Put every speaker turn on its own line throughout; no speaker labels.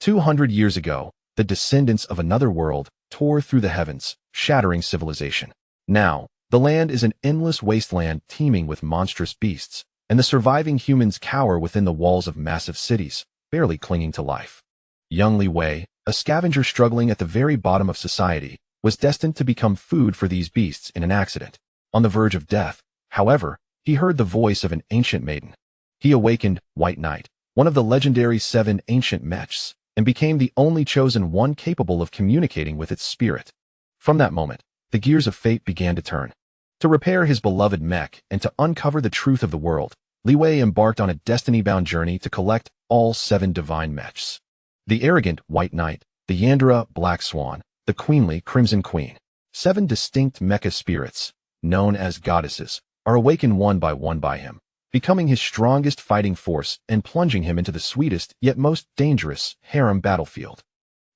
200 years ago, the descendants of another world tore through the heavens, shattering civilization. Now, the land is an endless wasteland teeming with monstrous beasts, and the surviving humans cower within the walls of massive cities, barely clinging to life. Young Li Wei, a scavenger struggling at the very bottom of society, was destined to become food for these beasts in an accident. On the verge of death, however, he heard the voice of an ancient maiden. He awakened White Knight, one of the legendary 7 ancient mechs, and became the only chosen one capable of communicating with its spirit. From that moment, the gears of fate began to turn. To repair his beloved mech and to uncover the truth of the world, Li Wei embarked on a destiny-bound journey to collect all 7 divine mechs. The arrogant White Knight, the Yandera Black Swan, the queenly Crimson Queen. 7 distinct mecha spirits, known as goddesses, are awakened one by him, becoming his strongest fighting force and plunging him into the sweetest yet most dangerous harem battlefield.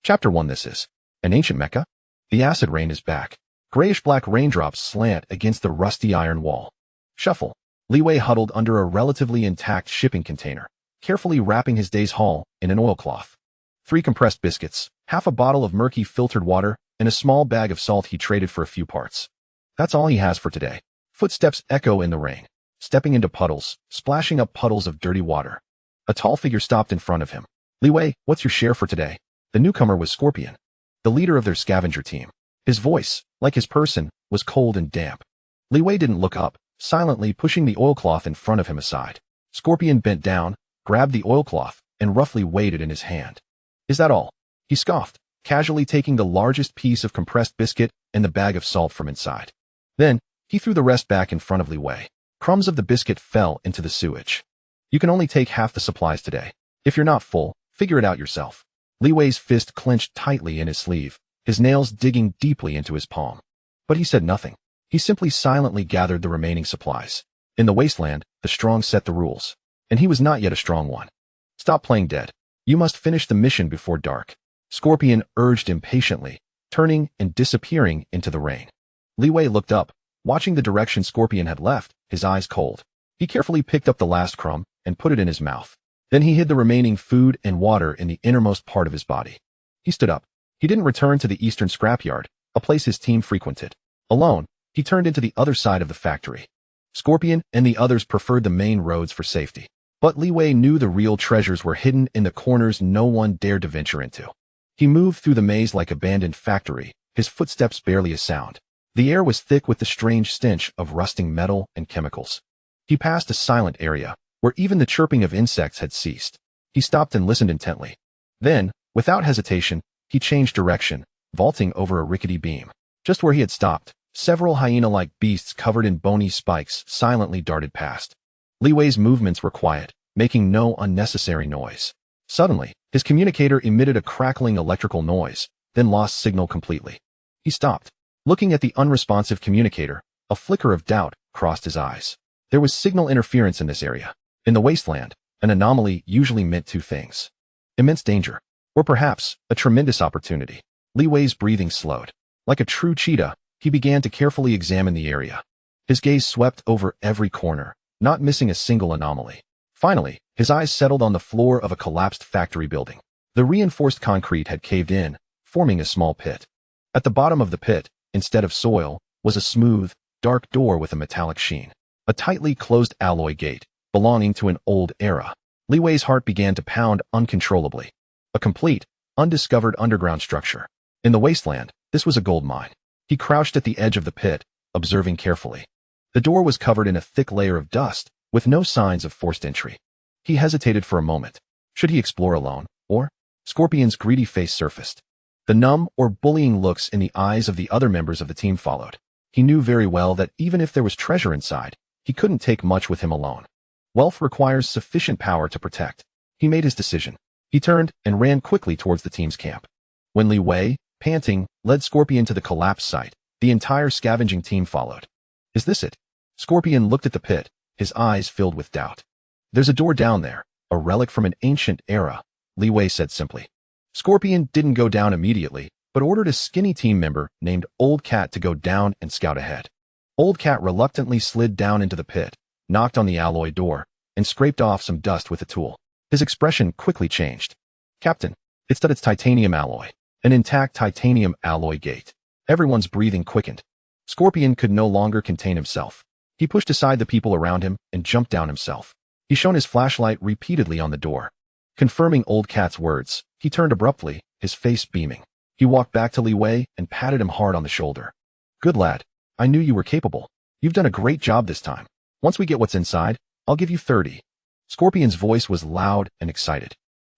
Chapter 1. This is an ancient mecha. The acid rain is back. Grayish-black raindrops slant against the rusty iron wall. Shuffle. Li Wei huddled under a relatively intact shipping container, carefully wrapping his day's haul in an oilcloth. 3 compressed biscuits, half a bottle of murky filtered water, and a small bag of salt he traded for a few parts. That's all he has for today. Footsteps echo in the rain, stepping into puddles, splashing up puddles of dirty water. A tall figure stopped in front of him. Li Wei, what's your share for today? The newcomer was Scorpion, the leader of their scavenger team. His voice, like his person, was cold and damp. Li Wei didn't look up, silently pushing the oilcloth in front of him aside. Scorpion bent down, grabbed the oilcloth, and roughly weighed it in his hand. Is that all? He scoffed, casually taking the largest piece of compressed biscuit and the bag of salt from inside. Then, he threw the rest back in front of Li Wei. Crumbs of the biscuit fell into the sewage. You can only take half the supplies today. If you're not full, figure it out yourself. Li Wei's fist clenched tightly in his sleeve, his nails digging deeply into his palm. But he said nothing. He simply silently gathered the remaining supplies. In the wasteland, the strong set the rules. And he was not yet a strong one. Stop playing dead. You must finish the mission before dark. Scorpion urged impatiently, turning and disappearing into the rain. Li Wei looked up, watching the direction Scorpion had left, his eyes cold. He carefully picked up the last crumb and put it in his mouth. Then he hid the remaining food and water in the innermost part of his body. He stood up. He didn't return to the eastern scrapyard, a place his team frequented. Alone, he turned into the other side of the factory. Scorpion and the others preferred the main roads for safety. But Li Wei knew the real treasures were hidden in the corners no one dared to venture into. He moved through the maze like abandoned factory, his footsteps barely a sound. The air was thick with the strange stench of rusting metal and chemicals. He passed a silent area, where even the chirping of insects had ceased. He stopped and listened intently. Then, without hesitation, he changed direction, vaulting over a rickety beam. Just where he had stopped, several hyena-like beasts covered in bony spikes silently darted past. Li Wei's movements were quiet, making no unnecessary noise. Suddenly, his communicator emitted a crackling electrical noise, then lost signal completely. He stopped. Looking at the unresponsive communicator, a flicker of doubt crossed his eyes. There was signal interference in this area. In the wasteland, an anomaly usually meant 2 things. Immense danger, or perhaps a tremendous opportunity. Li Wei's breathing slowed. Like a true cheetah, he began to carefully examine the area. His gaze swept over every corner, not missing a single anomaly. Finally, his eyes settled on the floor of a collapsed factory building. The reinforced concrete had caved in, forming a small pit. At the bottom of the pit, instead of soil, was a smooth, dark door with a metallic sheen. A tightly closed alloy gate, belonging to an old era. Li Wei's heart began to pound uncontrollably. A complete, undiscovered underground structure. In the wasteland, this was a gold mine. He crouched at the edge of the pit, observing carefully. The door was covered in a thick layer of dust, with no signs of forced entry. He hesitated for a moment. Should he explore alone, or? Scorpion's greedy face surfaced. The numb or bullying looks in the eyes of the other members of the team followed. He knew very well that even if there was treasure inside, he couldn't take much with him alone. Wealth requires sufficient power to protect. He made his decision. He turned and ran quickly towards the team's camp. When Li Wei, panting, led Scorpion to the collapse site, the entire scavenging team followed. Is this it? Scorpion looked at the pit, his eyes filled with doubt. There's a door down there, a relic from an ancient era, Li Wei said simply. Scorpion didn't go down immediately, but ordered a skinny team member named Old Cat to go down and scout ahead. Old Cat reluctantly slid down into the pit, knocked on the alloy door, and scraped off some dust with a tool. His expression quickly changed. Captain, It's that it's titanium alloy. An intact titanium alloy gate. Everyone's breathing quickened. Scorpion could no longer contain himself. He pushed aside the people around him and jumped down himself. He shone his flashlight repeatedly on the door. Confirming Old Cat's words, he turned abruptly, his face beaming. He walked back to Li Wei and patted him hard on the shoulder. Good lad. I knew you were capable. You've done a great job this time. Once we get what's inside, I'll give you 30. Scorpion's voice was loud and excited.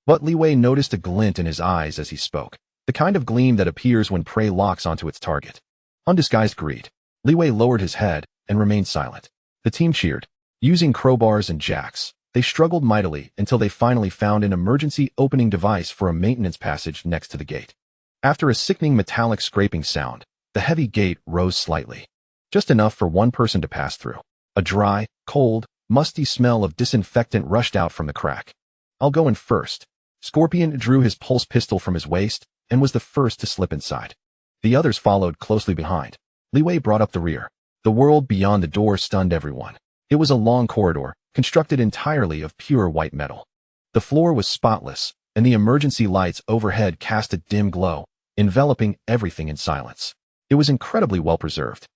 But Li Wei noticed a glint in his eyes as he spoke, the kind of gleam that appears when prey locks onto its target. Undisguised greed. Li Wei lowered his head and remained silent. The team cheered. Using crowbars and jacks, they struggled mightily until they finally found an emergency opening device for a maintenance passage next to the gate. After a sickening metallic scraping sound, the heavy gate rose slightly. Just enough for one person to pass through. A dry, cold, musty smell of disinfectant rushed out from the crack. I'll go in first. Scorpion drew his pulse pistol from his waist and was the first to slip inside. The others followed closely behind. Li Wei brought up the rear. The world beyond the door stunned everyone. It was a long corridor, constructed entirely of pure white metal. The floor was spotless, and the emergency lights overhead cast a dim glow, enveloping everything in silence. It was incredibly well preserved.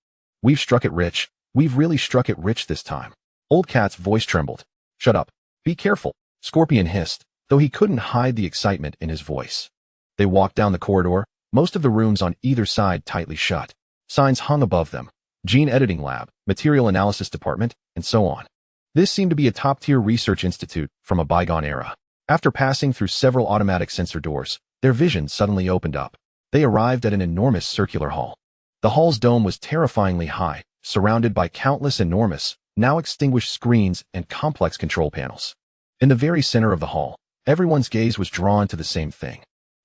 We've struck it rich. We've really struck it rich this time. Old Cat's voice trembled. Shut up. Be careful, Scorpion hissed, though he couldn't hide the excitement in his voice. They walked down the corridor, most of the rooms on either side tightly shut. Signs hung above them. Gene editing lab, material analysis department, and so on. This seemed to be a top-tier research institute from a bygone era. After passing through several automatic sensor doors, their vision suddenly opened up. They arrived at an enormous circular hall. The hall's dome was terrifyingly high, surrounded by countless enormous, now extinguished screens and complex control panels. In the very center of the hall, everyone's gaze was drawn to the same thing.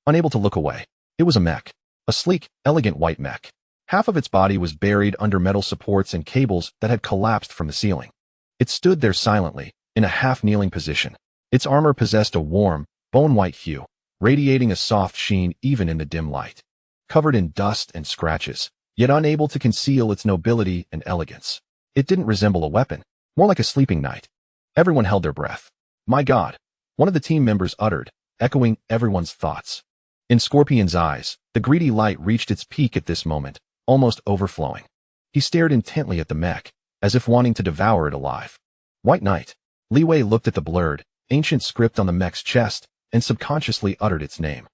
Unable to look away, it was a mech. A sleek, elegant white mech. Half of its body was buried under metal supports and cables that had collapsed from the ceiling. It stood there silently, in a half-kneeling position. Its armor possessed a warm, bone-white hue, radiating a soft sheen even in the dim light. Covered in dust and scratches, yet unable to conceal its nobility and elegance. It didn't resemble a weapon, more like a sleeping knight. Everyone held their breath. My God, one of the team members uttered, echoing everyone's thoughts. In Scorpion's eyes, the greedy light reached its peak at this moment, almost overflowing. He stared intently at the mech, as if wanting to devour it alive. White Knight. Li Wei looked at the blurred, ancient script on the mech's chest and subconsciously uttered its name.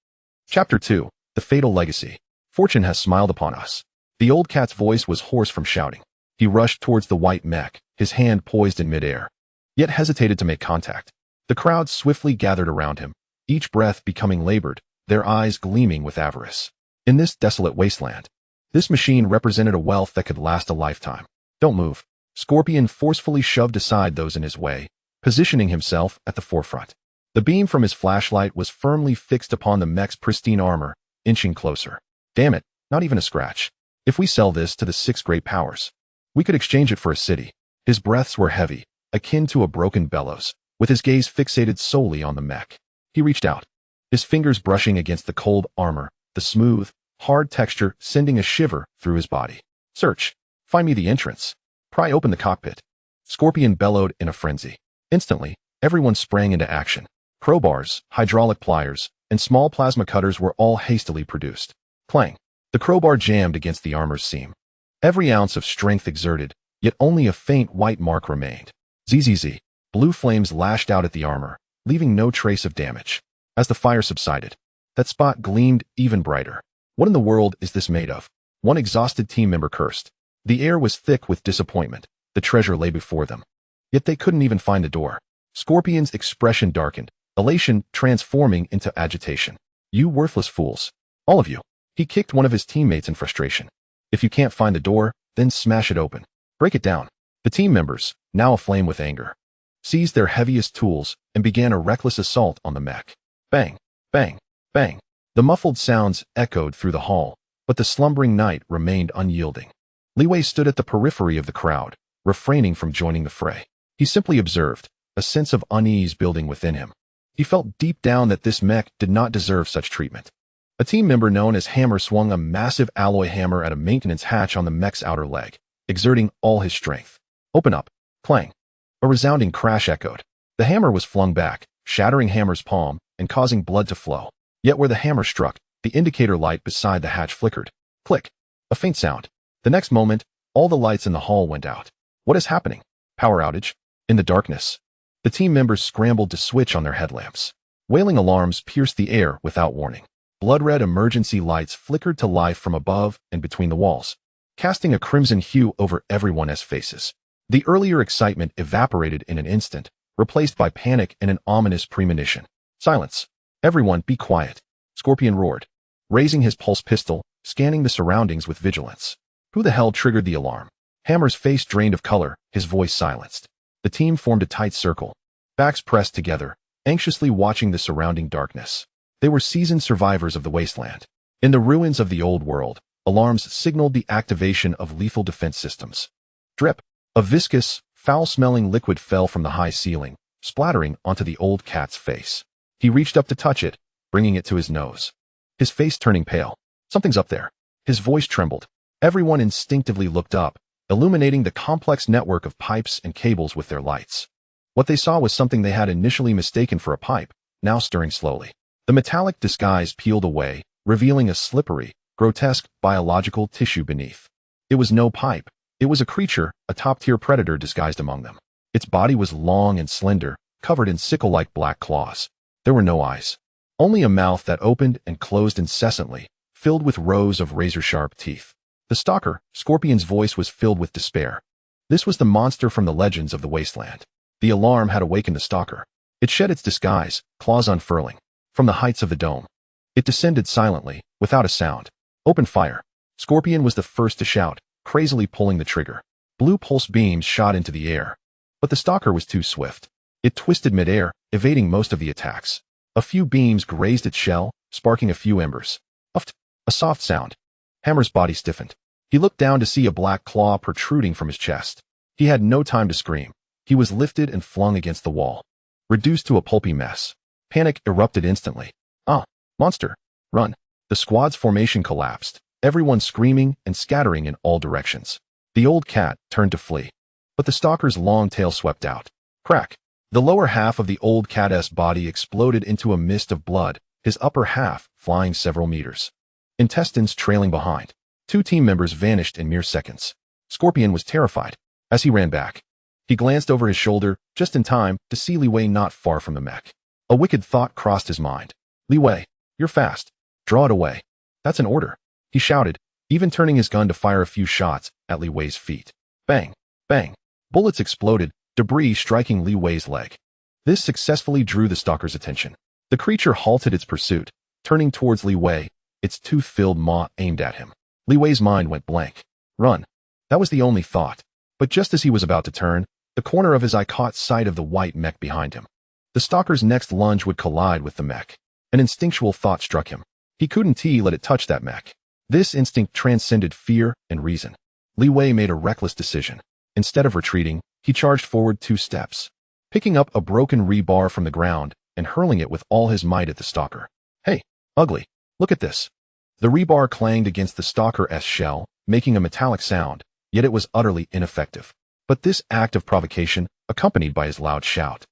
Chapter 2. The Fatal Legacy. Fortune has smiled upon us. The old cat's voice was hoarse from shouting. He rushed towards the white mech, his hand poised in midair, yet hesitated to make contact. The crowd swiftly gathered around him, each breath becoming labored, their eyes gleaming with avarice. In this desolate wasteland, this machine represented a wealth that could last a lifetime. Don't move. Scorpion forcefully shoved aside those in his way, positioning himself at the forefront. The beam from his flashlight was firmly fixed upon the mech's pristine armor, inching closer. Damn it, not even a scratch. If we sell this to the 6 great powers, we could exchange it for a city. His breaths were heavy, akin to a broken bellows, with his gaze fixated solely on the mech. He reached out, his fingers brushing against the cold armor, the smooth, hard texture sending a shiver through his body. Search. Find me the entrance. Pry open the cockpit. Scorpion bellowed in a frenzy. Instantly, everyone sprang into action. Crowbars, hydraulic pliers, and small plasma cutters were all hastily produced. Clang. The crowbar jammed against the armor's seam. Every ounce of strength exerted, yet only a faint white mark remained. Zzz. Blue flames lashed out at the armor, leaving no trace of damage. As the fire subsided, that spot gleamed even brighter. What in the world is this made of? One exhausted team member cursed. The air was thick with disappointment. The treasure lay before them. Yet they couldn't even find the door. Scorpion's expression darkened, elation transforming into agitation. You worthless fools. All of you. He kicked one of his teammates in frustration. If you can't find the door, then smash it open. Break it down. The team members, now aflame with anger, seized their heaviest tools and began a reckless assault on the mech. Bang, bang, bang. The muffled sounds echoed through the hall, but the slumbering knight remained unyielding. Li Wei stood at the periphery of the crowd, refraining from joining the fray. He simply observed, a sense of unease building within him. He felt deep down that this mech did not deserve such treatment. A team member known as Hammer swung a massive alloy hammer at a maintenance hatch on the mech's outer leg, exerting all his strength. Open up. Clang. A resounding crash echoed. The hammer was flung back, shattering Hammer's palm and causing blood to flow. Yet where the hammer struck, the indicator light beside the hatch flickered. Click. A faint sound. The next moment, all the lights in the hall went out. What is happening? Power outage? In the darkness, the team members scrambled to switch on their headlamps. Wailing alarms pierced the air without warning. Blood-red emergency lights flickered to life from above and between the walls, casting a crimson hue over everyone's faces. The earlier excitement evaporated in an instant, replaced by panic and an ominous premonition. Silence. Everyone be quiet. Scorpion roared, raising his pulse pistol, scanning the surroundings with vigilance. Who the hell triggered the alarm? Hammer's face drained of color, his voice silenced. The team formed a tight circle, backs pressed together, anxiously watching the surrounding darkness. They were seasoned survivors of the wasteland. In the ruins of the old world, alarms signaled the activation of lethal defense systems. Drip. A viscous, foul-smelling liquid fell from the high ceiling, splattering onto the old cat's face. He reached up to touch it, bringing it to his nose. His face turning pale. Something's up there. His voice trembled. Everyone instinctively looked up, illuminating the complex network of pipes and cables with their lights. What they saw was something they had initially mistaken for a pipe, now stirring slowly. The metallic disguise peeled away, revealing a slippery, grotesque biological tissue beneath. It was no pipe. It was a creature, a top-tier predator disguised among them. Its body was long and slender, covered in sickle-like black claws. There were no eyes. Only a mouth that opened and closed incessantly, filled with rows of razor-sharp teeth. The stalker, Scorpion's voice was filled with despair. This was the monster from the legends of the wasteland. The alarm had awakened the stalker. It shed its disguise, claws unfurling. From the heights of the dome, it descended silently, without a sound. Open fire. Scorpion was the first to shout, crazily pulling the trigger. Blue pulse beams shot into the air. But the stalker was too swift. It twisted midair, evading most of the attacks. A few beams grazed its shell, sparking a few embers. Uffed. A soft sound. Hammer's body stiffened. He looked down to see a black claw protruding from his chest. He had no time to scream. He was lifted and flung against the wall, reduced to a pulpy mess. Panic erupted instantly. Ah, monster, run. The squad's formation collapsed, everyone screaming and scattering in all directions. The old cat turned to flee, but the stalker's long tail swept out. Crack. The lower half of the old cat's body exploded into a mist of blood, his upper half flying several meters. Intestines trailing behind. 2 team members vanished in mere seconds. Scorpion was terrified. As he ran back, he glanced over his shoulder, just in time to see Li Wei not far from the mech. A wicked thought crossed his mind. Li Wei, you're fast. Draw it away. That's an order. He shouted, even turning his gun to fire a few shots at Li Wei's feet. Bang, bang. Bullets exploded, debris striking Li Wei's leg. This successfully drew the stalker's attention. The creature halted its pursuit, turning towards Li Wei, its tooth-filled maw aimed at him. Li Wei's mind went blank. Run. That was the only thought. But just as he was about to turn, the corner of his eye caught sight of the white mech behind him. The stalker's next lunge would collide with the mech. An instinctual thought struck him. He couldn't let it touch that mech. This instinct transcended fear and reason. Li Wei made a reckless decision. Instead of retreating, he charged forward 2 steps, picking up a broken rebar from the ground and hurling it with all his might at the stalker. Hey, ugly, look at this. The rebar clanged against the stalker's shell, making a metallic sound, yet it was utterly ineffective. But this act of provocation, accompanied by his loud shout,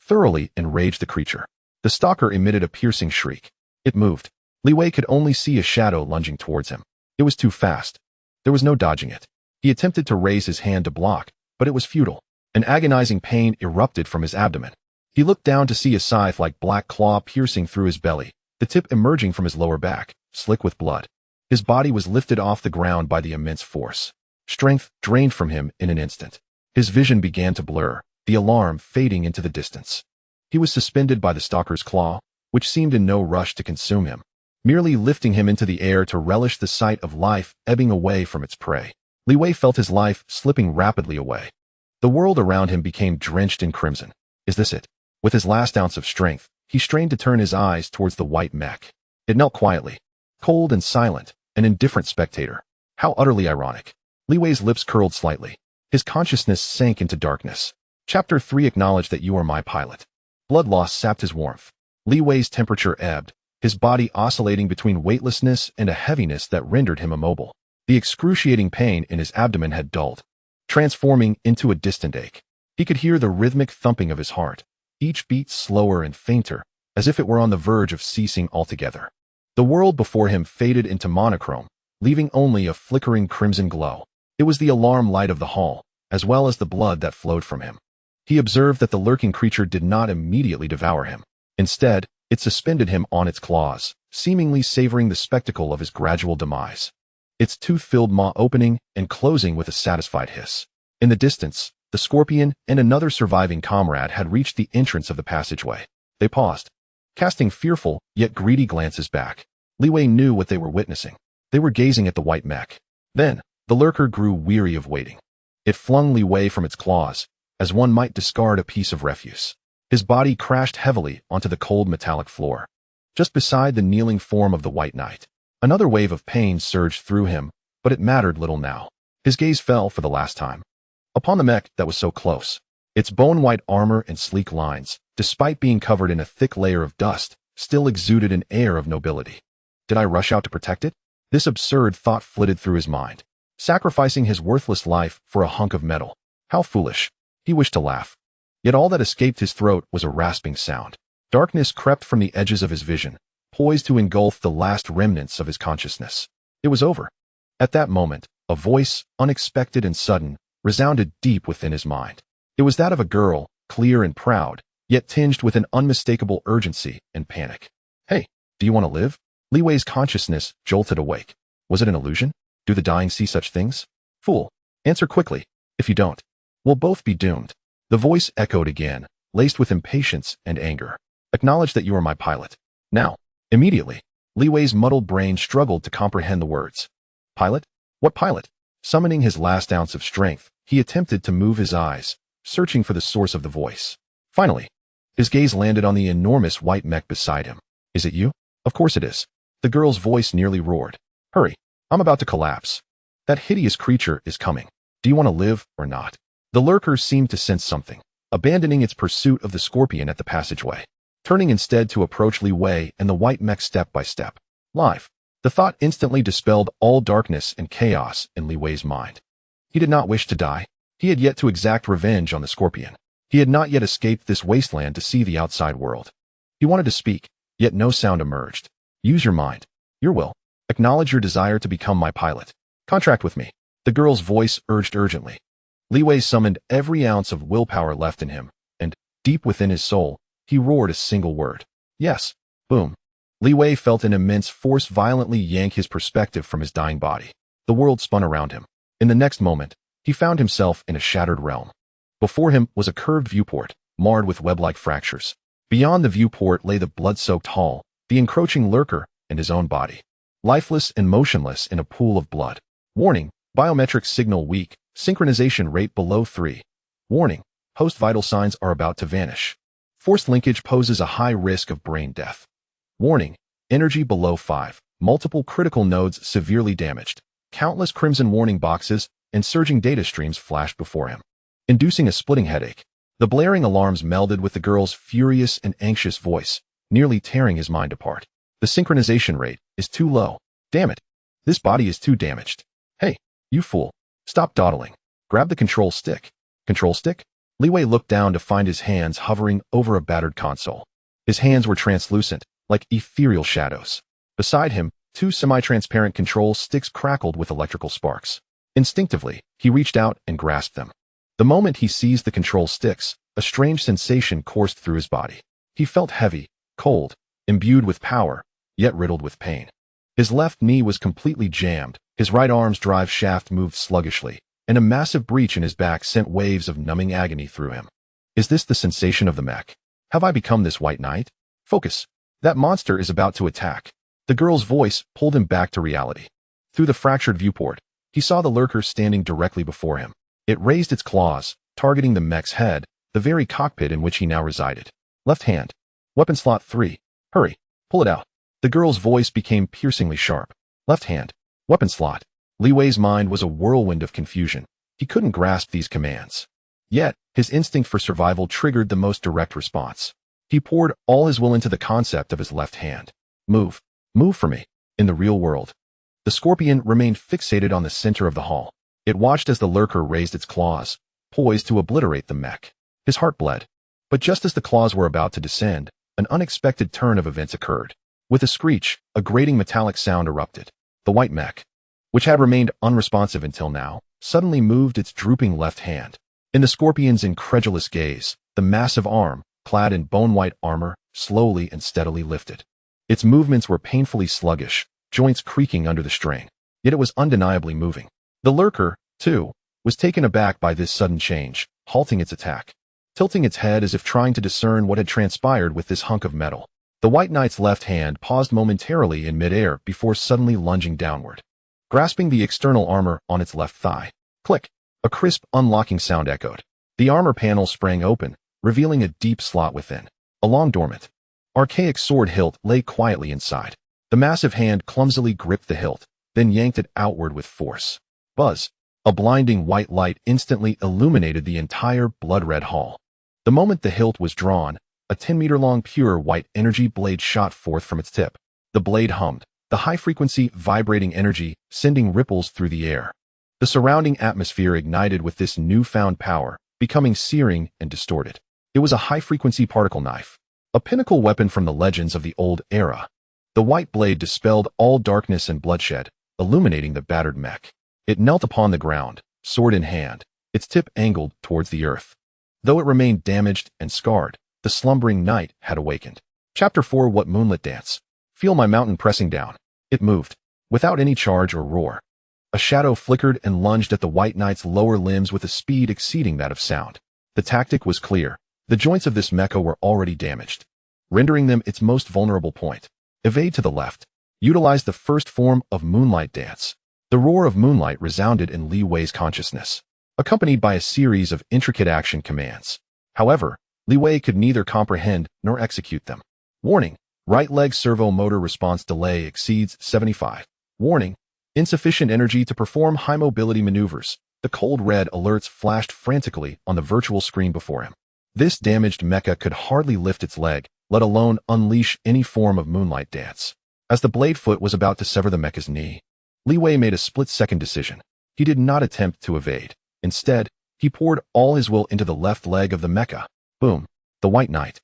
thoroughly enraged the creature. The stalker emitted a piercing shriek. It moved. Li Wei could only see a shadow lunging towards him. It was too fast. There was no dodging it. He attempted to raise his hand to block, but it was futile. An agonizing pain erupted from his abdomen. He looked down to see a scythe-like black claw piercing through his belly, the tip emerging from his lower back, slick with blood. His body was lifted off the ground by the immense force. Strength drained from him in an instant. His vision began to blur, the alarm fading into the distance. He was suspended by the stalker's claw, which seemed in no rush to consume him, merely lifting him into the air to relish the sight of life ebbing away from its prey. Li Wei felt his life slipping rapidly away. The world around him became drenched in crimson. Is this it? With his last ounce of strength, he strained to turn his eyes towards the white mech. It knelt quietly, cold and silent, an indifferent spectator. How utterly ironic. Li Wei's lips curled slightly. His consciousness sank into darkness. Chapter 3 acknowledged that you are my pilot. Blood loss sapped his warmth. Li Wei's temperature ebbed, his body oscillating between weightlessness and a heaviness that rendered him immobile. The excruciating pain in his abdomen had dulled, transforming into a distant ache. He could hear the rhythmic thumping of his heart, each beat slower and fainter, as if it were on the verge of ceasing altogether. The world before him faded into monochrome, leaving only a flickering crimson glow. It was the alarm light of the hall, as well as the blood that flowed from him. He observed that the lurking creature did not immediately devour him. Instead, it suspended him on its claws, seemingly savoring the spectacle of his gradual demise. Its tooth-filled maw opening and closing with a satisfied hiss. In the distance, the scorpion and another surviving comrade had reached the entrance of the passageway. They paused, casting fearful yet greedy glances back. Li Wei knew what they were witnessing. They were gazing at the white mech. Then, the lurker grew weary of waiting. It flung Li Wei from its claws, as one might discard a piece of refuse. His body crashed heavily onto the cold metallic floor, just beside the kneeling form of the white knight. Another wave of pain surged through him, but it mattered little now. His gaze fell for the last time upon the mech that was so close. Its bone-white armor and sleek lines, despite being covered in a thick layer of dust, still exuded an air of nobility. Did I rush out to protect it? This absurd thought flitted through his mind. Sacrificing his worthless life for a hunk of metal. How foolish. He wished to laugh. Yet all that escaped his throat was a rasping sound. Darkness crept from the edges of his vision, poised to engulf the last remnants of his consciousness. It was over. At that moment, a voice, unexpected and sudden, resounded deep within his mind. It was that of a girl, clear and proud, yet tinged with an unmistakable urgency and panic. Hey, do you want to live? Li Wei's consciousness jolted awake. Was it an illusion? Do the dying see such things? Fool, answer quickly. If you don't, we'll both be doomed. The voice echoed again, laced with impatience and anger. Acknowledge that you are my pilot. Now, immediately. Li Wei's muddled brain struggled to comprehend the words. Pilot? What pilot? Summoning his last ounce of strength, he attempted to move his eyes, searching for the source of the voice. Finally, his gaze landed on the enormous white mech beside him. Is it you? Of course it is. The girl's voice nearly roared. Hurry, I'm about to collapse. That hideous creature is coming. Do you want to live or not? The lurker seemed to sense something, abandoning its pursuit of the scorpion at the passageway, turning instead to approach Li Wei and the white mech step by step. Live. The thought instantly dispelled all darkness and chaos in Li Wei's mind. He did not wish to die. He had yet to exact revenge on the scorpion. He had not yet escaped this wasteland to see the outside world. He wanted to speak, yet no sound emerged. Use your mind. Your will. Acknowledge your desire to become my pilot. Contract with me. The girl's voice urged urgently. Li Wei summoned every ounce of willpower left in him, and, deep within his soul, he roared a single word. Yes. Boom. Li Wei felt an immense force violently yank his perspective from his dying body. The world spun around him. In the next moment, he found himself in a shattered realm. Before him was a curved viewport, marred with web-like fractures. Beyond the viewport lay the blood-soaked hall, the encroaching lurker, and his own body. Lifeless and motionless in a pool of blood. Warning, biometric signal weak, synchronization rate below 3. Warning, post-vital signs are about to vanish. Forced linkage poses a high risk of brain death. Warning, energy below 5, multiple critical nodes severely damaged. Countless crimson warning boxes and surging data streams flashed before him, inducing a splitting headache. The blaring alarms melded with the girl's furious and anxious voice, nearly tearing his mind apart. The synchronization rate is too low. Damn it. This body is too damaged. Hey, you fool. Stop dawdling. Grab the control stick. Control stick? Li Wei looked down to find his hands hovering over a battered console. His hands were translucent, like ethereal shadows. Beside him, two semi-transparent control sticks crackled with electrical sparks. Instinctively, he reached out and grasped them. The moment he seized the control sticks, a strange sensation coursed through his body. He felt heavy, cold, imbued with power, yet riddled with pain. His left knee was completely jammed, his right arm's drive shaft moved sluggishly, and a massive breach in his back sent waves of numbing agony through him. Is this the sensation of the mech? Have I become this white knight? Focus. That monster is about to attack. The girl's voice pulled him back to reality. Through the fractured viewport, he saw the lurker standing directly before him. It raised its claws, targeting the mech's head, the very cockpit in which he now resided. Left hand. Weapon slot 3. Hurry. Pull it out. The girl's voice became piercingly sharp. Left hand. Weapon slot. Li Wei's mind was a whirlwind of confusion. He couldn't grasp these commands. Yet, his instinct for survival triggered the most direct response. He poured all his will into the concept of his left hand. Move. Move for me. In the real world. The scorpion remained fixated on the center of the hall. It watched as the lurker raised its claws, poised to obliterate the mech. His heart bled. But just as the claws were about to descend, an unexpected turn of events occurred. With a screech, a grating metallic sound erupted. The white mech, which had remained unresponsive until now, suddenly moved its drooping left hand. In the scorpion's incredulous gaze, the massive arm, clad in bone-white armor, slowly and steadily lifted. Its movements were painfully sluggish, joints creaking under the strain. Yet it was undeniably moving. The lurker, too, was taken aback by this sudden change, halting its attack, tilting its head as if trying to discern what had transpired with this hunk of metal. The White Knight's left hand paused momentarily in midair before suddenly lunging downward, grasping the external armor on its left thigh. Click! A crisp, unlocking sound echoed. The armor panel sprang open, revealing a deep slot within. A long dormant, archaic sword hilt lay quietly inside. The massive hand clumsily gripped the hilt, then yanked it outward with force. Buzz! A blinding white light instantly illuminated the entire blood-red hall. The moment the hilt was drawn, a 10-meter-long pure white energy blade shot forth from its tip. The blade hummed, the high-frequency, vibrating energy sending ripples through the air. The surrounding atmosphere ignited with this newfound power, becoming searing and distorted. It was a high-frequency particle knife, a pinnacle weapon from the legends of the old era. The white blade dispelled all darkness and bloodshed, illuminating the battered mech. It knelt upon the ground, sword in hand, its tip angled towards the earth. Though it remained damaged and scarred, the slumbering knight had awakened. Chapter 4 What Moonlit Dance? Feel my mountain pressing down. It moved, without any charge or roar. A shadow flickered and lunged at the White Knight's lower limbs with a speed exceeding that of sound. The tactic was clear. The joints of this mecha were already damaged, rendering them its most vulnerable point. Evade to the left. Utilize the first form of Moonlight Dance. The roar of moonlight resounded in Li Wei's consciousness, accompanied by a series of intricate action commands. However, Li Wei could neither comprehend nor execute them. Warning: right leg servo motor response delay exceeds 75. Warning: insufficient energy to perform high mobility maneuvers. The cold red alerts flashed frantically on the virtual screen before him. This damaged mecha could hardly lift its leg, let alone unleash any form of moonlight dance. As the blade foot was about to sever the mecha's knee, Li Wei made a split-second decision. He did not attempt to evade. Instead, he poured all his will into the left leg of the mecha. Boom! The White Knight,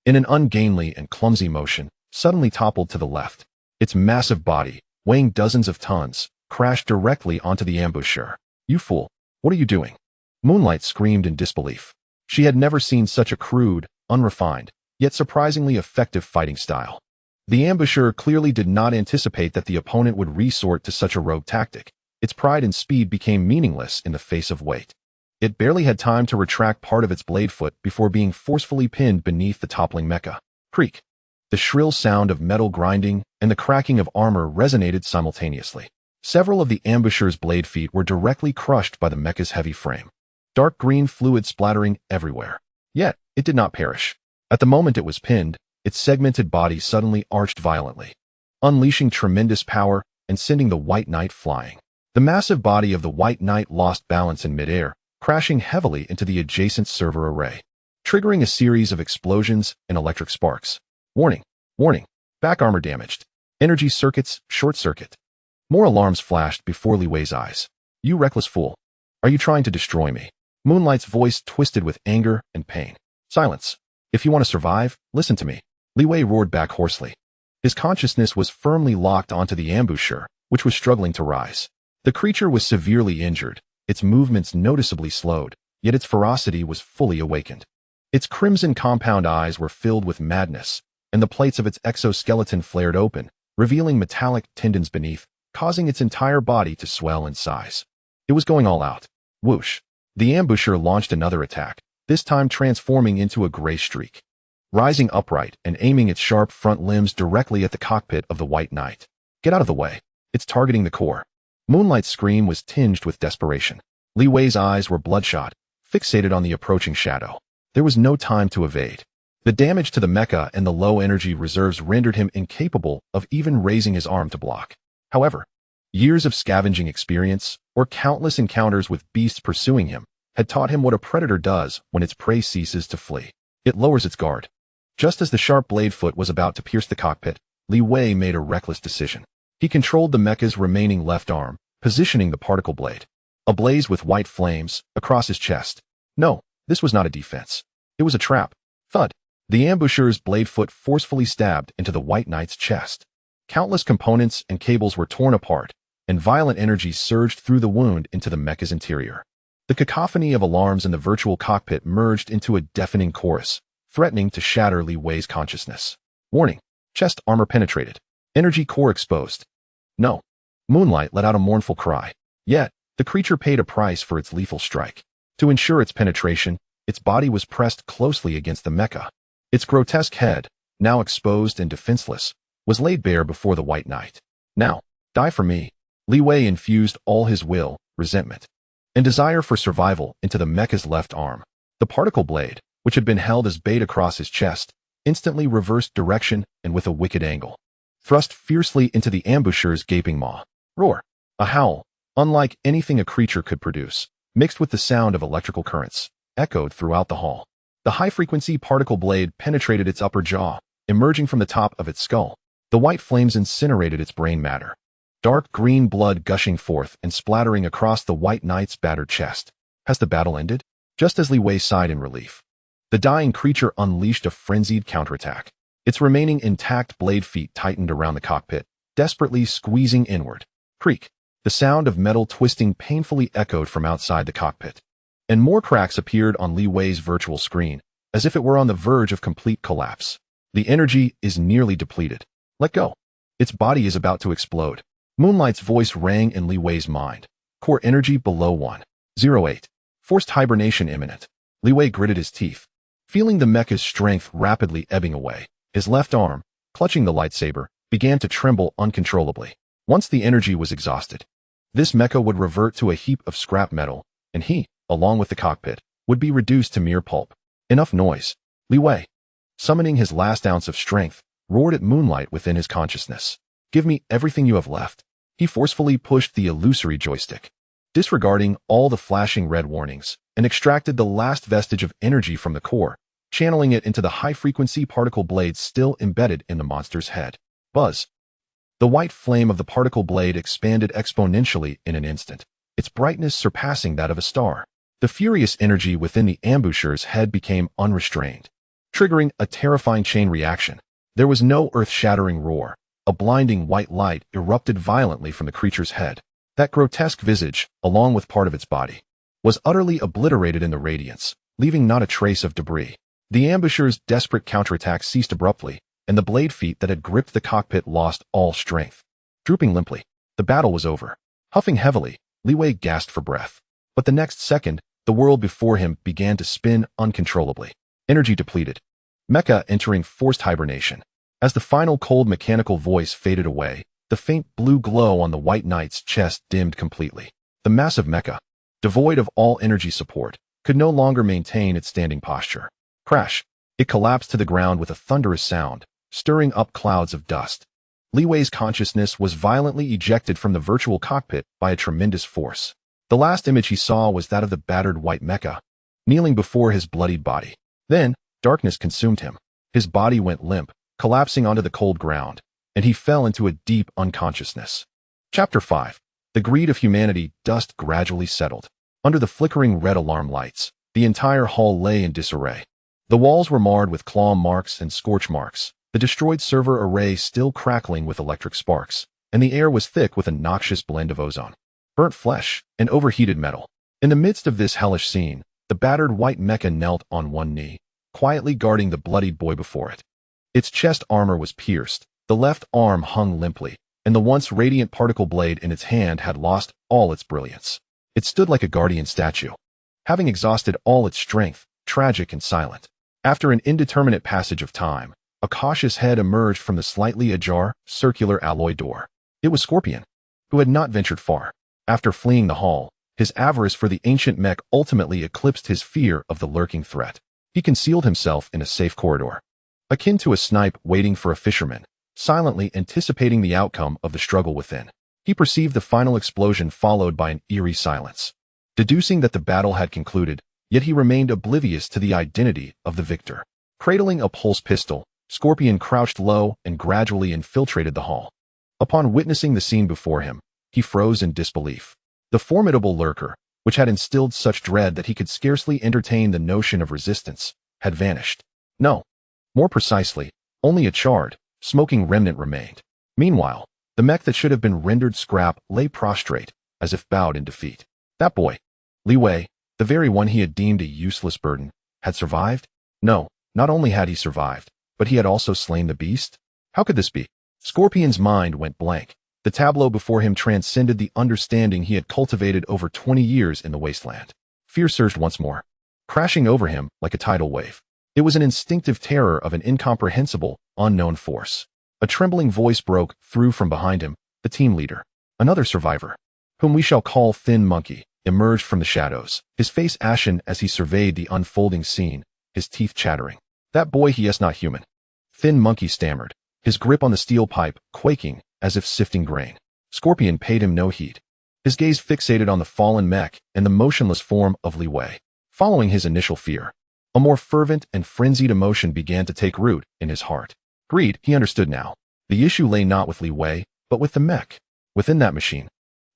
in an ungainly and clumsy motion, suddenly toppled to the left. Its massive body, weighing dozens of tons, crashed directly onto the ambusher. You fool! What are you doing? Moonlight screamed in disbelief. She had never seen such a crude, unrefined, yet surprisingly effective fighting style. The ambusher clearly did not anticipate that the opponent would resort to such a rogue tactic. Its pride and speed became meaningless in the face of weight. It barely had time to retract part of its blade foot before being forcefully pinned beneath the toppling mecha. Creak! The shrill sound of metal grinding and the cracking of armor resonated simultaneously. Several of the ambusher's blade feet were directly crushed by the mecha's heavy frame, dark green fluid splattering everywhere. Yet, it did not perish. At the moment it was pinned, its segmented body suddenly arched violently, unleashing tremendous power and sending the White Knight flying. The massive body of the White Knight lost balance in midair, crashing heavily into the adjacent server array, triggering a series of explosions and electric sparks. Warning! Warning! Back armor damaged. Energy circuits, short circuit. More alarms flashed before Li Wei's eyes. You reckless fool! Are you trying to destroy me? Moonlight's voice twisted with anger and pain. Silence! If you want to survive, listen to me. Li Wei roared back hoarsely. His consciousness was firmly locked onto the ambusher, which was struggling to rise. The creature was severely injured, its movements noticeably slowed, yet its ferocity was fully awakened. Its crimson compound eyes were filled with madness, and the plates of its exoskeleton flared open, revealing metallic tendons beneath, causing its entire body to swell in size. It was going all out. Whoosh! The ambusher launched another attack, this time transforming into a gray streak, rising upright and aiming its sharp front limbs directly at the cockpit of the White Knight. Get out of the way. It's targeting the core. Moonlight's scream was tinged with desperation. Li Wei's eyes were bloodshot, fixated on the approaching shadow. There was no time to evade. The damage to the mecha and the low energy reserves rendered him incapable of even raising his arm to block. However, years of scavenging experience, or countless encounters with beasts pursuing him, had taught him what a predator does when its prey ceases to flee. It lowers its guard. Just as the sharp blade foot was about to pierce the cockpit, Li Wei made a reckless decision. He controlled the mecha's remaining left arm, positioning the particle blade, ablaze with white flames, across his chest. No, this was not a defense. It was a trap. Thud! The ambusher's blade foot forcefully stabbed into the White Knight's chest. Countless components and cables were torn apart, and violent energy surged through the wound into the mecha's interior. The cacophony of alarms in the virtual cockpit merged into a deafening chorus, threatening to shatter Li Wei's consciousness. Warning: chest armor penetrated. Energy core exposed. No. Moonlight let out a mournful cry. Yet, the creature paid a price for its lethal strike. To ensure its penetration, its body was pressed closely against the mecha. Its grotesque head, now exposed and defenseless, was laid bare before the White Knight. Now, die for me. Li Wei infused all his will, resentment, and desire for survival into the mecha's left arm. The particle blade, which had been held as bait across his chest, instantly reversed direction and with a wicked angle, thrust fiercely into the ambusher's gaping maw. Roar! A howl, unlike anything a creature could produce, mixed with the sound of electrical currents, echoed throughout the hall. The high-frequency particle blade penetrated its upper jaw, emerging from the top of its skull. The white flames incinerated its brain matter, dark green blood gushing forth and splattering across the White Knight's battered chest. Has the battle ended? Just as Li Wei sighed in relief, the dying creature unleashed a frenzied counterattack. Its remaining intact blade feet tightened around the cockpit, desperately squeezing inward. Creak! The sound of metal twisting painfully echoed from outside the cockpit, and more cracks appeared on Li Wei's virtual screen, as if it were on the verge of complete collapse. The energy is nearly depleted. Let go. Its body is about to explode. Moonlight's voice rang in Li Wei's mind. Core energy below 1.08. Forced hibernation imminent. Li Wei gritted his teeth, feeling the mecha's strength rapidly ebbing away. His left arm, clutching the lightsaber, began to tremble uncontrollably. Once the energy was exhausted, this mecha would revert to a heap of scrap metal, and he, along with the cockpit, would be reduced to mere pulp. Enough noise. Li Wei, summoning his last ounce of strength, roared at Moonlight within his consciousness. Give me everything you have left. He forcefully pushed the illusory joystick, disregarding all the flashing red warnings, and extracted the last vestige of energy from the core, channeling it into the high-frequency particle blade still embedded in the monster's head. Buzz. The white flame of the particle blade expanded exponentially in an instant, its brightness surpassing that of a star. The furious energy within the ambusher's head became unrestrained, triggering a terrifying chain reaction. There was no earth-shattering roar. A blinding white light erupted violently from the creature's head. That grotesque visage, along with part of its body, was utterly obliterated in the radiance, leaving not a trace of debris. The ambusher's desperate counterattack ceased abruptly, and the blade feet that had gripped the cockpit lost all strength. Drooping limply, the battle was over. Huffing heavily, Li Wei gasped for breath. But the next second, the world before him began to spin uncontrollably. Energy depleted. Mecha entering forced hibernation. As the final cold mechanical voice faded away, the faint blue glow on the White Knight's chest dimmed completely. The massive mecha, devoid of all energy support, could no longer maintain its standing posture. Crash! It collapsed to the ground with a thunderous sound, stirring up clouds of dust. Li Wei's consciousness was violently ejected from the virtual cockpit by a tremendous force. The last image he saw was that of the battered white mecha, kneeling before his bloodied body. Then, darkness consumed him. His body went limp, collapsing onto the cold ground, and he fell into a deep unconsciousness. Chapter 5. The greed of humanity. Dust gradually settled. Under the flickering red alarm lights, the entire hall lay in disarray. The walls were marred with claw marks and scorch marks, the destroyed server array still crackling with electric sparks, and the air was thick with a noxious blend of ozone, burnt flesh, and overheated metal. In the midst of this hellish scene, the battered white mecha knelt on one knee, quietly guarding the bloodied boy before it. Its chest armor was pierced, the left arm hung limply, and the once radiant particle blade in its hand had lost all its brilliance. It stood like a guardian statue, having exhausted all its strength, tragic and silent. After an indeterminate passage of time, a cautious head emerged from the slightly ajar, circular alloy door. It was Scorpion, who had not ventured far. After fleeing the hall, his avarice for the ancient mech ultimately eclipsed his fear of the lurking threat. He concealed himself in a safe corridor, akin to a snipe waiting for a fisherman, silently anticipating the outcome of the struggle within. He perceived the final explosion followed by an eerie silence, deducing that the battle had concluded, yet he remained oblivious to the identity of the victor. Cradling a pulse pistol, Scorpion crouched low and gradually infiltrated the hall. Upon witnessing the scene before him, he froze in disbelief. The formidable lurker, which had instilled such dread that he could scarcely entertain the notion of resistance, had vanished. No, More precisely, only a charred, smoking remnant remained. Meanwhile, the mech that should have been rendered scrap lay prostrate, as if bowed in defeat. That boy, Li Wei, the very one he had deemed a useless burden, had survived? No, not only had he survived, but he had also slain the beast? How could this be? Scorpion's mind went blank. The tableau before him transcended the understanding he had cultivated over 20 years in the wasteland. Fear surged once more, crashing over him like a tidal wave. It was an instinctive terror of an incomprehensible, unknown force. A trembling voice broke through from behind him. The team leader, another survivor, whom we shall call Thin Monkey, emerged from the shadows, his face ashen as he surveyed the unfolding scene, his teeth chattering. That boy, he is not human. Thin Monkey stammered, his grip on the steel pipe quaking as if sifting grain. Scorpion paid him no heed, his gaze fixated on the fallen mech and the motionless form of Li Wei. Following his initial fear, a more fervent and frenzied emotion began to take root in his heart. Greed, he understood now. The issue lay not with Li Wei, but with the mech. Within that machine,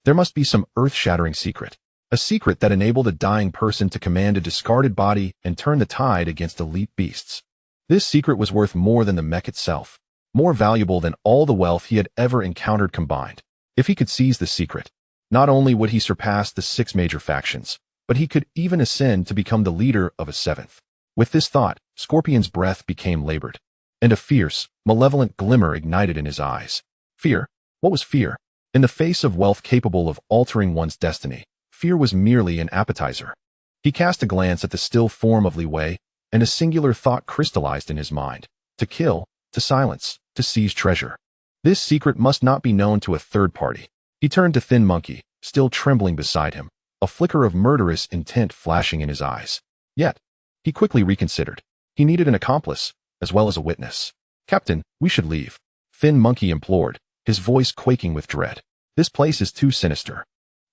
there must be some earth-shattering secret. A secret that enabled a dying person to command a discarded body and turn the tide against elite beasts. This secret was worth more than the mech itself, more valuable than all the wealth he had ever encountered combined. If he could seize the secret, not only would he surpass the 6 major factions, but he could even ascend to become the leader of a 7th. With this thought, Scorpion's breath became labored, and a fierce, malevolent glimmer ignited in his eyes. Fear? What was fear? In the face of wealth capable of altering one's destiny, fear was merely an appetizer. He cast a glance at the still form of Li Wei, and a singular thought crystallized in his mind. To kill, to silence, to seize treasure. This secret must not be known to a third party. He turned to Thin Monkey, still trembling beside him, a flicker of murderous intent flashing in his eyes. Yet, he quickly reconsidered. He needed an accomplice, as well as a witness. Captain, we should leave, Thin Monkey implored, his voice quaking with dread. This place is too sinister.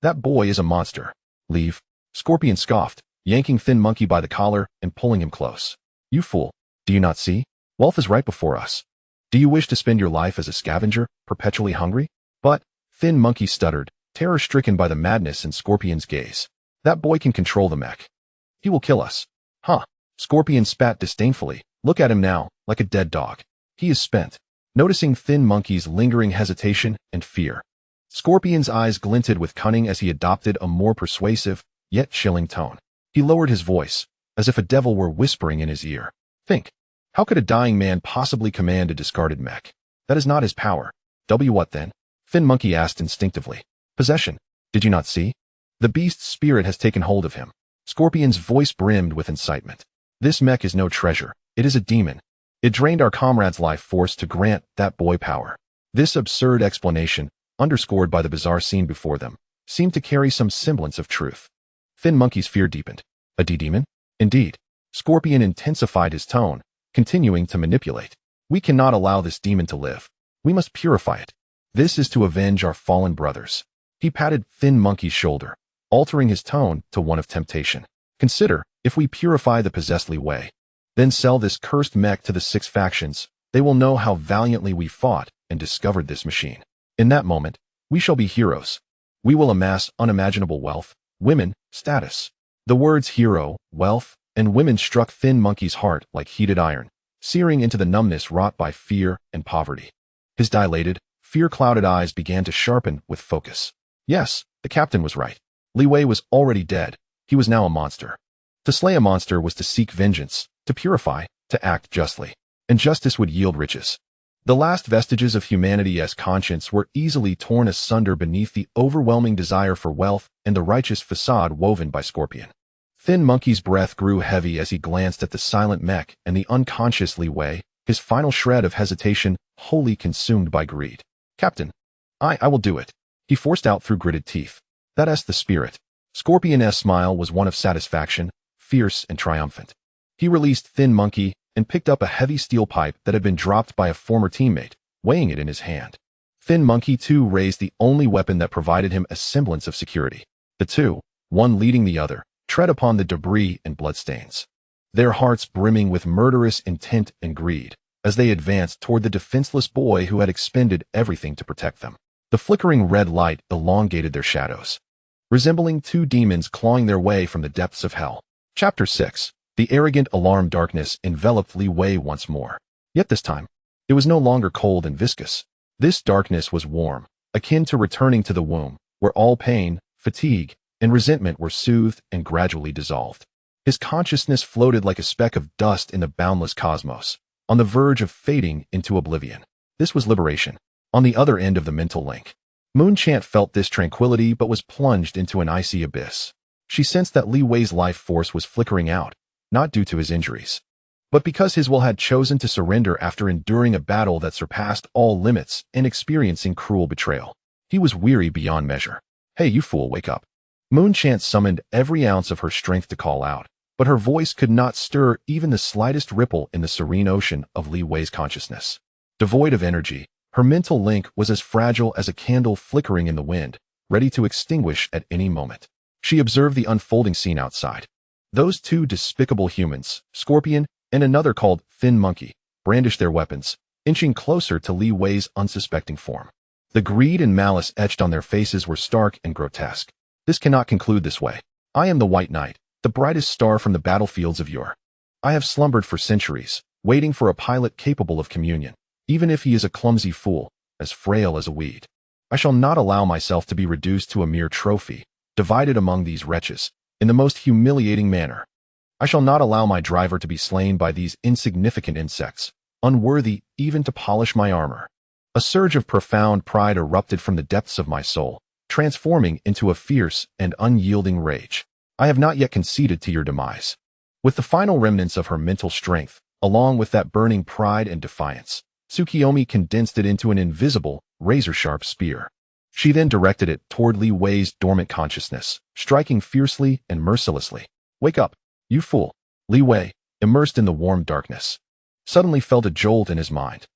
That boy is a monster. Leave? Scorpion scoffed, yanking Thin Monkey by the collar and pulling him close. You fool, do you not see? Wealth is right before us. Do you wish to spend your life as a scavenger, perpetually hungry? But, Thin Monkey stuttered, terror-stricken by the madness in Scorpion's gaze. That boy can control the mech. He will kill us. Huh. Scorpion spat disdainfully. Look at him now, like a dead dog. He is spent. Noticing Thin Monkey's lingering hesitation and fear, Scorpion's eyes glinted with cunning as he adopted a more persuasive, yet chilling tone. He lowered his voice, as if a devil were whispering in his ear. Think. How could a dying man possibly command a discarded mech? That is not his power. What then? Thin Monkey asked instinctively. Possession. Did you not see? The beast's spirit has taken hold of him. Scorpion's voice brimmed with incitement. This mech is no treasure. It is a demon. It drained our comrade's life force to grant that boy power. This absurd explanation, underscored by the bizarre scene before them, seemed to carry some semblance of truth. Thin Monkey's fear deepened. A demon? Indeed. Scorpion intensified his tone, continuing to manipulate. We cannot allow this demon to live. We must purify it. This is to avenge our fallen brothers. He patted Thin Monkey's shoulder, altering his tone to one of temptation. Consider, if we purify the possessed Li Wei, then sell this cursed mech to the 6 factions, they will know how valiantly we fought and discovered this machine. In that moment, we shall be heroes. We will amass unimaginable wealth, women, status. The words hero, wealth, and women struck Thin Monkey's heart like heated iron, searing into the numbness wrought by fear and poverty. His dilated, fear-clouded eyes began to sharpen with focus. Yes, the captain was right. Li Wei was already dead. He was now a monster. To slay a monster was to seek vengeance, to purify, to act justly. And justice would yield riches. The last vestiges of humanity's conscience were easily torn asunder beneath the overwhelming desire for wealth and the righteous facade woven by Scorpion. Thin Monkey's breath grew heavy as he glanced at the silent mech and the unconscious Li Wei, his final shred of hesitation wholly consumed by greed. Captain, I will do it. He forced out through gritted teeth. That's the spirit. Scorpion's smile was one of satisfaction, fierce and triumphant. He released Thin Monkey and picked up a heavy steel pipe that had been dropped by a former teammate, weighing it in his hand. Thin Monkey too raised the only weapon that provided him a semblance of security. The two, one leading the other, tread upon the debris and bloodstains, their hearts brimming with murderous intent and greed, as they advanced toward the defenseless boy who had expended everything to protect them. The flickering red light elongated their shadows, resembling 2 demons clawing their way from the depths of hell. Chapter 6. The arrogant, alarmed darkness enveloped Li Wei once more. Yet this time, it was no longer cold and viscous. This darkness was warm, akin to returning to the womb, where all pain, fatigue, and resentment were soothed and gradually dissolved. His consciousness floated like a speck of dust in the boundless cosmos, on the verge of fading into oblivion. This was liberation. On the other end of the mental link, Mutant felt this tranquility but was plunged into an icy abyss. She sensed that Li Wei's life force was flickering out, not due to his injuries, but because his will had chosen to surrender after enduring a battle that surpassed all limits and experiencing cruel betrayal. He was weary beyond measure. "Hey, you fool, wake up." Mutant summoned every ounce of her strength to call out, but her voice could not stir even the slightest ripple in the serene ocean of Li Wei's consciousness. Devoid of energy, her mental link was as fragile as a candle flickering in the wind, ready to extinguish at any moment. She observed the unfolding scene outside. Those two despicable humans, Scorpion and another called Thin Monkey, brandished their weapons, inching closer to Li Wei's unsuspecting form. The greed and malice etched on their faces were stark and grotesque. "This cannot conclude this way. I am the White Knight, the brightest star from the battlefields of yore. I have slumbered for centuries, waiting for a pilot capable of communion, even if he is a clumsy fool, as frail as a weed. I shall not allow myself to be reduced to a mere trophy, divided among these wretches, in the most humiliating manner. I shall not allow my driver to be slain by these insignificant insects, unworthy even to polish my armor." A surge of profound pride erupted from the depths of my soul, transforming into a fierce and unyielding rage. I have not yet conceded to your demise. With the final remnants of her mental strength, along with that burning pride and defiance, Tsukiyomi condensed it into an invisible, razor-sharp spear. She then directed it toward Li Wei's dormant consciousness, striking fiercely and mercilessly. "Wake up, you fool." Li Wei, immersed in the warm darkness, suddenly felt a jolt in his mind.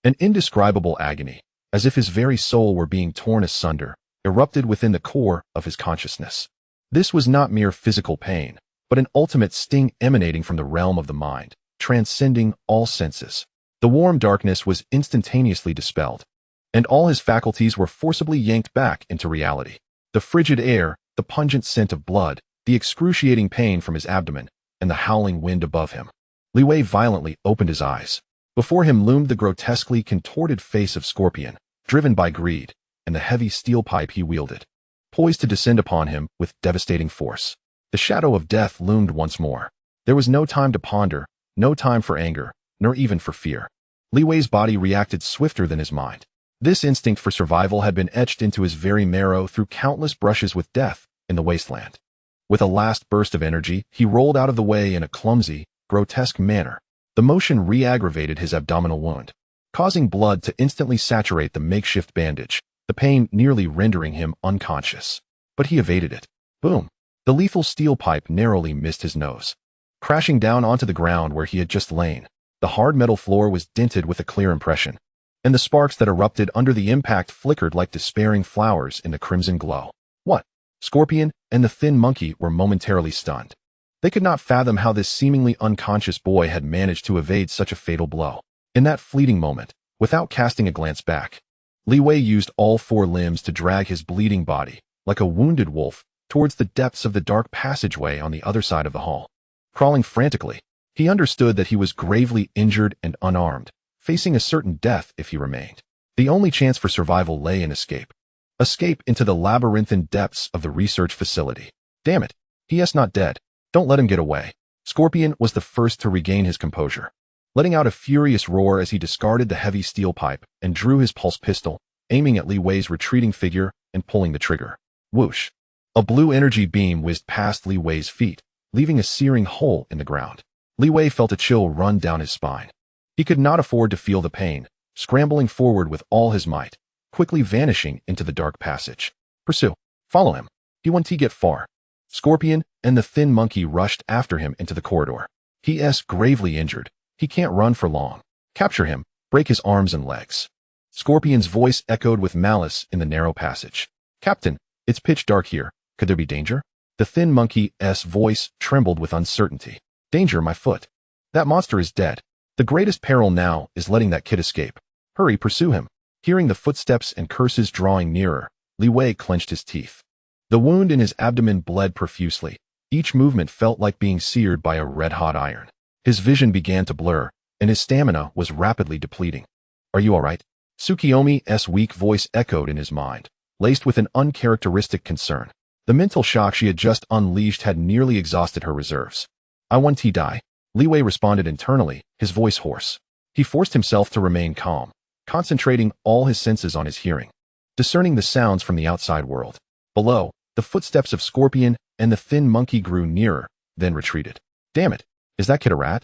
An indescribable agony, as if his very soul were being torn asunder, erupted within the core of his consciousness. This was not mere physical pain, but an ultimate sting emanating from the realm of the mind, transcending all senses. The warm darkness was instantaneously dispelled, and all his faculties were forcibly yanked back into reality. The frigid air, the pungent scent of blood, the excruciating pain from his abdomen, and the howling wind above him. Li Wei violently opened his eyes. Before him loomed the grotesquely contorted face of Scorpion, driven by greed, and the heavy steel pipe he wielded, poised to descend upon him with devastating force. The shadow of death loomed once more. There was no time to ponder, no time for anger, nor even for fear. Li Wei's body reacted swifter than his mind. This instinct for survival had been etched into his very marrow through countless brushes with death in the wasteland. With a last burst of energy, he rolled out of the way in a clumsy, grotesque manner. The motion re-aggravated his abdominal wound, causing blood to instantly saturate the makeshift bandage, the pain nearly rendering him unconscious. But he evaded it. Boom! The lethal steel pipe narrowly missed his nose, crashing down onto the ground where he had just lain. The hard metal floor was dented with a clear impression, and the sparks that erupted under the impact flickered like despairing flowers in the crimson glow. What? Scorpion and the Thin Monkey were momentarily stunned. They could not fathom how this seemingly unconscious boy had managed to evade such a fatal blow. In that fleeting moment, without casting a glance back, Li Wei used all four limbs to drag his bleeding body, like a wounded wolf, towards the depths of the dark passageway on the other side of the hall. Crawling frantically, he understood that he was gravely injured and unarmed, facing a certain death if he remained. The only chance for survival lay in escape. Escape into the labyrinthine depths of the research facility. Damn it, he is not dead. Don't let him get away. Scorpion was the first to regain his composure, letting out a furious roar as he discarded the heavy steel pipe and drew his pulse pistol, aiming at Li Wei's retreating figure and pulling the trigger. Whoosh! A blue energy beam whizzed past Li Wei's feet, leaving a searing hole in the ground. Li Wei felt a chill run down his spine. He could not afford to feel the pain, scrambling forward with all his might, quickly vanishing into the dark passage. Pursue. Follow him. He won't get far. Scorpion and the Thin Monkey rushed after him into the corridor. He is gravely injured. He can't run for long. Capture him. Break his arms and legs. Scorpion's voice echoed with malice in the narrow passage. Captain, it's pitch dark here. Could there be danger? The Thin Monkey's voice trembled with uncertainty. Danger, my foot. That monster is dead. The greatest peril now is letting that kid escape. Hurry, pursue him. Hearing the footsteps and curses drawing nearer, Li Wei clenched his teeth. The wound in his abdomen bled profusely, Each movement felt like being seared by a red-hot iron. His vision began to blur, and his stamina was rapidly depleting. "Are you all right?" Tsukiyomi's weak voice echoed in his mind, laced with an uncharacteristic concern. The mental shock she had just unleashed had nearly exhausted her reserves. "I want to die," Li Wei responded internally, his voice hoarse. He forced himself to remain calm, concentrating all his senses on his hearing, discerning the sounds from the outside world. Below, the footsteps of Scorpion and the thin monkey grew nearer, then retreated. "Damn it, is that kid a rat?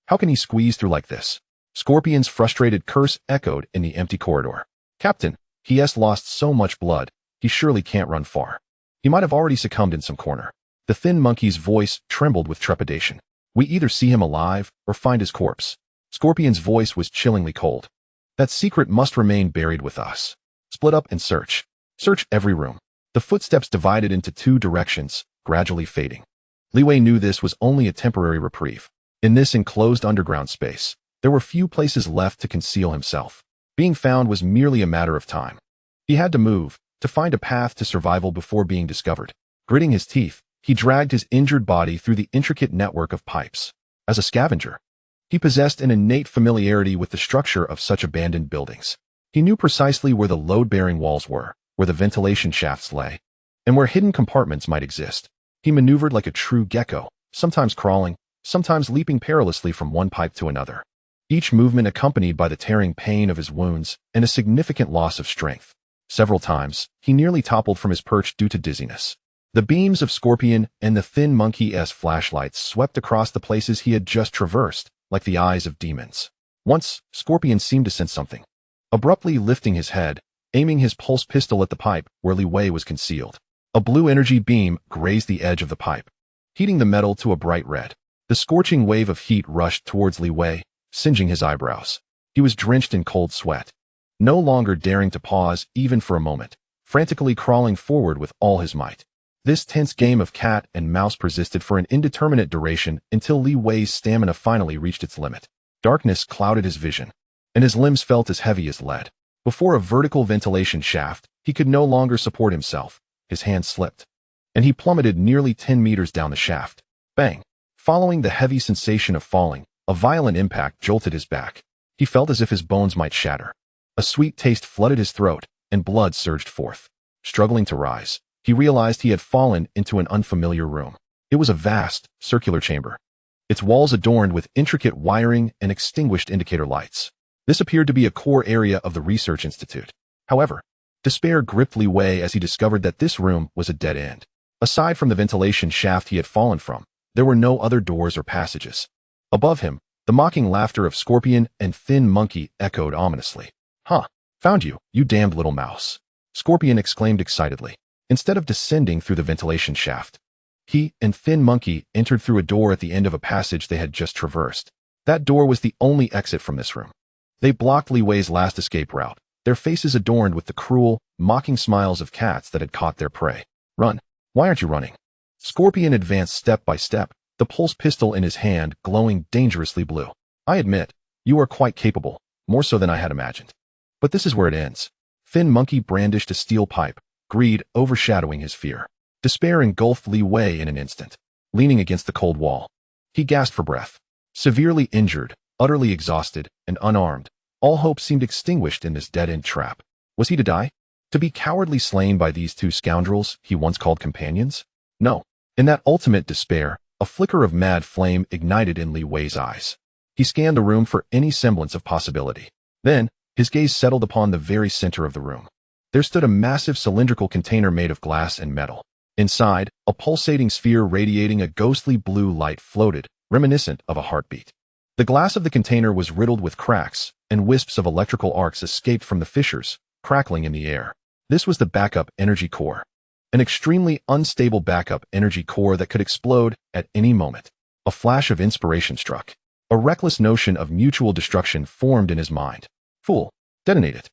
How can he squeeze through like this?" Scorpion's frustrated curse echoed in the empty corridor. "Captain, he's lost so much blood, he surely can't run far. He might have already succumbed in some corner." The thin monkey's voice trembled with trepidation. "We either see him alive or find his corpse." Scorpion's voice was chillingly cold. "That secret must remain buried with us. Split up and search. Search every room." The footsteps divided into two directions, gradually fading. Li Wei knew this was only a temporary reprieve. In this enclosed underground space, there were few places left to conceal himself. Being found was merely a matter of time. He had to move, to find a path to survival before being discovered. Gritting his teeth, he dragged his injured body through the intricate network of pipes. As a scavenger, he possessed an innate familiarity with the structure of such abandoned buildings. He knew precisely where the load-bearing walls were, where the ventilation shafts lay, and where hidden compartments might exist. He maneuvered like a true gecko, sometimes crawling, sometimes leaping perilously from one pipe to another. Each movement accompanied by the tearing pain of his wounds and a significant loss of strength. Several times, he nearly toppled from his perch due to dizziness. The beams of Scorpion and the thin monkey's flashlights swept across the places he had just traversed, like the eyes of demons. Once, Scorpion seemed to sense something. Abruptly lifting his head, aiming his pulse pistol at the pipe where Li Wei was concealed. A blue energy beam grazed the edge of the pipe, heating the metal to a bright red. The scorching wave of heat rushed towards Li Wei, singeing his eyebrows. He was drenched in cold sweat, no longer daring to pause even for a moment, frantically crawling forward with all his might. This tense game of cat and mouse persisted for an indeterminate duration until Li Wei's stamina finally reached its limit. Darkness clouded his vision, and his limbs felt as heavy as lead. Before a vertical ventilation shaft, he could no longer support himself. His hand slipped, and he plummeted nearly 10 meters down the shaft. Bang! Following the heavy sensation of falling, a violent impact jolted his back. He felt as if his bones might shatter. A sweet taste flooded his throat, and blood surged forth. Struggling to rise, he realized he had fallen into an unfamiliar room. It was a vast, circular chamber, its walls adorned with intricate wiring and extinguished indicator lights. This appeared to be a core area of the research institute. However, despair gripped Li Wei as he discovered that this room was a dead end. Aside from the ventilation shaft he had fallen from, there were no other doors or passages. Above him, the mocking laughter of Scorpion and Thin Monkey echoed ominously. "Huh, found you, you damned little mouse," Scorpion exclaimed excitedly. Instead of descending through the ventilation shaft, he and Thin Monkey entered through a door at the end of a passage they had just traversed. That door was the only exit from this room. They blocked Li Wei's last escape route, their faces adorned with the cruel, mocking smiles of cats that had caught their prey. "Run. Why aren't you running?" Scorpion advanced step by step, the pulse pistol in his hand glowing dangerously blue. "I admit, you are quite capable, more so than I had imagined. But this is where it ends." Thin Monkey brandished a steel pipe, greed overshadowing his fear. Despair engulfed Li Wei in an instant. Leaning against the cold wall, he gasped for breath. Severely injured, utterly exhausted, and unarmed, all hope seemed extinguished in this dead-end trap. Was he to die? To be cowardly slain by these two scoundrels he once called companions? No. In that ultimate despair, a flicker of mad flame ignited in Li Wei's eyes. He scanned the room for any semblance of possibility. Then, his gaze settled upon the very center of the room. There stood a massive cylindrical container made of glass and metal. Inside, a pulsating sphere radiating a ghostly blue light floated, reminiscent of a heartbeat. The glass of the container was riddled with cracks, and wisps of electrical arcs escaped from the fissures, crackling in the air. This was the backup energy core. An extremely unstable backup energy core that could explode at any moment. A flash of inspiration struck. A reckless notion of mutual destruction formed in his mind. "Fool, detonate it."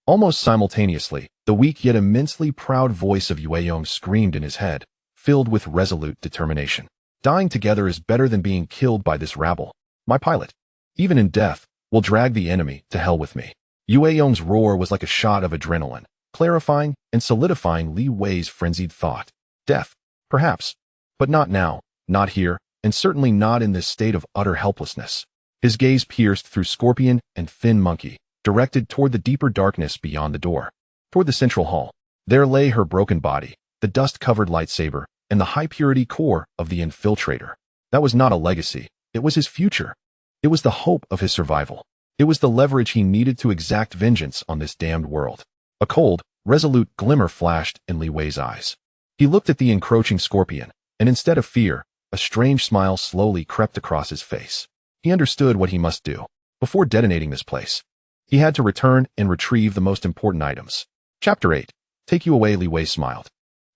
Almost simultaneously, the weak yet immensely proud voice of Yue screamed in his head, filled with resolute determination. "Dying together is better than being killed by this rabble. My pilot, even in death, will drag the enemy to hell with me." Yue roar was like a shot of adrenaline, clarifying and solidifying Li Wei's frenzied thought. Death, perhaps, But not now, not here, and certainly not in this state of utter helplessness. His gaze pierced through Scorpion and Fin Monkey, directed toward the deeper darkness beyond the door. Toward the central hall. There lay her broken body, the dust-covered lightsaber, and the high-purity core of the infiltrator. That was not a legacy. It was his future. It was the hope of his survival. It was the leverage he needed to exact vengeance on this damned world. A cold, resolute glimmer flashed in Li Wei's eyes. He looked at the encroaching Scorpion, and instead of fear, a strange smile slowly crept across his face. He understood what he must do. Before detonating this place, he had to return and retrieve the most important items. Chapter 8. Take you away. Li Wei smiled.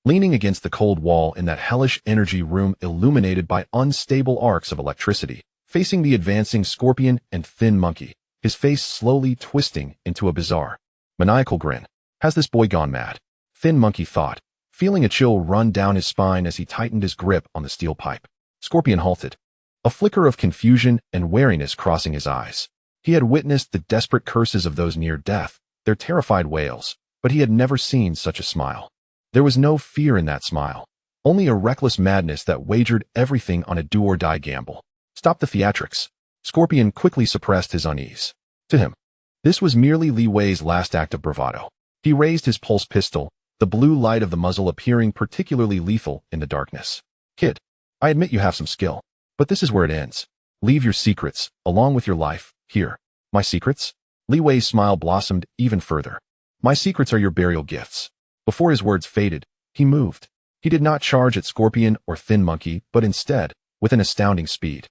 Leaning against the cold wall in that hellish energy room illuminated by unstable arcs of electricity, facing the advancing Scorpion and Fin Monkey, his face slowly twisting into a bizarre, maniacal grin. Has this boy gone mad? Fin Monkey thought, feeling a chill run down his spine as he tightened his grip on the steel pipe. Scorpion halted, a flicker of confusion and wariness crossing his eyes. He had witnessed the desperate curses of those near death, their terrified wails, but he had never seen such a smile. There was no fear in that smile, only a reckless madness that wagered everything on a do-or-die gamble. Stop the theatrics. Scorpion quickly suppressed his unease. To him, this was merely Li Wei's last act of bravado. He raised his pulse pistol, the blue light of the muzzle appearing particularly lethal in the darkness. Kid, I admit you have some skill, but this is where it ends. Leave your secrets, along with your life, here. My secrets? Li Wei's smile blossomed even further. My secrets are your burial gifts. Before his words faded, he moved. He did not charge at Scorpion or Fin Monkey, but instead, with an astounding speed,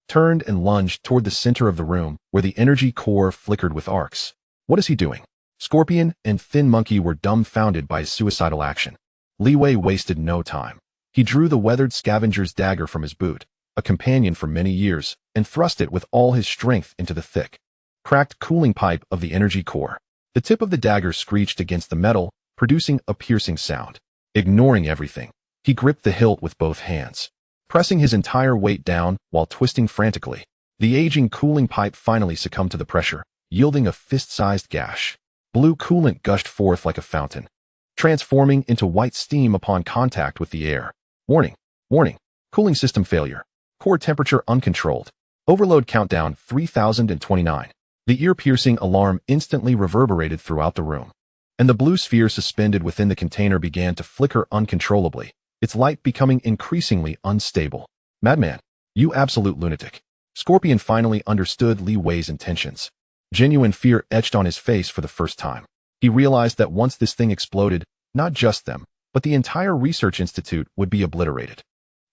turned and lunged toward the center of the room where the energy core flickered with arcs. What is he doing? Scorpion and Fin Monkey were dumbfounded by his suicidal action. Li Wei wasted no time. He drew the weathered scavenger's dagger from his boot, a companion for many years, and thrust it with all his strength into the thick, cracked cooling pipe of the energy core. The tip of the dagger screeched against the metal, producing a piercing sound. Ignoring everything, he gripped the hilt with both hands, pressing his entire weight down while twisting frantically. The aging cooling pipe finally succumbed to the pressure, yielding a fist-sized gash. Blue coolant gushed forth like a fountain, transforming into white steam upon contact with the air. Warning! Warning! Cooling system failure. Core temperature uncontrolled. Overload countdown 3029. The ear-piercing alarm instantly reverberated throughout the room, and the blue sphere suspended within the container began to flicker uncontrollably, its light becoming increasingly unstable. Madman, you absolute lunatic. Scorpion finally understood Li Wei's intentions. Genuine fear etched on his face for the first time. He realized that once this thing exploded, not just them, but the entire research institute would be obliterated.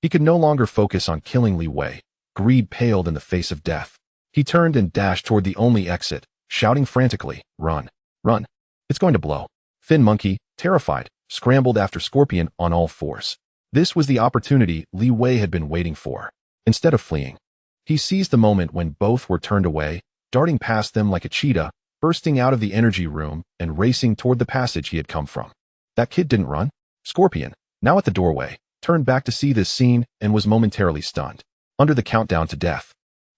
He could no longer focus on killing Li Wei. Greed paled in the face of death. He turned and dashed toward the only exit, shouting frantically, "Run! Run! It's going to blow." Fin Monkey, terrified, scrambled after Scorpion on all fours. This was the opportunity Li Wei had been waiting for. Instead of fleeing, he seized the moment when both were turned away, darting past them like a cheetah, bursting out of the energy room and racing toward the passage he had come from. That kid didn't run. Scorpion, now at the doorway, turned back to see this scene and was momentarily stunned. Under the countdown to death,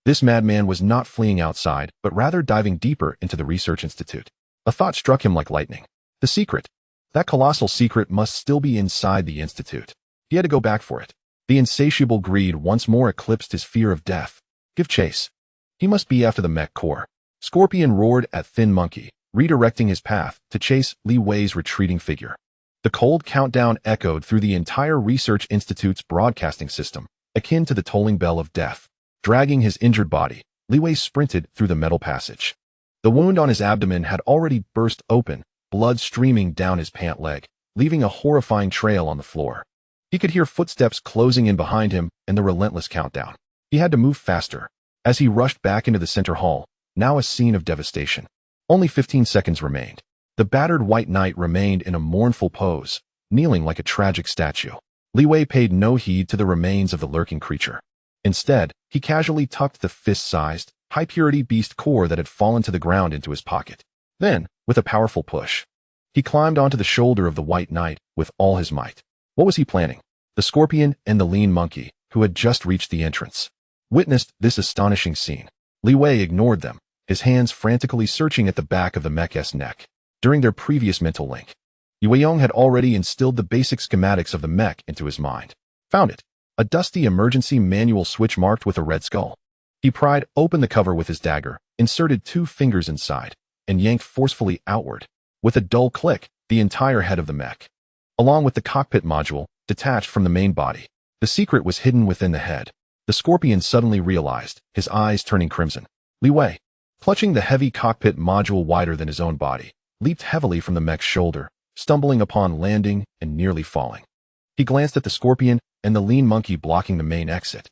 this madman was not fleeing outside, but rather diving deeper into the research institute. A thought struck him like lightning. The secret. That colossal secret must still be inside the institute. He had to go back for it. The insatiable greed once more eclipsed his fear of death. Give chase. He must be after the mech core. Scorpion roared at Fin Monkey, redirecting his path to chase Li Wei's retreating figure. The cold countdown echoed through the entire research institute's broadcasting system, akin to the tolling bell of death. Dragging his injured body, Li Wei sprinted through the metal passage. The wound on his abdomen had already burst open, blood streaming down his pant leg, leaving a horrifying trail on the floor. He could hear footsteps closing in behind him and the relentless countdown. He had to move faster. As he rushed back into the center hall, now a scene of devastation. Only 15 seconds remained. The battered white knight remained in a mournful pose, kneeling like a tragic statue. Li Wei paid no heed to the remains of the lurking creature. Instead, he casually tucked the fist-sized, high-purity beast core that had fallen to the ground into his pocket. Then, with a powerful push, he climbed onto the shoulder of the white knight with all his might. What was he planning? The Scorpion and the lean monkey, who had just reached the entrance, witnessed this astonishing scene. Li Wei ignored them, his hands frantically searching at the back of the mech's neck. During their previous mental link, Yueyong had already instilled the basic schematics of the mech into his mind. Found it. a dusty emergency manual switch marked with a red skull. He pried open the cover with his dagger, inserted 2 fingers inside, and yanked forcefully outward. With a dull click, the entire head of the mech, along with the cockpit module, detached from the main body. The secret was hidden within the head. The Scorpion suddenly realized, his eyes turning crimson. Li Wei, clutching the heavy cockpit module wider than his own body, leaped heavily from the mech's shoulder, stumbling upon landing and nearly falling. He glanced at the Scorpion and the lean monkey blocking the main exit.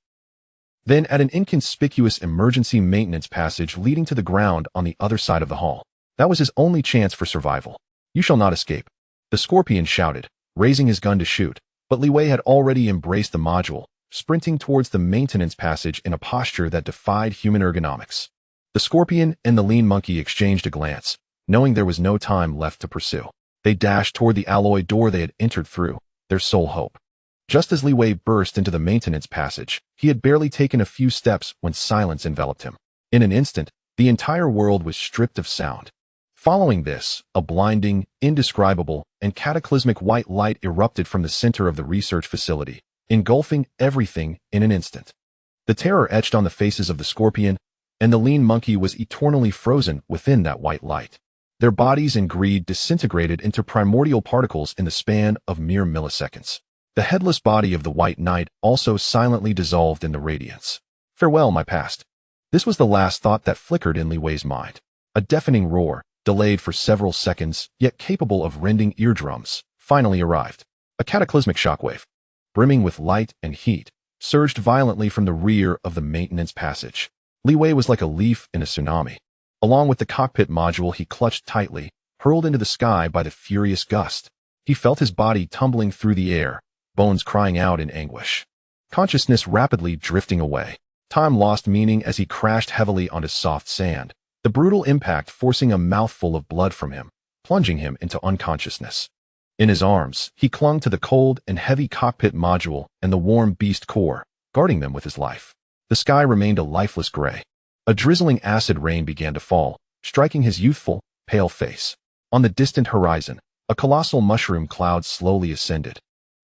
Then at an inconspicuous emergency maintenance passage leading to the ground on the other side of the hall. That was his only chance for survival. You shall not escape. The Scorpion shouted, raising his gun to shoot, but Li Wei had already embraced the module, sprinting towards the maintenance passage in a posture that defied human ergonomics. The Scorpion and the lean monkey exchanged a glance, knowing there was no time left to pursue. They dashed toward the alloy door they had entered through, their sole hope. Just as Li Wei burst into the maintenance passage, he had barely taken a few steps when silence enveloped him. In an instant, the entire world was stripped of sound. Following this, a blinding, indescribable, and cataclysmic white light erupted from the center of the research facility, engulfing everything in an instant. The terror etched on the faces of the Scorpion, and the lean monkey was eternally frozen within that white light. Their bodies and greed disintegrated into primordial particles in the span of mere milliseconds. The headless body of the White Knight also silently dissolved in the radiance. Farewell, my past. This was the last thought that flickered in Li Wei's mind. A deafening roar, delayed for several seconds, yet capable of rending eardrums, finally arrived. A cataclysmic shockwave, brimming with light and heat, surged violently from the rear of the maintenance passage. Li Wei was like a leaf in a tsunami. Along with the cockpit module he clutched tightly, hurled into the sky by the furious gust. He felt his body tumbling through the air, bones crying out in anguish. Consciousness rapidly drifting away. Time lost meaning as he crashed heavily onto soft sand, the brutal impact forcing a mouthful of blood from him, plunging him into unconsciousness. In his arms, he clung to the cold and heavy cockpit module and the warm beast core, guarding them with his life. The sky remained a lifeless gray. A drizzling acid rain began to fall, striking his youthful, pale face. On the distant horizon, a colossal mushroom cloud slowly ascended.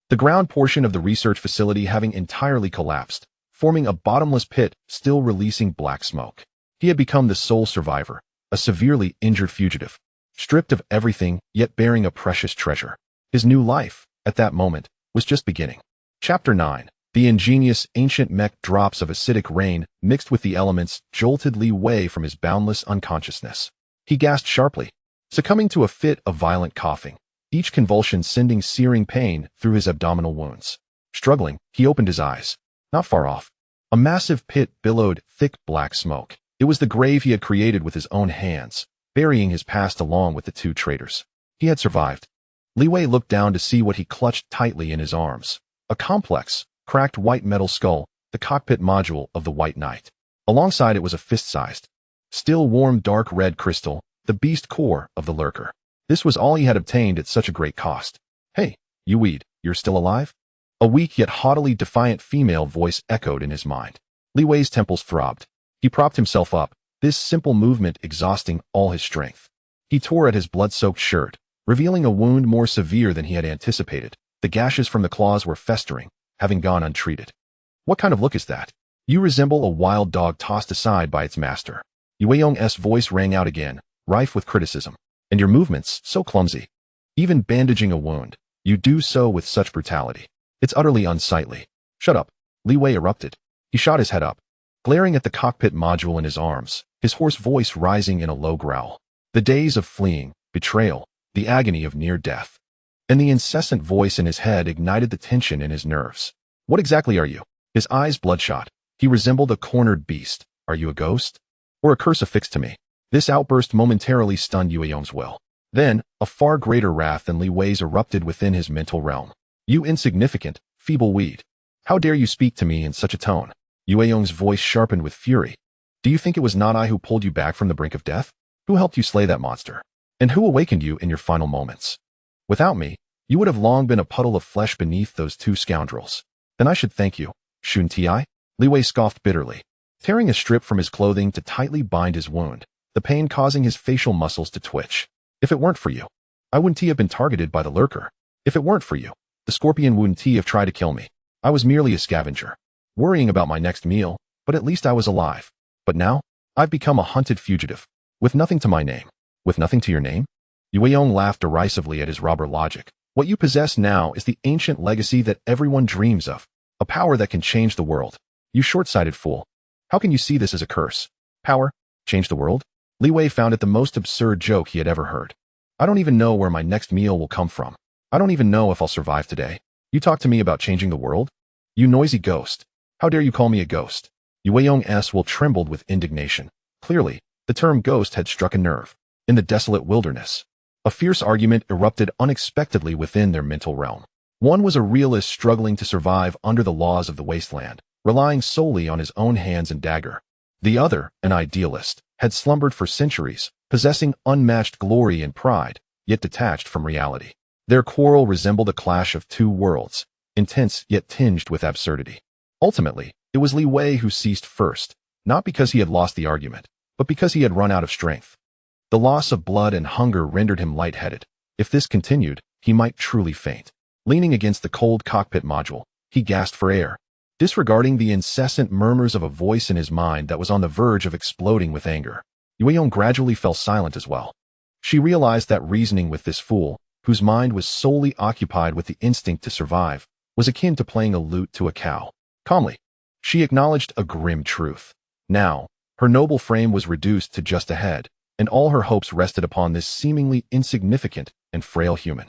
The ground portion of the research facility having entirely collapsed, forming a bottomless pit still releasing black smoke. He had become the sole survivor, a severely injured fugitive, stripped of everything yet bearing a precious treasure. His new life, at that moment, was just beginning. Chapter 9. The ingenious ancient mech drops of acidic rain mixed with the elements jolted Li Wei from his boundless unconsciousness. He gasped sharply, succumbing to a fit of violent coughing, each convulsion sending searing pain through his abdominal wounds. Struggling, he opened his eyes. Not far off, a massive pit billowed thick black smoke. It was the grave he had created with his own hands, burying his past along with the 2 traitors. He had survived. Li Wei looked down to see what he clutched tightly in his arms. A complex, cracked white metal skull, the cockpit module of the White Knight. Alongside it was a fist-sized, still warm dark red crystal, the beast core of the lurker. This was all he had obtained at such a great cost. Hey, you weed, you're still alive? A weak yet haughtily defiant female voice echoed in his mind. Li Wei's temples throbbed. He propped himself up, this simple movement exhausting all his strength. He tore at his blood-soaked shirt, revealing a wound more severe than he had anticipated. The gashes from the claws were festering, having gone untreated. What kind of look is that? You resemble a wild dog tossed aside by its master. Yueyong's voice rang out again, rife with criticism. And your movements, so clumsy. Even bandaging a wound, you do so with such brutality. It's utterly unsightly. Shut up, Li Wei erupted. He shot his head up, glaring at the cockpit module in his arms, his hoarse voice rising in a low growl. The days of fleeing, betrayal, the agony of near death. And the incessant voice in his head ignited the tension in his nerves. What exactly are you? His eyes bloodshot. He resembled a cornered beast. Are you a ghost? Or a curse affixed to me? This outburst momentarily stunned Yueyong's will. Then, a far greater wrath than Li Wei's erupted within his mental realm. You insignificant, feeble weed. How dare you speak to me in such a tone? Yueyong's voice sharpened with fury. Do you think it was not I who pulled you back from the brink of death? Who helped you slay that monster? And who awakened you in your final moments? Without me, you would have long been a puddle of flesh beneath those 2 scoundrels. Then I should thank you, shouldn't I? Li Wei scoffed bitterly, tearing a strip from his clothing to tightly bind his wound, the pain causing his facial muscles to twitch. If it weren't for you, I wouldn't have been targeted by the lurker. If it weren't for you, the Scorpion wouldn't have tried to kill me. I was merely a scavenger, worrying about my next meal, but at least I was alive. But now, I've become a hunted fugitive, with nothing to my name. With nothing to your name? Yueyong laughed derisively at his robber logic. What you possess now is the ancient legacy that everyone dreams of, a power that can change the world. You short-sighted fool. How can you see this as a curse? Power? Change the world? Li Wei found it the most absurd joke he had ever heard. I don't even know where my next meal will come from. I don't even know if I'll survive today. You talk to me about changing the world? You noisy ghost. How dare you call me a ghost? Yueyong's will trembled with indignation. Clearly, the term ghost had struck a nerve. In the desolate wilderness, a fierce argument erupted unexpectedly within their mental realm. One was a realist struggling to survive under the laws of the wasteland, relying solely on his own hands and dagger. The other, an idealist, had slumbered for centuries, possessing unmatched glory and pride, yet detached from reality. Their quarrel resembled a clash of two worlds, intense yet tinged with absurdity. Ultimately, it was Li Wei who ceased first, not because he had lost the argument, but because he had run out of strength. The loss of blood and hunger rendered him lightheaded. If this continued, he might truly faint. Leaning against the cold cockpit module, he gasped for air, disregarding the incessant murmurs of a voice in his mind that was on the verge of exploding with anger. Yueyong gradually fell silent as well. She realized that reasoning with this fool, whose mind was solely occupied with the instinct to survive, was akin to playing a lute to a cow. Calmly, she acknowledged a grim truth. Now, her noble frame was reduced to just a head, and all her hopes rested upon this seemingly insignificant and frail human.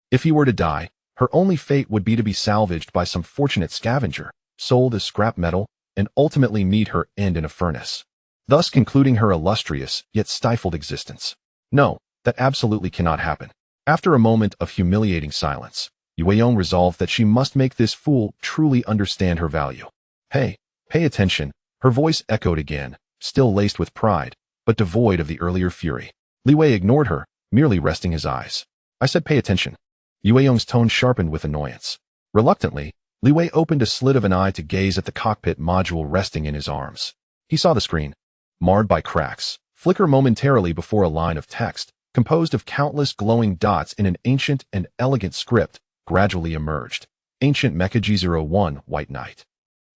If he were to die, her only fate would be to be salvaged by some fortunate scavenger, sold as scrap metal, and ultimately meet her end in a furnace, thus concluding her illustrious yet stifled existence. No, that absolutely cannot happen. After a moment of humiliating silence, Yueyong resolved that she must make this fool truly understand her value. Hey, pay attention, her voice echoed again, still laced with pride, but devoid of the earlier fury. Li Wei ignored her, merely resting his eyes. I said pay attention. Yueyong's tone sharpened with annoyance. Reluctantly, Li Wei opened a slit of an eye to gaze at the cockpit module resting in his arms. He saw the screen, marred by cracks, flicker momentarily before a line of text, composed of countless glowing dots in an ancient and elegant script, gradually emerged. Ancient Mecha G01, White Knight.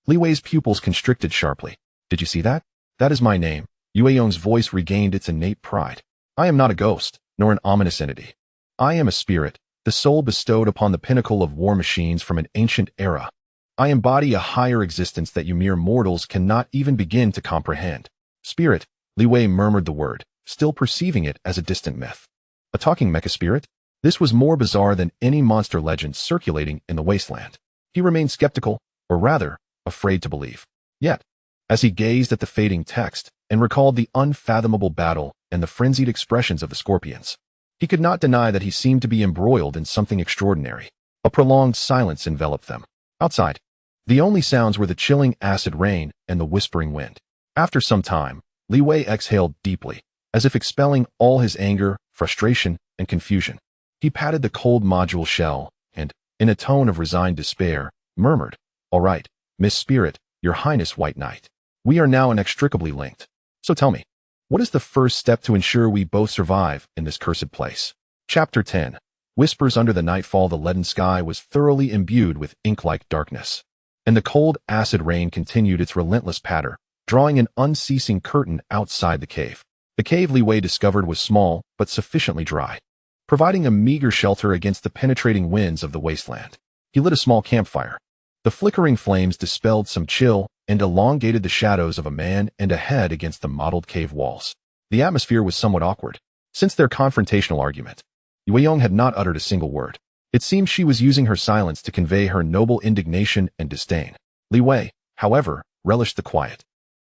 Li Wei's pupils constricted sharply. Did you see that? That is my name. Yueyong's voice regained its innate pride. I am not a ghost, nor an ominous entity. I am a spirit, the soul bestowed upon the pinnacle of war machines from an ancient era. I embody a higher existence that you mere mortals cannot even begin to comprehend. Spirit, Li Wei murmured the word, still perceiving it as a distant myth. A talking mecha spirit? This was more bizarre than any monster legend circulating in the wasteland. He remained skeptical, or rather, afraid to believe. Yet, as he gazed at the fading text and recalled the unfathomable battle and the frenzied expressions of the scorpions, he could not deny that he seemed to be embroiled in something extraordinary. A prolonged silence enveloped them. Outside, the only sounds were the chilling acid rain and the whispering wind. After some time, Li Wei exhaled deeply, as if expelling all his anger, frustration, and confusion. He patted the cold module shell and, in a tone of resigned despair, murmured, "All right, Miss Spirit, Your Highness White Knight. We are now inextricably linked. So tell me, what is the first step to ensure we both survive in this cursed place?" Chapter 10. Whispers under the nightfall. The leaden sky was thoroughly imbued with ink-like darkness, and the cold acid rain continued its relentless patter, drawing an unceasing curtain outside the cave. The cave Li Wei discovered was small, but sufficiently dry, providing a meager shelter against the penetrating winds of the wasteland. He lit a small campfire. The flickering flames dispelled some chill and elongated the shadows of a man and a head against the mottled cave walls. The atmosphere was somewhat awkward. Since their confrontational argument, Yueyong had not uttered a single word. It seemed she was using her silence to convey her noble indignation and disdain. Li Wei, however, relished the quiet.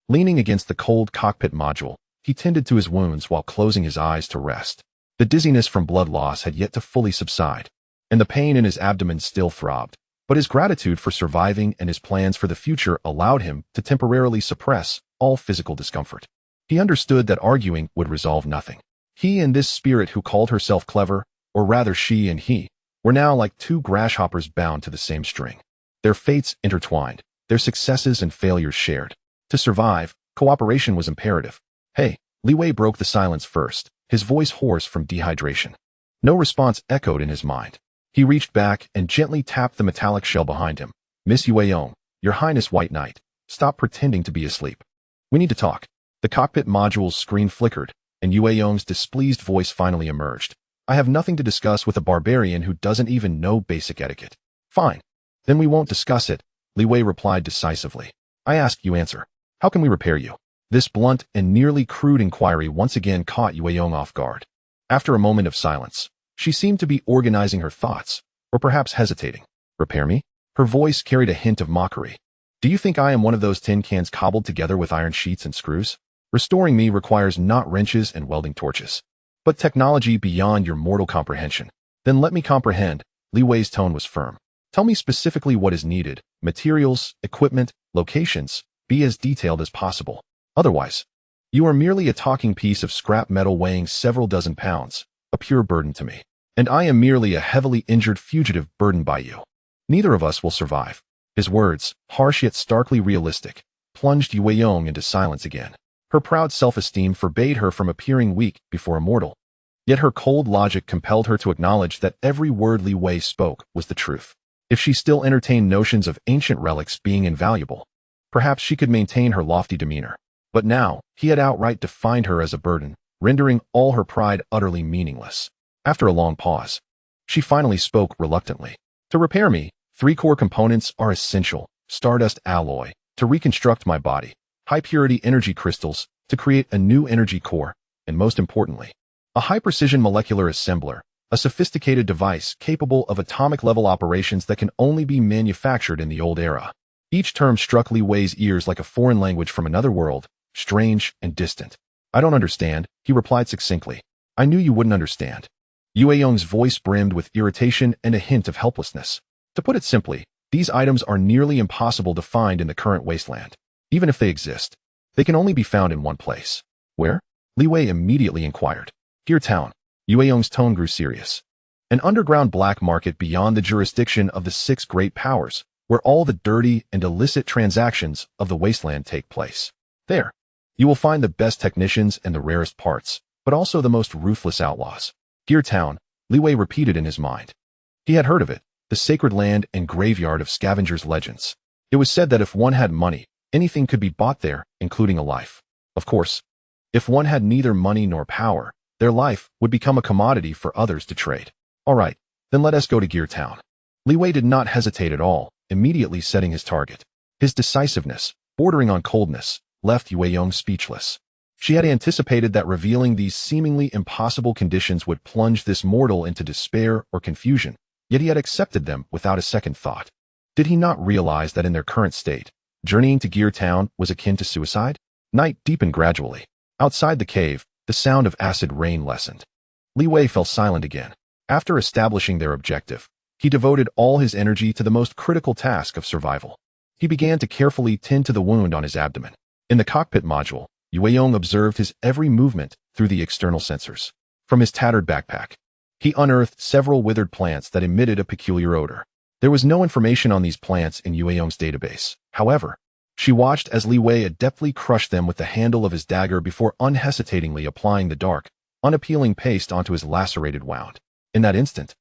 Leaning against the cold cockpit module, he tended to his wounds while closing his eyes to rest. The dizziness from blood loss had yet to fully subside, and the pain in his abdomen still throbbed. But his gratitude for surviving and his plans for the future allowed him to temporarily suppress all physical discomfort. He understood that arguing would resolve nothing. He and this spirit who called herself clever, or rather she and he, were now like two grasshoppers bound to the same string. Their fates intertwined, their successes and failures shared. To survive, cooperation was imperative. Hey, Li Wei broke the silence first, his voice hoarse from dehydration. No response echoed in his mind. He reached back and gently tapped the metallic shell behind him, Miss Yueyong, Your Highness White Knight, stop pretending to be asleep. We need to talk. The cockpit module's screen flickered, and Yueyong's displeased voice finally emerged. I have nothing to discuss with a barbarian who doesn't even know basic etiquette. Fine. Then we won't discuss it, Li Wei replied decisively. I ask, you answer. How can we repair you? This blunt and nearly crude inquiry once again caught Yueyong off guard. After a moment of silence, she seemed to be organizing her thoughts, or perhaps hesitating. Repair me? Her voice carried a hint of mockery. Do you think I am one of those tin cans cobbled together with iron sheets and screws? Restoring me requires not wrenches and welding torches, but technology beyond your mortal comprehension. Then let me comprehend. Li Wei's tone was firm. Tell me specifically what is needed, materials, equipment, locations, be as detailed as possible. Otherwise, you are merely a talking piece of scrap metal weighing several dozen pounds, a pure burden to me. And I am merely a heavily injured fugitive burdened by you. Neither of us will survive. His words, harsh yet starkly realistic, plunged Yueyong into silence again. Her proud self-esteem forbade her from appearing weak before a mortal. Yet her cold logic compelled her to acknowledge that every word Li Wei spoke was the truth. If she still entertained notions of ancient relics being invaluable, perhaps she could maintain her lofty demeanor. But now, he had outright defined her as a burden, rendering all her pride utterly meaningless. After a long pause, she finally spoke reluctantly. To repair me, 3 core components are essential: stardust alloy, to reconstruct my body, high-purity energy crystals, to create a new energy core, and most importantly, a high-precision molecular assembler, a sophisticated device capable of atomic-level operations that can only be manufactured in the old era. Each term struck Li Wei's ears like a foreign language from another world, strange and distant. I don't understand, he replied succinctly. I knew you wouldn't understand. Yueyong's voice brimmed with irritation and a hint of helplessness. To put it simply, these items are nearly impossible to find in the current wasteland. Even if they exist, they can only be found in one place. Where? Li Wei immediately inquired. Gear Town. Yueyong's tone grew serious. An underground black market beyond the jurisdiction of the 6 great powers, where all the dirty and illicit transactions of the wasteland take place. There, you will find the best technicians and the rarest parts, but also the most ruthless outlaws. Gear Town, Li Wei repeated in his mind. He had heard of it, the sacred land and graveyard of scavengers' legends. It was said that if one had money, anything could be bought there, including a life. Of course, if one had neither money nor power, their life would become a commodity for others to trade. All right, then let us go to Gear Town. Li Wei did not hesitate at all, immediately setting his target. His decisiveness, bordering on coldness, left Yueyong speechless. She had anticipated that revealing these seemingly impossible conditions would plunge this mortal into despair or confusion, yet he had accepted them without a second thought. Did he not realize that in their current state, journeying to Gear Town was akin to suicide? Night deepened gradually. Outside the cave, the sound of acid rain lessened. Li Wei fell silent again. After establishing their objective, he devoted all his energy to the most critical task of survival. He began to carefully tend to the wound on his abdomen. In the cockpit module, Yueyong observed his every movement through the external sensors. From his tattered backpack, he unearthed several withered plants that emitted a peculiar odor. There was no information on these plants in Yueyong's database. However, she watched as Li Wei adeptly crushed them with the handle of his dagger before unhesitatingly applying the dark, unappealing paste onto his lacerated wound. In that instant,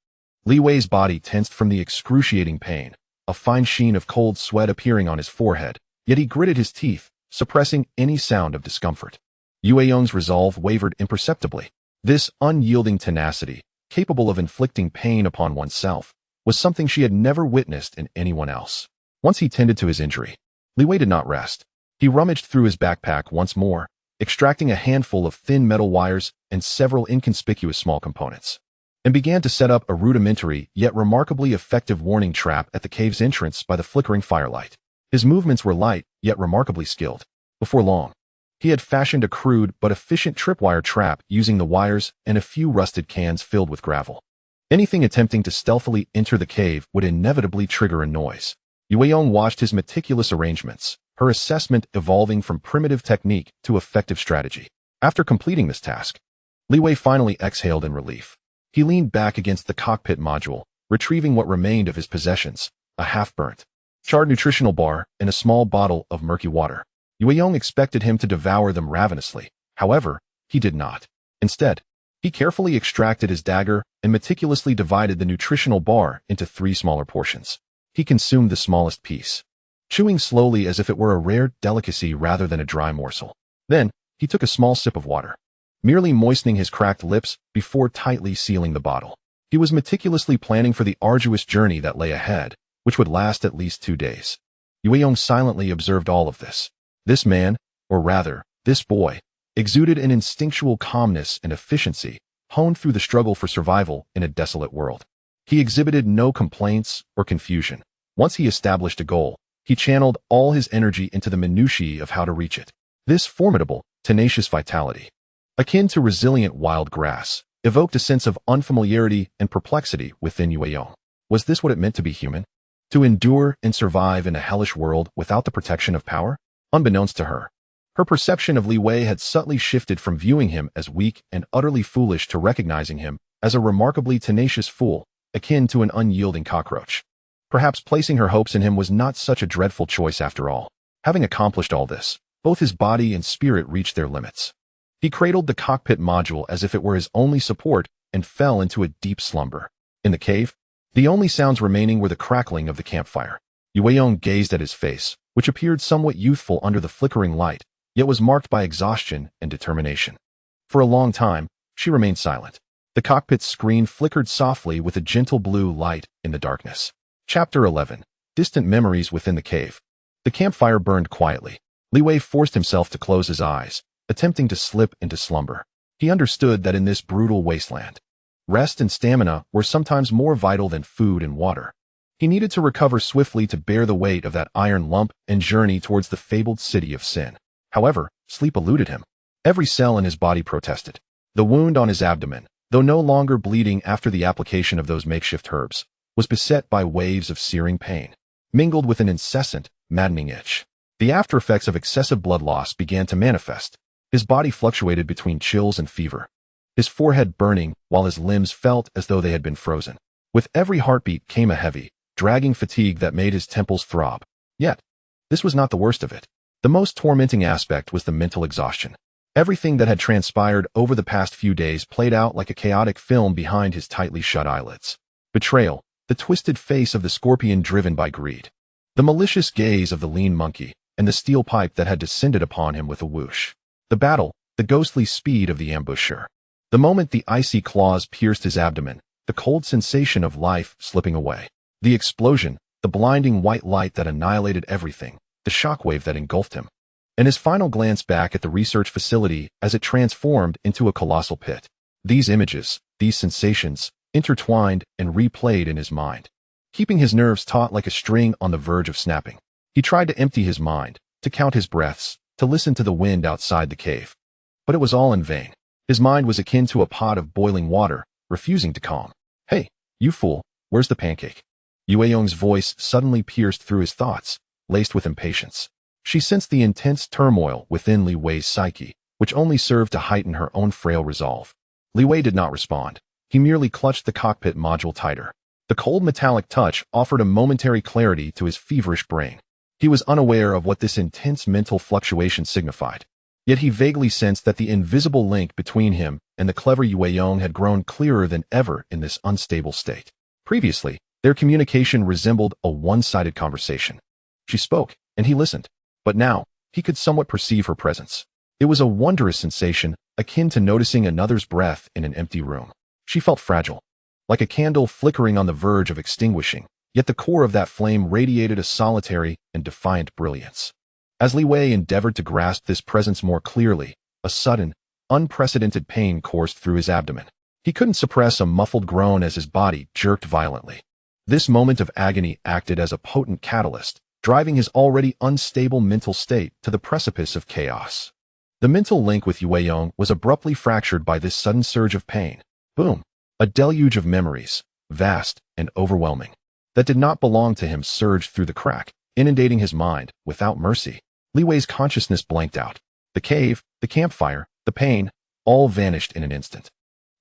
Li Wei's body tensed from the excruciating pain, a fine sheen of cold sweat appearing on his forehead, yet he gritted his teeth, suppressing any sound of discomfort. Yueyong's resolve wavered imperceptibly. This unyielding tenacity, capable of inflicting pain upon oneself, was something she had never witnessed in anyone else. Once he tended to his injury, Li Wei did not rest. He rummaged through his backpack once more, extracting a handful of thin metal wires and several inconspicuous small components, and began to set up a rudimentary yet remarkably effective warning trap at the cave's entrance by the flickering firelight. His movements were light, yet remarkably skilled. Before long, he had fashioned a crude but efficient tripwire trap using the wires and a few rusted cans filled with gravel. Anything attempting to stealthily enter the cave would inevitably trigger a noise. Yueyong watched his meticulous arrangements, her assessment evolving from primitive technique to effective strategy. After completing this task, Li Wei finally exhaled in relief. He leaned back against the cockpit module, retrieving what remained of his possessions, a half-burnt, charred nutritional bar and a small bottle of murky water. Yueyong expected him to devour them ravenously. However, he did not. Instead, he carefully extracted his dagger and meticulously divided the nutritional bar into 3 smaller portions. He consumed the smallest piece, chewing slowly as if it were a rare delicacy rather than a dry morsel. Then, he took a small sip of water, merely moistening his cracked lips before tightly sealing the bottle. He was meticulously planning for the arduous journey that lay ahead, which would last at least 2 days. Yue silently observed all of this. This man, or rather, this boy, exuded an instinctual calmness and efficiency, honed through the struggle for survival in a desolate world. He exhibited no complaints or confusion. Once he established a goal, he channeled all his energy into the minutiae of how to reach it. This formidable, tenacious vitality, akin to resilient wild grass, evoked a sense of unfamiliarity and perplexity within Yue. Was this what it meant to be human? To endure and survive in a hellish world without the protection of power? Unbeknownst to her, her perception of Li Wei had subtly shifted from viewing him as weak and utterly foolish to recognizing him as a remarkably tenacious fool, akin to an unyielding cockroach. Perhaps placing her hopes in him was not such a dreadful choice after all. Having accomplished all this, both his body and spirit reached their limits. He cradled the cockpit module as if it were his only support and fell into a deep slumber. In the cave, the only sounds remaining were the crackling of the campfire. Yue gazed at his face, which appeared somewhat youthful under the flickering light, yet was marked by exhaustion and determination. For a long time, she remained silent. The cockpit's screen flickered softly with a gentle blue light in the darkness. Chapter 11. Distant Memories Within the Cave. The campfire burned quietly. Li Wei forced himself to close his eyes, attempting to slip into slumber. He understood that in this brutal wasteland, rest and stamina were sometimes more vital than food and water. He needed to recover swiftly to bear the weight of that iron lump and journey towards the fabled city of sin. However, sleep eluded him. Every cell in his body protested. The wound on his abdomen, though no longer bleeding after the application of those makeshift herbs, was beset by waves of searing pain, mingled with an incessant, maddening itch. The aftereffects of excessive blood loss began to manifest. His body fluctuated between chills and fever, his forehead burning while his limbs felt as though they had been frozen. With every heartbeat came a heavy, dragging fatigue that made his temples throb. Yet, this was not the worst of it. The most tormenting aspect was the mental exhaustion. Everything that had transpired over the past few days played out like a chaotic film behind his tightly shut eyelids. Betrayal, the twisted face of the scorpion driven by greed, the malicious gaze of the lean monkey, and the steel pipe that had descended upon him with a whoosh. The battle, the ghostly speed of the ambusher. The moment the icy claws pierced his abdomen, the cold sensation of life slipping away. The explosion, the blinding white light that annihilated everything, the shockwave that engulfed him. And his final glance back at the research facility as it transformed into a colossal pit. These images, these sensations, intertwined and replayed in his mind, keeping his nerves taut like a string on the verge of snapping. He tried to empty his mind, to count his breaths, to listen to the wind outside the cave. But it was all in vain. His mind was akin to a pot of boiling water, refusing to calm. "Hey, you fool, where's the pancake?" Yue voice suddenly pierced through his thoughts, laced with impatience. She sensed the intense turmoil within Li Wei's psyche, which only served to heighten her own frail resolve. Li Wei did not respond. He merely clutched the cockpit module tighter. The cold metallic touch offered a momentary clarity to his feverish brain. He was unaware of what this intense mental fluctuation signified. Yet he vaguely sensed that the invisible link between him and the clever Yue had grown clearer than ever in this unstable state. Previously, their communication resembled a one-sided conversation. She spoke, and he listened. But now, he could somewhat perceive her presence. It was a wondrous sensation, akin to noticing another's breath in an empty room. She felt fragile, like a candle flickering on the verge of extinguishing, yet the core of that flame radiated a solitary and defiant brilliance. As Li Wei endeavored to grasp this presence more clearly, a sudden, unprecedented pain coursed through his abdomen. He couldn't suppress a muffled groan as his body jerked violently. This moment of agony acted as a potent catalyst, driving his already unstable mental state to the precipice of chaos. The mental link with Yue was abruptly fractured by this sudden surge of pain. Boom! A deluge of memories, vast and overwhelming, that did not belong to him surged through the crack, inundating his mind without mercy. Li Wei's consciousness blanked out. The cave, the campfire, the pain, all vanished in an instant.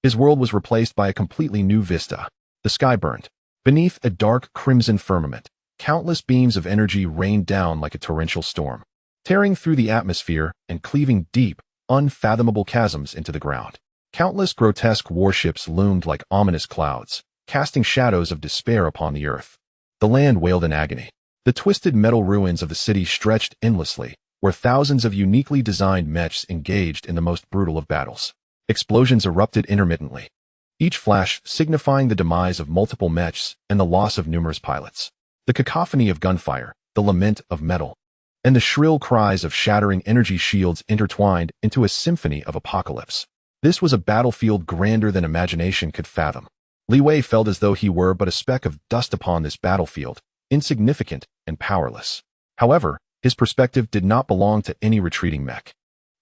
His world was replaced by a completely new vista. The sky burned. Beneath a dark crimson firmament, countless beams of energy rained down like a torrential storm, tearing through the atmosphere and cleaving deep, unfathomable chasms into the ground. Countless grotesque warships loomed like ominous clouds, casting shadows of despair upon the earth. The land wailed in agony. The twisted metal ruins of the city stretched endlessly, where thousands of uniquely designed mechs engaged in the most brutal of battles. Explosions erupted intermittently, each flash signifying the demise of multiple mechs and the loss of numerous pilots. The cacophony of gunfire, the lament of metal, and the shrill cries of shattering energy shields intertwined into a symphony of apocalypse. This was a battlefield grander than imagination could fathom. Li Wei felt as though he were but a speck of dust upon this battlefield, insignificant and powerless. However, his perspective did not belong to any retreating mech.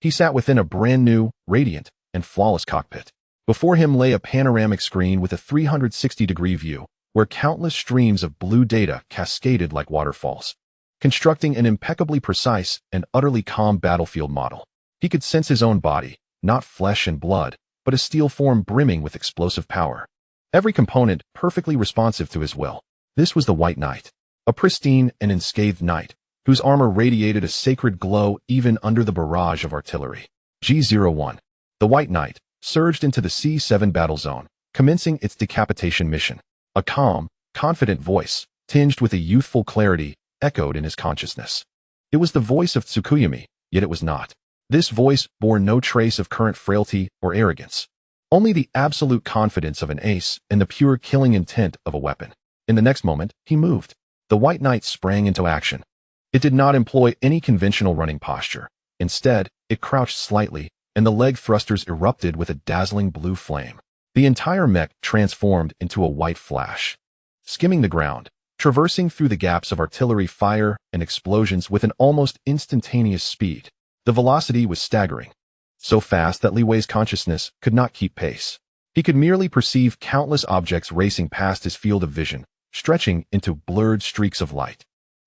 He sat within a brand new, radiant, and flawless cockpit. Before him lay a panoramic screen with a 360-degree view, where countless streams of blue data cascaded like waterfalls, constructing an impeccably precise and utterly calm battlefield model. He could sense his own body, not flesh and blood, but a steel form brimming with explosive power. Every component perfectly responsive to his will. This was the White Knight, a pristine and unscathed knight, whose armor radiated a sacred glow even under the barrage of artillery. G-01. The White Knight surged into the C-7 battle zone, commencing its decapitation mission. A calm, confident voice, tinged with a youthful clarity, echoed in his consciousness. It was the voice of Tsukuyumi, yet it was not. This voice bore no trace of current frailty or arrogance. Only the absolute confidence of an ace and the pure killing intent of a weapon. In the next moment, he moved. The White Knight sprang into action. It did not employ any conventional running posture. Instead, it crouched slightly, and the leg thrusters erupted with a dazzling blue flame. The entire mech transformed into a white flash, skimming the ground, traversing through the gaps of artillery fire and explosions with an almost instantaneous speed. The velocity was staggering, so fast that Li Wei's consciousness could not keep pace. He could merely perceive countless objects racing past his field of vision, stretching into blurred streaks of light.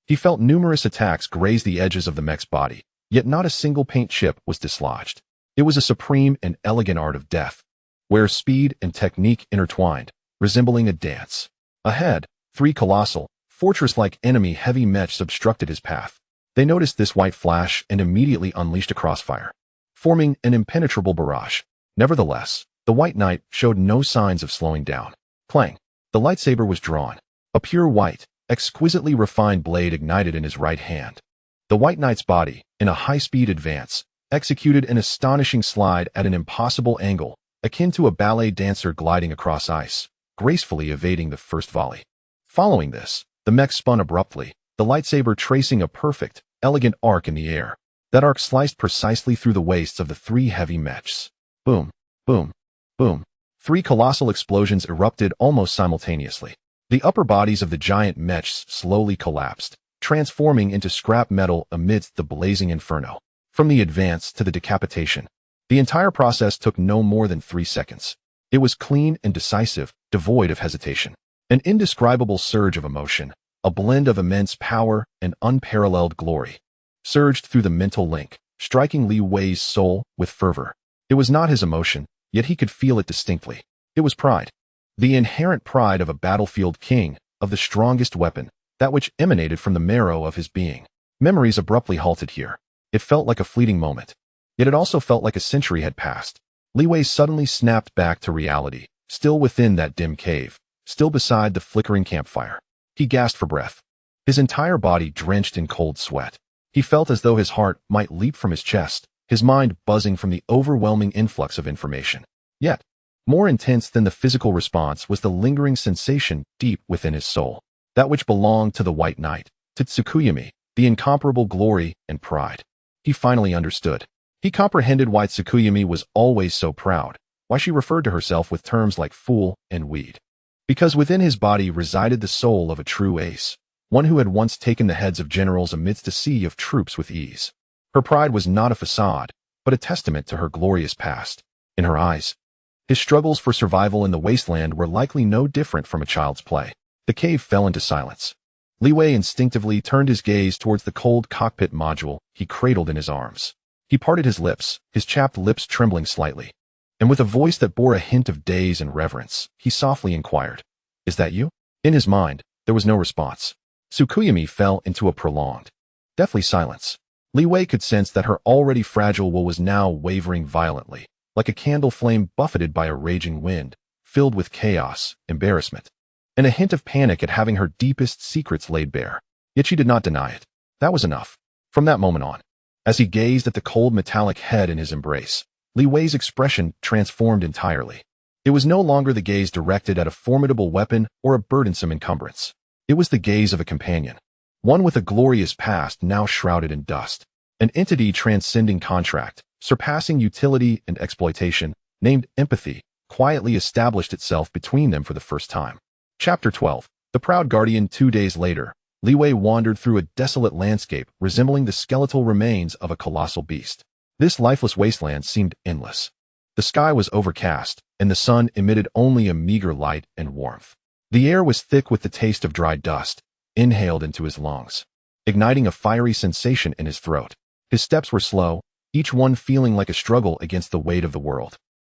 He felt numerous attacks graze the edges of the mech's body, yet not a single paint chip was dislodged. It was a supreme and elegant art of death, where speed and technique intertwined, resembling a dance. Ahead, three colossal, fortress-like enemy heavy mechs obstructed his path. They noticed this white flash and immediately unleashed a crossfire, forming an impenetrable barrage. Nevertheless, the White Knight showed no signs of slowing down. Clang! The lightsaber was drawn. A pure white, exquisitely refined blade ignited in his right hand. The White Knight's body, in a high-speed advance, executed an astonishing slide at an impossible angle, akin to a ballet dancer gliding across ice, gracefully evading the first volley. Following this, the mech spun abruptly, the lightsaber tracing a perfect, elegant arc in the air. That arc sliced precisely through the waists of the three heavy mechs. Boom, boom, boom. Three colossal explosions erupted almost simultaneously. The upper bodies of the giant mechs slowly collapsed, transforming into scrap metal amidst the blazing inferno. From the advance to the decapitation, the entire process took no more than 3 seconds. It was clean and decisive, devoid of hesitation. An indescribable surge of emotion, a blend of immense power and unparalleled glory, surged through the mental link, striking Li Wei's soul with fervor. It was not his emotion, yet he could feel it distinctly. It was pride. The inherent pride of a battlefield king, of the strongest weapon, that which emanated from the marrow of his being. Memories abruptly halted here. It felt like a fleeting moment. Yet it also felt like a century had passed. Li Wei suddenly snapped back to reality, still within that dim cave, still beside the flickering campfire. He gasped for breath, his entire body drenched in cold sweat. He felt as though his heart might leap from his chest, his mind buzzing from the overwhelming influx of information. Yet, more intense than the physical response was the lingering sensation deep within his soul, that which belonged to the White Knight, to Tsukuyumi, the incomparable glory and pride. He finally understood. He comprehended why Tsukuyumi was always so proud, why she referred to herself with terms like fool and weed. Because within his body resided the soul of a true ace, one who had once taken the heads of generals amidst a sea of troops with ease. Her pride was not a facade, but a testament to her glorious past. In her eyes, his struggles for survival in the wasteland were likely no different from a child's play. The cave fell into silence. Li Wei instinctively turned his gaze towards the cold cockpit module he cradled in his arms. He parted his lips, his chapped lips trembling slightly, and with a voice that bore a hint of daze and reverence, he softly inquired, "Is that you?" In his mind, there was no response. Tsukuyumi fell into a prolonged, deathly silence. Li Wei could sense that her already fragile will was now wavering violently, like a candle flame buffeted by a raging wind, filled with chaos, embarrassment, and a hint of panic at having her deepest secrets laid bare. Yet she did not deny it. That was enough. From that moment on, as he gazed at the cold metallic head in his embrace, Li Wei's expression transformed entirely. It was no longer the gaze directed at a formidable weapon or a burdensome encumbrance. It was the gaze of a companion, one with a glorious past now shrouded in dust, an entity transcending contract, surpassing utility and exploitation, named empathy, quietly established itself between them for the first time. Chapter 12. The Proud Guardian. 2 days later, Li Wei wandered through a desolate landscape resembling the skeletal remains of a colossal beast. This lifeless wasteland seemed endless. The sky was overcast, and the sun emitted only a meager light and warmth. The air was thick with the taste of dry dust, inhaled into his lungs, igniting a fiery sensation in his throat. His steps were slow, each one feeling like a struggle against the weight of the world.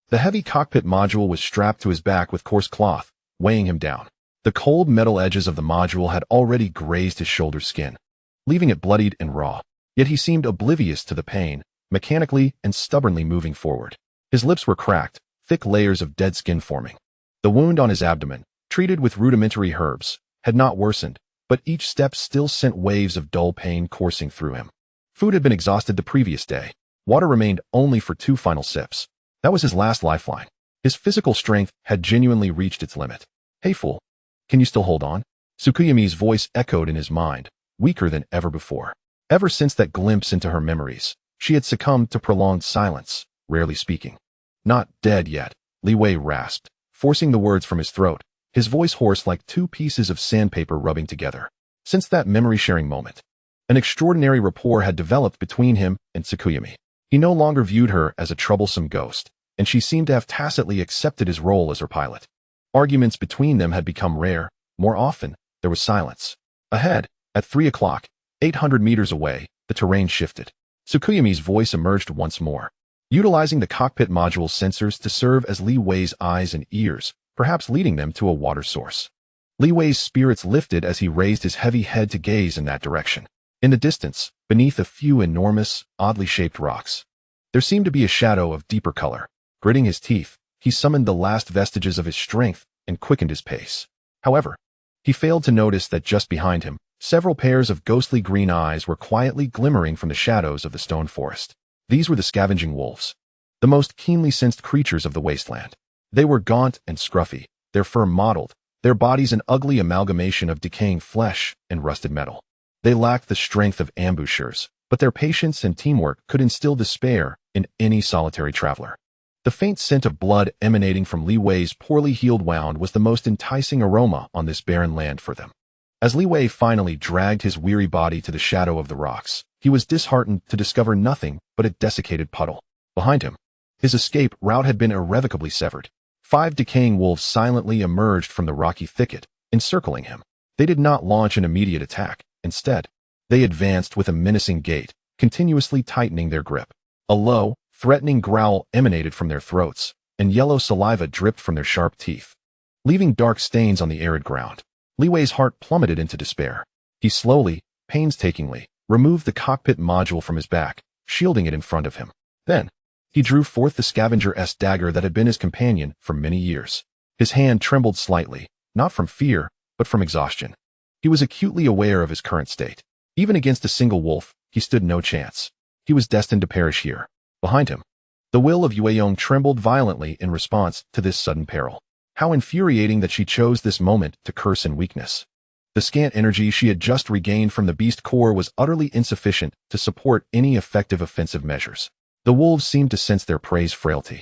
The heavy cockpit module was strapped to his back with coarse cloth, weighing him down. The cold metal edges of the module had already grazed his shoulder skin, leaving it bloodied and raw. Yet he seemed oblivious to the pain, mechanically and stubbornly moving forward. His lips were cracked, thick layers of dead skin forming. The wound on his abdomen, treated with rudimentary herbs, had not worsened, but each step still sent waves of dull pain coursing through him. Food had been exhausted the previous day. Water remained only for 2 final sips. That was his last lifeline. His physical strength had genuinely reached its limit. Hey fool, can you still hold on? Tsukuyami's voice echoed in his mind, weaker than ever before. Ever since that glimpse into her memories, she had succumbed to prolonged silence, rarely speaking. Not dead yet, Li Wei rasped, forcing the words from his throat, his voice hoarse like 2 pieces of sandpaper rubbing together. Since that memory-sharing moment, an extraordinary rapport had developed between him and Tsukuyami. He no longer viewed her as a troublesome ghost, and she seemed to have tacitly accepted his role as her pilot. Arguments between them had become rare. More often, there was silence. Ahead, at 3 o'clock, 800 meters away, the terrain shifted. Tsukuyami's voice emerged once more, utilizing the cockpit module's sensors to serve as Li Wei's eyes and ears, perhaps leading them to a water source. Li Wei's spirits lifted as he raised his heavy head to gaze in that direction. In the distance, beneath a few enormous, oddly shaped rocks, there seemed to be a shadow of deeper color. Gritting his teeth, he summoned the last vestiges of his strength and quickened his pace. However, he failed to notice that just behind him, several pairs of ghostly green eyes were quietly glimmering from the shadows of the stone forest. These were the scavenging wolves, the most keenly sensed creatures of the wasteland. They were gaunt and scruffy, their fur mottled, their bodies an ugly amalgamation of decaying flesh and rusted metal. They lacked the strength of ambushers, but their patience and teamwork could instill despair in any solitary traveler. The faint scent of blood emanating from Li Wei's poorly healed wound was the most enticing aroma on this barren land for them. As Li Wei finally dragged his weary body to the shadow of the rocks, he was disheartened to discover nothing but a desiccated puddle. Behind him, his escape route had been irrevocably severed. 5 decaying wolves silently emerged from the rocky thicket, encircling him. They did not launch an immediate attack. Instead, they advanced with a menacing gait, continuously tightening their grip. A low, threatening growl emanated from their throats, and yellow saliva dripped from their sharp teeth, leaving dark stains on the arid ground. Li Wei's heart plummeted into despair. He slowly, painstakingly, removed the cockpit module from his back, shielding it in front of him. Then, he drew forth the scavenger's dagger that had been his companion for many years. His hand trembled slightly, not from fear, but from exhaustion. He was acutely aware of his current state. Even against a single wolf, he stood no chance. He was destined to perish here. Behind him, the will of Yueyong trembled violently in response to this sudden peril. How infuriating that she chose this moment to curse in weakness. The scant energy she had just regained from the beast core was utterly insufficient to support any effective offensive measures. The wolves seemed to sense their prey's frailty.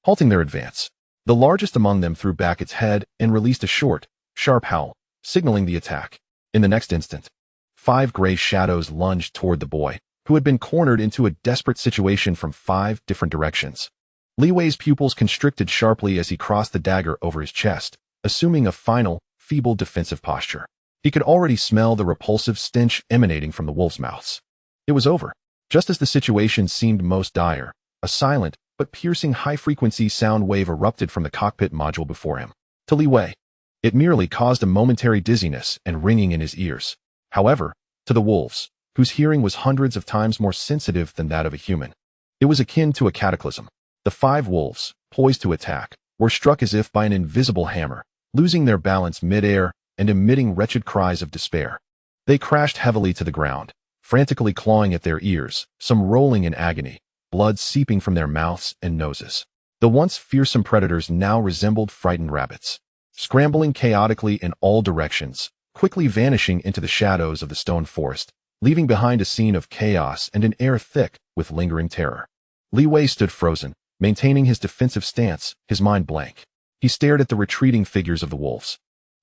Halting their advance, the largest among them threw back its head and released a short, sharp howl, signaling the attack. In the next instant, 5 gray shadows lunged toward the boy, who had been cornered into a desperate situation from 5 different directions. Li Wei's pupils constricted sharply as he crossed the dagger over his chest, assuming a final, feeble defensive posture. He could already smell the repulsive stench emanating from the wolves' mouths. It was over. Just as the situation seemed most dire, a silent but piercing high-frequency sound wave erupted from the cockpit module before him. To Li Wei, it merely caused a momentary dizziness and ringing in his ears. However, to the wolves, whose hearing was hundreds of times more sensitive than that of a human, it was akin to a cataclysm. The 5 wolves, poised to attack, were struck as if by an invisible hammer, losing their balance mid-air and emitting wretched cries of despair. They crashed heavily to the ground, frantically clawing at their ears, some rolling in agony, blood seeping from their mouths and noses. The once fearsome predators now resembled frightened rabbits, scrambling chaotically in all directions, quickly vanishing into the shadows of the stone forest, leaving behind a scene of chaos and an air thick with lingering terror. Li Wei stood frozen, maintaining his defensive stance, his mind blank. He stared at the retreating figures of the wolves,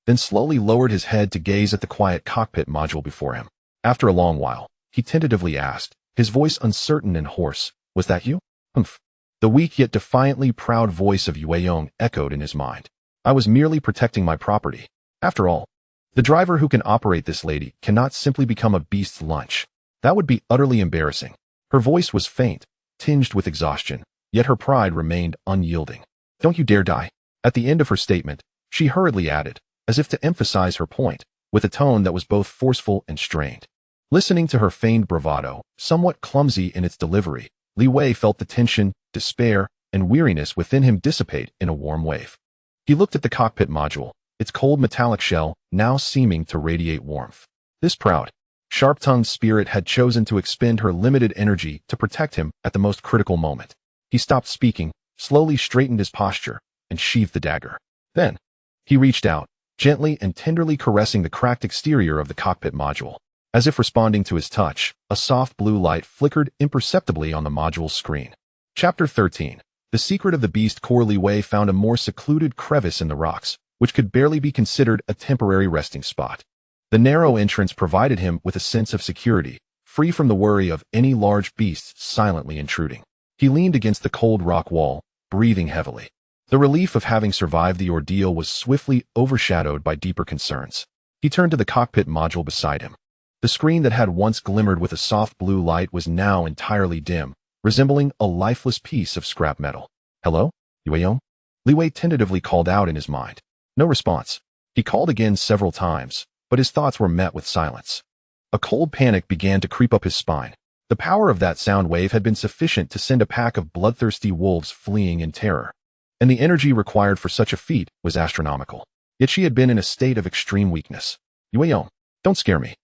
then slowly lowered his head to gaze at the quiet cockpit module before him. After a long while, he tentatively asked, his voice uncertain and hoarse, "Was that you?" "Humph." The weak yet defiantly proud voice of Yueyong echoed in his mind. "I was merely protecting my property. After all, the driver who can operate this lady cannot simply become a beast's lunch. That would be utterly embarrassing." Her voice was faint, tinged with exhaustion, yet her pride remained unyielding. "Don't you dare die." At the end of her statement, she hurriedly added, as if to emphasize her point, with a tone that was both forceful and strained. Listening to her feigned bravado, somewhat clumsy in its delivery, Li Wei felt the tension, despair, and weariness within him dissipate in a warm wave. He looked at the cockpit module, its cold metallic shell now seeming to radiate warmth. This proud, sharp-tongued spirit had chosen to expend her limited energy to protect him at the most critical moment. He stopped speaking, slowly straightened his posture, and sheathed the dagger. Then, he reached out, gently and tenderly caressing the cracked exterior of the cockpit module. As if responding to his touch, a soft blue light flickered imperceptibly on the module's screen. Chapter 13. The secret of the beast core. Li Wei found a more secluded crevice in the rocks, which could barely be considered a temporary resting spot. The narrow entrance provided him with a sense of security, free from the worry of any large beasts silently intruding. He leaned against the cold rock wall, breathing heavily. The relief of having survived the ordeal was swiftly overshadowed by deeper concerns. He turned to the cockpit module beside him. The screen that had once glimmered with a soft blue light was now entirely dim, resembling a lifeless piece of scrap metal. "Hello, Yueyong?" Li Wei tentatively called out in his mind. No response. He called again several times, but his thoughts were met with silence. A cold panic began to creep up his spine. The power of that sound wave had been sufficient to send a pack of bloodthirsty wolves fleeing in terror, and the energy required for such a feat was astronomical. Yet she had been in a state of extreme weakness. "Yueyong, don't scare me."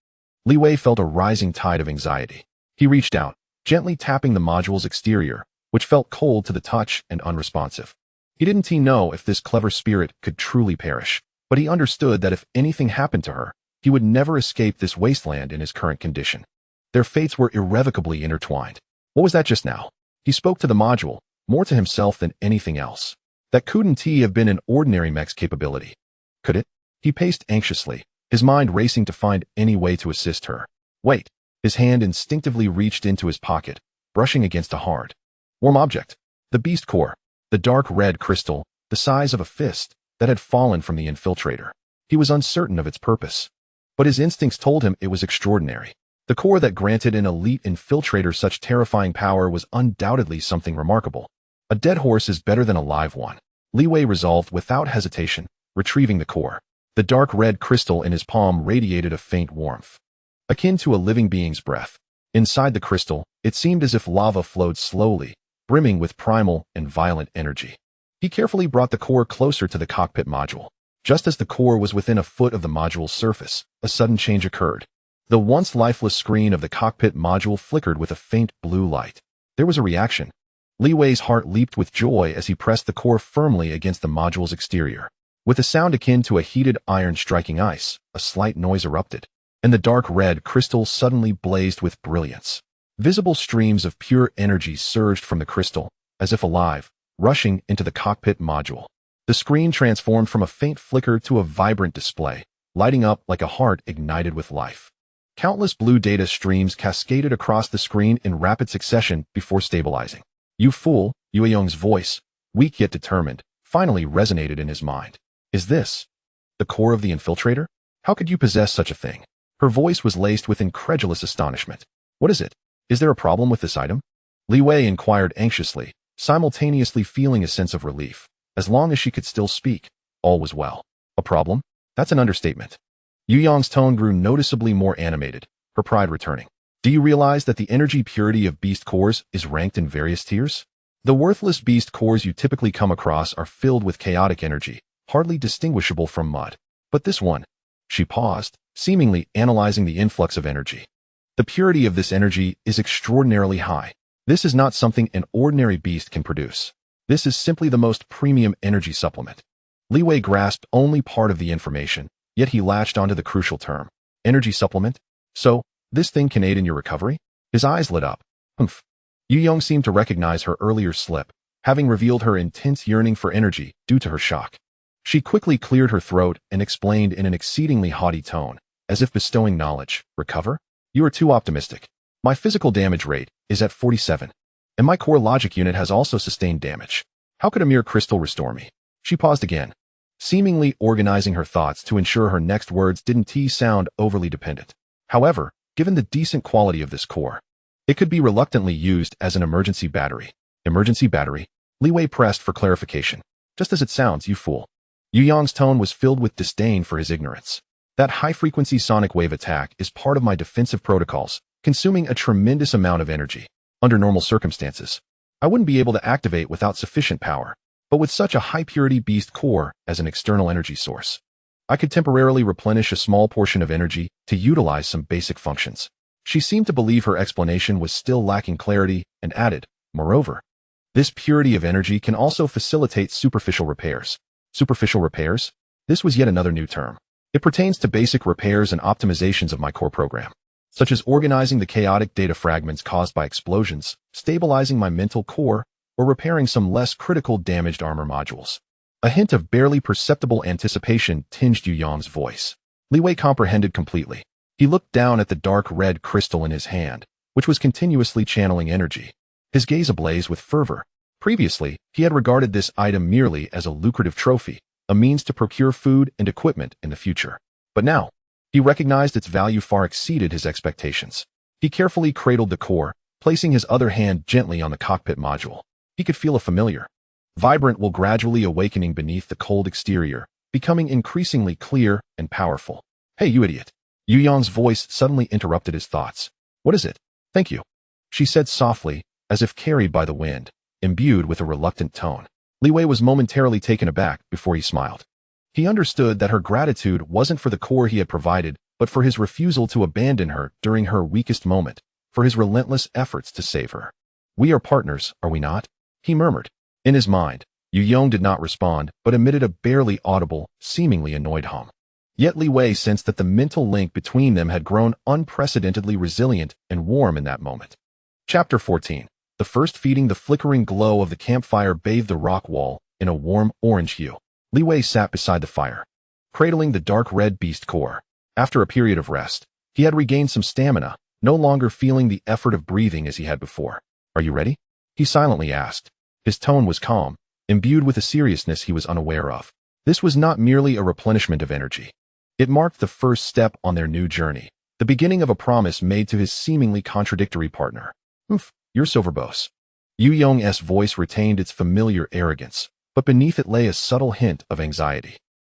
Li Wei felt a rising tide of anxiety. He reached out, gently tapping the module's exterior, which felt cold to the touch and unresponsive. He didn't know if this clever spirit could truly perish, but he understood that if anything happened to her, he would never escape this wasteland in his current condition. Their fates were irrevocably intertwined. What was that just now? He spoke to the module, more to himself than anything else. That couldn't have been an ordinary mech's capability. Could it? He paced anxiously, his mind racing to find any way to assist her. Wait. His hand instinctively reached into his pocket, brushing against a hard, warm object. The beast core, the dark red crystal, the size of a fist, that had fallen from the infiltrator. He was uncertain of its purpose, but his instincts told him it was extraordinary. The core that granted an elite infiltrator such terrifying power was undoubtedly something remarkable. A dead horse is better than a live one. Li Wei resolved without hesitation, retrieving the core. The dark red crystal in his palm radiated a faint warmth, akin to a living being's breath. Inside the crystal, it seemed as if lava flowed slowly, brimming with primal and violent energy. He carefully brought the core closer to the cockpit module. Just as the core was within a foot of the module's surface, a sudden change occurred. The once lifeless screen of the cockpit module flickered with a faint blue light. There was a reaction. Li Wei's heart leaped with joy as he pressed the core firmly against the module's exterior. With a sound akin to a heated iron striking ice, a slight noise erupted, and the dark red crystal suddenly blazed with brilliance. Visible streams of pure energy surged from the crystal, as if alive, rushing into the cockpit module. The screen transformed from a faint flicker to a vibrant display, lighting up like a heart ignited with life. Countless blue data streams cascaded across the screen in rapid succession before stabilizing. "You fool," Yueyong's voice, weak yet determined, finally resonated in his mind. "Is this the core of the infiltrator? How could you possess such a thing?" Her voice was laced with incredulous astonishment. "What is it? Is there a problem with this item?" Li Wei inquired anxiously, simultaneously feeling a sense of relief. As long as she could still speak, all was well. "A problem? That's an understatement." Yueyong's tone grew noticeably more animated, her pride returning. "Do you realize that the energy purity of beast cores is ranked in various tiers? The worthless beast cores you typically come across are filled with chaotic energy, hardly distinguishable from mud. But this one. She paused, seemingly analyzing the influx of energy. The purity of this energy is extraordinarily high. This is not something an ordinary beast can produce. This is simply the most premium energy supplement. Li Wei grasped only part of the information, yet he latched onto the crucial term. Energy supplement? So, this thing can aid in your recovery? His eyes lit up. Humph. Yu Yong seemed to recognize her earlier slip, having revealed her intense yearning for energy due to her shock. She quickly cleared her throat and explained in an exceedingly haughty tone, as if bestowing knowledge. Recover? You are too optimistic. My physical damage rate is at 47, and my core logic unit has also sustained damage. How could a mere crystal restore me? She paused again, seemingly organizing her thoughts to ensure her next words didn't sound overly dependent. However, given the decent quality of this core, it could be reluctantly used as an emergency battery. Emergency battery? Li Wei pressed for clarification. Just as it sounds, you fool. Yu Yong's tone was filled with disdain for his ignorance. That high-frequency sonic wave attack is part of my defensive protocols, consuming a tremendous amount of energy. Under normal circumstances, I wouldn't be able to activate without sufficient power, but with such a high-purity beast core as an external energy source, I could temporarily replenish a small portion of energy to utilize some basic functions. She seemed to believe her explanation was still lacking clarity and added, moreover, this purity of energy can also facilitate superficial repairs. Superficial repairs? This was yet another new term. It pertains to basic repairs and optimizations of my core program, such as organizing the chaotic data fragments caused by explosions, stabilizing my mental core, or repairing some less critical damaged armor modules. A hint of barely perceptible anticipation tinged Yu Yong's voice. Li Wei comprehended completely. He looked down at the dark red crystal in his hand, which was continuously channeling energy, his gaze ablaze with fervor. Previously, he had regarded this item merely as a lucrative trophy, a means to procure food and equipment in the future. But now, he recognized its value far exceeded his expectations. He carefully cradled the core, placing his other hand gently on the cockpit module. He could feel a familiar, vibrant will gradually awakening beneath the cold exterior, becoming increasingly clear and powerful. Hey, you idiot. Yu Yong's voice suddenly interrupted his thoughts. What is it? Thank you, she said softly, as if carried by the wind, imbued with a reluctant tone. Li Wei was momentarily taken aback before he smiled. He understood that her gratitude wasn't for the core he had provided, but for his refusal to abandon her during her weakest moment, for his relentless efforts to save her. We are partners, are we not? He murmured. In his mind, Yu Yong did not respond, but emitted a barely audible, seemingly annoyed hum. Yet Li Wei sensed that the mental link between them had grown unprecedentedly resilient and warm in that moment. Chapter 14. The first feeding. The flickering glow of the campfire bathed the rock wall in a warm orange hue. Li Wei sat beside the fire, cradling the dark red beast core. After a period of rest, he had regained some stamina, no longer feeling the effort of breathing as he had before. Are you ready? He silently asked. His tone was calm, imbued with a seriousness he was unaware of. This was not merely a replenishment of energy. It marked the first step on their new journey, the beginning of a promise made to his seemingly contradictory partner. You're Silverbose. Yu Yong's voice retained its familiar arrogance, but beneath it lay a subtle hint of anxiety.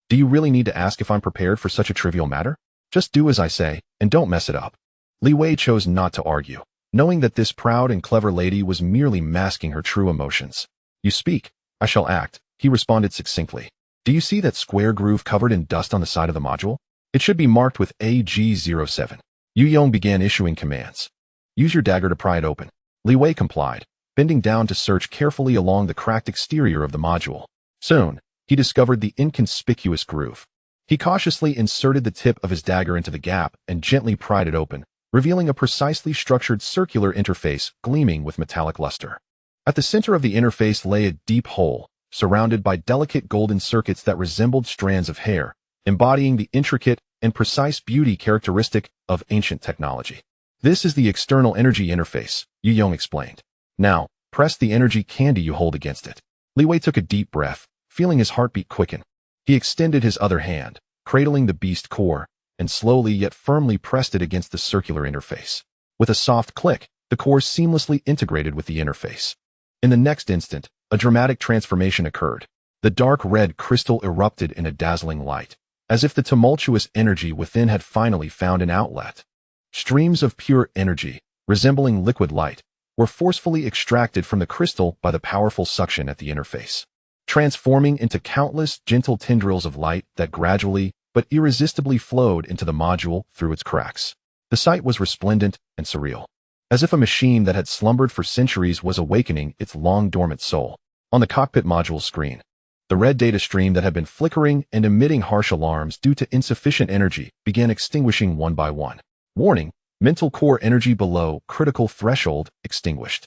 Do you really need to ask if I'm prepared for such a trivial matter? Just do as I say, and don't mess it up. Li Wei chose not to argue, knowing that this proud and clever lady was merely masking her true emotions. You speak, I shall act, he responded succinctly. Do you see that square groove covered in dust on the side of the module? It should be marked with AG07. Yu Yong began issuing commands. Use your dagger to pry it open. Li Wei complied, bending down to search carefully along the cracked exterior of the module. Soon, he discovered the inconspicuous groove. He cautiously inserted the tip of his dagger into the gap and gently pried it open, revealing a precisely structured circular interface gleaming with metallic luster. At the center of the interface lay a deep hole, surrounded by delicate golden circuits that resembled strands of hair, embodying the intricate and precise beauty characteristic of ancient technology. This is the external energy interface, Yu Yong explained. Now, press the energy candy you hold against it. Li Wei took a deep breath, feeling his heartbeat quicken. He extended his other hand, cradling the beast core, and slowly yet firmly pressed it against the circular interface. With a soft click, the core seamlessly integrated with the interface. In the next instant, a dramatic transformation occurred. The dark red crystal erupted in a dazzling light, as if the tumultuous energy within had finally found an outlet. Streams of pure energy, resembling liquid light, were forcefully extracted from the crystal by the powerful suction at the interface. transforming into countless gentle tendrils of light that gradually but irresistibly flowed into the module through its cracks. The sight was resplendent and surreal, as if a machine that had slumbered for centuries was awakening its long-dormant soul. On the cockpit module screen, the red data stream that had been flickering and emitting harsh alarms due to insufficient energy began extinguishing one by one. Warning, mental core energy below critical threshold extinguished.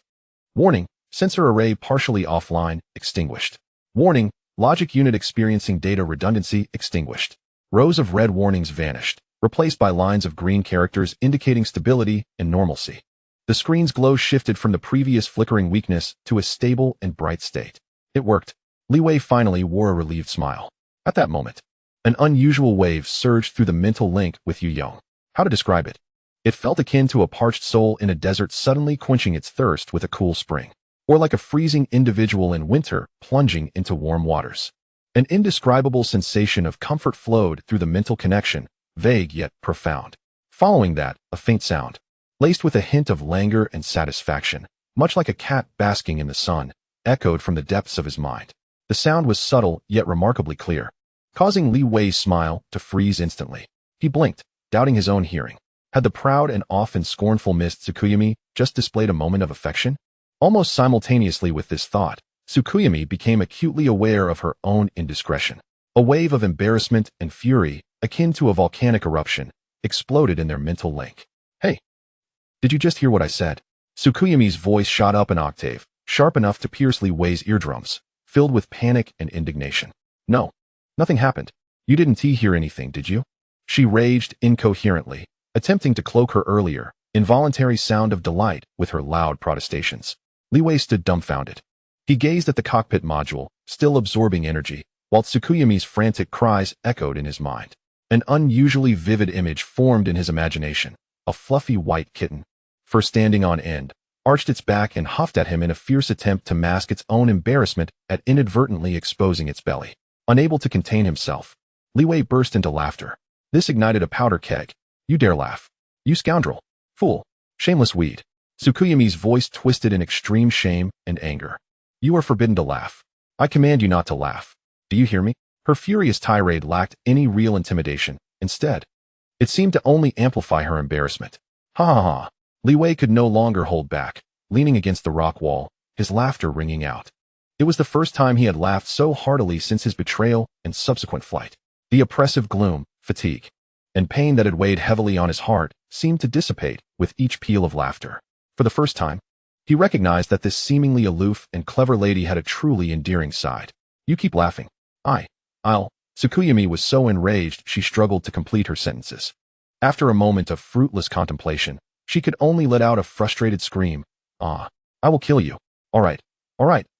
Warning, sensor array partially offline extinguished. Warning, logic unit experiencing data redundancy extinguished. Rows of red warnings vanished, replaced by lines of green characters indicating stability and normalcy. The screen's glow shifted from the previous flickering weakness to a stable and bright state. It worked. Li Wei finally wore a relieved smile. At that moment, an unusual wave surged through the mental link with Yu Yong. How to describe it? It felt akin to a parched soul in a desert suddenly quenching its thirst with a cool spring, or like a freezing individual in winter plunging into warm waters. An indescribable sensation of comfort flowed through the mental connection, vague yet profound. Following that, a faint sound, laced with a hint of languor and satisfaction, much like a cat basking in the sun, echoed from the depths of his mind. The sound was subtle yet remarkably clear, causing Li Wei's smile to freeze instantly. He blinked, doubting his own hearing. Had the proud and often scornful Miss Tsukuyami just displayed a moment of affection? Almost simultaneously with this thought, Tsukuyami became acutely aware of her own indiscretion. A wave of embarrassment and fury, akin to a volcanic eruption, exploded in their mental link. Hey, did you just hear what I said? Tsukuyami's voice shot up an octave, sharp enough to pierce Li Wei's eardrums, filled with panic and indignation. No, nothing happened. You didn't hear anything, did you? She raged incoherently, attempting to cloak her earlier, involuntary sound of delight with her loud protestations. Li Wei stood dumbfounded. He gazed at the cockpit module, still absorbing energy, while Tsukuyami's frantic cries echoed in his mind. An unusually vivid image formed in his imagination, a fluffy white kitten, fur standing on end, arched its back and huffed at him in a fierce attempt to mask its own embarrassment at inadvertently exposing its belly. Unable to contain himself, Li Wei burst into laughter. This ignited a powder keg. You dare laugh. You scoundrel. Fool. Shameless weed. Tsukuyami's voice twisted in extreme shame and anger. You are forbidden to laugh. I command you not to laugh. Do you hear me? Her furious tirade lacked any real intimidation. Instead, it seemed to only amplify her embarrassment. Ha ha ha. Li Wei could no longer hold back, leaning against the rock wall, his laughter ringing out. It was the first time he had laughed so heartily since his betrayal and subsequent flight. The oppressive gloom, fatigue, and pain that had weighed heavily on his heart seemed to dissipate with each peal of laughter. For the first time, he recognized that this seemingly aloof and clever lady had a truly endearing side. You keep laughing. I'll. Tsukuyami was so enraged she struggled to complete her sentences. After a moment of fruitless contemplation, she could only let out a frustrated scream. I will kill you. All right,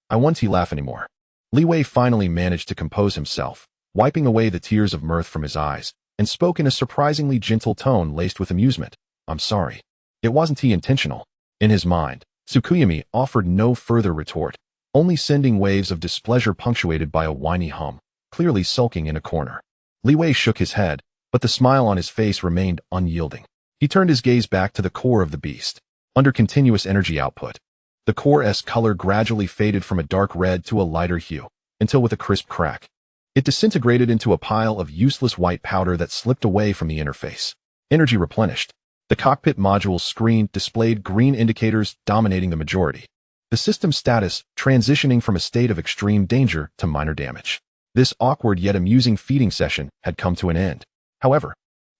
I won't laugh anymore. Li Wei finally managed to compose himself, wiping away the tears of mirth from his eyes, and spoke in a surprisingly gentle tone laced with amusement. I'm sorry. It wasn't intentional. In his mind, Tsukuyami offered no further retort, only sending waves of displeasure punctuated by a whiny hum, clearly sulking in a corner. Li Wei shook his head, but the smile on his face remained unyielding. He turned his gaze back to the core of the beast. Under continuous energy output, the core's color gradually faded from a dark red to a lighter hue, until with a crisp crack, it disintegrated into a pile of useless white powder that slipped away from the interface. Energy replenished. The cockpit module's screen displayed green indicators dominating the majority. The system's status transitioning from a state of extreme danger to minor damage. This awkward yet amusing feeding session had come to an end. However,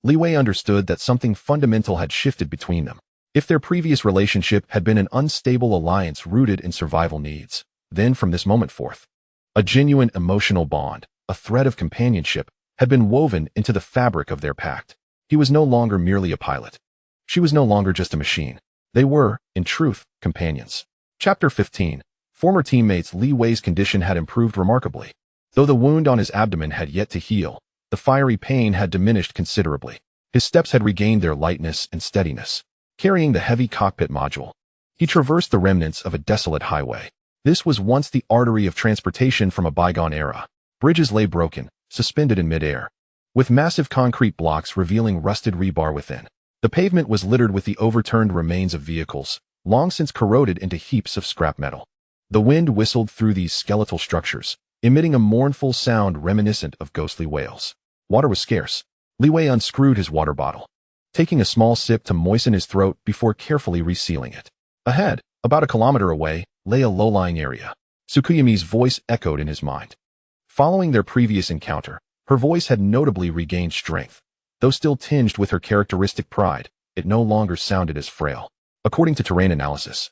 Li Wei understood that something fundamental had shifted between them. If their previous relationship had been an unstable alliance rooted in survival needs, then from this moment forth, a genuine emotional bond, a thread of companionship, had been woven into the fabric of their pact. He was no longer merely a pilot. She was no longer just a machine. They were, in truth, companions. Chapter 15. Former teammates Li Wei's condition had improved remarkably. Though the wound on his abdomen had yet to heal, the fiery pain had diminished considerably. His steps had regained their lightness and steadiness. Carrying the heavy cockpit module, he traversed the remnants of a desolate highway. This was once the artery of transportation from a bygone era. Bridges lay broken, suspended in midair, with massive concrete blocks revealing rusted rebar within. The pavement was littered with the overturned remains of vehicles, long since corroded into heaps of scrap metal. The wind whistled through these skeletal structures, emitting a mournful sound reminiscent of ghostly wails. Water was scarce. Li Wei unscrewed his water bottle, taking a small sip to moisten his throat before carefully resealing it. Ahead, about a kilometer away, lay a low-lying area. Tsukuyami's voice echoed in his mind. Following their previous encounter, her voice had notably regained strength. Though still tinged with her characteristic pride, it no longer sounded as frail. According to terrain analysis,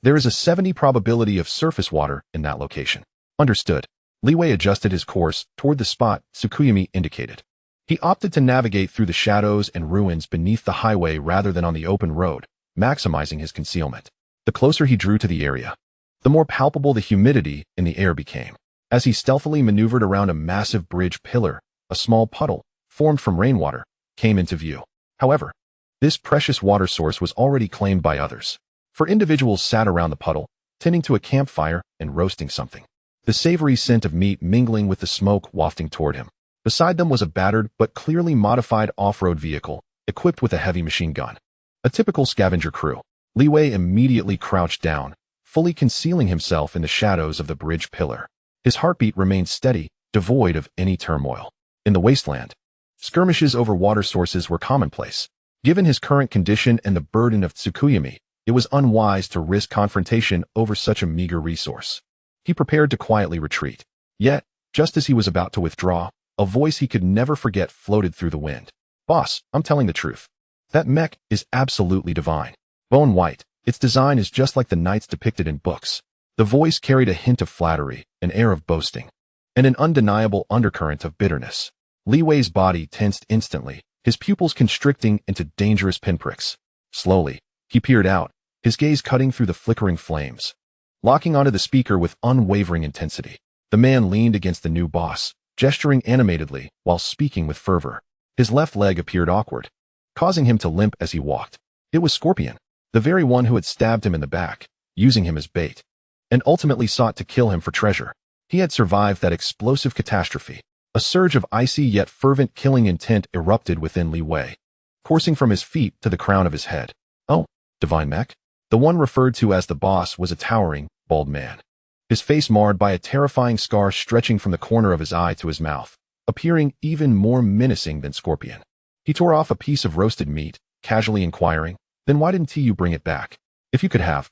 there is a 70% probability of surface water in that location. Understood. Li Wei adjusted his course toward the spot Tsukuyami indicated. He opted to navigate through the shadows and ruins beneath the highway rather than on the open road, maximizing his concealment. The closer he drew to the area, the more palpable the humidity in the air became. As he stealthily maneuvered around a massive bridge pillar, a small puddle, formed from rainwater, came into view. However, this precious water source was already claimed by others, for individuals sat around the puddle, tending to a campfire and roasting something, the savory scent of meat mingling with the smoke wafting toward him. Beside them was a battered but clearly modified off-road vehicle, equipped with a heavy machine gun. A typical scavenger crew. Li Wei immediately crouched down, fully concealing himself in the shadows of the bridge pillar. His heartbeat remained steady, devoid of any turmoil. In the wasteland, skirmishes over water sources were commonplace. Given his current condition and the burden of Tsukuyami, it was unwise to risk confrontation over such a meager resource. He prepared to quietly retreat. Yet, just as he was about to withdraw, a voice he could never forget floated through the wind. "Boss, I'm telling the truth. That mech is absolutely divine. Bone white, its design is just like the knights depicted in books." The voice carried a hint of flattery, an air of boasting, and an undeniable undercurrent of bitterness. Li Wei's body tensed instantly, his pupils constricting into dangerous pinpricks. Slowly, he peered out, his gaze cutting through the flickering flames. Locking onto the speaker with unwavering intensity, the man leaned against the new boss, gesturing animatedly while speaking with fervor. His left leg appeared awkward, causing him to limp as he walked. It was Scorpion, the very one who had stabbed him in the back, using him as bait, and ultimately sought to kill him for treasure. He had survived that explosive catastrophe. A surge of icy yet fervent killing intent erupted within Li Wei, coursing from his feet to the crown of his head. Oh, divine mech? The one referred to as the boss was a towering, bald man, his face marred by a terrifying scar stretching from the corner of his eye to his mouth, appearing even more menacing than Scorpion. He tore off a piece of roasted meat, casually inquiring, "Then why didn't you bring it back? If you could have,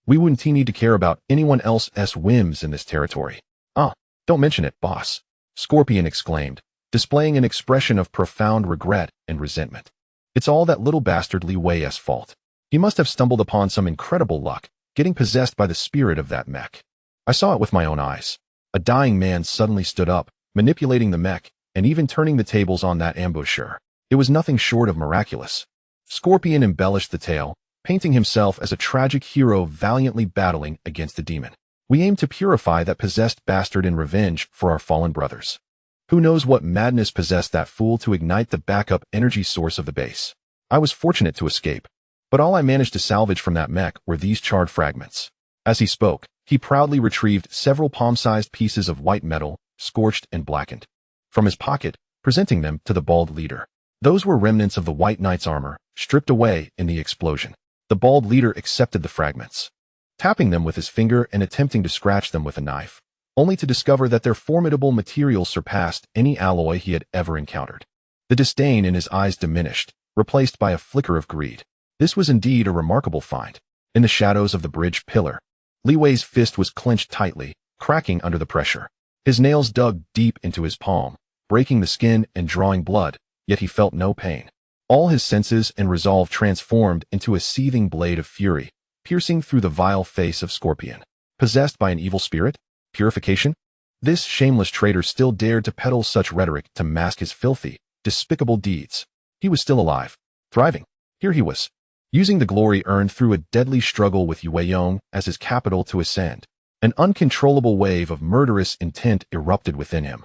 we wouldn't need to care about anyone else's whims in this territory." "Ah, don't mention it, boss," Scorpion exclaimed, displaying an expression of profound regret and resentment. "It's all that little bastard Li Wei's fault. He must have stumbled upon some incredible luck, getting possessed by the spirit of that mech. I saw it with my own eyes." A dying man suddenly stood up, manipulating the mech, and even turning the tables on that ambusher. It was nothing short of miraculous. Scorpion embellished the tale, painting himself as a tragic hero valiantly battling against the demon. "We aim to purify that possessed bastard in revenge for our fallen brothers. Who knows what madness possessed that fool to ignite the backup energy source of the base. I was fortunate to escape, but all I managed to salvage from that mech were these charred fragments." As he spoke, he proudly retrieved several palm-sized pieces of white metal, scorched and blackened, from his pocket, presenting them to the bald leader. Those were remnants of the White Knight's armor, stripped away in the explosion. The bald leader accepted the fragments, tapping them with his finger and attempting to scratch them with a knife, only to discover that their formidable material surpassed any alloy he had ever encountered. The disdain in his eyes diminished, replaced by a flicker of greed. This was indeed a remarkable find. In the shadows of the bridge pillar, Li Wei's fist was clenched tightly, cracking under the pressure. His nails dug deep into his palm, breaking the skin and drawing blood, yet he felt no pain. All his senses and resolve transformed into a seething blade of fury, piercing through the vile face of Scorpion. Possessed by an evil spirit? Purification? This shameless traitor still dared to peddle such rhetoric to mask his filthy, despicable deeds. He was still alive, thriving. Here he was, using the glory earned through a deadly struggle with Yueyong as his capital to ascend. An uncontrollable wave of murderous intent erupted within him,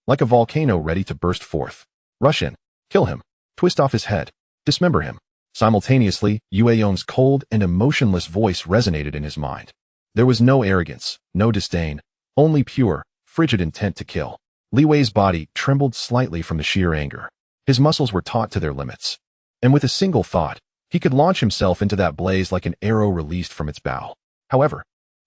like a volcano ready to burst forth. Rush in, kill him, twist off his head, dismember him. Simultaneously, Yueyong's cold and emotionless voice resonated in his mind. There was no arrogance, no disdain, only pure, frigid intent to kill. Li Wei's body trembled slightly from the sheer anger. His muscles were taut to their limits, and with a single thought, he could launch himself into that blaze like an arrow released from its bow. However,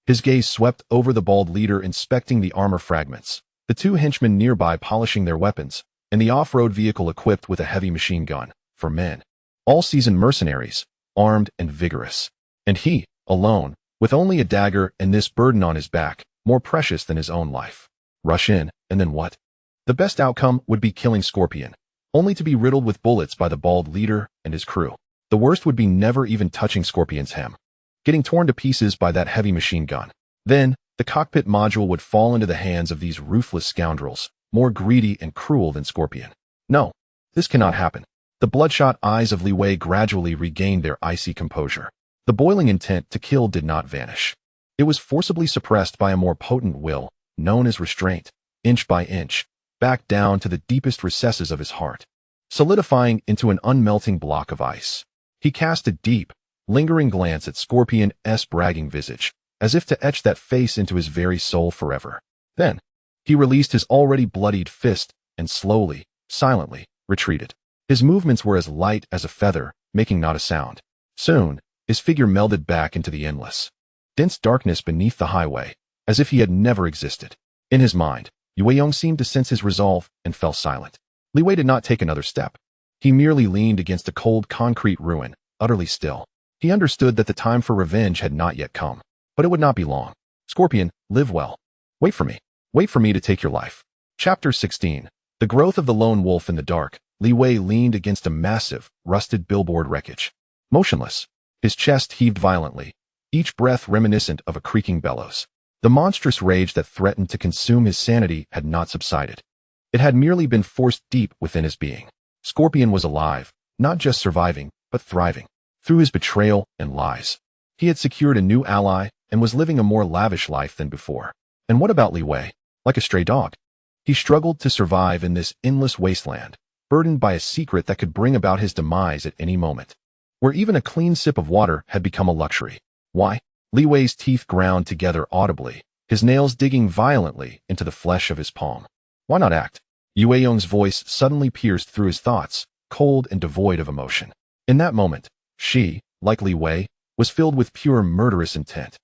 His gaze swept over the bald leader, inspecting the armor fragments, the two henchmen nearby polishing their weapons, and the off-road vehicle equipped with a heavy machine gun, for men. All seasoned mercenaries, armed and vigorous. And he, alone, with only a dagger and this burden on his back, more precious than his own life. Rush in, and then what? The best outcome would be killing Scorpion, only to be riddled with bullets by the bald leader and his crew. The worst would be never even touching Scorpion's hem, getting torn to pieces by that heavy machine gun. Then, the cockpit module would fall into the hands of these ruthless scoundrels, more greedy and cruel than Scorpion. No, this cannot happen. The bloodshot eyes of Li Wei gradually regained their icy composure. The boiling intent to kill did not vanish. It was forcibly suppressed by a more potent will, known as restraint, inch by inch, back down to the deepest recesses of his heart, solidifying into an unmelting block of ice. He cast a deep, lingering glance at Scorpion's bragging visage, as if to etch that face into his very soul forever. Then, he released his already bloodied fist and slowly, silently, retreated. His movements were as light as a feather, making not a sound. Soon, his figure melded back into the endless, dense darkness beneath the highway, as if he had never existed. In his mind, Yue seemed to sense his resolve and fell silent. Li Wei did not take another step. He merely leaned against a cold concrete ruin, utterly still. He understood that the time for revenge had not yet come, but it would not be long. Scorpion, live well. Wait for me. Wait for me to take your life. Chapter 16. The growth of the lone wolf in the dark. Li Wei leaned against a massive, rusted billboard wreckage. Motionless, his chest heaved violently, each breath reminiscent of a creaking bellows. The monstrous rage that threatened to consume his sanity had not subsided. It had merely been forced deep within his being. Scorpion was alive, not just surviving, but thriving. Through his betrayal and lies, he had secured a new ally and was living a more lavish life than before. And what about Li Wei? Like a stray dog, he struggled to survive in this endless wasteland, burdened by a secret that could bring about his demise at any moment, where even a clean sip of water had become a luxury. Why? Li Wei's teeth ground together audibly, his nails digging violently into the flesh of his palm. Why not act? Yue voice suddenly pierced through his thoughts, cold and devoid of emotion. In that moment, she, like Li Wei, was filled with pure murderous intent.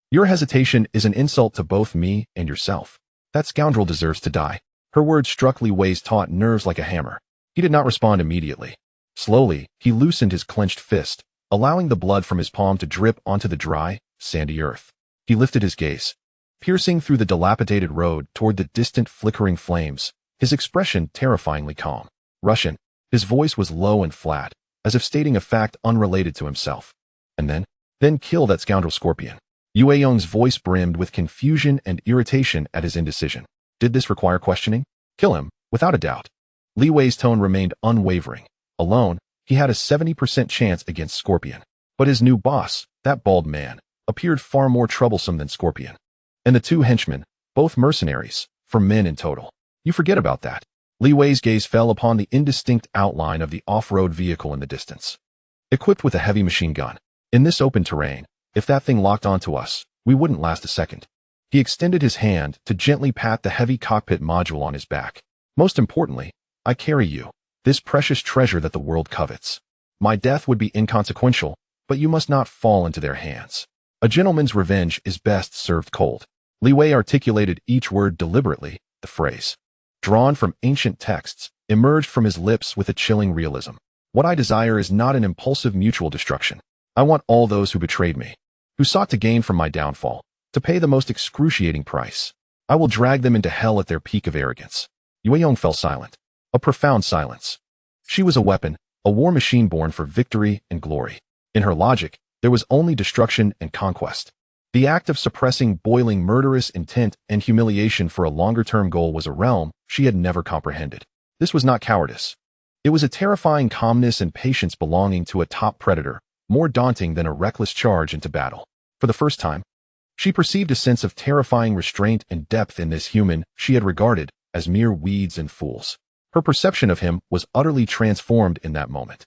Your hesitation is an insult to both me and yourself. That scoundrel deserves to die. Her words struck Li Wei's taut nerves like a hammer. He did not respond immediately. Slowly, he loosened his clenched fist, allowing the blood from his palm to drip onto the dry, sandy earth. He lifted his gaze, piercing through the dilapidated road toward the distant flickering flames, his expression terrifyingly calm. Russian, his voice was low and flat, as if stating a fact unrelated to himself. And then kill that scoundrel Scorpion. Yue voice brimmed with confusion and irritation at his indecision. Did this require questioning? Kill him, without a doubt. Li Wei's tone remained unwavering. Alone, he had a 70% chance against Scorpion. But his new boss, that bald man, appeared far more troublesome than Scorpion. And the two henchmen, both mercenaries, for men in total. You forget about that. Li Wei's gaze fell upon the indistinct outline of the off-road vehicle in the distance, equipped with a heavy machine gun. In this open terrain, if that thing locked onto us, we wouldn't last a second. He extended his hand to gently pat the heavy cockpit module on his back. Most importantly, I carry you, this precious treasure that the world covets. My death would be inconsequential, but you must not fall into their hands. A gentleman's revenge is best served cold. Li Wei articulated each word deliberately. The phrase, drawn from ancient texts, emerged from his lips with a chilling realism. What I desire is not an impulsive mutual destruction. I want all those who betrayed me, who sought to gain from my downfall, to pay the most excruciating price. I will drag them into hell at their peak of arrogance. Yue fell silent. A profound silence. She was a weapon, a war machine born for victory and glory. In her logic, there was only destruction and conquest. The act of suppressing boiling murderous intent and humiliation for a longer-term goal was a realm she had never comprehended. This was not cowardice. It was a terrifying calmness and patience belonging to a top predator, more daunting than a reckless charge into battle. For the first time, she perceived a sense of terrifying restraint and depth in this human she had regarded as mere weeds and fools. Her perception of him was utterly transformed in that moment.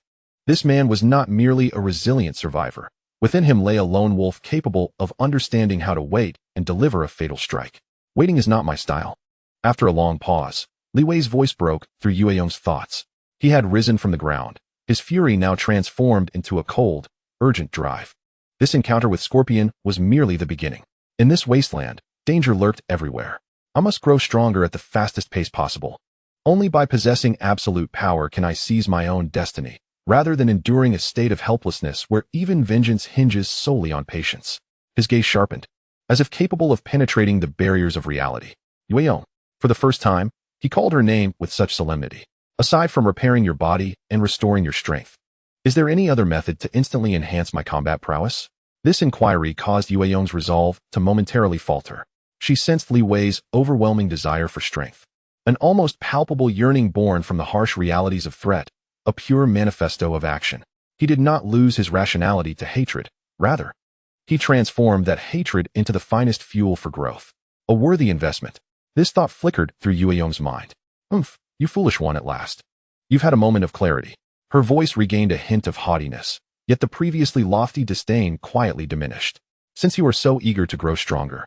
This man was not merely a resilient survivor. Within him lay a lone wolf capable of understanding how to wait and deliver a fatal strike. Waiting is not my style. After a long pause, Li Wei's voice broke through Yue's thoughts. He had risen from the ground, his fury now transformed into a cold, urgent drive. This encounter with Scorpion was merely the beginning. In this wasteland, danger lurked everywhere. I must grow stronger at the fastest pace possible. Only by possessing absolute power can I seize my own destiny, rather than enduring a state of helplessness where even vengeance hinges solely on patience. His gaze sharpened, as if capable of penetrating the barriers of reality. Yueyong. For the first time, he called her name with such solemnity. Aside from repairing your body and restoring your strength, is there any other method to instantly enhance my combat prowess? This inquiry caused Yueyong's resolve to momentarily falter. She sensed Li Wei's overwhelming desire for strength, an almost palpable yearning born from the harsh realities of threat, a pure manifesto of action. He did not lose his rationality to hatred. Rather, he transformed that hatred into the finest fuel for growth. A worthy investment. This thought flickered through Yueyong's mind. You foolish one at last. You've had a moment of clarity. Her voice regained a hint of haughtiness, yet the previously lofty disdain quietly diminished. Since you are so eager to grow stronger,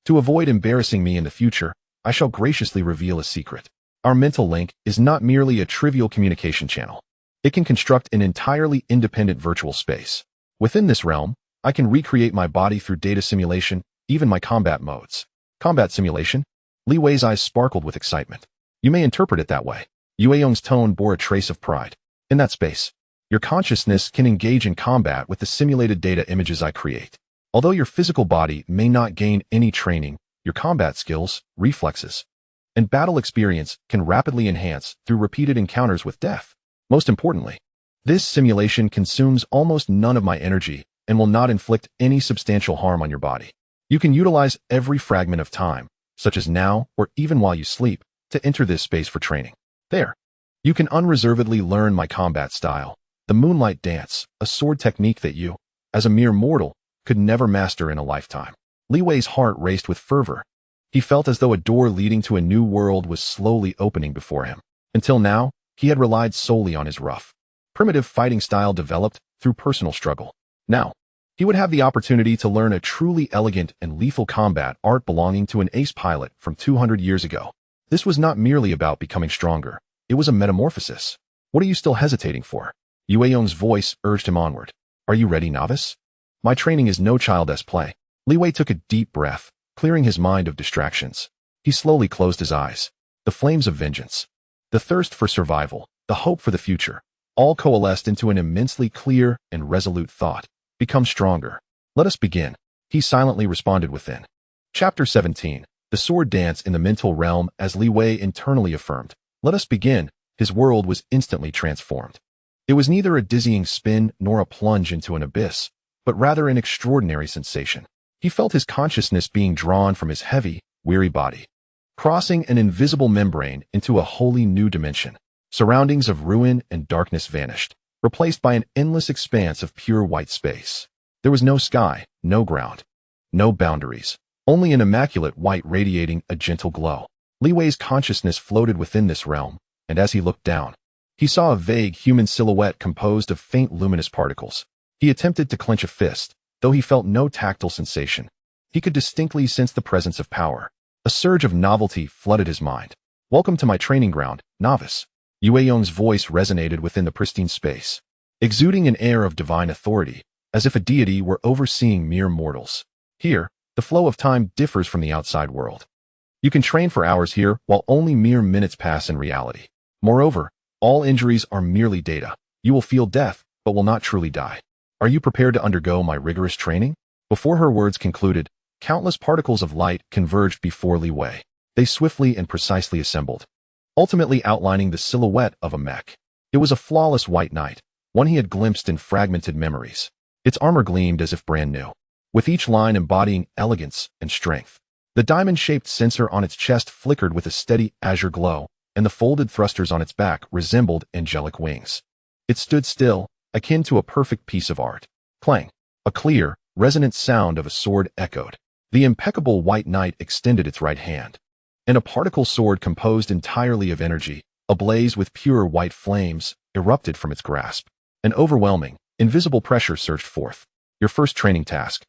to avoid embarrassing me in the future, I shall graciously reveal a secret. Our mental link is not merely a trivial communication channel. It can construct an entirely independent virtual space. Within this realm, I can recreate my body through data simulation, even my combat modes. Combat simulation? Li Wei's eyes sparkled with excitement. You may interpret it that way. Yueyong's tone bore a trace of pride. In that space, your consciousness can engage in combat with the simulated data images I create. Although your physical body may not gain any training, your combat skills, reflexes, and battle experience can rapidly enhance through repeated encounters with death. Most importantly, this simulation consumes almost none of my energy and will not inflict any substantial harm on your body. You can utilize every fragment of time, such as now or even while you sleep, to enter this space for training. There, you can unreservedly learn my combat style, the moonlight dance, a sword technique that you, as a mere mortal, could never master in a lifetime. Li Wei's heart raced with fervor. He felt as though a door leading to a new world was slowly opening before him. Until now, he had relied solely on his rough, primitive fighting style developed through personal struggle. Now, he would have the opportunity to learn a truly elegant and lethal combat art belonging to an ace pilot from 200 years ago. This was not merely about becoming stronger. It was a metamorphosis. What are you still hesitating for? Yueyong's voice urged him onward. Are you ready, novice? My training is no childish play. Li Wei took a deep breath, clearing his mind of distractions. He slowly closed his eyes. The flames of vengeance, the thirst for survival, the hope for the future, all coalesced into an immensely clear and resolute thought. Become stronger. Let us begin. He silently responded within. Chapter 17. The sword dance in the mental realm. As Li Wei internally affirmed, let us begin, his world was instantly transformed. It was neither a dizzying spin nor a plunge into an abyss, but rather an extraordinary sensation. He felt his consciousness being drawn from his heavy, weary body, crossing an invisible membrane into a wholly new dimension. Surroundings of ruin and darkness vanished, replaced by an endless expanse of pure white space. There was no sky, no ground, no boundaries, only an immaculate white radiating a gentle glow. Li Wei's consciousness floated within this realm, and as he looked down, he saw a vague human silhouette composed of faint luminous particles. He attempted to clench a fist, though he felt no tactile sensation. He could distinctly sense the presence of power. A surge of novelty flooded his mind. Welcome to my training ground, novice. Yueyong's voice resonated within the pristine space, exuding an air of divine authority, as if a deity were overseeing mere mortals. Here, the flow of time differs from the outside world. You can train for hours here while only mere minutes pass in reality. Moreover, all injuries are merely data. You will feel death, but will not truly die. Are you prepared to undergo my rigorous training? Before her words concluded, countless particles of light converged before Li Wei. They swiftly and precisely assembled, ultimately outlining the silhouette of a mech. It was a flawless white knight, one he had glimpsed in fragmented memories. Its armor gleamed as if brand new, with each line embodying elegance and strength. The diamond-shaped sensor on its chest flickered with a steady azure glow, and the folded thrusters on its back resembled angelic wings. It stood still, akin to a perfect piece of art. Clang! A clear, resonant sound of a sword echoed. The impeccable white knight extended its right hand, and a particle sword composed entirely of energy, ablaze with pure white flames, erupted from its grasp. An overwhelming, invisible pressure surged forth. Your first training task.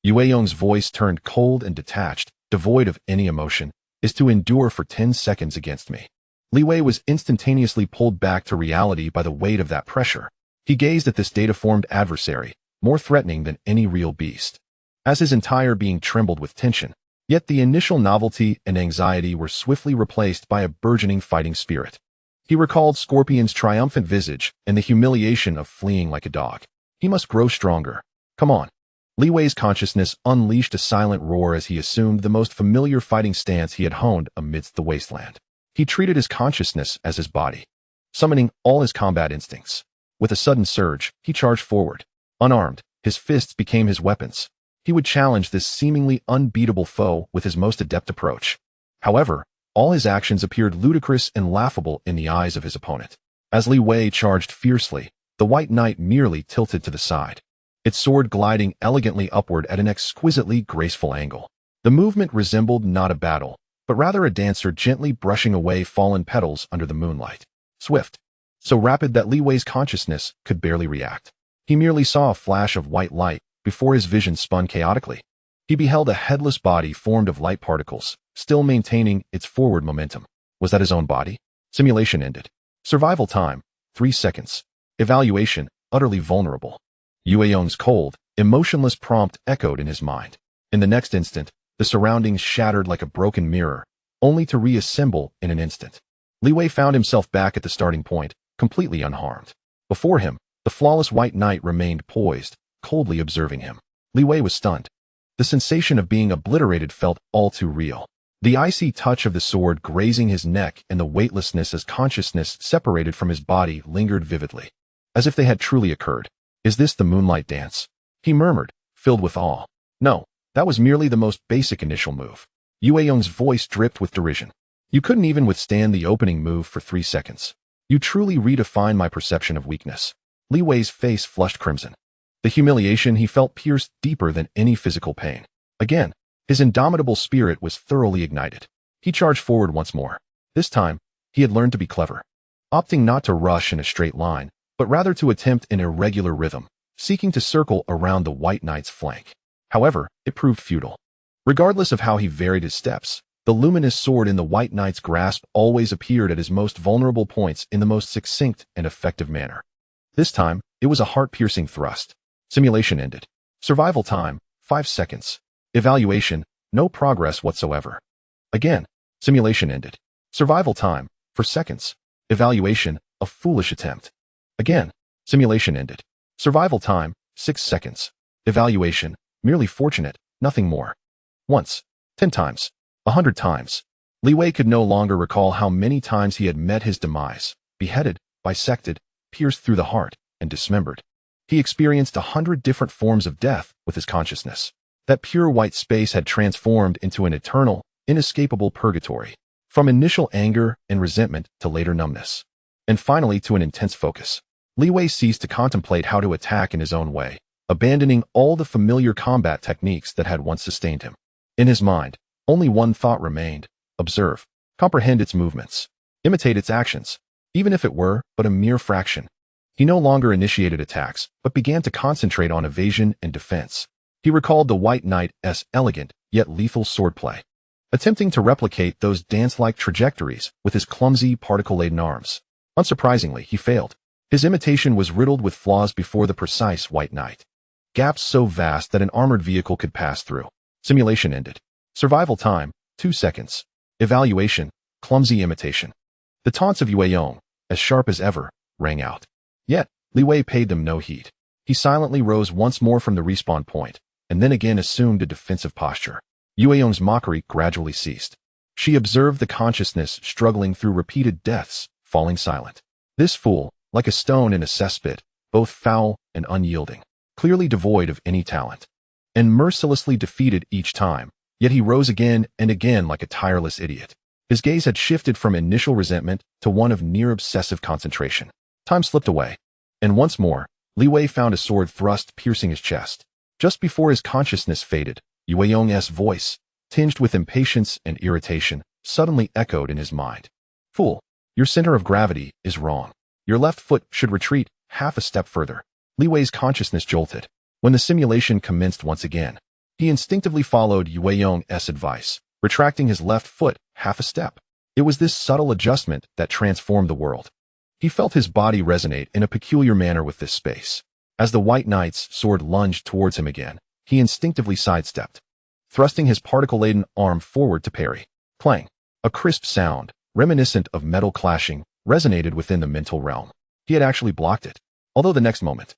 Yueyong's voice turned cold and detached, devoid of any emotion, is to endure for 10 seconds against me. Li Wei was instantaneously pulled back to reality by the weight of that pressure. He gazed at this data-formed adversary, more threatening than any real beast. as his entire being trembled with tension. Yet the initial novelty and anxiety were swiftly replaced by a burgeoning fighting spirit. He recalled Scorpion's triumphant visage and the humiliation of fleeing like a dog. He must grow stronger. Come on. Li Wei's consciousness unleashed a silent roar as he assumed the most familiar fighting stance he had honed amidst the wasteland. He treated his consciousness as his body, summoning all his combat instincts. With a sudden surge, he charged forward. Unarmed, his fists became his weapons. He would challenge this seemingly unbeatable foe with his most adept approach. However, all his actions appeared ludicrous and laughable in the eyes of his opponent. As Li Wei charged fiercely, the White Knight merely tilted to the side, its sword gliding elegantly upward at an exquisitely graceful angle. The movement resembled not a battle, but rather a dancer gently brushing away fallen petals under the moonlight. Swift, so rapid that Li Wei's consciousness could barely react. He merely saw a flash of white light before his vision spun chaotically. He beheld a headless body formed of light particles, still maintaining its forward momentum. Was that his own body? Simulation ended. Survival time, 3 seconds. Evaluation, utterly vulnerable. Yueyong's cold, emotionless prompt echoed in his mind. In the next instant, the surroundings shattered like a broken mirror, only to reassemble in an instant. Li Wei found himself back at the starting point, completely unharmed. Before him, the flawless White Knight remained poised, coldly observing him. Li Wei was stunned. The sensation of being obliterated felt all too real. The icy touch of the sword grazing his neck and the weightlessness as consciousness separated from his body lingered vividly, as if they had truly occurred. Is this the moonlight dance? He murmured, filled with awe. No, that was merely the most basic initial move. Yueyong's voice dripped with derision. You couldn't even withstand the opening move for 3 seconds. You truly redefined my perception of weakness. Li Wei's face flushed crimson. The humiliation he felt pierced deeper than any physical pain. Again, his indomitable spirit was thoroughly ignited. He charged forward once more. This time, he had learned to be clever, opting not to rush in a straight line, but rather to attempt an irregular rhythm, seeking to circle around the White Knight's flank. However, it proved futile. Regardless of how he varied his steps, the luminous sword in the White Knight's grasp always appeared at his most vulnerable points in the most succinct and effective manner. This time, it was a heart-piercing thrust. Simulation ended. Survival time, 5 seconds. Evaluation, no progress whatsoever. Again, simulation ended. Survival time, 4 seconds. Evaluation, a foolish attempt. Again, simulation ended. Survival time, 6 seconds. Evaluation, merely fortunate, nothing more. Once, 10 times, 100 times. Li Wei could no longer recall how many times he had met his demise, beheaded, bisected, pierced through the heart, and dismembered. He experienced 100 different forms of death with his consciousness. That pure white space had transformed into an eternal, inescapable purgatory, from initial anger and resentment to later numbness, and finally to an intense focus. Li Wei ceased to contemplate how to attack in his own way, abandoning all the familiar combat techniques that had once sustained him. In his mind, only one thought remained: observe, comprehend its movements, imitate its actions, even if it were but a mere fraction. He no longer initiated attacks, but began to concentrate on evasion and defense. He recalled the White Knight's elegant, yet lethal swordplay, attempting to replicate those dance-like trajectories with his clumsy, particle-laden arms. Unsurprisingly, he failed. His imitation was riddled with flaws before the precise White Knight. Gaps so vast that an armored vehicle could pass through. Simulation ended. Survival time, 2 seconds. Evaluation, clumsy imitation. The taunts of Yueyong, as sharp as ever, rang out. Yet, Li Wei paid them no heed. He silently rose once more from the respawn point, and then again assumed a defensive posture. Yueyong's mockery gradually ceased. She observed the consciousness struggling through repeated deaths, falling silent. This fool, like a stone in a cesspit, both foul and unyielding, clearly devoid of any talent, and mercilessly defeated each time, yet he rose again and again like a tireless idiot. His gaze had shifted from initial resentment to one of near-obsessive concentration. Time slipped away, and once more, Li Wei found a sword thrust piercing his chest. Just before his consciousness faded, Yueyong's voice, tinged with impatience and irritation, suddenly echoed in his mind. Fool, your center of gravity is wrong. Your left foot should retreat half a step further. Li Wei's consciousness jolted. When the simulation commenced once again, he instinctively followed Yueyong's advice, retracting his left foot half a step. It was this subtle adjustment that transformed the world. He felt his body resonate in a peculiar manner with this space. As the White Knight's sword lunged towards him again, he instinctively sidestepped, thrusting his particle-laden arm forward to parry. Clang. A crisp sound, reminiscent of metal clashing, resonated within the mental realm. He had actually blocked it. Although the next moment,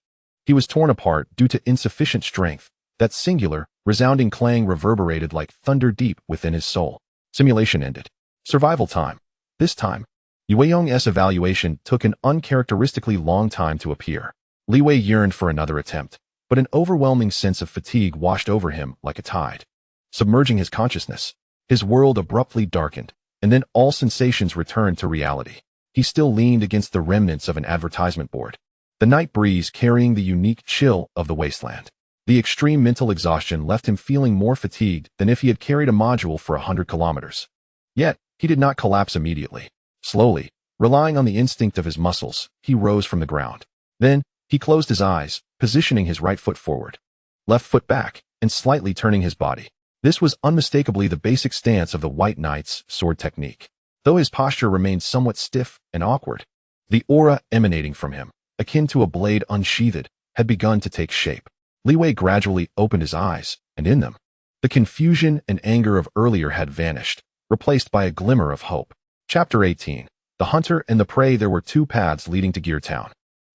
he was torn apart due to insufficient strength. That singular, resounding clang reverberated like thunder deep within his soul. Simulation ended. Survival time. This time, Yueyong's evaluation took an uncharacteristically long time to appear. Li Wei yearned for another attempt, but an overwhelming sense of fatigue washed over him like a tide, submerging his consciousness. His world abruptly darkened, and then all sensations returned to reality. He still leaned against the remnants of an advertisement board, the night breeze carrying the unique chill of the wasteland. The extreme mental exhaustion left him feeling more fatigued than if he had carried a module for 100 kilometers. Yet, he did not collapse immediately. Slowly, relying on the instinct of his muscles, he rose from the ground. Then, he closed his eyes, positioning his right foot forward, left foot back, and slightly turning his body. This was unmistakably the basic stance of the White Knight's sword technique. Though his posture remained somewhat stiff and awkward, the aura emanating from him, akin to a blade unsheathed, had begun to take shape. Li Wei gradually opened his eyes, and in them, the confusion and anger of earlier had vanished, replaced by a glimmer of hope. Chapter 18. The Hunter and the Prey. There were two paths leading to Gear Town.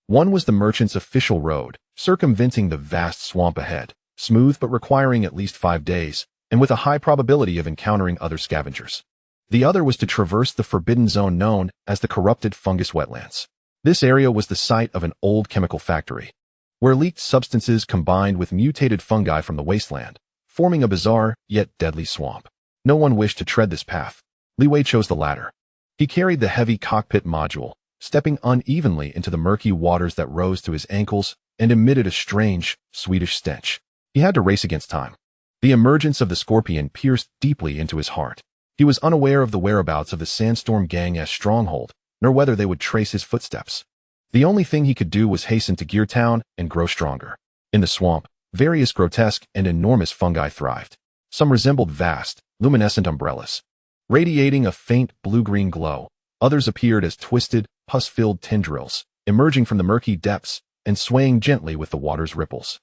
One was the merchant's official road, circumventing the vast swamp ahead, smooth but requiring at least 5 days, and with a high probability of encountering other scavengers. The other was to traverse the forbidden zone known as the corrupted fungus wetlands. This area was the site of an old chemical factory, where leaked substances combined with mutated fungi from the wasteland, forming a bizarre yet deadly swamp. No one wished to tread this path. Li Wei chose the latter. He carried the heavy cockpit module, stepping unevenly into the murky waters that rose to his ankles and emitted a strange, sweetish stench. He had to race against time. The emergence of the scorpion pierced deeply into his heart. He was unaware of the whereabouts of the Sandstorm Gang's stronghold, nor whether they would trace his footsteps. The only thing he could do was hasten to Gear Town and grow stronger. In the swamp, various grotesque and enormous fungi thrived. Some resembled vast, luminescent umbrellas, radiating a faint blue-green glow. Others appeared as twisted, pus-filled tendrils, emerging from the murky depths and swaying gently with the water's ripples.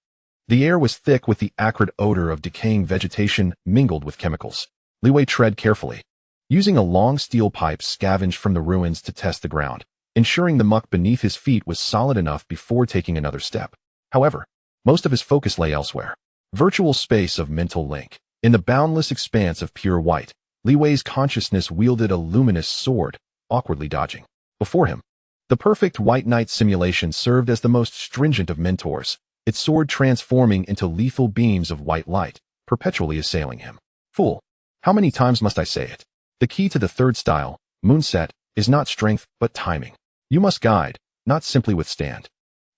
The air was thick with the acrid odor of decaying vegetation mingled with chemicals. Li Wei tread carefully, using a long steel pipe scavenged from the ruins to test the ground, ensuring the muck beneath his feet was solid enough before taking another step. However, most of his focus lay elsewhere. Virtual space of mental link. In the boundless expanse of pure white, Li Wei's consciousness wielded a luminous sword, awkwardly dodging. Before him, the perfect White Knight simulation served as the most stringent of mentors, its sword transforming into lethal beams of white light, perpetually assailing him. Fool! How many times must I say it? The key to the third style, moonset, is not strength, but timing. You must guide, not simply withstand.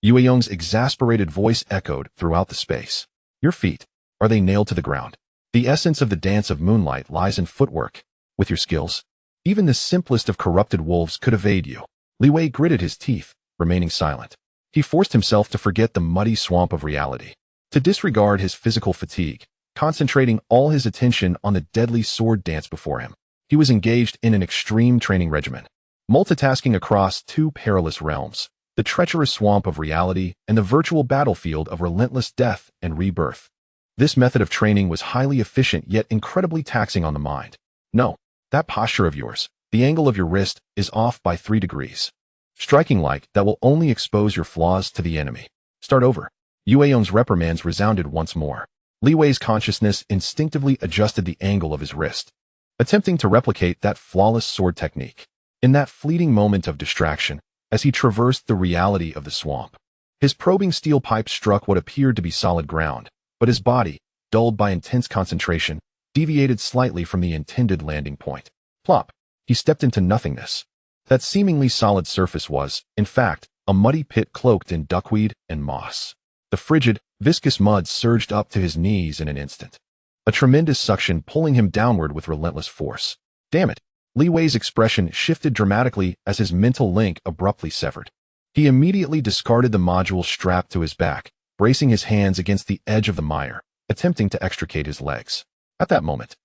Yueyong's exasperated voice echoed throughout the space. Your feet, are they nailed to the ground? The essence of the dance of moonlight lies in footwork. With your skills, even the simplest of corrupted wolves could evade you. Li Wei gritted his teeth, remaining silent. He forced himself to forget the muddy swamp of reality, to disregard his physical fatigue, concentrating all his attention on the deadly sword dance before him. He was engaged in an extreme training regimen, multitasking across two perilous realms, the treacherous swamp of reality and the virtual battlefield of relentless death and rebirth. This method of training was highly efficient yet incredibly taxing on the mind. No, that posture of yours, the angle of your wrist, is off by 3 degrees. Striking like that will only expose your flaws to the enemy. Start over. Yueyong's reprimands resounded once more. Li Wei's consciousness instinctively adjusted the angle of his wrist, attempting to replicate that flawless sword technique. In that fleeting moment of distraction, as he traversed the reality of the swamp, his probing steel pipe struck what appeared to be solid ground, but his body, dulled by intense concentration, deviated slightly from the intended landing point. Plop! He stepped into nothingness. That seemingly solid surface was, in fact, a muddy pit cloaked in duckweed and moss. The frigid, viscous mud surged up to his knees in an instant, a tremendous suction pulling him downward with relentless force. Damn it! Li Wei's expression shifted dramatically as his mental link abruptly severed. He immediately discarded the module strapped to his back, bracing his hands against the edge of the mire, attempting to extricate his legs. At that moment,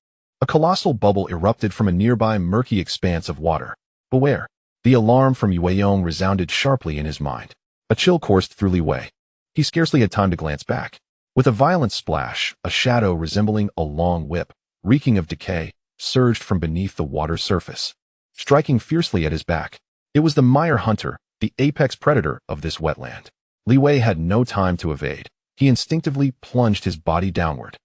a colossal bubble erupted from a nearby murky expanse of water. Beware! The alarm from Yueyong resounded sharply in his mind. A chill coursed through Li Wei. He scarcely had time to glance back. With a violent splash, a shadow resembling a long whip, reeking of decay, surged from beneath the water's surface, striking fiercely at his back. It was the mire hunter, the apex predator of this wetland. Li Wei had no time to evade. He instinctively plunged his body downward.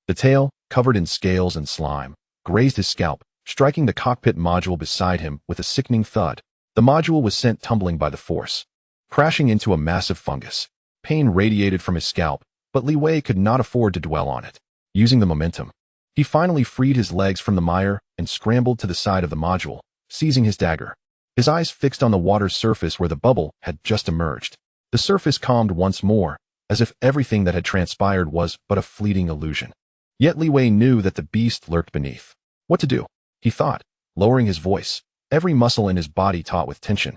The tail, covered in scales and slime, grazed his scalp, striking the cockpit module beside him with a sickening thud. The module was sent tumbling by the force, crashing into a massive fungus. Pain radiated from his scalp, but Li Wei could not afford to dwell on it. Using the momentum, he finally freed his legs from the mire and scrambled to the side of the module, seizing his dagger. His eyes fixed on the water's surface where the bubble had just emerged. The surface calmed once more, as if everything that had transpired was but a fleeting illusion. Yet Li Wei knew that the beast lurked beneath. What to do? He thought, lowering his voice, every muscle in his body taut with tension.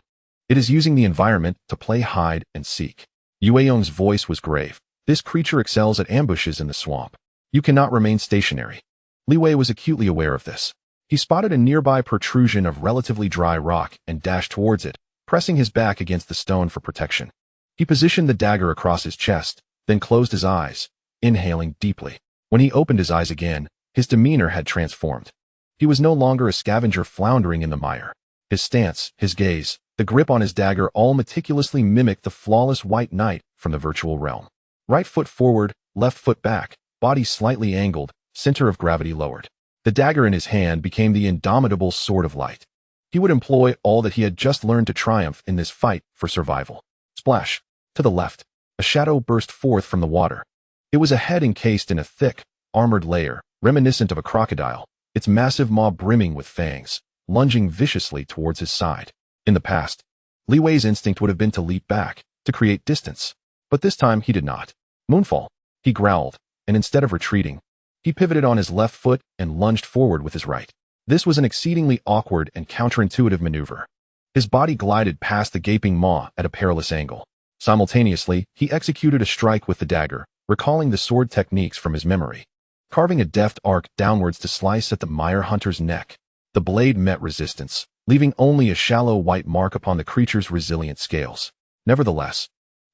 It is using the environment to play hide and seek. Yue Yong's voice was grave. This creature excels at ambushes in the swamp. You cannot remain stationary. Li Wei was acutely aware of this. He spotted a nearby protrusion of relatively dry rock and dashed towards it, pressing his back against the stone for protection. He positioned the dagger across his chest, then closed his eyes, inhaling deeply. When he opened his eyes again, his demeanor had transformed. He was no longer a scavenger floundering in the mire. His stance, his gaze, the grip on his dagger all meticulously mimicked the flawless white knight from the virtual realm. Right foot forward, left foot back, body slightly angled, center of gravity lowered. The dagger in his hand became the indomitable sword of light. He would employ all that he had just learned to triumph in this fight for survival. Splash. To the left, a shadow burst forth from the water. It was a head encased in a thick, armored layer, reminiscent of a crocodile, its massive maw brimming with fangs, lunging viciously towards his side. In the past, Li Wei's instinct would have been to leap back, to create distance. But this time he did not. Moonfall, he growled, and instead of retreating, he pivoted on his left foot and lunged forward with his right. This was an exceedingly awkward and counterintuitive maneuver. His body glided past the gaping maw at a perilous angle. Simultaneously, he executed a strike with the dagger, recalling the sword techniques from his memory, carving a deft arc downwards to slice at the mire hunter's neck. The blade met resistance, leaving only a shallow white mark upon the creature's resilient scales. Nevertheless,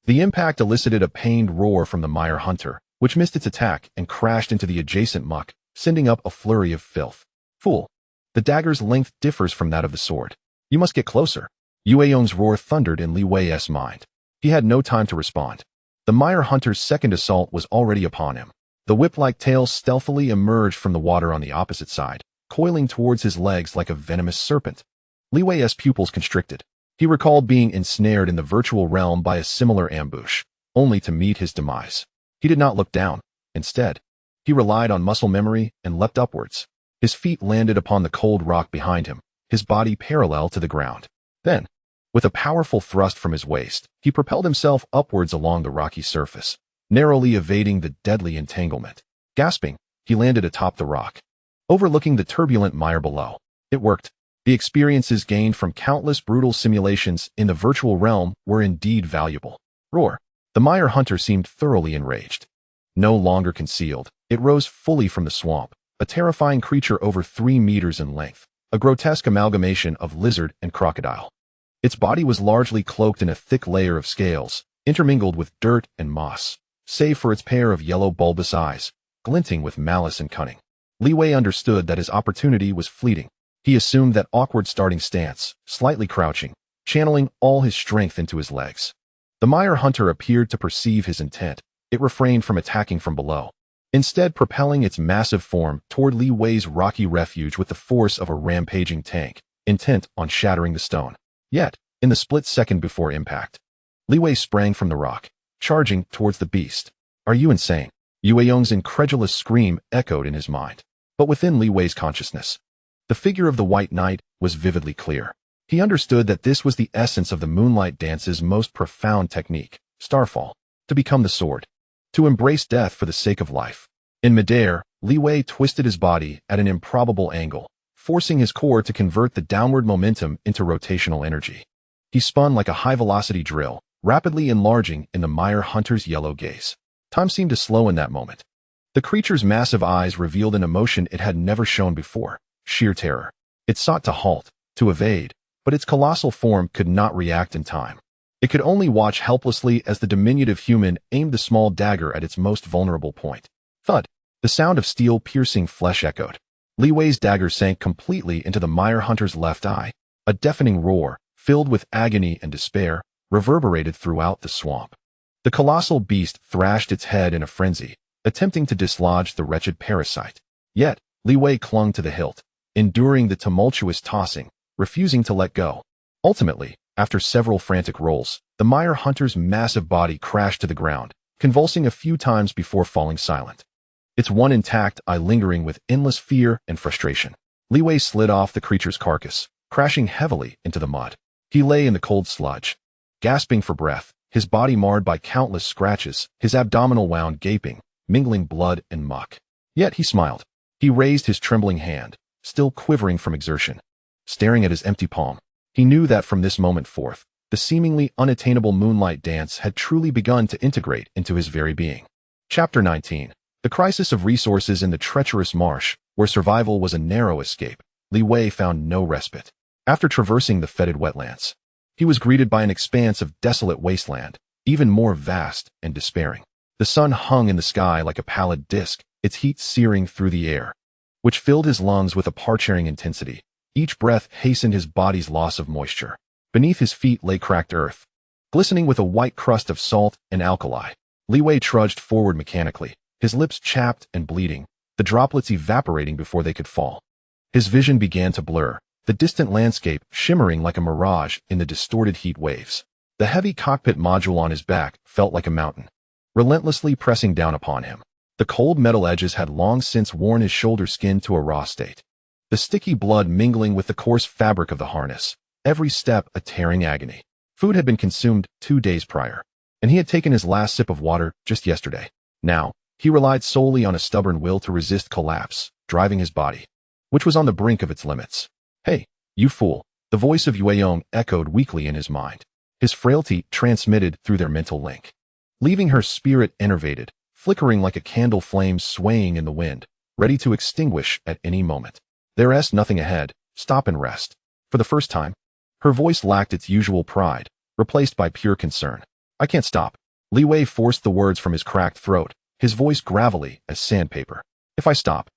the impact elicited a pained roar from the mire hunter, which missed its attack and crashed into the adjacent muck, sending up a flurry of filth. Fool! The dagger's length differs from that of the sword. You must get closer. Yue Yong's roar thundered in Li Wei's mind. He had no time to respond. The mire hunter's second assault was already upon him. The whip-like tail stealthily emerged from the water on the opposite side, coiling towards his legs like a venomous serpent. Li Wei's pupils constricted. He recalled being ensnared in the virtual realm by a similar ambush, only to meet his demise. He did not look down. Instead, he relied on muscle memory and leapt upwards. His feet landed upon the cold rock behind him, his body parallel to the ground. Then, with a powerful thrust from his waist, he propelled himself upwards along the rocky surface, narrowly evading the deadly entanglement. Gasping, he landed atop the rock, overlooking the turbulent mire below. It worked. The experiences gained from countless brutal simulations in the virtual realm were indeed valuable. Roar. The mire hunter seemed thoroughly enraged. No longer concealed, it rose fully from the swamp, a terrifying creature over 3 meters in length, a grotesque amalgamation of lizard and crocodile. Its body was largely cloaked in a thick layer of scales, intermingled with dirt and moss, save for its pair of yellow bulbous eyes, glinting with malice and cunning. Li Wei understood that his opportunity was fleeting. He assumed that awkward starting stance, slightly crouching, channeling all his strength into his legs. The mire hunter appeared to perceive his intent. It refrained from attacking from below, instead propelling its massive form toward Li Wei's rocky refuge with the force of a rampaging tank, intent on shattering the stone. Yet, in the split second before impact, Li Wei sprang from the rock, charging towards the beast. Are you insane? Yue Yong's incredulous scream echoed in his mind. But within Li Wei's consciousness, the figure of the White Knight was vividly clear. He understood that this was the essence of the Moonlight Dance's most profound technique, Starfall, to become the sword, to embrace death for the sake of life. In midair, Li Wei twisted his body at an improbable angle, forcing his core to convert the downward momentum into rotational energy. He spun like a high-velocity drill, rapidly enlarging in the mire hunter's yellow gaze. Time seemed to slow in that moment. The creature's massive eyes revealed an emotion it had never shown before, sheer terror. It sought to halt, to evade, but its colossal form could not react in time. It could only watch helplessly as the diminutive human aimed the small dagger at its most vulnerable point. Thud! The sound of steel piercing flesh echoed. Li Wei's dagger sank completely into the mire hunter's left eye. A deafening roar, filled with agony and despair, reverberated throughout the swamp. The colossal beast thrashed its head in a frenzy, attempting to dislodge the wretched parasite. Yet, Li Wei clung to the hilt, enduring the tumultuous tossing, refusing to let go. Ultimately, after several frantic rolls, the mire hunter's massive body crashed to the ground, convulsing a few times before falling silent. Its one intact eye lingering with endless fear and frustration. Li Wei slid off the creature's carcass, crashing heavily into the mud. He lay in the cold sludge, gasping for breath, his body marred by countless scratches, his abdominal wound gaping, mingling blood and muck. Yet he smiled. He raised his trembling hand, still quivering from exertion, staring at his empty palm. He knew that from this moment forth, the seemingly unattainable moonlight dance had truly begun to integrate into his very being. Chapter 19. The crisis of resources in the treacherous marsh, where survival was a narrow escape, Li Wei found no respite. After traversing the fetid wetlands, he was greeted by an expanse of desolate wasteland, even more vast and despairing. The sun hung in the sky like a pallid disk, its heat searing through the air, which filled his lungs with a parching intensity. Each breath hastened his body's loss of moisture. Beneath his feet lay cracked earth, glistening with a white crust of salt and alkali. Li Wei trudged forward mechanically, his lips chapped and bleeding, the droplets evaporating before they could fall. His vision began to blur, the distant landscape shimmering like a mirage in the distorted heat waves. The heavy cockpit module on his back felt like a mountain, relentlessly pressing down upon him. The cold metal edges had long since worn his shoulder skin to a raw state, the sticky blood mingling with the coarse fabric of the harness, every step a tearing agony. Food had been consumed 2 days prior, and he had taken his last sip of water just yesterday. Now, he relied solely on a stubborn will to resist collapse, driving his body, which was on the brink of its limits. "Hey, you fool," the voice of Yue echoed weakly in his mind, his frailty transmitted through their mental link. Leaving her spirit enervated, flickering like a candle flame swaying in the wind, ready to extinguish at any moment. "There's nothing ahead, stop and rest." For the first time, her voice lacked its usual pride, replaced by pure concern. "I can't stop." Li Wei forced the words from his cracked throat, his voice gravelly as sandpaper. "If I stop,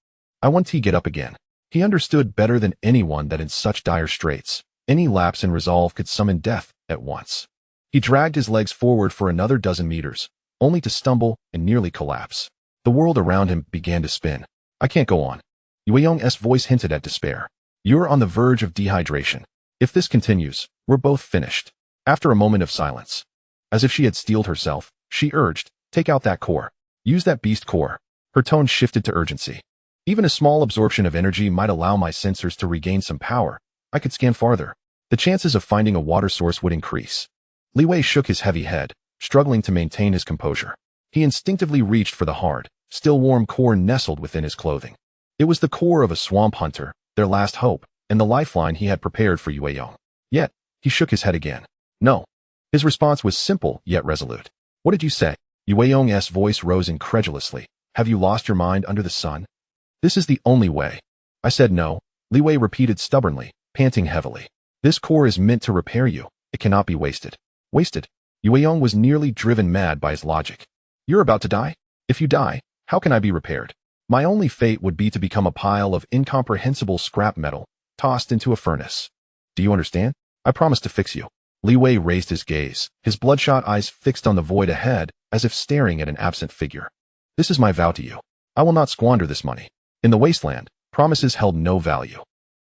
I want to get up again." He understood better than anyone that in such dire straits, any lapse in resolve could summon death at once. He dragged his legs forward for another dozen meters, only to stumble and nearly collapse. The world around him began to spin. "I can't go on." Yueyong's voice hinted at despair. "You're on the verge of dehydration. If this continues, we're both finished." After a moment of silence, as if she had steeled herself, she urged, "Take out that core. Use that beast core." Her tone shifted to urgency. "Even a small absorption of energy might allow my sensors to regain some power. I could scan farther. The chances of finding a water source would increase." Li Wei shook his heavy head, struggling to maintain his composure. He instinctively reached for the hard, still warm core nestled within his clothing. It was the core of a swamp hunter, their last hope, and the lifeline he had prepared for Yue. Yet, he shook his head again. "No." His response was simple yet resolute. "What did you say?" Yueyong's voice rose incredulously. "Have you lost your mind under the sun?" "This is the only way." "I said no," Li Wei repeated stubbornly, panting heavily. "This core is meant to repair you. It cannot be wasted." "Wasted?" Yueyong was nearly driven mad by his logic. "You're about to die? If you die, how can I be repaired? My only fate would be to become a pile of incomprehensible scrap metal, tossed into a furnace. Do you understand? I promise to fix you." Li Wei raised his gaze, his bloodshot eyes fixed on the void ahead, as if staring at an absent figure. "This is my vow to you. I will not squander this money." In the wasteland, promises held no value.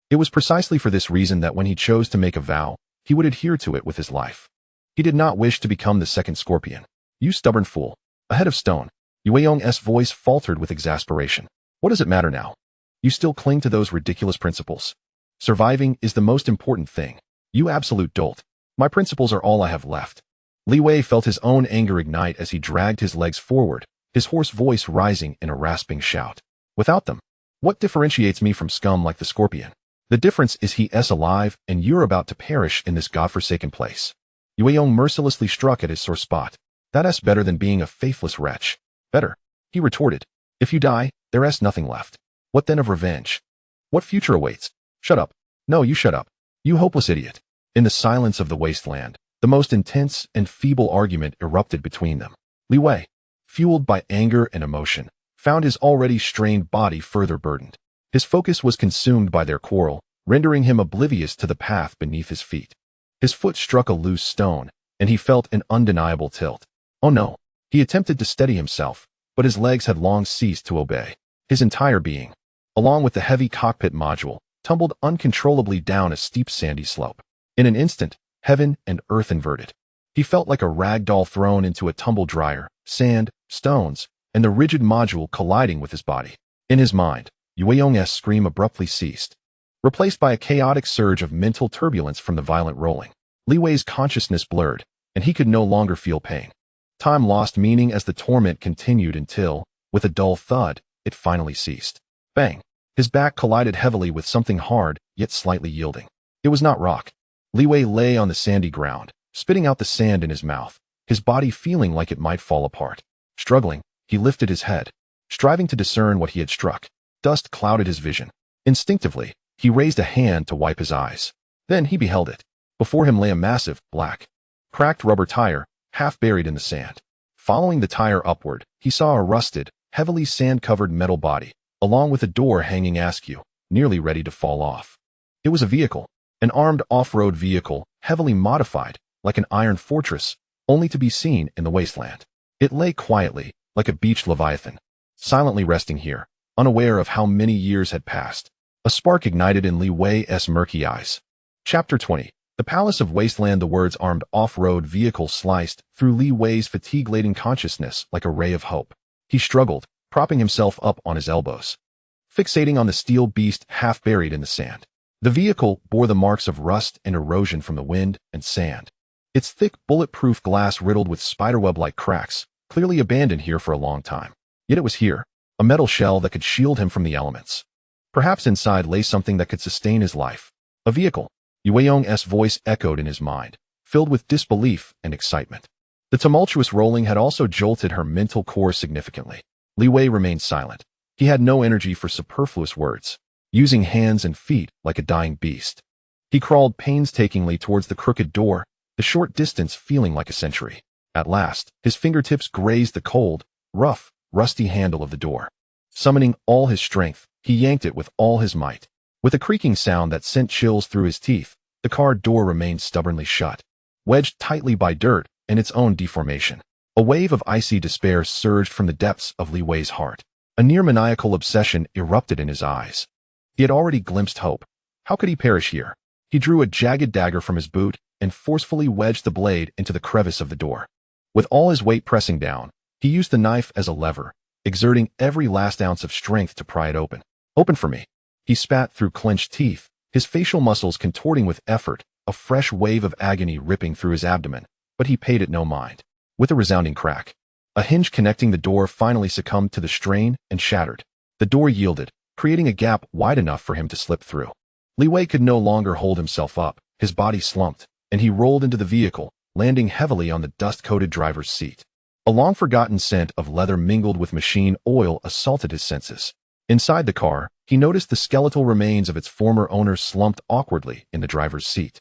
It was precisely for this reason that when he chose to make a vow, he would adhere to it with his life. He did not wish to become the second Scorpion. "You stubborn fool. A head of stone." Yueyong's voice faltered with exasperation. "What does it matter now? You still cling to those ridiculous principles. Surviving is the most important thing. You absolute dolt. My principles are all I have left." Li Wei felt his own anger ignite as he dragged his legs forward, his hoarse voice rising in a rasping shout. "Without them, what differentiates me from scum like the Scorpion? The difference is he's alive and you're about to perish in this godforsaken place." Yueyong mercilessly struck at his sore spot. "That's better than being a faithless wretch." "Better," he retorted. "If you die, there's nothing left. What then of revenge? What future awaits?" "Shut up. No, you shut up. You hopeless idiot." In the silence of the wasteland, The most intense and feeble argument erupted between them. Li Wei, fueled by anger and emotion, found his already strained body further burdened. His focus was consumed by their quarrel, rendering him oblivious to the path beneath his feet. His foot struck a loose stone, and he felt an undeniable tilt. Oh no! He attempted to steady himself, but his legs had long ceased to obey. His entire being, along with the heavy cockpit module, tumbled uncontrollably down a steep sandy slope. In an instant, heaven and earth inverted. He felt like a rag doll thrown into a tumble dryer, sand, stones, and the rigid module colliding with his body. In his mind, Yueyong's scream abruptly ceased, replaced by a chaotic surge of mental turbulence from the violent rolling. Li Wei's consciousness blurred, and he could no longer feel pain. Time lost meaning as the torment continued until, with a dull thud, it finally ceased. Bang! His back collided heavily with something hard, yet slightly yielding. It was not rock. Li Wei lay on the sandy ground, spitting out the sand in his mouth, his body feeling like it might fall apart. Struggling, he lifted his head, striving to discern what he had struck. Dust clouded his vision. Instinctively, he raised a hand to wipe his eyes. Then he beheld it. Before him lay a massive, black, cracked rubber tire, half buried in the sand. Following the tire upward, he saw a rusted, heavily sand-covered metal body, along with a door hanging askew, nearly ready to fall off. It was a vehicle, an armed off-road vehicle, heavily modified, like an iron fortress, only to be seen in the wasteland. It lay quietly, like a beached leviathan, silently resting here, unaware of how many years had passed. A spark ignited in Li Wei's murky eyes. Chapter 20. The Palace of Wasteland. The words armed off-road vehicle sliced through Li Wei's fatigue-laden consciousness like a ray of hope. He struggled, propping himself up on his elbows, fixating on the steel beast half buried in the sand. The vehicle bore the marks of rust and erosion from the wind and sand. Its thick, bulletproof glass riddled with spiderweb-like cracks, clearly abandoned here for a long time. Yet it was here, a metal shell that could shield him from the elements. Perhaps inside lay something that could sustain his life. A vehicle. Yueyong's voice echoed in his mind, filled with disbelief and excitement. The tumultuous rolling had also jolted her mental core significantly. Li Wei remained silent. He had no energy for superfluous words, using hands and feet like a dying beast. He crawled painstakingly towards the crooked door, the short distance feeling like a century. At last, his fingertips grazed the cold, rough, rusty handle of the door. Summoning all his strength, he yanked it with all his might. With a creaking sound that sent chills through his teeth, the car door remained stubbornly shut, wedged tightly by dirt and its own deformation. A wave of icy despair surged from the depths of Li Wei's heart. A near-maniacal obsession erupted in his eyes. He had already glimpsed hope. How could he perish here? He drew a jagged dagger from his boot and forcefully wedged the blade into the crevice of the door. With all his weight pressing down, he used the knife as a lever, exerting every last ounce of strength to pry it open. Open for me. He spat through clenched teeth, his facial muscles contorting with effort, a fresh wave of agony ripping through his abdomen, but he paid it no mind. With a resounding crack, a hinge connecting the door finally succumbed to the strain and shattered. The door yielded, creating a gap wide enough for him to slip through. Li Wei could no longer hold himself up, his body slumped, and he rolled into the vehicle, landing heavily on the dust-coated driver's seat. A long-forgotten scent of leather mingled with machine oil assaulted his senses. Inside the car, he noticed the skeletal remains of its former owner slumped awkwardly in the driver's seat.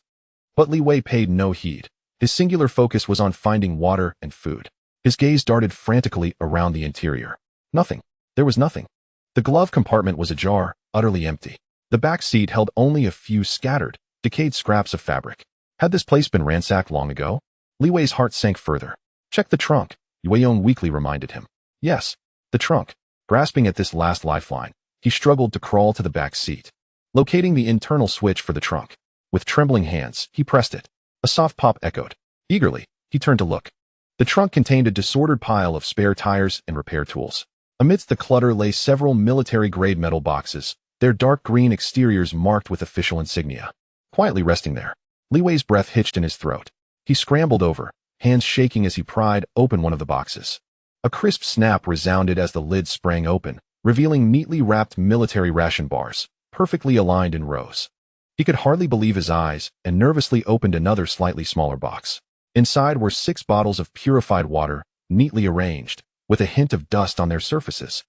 But Li Wei paid no heed. His singular focus was on finding water and food. His gaze darted frantically around the interior. Nothing. There was nothing. The glove compartment was ajar, utterly empty. The back seat held only a few scattered, decayed scraps of fabric. Had this place been ransacked long ago? Li Wei's heart sank further. Check the trunk, Yueyong weakly reminded him. Yes, the trunk. Grasping at this last lifeline, he struggled to crawl to the back seat. Locating the internal switch for the trunk, with trembling hands, he pressed it. A soft pop echoed. Eagerly, he turned to look. The trunk contained a disordered pile of spare tires and repair tools. Amidst the clutter lay several military-grade metal boxes, their dark green exteriors marked with official insignia. Quietly resting there, Li Wei's breath hitched in his throat. He scrambled over, hands shaking as he pried open one of the boxes. A crisp snap resounded as the lid sprang open, revealing neatly wrapped military ration bars, perfectly aligned in rows. He could hardly believe his eyes and nervously opened another slightly smaller box. Inside were 6 bottles of purified water, neatly arranged, with a hint of dust on their surfaces.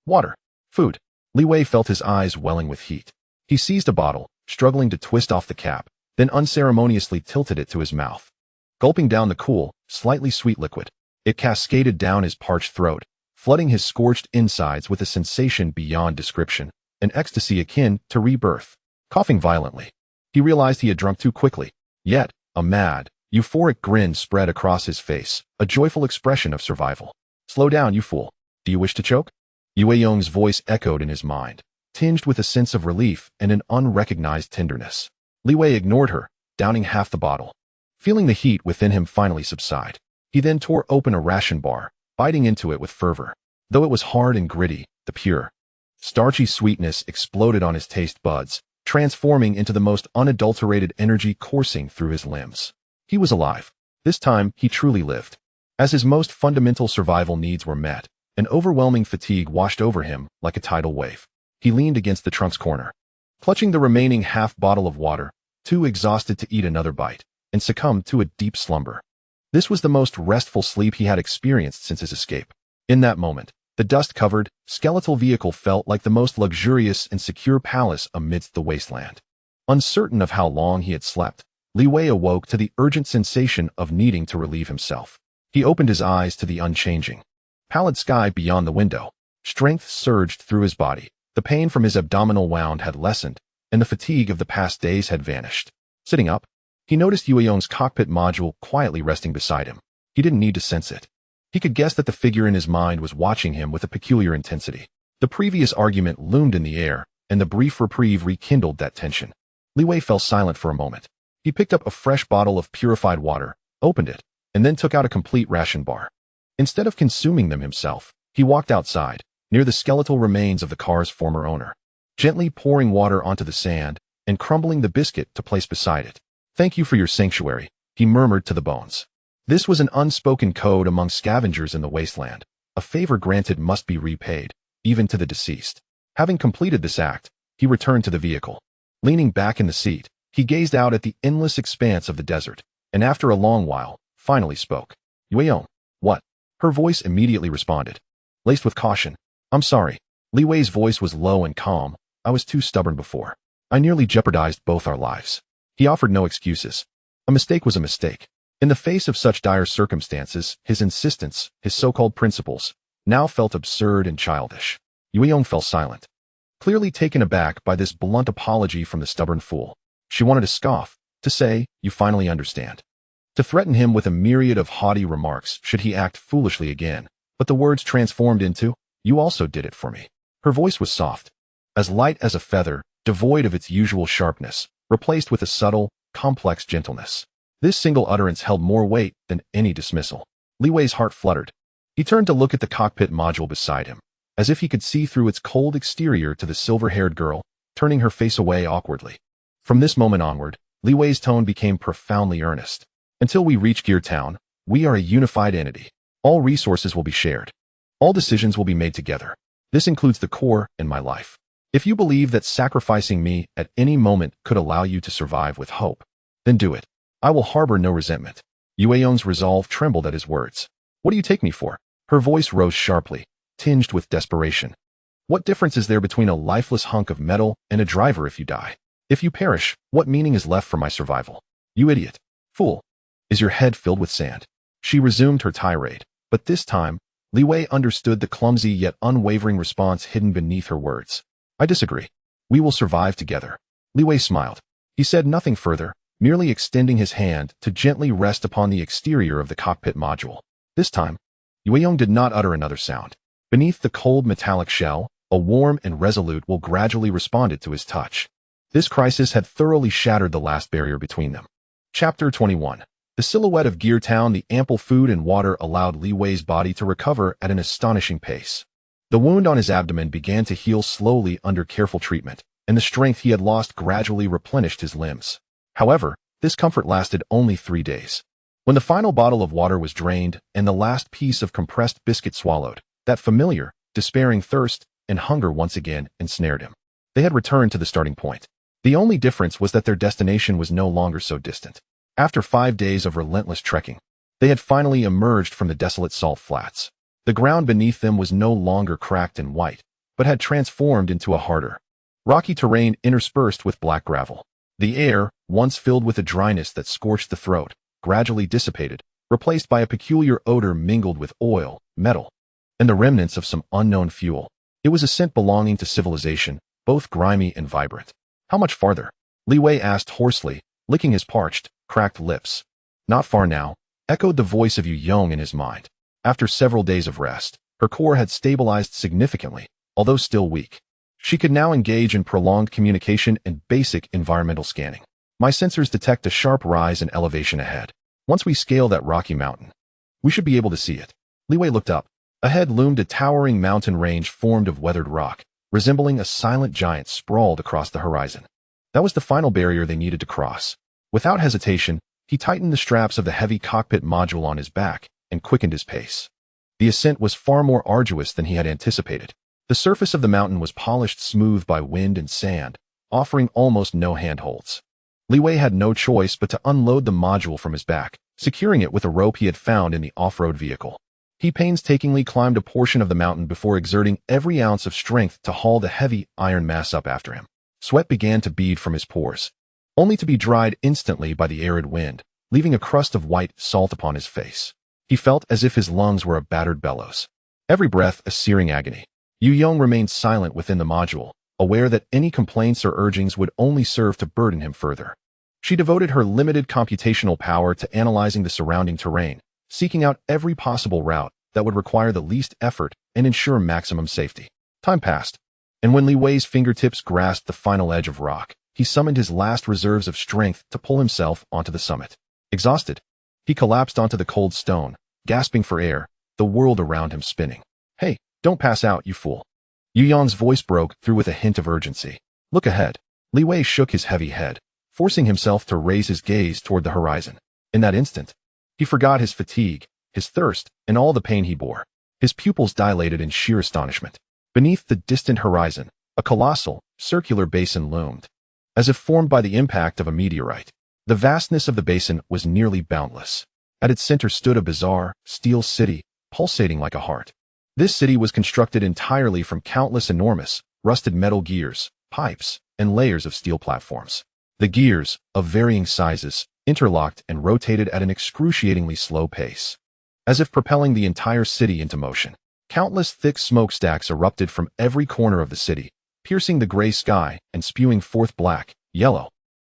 Water. Food. Li Wei felt his eyes welling with heat. He seized a bottle, struggling to twist off the cap, then unceremoniously tilted it to his mouth. gulping down the cool, slightly sweet liquid. It cascaded down his parched throat, flooding his scorched insides with a sensation beyond description, an ecstasy akin to rebirth. Coughing violently, he realized he had drunk too quickly. Yet, a mad, euphoric grin spread across his face, a joyful expression of survival. "Slow down, you fool. Do you wish to choke?" Yong's voice echoed in his mind, tinged with a sense of relief and an unrecognized tenderness. Li Wei ignored her, downing half the bottle. Feeling the heat within him finally subside, he then tore open a ration bar, biting into it with fervor. Though it was hard and gritty, the pure, starchy sweetness exploded on his taste buds, transforming into the most unadulterated energy coursing through his limbs. He was alive. This time, he truly lived. As his most fundamental survival needs were met, an overwhelming fatigue washed over him like a tidal wave. He leaned against the trunk's corner, clutching the remaining half bottle of water, too exhausted to eat another bite, and succumbed to a deep slumber. This was the most restful sleep he had experienced since his escape. In that moment, the dust-covered, skeletal vehicle felt like the most luxurious and secure palace amidst the wasteland. Uncertain of how long he had slept, Li Wei awoke to the urgent sensation of needing to relieve himself. He opened his eyes to the unchanging, pallid sky beyond the window. Strength surged through his body. The pain from his abdominal wound had lessened, and the fatigue of the past days had vanished. Sitting up, he noticed Yong's cockpit module quietly resting beside him. He didn't need to sense it. He could guess that the figure in his mind was watching him with a peculiar intensity. The previous argument loomed in the air, and the brief reprieve rekindled that tension. Li Wei fell silent for a moment. He picked up a fresh bottle of purified water, opened it, and then took out a complete ration bar. Instead of consuming them himself, he walked outside, near the skeletal remains of the car's former owner, gently pouring water onto the sand and crumbling the biscuit to place beside it. "Thank you for your sanctuary," he murmured to the bones. This was an unspoken code among scavengers in the wasteland. A favor granted must be repaid, even to the deceased. Having completed this act, he returned to the vehicle. Leaning back in the seat, he gazed out at the endless expanse of the desert, and after a long while, finally spoke. "Yong, what?" Her voice immediately responded, laced with caution. "I'm sorry." Li Wei's voice was low and calm. "I was too stubborn before. I nearly jeopardized both our lives." He offered no excuses. A mistake was a mistake. In the face of such dire circumstances, his insistence, his so-called principles, now felt absurd and childish. Yong fell silent, clearly taken aback by this blunt apology from the stubborn fool. She wanted to scoff, to say, "You finally understand," to threaten him with a myriad of haughty remarks should he act foolishly again, but the words transformed into, "You also did it for me." Her voice was soft, as light as a feather, devoid of its usual sharpness, replaced with a subtle, complex gentleness. This single utterance held more weight than any dismissal. Li Wei's heart fluttered. He turned to look at the cockpit module beside him, as if he could see through its cold exterior to the silver-haired girl, turning her face away awkwardly. From this moment onward, Li Wei's tone became profoundly earnest. "Until we reach Gear Town, we are a unified entity. All resources will be shared. All decisions will be made together. This includes the core and my life. If you believe that sacrificing me at any moment could allow you to survive with hope, then do it. I will harbor no resentment." Yong's resolve trembled at his words. "What do you take me for?" Her voice rose sharply, tinged with desperation. "What difference is there between a lifeless hunk of metal and a driver if you die? If you perish, what meaning is left for my survival? You idiot. Fool. Is your head filled with sand?" She resumed her tirade, but this time, Li Wei understood the clumsy yet unwavering response hidden beneath her words. "I disagree. We will survive together." Li Wei smiled. He said nothing further, merely extending his hand to gently rest upon the exterior of the cockpit module. This time, Yong did not utter another sound. Beneath the cold metallic shell, a warm and resolute will gradually responded to his touch. This crisis had thoroughly shattered the last barrier between them. Chapter 21. The silhouette of Gear Town. The ample food and water allowed Li Wei's body to recover at an astonishing pace. The wound on his abdomen began to heal slowly under careful treatment, and the strength he had lost gradually replenished his limbs. However, this comfort lasted only 3 days. When the final bottle of water was drained and the last piece of compressed biscuit swallowed, that familiar, despairing thirst and hunger once again ensnared him. They had returned to the starting point. The only difference was that their destination was no longer so distant. After 5 days of relentless trekking, they had finally emerged from the desolate salt flats. The ground beneath them was no longer cracked and white, but had transformed into a harder, rocky terrain interspersed with black gravel. The air, once filled with a dryness that scorched the throat, gradually dissipated, replaced by a peculiar odor mingled with oil, metal, and the remnants of some unknown fuel. It was a scent belonging to civilization, both grimy and vibrant. How much farther? Li Wei asked hoarsely, licking his parched, cracked lips. Not far now, echoed the voice of Yu Yong in his mind. After several days of rest, her core had stabilized significantly, although still weak. She could now engage in prolonged communication and basic environmental scanning. My sensors detect a sharp rise in elevation ahead. Once we scale that rocky mountain, we should be able to see it. Li Wei looked up. Ahead loomed a towering mountain range formed of weathered rock, resembling a silent giant sprawled across the horizon. That was the final barrier they needed to cross. Without hesitation, he tightened the straps of the heavy cockpit module on his back and quickened his pace. The ascent was far more arduous than he had anticipated. The surface of the mountain was polished smooth by wind and sand, offering almost no handholds. Li Wei had no choice but to unload the module from his back, securing it with a rope he had found in the off-road vehicle. He painstakingly climbed a portion of the mountain before exerting every ounce of strength to haul the heavy iron mass up after him. Sweat began to bead from his pores, only to be dried instantly by the arid wind, leaving a crust of white salt upon his face. He felt as if his lungs were a battered bellows. Every breath a searing agony. Yu Yong remained silent within the module, aware that any complaints or urgings would only serve to burden him further. She devoted her limited computational power to analyzing the surrounding terrain, seeking out every possible route that would require the least effort and ensure maximum safety. Time passed, and when Li Wei's fingertips grasped the final edge of rock, he summoned his last reserves of strength to pull himself onto the summit. Exhausted, he collapsed onto the cold stone, gasping for air, the world around him spinning. Hey, don't pass out, you fool. Yu Yong's voice broke through with a hint of urgency. Look ahead. Li Wei shook his heavy head, forcing himself to raise his gaze toward the horizon. In that instant, he forgot his fatigue, his thirst, and all the pain he bore. His pupils dilated in sheer astonishment. Beneath the distant horizon, a colossal, circular basin loomed, as if formed by the impact of a meteorite. The vastness of the basin was nearly boundless. At its center stood a bizarre, steel city, pulsating like a heart. This city was constructed entirely from countless enormous, rusted metal gears, pipes, and layers of steel platforms. The gears, of varying sizes, interlocked and rotated at an excruciatingly slow pace, as if propelling the entire city into motion. Countless thick smokestacks erupted from every corner of the city, piercing the gray sky and spewing forth black, yellow,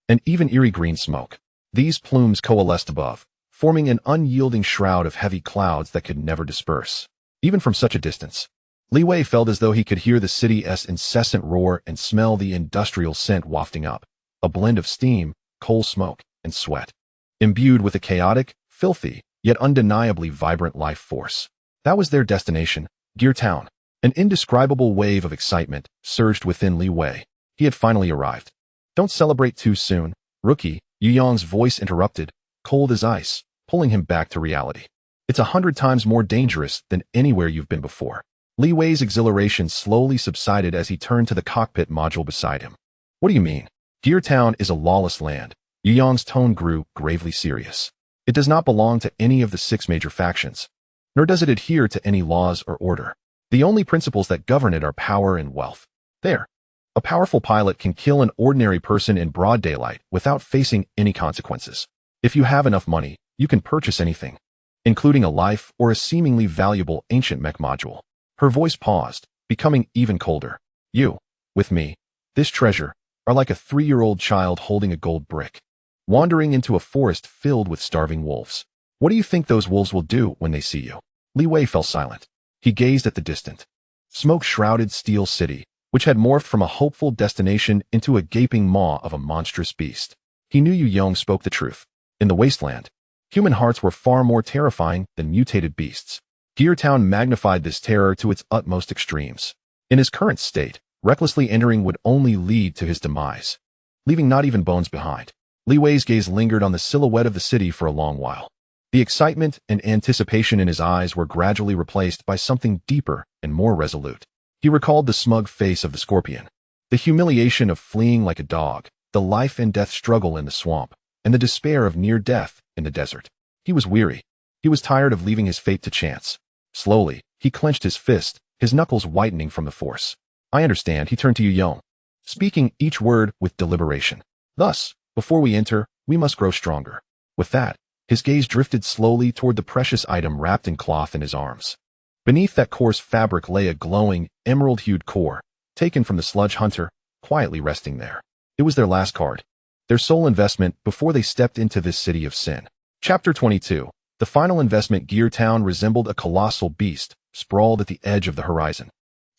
and even eerie green smoke. These plumes coalesced above, forming an unyielding shroud of heavy clouds that could never disperse. Even from such a distance, Li Wei felt as though he could hear the city's incessant roar and smell the industrial scent wafting up, a blend of steam, coal smoke, and sweat, imbued with a chaotic, filthy, yet undeniably vibrant life force. That was their destination, Gear Town. An indescribable wave of excitement surged within Li Wei. He had finally arrived. Don't celebrate too soon, rookie, Yu Yong's voice interrupted, cold as ice, pulling him back to reality. It's 100 times more dangerous than anywhere you've been before. Li Wei's exhilaration slowly subsided as he turned to the cockpit module beside him. What do you mean? Gear Town is a lawless land. Yu Yong's tone grew gravely serious. It does not belong to any of the 6 major factions, nor does it adhere to any laws or order. The only principles that govern it are power and wealth. There, a powerful pilot can kill an ordinary person in broad daylight without facing any consequences. If you have enough money, you can purchase anything, including a life or a seemingly valuable ancient mech module. Her voice paused, becoming even colder. You, with me, this treasure, are like a 3-year-old child holding a gold brick, wandering into a forest filled with starving wolves. What do you think those wolves will do when they see you? Li Wei fell silent. He gazed at the distant, smoke-shrouded steel city, which had morphed from a hopeful destination into a gaping maw of a monstrous beast. He knew Yu Yong spoke the truth. In the wasteland, human hearts were far more terrifying than mutated beasts. Gear Town magnified this terror to its utmost extremes. In his current state, recklessly entering would only lead to his demise, leaving not even bones behind. Li Wei's gaze lingered on the silhouette of the city for a long while. The excitement and anticipation in his eyes were gradually replaced by something deeper and more resolute. He recalled the smug face of the scorpion, the humiliation of fleeing like a dog, the life and death struggle in the swamp, and the despair of near death in the desert. He was weary. He was tired of leaving his fate to chance. Slowly, he clenched his fist, his knuckles whitening from the force. I understand, he turned to Yu Yong, speaking each word with deliberation. Thus, before we enter, we must grow stronger. With that, His gaze drifted slowly toward the precious item wrapped in cloth in his arms. Beneath that coarse fabric lay a glowing, emerald-hued core, taken from the sludge hunter, quietly resting there. It was their last card, their sole investment before they stepped into this city of sin. Chapter 22. The final investment. Gear Town resembled a colossal beast, sprawled at the edge of the horizon.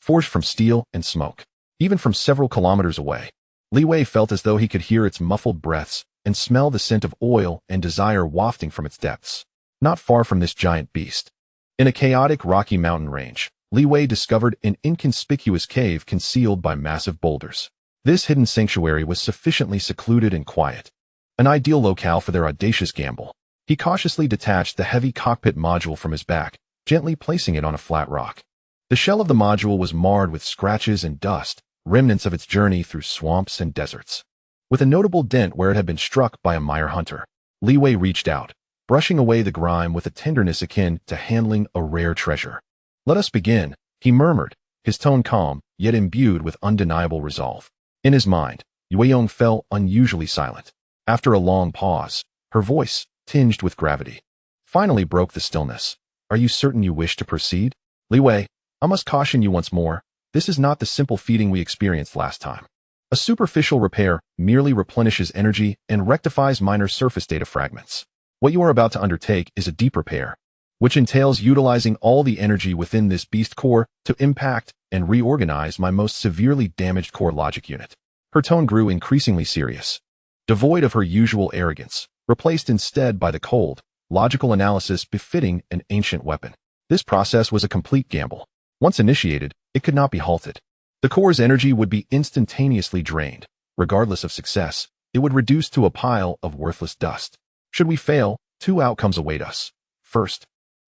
Forged from steel and smoke. Even from several kilometers away, Li Wei felt as though he could hear its muffled breaths and smell the scent of oil and desire wafting from its depths. Not far from this giant beast, in a chaotic rocky mountain range, Li Wei discovered an inconspicuous cave concealed by massive boulders. This hidden sanctuary was sufficiently secluded and quiet, an ideal locale for their audacious gamble. He cautiously detached the heavy cockpit module from his back, gently placing it on a flat rock. The shell of the module was marred with scratches and dust, remnants of its journey through swamps and deserts. With a notable dent where it had been struck by a mire hunter, Li Wei reached out, brushing away the grime with a tenderness akin to handling a rare treasure. "Let us begin," he murmured, his tone calm, yet imbued with undeniable resolve. In his mind, Yueyong fell unusually silent. After a long pause, her voice, tinged with gravity, finally broke the stillness. "Are you certain you wish to proceed? Li Wei, I must caution you once more, this is not the simple feeding we experienced last time. A superficial repair merely replenishes energy and rectifies minor surface data fragments. What you are about to undertake is a deep repair, which entails utilizing all the energy within this beast core to impact and reorganize my most severely damaged core logic unit." Her tone grew increasingly serious, devoid of her usual arrogance, replaced instead by the cold, logical analysis befitting an ancient weapon. This process was a complete gamble. Once initiated, it could not be halted. The core's energy would be instantaneously drained. Regardless of success, it would reduce to a pile of worthless dust. Should we fail, two outcomes await us. First,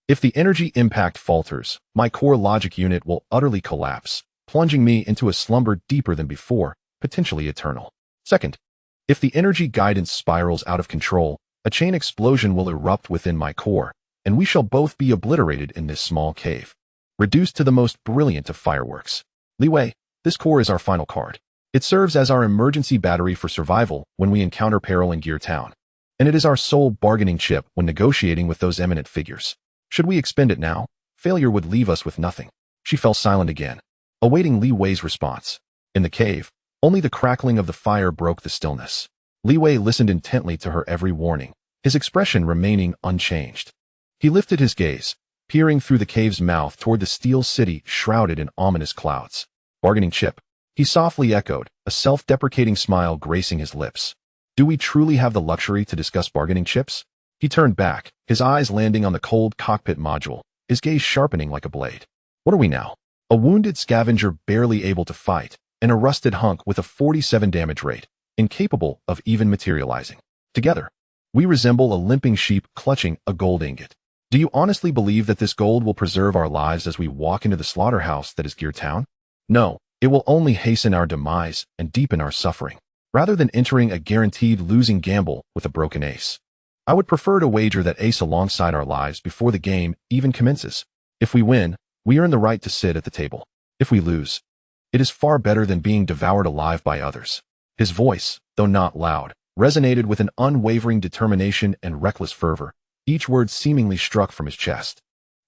if the energy impact falters, my core logic unit will utterly collapse, plunging me into a slumber deeper than before, potentially eternal. Second, if the energy guidance spirals out of control, a chain explosion will erupt within my core, and we shall both be obliterated in this small cave, reduced to the most brilliant of fireworks. Li Wei, this core is our final card. It serves as our emergency battery for survival when we encounter peril in Gear Town, and it is our sole bargaining chip when negotiating with those eminent figures. Should we expend it now, failure would leave us with nothing. She fell silent again, awaiting Li Wei's response. In the cave, only the crackling of the fire broke the stillness. Li Wei listened intently to her every warning, his expression remaining unchanged. He lifted his gaze, peering through the cave's mouth toward the steel city shrouded in ominous clouds. "Bargaining chip," he softly echoed, a self-deprecating smile gracing his lips. "Do we truly have the luxury to discuss bargaining chips?" He turned back, his eyes landing on the cold cockpit module, his gaze sharpening like a blade. "What are we now? A wounded scavenger barely able to fight, and a rusted hunk with a 47 damage rate, incapable of even materializing. Together, we resemble a limping sheep clutching a gold ingot. Do you honestly believe that this gold will preserve our lives as we walk into the slaughterhouse that is Gear Town? No, it will only hasten our demise and deepen our suffering, rather than entering a guaranteed losing gamble with a broken ace. I would prefer to wager that ace alongside our lives before the game even commences. If we win, we earn the right to sit at the table. If we lose, it is far better than being devoured alive by others." His voice, though not loud, resonated with an unwavering determination and reckless fervor, each word seemingly struck from his chest.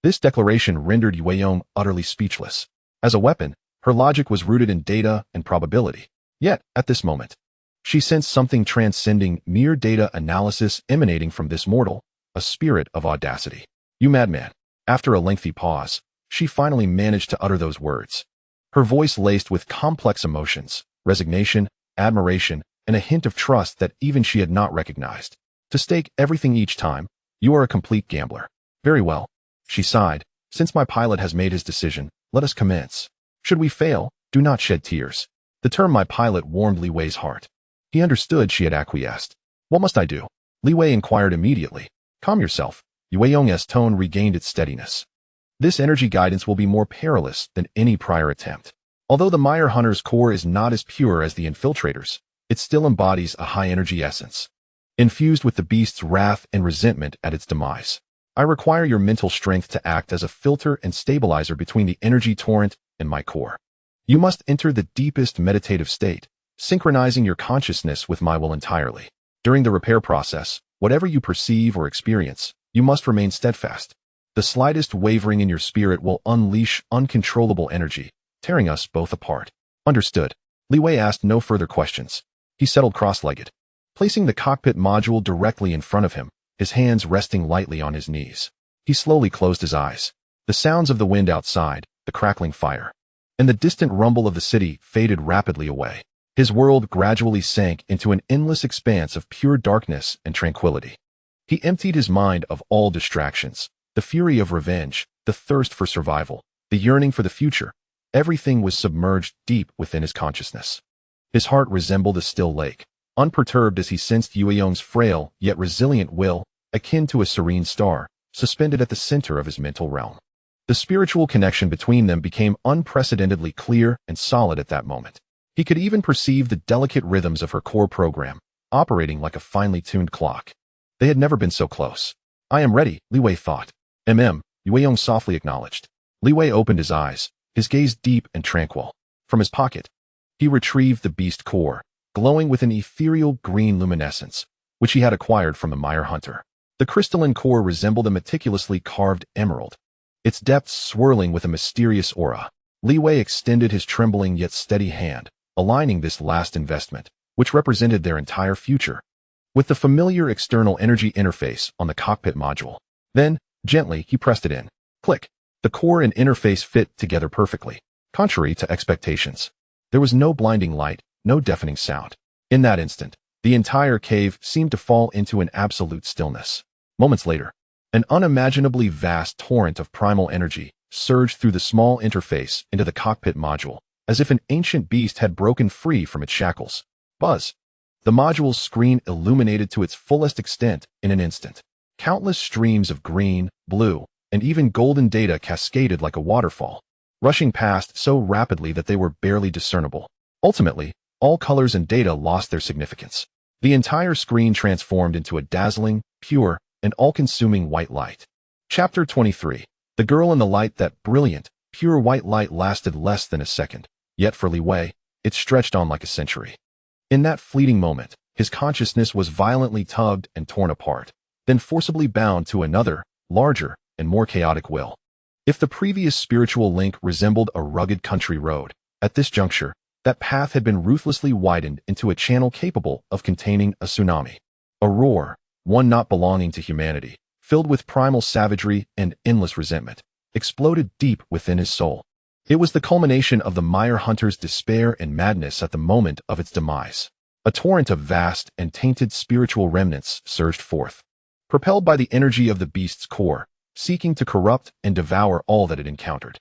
This declaration rendered Yueyong utterly speechless. As a weapon, her logic was rooted in data and probability. Yet, at this moment, she sensed something transcending mere data analysis emanating from this mortal, a spirit of audacity. "You madman." After a lengthy pause, she finally managed to utter those words, her voice laced with complex emotions, resignation, admiration, and a hint of trust that even she had not recognized. "To stake everything each time, you are a complete gambler." "Very well," she sighed. "Since my pilot has made his decision, let us commence. Should we fail, do not shed tears." The term "my pilot" warmed Li Wei's heart. He understood she had acquiesced. "What must I do?" Li Wei inquired immediately. "Calm yourself." Yueyong's tone regained its steadiness. "This energy guidance will be more perilous than any prior attempt. Although the Mire Hunter's core is not as pure as the Infiltrator's, it still embodies a high-energy essence, infused with the beast's wrath and resentment at its demise. I require your mental strength to act as a filter and stabilizer between the energy torrent and my core. You must enter the deepest meditative state, synchronizing your consciousness with my will entirely. During the repair process, Whatever you perceive or experience, you must remain steadfast. The slightest wavering in your spirit will unleash uncontrollable energy, tearing us both apart. Understood. Li Wei asked no further questions. He settled cross-legged, placing the cockpit module directly in front of him, his hands resting lightly on his knees. He slowly closed his eyes. The sounds of the wind outside, the crackling fire, and the distant rumble of the city faded rapidly away. His world gradually sank into an endless expanse of pure darkness and tranquility. He emptied his mind of all distractions, the fury of revenge, the thirst for survival, the yearning for the future. Everything was submerged deep within his consciousness. His heart resembled a still lake, unperturbed as he sensed Yueyong's frail yet resilient will, akin to a serene star, suspended at the center of his mental realm. The spiritual connection between them became unprecedentedly clear and solid at that moment. He could even perceive the delicate rhythms of her core program, operating like a finely tuned clock. They had never been so close. I am ready, Li Wei thought. Yueyong softly acknowledged. Li Wei opened his eyes, his gaze deep and tranquil. From his pocket, he retrieved the beast core, glowing with an ethereal green luminescence, which he had acquired from the mire hunter. The crystalline core resembled a meticulously carved emerald, its depths swirling with a mysterious aura. Li Wei extended his trembling yet steady hand, aligning this last investment, which represented their entire future, with the familiar external energy interface on the cockpit module. Then, gently, he pressed it in. Click. The core and interface fit together perfectly. Contrary to expectations, there was no blinding light, no deafening sound. In that instant, the entire cave seemed to fall into an absolute stillness. Moments later, an unimaginably vast torrent of primal energy surged through the small interface into the cockpit module, as if an ancient beast had broken free from its shackles. Buzz. The module's screen illuminated to its fullest extent in an instant. Countless streams of green, blue, and even golden data cascaded like a waterfall, rushing past so rapidly that they were barely discernible. Ultimately, all colors and data lost their significance. The entire screen transformed into a dazzling, pure, and all-consuming white light. Chapter 23. The girl in the light. That brilliant, pure white light lasted less than a second, yet for Li Wei, it stretched on like a century. In that fleeting moment, his consciousness was violently tugged and torn apart, then forcibly bound to another, larger, and more chaotic will. If the previous spiritual link resembled a rugged country road, at this juncture, that path had been ruthlessly widened into a channel capable of containing a tsunami. A roar, one not belonging to humanity, filled with primal savagery and endless resentment, exploded deep within his soul. It was the culmination of the mire hunter's despair and madness at the moment of its demise. A torrent of vast and tainted spiritual remnants surged forth, propelled by the energy of the beast's core, seeking to corrupt and devour all that it encountered.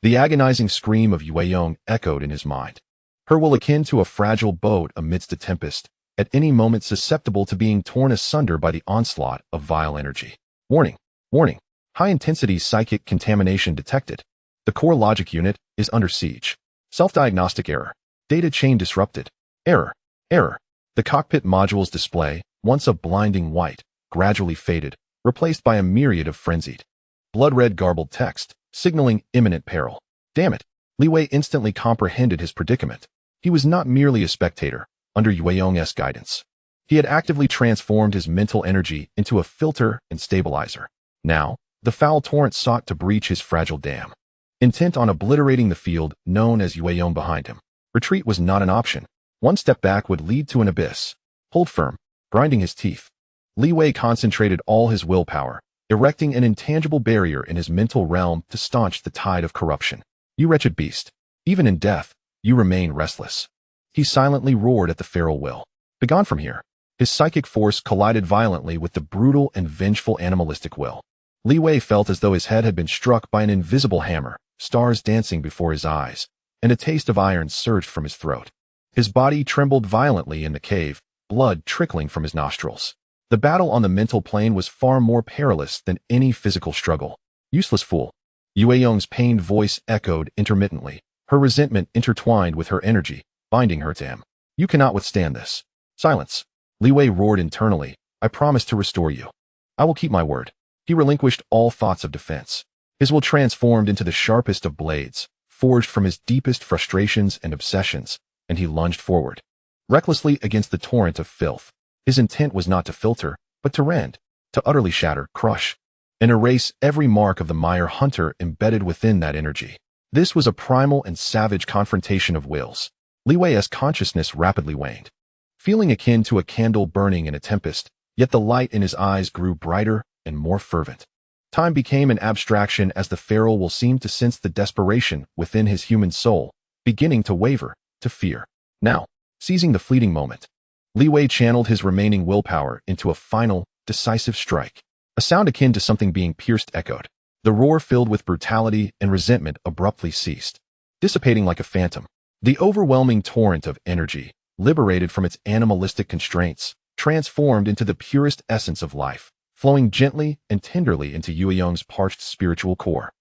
The agonizing scream of Yueyong echoed in his mind. Her will akin to a fragile boat amidst a tempest, at any moment susceptible to being torn asunder by the onslaught of vile energy. Warning! Warning! High-intensity psychic contamination detected. The core logic unit is under siege. Self-diagnostic error. Data chain disrupted. Error. Error. The cockpit module's display, once a blinding white, gradually faded, replaced by a myriad of frenzied, blood-red garbled text, signaling imminent peril. Damn it! Li Wei instantly comprehended his predicament. He was not merely a spectator, under Yueyong's guidance. He had actively transformed his mental energy into a filter and stabilizer. Now, the foul torrent sought to breach his fragile dam. Intent on obliterating the field known as Yueyong behind him. Retreat was not an option. One step back would lead to an abyss. Hold firm, grinding his teeth. Li Wei concentrated all his willpower, erecting an intangible barrier in his mental realm to staunch the tide of corruption. You wretched beast, even in death, you remain restless. He silently roared at the feral will. Begone from here. His psychic force collided violently with the brutal and vengeful animalistic will. Li Wei felt as though his head had been struck by an invisible hammer, stars dancing before his eyes, and a taste of iron surged from his throat. His body trembled violently in the cave, blood trickling from his nostrils. The battle on the mental plane was far more perilous than any physical struggle. Useless fool. Yueyong's pained voice echoed intermittently, her resentment intertwined with her energy, binding her to him. You cannot withstand this. Silence. Li Wei roared internally. I promise to restore you. I will keep my word. He relinquished all thoughts of defense. His will transformed into the sharpest of blades, forged from his deepest frustrations and obsessions, and he lunged forward, recklessly against the torrent of filth. His intent was not to filter, but to rend, to utterly shatter, crush, and erase every mark of the Meyer hunter embedded within that energy. This was a primal and savage confrontation of wills. Li Wei's consciousness rapidly waned, feeling akin to a candle burning in a tempest, yet the light in his eyes grew brighter and more fervent. Time became an abstraction as the feral will seemed to sense the desperation within his human soul, beginning to waver, to fear. Now, seizing the fleeting moment, Li Wei channeled his remaining willpower into a final, decisive strike. A sound akin to something being pierced echoed. The roar filled with brutality and resentment abruptly ceased, dissipating like a phantom. The overwhelming torrent of energy, liberated from its animalistic constraints, transformed into the purest essence of life, flowing gently and tenderly into Yueyong's parched spiritual core.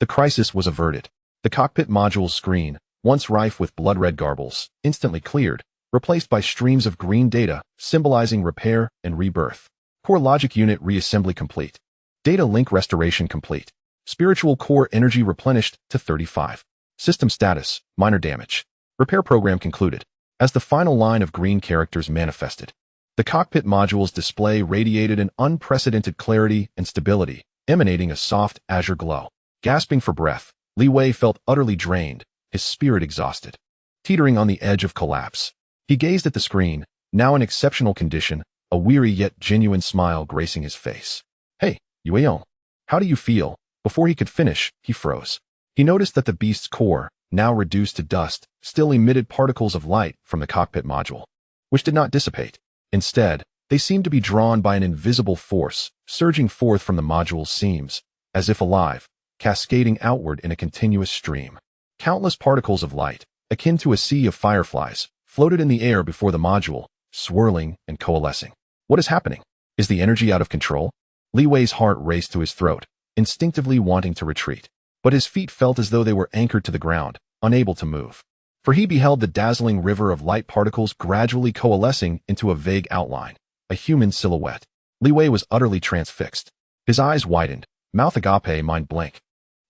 The crisis was averted. The cockpit module's screen, once rife with blood-red garbles, instantly cleared, replaced by streams of green data symbolizing repair and rebirth. Core logic unit reassembly complete. Data link restoration complete. Spiritual core energy replenished to 35. System status, minor damage. Repair program concluded. As the final line of green characters manifested, the cockpit module's display radiated an unprecedented clarity and stability, emanating a soft azure glow. Gasping for breath, Li Wei felt utterly drained, his spirit exhausted. Teetering on the edge of collapse, he gazed at the screen, now in exceptional condition, a weary yet genuine smile gracing his face. "Hey, Yueyong, how do you feel?" Before he could finish, he froze. He noticed that the beast's core, now reduced to dust, still emitted particles of light from the cockpit module, which did not dissipate. Instead, they seemed to be drawn by an invisible force, surging forth from the module's seams, as if alive, cascading outward in a continuous stream. Countless particles of light, akin to a sea of fireflies, floated in the air before the module, swirling and coalescing. What is happening? Is the energy out of control? Li Wei's heart raced to his throat, instinctively wanting to retreat. But his feet felt as though they were anchored to the ground, unable to move. For he beheld the dazzling river of light particles gradually coalescing into a vague outline, a human silhouette. Li Wei was utterly transfixed. His eyes widened, mouth agape, mind blank.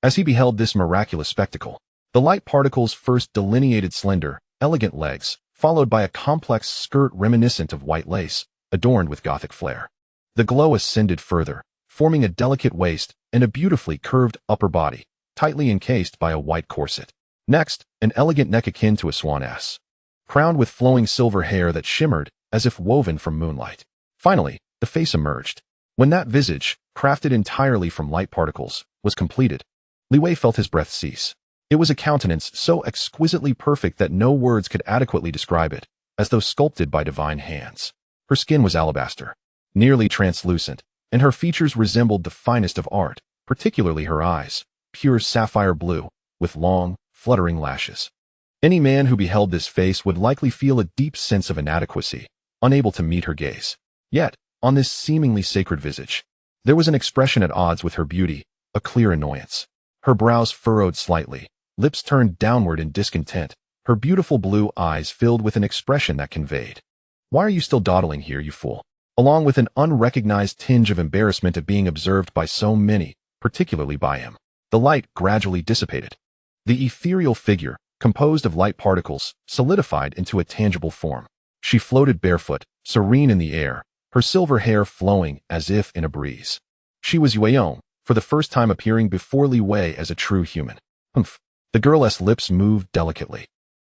As he beheld this miraculous spectacle, the light particles first delineated slender, elegant legs, followed by a complex skirt reminiscent of white lace, adorned with Gothic flair. The glow ascended further, forming a delicate waist and a beautifully curved upper body, tightly encased by a white corset. Next, an elegant neck akin to a swan-ass, crowned with flowing silver hair that shimmered as if woven from moonlight. Finally, the face emerged. When that visage, crafted entirely from light particles, was completed, Li Wei felt his breath cease. It was a countenance so exquisitely perfect that no words could adequately describe it, as though sculpted by divine hands. Her skin was alabaster, nearly translucent, and her features resembled the finest of art, particularly her eyes, pure sapphire blue, with long, fluttering lashes. Any man who beheld this face would likely feel a deep sense of inadequacy, unable to meet her gaze. Yet, on this seemingly sacred visage, there was an expression at odds with her beauty, a clear annoyance. Her brows furrowed slightly, lips turned downward in discontent, her beautiful blue eyes filled with an expression that conveyed, "Why are you still dawdling here, you fool?" Along with an unrecognized tinge of embarrassment at being observed by so many, particularly by him. The light gradually dissipated. The ethereal figure, composed of light particles, solidified into a tangible form. She floated barefoot, serene in the air, her silver hair flowing as if in a breeze. She was Yueyong, for the first time appearing before Li Wei as a true human. Humph. The girl's lips moved delicately,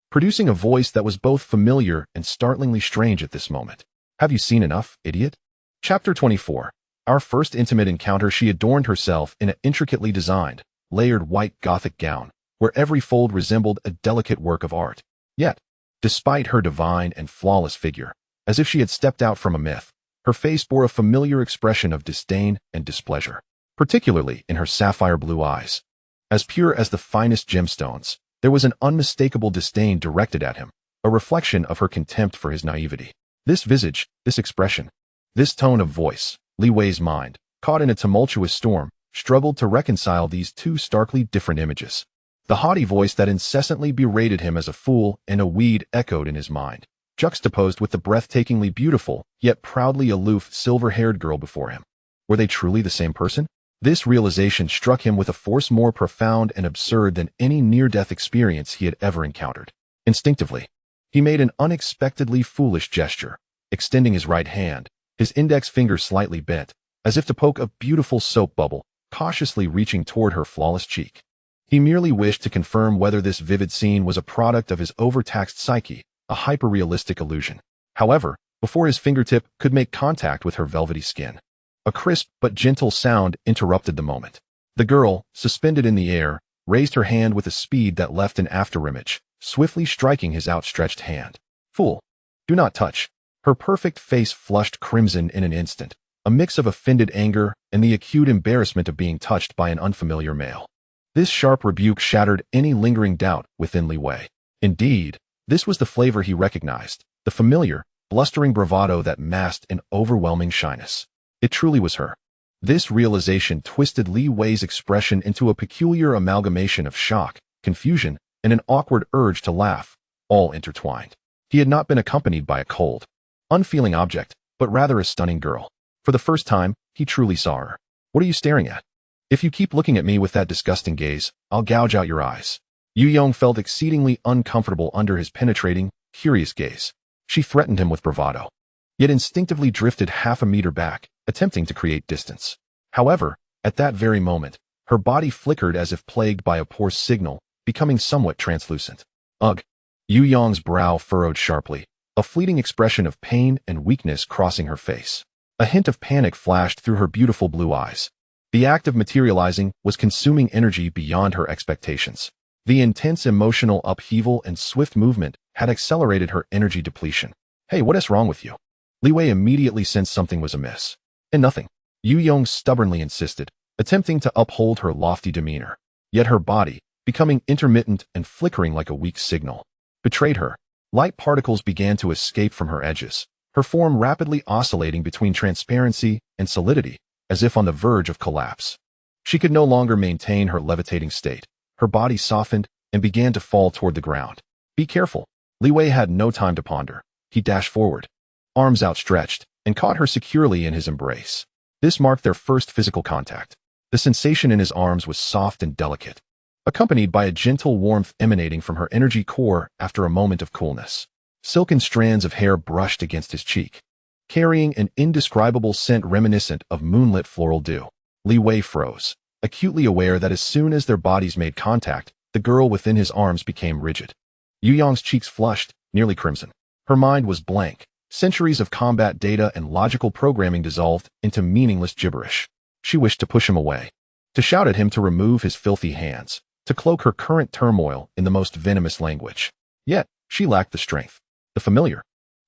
producing a voice that was both familiar and startlingly strange at this moment. "Have you seen enough, idiot?" Chapter 24. Our first intimate encounter. She adorned herself in an intricately designed, layered white Gothic gown, where every fold resembled a delicate work of art. Yet, despite her divine and flawless figure, as if she had stepped out from a myth, her face bore a familiar expression of disdain and displeasure, particularly in her sapphire blue eyes. As pure as the finest gemstones, there was an unmistakable disdain directed at him, a reflection of her contempt for his naivety. This visage, this expression, this tone of voice, Li Wei's mind, caught in a tumultuous storm, struggled to reconcile these two starkly different images. The haughty voice that incessantly berated him as a fool and a weed echoed in his mind, juxtaposed with the breathtakingly beautiful, yet proudly aloof silver-haired girl before him. Were they truly the same person? This realization struck him with a force more profound and absurd than any near-death experience he had ever encountered. Instinctively, he made an unexpectedly foolish gesture, extending his right hand, his index finger slightly bent, as if to poke a beautiful soap bubble, cautiously reaching toward her flawless cheek. He merely wished to confirm whether this vivid scene was a product of his overtaxed psyche, a hyper-realistic illusion. However, before his fingertip could make contact with her velvety skin, a crisp but gentle sound interrupted the moment. The girl, suspended in the air, raised her hand with a speed that left an afterimage, swiftly striking his outstretched hand. "Fool! Do not touch." Her perfect face flushed crimson in an instant, a mix of offended anger and the acute embarrassment of being touched by an unfamiliar male. This sharp rebuke shattered any lingering doubt within Li Wei. Indeed, this was the flavor he recognized, the familiar, blustering bravado that masked an overwhelming shyness. It truly was her. This realization twisted Li Wei's expression into a peculiar amalgamation of shock, confusion, and an awkward urge to laugh, all intertwined. He had not been accompanied by a cold, unfeeling object, but rather a stunning girl. For the first time, he truly saw her. "What are you staring at? If you keep looking at me with that disgusting gaze, I'll gouge out your eyes." Yu Yong felt exceedingly uncomfortable under his penetrating, curious gaze. She threatened him with bravado, yet instinctively drifted half a meter back, attempting to create distance. However, at that very moment, her body flickered as if plagued by a poor signal, becoming somewhat translucent. Ugh! Yu Yong's brow furrowed sharply, a fleeting expression of pain and weakness crossing her face. A hint of panic flashed through her beautiful blue eyes. The act of materializing was consuming energy beyond her expectations. The intense emotional upheaval and swift movement had accelerated her energy depletion. "Hey, what is wrong with you?" Li Wei immediately sensed something was amiss. "And nothing," Yu Yong stubbornly insisted, attempting to uphold her lofty demeanor. Yet her body, becoming intermittent and flickering like a weak signal, betrayed her. Light particles began to escape from her edges, her form rapidly oscillating between transparency and solidity, as if on the verge of collapse. She could no longer maintain her levitating state. Her body softened and began to fall toward the ground. "Be careful." Li Wei had no time to ponder. He dashed forward, arms outstretched, and caught her securely in his embrace. This marked their first physical contact. The sensation in his arms was soft and delicate, accompanied by a gentle warmth emanating from her energy core after a moment of coolness. Silken strands of hair brushed against his cheek, carrying an indescribable scent reminiscent of moonlit floral dew. Li Wei froze, acutely aware that as soon as their bodies made contact, the girl within his arms became rigid. Yu Yong's cheeks flushed, nearly crimson. Her mind was blank. Centuries of combat data and logical programming dissolved into meaningless gibberish. She wished to push him away, to shout at him to remove his filthy hands, to cloak her current turmoil in the most venomous language. Yet, she lacked the strength. The familiar,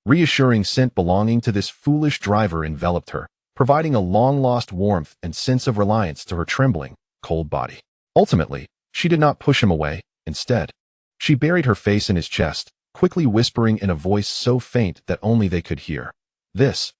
reassuring scent belonging to this foolish driver enveloped her, providing a long-lost warmth and sense of reliance to her trembling, cold body. Ultimately, she did not push him away. Instead, she buried her face in his chest, quickly whispering in a voice so faint that only they could hear. This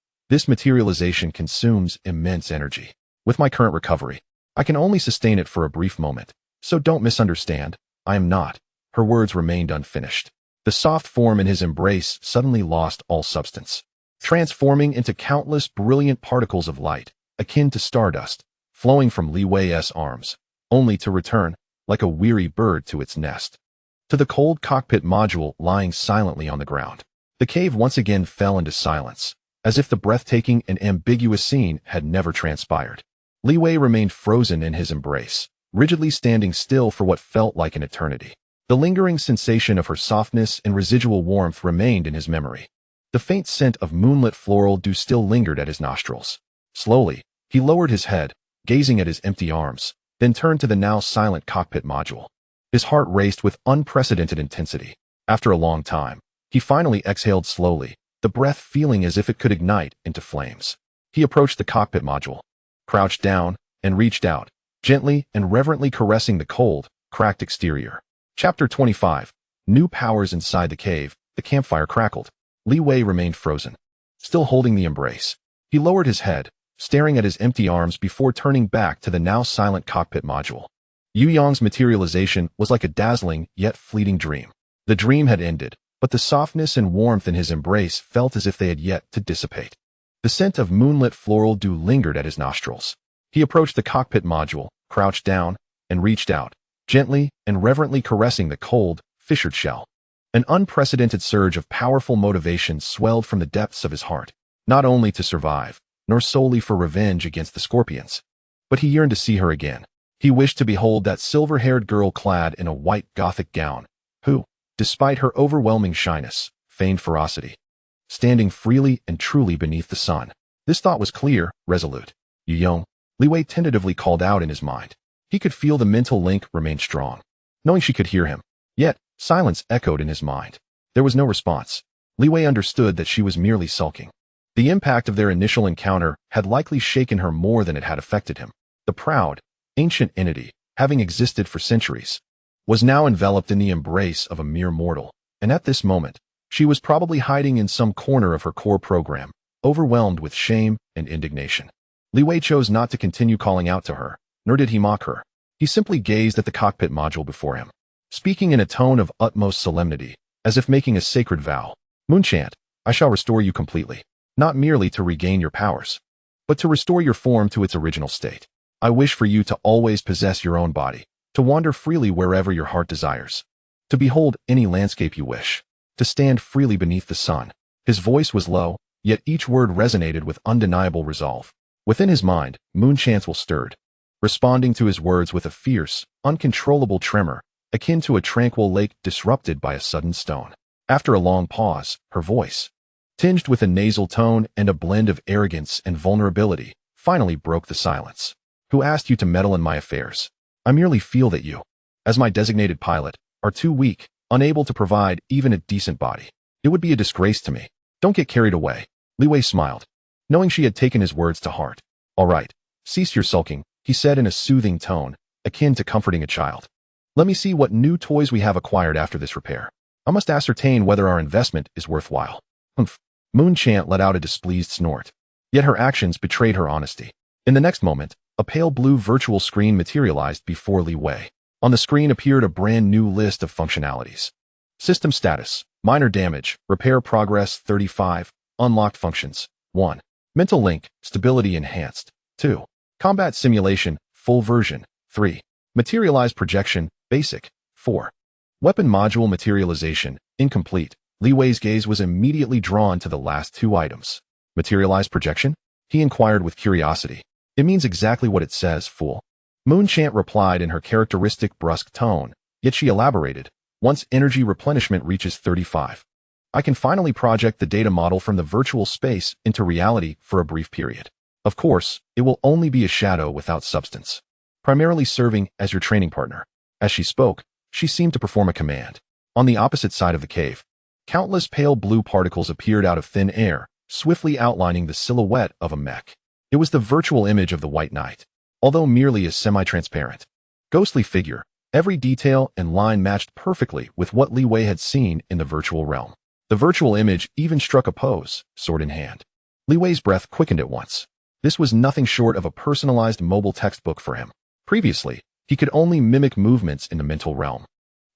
materialization consumes immense energy. With my current recovery, I can only sustain it for a brief moment. So don't misunderstand, I am not." Her words remained unfinished. The soft form in his embrace suddenly lost all substance, transforming into countless brilliant particles of light, akin to stardust, flowing from Li Wei's arms, only to return, like a weary bird to its nest, to the cold cockpit module lying silently on the ground. The cave once again fell into silence, as if the breathtaking and ambiguous scene had never transpired. Li Wei remained frozen in his embrace, rigidly standing still for what felt like an eternity. The lingering sensation of her softness and residual warmth remained in his memory. The faint scent of moonlit floral dew still lingered at his nostrils. Slowly, he lowered his head, gazing at his empty arms, then turned to the now silent cockpit module. His heart raced with unprecedented intensity. After a long time, he finally exhaled slowly, the breath feeling as if it could ignite into flames. He approached the cockpit module, crouched down, and reached out, gently and reverently caressing the cold, cracked exterior. Chapter 25. New powers inside the cave. The campfire crackled. Li Wei remained frozen, still holding the embrace. He lowered his head, staring at his empty arms before turning back to the now silent cockpit module. Yu Yong's materialization was like a dazzling yet fleeting dream. The dream had ended, but the softness and warmth in his embrace felt as if they had yet to dissipate. The scent of moonlit floral dew lingered at his nostrils. He approached the cockpit module, crouched down, and reached out, gently and reverently caressing the cold, fissured shell. An unprecedented surge of powerful motivation swelled from the depths of his heart. not only to survive, nor solely for revenge against the scorpions. But he yearned to see her again. He wished to behold that silver-haired girl clad in a white Gothic gown, who, despite her overwhelming shyness, feigned ferocity, standing freely and truly beneath the sun. This thought was clear, resolute. Yu Yong, Li Wei tentatively called out in his mind. He could feel the mental link remain strong, knowing she could hear him. Yet, silence echoed in his mind. There was no response. Li Wei understood that she was merely sulking. The impact of their initial encounter had likely shaken her more than it had affected him. The proud, ancient entity, having existed for centuries, was now enveloped in the embrace of a mere mortal, and at this moment, she was probably hiding in some corner of her core program, overwhelmed with shame and indignation. Li Wei chose not to continue calling out to her, nor did he mock her. He simply gazed at the cockpit module before him, speaking in a tone of utmost solemnity, as if making a sacred vow. Mutant, I shall restore you completely, not merely to regain your powers, but to restore your form to its original state. I wish for you to always possess your own body, to wander freely wherever your heart desires, to behold any landscape you wish, to stand freely beneath the sun. His voice was low, yet each word resonated with undeniable resolve. Within his mind, Mutant stirred, responding to his words with a fierce, uncontrollable tremor, akin to a tranquil lake disrupted by a sudden stone. After a long pause, her voice, tinged with a nasal tone and a blend of arrogance and vulnerability, finally broke the silence. Who asked you to meddle in my affairs? I merely feel that you, as my designated pilot, are too weak, unable to provide even a decent body. It would be a disgrace to me. Don't get carried away. Li Wei smiled, knowing she had taken his words to heart. All right, cease your sulking, he said in a soothing tone, akin to comforting a child. Let me see what new toys we have acquired after this repair. I must ascertain whether our investment is worthwhile. Humph. Mutant let out a displeased snort. Yet her actions betrayed her honesty. In the next moment, a pale blue virtual screen materialized before Li Wei. On the screen appeared a brand new list of functionalities. System status, minor damage, repair progress 35, unlocked functions, 1. Mental link, stability enhanced, 2. Combat simulation, full version, 3. Materialized projection, basic, 4. Weapon module materialization, incomplete. Li Wei's gaze was immediately drawn to the last two items. Materialized projection? He inquired with curiosity. It means exactly what it says, fool. Mutant replied in her characteristic brusque tone, yet she elaborated. Once energy replenishment reaches 35, I can finally project the data model from the virtual space into reality for a brief period. Of course, it will only be a shadow without substance, primarily serving as your training partner. As she spoke, she seemed to perform a command. On the opposite side of the cave, countless pale blue particles appeared out of thin air, swiftly outlining the silhouette of a mech. It was the virtual image of the White Knight, although merely a semi-transparent, ghostly figure. Every detail and line matched perfectly with what Li Wei had seen in the virtual realm. The virtual image even struck a pose, sword in hand. Li Wei's breath quickened at once. This was nothing short of a personalized mobile textbook for him. Previously, he could only mimic movements in the mental realm.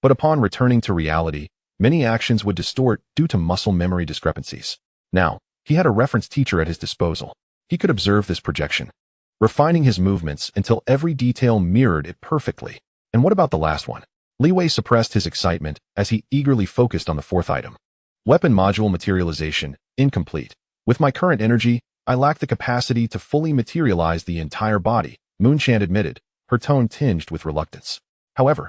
But upon returning to reality, many actions would distort due to muscle memory discrepancies. Now, he had a reference teacher at his disposal. He could observe this projection, refining his movements until every detail mirrored it perfectly. And what about the last one? Li Wei suppressed his excitement as he eagerly focused on the fourth item. Weapon module materialization, incomplete. With my current energy, I lack the capacity to fully materialize the entire body, Mutant admitted, her tone tinged with reluctance. However,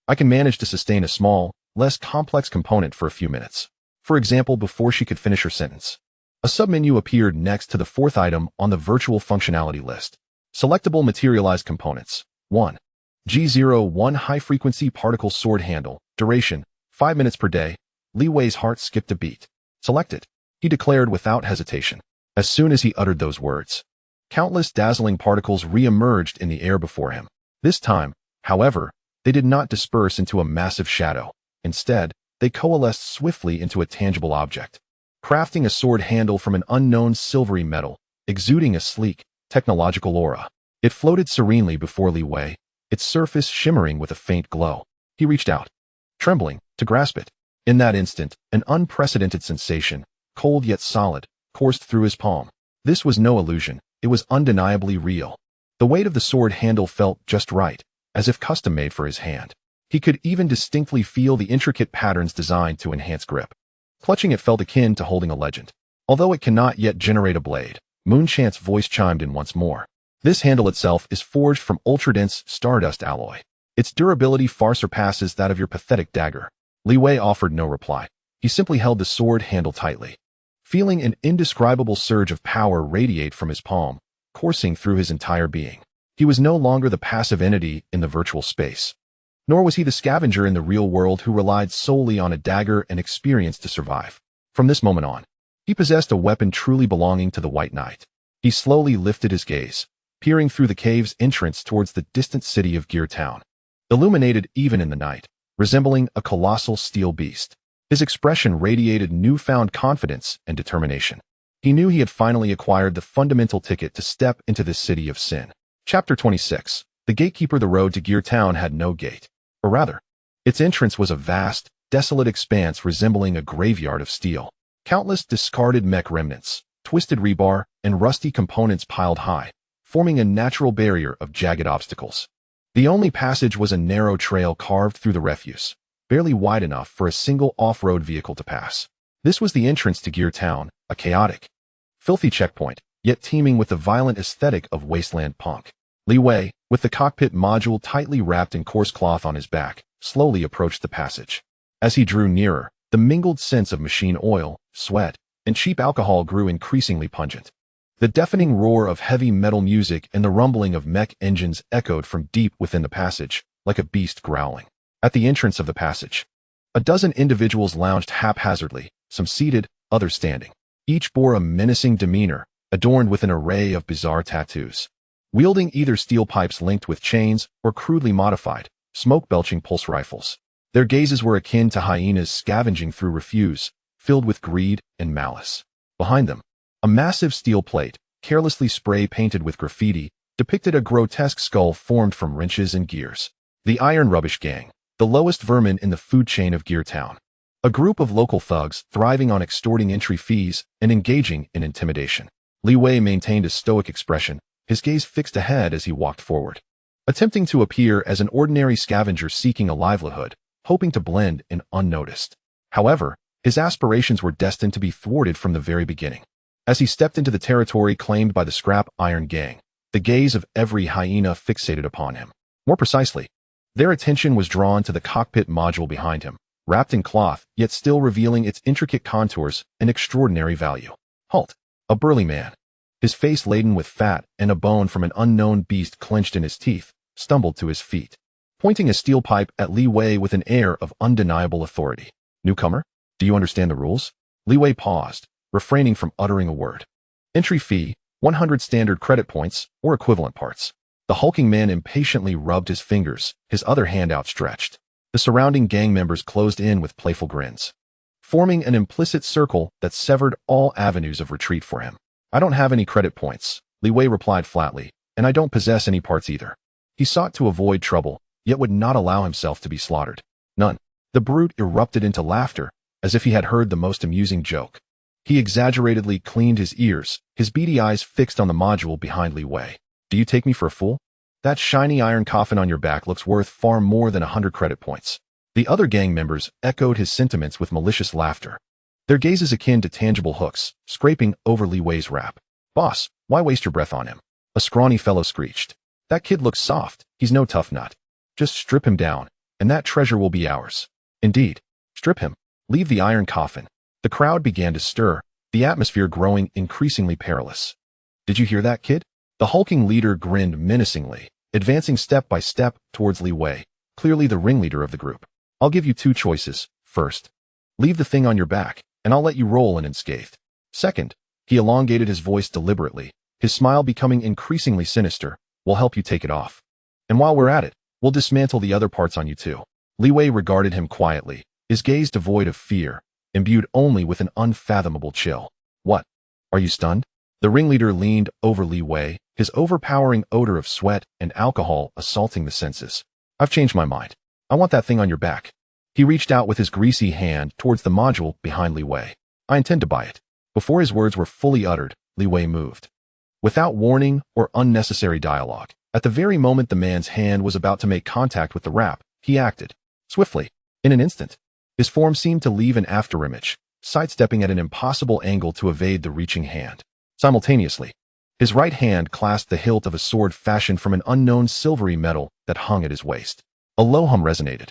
I can manage to sustain a small, less complex component for a few minutes. For example, before she could finish her sentence, a submenu appeared next to the fourth item on the virtual functionality list. Selectable materialized components. 1. G01 high-frequency particle sword handle. Duration, 5 minutes per day. Li Wei's heart skipped a beat. Select it, he declared without hesitation. As soon as he uttered those words, countless dazzling particles re-emerged in the air before him. This time, however, they did not disperse into a massive shadow. Instead, they coalesced swiftly into a tangible object, crafting a sword handle from an unknown silvery metal, exuding a sleek, technological aura. It floated serenely before Li Wei, its surface shimmering with a faint glow. He reached out, trembling, to grasp it. In that instant, an unprecedented sensation, cold yet solid, coursed through his palm. This was no illusion, it was undeniably real. The weight of the sword handle felt just right, as if custom-made for his hand. He could even distinctly feel the intricate patterns designed to enhance grip. Clutching it felt akin to holding a legend. Although it cannot yet generate a blade, Moonchant's voice chimed in once more. This handle itself is forged from ultra-dense stardust alloy. Its durability far surpasses that of your pathetic dagger. Li Wei offered no reply. He simply held the sword handle tightly. Feeling an indescribable surge of power radiate from his palm, coursing through his entire being. He was no longer the passive entity in the virtual space. Nor was he the scavenger in the real world who relied solely on a dagger and experience to survive. From this moment on, he possessed a weapon truly belonging to the White Knight. He slowly lifted his gaze, peering through the cave's entrance towards the distant city of Gear Town. Illuminated even in the night, resembling a colossal steel beast. His expression radiated newfound confidence and determination. He knew he had finally acquired the fundamental ticket to step into this city of sin. Chapter 26. The gatekeeper. The road to Gear Town had no gate. Or rather, its entrance was a vast, desolate expanse resembling a graveyard of steel. Countless discarded mech remnants, twisted rebar, and rusty components piled high, forming a natural barrier of jagged obstacles. The only passage was a narrow trail carved through the refuse, barely wide enough for a single off-road vehicle to pass. This was the entrance to Gear Town, a chaotic, filthy checkpoint, yet teeming with the violent aesthetic of wasteland punk. Li Wei, with the cockpit module tightly wrapped in coarse cloth on his back, slowly approached the passage. As he drew nearer, the mingled scents of machine oil, sweat, and cheap alcohol grew increasingly pungent. The deafening roar of heavy metal music and the rumbling of mech engines echoed from deep within the passage, like a beast growling. At the entrance of the passage, a dozen individuals lounged haphazardly, some seated, others standing. Each bore a menacing demeanor, adorned with an array of bizarre tattoos. Wielding either steel pipes linked with chains or crudely modified, smoke-belching pulse rifles. Their gazes were akin to hyenas scavenging through refuse, filled with greed and malice. Behind them, a massive steel plate, carelessly spray-painted with graffiti, depicted a grotesque skull formed from wrenches and gears. The Iron Rubbish Gang, the lowest vermin in the food chain of Gear Town. A group of local thugs thriving on extorting entry fees and engaging in intimidation. Li Wei maintained a stoic expression, his gaze fixed ahead as he walked forward. Attempting to appear as an ordinary scavenger seeking a livelihood, hoping to blend in unnoticed. However, his aspirations were destined to be thwarted from the very beginning. As he stepped into the territory claimed by the Scrap Iron Gang, the gaze of every hyena fixated upon him. More precisely, their attention was drawn to the cockpit module behind him, wrapped in cloth, yet still revealing its intricate contours and extraordinary value. Halt! A burly man, his face laden with fat and a bone from an unknown beast clenched in his teeth, stumbled to his feet, pointing a steel pipe at Li Wei with an air of undeniable authority. Newcomer, do you understand the rules? Li Wei paused, refraining from uttering a word. Entry fee, 100 standard credit points, or equivalent parts. The hulking man impatiently rubbed his fingers, his other hand outstretched. The surrounding gang members closed in with playful grins, forming an implicit circle that severed all avenues of retreat for him. I don't have any credit points, Li Wei replied flatly, and I don't possess any parts either. He sought to avoid trouble, yet would not allow himself to be slaughtered. None. The brute erupted into laughter, as if he had heard the most amusing joke. He exaggeratedly cleaned his ears, his beady eyes fixed on the module behind Li Wei. Do you take me for a fool? That shiny iron coffin on your back looks worth far more than 100 credit points. The other gang members echoed his sentiments with malicious laughter, their gazes akin to tangible hooks, scraping over Li Wei's wrap. Boss, why waste your breath on him? A scrawny fellow screeched. That kid looks soft, he's no tough nut. Just strip him down, and that treasure will be ours. Indeed. Strip him. Leave the iron coffin. The crowd began to stir, the atmosphere growing increasingly perilous. Did you hear that, kid? The hulking leader grinned menacingly, advancing step by step towards Li Wei, clearly the ringleader of the group. I'll give you two choices. First, leave the thing on your back, and I'll let you roll unscathed. Second, he elongated his voice deliberately, his smile becoming increasingly sinister, we'll help you take it off. And while we're at it, we'll dismantle the other parts on you too. Li Wei regarded him quietly, his gaze devoid of fear, imbued only with an unfathomable chill. What? Are you stunned? The ringleader leaned over Li Wei, his overpowering odor of sweat and alcohol assaulting the senses. I've changed my mind. I want that thing on your back. He reached out with his greasy hand towards the module behind Li Wei. I intend to buy it. Before his words were fully uttered, Li Wei moved. Without warning or unnecessary dialogue, at the very moment the man's hand was about to make contact with the wrap, he acted. Swiftly. In an instant. His form seemed to leave an afterimage, sidestepping at an impossible angle to evade the reaching hand. Simultaneously, his right hand clasped the hilt of a sword fashioned from an unknown silvery metal that hung at his waist. A low hum resonated,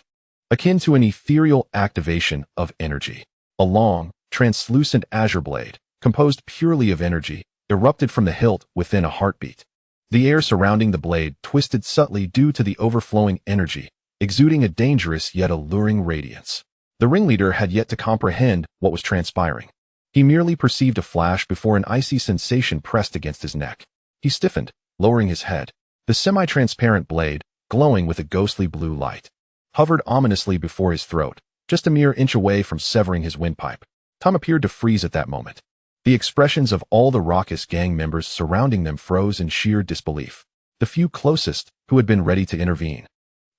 akin to an ethereal activation of energy. A long, translucent azure blade, composed purely of energy, erupted from the hilt within a heartbeat. The air surrounding the blade twisted subtly due to the overflowing energy, exuding a dangerous yet alluring radiance. The ringleader had yet to comprehend what was transpiring. He merely perceived a flash before an icy sensation pressed against his neck. He stiffened, lowering his head. The semi-transparent blade, glowing with a ghostly blue light, hovered ominously before his throat, just a mere inch away from severing his windpipe. Tom appeared to freeze at that moment. The expressions of all the raucous gang members surrounding them froze in sheer disbelief. The few closest, who had been ready to intervene,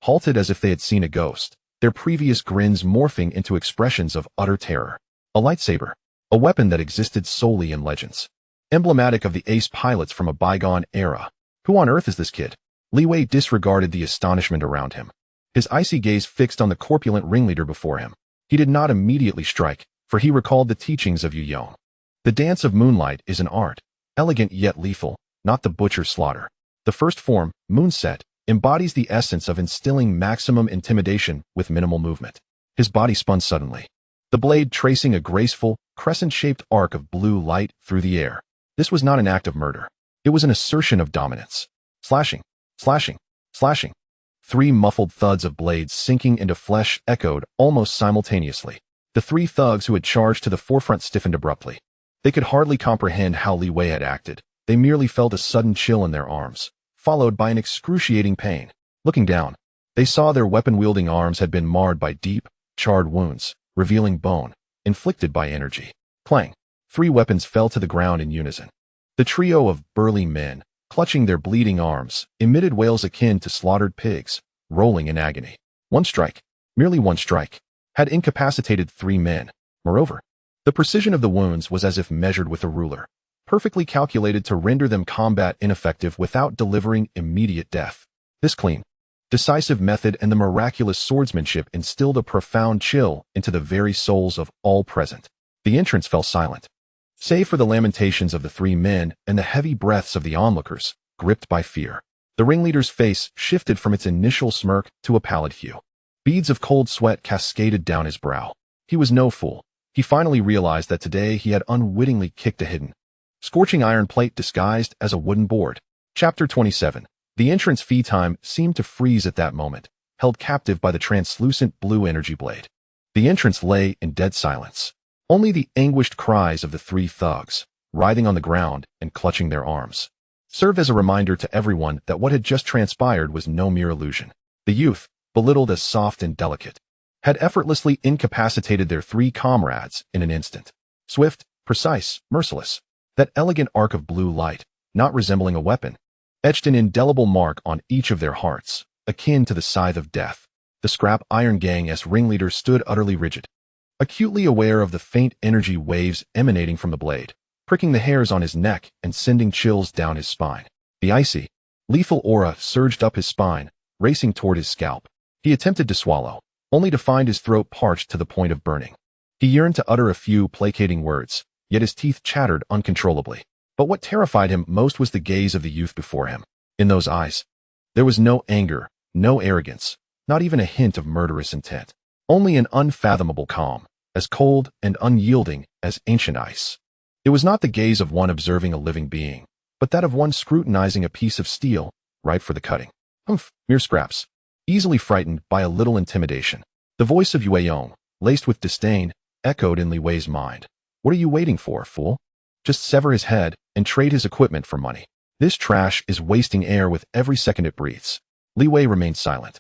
halted as if they had seen a ghost, their previous grins morphing into expressions of utter terror. A lightsaber, a weapon that existed solely in legends, emblematic of the ace pilots from a bygone era. Who on earth is this kid? Li Wei disregarded the astonishment around him, his icy gaze fixed on the corpulent ringleader before him. He did not immediately strike, for he recalled the teachings of Yu Yong. The dance of moonlight is an art, elegant yet lethal, not the butcher's slaughter. The first form, moonset, embodies the essence of instilling maximum intimidation with minimal movement. His body spun suddenly, the blade tracing a graceful, crescent-shaped arc of blue light through the air. This was not an act of murder. It was an assertion of dominance. Slashing, slashing, slashing. 3 muffled thuds of blades sinking into flesh echoed almost simultaneously. The 3 thugs who had charged to the forefront stiffened abruptly. They could hardly comprehend how Li Wei had acted. They merely felt a sudden chill in their arms, followed by an excruciating pain. Looking down, they saw their weapon-wielding arms had been marred by deep, charred wounds, revealing bone, inflicted by energy. Clang! 3 weapons fell to the ground in unison. The trio of burly men, clutching their bleeding arms, emitted wails akin to slaughtered pigs, rolling in agony. One strike, merely one strike, had incapacitated 3 men. Moreover, the precision of the wounds was as if measured with a ruler, perfectly calculated to render them combat ineffective without delivering immediate death. This clean, decisive method and the miraculous swordsmanship instilled a profound chill into the very souls of all present. The entrance fell silent, save for the lamentations of the 3 men and the heavy breaths of the onlookers, gripped by fear. The ringleader's face shifted from its initial smirk to a pallid hue. Beads of cold sweat cascaded down his brow. He was no fool. He finally realized that today he had unwittingly kicked a hidden, scorching iron plate disguised as a wooden board. Chapter 27. The entrance fee time seemed to freeze at that moment, held captive by the translucent blue energy blade. The entrance lay in dead silence. Only the anguished cries of the 3 thugs, writhing on the ground and clutching their arms, served as a reminder to everyone that what had just transpired was no mere illusion. The youth, belittled as soft and delicate, had effortlessly incapacitated their 3 comrades in an instant. Swift, precise, merciless. That elegant arc of blue light, not resembling a weapon, etched an indelible mark on each of their hearts, akin to the scythe of death. The scrap iron gang's ringleader stood utterly rigid, acutely aware of the faint energy waves emanating from the blade, pricking the hairs on his neck and sending chills down his spine. The icy, lethal aura surged up his spine, racing toward his scalp. He attempted to swallow, only to find his throat parched to the point of burning. He yearned to utter a few placating words, yet his teeth chattered uncontrollably. But what terrified him most was the gaze of the youth before him. In those eyes, there was no anger, no arrogance, not even a hint of murderous intent. Only an unfathomable calm, as cold and unyielding as ancient ice. It was not the gaze of one observing a living being, but that of one scrutinizing a piece of steel, ripe for the cutting. Humph, mere scraps. Easily frightened by a little intimidation. The voice of Yue Yong, laced with disdain, echoed in Li Wei's mind. What are you waiting for, fool? Just sever his head and trade his equipment for money. This trash is wasting air with every second it breathes. Li Wei remained silent,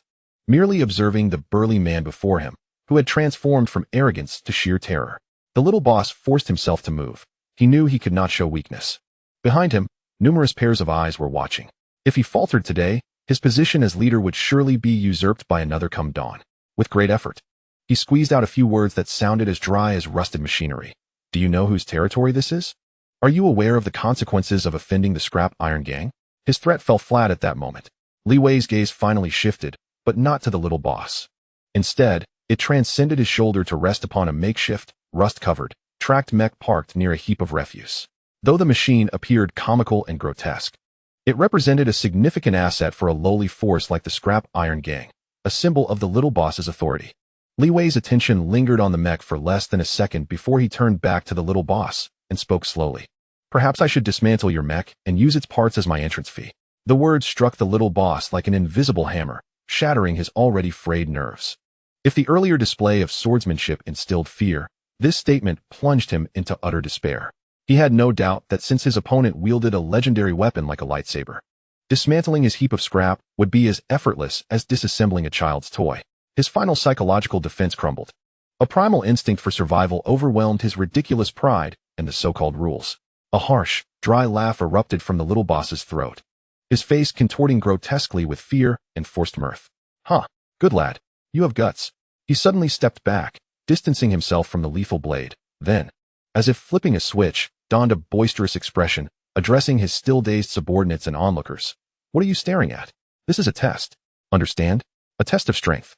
merely observing the burly man before him, who had transformed from arrogance to sheer terror. The little boss forced himself to move. He knew he could not show weakness. Behind him, numerous pairs of eyes were watching. If he faltered today, his position as leader would surely be usurped by another come dawn. With great effort, he squeezed out a few words that sounded as dry as rusted machinery. Do you know whose territory this is? Are you aware of the consequences of offending the scrap iron gang? His threat fell flat at that moment. Li Wei's gaze finally shifted, but not to the little boss. Instead, it transcended his shoulder to rest upon a makeshift, rust-covered, tracked mech parked near a heap of refuse. Though the machine appeared comical and grotesque, it represented a significant asset for a lowly force like the Scrap Iron Gang, a symbol of the little boss's authority. Li Wei's attention lingered on the mech for less than a second before he turned back to the little boss and spoke slowly. Perhaps I should dismantle your mech and use its parts as my entrance fee. The words struck the little boss like an invisible hammer, shattering his already frayed nerves. If the earlier display of swordsmanship instilled fear, this statement plunged him into utter despair. He had no doubt that since his opponent wielded a legendary weapon like a lightsaber, dismantling his heap of scrap would be as effortless as disassembling a child's toy. His final psychological defense crumbled. A primal instinct for survival overwhelmed his ridiculous pride and the so-called rules. A harsh, dry laugh erupted from the little boss's throat, his face contorting grotesquely with fear and forced mirth. Huh, good lad. You have guts. He suddenly stepped back, distancing himself from the lethal blade. Then, as if flipping a switch, donned a boisterous expression, addressing his still-dazed subordinates and onlookers. What are you staring at? This is a test. Understand? A test of strength.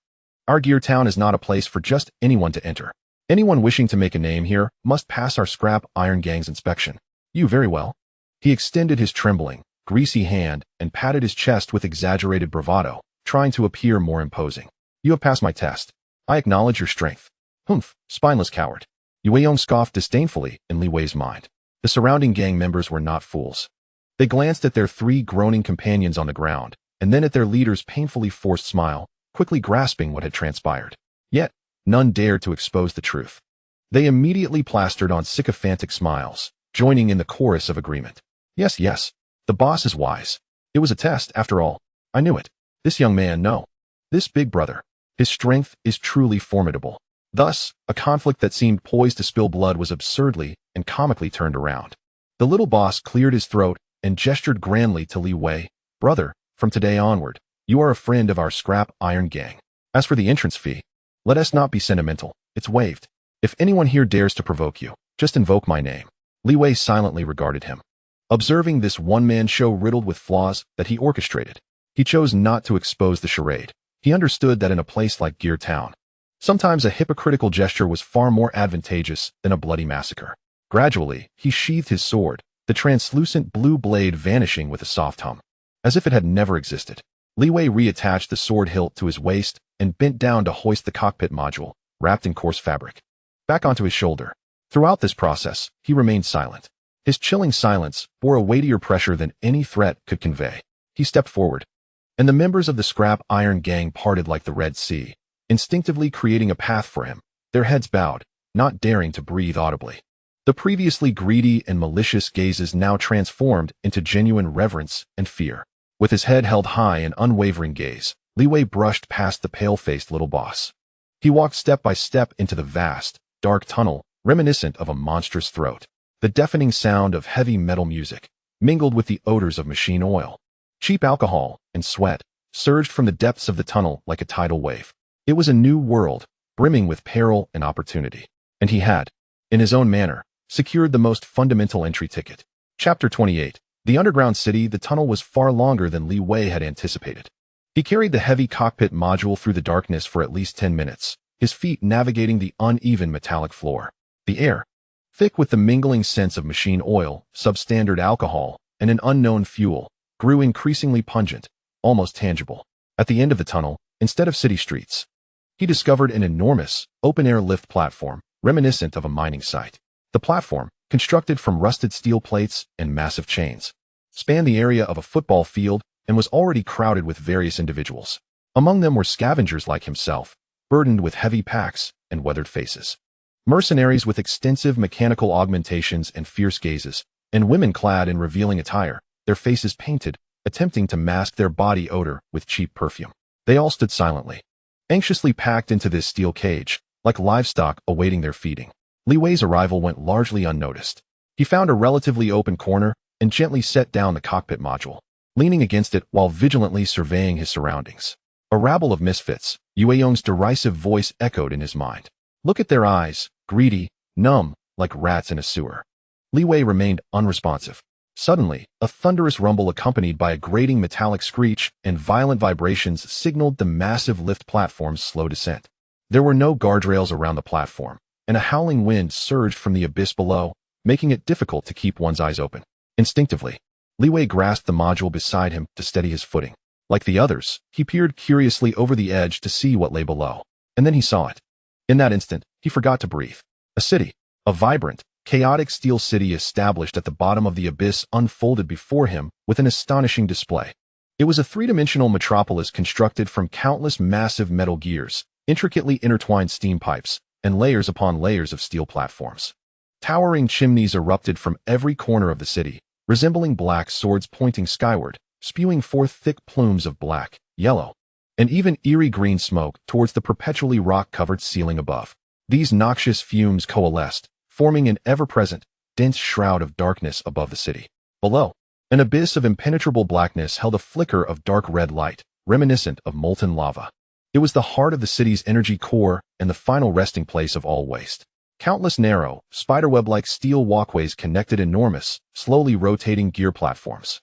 Our gear town is not a place for just anyone to enter. Anyone wishing to make a name here must pass our Scrap Iron Gang's inspection. You very well. He extended his trembling, greasy hand and patted his chest with exaggerated bravado, trying to appear more imposing. You have passed my test. I acknowledge your strength. Humph, spineless coward. Yue scoffed disdainfully in Li Wei's mind. The surrounding gang members were not fools. They glanced at their three groaning companions on the ground, and then at their leader's painfully forced smile, quickly grasping what had transpired. Yet, none dared to expose the truth. They immediately plastered on sycophantic smiles, joining in the chorus of agreement. Yes, yes, the boss is wise. It was a test, after all. I knew it. This young man, no. This big brother. His strength is truly formidable. Thus, a conflict that seemed poised to spill blood was absurdly and comically turned around. The little boss cleared his throat and gestured grandly to Li Wei. Brother, from today onward, you are a friend of our Scrap Iron Gang. As for the entrance fee, let us not be sentimental. It's waived. If anyone here dares to provoke you, just invoke my name. Li Wei silently regarded him. Observing this one-man show riddled with flaws that he orchestrated, he chose not to expose the charade. He understood that in a place like Gear Town, sometimes a hypocritical gesture was far more advantageous than a bloody massacre. Gradually, he sheathed his sword, the translucent blue blade vanishing with a soft hum, as if it had never existed. Li Wei reattached the sword hilt to his waist and bent down to hoist the cockpit module, wrapped in coarse fabric, back onto his shoulder. Throughout this process, he remained silent. His chilling silence bore a weightier pressure than any threat could convey. He stepped forward, and the members of the Scrap Iron Gang parted like the Red Sea, instinctively creating a path for him, their heads bowed, not daring to breathe audibly. The previously greedy and malicious gazes now transformed into genuine reverence and fear. With his head held high in unwavering gaze, Li Wei brushed past the pale-faced little boss. He walked step by step into the vast, dark tunnel, reminiscent of a monstrous throat. The deafening sound of heavy metal music, mingled with the odors of machine oil, cheap alcohol, and sweat, surged from the depths of the tunnel like a tidal wave. It was a new world, brimming with peril and opportunity. And he had, in his own manner, secured the most fundamental entry ticket. Chapter 28. The underground city. The tunnel was far longer than Li Wei had anticipated. He carried the heavy cockpit module through the darkness for at least 10 minutes, his feet navigating the uneven metallic floor. The air, thick with the mingling scents of machine oil, substandard alcohol, and an unknown fuel, grew increasingly pungent, almost tangible. At the end of the tunnel, instead of city streets, he discovered an enormous, open-air lift platform, reminiscent of a mining site. The platform, constructed from rusted steel plates and massive chains, spanned the area of a football field and was already crowded with various individuals. Among them were scavengers like himself, burdened with heavy packs and weathered faces, mercenaries with extensive mechanical augmentations and fierce gazes, and women clad in revealing attire, their faces painted, attempting to mask their body odor with cheap perfume. They all stood silently, anxiously packed into this steel cage, like livestock awaiting their feeding. Li Wei's arrival went largely unnoticed. He found a relatively open corner and gently set down the cockpit module, leaning against it while vigilantly surveying his surroundings. A rabble of misfits, Yue derisive voice echoed in his mind. Look at their eyes, greedy, numb, like rats in a sewer. Li Wei remained unresponsive. Suddenly, a thunderous rumble accompanied by a grating metallic screech and violent vibrations signaled the massive lift platform's slow descent. There were no guardrails around the platform, and a howling wind surged from the abyss below, making it difficult to keep one's eyes open. Instinctively, Li Wei grasped the module beside him to steady his footing. Like the others, he peered curiously over the edge to see what lay below. And then he saw it. In that instant, he forgot to breathe. A city. A vibrant, chaotic steel city established at the bottom of the abyss unfolded before him with an astonishing display. It was a three-dimensional metropolis constructed from countless massive metal gears, intricately intertwined steam pipes, and layers upon layers of steel platforms. Towering chimneys erupted from every corner of the city, resembling black swords pointing skyward, spewing forth thick plumes of black, yellow, and even eerie green smoke towards the perpetually rock-covered ceiling above. These noxious fumes coalesced, forming an ever-present, dense shroud of darkness above the city. Below, an abyss of impenetrable blackness held a flicker of dark red light, reminiscent of molten lava. It was the heart of the city's energy core and the final resting place of all waste. Countless narrow, spiderweb-like steel walkways connected enormous, slowly rotating gear platforms.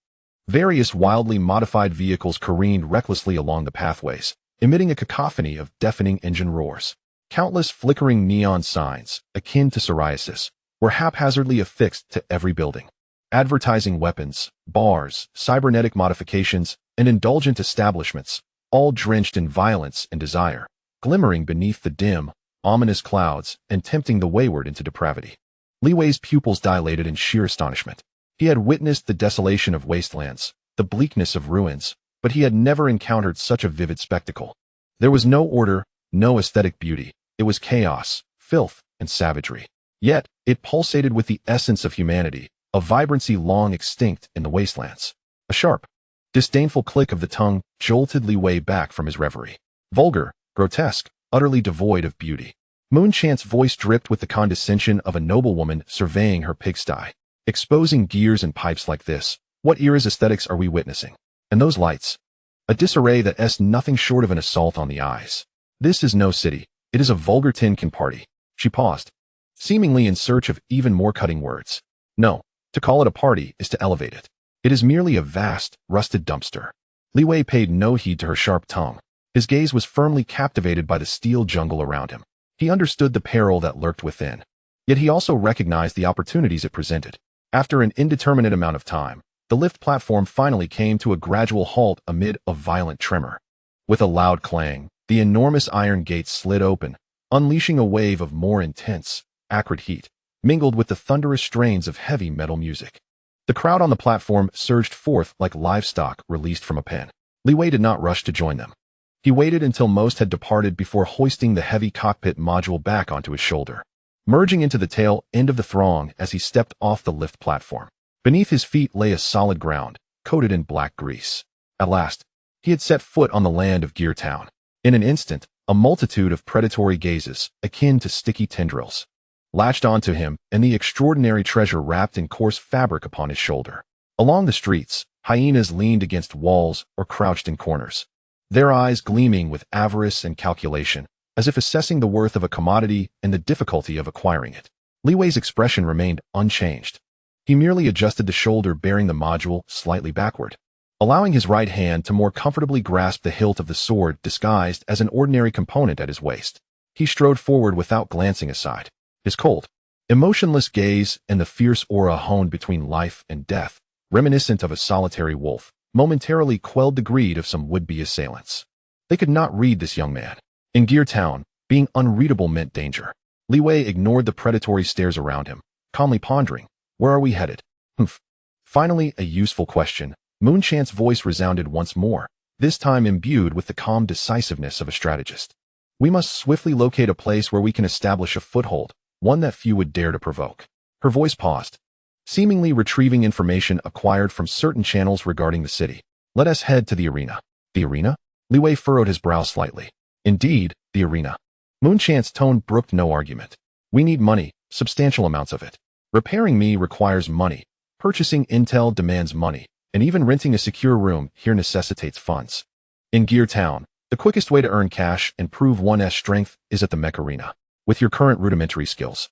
Various wildly modified vehicles careened recklessly along the pathways, emitting a cacophony of deafening engine roars. Countless flickering neon signs, akin to psoriasis, were haphazardly affixed to every building, advertising weapons, bars, cybernetic modifications, and indulgent establishments, all drenched in violence and desire, glimmering beneath the dim, ominous clouds and tempting the wayward into depravity. Li Wei's pupils dilated in sheer astonishment. He had witnessed the desolation of wastelands, the bleakness of ruins, but he had never encountered such a vivid spectacle. There was no order, no aesthetic beauty. It was chaos, filth, and savagery. Yet, it pulsated with the essence of humanity, a vibrancy long extinct in the wastelands. A sharp, disdainful click of the tongue jolted Li Wei back from his reverie. Vulgar, grotesque, utterly devoid of beauty. Muntant's voice dripped with the condescension of a noblewoman surveying her pigsty. Exposing gears and pipes like this, what era's aesthetics are we witnessing? And those lights? A disarray that is nothing short of an assault on the eyes. This is no city. It is a vulgar tin can party. She paused, seemingly in search of even more cutting words. No, to call it a party is to elevate it. It is merely a vast, rusted dumpster. Li Wei paid no heed to her sharp tongue. His gaze was firmly captivated by the steel jungle around him. He understood the peril that lurked within. Yet he also recognized the opportunities it presented. After an indeterminate amount of time, the lift platform finally came to a gradual halt amid a violent tremor. With a loud clang, the enormous iron gates slid open, unleashing a wave of more intense, acrid heat, mingled with the thunderous strains of heavy metal music. The crowd on the platform surged forth like livestock released from a pen. Li Wei did not rush to join them. He waited until most had departed before hoisting the heavy cockpit module back onto his shoulder, merging into the tail end of the throng as he stepped off the lift platform. Beneath his feet lay a solid ground, coated in black grease. At last, he had set foot on the land of Gear Town. In an instant, a multitude of predatory gazes, akin to sticky tendrils, latched onto him and the extraordinary treasure wrapped in coarse fabric upon his shoulder. Along the streets, hyenas leaned against walls or crouched in corners, their eyes gleaming with avarice and calculation, as if assessing the worth of a commodity and the difficulty of acquiring it. Li Wei's expression remained unchanged. He merely adjusted the shoulder bearing the module slightly backward, allowing his right hand to more comfortably grasp the hilt of the sword disguised as an ordinary component at his waist. He strode forward without glancing aside. His cold, emotionless gaze and the fierce aura honed between life and death, reminiscent of a solitary wolf, momentarily quelled the greed of some would-be assailants. They could not read this young man. In Gear Town, being unreadable meant danger. Li Wei ignored the predatory stares around him, calmly pondering, where are we headed? Finally, a useful question. Muntant's voice resounded once more, this time imbued with the calm decisiveness of a strategist. We must swiftly locate a place where we can establish a foothold, one that few would dare to provoke. Her voice paused, seemingly retrieving information acquired from certain channels regarding the city. Let us head to the arena. The arena? Li Wei furrowed his brow slightly. Indeed, the arena. Muntant's tone brooked no argument. We need money, substantial amounts of it. Repairing me requires money. Purchasing intel demands money. And even renting a secure room here necessitates funds. In Gear Town, the quickest way to earn cash and prove one's strength is at the mech arena. With your current rudimentary skills,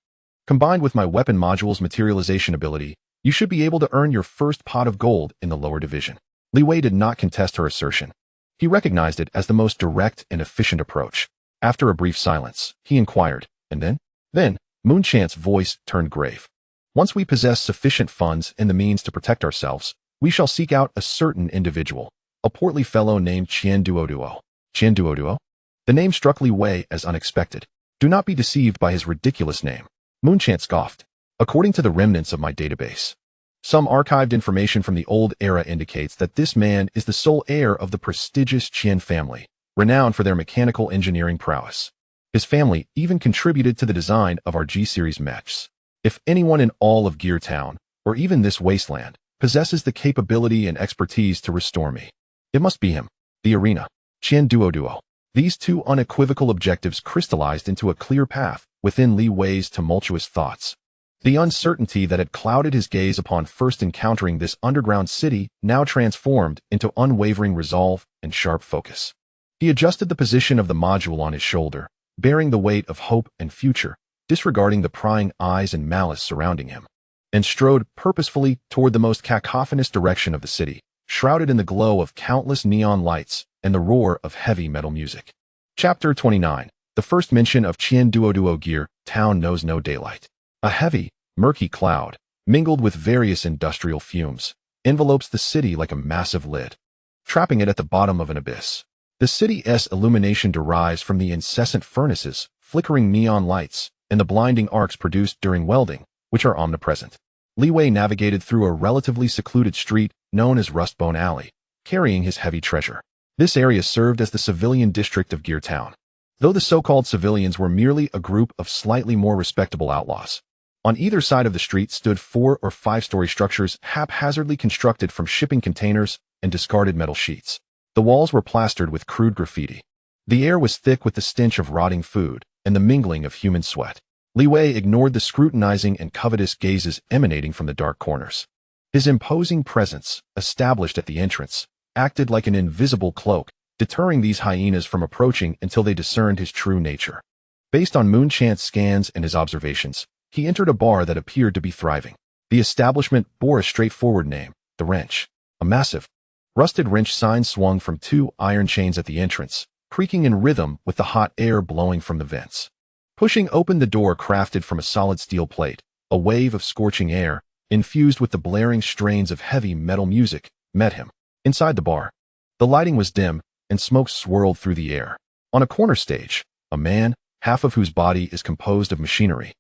combined with my weapon module's materialization ability, you should be able to earn your first pot of gold in the lower division. Li Wei did not contest her assertion. He recognized it as the most direct and efficient approach. After a brief silence, he inquired, and then? Then, Muntant's voice turned grave. Once we possess sufficient funds and the means to protect ourselves, we shall seek out a certain individual, a portly fellow named Qian Duoduo. Qian Duoduo? The name struck Li Wei as unexpected. Do not be deceived by his ridiculous name. Mutant scoffed. According to the remnants of my database, some archived information from the old era indicates that this man is the sole heir of the prestigious Qian family, renowned for their mechanical engineering prowess. His family even contributed to the design of our G-Series mechs. If anyone in all of Gear Town, or even this wasteland, possesses the capability and expertise to restore me, it must be him. The arena. Qian Duoduo. These two unequivocal objectives crystallized into a clear path within Li Wei's tumultuous thoughts. The uncertainty that had clouded his gaze upon first encountering this underground city now transformed into unwavering resolve and sharp focus. He adjusted the position of the module on his shoulder, bearing the weight of hope and future, disregarding the prying eyes and malice surrounding him, and strode purposefully toward the most cacophonous direction of the city, shrouded in the glow of countless neon lights and the roar of heavy metal music. Chapter 29. The first mention of Qian Duoduo Gear Town knows no daylight. A heavy, murky cloud, mingled with various industrial fumes, envelopes the city like a massive lid, trapping it at the bottom of an abyss. The city's illumination derives from the incessant furnaces, flickering neon lights, and the blinding arcs produced during welding, which are omnipresent. Li Wei navigated through a relatively secluded street known as Rustbone Alley, carrying his heavy treasure. This area served as the civilian district of Gear Town, though the so-called civilians were merely a group of slightly more respectable outlaws. On either side of the street stood 4- or 5-story structures haphazardly constructed from shipping containers and discarded metal sheets. The walls were plastered with crude graffiti. The air was thick with the stench of rotting food and the mingling of human sweat. Li Wei ignored the scrutinizing and covetous gazes emanating from the dark corners. His imposing presence, established at the entrance, acted like an invisible cloak, deterring these hyenas from approaching until they discerned his true nature. Based on Muntant's scans and his observations, he entered a bar that appeared to be thriving. The establishment bore a straightforward name, The Wrench. A massive, rusted wrench sign swung from 2 iron chains at the entrance, creaking in rhythm with the hot air blowing from the vents. Pushing open the door crafted from a solid steel plate, a wave of scorching air, infused with the blaring strains of heavy metal music, met him. Inside the bar, the lighting was dim, and smoke swirled through the air. On a corner stage, a man, half of whose body is composed of machinery,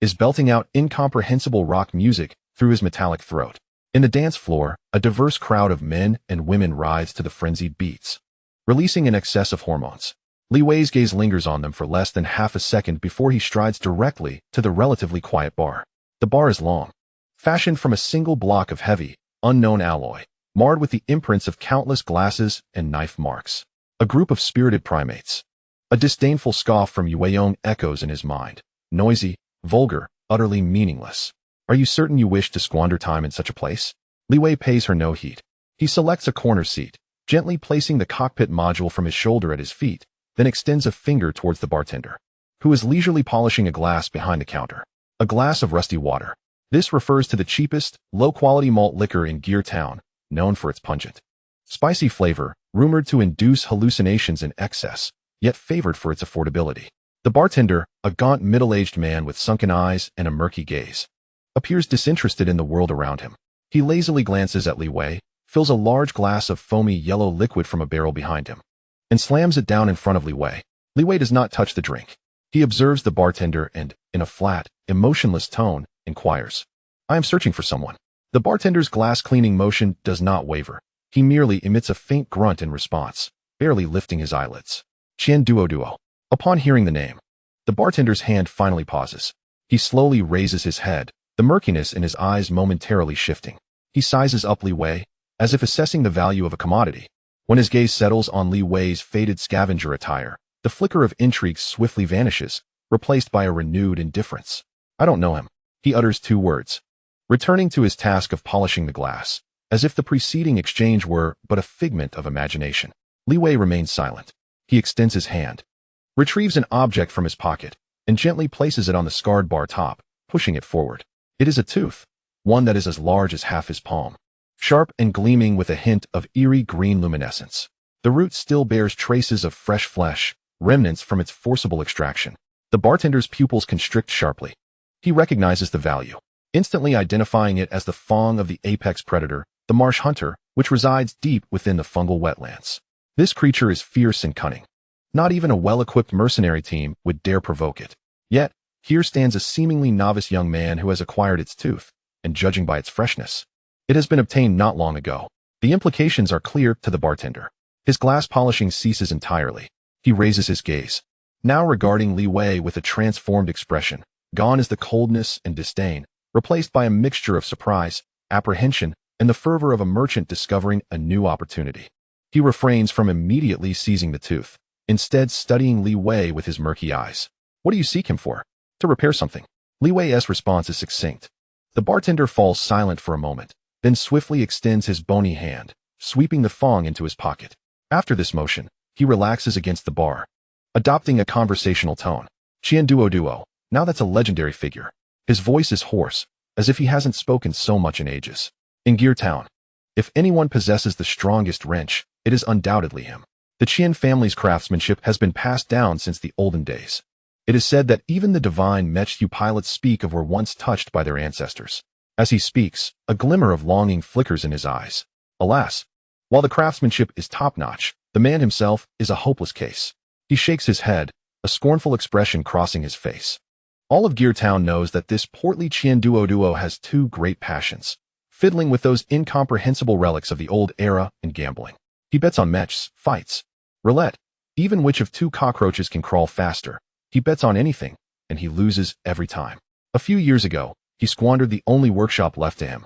is belting out incomprehensible rock music through his metallic throat. In the dance floor, a diverse crowd of men and women writhes to the frenzied beats, releasing an excess of hormones. Li Wei's gaze lingers on them for less than half a second before he strides directly to the relatively quiet bar. The bar is long, fashioned from a single block of heavy, unknown alloy, marred with the imprints of countless glasses and knife marks. A group of spirited primates. A disdainful scoff from Yueyong echoes in his mind. Noisy, vulgar, utterly meaningless. Are you certain you wish to squander time in such a place? Li Wei pays her no heed. He selects a corner seat, gently placing the cockpit module from his shoulder at his feet, then extends a finger towards the bartender, who is leisurely polishing a glass behind the counter. A glass of rusty water. This refers to the cheapest, low-quality malt liquor in Gear Town, known for its pungent, spicy flavor, rumored to induce hallucinations in excess, yet favored for its affordability. The bartender, a gaunt middle-aged man with sunken eyes and a murky gaze, appears disinterested in the world around him. He lazily glances at Li Wei, fills a large glass of foamy yellow liquid from a barrel behind him, and slams it down in front of Li Wei. Li Wei does not touch the drink. He observes the bartender and, in a flat, emotionless tone, inquires, "I am searching for someone." The bartender's glass-cleaning motion does not waver. He merely emits a faint grunt in response, barely lifting his eyelids. Qian Duoduo. Upon hearing the name, the bartender's hand finally pauses. He slowly raises his head, the murkiness in his eyes momentarily shifting. He sizes up Li Wei, as if assessing the value of a commodity. When his gaze settles on Li Wei's faded scavenger attire, the flicker of intrigue swiftly vanishes, replaced by a renewed indifference. "I don't know him." He utters 2 words, returning to his task of polishing the glass, as if the preceding exchange were but a figment of imagination. Li Wei remains silent. He extends his hand, retrieves an object from his pocket, and gently places it on the scarred bar top, pushing it forward. It is a tooth, one that is as large as half his palm, sharp and gleaming with a hint of eerie green luminescence. The root still bears traces of fresh flesh, remnants from its forcible extraction. The bartender's pupils constrict sharply. He recognizes the value, instantly identifying it as the fang of the apex predator, the marsh hunter, which resides deep within the fungal wetlands. This creature is fierce and cunning. Not even a well-equipped mercenary team would dare provoke it. Yet, here stands a seemingly novice young man who has acquired its tooth, and judging by its freshness, it has been obtained not long ago. The implications are clear to the bartender. His glass polishing ceases entirely. He raises his gaze, now regarding Li Wei with a transformed expression. Gone is the coldness and disdain, replaced by a mixture of surprise, apprehension, and the fervor of a merchant discovering a new opportunity. He refrains from immediately seizing the tooth, instead studying Li Wei with his murky eyes. What do you seek him for? To repair something. Li Wei's response is succinct. The bartender falls silent for a moment, then swiftly extends his bony hand, sweeping the fang into his pocket. After this motion, he relaxes against the bar, adopting a conversational tone. Qian Duo, now that's a legendary figure. His voice is hoarse, as if he hasn't spoken so much in ages. In Gear Town, if anyone possesses the strongest wrench, it is undoubtedly him. The Qian family's craftsmanship has been passed down since the olden days. It is said that even the divine mecha pilots speak of were once touched by their ancestors. As he speaks, a glimmer of longing flickers in his eyes. Alas, while the craftsmanship is top-notch, the man himself is a hopeless case. He shakes his head, a scornful expression crossing his face. All of Gear Town knows that this portly Qian Duo has two great passions: fiddling with those incomprehensible relics of the old era and gambling. He bets on mechs, fights, roulette, even which of two cockroaches can crawl faster. He bets on anything, and he loses every time. A few years ago, he squandered the only workshop left to him,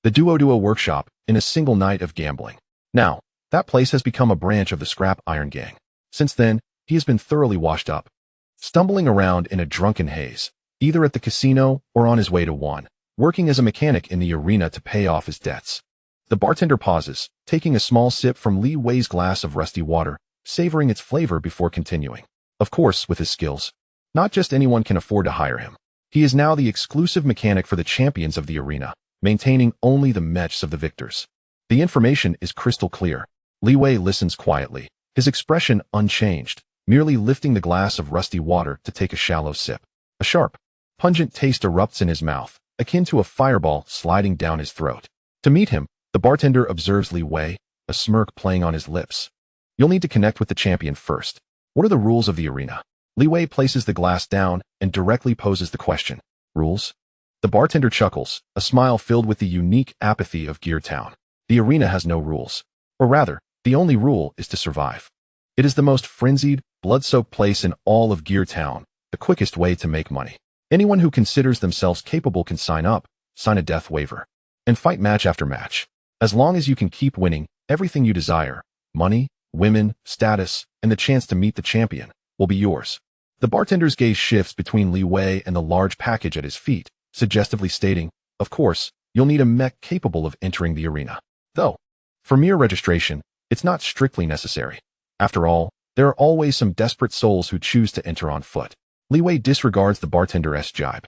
the Duo workshop, in a single night of gambling. Now, that place has become a branch of the scrap iron gang. Since then, he has been thoroughly washed up, stumbling around in a drunken haze, either at the casino or on his way to one, working as a mechanic in the arena to pay off his debts. The bartender pauses, taking a small sip from Li Wei's glass of rusty water, savoring its flavor before continuing. Of course, with his skills, not just anyone can afford to hire him. He is now the exclusive mechanic for the champions of the arena, maintaining only the mechs of the victors. The information is crystal clear. Li Wei listens quietly, his expression unchanged, merely lifting the glass of rusty water to take a shallow sip. A sharp, pungent taste erupts in his mouth, akin to a fireball sliding down his throat. To meet him, the bartender observes Li Wei, a smirk playing on his lips. You'll need to connect with the champion first. What are the rules of the arena? Li Wei places the glass down and directly poses the question. Rules? The bartender chuckles, a smile filled with the unique apathy of Gear Town. The arena has no rules. Or rather, the only rule is to survive. It is the most frenzied, blood-soaked place in all of Gear Town, the quickest way to make money. Anyone who considers themselves capable can sign up, sign a death waiver, and fight match after match. As long as you can keep winning, everything you desire, money, women, status, and the chance to meet the champion, will be yours. The bartender's gaze shifts between Li Wei and the large package at his feet, suggestively stating, of course, you'll need a mech capable of entering the arena. Though, for mere registration, it's not strictly necessary. After all, there are always some desperate souls who choose to enter on foot. Li Wei disregards the bartender's jibe.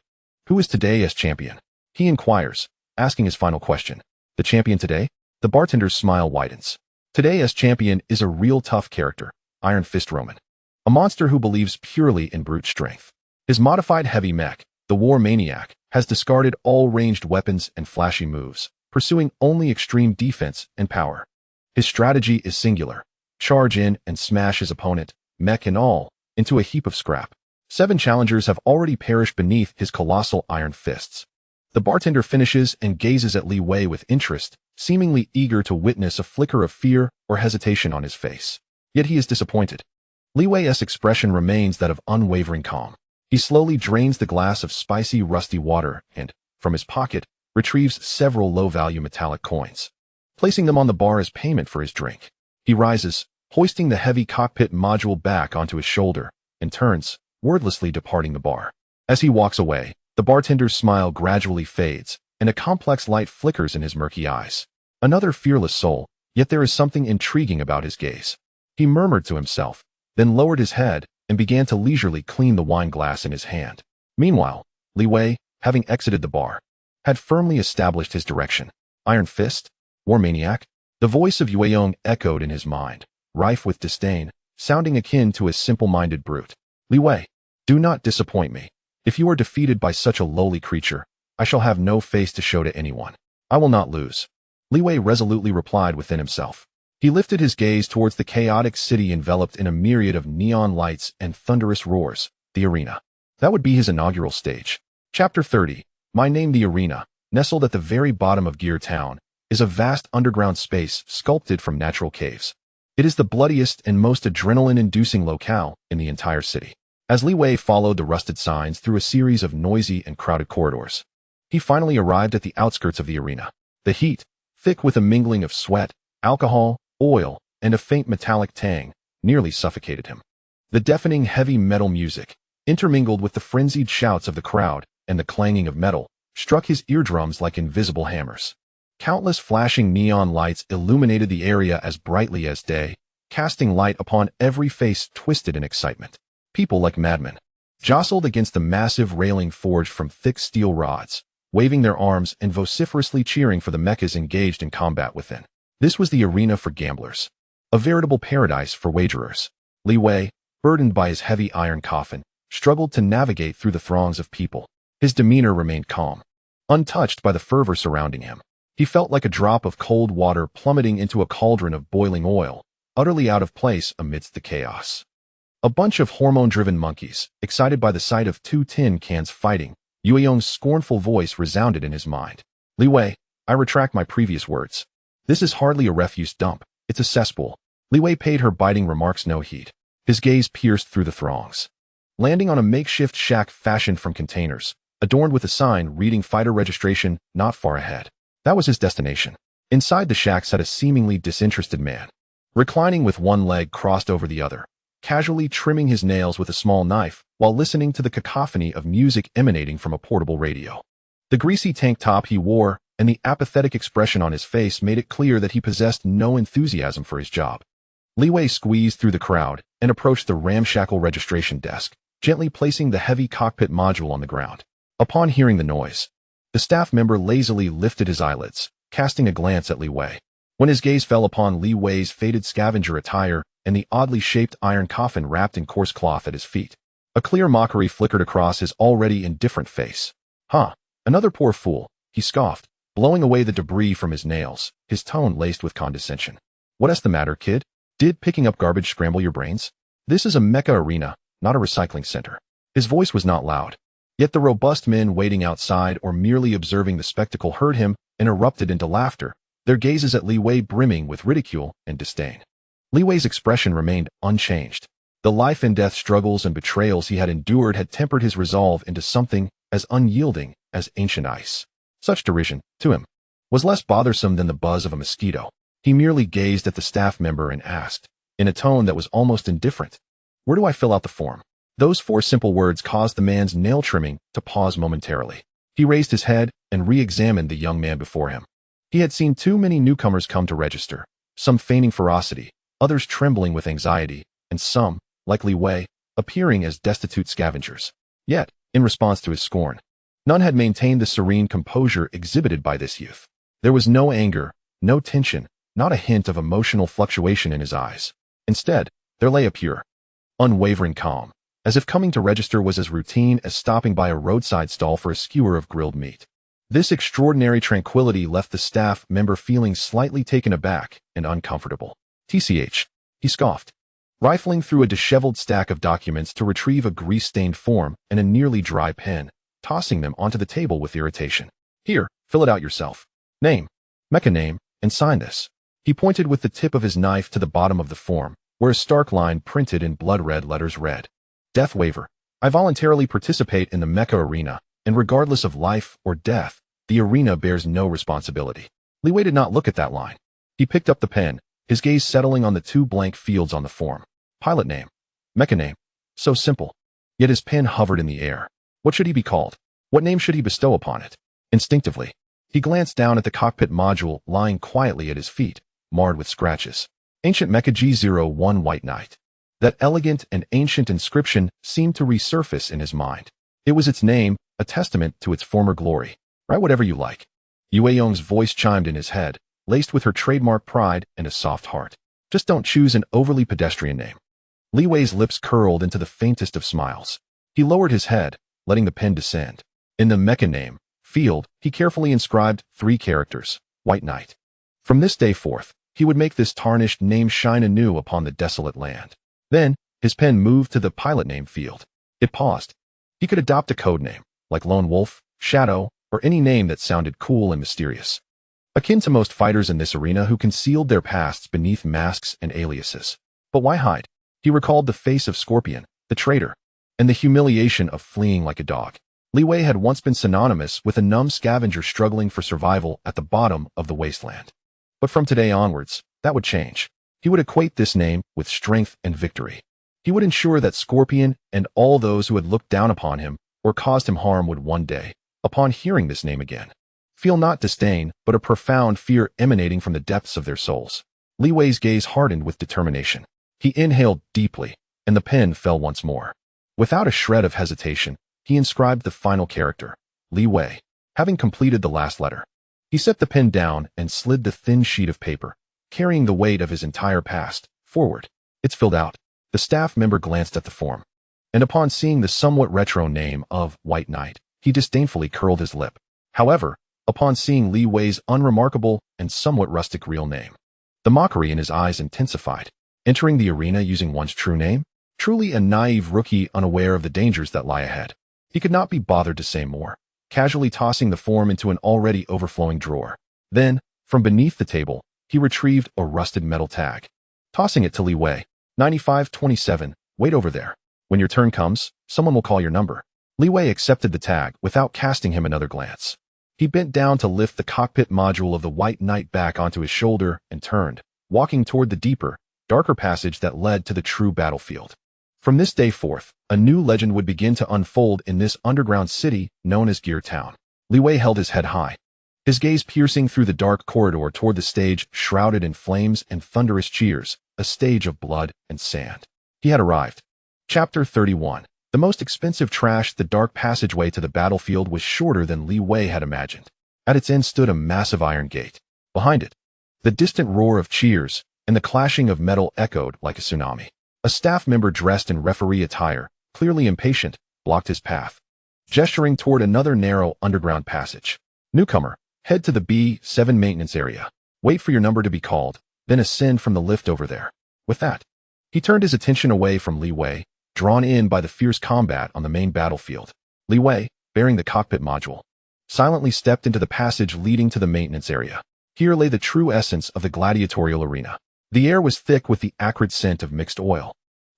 Who is today as champion? He inquires, asking his final question. The champion today? The bartender's smile widens. Today as champion is a real tough character, Iron Fist Roman. A monster who believes purely in brute strength. His modified heavy mech, the War Maniac, has discarded all ranged weapons and flashy moves, pursuing only extreme defense and power. His strategy is singular. Charge in and smash his opponent, mech and all, into a heap of scrap. 7 challengers have already perished beneath his colossal iron fists. The bartender finishes and gazes at Li Wei with interest, seemingly eager to witness a flicker of fear or hesitation on his face. Yet he is disappointed. Li Wei's expression remains that of unwavering calm. He slowly drains the glass of spicy, rusty water and, from his pocket, retrieves several low-value metallic coins, placing them on the bar as payment for his drink. He rises, hoisting the heavy cockpit module back onto his shoulder, and turns, wordlessly departing the bar. As he walks away, the bartender's smile gradually fades, and a complex light flickers in his murky eyes. Another fearless soul, yet there is something intriguing about his gaze. He murmured to himself, then lowered his head and began to leisurely clean the wine glass in his hand. Meanwhile, Li Wei, having exited the bar, had firmly established his direction. Iron Fist? War Maniac? The voice of Yueyong echoed in his mind, rife with disdain, sounding akin to a simple-minded brute. Li Wei, Do not disappoint me. If you are defeated by such a lowly creature, I shall have no face to show to anyone. I will not lose. Li Wei resolutely replied within himself. He lifted his gaze towards the chaotic city enveloped in a myriad of neon lights and thunderous roars, the arena. That would be his inaugural stage. Chapter 30. My name the arena, nestled at the very bottom of Gear Town, is a vast underground space sculpted from natural caves. It is the bloodiest and most adrenaline-inducing locale in the entire city. As Li Wei followed the rusted signs through a series of noisy and crowded corridors, he finally arrived at the outskirts of the arena. The heat, thick with a mingling of sweat, alcohol, oil, and a faint metallic tang, nearly suffocated him. The deafening heavy metal music, intermingled with the frenzied shouts of the crowd and the clanging of metal, struck his eardrums like invisible hammers. Countless flashing neon lights illuminated the area as brightly as day, casting light upon every face twisted in excitement. People like madmen jostled against the massive railing forged from thick steel rods, waving their arms and vociferously cheering for the mechas engaged in combat within. This was the arena for gamblers, a veritable paradise for wagerers. Li Wei, burdened by his heavy iron coffin, struggled to navigate through the throngs of people. His demeanor remained calm, untouched by the fervor surrounding him. He felt like a drop of cold water plummeting into a cauldron of boiling oil, utterly out of place amidst the chaos. A bunch of hormone-driven monkeys, excited by the sight of two tin cans fighting, Yueyong's scornful voice resounded in his mind. Li Wei, I retract my previous words. This is hardly a refuse dump, it's a cesspool. Li Wei paid her biting remarks no heed. His gaze pierced through the throngs, landing on a makeshift shack fashioned from containers, adorned with a sign reading fighter registration not far ahead. That was his destination. Inside the shack sat a seemingly disinterested man, reclining with one leg crossed over the other, casually trimming his nails with a small knife while listening to the cacophony of music emanating from a portable radio. The greasy tank top he wore and the apathetic expression on his face made it clear that he possessed no enthusiasm for his job. Li Wei squeezed through the crowd and approached the ramshackle registration desk, gently placing the heavy cockpit module on the ground. Upon hearing the noise, the staff member lazily lifted his eyelids, casting a glance at Li Wei. When his gaze fell upon Li Wei's faded scavenger attire and the oddly shaped iron coffin wrapped in coarse cloth at his feet, a clear mockery flickered across his already indifferent face. Huh, another poor fool, he scoffed, blowing away the debris from his nails, his tone laced with condescension. What's the matter, kid? Did picking up garbage scramble your brains? This is a mecha arena, not a recycling center. His voice was not loud. Yet the robust men waiting outside or merely observing the spectacle heard him and erupted into laughter, their gazes at Li Wei brimming with ridicule and disdain. Li Wei's expression remained unchanged. The life and death struggles and betrayals he had endured had tempered his resolve into something as unyielding as ancient ice. Such derision, to him, was less bothersome than the buzz of a mosquito. He merely gazed at the staff member and asked, in a tone that was almost indifferent, "Where do I fill out the form?" Those four simple words caused the man's nail trimming to pause momentarily. He raised his head and re-examined the young man before him. He had seen too many newcomers come to register, some feigning ferocity, others trembling with anxiety, and some, like Li Wei, appearing as destitute scavengers. Yet, in response to his scorn, none had maintained the serene composure exhibited by this youth. There was no anger, no tension, not a hint of emotional fluctuation in his eyes. Instead, there lay a pure, unwavering calm, as if coming to register was as routine as stopping by a roadside stall for a skewer of grilled meat. This extraordinary tranquility left the staff member feeling slightly taken aback and uncomfortable. TCH, he scoffed, rifling through a disheveled stack of documents to retrieve a grease-stained form and a nearly dry pen, tossing them onto the table with irritation. Here, fill it out yourself. Name, mecha name, and sign this. He pointed with the tip of his knife to the bottom of the form, where a stark line printed in blood-red letters read, Death waiver. I voluntarily participate in the mecha arena, and regardless of life or death, the arena bears no responsibility. Li Wei did not look at that line. He picked up the pen, his gaze settling on the two blank fields on the form. Pilot name. Mecha name. So simple. Yet his pen hovered in the air. What should he be called? What name should he bestow upon it? Instinctively, he glanced down at the cockpit module lying quietly at his feet, marred with scratches. Ancient Mecha G01 White Knight. That elegant and ancient inscription seemed to resurface in his mind. It was its name, a testament to its former glory. Write whatever you like. Yueyong's voice chimed in his head, laced with her trademark pride and a soft heart. Just don't choose an overly pedestrian name. Li Wei's lips curled into the faintest of smiles. He lowered his head, letting the pen descend. In the mecha name field, he carefully inscribed 3 characters, White Knight. From this day forth, he would make this tarnished name shine anew upon the desolate land. Then, his pen moved to the pilot name field. It paused. He could adopt a code name, like Lone Wolf, Shadow, or any name that sounded cool and mysterious. Akin to most fighters in this arena who concealed their pasts beneath masks and aliases. But why hide? He recalled the face of Scorpion, the traitor, and the humiliation of fleeing like a dog. Li Wei had once been synonymous with a numb scavenger struggling for survival at the bottom of the wasteland. But from today onwards, that would change. He would equate this name with strength and victory. He would ensure that Scorpion and all those who had looked down upon him or caused him harm would one day, upon hearing this name again, feel not disdain, but a profound fear emanating from the depths of their souls. Li Wei's gaze hardened with determination. He inhaled deeply, and the pen fell once more. Without a shred of hesitation, he inscribed the final character, Li Wei, having completed the last letter. He set the pen down and slid the thin sheet of paper, carrying the weight of his entire past, forward. It's filled out. The staff member glanced at the form, and upon seeing the somewhat retro name of White Knight, he disdainfully curled his lip. However, upon seeing Li Wei's unremarkable and somewhat rustic real name, the mockery in his eyes intensified. Entering the arena using one's true name? Truly a naive rookie unaware of the dangers that lie ahead. He could not be bothered to say more, casually tossing the form into an already overflowing drawer. Then, from beneath the table, he retrieved a rusted metal tag. Tossing it to Li Wei. 9527, wait over there. When your turn comes, someone will call your number. Li Wei accepted the tag without casting him another glance. He bent down to lift the cockpit module of the White Knight back onto his shoulder and turned, walking toward the deeper, darker passage that led to the true battlefield. From this day forth, a new legend would begin to unfold in this underground city known as Gear Town. Li Wei held his head high, his gaze piercing through the dark corridor toward the stage shrouded in flames and thunderous cheers, a stage of blood and sand. He had arrived. Chapter 31. The most expensive trash. The dark passageway to the battlefield was shorter than Li Wei had imagined. At its end stood a massive iron gate. Behind it, the distant roar of cheers and the clashing of metal echoed like a tsunami. A staff member dressed in referee attire, clearly impatient, blocked his path, gesturing toward another narrow underground passage. Newcomer, head to the B7 maintenance area. Wait for your number to be called, then ascend from the lift over there. With that, he turned his attention away from Li Wei, drawn in by the fierce combat on the main battlefield. Li Wei, bearing the cockpit module, silently stepped into the passage leading to the maintenance area. Here lay the true essence of the gladiatorial arena. The air was thick with the acrid scent of mixed oil,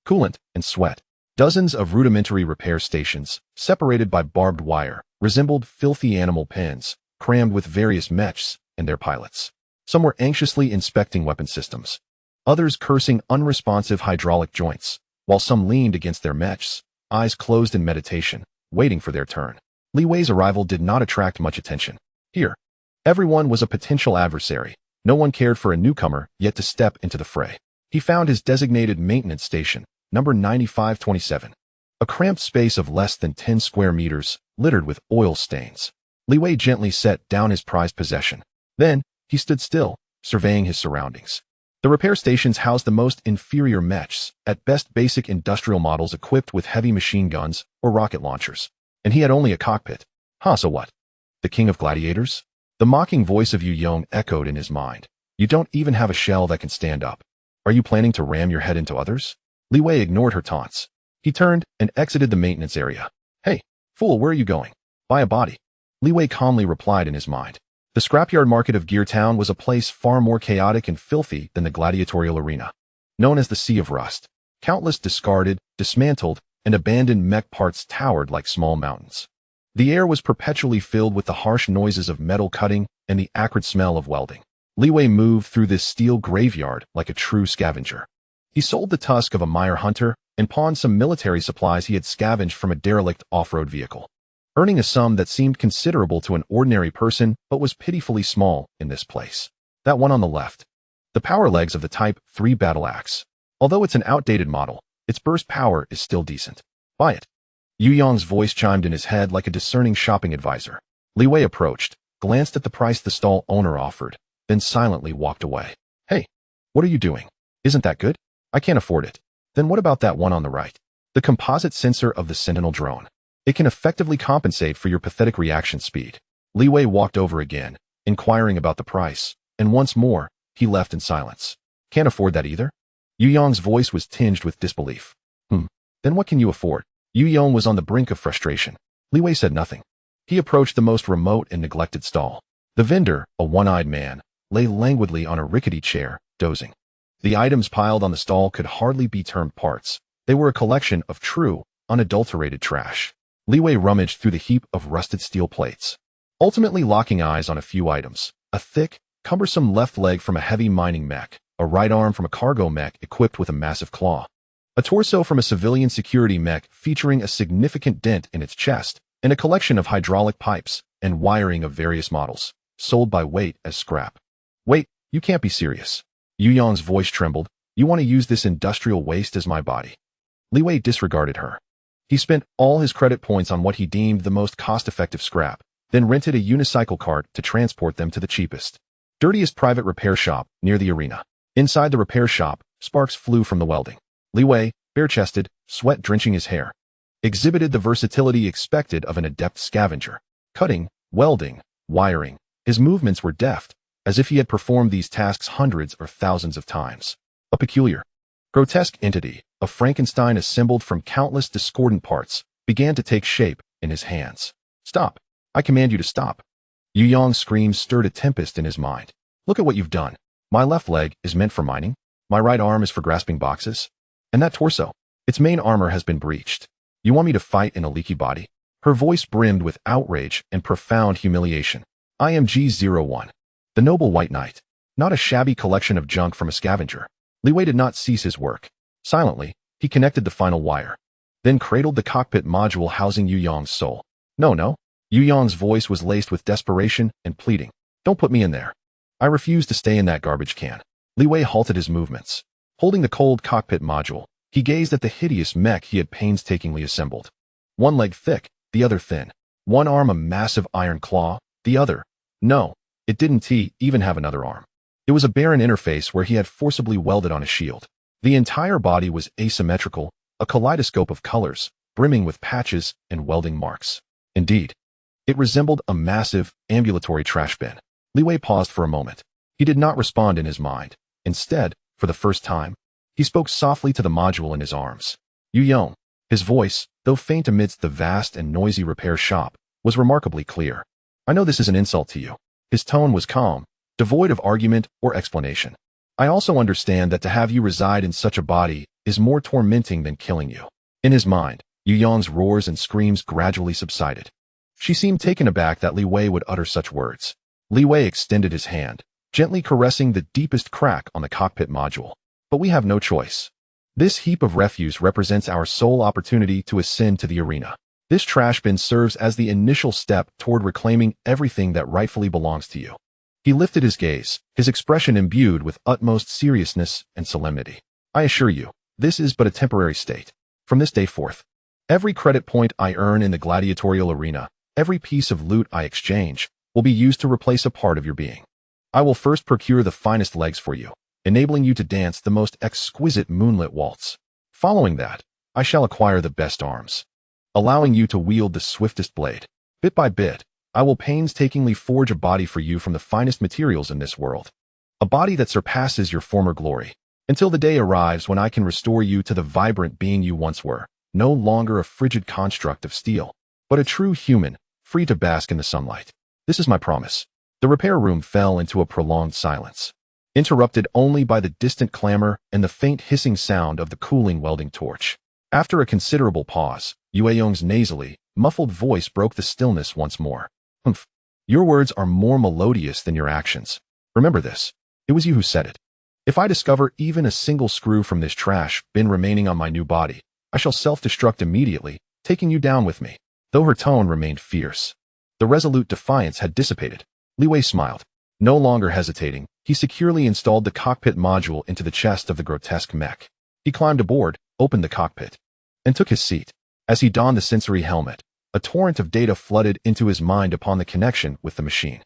coolant, and sweat. Dozens of rudimentary repair stations, separated by barbed wire, resembled filthy animal pens, crammed with various mechs and their pilots. Some were anxiously inspecting weapon systems, others cursing unresponsive hydraulic joints, while some leaned against their mechs, eyes closed in meditation, waiting for their turn. Li Wei's arrival did not attract much attention. Here, everyone was a potential adversary. No one cared for a newcomer yet to step into the fray. He found his designated maintenance station, number 9527, a cramped space of less than 10 square meters, littered with oil stains. Li Wei gently set down his prized possession. Then, he stood still, surveying his surroundings. The repair stations housed the most inferior mechs, at best basic industrial models equipped with heavy machine guns or rocket launchers. And he had only a cockpit. So what? The king of gladiators? The mocking voice of Yu Yong echoed in his mind. You don't even have a shell that can stand up. Are you planning to ram your head into others? Li Wei ignored her taunts. He turned and exited the maintenance area. Hey, fool, where are you going? Buy a body. Li Wei calmly replied in his mind. The scrapyard market of Gear Town was a place far more chaotic and filthy than the gladiatorial arena, known as the Sea of Rust. Countless discarded, dismantled, and abandoned mech parts towered like small mountains. The air was perpetually filled with the harsh noises of metal cutting and the acrid smell of welding. Li Wei moved through this steel graveyard like a true scavenger. He sold the tusk of a mire hunter and pawned some military supplies he had scavenged from a derelict off-road vehicle, earning a sum that seemed considerable to an ordinary person but was pitifully small in this place. That one on the left. The power legs of the Type 3 battle axe. Although it's an outdated model, its burst power is still decent. Buy it. Yu Yong's voice chimed in his head like a discerning shopping advisor. Li Wei approached, glanced at the price the stall owner offered, then silently walked away. Hey, what are you doing? Isn't that good? I can't afford it. Then what about that one on the right? the composite sensor of the Sentinel drone. It can effectively compensate for your pathetic reaction speed. Li Wei walked over again, inquiring about the price, and once more, he left in silence. Can't afford that either? Yu Yong's voice was tinged with disbelief. Then what can you afford? Yu Yong was on the brink of frustration. Li Wei said nothing. He approached the most remote and neglected stall. The vendor, a one-eyed man, lay languidly on a rickety chair, dozing. The items piled on the stall could hardly be termed parts. They were a collection of true, unadulterated trash. Li Wei rummaged through the heap of rusted steel plates, ultimately locking eyes on a few items. A thick, cumbersome left leg from a heavy mining mech, a right arm from a cargo mech equipped with a massive claw, a torso from a civilian security mech featuring a significant dent in its chest, and a collection of hydraulic pipes and wiring of various models, sold by weight as scrap. Wait, you can't be serious. Yu Yong's voice trembled. You want to use this industrial waste as my body? Li Wei disregarded her. He spent all his credit points on what he deemed the most cost-effective scrap, then rented a unicycle cart to transport them to the cheapest, dirtiest private repair shop near the arena. Inside the repair shop, sparks flew from the welding. Li Wei, bare-chested, sweat drenching his hair, exhibited the versatility expected of an adept scavenger. Cutting, welding, wiring. His movements were deft, as if he had performed these tasks hundreds or thousands of times. A peculiar, grotesque entity, a Frankenstein assembled from countless discordant parts, began to take shape in his hands. Stop! I command you to stop. Yu Yong's screams stirred a tempest in his mind. Look at what you've done. My left leg is meant for mining. My right arm is for grasping boxes. And that torso, its main armor has been breached. You want me to fight in a leaky body? Her voice brimmed with outrage and profound humiliation. I am G01, the noble white knight, not a shabby collection of junk from a scavenger. Li Wei did not cease his work. Silently, he connected the final wire, then cradled the cockpit module housing Yu Yong's soul. No. Yu Yong's voice was laced with desperation and pleading. Don't put me in there. I refuse to stay in that garbage can. Li Wei halted his movements. Holding the cold cockpit module, he gazed at the hideous mech he had painstakingly assembled. One leg thick, the other thin. One arm a massive iron claw, the other. No, it didn't even have another arm. It was a barren interface where he had forcibly welded on a shield. The entire body was asymmetrical, a kaleidoscope of colors, brimming with patches and welding marks. Indeed, it resembled a massive, ambulatory trash bin. Li Wei paused for a moment. He did not respond in his mind. Instead, for the first time, he spoke softly to the module in his arms. Yu Yong. His voice, though faint amidst the vast and noisy repair shop, was remarkably clear. I know this is an insult to you. His tone was calm, devoid of argument or explanation. I also understand that to have you reside in such a body is more tormenting than killing you. In his mind, Yu Yong's roars and screams gradually subsided. She seemed taken aback that Li Wei would utter such words. Li Wei extended his hand, gently caressing the deepest crack on the cockpit module. But we have no choice. This heap of refuse represents our sole opportunity to ascend to the arena. This trash bin serves as the initial step toward reclaiming everything that rightfully belongs to you. He lifted his gaze, his expression imbued with utmost seriousness and solemnity. I assure you, this is but a temporary state. From this day forth, every credit point I earn in the gladiatorial arena, every piece of loot I exchange, will be used to replace a part of your being. I will first procure the finest legs for you, enabling you to dance the most exquisite moonlit waltz. Following that, I shall acquire the best arms, allowing you to wield the swiftest blade. Bit by bit, I will painstakingly forge a body for you from the finest materials in this world. A body that surpasses your former glory, until the day arrives when I can restore you to the vibrant being you once were, no longer a frigid construct of steel, but a true human, free to bask in the sunlight. This is my promise. The repair room fell into a prolonged silence, interrupted only by the distant clamor and the faint hissing sound of the cooling welding torch. After a considerable pause, Yu Yong's nasally, muffled voice broke the stillness once more. Humph. Your words are more melodious than your actions. Remember this. It was you who said it. If I discover even a single screw from this trash bin remaining on my new body, I shall self-destruct immediately, taking you down with me. Though her tone remained fierce, the resolute defiance had dissipated. Li Wei smiled. No longer hesitating, he securely installed the cockpit module into the chest of the grotesque mech. He climbed aboard, opened the cockpit, and took his seat. As he donned the sensory helmet, a torrent of data flooded into his mind upon the connection with the machine.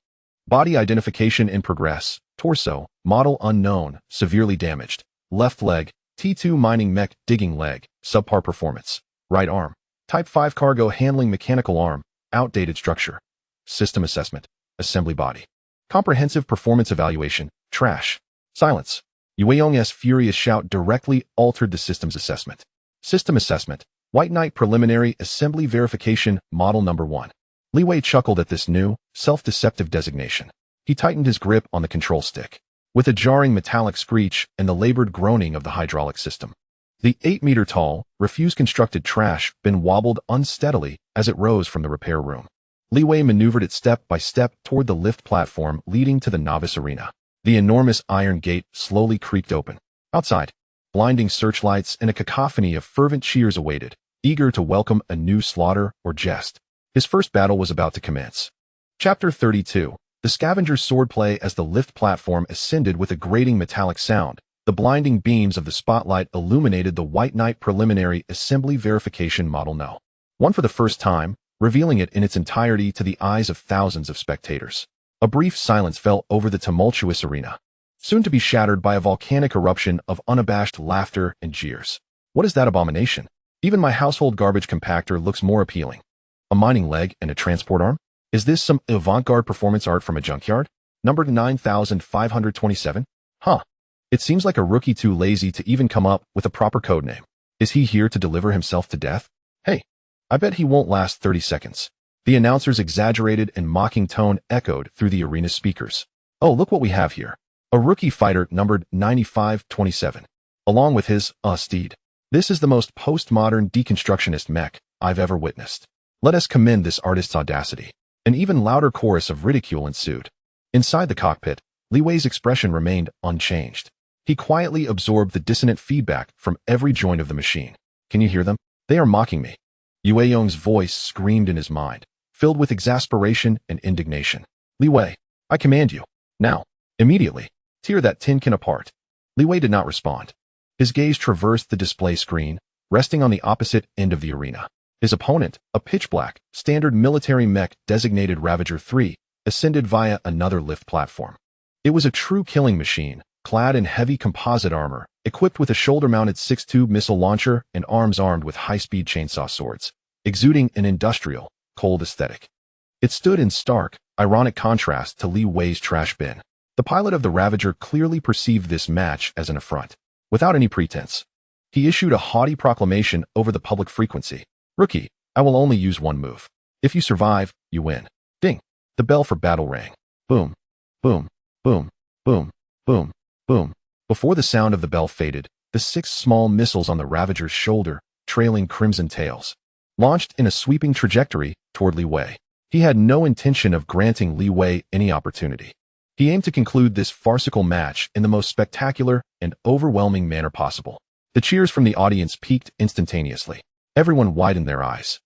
Body identification in progress, torso, model unknown, severely damaged, left leg, T2 mining mech digging leg, subpar performance. Right arm. Type 5 cargo handling mechanical arm, outdated structure. System assessment. Assembly body. Comprehensive performance evaluation, trash. Silence. Yueyong's furious shout directly altered the system's assessment. System assessment. White Knight preliminary assembly verification model number 1. Li Wei chuckled at this new, self-deceptive designation. He tightened his grip on the control stick. With a jarring metallic screech and the labored groaning of the hydraulic system. The 8-meter-tall, refuse-constructed trash bin wobbled unsteadily as it rose from the repair room. Li Wei maneuvered it step by step toward the lift platform leading to the novice arena. The enormous iron gate slowly creaked open. Outside, blinding searchlights and a cacophony of fervent cheers awaited, eager to welcome a new slaughter or jest. His first battle was about to commence. Chapter 32. The scavenger's swordplay as the lift platform ascended with a grating metallic sound. The blinding beams of the spotlight illuminated the White Knight preliminary assembly verification model No. 1 for the first time, revealing it in its entirety to the eyes of thousands of spectators. A brief silence fell over the tumultuous arena, soon to be shattered by a volcanic eruption of unabashed laughter and jeers. What is that abomination? Even my household garbage compactor looks more appealing. A mining leg and a transport arm? Is this some avant-garde performance art from a junkyard? Numbered 9527? Huh. It seems like a rookie too lazy to even come up with a proper code name. Is he here to deliver himself to death? Hey, I bet he won't last 30 seconds. The announcer's exaggerated and mocking tone echoed through the arena's speakers. Oh, look what we have here. A rookie fighter numbered 9527, along with his, steed. This is the most postmodern deconstructionist mech I've ever witnessed. Let us commend this artist's audacity. An even louder chorus of ridicule ensued. Inside the cockpit, Li Wei's expression remained unchanged. He quietly absorbed the dissonant feedback from every joint of the machine. Can you hear them? They are mocking me. Yueyong's voice screamed in his mind, filled with exasperation and indignation. Li Wei, I command you. Now, immediately, tear that tin can apart. Li Wei did not respond. His gaze traversed the display screen, resting on the opposite end of the arena. His opponent, a pitch-black, standard military mech designated Ravager 3, ascended via another lift platform. It was a true killing machine, clad in heavy composite armor, equipped with a shoulder-mounted 6-tube missile launcher and arms armed with high-speed chainsaw swords, exuding an industrial, cold aesthetic. It stood in stark, ironic contrast to Li Wei's trash bin. The pilot of the Ravager clearly perceived this match as an affront. Without any pretense, he issued a haughty proclamation over the public frequency. Rookie, I will only use one move. If you survive, you win. Ding. The bell for battle rang. Boom. Boom. Boom. Boom. Boom. Boom. Before the sound of the bell faded, the 6 small missiles on the Ravager's shoulder, trailing crimson tails, launched in a sweeping trajectory toward Li Wei. He had no intention of granting Li Wei any opportunity. He aimed to conclude this farcical match in the most spectacular and overwhelming manner possible. The cheers from the audience peaked instantaneously. Everyone widened their eyes,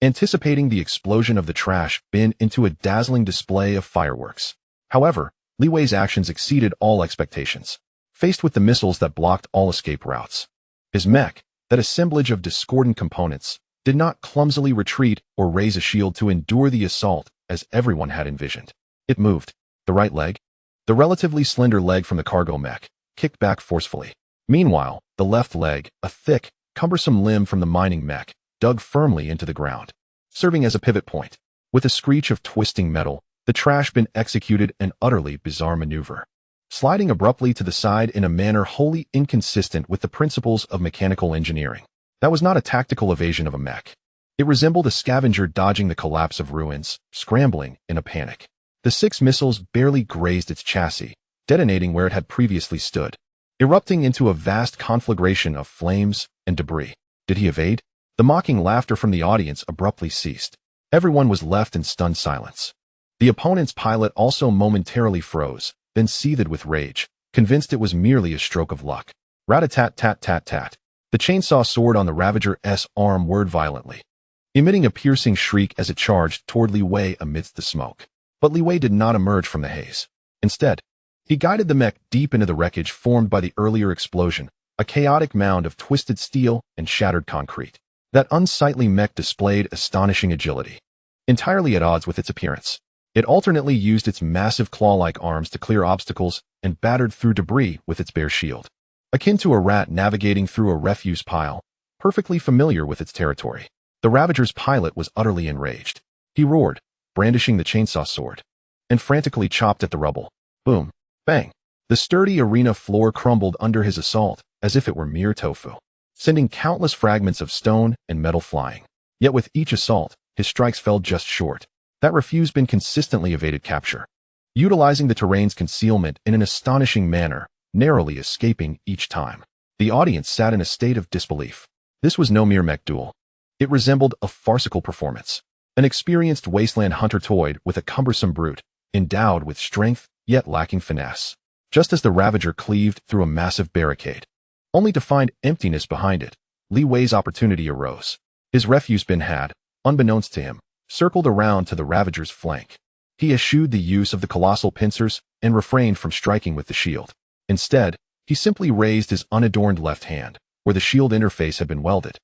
anticipating the explosion of the trash bin into a dazzling display of fireworks. However, Li Wei's actions exceeded all expectations. Faced with the missiles that blocked all escape routes, his mech, that assemblage of discordant components, did not clumsily retreat or raise a shield to endure the assault as everyone had envisioned. It moved. The right leg, the relatively slender leg from the cargo mech, kicked back forcefully. Meanwhile, the left leg, a thick, cumbersome limb from the mining mech, dug firmly into the ground, serving as a pivot point. With a screech of twisting metal, the trash bin executed an utterly bizarre maneuver, sliding abruptly to the side in a manner wholly inconsistent with the principles of mechanical engineering. That was not a tactical evasion of a mech. It resembled a scavenger dodging the collapse of ruins, scrambling in a panic. The 6 missiles barely grazed its chassis, detonating where it had previously stood, erupting into a vast conflagration of flames and debris. Did he evade? The mocking laughter from the audience abruptly ceased. Everyone was left in stunned silence. The opponent's pilot also momentarily froze, then seethed with rage, convinced it was merely a stroke of luck. Rat-a-tat-tat-tat-tat. The chainsaw sword on the Ravager's arm whirred violently, emitting a piercing shriek as it charged toward Li Wei amidst the smoke. But Li Wei did not emerge from the haze. Instead, he guided the mech deep into the wreckage formed by the earlier explosion, a chaotic mound of twisted steel and shattered concrete. That unsightly mech displayed astonishing agility, entirely at odds with its appearance. It alternately used its massive claw-like arms to clear obstacles and battered through debris with its bare shield. Akin to a rat navigating through a refuse pile, perfectly familiar with its territory. The Ravager's pilot was utterly enraged. He roared, brandishing the chainsaw sword, and frantically chopped at the rubble. Boom. Bang. The sturdy arena floor crumbled under his assault as if it were mere tofu, sending countless fragments of stone and metal flying. Yet with each assault, his strikes fell just short. That refuse bin consistently evaded capture, utilizing the terrain's concealment in an astonishing manner, narrowly escaping each time. The audience sat in a state of disbelief. This was no mere mech duel. It resembled a farcical performance. An experienced wasteland hunter toyed with a cumbersome brute, endowed with strength, yet lacking finesse. Just as the Ravager cleaved through a massive barricade, only to find emptiness behind it, Li Wei's opportunity arose. His refuse bin had, unbeknownst to him, circled around to the Ravager's flank. He eschewed the use of the colossal pincers and refrained from striking with the shield. Instead, he simply raised his unadorned left hand, where the shield interface had been welded.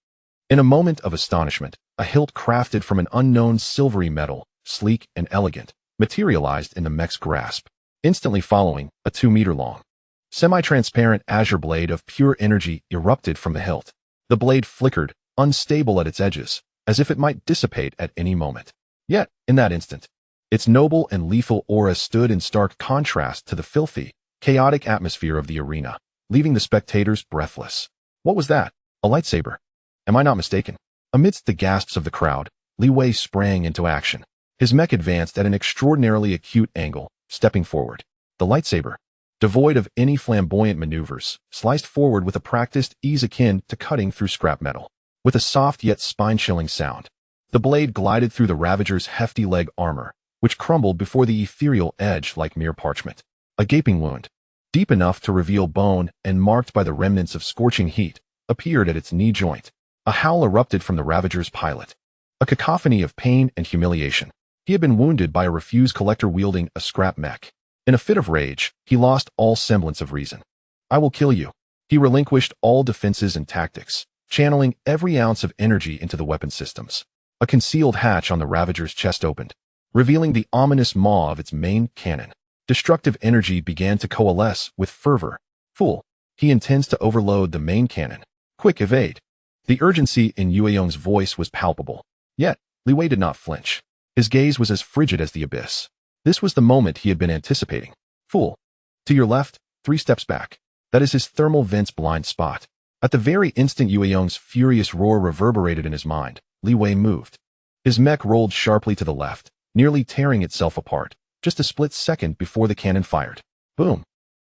In a moment of astonishment, a hilt crafted from an unknown silvery metal, sleek and elegant, materialized in the mech's grasp. Instantly following, a 2-meter-long, semi-transparent azure blade of pure energy erupted from the hilt. The blade flickered, unstable at its edges, as if it might dissipate at any moment. Yet, in that instant, its noble and lethal aura stood in stark contrast to the filthy, chaotic atmosphere of the arena, leaving the spectators breathless. What was that? A lightsaber? Am I not mistaken? Amidst the gasps of the crowd, Li Wei sprang into action. His mech advanced at an extraordinarily acute angle, stepping forward. The lightsaber, devoid of any flamboyant maneuvers, sliced forward with a practiced ease akin to cutting through scrap metal. With a soft yet spine-chilling sound, the blade glided through the Ravager's hefty leg armor, which crumbled before the ethereal edge like mere parchment. A gaping wound, deep enough to reveal bone and marked by the remnants of scorching heat, appeared at its knee joint. A howl erupted from the Ravager's pilot, a cacophony of pain and humiliation. He had been wounded by a refuse collector wielding a scrap mech. In a fit of rage, he lost all semblance of reason. I will kill you. He relinquished all defenses and tactics, channeling every ounce of energy into the weapon systems. A concealed hatch on the Ravager's chest opened, revealing the ominous maw of its main cannon. Destructive energy began to coalesce with fervor. Fool. He intends to overload the main cannon. Quick, evade. The urgency in Yueyong's voice was palpable. Yet, Li Wei did not flinch. His gaze was as frigid as the abyss. This was the moment he had been anticipating. Fool. To your left, 3 steps back. That is his thermal vent's blind spot. At the very instant Yueyong's furious roar reverberated in his mind, Li Wei moved. His mech rolled sharply to the left, nearly tearing itself apart, just a split second before the cannon fired. Boom.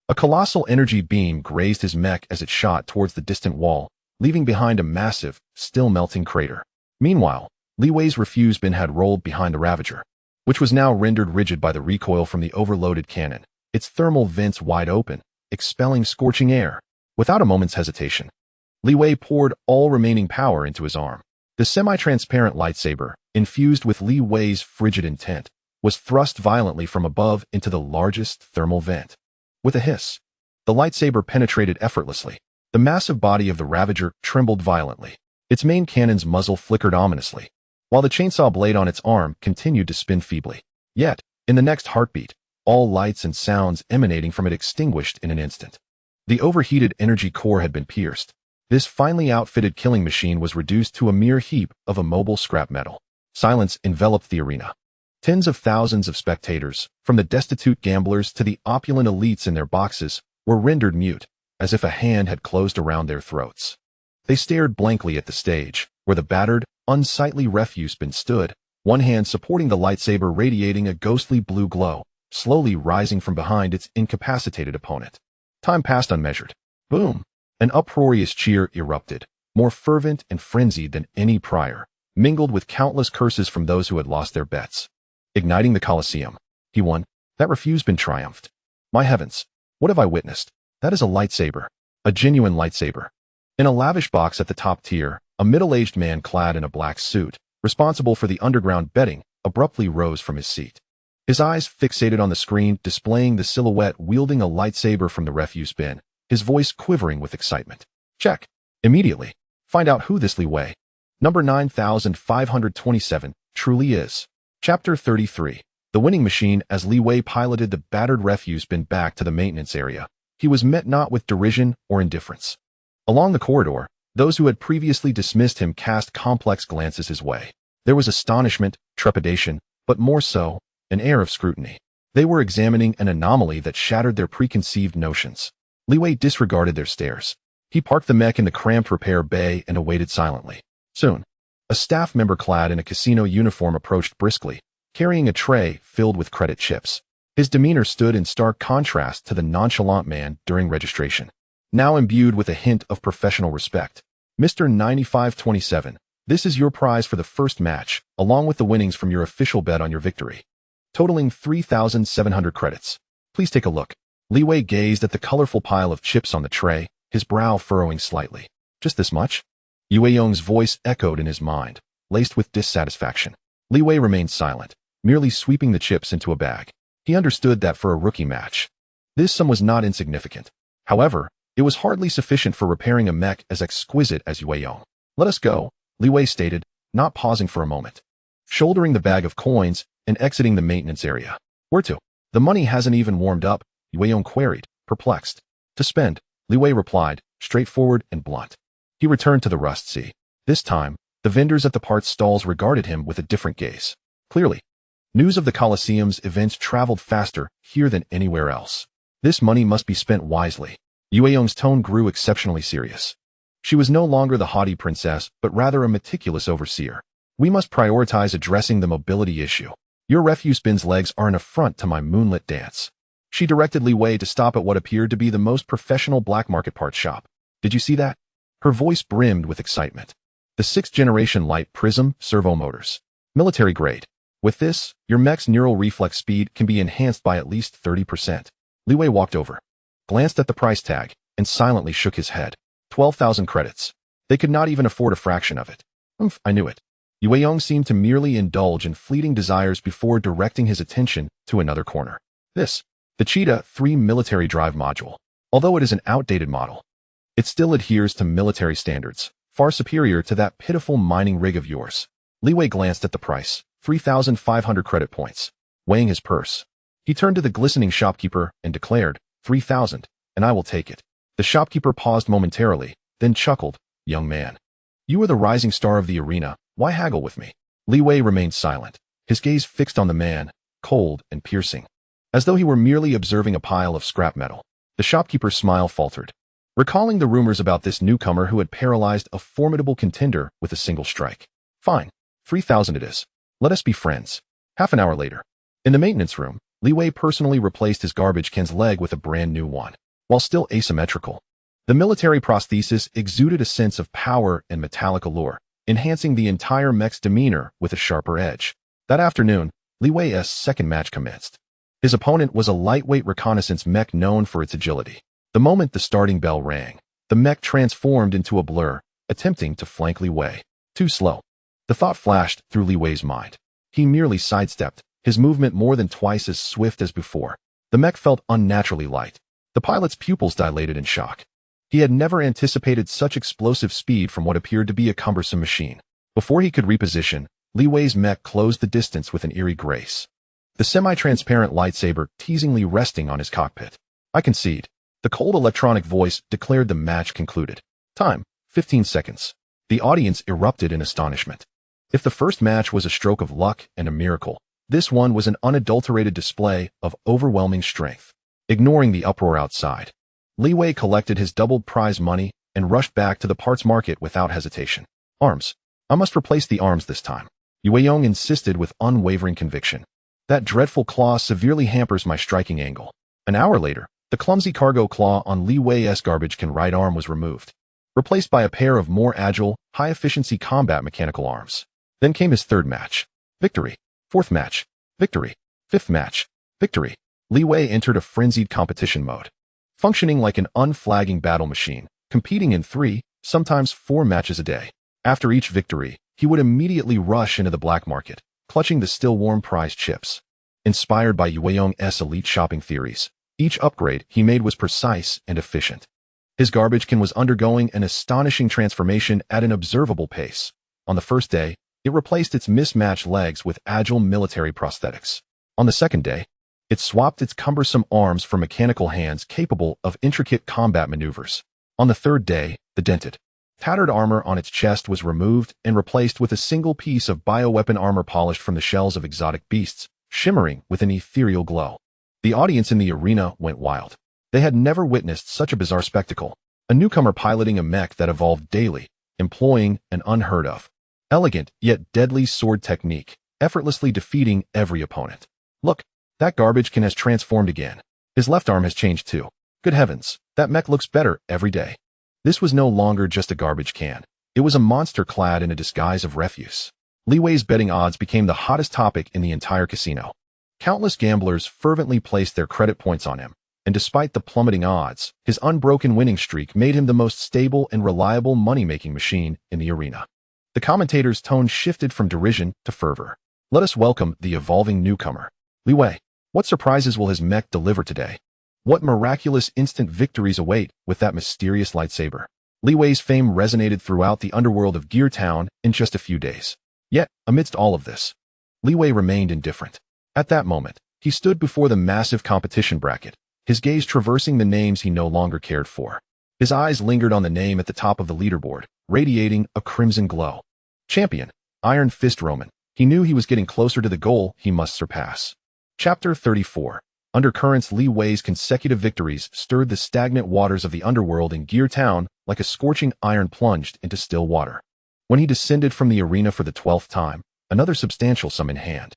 A colossal energy beam grazed his mech as it shot towards the distant wall, leaving behind a massive, still-melting crater. Meanwhile, Li Wei's refuse bin had rolled behind the Ravager, which was now rendered rigid by the recoil from the overloaded cannon, its thermal vents wide open, expelling scorching air. Without a moment's hesitation, Li Wei poured all remaining power into his arm. The semi-transparent lightsaber, infused with Li Wei's frigid intent, was thrust violently from above into the largest thermal vent. With a hiss, the lightsaber penetrated effortlessly. The massive body of the Ravager trembled violently. Its main cannon's muzzle flickered ominously, while the chainsaw blade on its arm continued to spin feebly. Yet, in the next heartbeat, all lights and sounds emanating from it extinguished in an instant. The overheated energy core had been pierced. This finely outfitted killing machine was reduced to a mere heap of immobile scrap metal. Silence enveloped the arena. Tens of thousands of spectators, from the destitute gamblers to the opulent elites in their boxes, were rendered mute, as if a hand had closed around their throats. They stared blankly at the stage, where the battered, unsightly refuse bin stood, one hand supporting the lightsaber radiating a ghostly blue glow, slowly rising from behind its incapacitated opponent. Time passed unmeasured. Boom! An uproarious cheer erupted, more fervent and frenzied than any prior, mingled with countless curses from those who had lost their bets. Igniting the Colosseum. He won. That refuse bin triumphed. My heavens! What have I witnessed? That is a lightsaber. A genuine lightsaber. In a lavish box at the top tier, a middle-aged man clad in a black suit, responsible for the underground betting, abruptly rose from his seat. His eyes fixated on the screen displaying the silhouette wielding a lightsaber from the refuse bin, his voice quivering with excitement. Check. Immediately. Find out who this Li Wei. Number 9527 truly is. Chapter 33. The winning machine. As Li Wei piloted the battered refuse bin back to the maintenance area, he was met not with derision or indifference. Along the corridor, Those who had previously dismissed him cast complex glances his way. There was astonishment, trepidation, but more so, an air of scrutiny. They were examining an anomaly that shattered their preconceived notions. Li Wei disregarded their stares. He parked the mech in the cramped repair bay and awaited silently. Soon, a staff member clad in a casino uniform approached briskly, carrying a tray filled with credit chips. His demeanor stood in stark contrast to the nonchalant man during registration, now imbued with a hint of professional respect. Mr. 9527, this is your prize for the first match, along with the winnings from your official bet on your victory, totaling 3,700 credits. Please take a look. Li Wei gazed at the colorful pile of chips on the tray, his brow furrowing slightly. Just this much? Yue Yong's voice echoed in his mind, laced with dissatisfaction. Li Wei remained silent, merely sweeping the chips into a bag. He understood that for a rookie match, this sum was not insignificant. However, it was hardly sufficient for repairing a mech as exquisite as Yue Yong. Let us go, Li Wei stated, not pausing for a moment. Shouldering the bag of coins and exiting the maintenance area. Where to? The money hasn't even warmed up, Yue Yong queried, perplexed. To spend, Li Wei replied, straightforward and blunt. He returned to the rust sea. This time, the vendors at the parts stalls regarded him with a different gaze. Clearly, news of the Colosseum's events traveled faster here than anywhere else. This money must be spent wisely. Yue Yong's tone grew exceptionally serious. She was no longer the haughty princess, but rather a meticulous overseer. We must prioritize addressing the mobility issue. Your refuse bin's legs are an affront to my moonlit dance. She directed Li Wei to stop at what appeared to be the most professional black market parts shop. Did you see that? Her voice brimmed with excitement. The 6th-generation light prism servo motors. Military grade. With this, your mech's neural reflex speed can be enhanced by at least 30%. Li Wei walked over, glanced at the price tag, and silently shook his head. 12,000 credits. They could not even afford a fraction of it. I knew it. Yue Yong seemed to merely indulge in fleeting desires before directing his attention to another corner. The Cheetah 3 military drive module. Although it is an outdated model, it still adheres to military standards, far superior to that pitiful mining rig of yours. Li Wei glanced at the price, 3,500 credit points. Weighing his purse, he turned to the glistening shopkeeper and declared, 3,000, and I will take it. The shopkeeper paused momentarily, then chuckled, young man. You are the rising star of the arena, why haggle with me? Li Wei remained silent, his gaze fixed on the man, cold and piercing, as though he were merely observing a pile of scrap metal. The shopkeeper's smile faltered, recalling the rumors about this newcomer who had paralyzed a formidable contender with a single strike. Fine, 3,000 it is. Let us be friends. Half an hour later, in the maintenance room, Li Wei personally replaced his garbage can's leg with a brand new one. While still asymmetrical, the military prosthesis exuded a sense of power and metallic allure, enhancing the entire mech's demeanor with a sharper edge. That afternoon, Li Wei's second match commenced. His opponent was a lightweight reconnaissance mech known for its agility. The moment the starting bell rang, the mech transformed into a blur, attempting to flank Li Wei. Too slow. The thought flashed through Li Wei's mind. He merely sidestepped, his movement more than twice as swift as before. The mech felt unnaturally light. The pilot's pupils dilated in shock. He had never anticipated such explosive speed from what appeared to be a cumbersome machine. Before he could reposition, Li Wei's mech closed the distance with an eerie grace, the semi-transparent lightsaber teasingly resting on his cockpit. I concede. The cold electronic voice declared the match concluded. Time, 15 seconds. The audience erupted in astonishment. If the first match was a stroke of luck and a miracle, this one was an unadulterated display of overwhelming strength. Ignoring the uproar outside, Li Wei collected his doubled prize money and rushed back to the parts market without hesitation. Arms. I must replace the arms this time. Yue Yong insisted with unwavering conviction. That dreadful claw severely hampers my striking angle. An hour later, the clumsy cargo claw on Li Wei's garbage can right arm was removed, replaced by a pair of more agile, high-efficiency combat mechanical arms. Then came his third match. Victory. Fourth match. Victory. Fifth match. Victory. Li Wei entered a frenzied competition mode, functioning like an unflagging battle machine, competing in 3, sometimes 4 matches a day. After each victory, he would immediately rush into the black market, clutching the still warm prize chips. Inspired by Yue Yong's elite shopping theories, each upgrade he made was precise and efficient. His garbage can was undergoing an astonishing transformation at an observable pace. On the first day, it replaced its mismatched legs with agile military prosthetics. On the second day, it swapped its cumbersome arms for mechanical hands capable of intricate combat maneuvers. On the third day, the dented, Tattered armor on its chest was removed and replaced with a single piece of bioweapon armor polished from the shells of exotic beasts, shimmering with an ethereal glow. The audience in the arena went wild. They had never witnessed such a bizarre spectacle. A newcomer piloting a mech that evolved daily, employing an unheard of, elegant yet deadly sword technique, effortlessly defeating every opponent. Look, that garbage can has transformed again. His left arm has changed too. Good heavens, that mech looks better every day. This was no longer just a garbage can. It was a monster clad in a disguise of refuse. Li Wei's betting odds became the hottest topic in the entire casino. Countless gamblers fervently placed their credit points on him, and despite the plummeting odds, his unbroken winning streak made him the most stable and reliable money-making machine in the arena. The commentator's tone shifted from derision to fervor. Let us welcome the evolving newcomer. Li Wei, what surprises will his mech deliver today? What miraculous instant victories await with that mysterious lightsaber? Li Wei's fame resonated throughout the underworld of Gear Town in just a few days. Yet, amidst all of this, Li Wei remained indifferent. At that moment, he stood before the massive competition bracket, his gaze traversing the names he no longer cared for. His eyes lingered on the name at the top of the leaderboard, radiating a crimson glow. Champion, Iron Fist Roman. He knew he was getting closer to the goal he must surpass. Chapter 34. Undercurrents. Li Wei's consecutive victories stirred the stagnant waters of the underworld in Gear Town like a scorching iron plunged into still water. When he descended from the arena for the 12th time, another substantial sum in hand,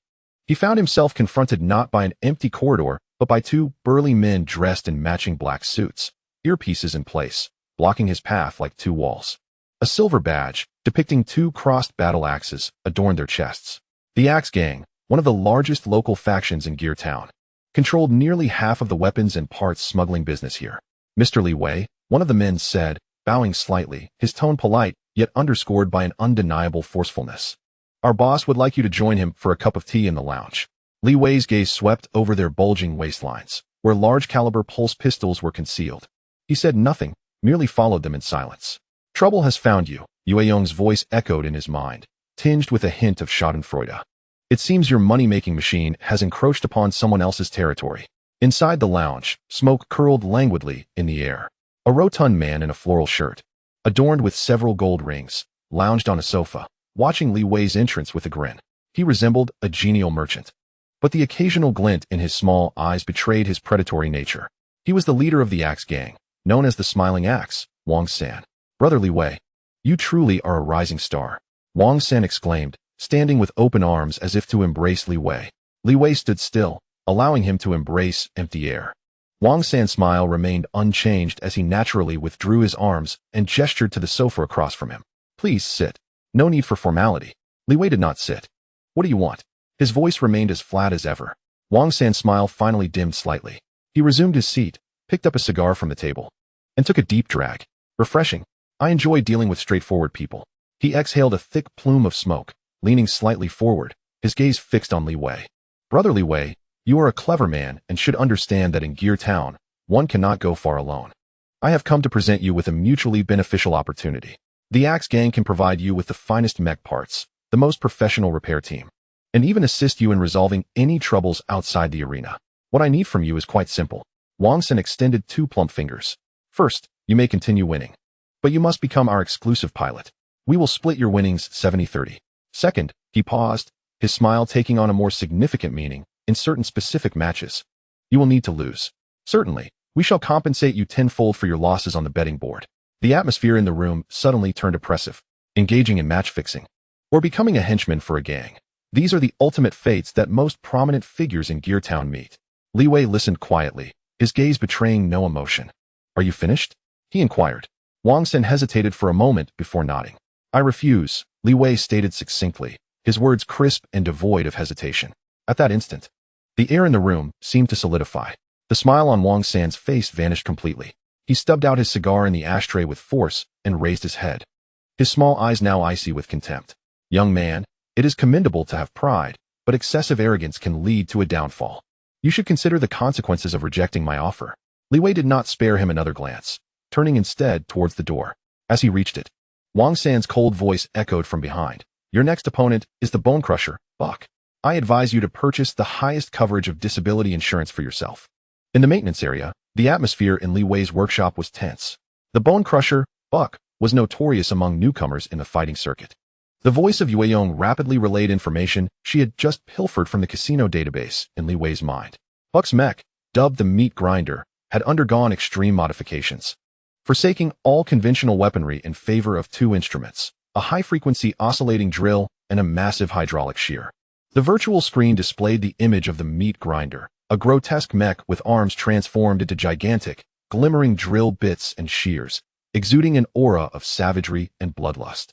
he found himself confronted not by an empty corridor, but by two burly men dressed in matching black suits, earpieces in place, blocking his path like two walls. A silver badge, depicting two crossed battle axes, adorned their chests. The Axe Gang, one of the largest local factions in Gear Town, controlled nearly half of the weapons and parts smuggling business here. Mr. Li Wei, one of the men said, bowing slightly, his tone polite, yet underscored by an undeniable forcefulness. Our boss would like you to join him for a cup of tea in the lounge. Li Wei's gaze swept over their bulging waistlines, where large-caliber pulse pistols were concealed. He said nothing, merely followed them in silence. Trouble has found you, Yue Yong's voice echoed in his mind, tinged with a hint of schadenfreude. It seems your money-making machine has encroached upon someone else's territory. Inside the lounge, smoke curled languidly in the air. A rotund man in a floral shirt, adorned with several gold rings, lounged on a sofa, watching Li Wei's entrance with a grin. He resembled a genial merchant, but the occasional glint in his small eyes betrayed his predatory nature. He was the leader of the Axe Gang, known as the Smiling Axe, Wang San. Brother Li Wei, you truly are a rising star, Wang San exclaimed, standing with open arms as if to embrace Li Wei. Li Wei stood still, allowing him to embrace empty air. Wang San's smile remained unchanged as he naturally withdrew his arms and gestured to the sofa across from him. Please sit. No need for formality. Li Wei did not sit. What do you want? His voice remained as flat as ever. Wang San's smile finally dimmed slightly. He resumed his seat, picked up a cigar from the table, and took a deep drag. Refreshing. I enjoy dealing with straightforward people. He exhaled a thick plume of smoke, leaning slightly forward, his gaze fixed on Li Wei. Brother Li Wei, you are a clever man and should understand that in Gear Town, one cannot go far alone. I have come to present you with a mutually beneficial opportunity. The Axe Gang can provide you with the finest mech parts, the most professional repair team, and even assist you in resolving any troubles outside the arena. What I need from you is quite simple. Wang San extended two plump fingers. First, you may continue winning, but you must become our exclusive pilot. We will split your winnings 70-30. Second, he paused, his smile taking on a more significant meaning. In certain specific matches, you will need to lose. Certainly, we shall compensate you tenfold for your losses on the betting board. The atmosphere in the room suddenly turned oppressive. Engaging in match fixing, or becoming a henchman for a gang. These are the ultimate fates that most prominent figures in Gear Town meet. Li Wei listened quietly, his gaze betraying no emotion. Are you finished? He inquired. Wang San hesitated for a moment before nodding. I refuse, Li Wei stated succinctly, his words crisp and devoid of hesitation. At that instant, the air in the room seemed to solidify. The smile on Wang San's face vanished completely. He stubbed out his cigar in the ashtray with force and raised his head, his small eyes now icy with contempt. Young man, it is commendable to have pride, but excessive arrogance can lead to a downfall. You should consider the consequences of rejecting my offer. Li Wei did not spare him another glance, turning instead towards the door. As he reached it, Wang San's cold voice echoed from behind. Your next opponent is the Bone Crusher, Buck. I advise you to purchase the highest coverage of disability insurance for yourself. In the maintenance area, the atmosphere in Li Wei's workshop was tense. The Bone Crusher, Buck, was notorious among newcomers in the fighting circuit. The voice of Yueyong rapidly relayed information she had just pilfered from the casino database in Li Wei's mind. Buck's mech, dubbed the Meat Grinder, had undergone extreme modifications, forsaking all conventional weaponry in favor of two instruments, a high-frequency oscillating drill and a massive hydraulic shear. The virtual screen displayed the image of the Meat Grinder, a grotesque mech with arms transformed into gigantic, glimmering drill bits and shears, exuding an aura of savagery and bloodlust.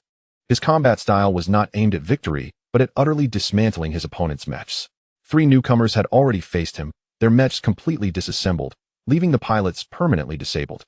His combat style was not aimed at victory, but at utterly dismantling his opponent's mechs. 3 newcomers had already faced him, their mechs completely disassembled, leaving the pilots permanently disabled.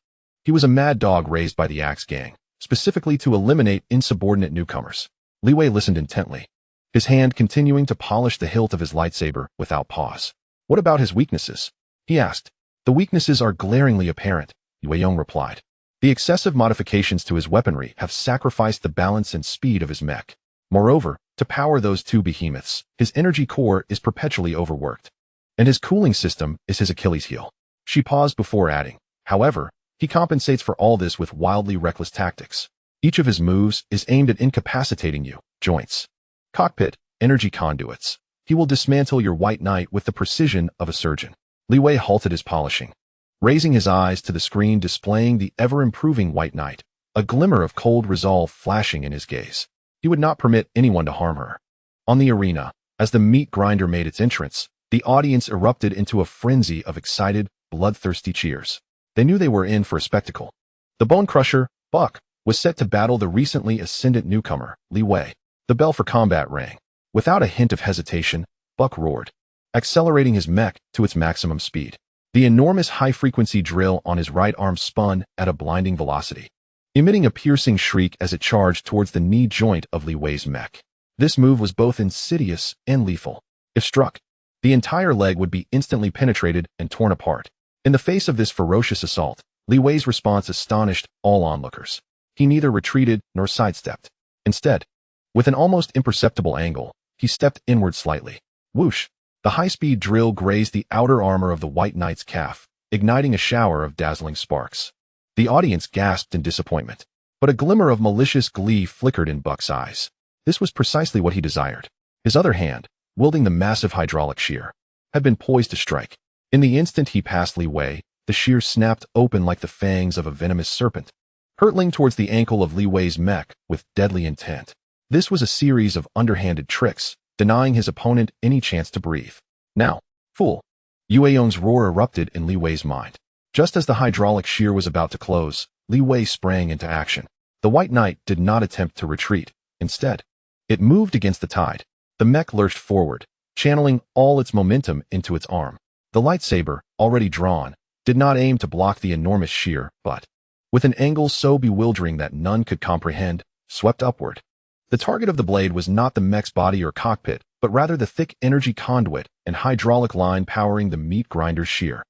He was a mad dog raised by the Axe Gang, specifically to eliminate insubordinate newcomers. Li Wei listened intently, his hand continuing to polish the hilt of his lightsaber without pause. What about his weaknesses? He asked. The weaknesses are glaringly apparent, Yueyong replied. The excessive modifications to his weaponry have sacrificed the balance and speed of his mech. Moreover, to power those 2 behemoths, his energy core is perpetually overworked, and his cooling system is his Achilles heel. She paused before adding, however, he compensates for all this with wildly reckless tactics. Each of his moves is aimed at incapacitating you, joints, cockpit, energy conduits. He will dismantle your White Knight with the precision of a surgeon. Li Wei halted his polishing, raising his eyes to the screen displaying the ever-improving White Knight, a glimmer of cold resolve flashing in his gaze. He would not permit anyone to harm her. On the arena, as the Meat Grinder made its entrance, the audience erupted into a frenzy of excited, bloodthirsty cheers. They knew they were in for a spectacle. The Bone Crusher, Buck, was set to battle the recently ascendant newcomer, Li Wei. The bell for combat rang. Without a hint of hesitation, Buck roared, accelerating his mech to its maximum speed. The enormous high-frequency drill on his right arm spun at a blinding velocity, emitting a piercing shriek as it charged towards the knee joint of Li Wei's mech. This move was both insidious and lethal. If struck, the entire leg would be instantly penetrated and torn apart. In the face of this ferocious assault, Li Wei's response astonished all onlookers. He neither retreated nor sidestepped. Instead, with an almost imperceptible angle, he stepped inward slightly. Whoosh! The high-speed drill grazed the outer armor of the White Knight's calf, igniting a shower of dazzling sparks. The audience gasped in disappointment, but a glimmer of malicious glee flickered in Buck's eyes. This was precisely what he desired. His other hand, wielding the massive hydraulic shear, had been poised to strike. In the instant he passed Li Wei, the shear snapped open like the fangs of a venomous serpent, hurtling towards the ankle of Li Wei's mech with deadly intent. This was a series of underhanded tricks, denying his opponent any chance to breathe. Now, fool! Yueyong's roar erupted in Li Wei's mind. Just as the hydraulic shear was about to close, Li Wei sprang into action. The White Knight did not attempt to retreat. Instead, it moved against the tide. The mech lurched forward, channeling all its momentum into its arm. The lightsaber, already drawn, did not aim to block the enormous shear, but, with an angle so bewildering that none could comprehend, swept upward. The target of the blade was not the mech's body or cockpit, but rather the thick energy conduit and hydraulic line powering the Meat Grinder's shear.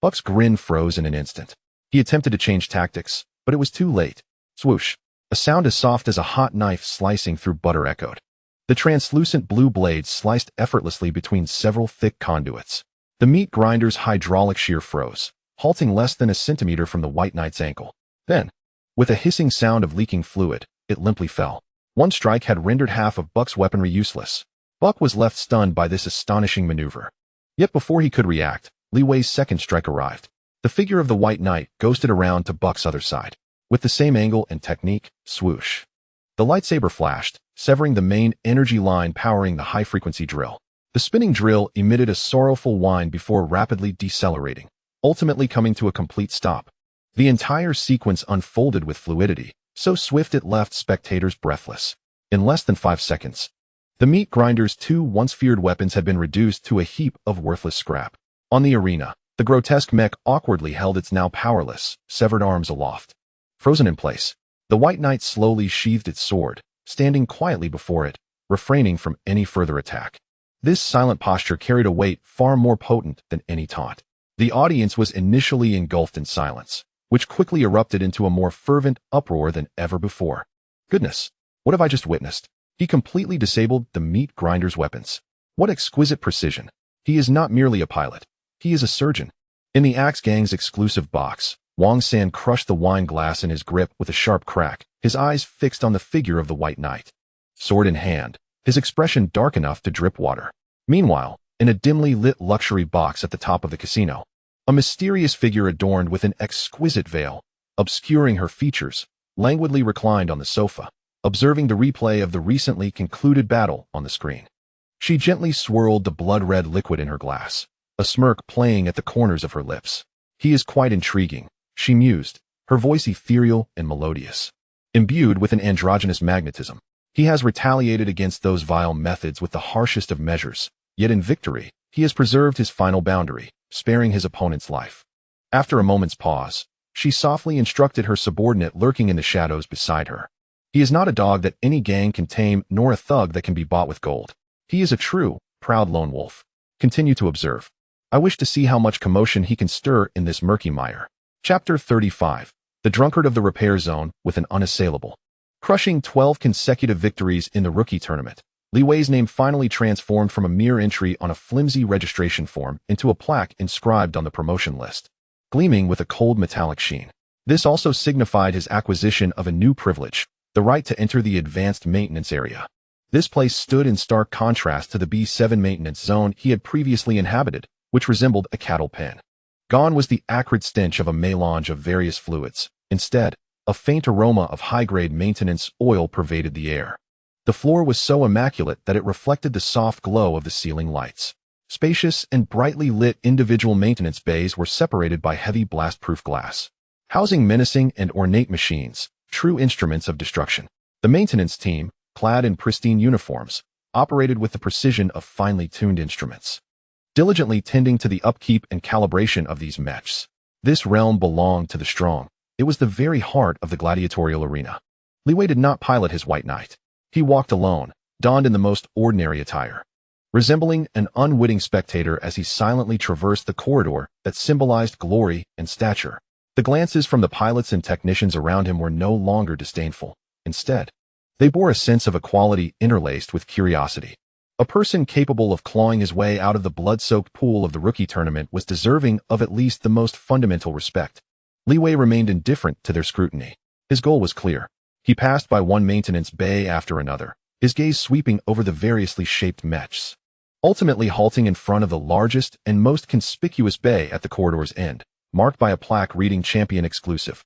Buck's grin froze in an instant. He attempted to change tactics, but it was too late. Swoosh! A sound as soft as a hot knife slicing through butter echoed. The translucent blue blade sliced effortlessly between several thick conduits. The Meat Grinder's hydraulic shear froze, halting less than a centimeter from the White Knight's ankle. Then, with a hissing sound of leaking fluid, it limply fell. One strike had rendered half of Buck's weaponry useless. Buck was left stunned by this astonishing maneuver. Yet before he could react, Li Wei's second strike arrived. The figure of the White Knight ghosted around to Buck's other side. With the same angle and technique, swoosh. The lightsaber flashed, severing the main energy line powering the high-frequency drill. The spinning drill emitted a sorrowful whine before rapidly decelerating, ultimately coming to a complete stop. The entire sequence unfolded with fluidity, so swift it left spectators breathless. In less than 5 seconds, the Meat Grinder's 2 once-feared weapons had been reduced to a heap of worthless scrap. On the arena, the grotesque mech awkwardly held its now powerless, severed arms aloft. Frozen in place, the White Knight slowly sheathed its sword, standing quietly before it, refraining from any further attack. This silent posture carried a weight far more potent than any taunt. The audience was initially engulfed in silence, which quickly erupted into a more fervent uproar than ever before. Goodness, what have I just witnessed? He completely disabled the Meat Grinder's weapons. What exquisite precision. He is not merely a pilot. He is a surgeon. In the Axe Gang's exclusive box, Wang San crushed the wine glass in his grip with a sharp crack, his eyes fixed on the figure of the white knight. Sword in hand, his expression dark enough to drip water. Meanwhile, in a dimly lit luxury box at the top of the casino, a mysterious figure adorned with an exquisite veil, obscuring her features, languidly reclined on the sofa, observing the replay of the recently concluded battle on the screen. She gently swirled the blood-red liquid in her glass, a smirk playing at the corners of her lips. He is quite intriguing, she mused, her voice ethereal and melodious. Imbued with an androgynous magnetism, he has retaliated against those vile methods with the harshest of measures, yet in victory, he has preserved his final boundary, sparing his opponent's life. After a moment's pause, she softly instructed her subordinate lurking in the shadows beside her. He is not a dog that any gang can tame, nor a thug that can be bought with gold. He is a true, proud lone wolf. Continue to observe. I wish to see how much commotion he can stir in this murky mire. Chapter 35. The Drunkard of the Repair Zone with an Unassailable. Crushing 12 consecutive victories in the rookie tournament, Li Wei's name finally transformed from a mere entry on a flimsy registration form into a plaque inscribed on the promotion list, gleaming with a cold metallic sheen. This also signified his acquisition of a new privilege, the right to enter the advanced maintenance area. This place stood in stark contrast to the B7 maintenance zone he had previously inhabited, which resembled a cattle pen. Gone was the acrid stench of a melange of various fluids. Instead, a faint aroma of high-grade maintenance oil pervaded the air. The floor was so immaculate that it reflected the soft glow of the ceiling lights. Spacious and brightly lit individual maintenance bays were separated by heavy blast-proof glass, housing menacing and ornate machines, true instruments of destruction. The maintenance team, clad in pristine uniforms, operated with the precision of finely tuned instruments, diligently tending to the upkeep and calibration of these mechs. This realm belonged to the strong. It was the very heart of the gladiatorial arena. Li Wei did not pilot his white knight. He walked alone, donned in the most ordinary attire, resembling an unwitting spectator as he silently traversed the corridor that symbolized glory and stature. The glances from the pilots and technicians around him were no longer disdainful. Instead, they bore a sense of equality interlaced with curiosity. A person capable of clawing his way out of the blood-soaked pool of the rookie tournament was deserving of at least the most fundamental respect. Li Wei remained indifferent to their scrutiny. His goal was clear. He passed by one maintenance bay after another, his gaze sweeping over the variously shaped mechs, ultimately halting in front of the largest and most conspicuous bay at the corridor's end, marked by a plaque reading Champion Exclusive.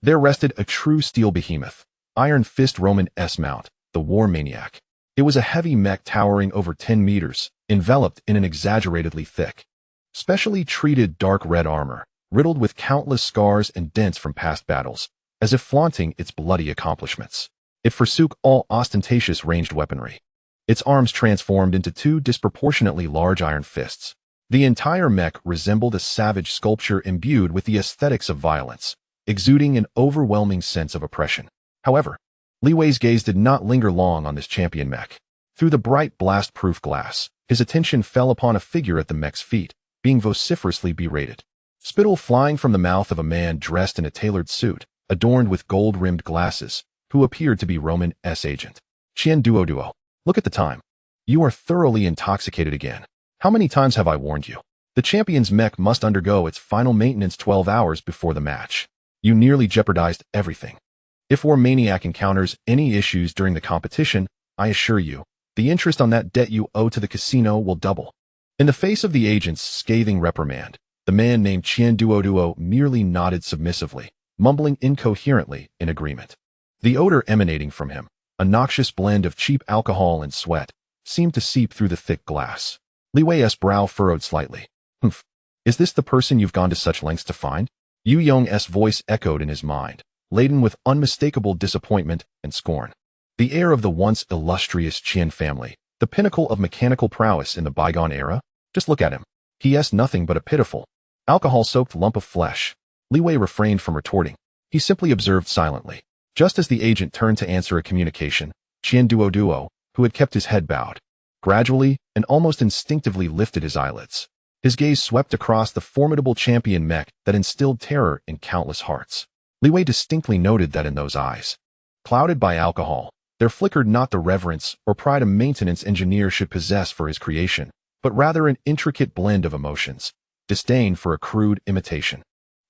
There rested a true steel behemoth, Iron Fist Roman S-Mount, the War Maniac. It was a heavy mech towering over 10 meters, enveloped in an exaggeratedly thick, specially treated dark red armor, riddled with countless scars and dents from past battles, as if flaunting its bloody accomplishments. It forsook all ostentatious ranged weaponry. Its arms transformed into two disproportionately large iron fists. The entire mech resembled a savage sculpture imbued with the aesthetics of violence, exuding an overwhelming sense of oppression. However, Li Wei's gaze did not linger long on this champion mech. Through the bright blast-proof glass, his attention fell upon a figure at the mech's feet, being vociferously berated. Spittle flying from the mouth of a man dressed in a tailored suit, adorned with gold-rimmed glasses, who appeared to be Roman S. Agent. Qian Duo, look at the time. You are thoroughly intoxicated again. How many times have I warned you? The champion's mech must undergo its final maintenance 12 hours before the match. You nearly jeopardized everything. If War Maniac encounters any issues during the competition, I assure you, the interest on that debt you owe to the casino will double. In the face of the agent's scathing reprimand, the man named Qian Duo merely nodded submissively, mumbling incoherently in agreement. The odor emanating from him, a noxious blend of cheap alcohol and sweat, seemed to seep through the thick glass. Li Wei's brow furrowed slightly. Humph. Is this the person you've gone to such lengths to find? Yu Yong's voice echoed in his mind, laden with unmistakable disappointment and scorn. The heir of the once illustrious Qian family, the pinnacle of mechanical prowess in the bygone era? Just look at him. He is nothing but a pitiful, alcohol-soaked lump of flesh. Li Wei refrained from retorting. He simply observed silently. Just as the agent turned to answer a communication, Qian Duo, who had kept his head bowed, gradually and almost instinctively lifted his eyelids. His gaze swept across the formidable champion mech that instilled terror in countless hearts. Li Wei distinctly noted that in those eyes, clouded by alcohol, there flickered not the reverence or pride a maintenance engineer should possess for his creation, but rather an intricate blend of emotions, disdain for a crude imitation.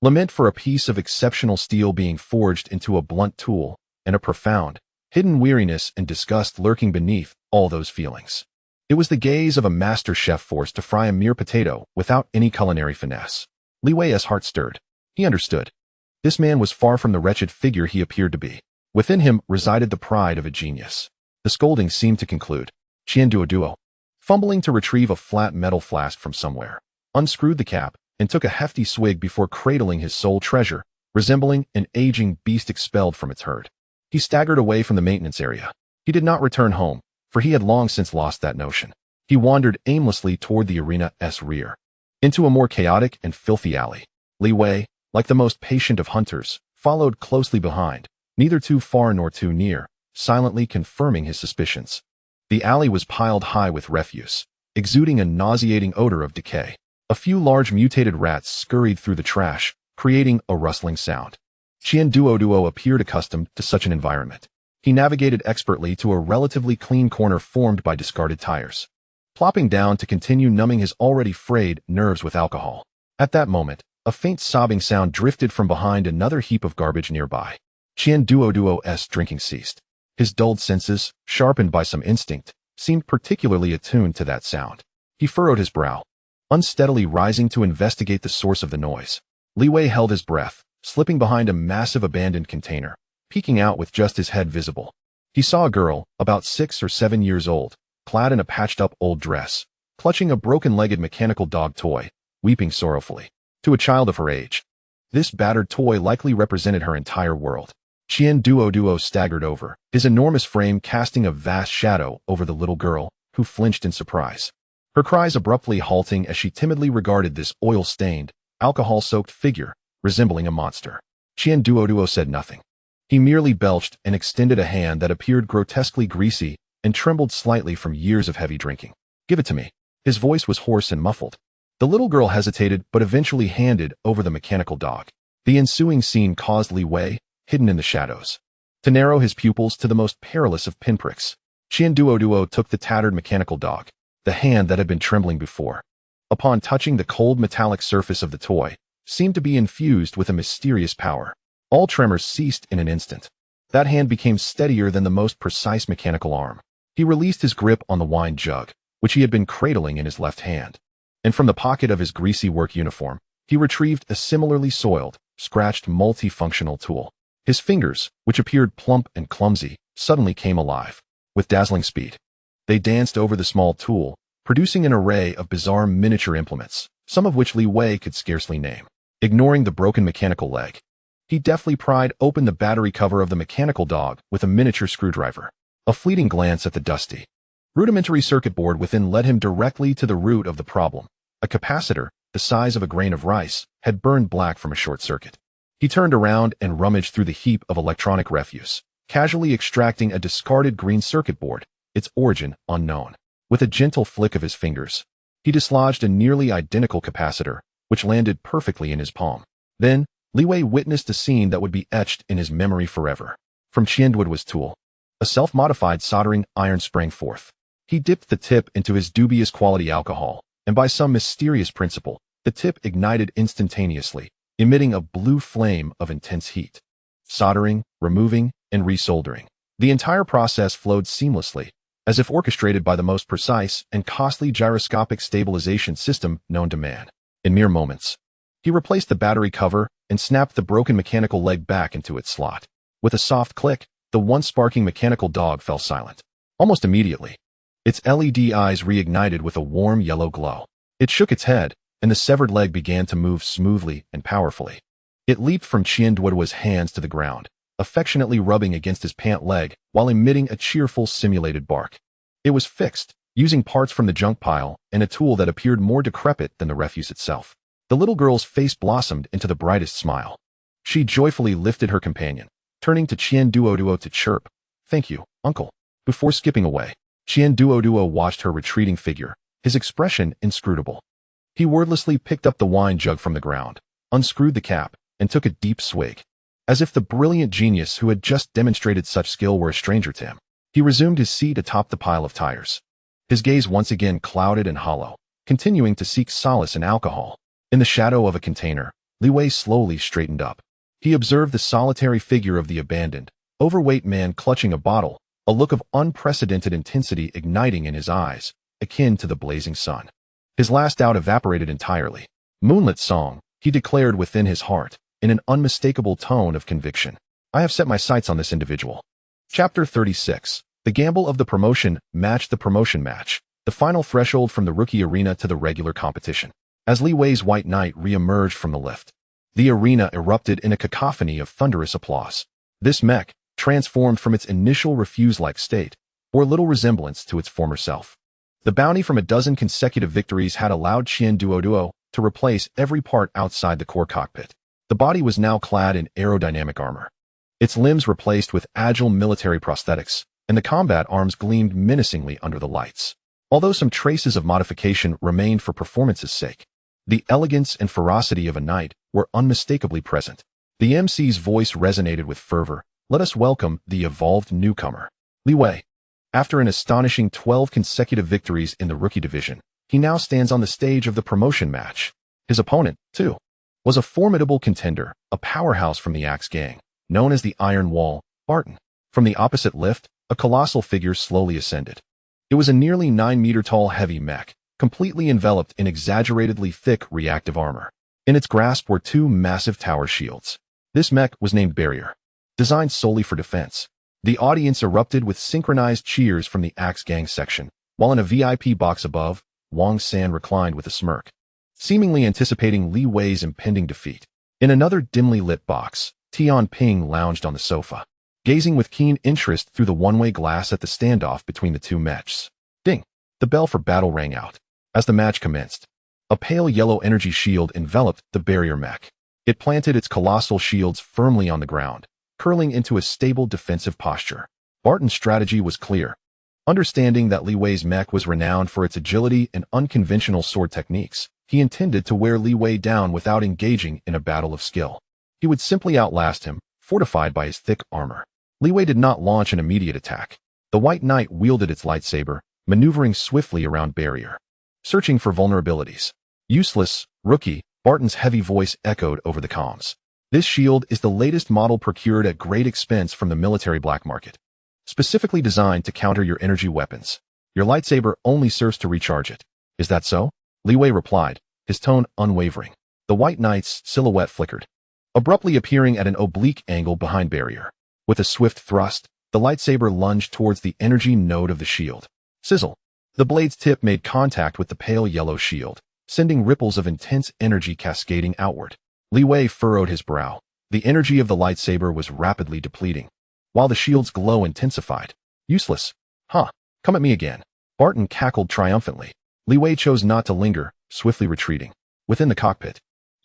lament for a piece of exceptional steel being forged into a blunt tool, and a profound, hidden weariness and disgust lurking beneath all those feelings. It was the gaze of a master chef forced to fry a mere potato without any culinary finesse. Li Wei's heart stirred. He understood. This man was far from the wretched figure he appeared to be. Within him resided the pride of a genius. The scolding seemed to conclude. Qian, fumbling to retrieve a flat metal flask from somewhere, unscrewed the cap and took a hefty swig before cradling his sole treasure, resembling an aging beast expelled from its herd. He staggered away from the maintenance area. He did not return home, for he had long since lost that notion. He wandered aimlessly toward the arena's rear, into a more chaotic and filthy alley. Li Wei, like the most patient of hunters, followed closely behind, neither too far nor too near, silently confirming his suspicions. The alley was piled high with refuse, exuding a nauseating odor of decay. A few large mutated rats scurried through the trash, creating a rustling sound. Qian appeared accustomed to such an environment. He navigated expertly to a relatively clean corner formed by discarded tires, plopping down to continue numbing his already frayed nerves with alcohol. At that moment, a faint sobbing sound drifted from behind another heap of garbage nearby. Qian drinking ceased. His dulled senses, sharpened by some instinct, seemed particularly attuned to that sound. He furrowed his brow, unsteadily rising to investigate the source of the noise. Li Wei held his breath, slipping behind a massive abandoned container, peeking out with just his head visible. He saw a girl, about 6 or 7 years old, clad in a patched-up old dress, clutching a broken-legged mechanical dog toy, weeping sorrowfully. To a child of her age, this battered toy likely represented her entire world. Qian staggered over, his enormous frame casting a vast shadow over the little girl, who flinched in surprise. Her cries abruptly halting as she timidly regarded this oil-stained, alcohol-soaked figure, resembling a monster. Qian said nothing. He merely belched and extended a hand that appeared grotesquely greasy and trembled slightly from years of heavy drinking. Give it to me. His voice was hoarse and muffled. The little girl hesitated but eventually handed over the mechanical dog. The ensuing scene caused Li Wei, hidden in the shadows, to narrow his pupils to the most perilous of pinpricks. Qian took the tattered mechanical dog, the hand that had been trembling before, upon touching the cold metallic surface of the toy, seemed to be infused with a mysterious power. All tremors ceased in an instant. That hand became steadier than the most precise mechanical arm. He released his grip on the wine jug, which he had been cradling in his left hand, and from the pocket of his greasy work uniform, he retrieved a similarly soiled, scratched multifunctional tool. His fingers, which appeared plump and clumsy, suddenly came alive. With dazzling speed, they danced over the small tool, producing an array of bizarre miniature implements, some of which Li Wei could scarcely name. Ignoring the broken mechanical leg, he deftly pried open the battery cover of the mechanical dog with a miniature screwdriver. A fleeting glance at the dusty, rudimentary circuit board within led him directly to the root of the problem. A capacitor, the size of a grain of rice, had burned black from a short circuit. He turned around and rummaged through the heap of electronic refuse, casually extracting a discarded green circuit board, its origin unknown. With a gentle flick of his fingers, he dislodged a nearly identical capacitor, which landed perfectly in his palm. Then, Li Wei witnessed a scene that would be etched in his memory forever. From Qian's tool, a self-modified soldering iron sprang forth. He dipped the tip into his dubious quality alcohol, and by some mysterious principle, the tip ignited instantaneously, emitting a blue flame of intense heat. Soldering, removing, and resoldering. The entire process flowed seamlessly, as if orchestrated by the most precise and costly gyroscopic stabilization system known to man. In mere moments, he replaced the battery cover and snapped the broken mechanical leg back into its slot. With a soft click, the once sparking mechanical dog fell silent. Almost immediately, its LED eyes reignited with a warm yellow glow. It shook its head, and the severed leg began to move smoothly and powerfully. It leaped from Qian's hands to the ground, affectionately rubbing against his pant leg while emitting a cheerful simulated bark. It was fixed, using parts from the junk pile and a tool that appeared more decrepit than the refuse itself. The little girl's face blossomed into the brightest smile. She joyfully lifted her companion, turning to Qian to chirp, "Thank you, uncle," before skipping away. Qian watched her retreating figure, his expression inscrutable. He wordlessly picked up the wine jug from the ground, unscrewed the cap, and took a deep swig. As if the brilliant genius who had just demonstrated such skill were a stranger to him, he resumed his seat atop the pile of tires. His gaze once again clouded and hollow, continuing to seek solace in alcohol. In the shadow of a container, Li Wei slowly straightened up. He observed the solitary figure of the abandoned, overweight man clutching a bottle, a look of unprecedented intensity igniting in his eyes, akin to the blazing sun. His last doubt evaporated entirely. Moonlit song, he declared within his heart, in an unmistakable tone of conviction. I have set my sights on this individual. Chapter 36. The gamble of the promotion match. The promotion match, the final threshold from the rookie arena to the regular competition. As Li Wei's White Knight re-emerged from the lift, the arena erupted in a cacophony of thunderous applause. This mech, transformed from its initial refuse-like state, bore little resemblance to its former self. The bounty from a dozen consecutive victories had allowed Qian Duo to replace every part outside the core cockpit. The body was now clad in aerodynamic armor. Its limbs replaced with agile military prosthetics, and the combat arms gleamed menacingly under the lights. Although some traces of modification remained for performance's sake, the elegance and ferocity of a knight were unmistakably present. The MC's voice resonated with fervor. Let us welcome the evolved newcomer, Li Wei. After an astonishing 12 consecutive victories in the rookie division, he now stands on the stage of the promotion match. His opponent, too, was a formidable contender, a powerhouse from the Axe Gang, known as the Iron Wall, Barton. From the opposite lift, a colossal figure slowly ascended. It was a nearly 9-meter-tall heavy mech, completely enveloped in exaggeratedly thick reactive armor. In its grasp were two massive tower shields. This mech was named Barrier, designed solely for defense. The audience erupted with synchronized cheers from the Axe Gang section, while in a VIP box above, Wang San reclined with a smirk, seemingly anticipating Li Wei's impending defeat. In another dimly lit box, Tian Ping lounged on the sofa, gazing with keen interest through the one-way glass at the standoff between the two mechs. Ding! The bell for battle rang out. As the match commenced, a pale yellow energy shield enveloped the Barrier mech. It planted its colossal shields firmly on the ground, curling into a stable defensive posture. Barton's strategy was clear. Understanding that Li Wei's mech was renowned for its agility and unconventional sword techniques, he intended to wear Li Wei down without engaging in a battle of skill. He would simply outlast him, fortified by his thick armor. Li Wei did not launch an immediate attack. The White Knight wielded its lightsaber, maneuvering swiftly around Barrier, searching for vulnerabilities. Useless, rookie, Barton's heavy voice echoed over the comms. This shield is the latest model procured at great expense from the military black market, specifically designed to counter your energy weapons. Your lightsaber only serves to recharge it. Is that so? Li Wei replied, his tone unwavering. The White Knight's silhouette flickered, abruptly appearing at an oblique angle behind Barrier. With a swift thrust, the lightsaber lunged towards the energy node of the shield. Sizzle! The blade's tip made contact with the pale yellow shield, sending ripples of intense energy cascading outward. Li Wei furrowed his brow. The energy of the lightsaber was rapidly depleting, while the shield's glow intensified. Useless. Huh. Come at me again. Barton cackled triumphantly. Li Wei chose not to linger, swiftly retreating. Within the cockpit,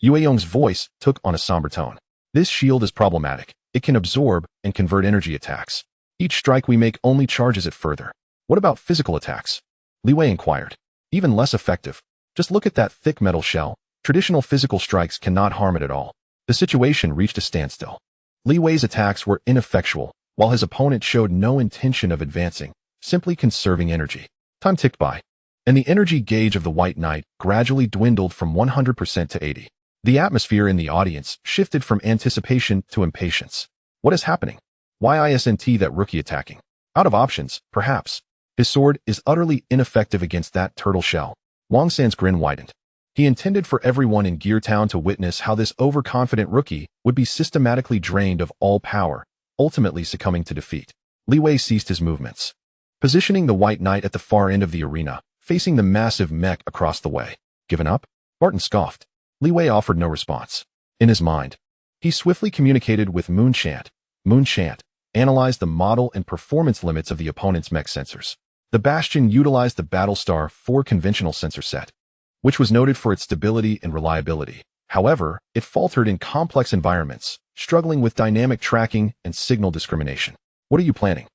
Yueyong's voice took on a somber tone. This shield is problematic. It can absorb and convert energy attacks. Each strike we make only charges it further. What about physical attacks? Li Wei inquired. Even less effective. Just look at that thick metal shell. Traditional physical strikes cannot harm it at all. The situation reached a standstill. Li Wei's attacks were ineffectual, while his opponent showed no intention of advancing, simply conserving energy. Time ticked by, and the energy gauge of the White Knight gradually dwindled from 100% to 80%. The atmosphere in the audience shifted from anticipation to impatience. What is happening? Why isn't that rookie attacking? Out of options, perhaps. His sword is utterly ineffective against that turtle shell. Wang San's grin widened. He intended for everyone in Gear Town to witness how this overconfident rookie would be systematically drained of all power, ultimately succumbing to defeat. Li Wei ceased his movements, positioning the White Knight at the far end of the arena, facing the massive mech across the way. Given up? Barton scoffed. Li Wei offered no response. In his mind, he swiftly communicated with Mutant. Mutant analyzed the model and performance limits of the opponent's mech sensors. The Bastion utilized the Battlestar 4 conventional sensor set, which was noted for its stability and reliability. However, it faltered in complex environments, struggling with dynamic tracking and signal discrimination. What are you planning?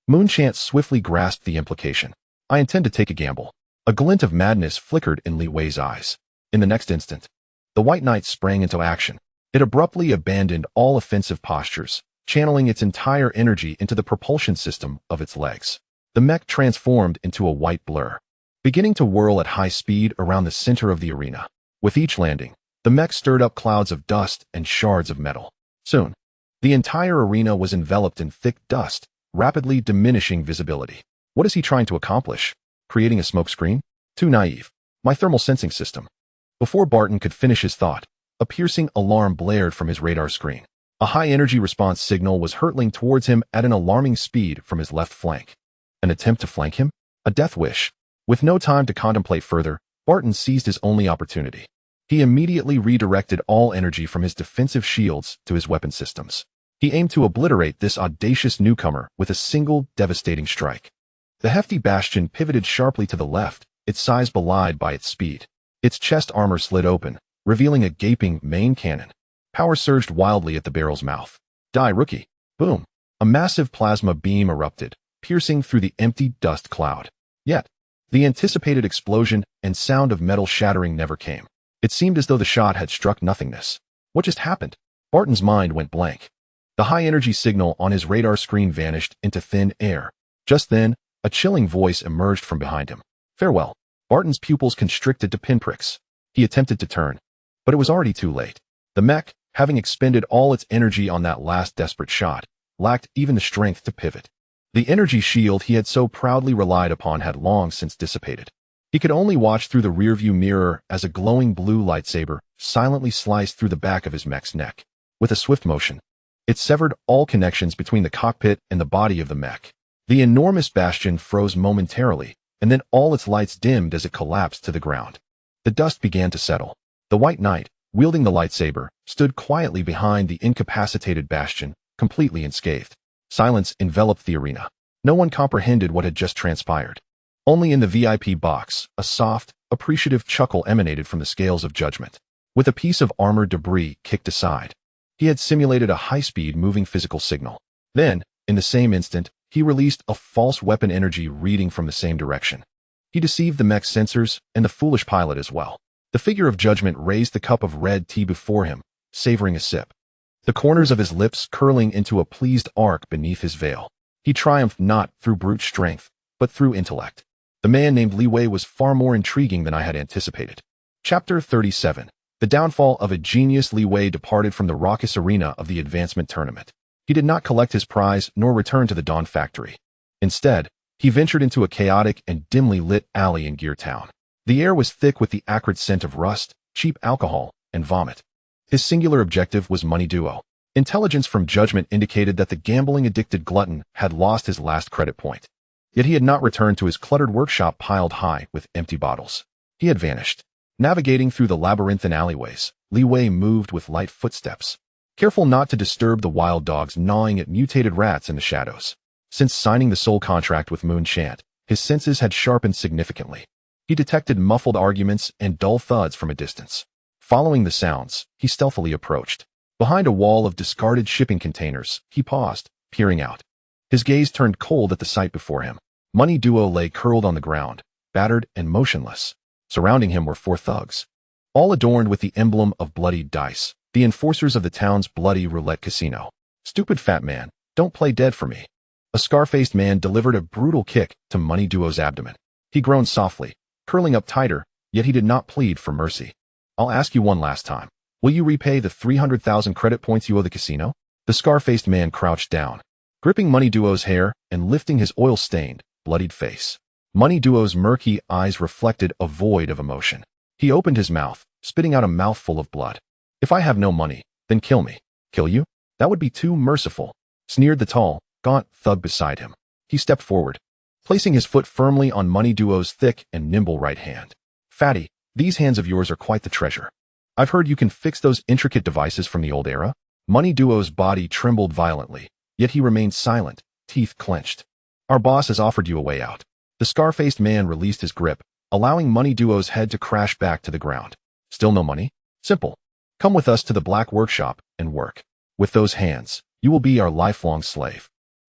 Mutant swiftly grasped the implication. I intend to take a gamble. A glint of madness flickered in Li Wei's eyes. In the next instant, the White Knight sprang into action. It abruptly abandoned all offensive postures, channeling its entire energy into the propulsion system of its legs. The mech transformed into a white blur, beginning to whirl at high speed around the center of the arena. With each landing, The mech stirred up clouds of dust and shards of metal. Soon, the entire arena was enveloped in thick dust, rapidly diminishing visibility. What is he trying to accomplish? Creating a smoke screen? Too naive. My thermal sensing system. Before Barton could finish his thought, a piercing alarm blared from his radar screen. A high-energy response signal was hurtling towards him at an alarming speed from his left flank. An attempt to flank him? A death wish. With no time to contemplate further, Barton seized his only opportunity. He immediately redirected all energy from his defensive shields to his weapon systems. He aimed to obliterate this audacious newcomer with a single devastating strike. The hefty bastion pivoted sharply to the left, its size belied by its speed. Its chest armor slid open, revealing a gaping main cannon. Power surged wildly at the barrel's mouth. Die, rookie. Boom. A massive plasma beam erupted, piercing through the empty dust cloud. Yet, the anticipated explosion and sound of metal shattering never came. It seemed as though the shot had struck nothingness. What just happened? Barton's mind went blank. The high-energy signal on his radar screen vanished into thin air. Just then, a chilling voice emerged from behind him. Farewell. Barton's pupils constricted to pinpricks. He attempted to turn, but it was already too late. The mech, having expended all its energy on that last desperate shot, lacked even the strength to pivot. The energy shield he had so proudly relied upon had long since dissipated. He could only watch through the rearview mirror as a glowing blue lightsaber silently sliced through the back of his mech's neck. With a swift motion, it severed all connections between the cockpit and the body of the mech. The enormous bastion froze momentarily, and then all its lights dimmed as it collapsed to the ground. The dust began to settle. The White Knight, wielding the lightsaber, stood quietly behind the incapacitated bastion, completely unscathed. Silence enveloped the arena. No one comprehended what had just transpired. Only in the VIP box, a soft, appreciative chuckle emanated from the scales of judgment. With a piece of armored debris kicked aside, he had simulated a high-speed moving physical signal. Then, in the same instant, he released a false weapon energy reading from the same direction. He deceived the mech's sensors and the foolish pilot as well. The figure of judgment raised the cup of red tea before him, savoring a sip. The corners of his lips curling into a pleased arc beneath his veil. He triumphed not through brute strength, but through intellect. The man named Li Wei was far more intriguing than I had anticipated. Chapter 37. The downfall of a genius. Li Wei departed from the raucous arena of the advancement tournament. He did not collect his prize nor return to the Dawn Factory. Instead, he ventured into a chaotic and dimly lit alley in Gear Town. The air was thick with the acrid scent of rust, cheap alcohol, and vomit. His singular objective was money duo. Intelligence from judgment indicated that the gambling-addicted glutton had lost his last credit point. Yet he had not returned to his cluttered workshop piled high with empty bottles. He had vanished. Navigating through the labyrinthine alleyways, Li Wei moved with light footsteps, careful not to disturb the wild dogs gnawing at mutated rats in the shadows. Since signing the soul contract with Moon Chant, his senses had sharpened significantly. He detected muffled arguments and dull thuds from a distance. Following the sounds, he stealthily approached. Behind a wall of discarded shipping containers, he paused, peering out. His gaze turned cold at the sight before him. Money Duo lay curled on the ground, battered and motionless. Surrounding him were 4 thugs, all adorned with the emblem of bloodied dice, the enforcers of the town's bloody roulette casino. Stupid fat man, don't play dead for me. A scar-faced man delivered a brutal kick to Money Duo's abdomen. He groaned softly, curling up tighter, yet he did not plead for mercy. I'll ask you one last time. Will you repay the 300,000 credit points you owe the casino? The scar-faced man crouched down, gripping Money Duo's hair and lifting his oil-stained, bloodied face. Money Duo's murky eyes reflected a void of emotion. He opened his mouth, spitting out a mouthful of blood. If I have no money, then kill me. Kill you? That would be too merciful, sneered the tall, gaunt thug beside him. He stepped forward, placing his foot firmly on Money Duo's thick and nimble right hand. Fatty, these hands of yours are quite the treasure. I've heard you can fix those intricate devices from the old era. Money Duo's body trembled violently, yet he remained silent, teeth clenched. Our boss has offered you a way out. The scar-faced man released his grip, allowing Money Duo's head to crash back to the ground. Still no money? Simple. Come with us to the Black Workshop and work. With those hands, you will be our lifelong slave.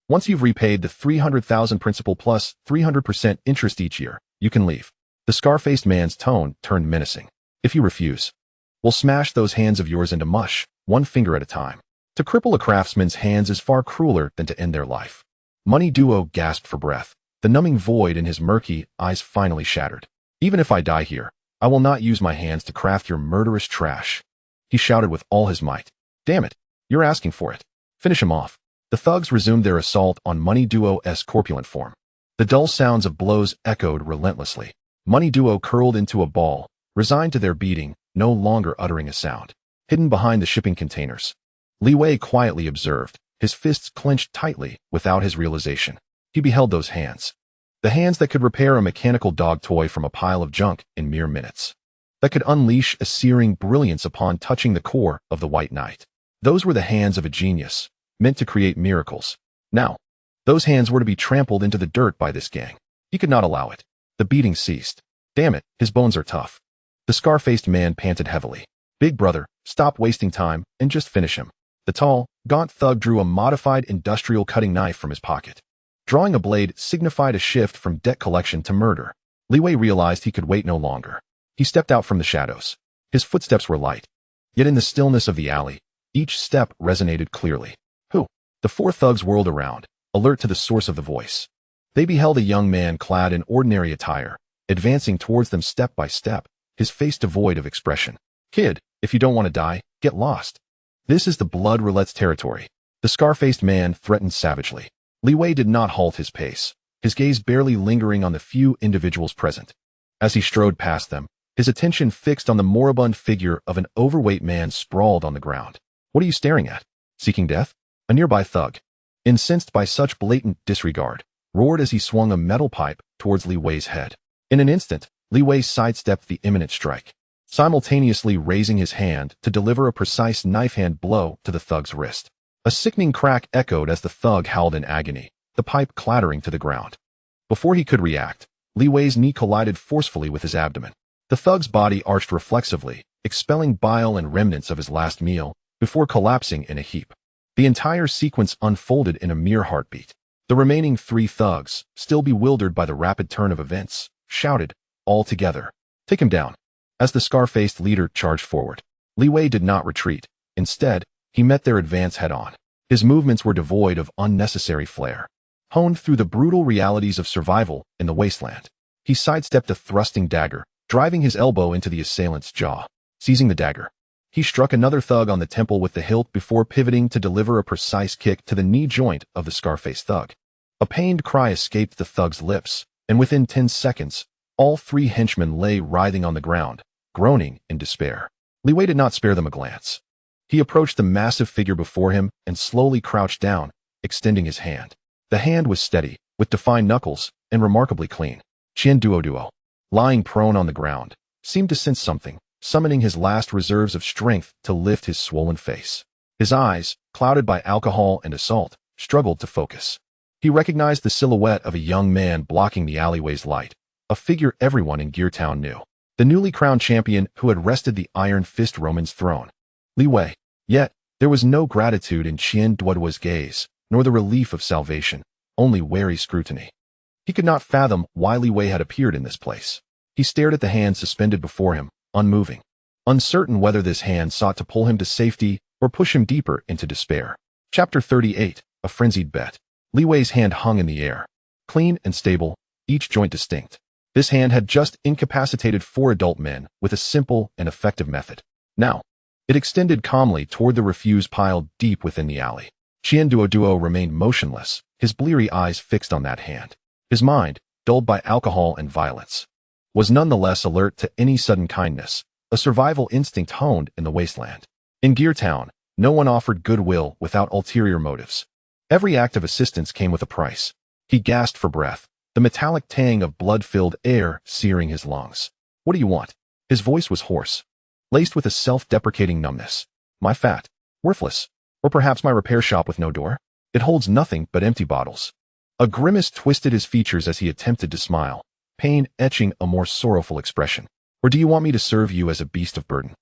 Once you've repaid the 300,000 principal plus 300% interest each year, you can leave. The scar-faced man's tone turned menacing. If you refuse, we'll smash those hands of yours into mush, one finger at a time. To cripple a craftsman's hands is far crueler than to end their life. Money Duo gasped for breath. The numbing void in his murky eyes finally shattered. Even if I die here, I will not use my hands to craft your murderous trash. He shouted with all his might. Damn it, you're asking for it. Finish him off. The thugs resumed their assault on Money Duo's corpulent form. The dull sounds of blows echoed relentlessly. Money Duo curled into a ball, resigned to their beating, no longer uttering a sound. Hidden behind the shipping containers, Li Wei quietly observed, his fists clenched tightly without his realization. He beheld those hands. The hands that could repair a mechanical dog toy from a pile of junk in mere minutes. That could unleash a searing brilliance upon touching the core of the White Knight. Those were the hands of a genius, meant to create miracles. Now, those hands were to be trampled into the dirt by this gang. He could not allow it. The beating ceased. Damn it, his bones are tough. The scar-faced man panted heavily. Big brother, stop wasting time and just finish him. The tall, gaunt thug drew a modified industrial cutting knife from his pocket. Drawing a blade signified a shift from debt collection to murder. Li Wei realized he could wait no longer. He stepped out from the shadows. His footsteps were light. Yet in the stillness of the alley, each step resonated clearly. Who? The four thugs whirled around, alert to the source of the voice. They beheld a young man clad in ordinary attire, advancing towards them step by step, his face devoid of expression. Kid, if you don't want to die, get lost. This is the blood roulette's territory. The scar-faced man threatened savagely. Li Wei did not halt his pace, his gaze barely lingering on the few individuals present. As he strode past them, his attention fixed on the moribund figure of an overweight man sprawled on the ground. What are you staring at? Seeking death? A nearby thug, incensed by such blatant disregard, roared as he swung a metal pipe towards Li Wei's head. In an instant, Li Wei sidestepped the imminent strike, simultaneously raising his hand to deliver a precise knife-hand blow to the thug's wrist. A sickening crack echoed as the thug howled in agony, the pipe clattering to the ground. Before he could react, Li Wei's knee collided forcefully with his abdomen. The thug's body arched reflexively, expelling bile and remnants of his last meal, before collapsing in a heap. The entire sequence unfolded in a mere heartbeat. The remaining three thugs, still bewildered by the rapid turn of events, shouted, all together, "Take him down." As the scar-faced leader charged forward, Li Wei did not retreat. Instead, he met their advance head-on. His movements were devoid of unnecessary flair. Honed through the brutal realities of survival in the wasteland, he sidestepped a thrusting dagger, driving his elbow into the assailant's jaw. Seizing the dagger, he struck another thug on the temple with the hilt before pivoting to deliver a precise kick to the knee joint of the scar-faced thug. A pained cry escaped the thug's lips, and within 10 seconds, all three henchmen lay writhing on the ground, groaning in despair. Li Wei did not spare them a glance. He approached the massive figure before him and slowly crouched down, extending his hand. The hand was steady, with defined knuckles, and remarkably clean. Qian Duo, lying prone on the ground, seemed to sense something, summoning his last reserves of strength to lift his swollen face. His eyes, clouded by alcohol and assault, struggled to focus. He recognized the silhouette of a young man blocking the alleyway's light, a figure everyone in Geartown knew. The newly crowned champion who had wrested the Iron Fist Roman's throne. Li Wei. Yet, there was no gratitude in Qian Duo's gaze, nor the relief of salvation, only wary scrutiny. He could not fathom why Li Wei had appeared in this place. He stared at the hand suspended before him, unmoving, uncertain whether this hand sought to pull him to safety or push him deeper into despair. Chapter 38, A Frenzied Bet. Li Wei's hand hung in the air, clean and stable, each joint distinct. This hand had just incapacitated 4 adult men with a simple and effective method. Now, it extended calmly toward the refuse piled deep within the alley. Qian Duo remained motionless, his bleary eyes fixed on that hand. His mind, dulled by alcohol and violence, was nonetheless alert to any sudden kindness, a survival instinct honed in the wasteland. In Geartown, no one offered goodwill without ulterior motives. Every act of assistance came with a price. He gasped for breath, the metallic tang of blood-filled air searing his lungs. What do you want? His voice was hoarse, laced with a self-deprecating numbness. My fat, worthless, or perhaps my repair shop with no door? It holds nothing but empty bottles. A grimace twisted his features as he attempted to smile, pain etching a more sorrowful expression. Or do you want me to serve you as a beast of burden?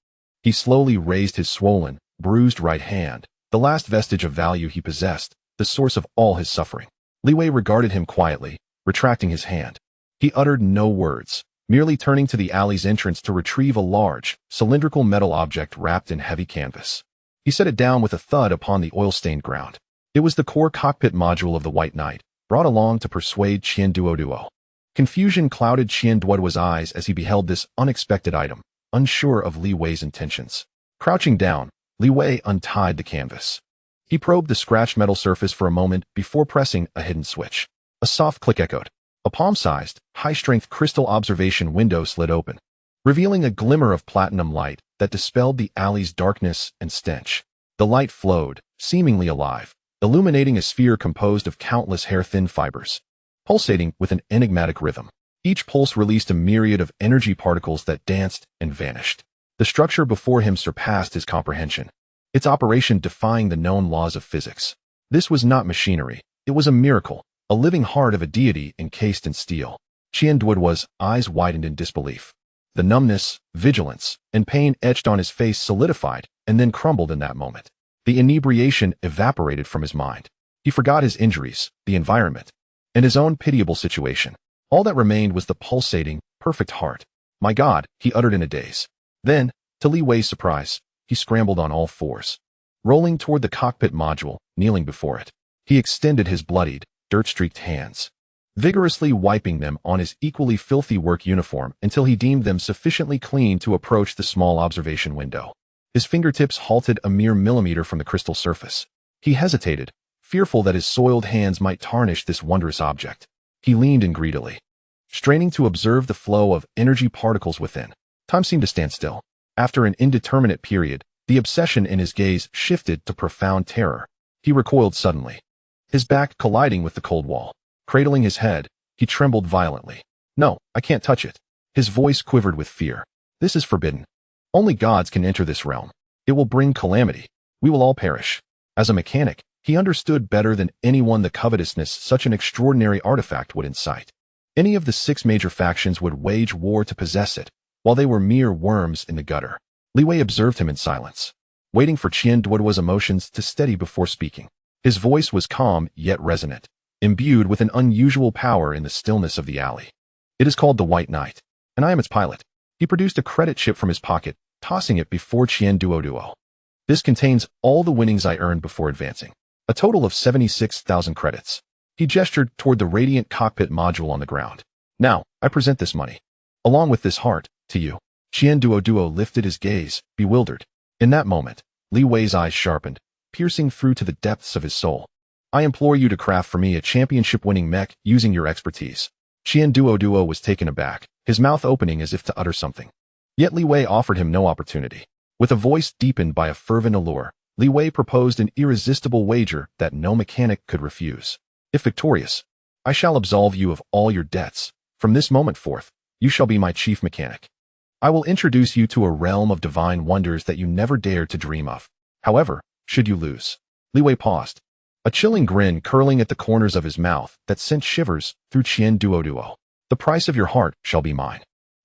He slowly raised his swollen, bruised right hand, the last vestige of value he possessed, the source of all his suffering. Li Wei regarded him quietly, retracting his hand. He uttered no words, merely turning to the alley's entrance to retrieve a large, cylindrical metal object wrapped in heavy canvas. He set it down with a thud upon the oil-stained ground. It was the core cockpit module of the White Knight, brought along to persuade Qian Duo. Confusion clouded Qian Duoduo's eyes as he beheld this unexpected item, unsure of Li Wei's intentions. Crouching down, Li Wei untied the canvas. He probed the scratched metal surface for a moment before pressing a hidden switch. A soft click echoed. A palm-sized, high-strength crystal observation window slid open, revealing a glimmer of platinum light that dispelled the alley's darkness and stench. The light flowed, seemingly alive, illuminating a sphere composed of countless hair-thin fibers, pulsating with an enigmatic rhythm. Each pulse released a myriad of energy particles that danced and vanished. The structure before him surpassed his comprehension, its operation defying the known laws of physics. This was not machinery, it was a miracle, a living heart of a deity encased in steel. Qian Duoduo's eyes widened in disbelief. The numbness, vigilance, and pain etched on his face solidified and then crumbled in that moment. The inebriation evaporated from his mind. He forgot his injuries, the environment, and his own pitiable situation. All that remained was the pulsating, perfect heart. My God, he uttered in a daze. Then, to Li Wei's surprise, he scrambled on all fours, rolling toward the cockpit module, kneeling before it. He extended his bloodied, dirt-streaked hands, vigorously wiping them on his equally filthy work uniform until he deemed them sufficiently clean to approach the small observation window. His fingertips halted a mere millimeter from the crystal surface. He hesitated, fearful that his soiled hands might tarnish this wondrous object. He leaned in greedily, straining to observe the flow of energy particles within. Time seemed to stand still. After an indeterminate period, the obsession in his gaze shifted to profound terror. He recoiled suddenly, his back colliding with the cold wall. Cradling his head, he trembled violently. No, I can't touch it. His voice quivered with fear. This is forbidden. Only gods can enter this realm. It will bring calamity. We will all perish. As a mechanic, he understood better than anyone the covetousness such an extraordinary artifact would incite. Any of the 6 major factions would wage war to possess it, while they were mere worms in the gutter. Li Wei observed him in silence, waiting for Qian Duoduo's emotions to steady before speaking. His voice was calm yet resonant, imbued with an unusual power in the stillness of the alley. It is called the White Knight, and I am its pilot. He produced a credit chip from his pocket, tossing it before Qian Duoduo. This contains all the winnings I earned before advancing, a total of 76,000 credits. He gestured toward the radiant cockpit module on the ground. Now, I present this money, along with this heart, to you. Qian Duoduo lifted his gaze, bewildered. In that moment, Li Wei's eyes sharpened, piercing through to the depths of his soul. I implore you to craft for me a championship-winning mech using your expertise. Qian Duoduo was taken aback, his mouth opening as if to utter something. Yet Li Wei offered him no opportunity. With a voice deepened by a fervent allure, Li Wei proposed an irresistible wager that no mechanic could refuse. If victorious, I shall absolve you of all your debts. From this moment forth, you shall be my chief mechanic. I will introduce you to a realm of divine wonders that you never dared to dream of. However, should you lose? Li Wei paused, a chilling grin curling at the corners of his mouth that sent shivers through Qian Duoduo. The price of your heart shall be mine.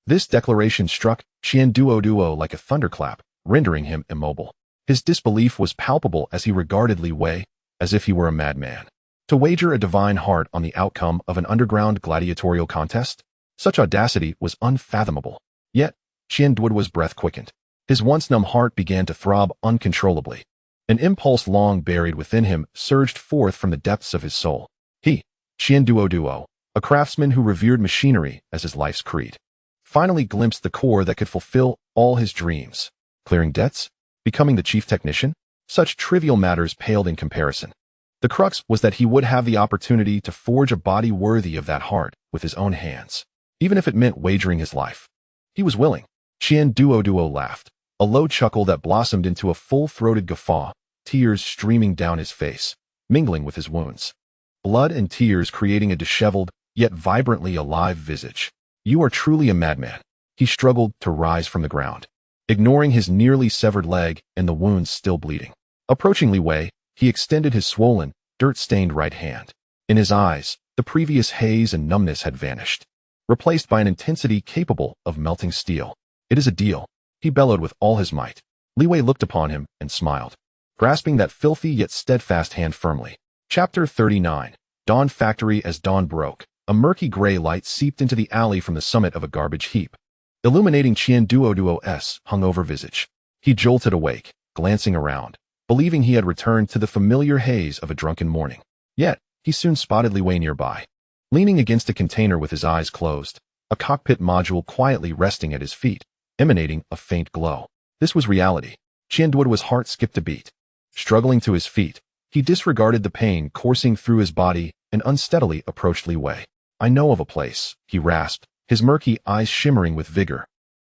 This declaration struck Qian Duoduo like a thunderclap, rendering him immobile. His disbelief was palpable as he regarded Li Wei, as if he were a madman. To wager a divine heart on the outcome of an underground gladiatorial contest? Such audacity was unfathomable. Yet, Qian Duoduo's breath quickened. His once-numb heart began to throb uncontrollably. An impulse long buried within him surged forth from the depths of his soul. He, Qian Duoduo, a craftsman who revered machinery as his life's creed, finally glimpsed the core that could fulfill all his dreams. Clearing debts? Becoming the chief technician? Such trivial matters paled in comparison. The crux was that he would have the opportunity to forge a body worthy of that heart with his own hands, even if it meant wagering his life. He was willing. Qian Duoduo laughed, a low chuckle that blossomed into a full-throated guffaw, tears streaming down his face, mingling with his wounds. Blood and tears creating a disheveled, yet vibrantly alive visage. You are truly a madman. He struggled to rise from the ground, ignoring his nearly severed leg and the wounds still bleeding. Approaching Li Wei, he extended his swollen, dirt-stained right hand. In his eyes, the previous haze and numbness had vanished, replaced by an intensity capable of melting steel. It is a deal, he bellowed with all his might. Li Wei looked upon him and smiled, grasping that filthy yet steadfast hand firmly. Chapter 39. Dawn Factory. As dawn broke, a murky gray light seeped into the alley from the summit of a garbage heap, illuminating Qian Duoduo's hungover visage. He jolted awake, glancing around, believing he had returned to the familiar haze of a drunken morning. Yet, he soon spotted Li Wei nearby. Leaning against a container with his eyes closed, a cockpit module quietly resting at his feet, emanating a faint glow. This was reality. Qianduoduo's heart skipped a beat. Struggling to his feet, he disregarded the pain coursing through his body and unsteadily approached Li Wei. I know of a place, he rasped, his murky eyes shimmering with vigor.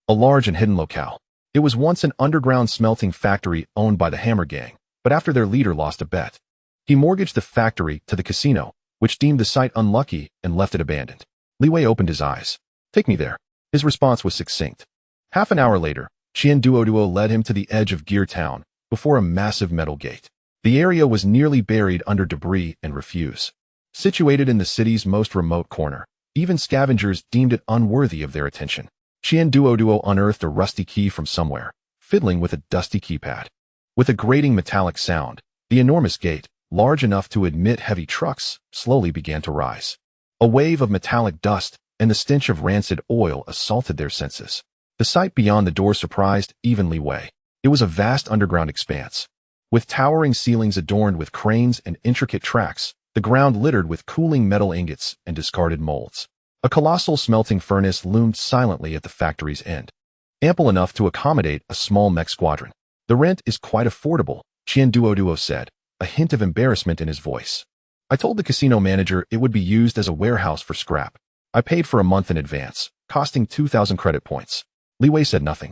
A large and hidden locale. It was once an underground smelting factory owned by the Hammer Gang, but after their leader lost a bet, he mortgaged the factory to the casino, which deemed the site unlucky and left it abandoned. Li Wei opened his eyes. Take me there. His response was succinct. Half an hour later, Qianduoduo led him to the edge of Gear Town, before a massive metal gate. The area was nearly buried under debris and refuse. Situated in the city's most remote corner, even scavengers deemed it unworthy of their attention. Qianduoduo unearthed a rusty key from somewhere, fiddling with a dusty keypad. With a grating metallic sound, the enormous gate, large enough to admit heavy trucks, slowly began to rise. A wave of metallic dust and the stench of rancid oil assaulted their senses. The sight beyond the door surprised even Li Wei. It was a vast underground expanse. With towering ceilings adorned with cranes and intricate tracks, the ground littered with cooling metal ingots and discarded molds. A colossal smelting furnace loomed silently at the factory's end, ample enough to accommodate a small mech squadron. The rent is quite affordable, Qianduoduo said, a hint of embarrassment in his voice. I told the casino manager it would be used as a warehouse for scrap. I paid for a month in advance, costing 2,000 credit points. Li Wei said nothing,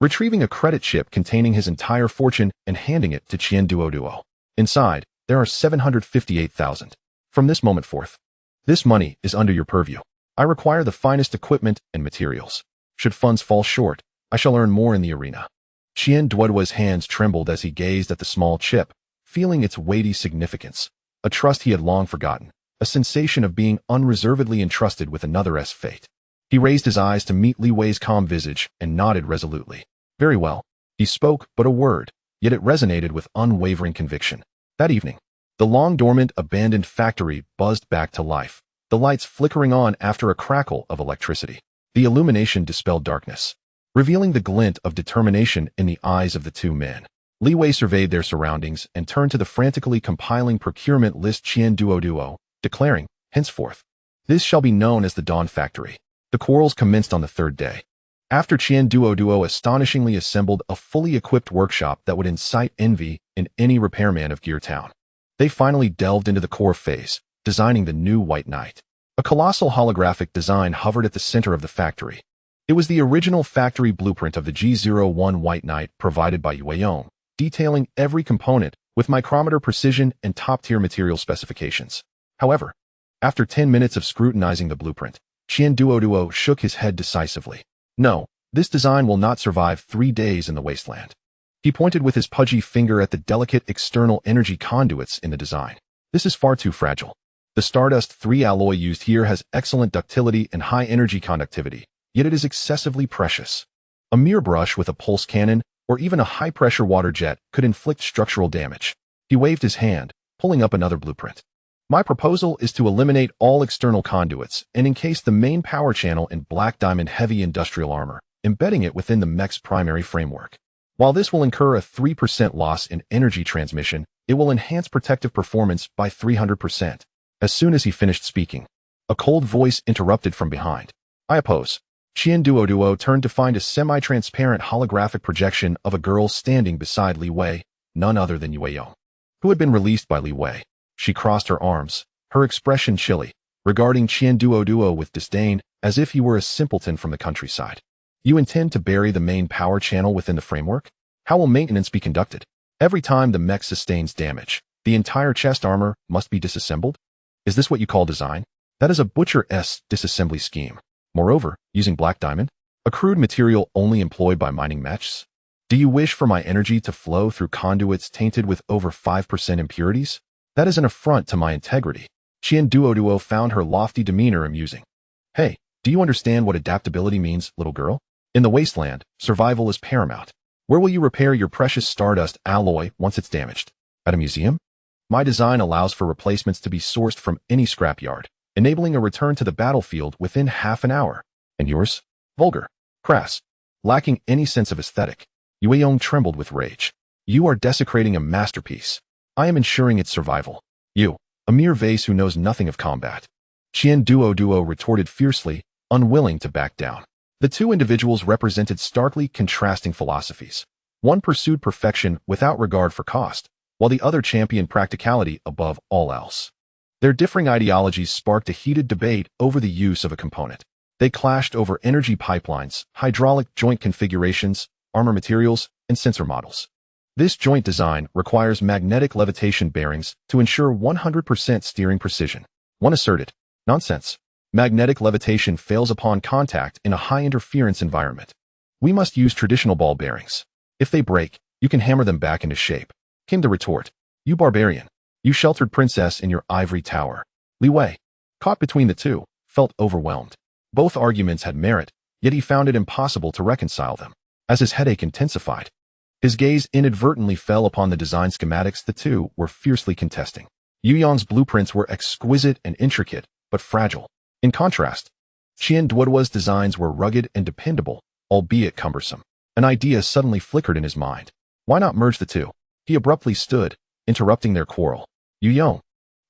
retrieving a credit chip containing his entire fortune and handing it to Qianduoduo. Inside, there are 758,000. From this moment forth, this money is under your purview. I require the finest equipment and materials. Should funds fall short, I shall earn more in the arena. Qianduoduo's hands trembled as he gazed at the small chip, feeling its weighty significance. A trust he had long forgotten, a sensation of being unreservedly entrusted with another's fate. He raised his eyes to meet Li Wei's calm visage and nodded resolutely. Very well. He spoke but a word, yet it resonated with unwavering conviction. That evening, the long-dormant, abandoned factory buzzed back to life, the lights flickering on after a crackle of electricity. The illumination dispelled darkness, revealing the glint of determination in the eyes of the two men. Li Wei surveyed their surroundings and turned to the frantically compiling procurement list Qianduoduo, declaring, henceforth, this shall be known as the Dawn Factory. The quarrels commenced on the third day. After Qianduoduo astonishingly assembled a fully equipped workshop that would incite envy in any repairman of Gear Town, they finally delved into the core phase, designing the new White Knight. A colossal holographic design hovered at the center of the factory. It was the original factory blueprint of the G01 White Knight provided by Yueyong, detailing every component with micrometer precision and top-tier material specifications. However, after 10 minutes of scrutinizing the blueprint, Qianduoduo shook his head decisively. No, this design will not survive 3 days in the wasteland. He pointed with his pudgy finger at the delicate external energy conduits in the design. This is far too fragile. The Stardust 3 alloy used here has excellent ductility and high energy conductivity, yet it is excessively precious. A mere brush with a pulse cannon or even a high-pressure water jet could inflict structural damage. He waved his hand, pulling up another blueprint. My proposal is to eliminate all external conduits and encase the main power channel in black diamond heavy industrial armor, embedding it within the mech's primary framework. While this will incur a 3% loss in energy transmission, it will enhance protective performance by 300%. As soon as he finished speaking, a cold voice interrupted from behind. I oppose. Qianduoduo turned to find a semi-transparent holographic projection of a girl standing beside Li Wei, none other than Yueyong, who had been released by Li Wei. She crossed her arms, her expression chilly, regarding Qianduoduo with disdain, as if he were a simpleton from the countryside. You intend to bury the main power channel within the framework? How will maintenance be conducted? Every time the mech sustains damage, the entire chest armor must be disassembled? Is this what you call design? That is a butcher-esque disassembly scheme. Moreover, using black diamond, a crude material only employed by mining mechs? Do you wish for my energy to flow through conduits tainted with over 5% impurities? That is an affront to my integrity. Qianduoduo found her lofty demeanor amusing. Hey, do you understand what adaptability means, little girl? In the wasteland, survival is paramount. Where will you repair your precious Stardust alloy once it's damaged? At a museum? My design allows for replacements to be sourced from any scrapyard, enabling a return to the battlefield within half an hour. And yours? Vulgar. Crass. Lacking any sense of aesthetic. Yueyong trembled with rage. You are desecrating a masterpiece. I am ensuring its survival. You, a mere vase who knows nothing of combat. Duo retorted fiercely, unwilling to back down. The two individuals represented starkly contrasting philosophies. One pursued perfection without regard for cost, while the other championed practicality above all else. Their differing ideologies sparked a heated debate over the use of a component. They clashed over energy pipelines, hydraulic joint configurations, armor materials, and sensor models. This joint design requires magnetic levitation bearings to ensure 100% steering precision. One asserted, "Nonsense. Magnetic levitation fails upon contact in a high-interference environment. We must use traditional ball bearings. If they break, you can hammer them back into shape." Came the retort, "You barbarian. You sheltered princess in your ivory tower." Li Wei, caught between the two, felt overwhelmed. Both arguments had merit, yet he found it impossible to reconcile them. As his headache intensified, his gaze inadvertently fell upon the design schematics the two were fiercely contesting. Yu Yang's blueprints were exquisite and intricate, but fragile. In contrast, Duo's designs were rugged and dependable, albeit cumbersome. An idea suddenly flickered in his mind. Why not merge the two? He abruptly stood, interrupting their quarrel. "Yu Yang,"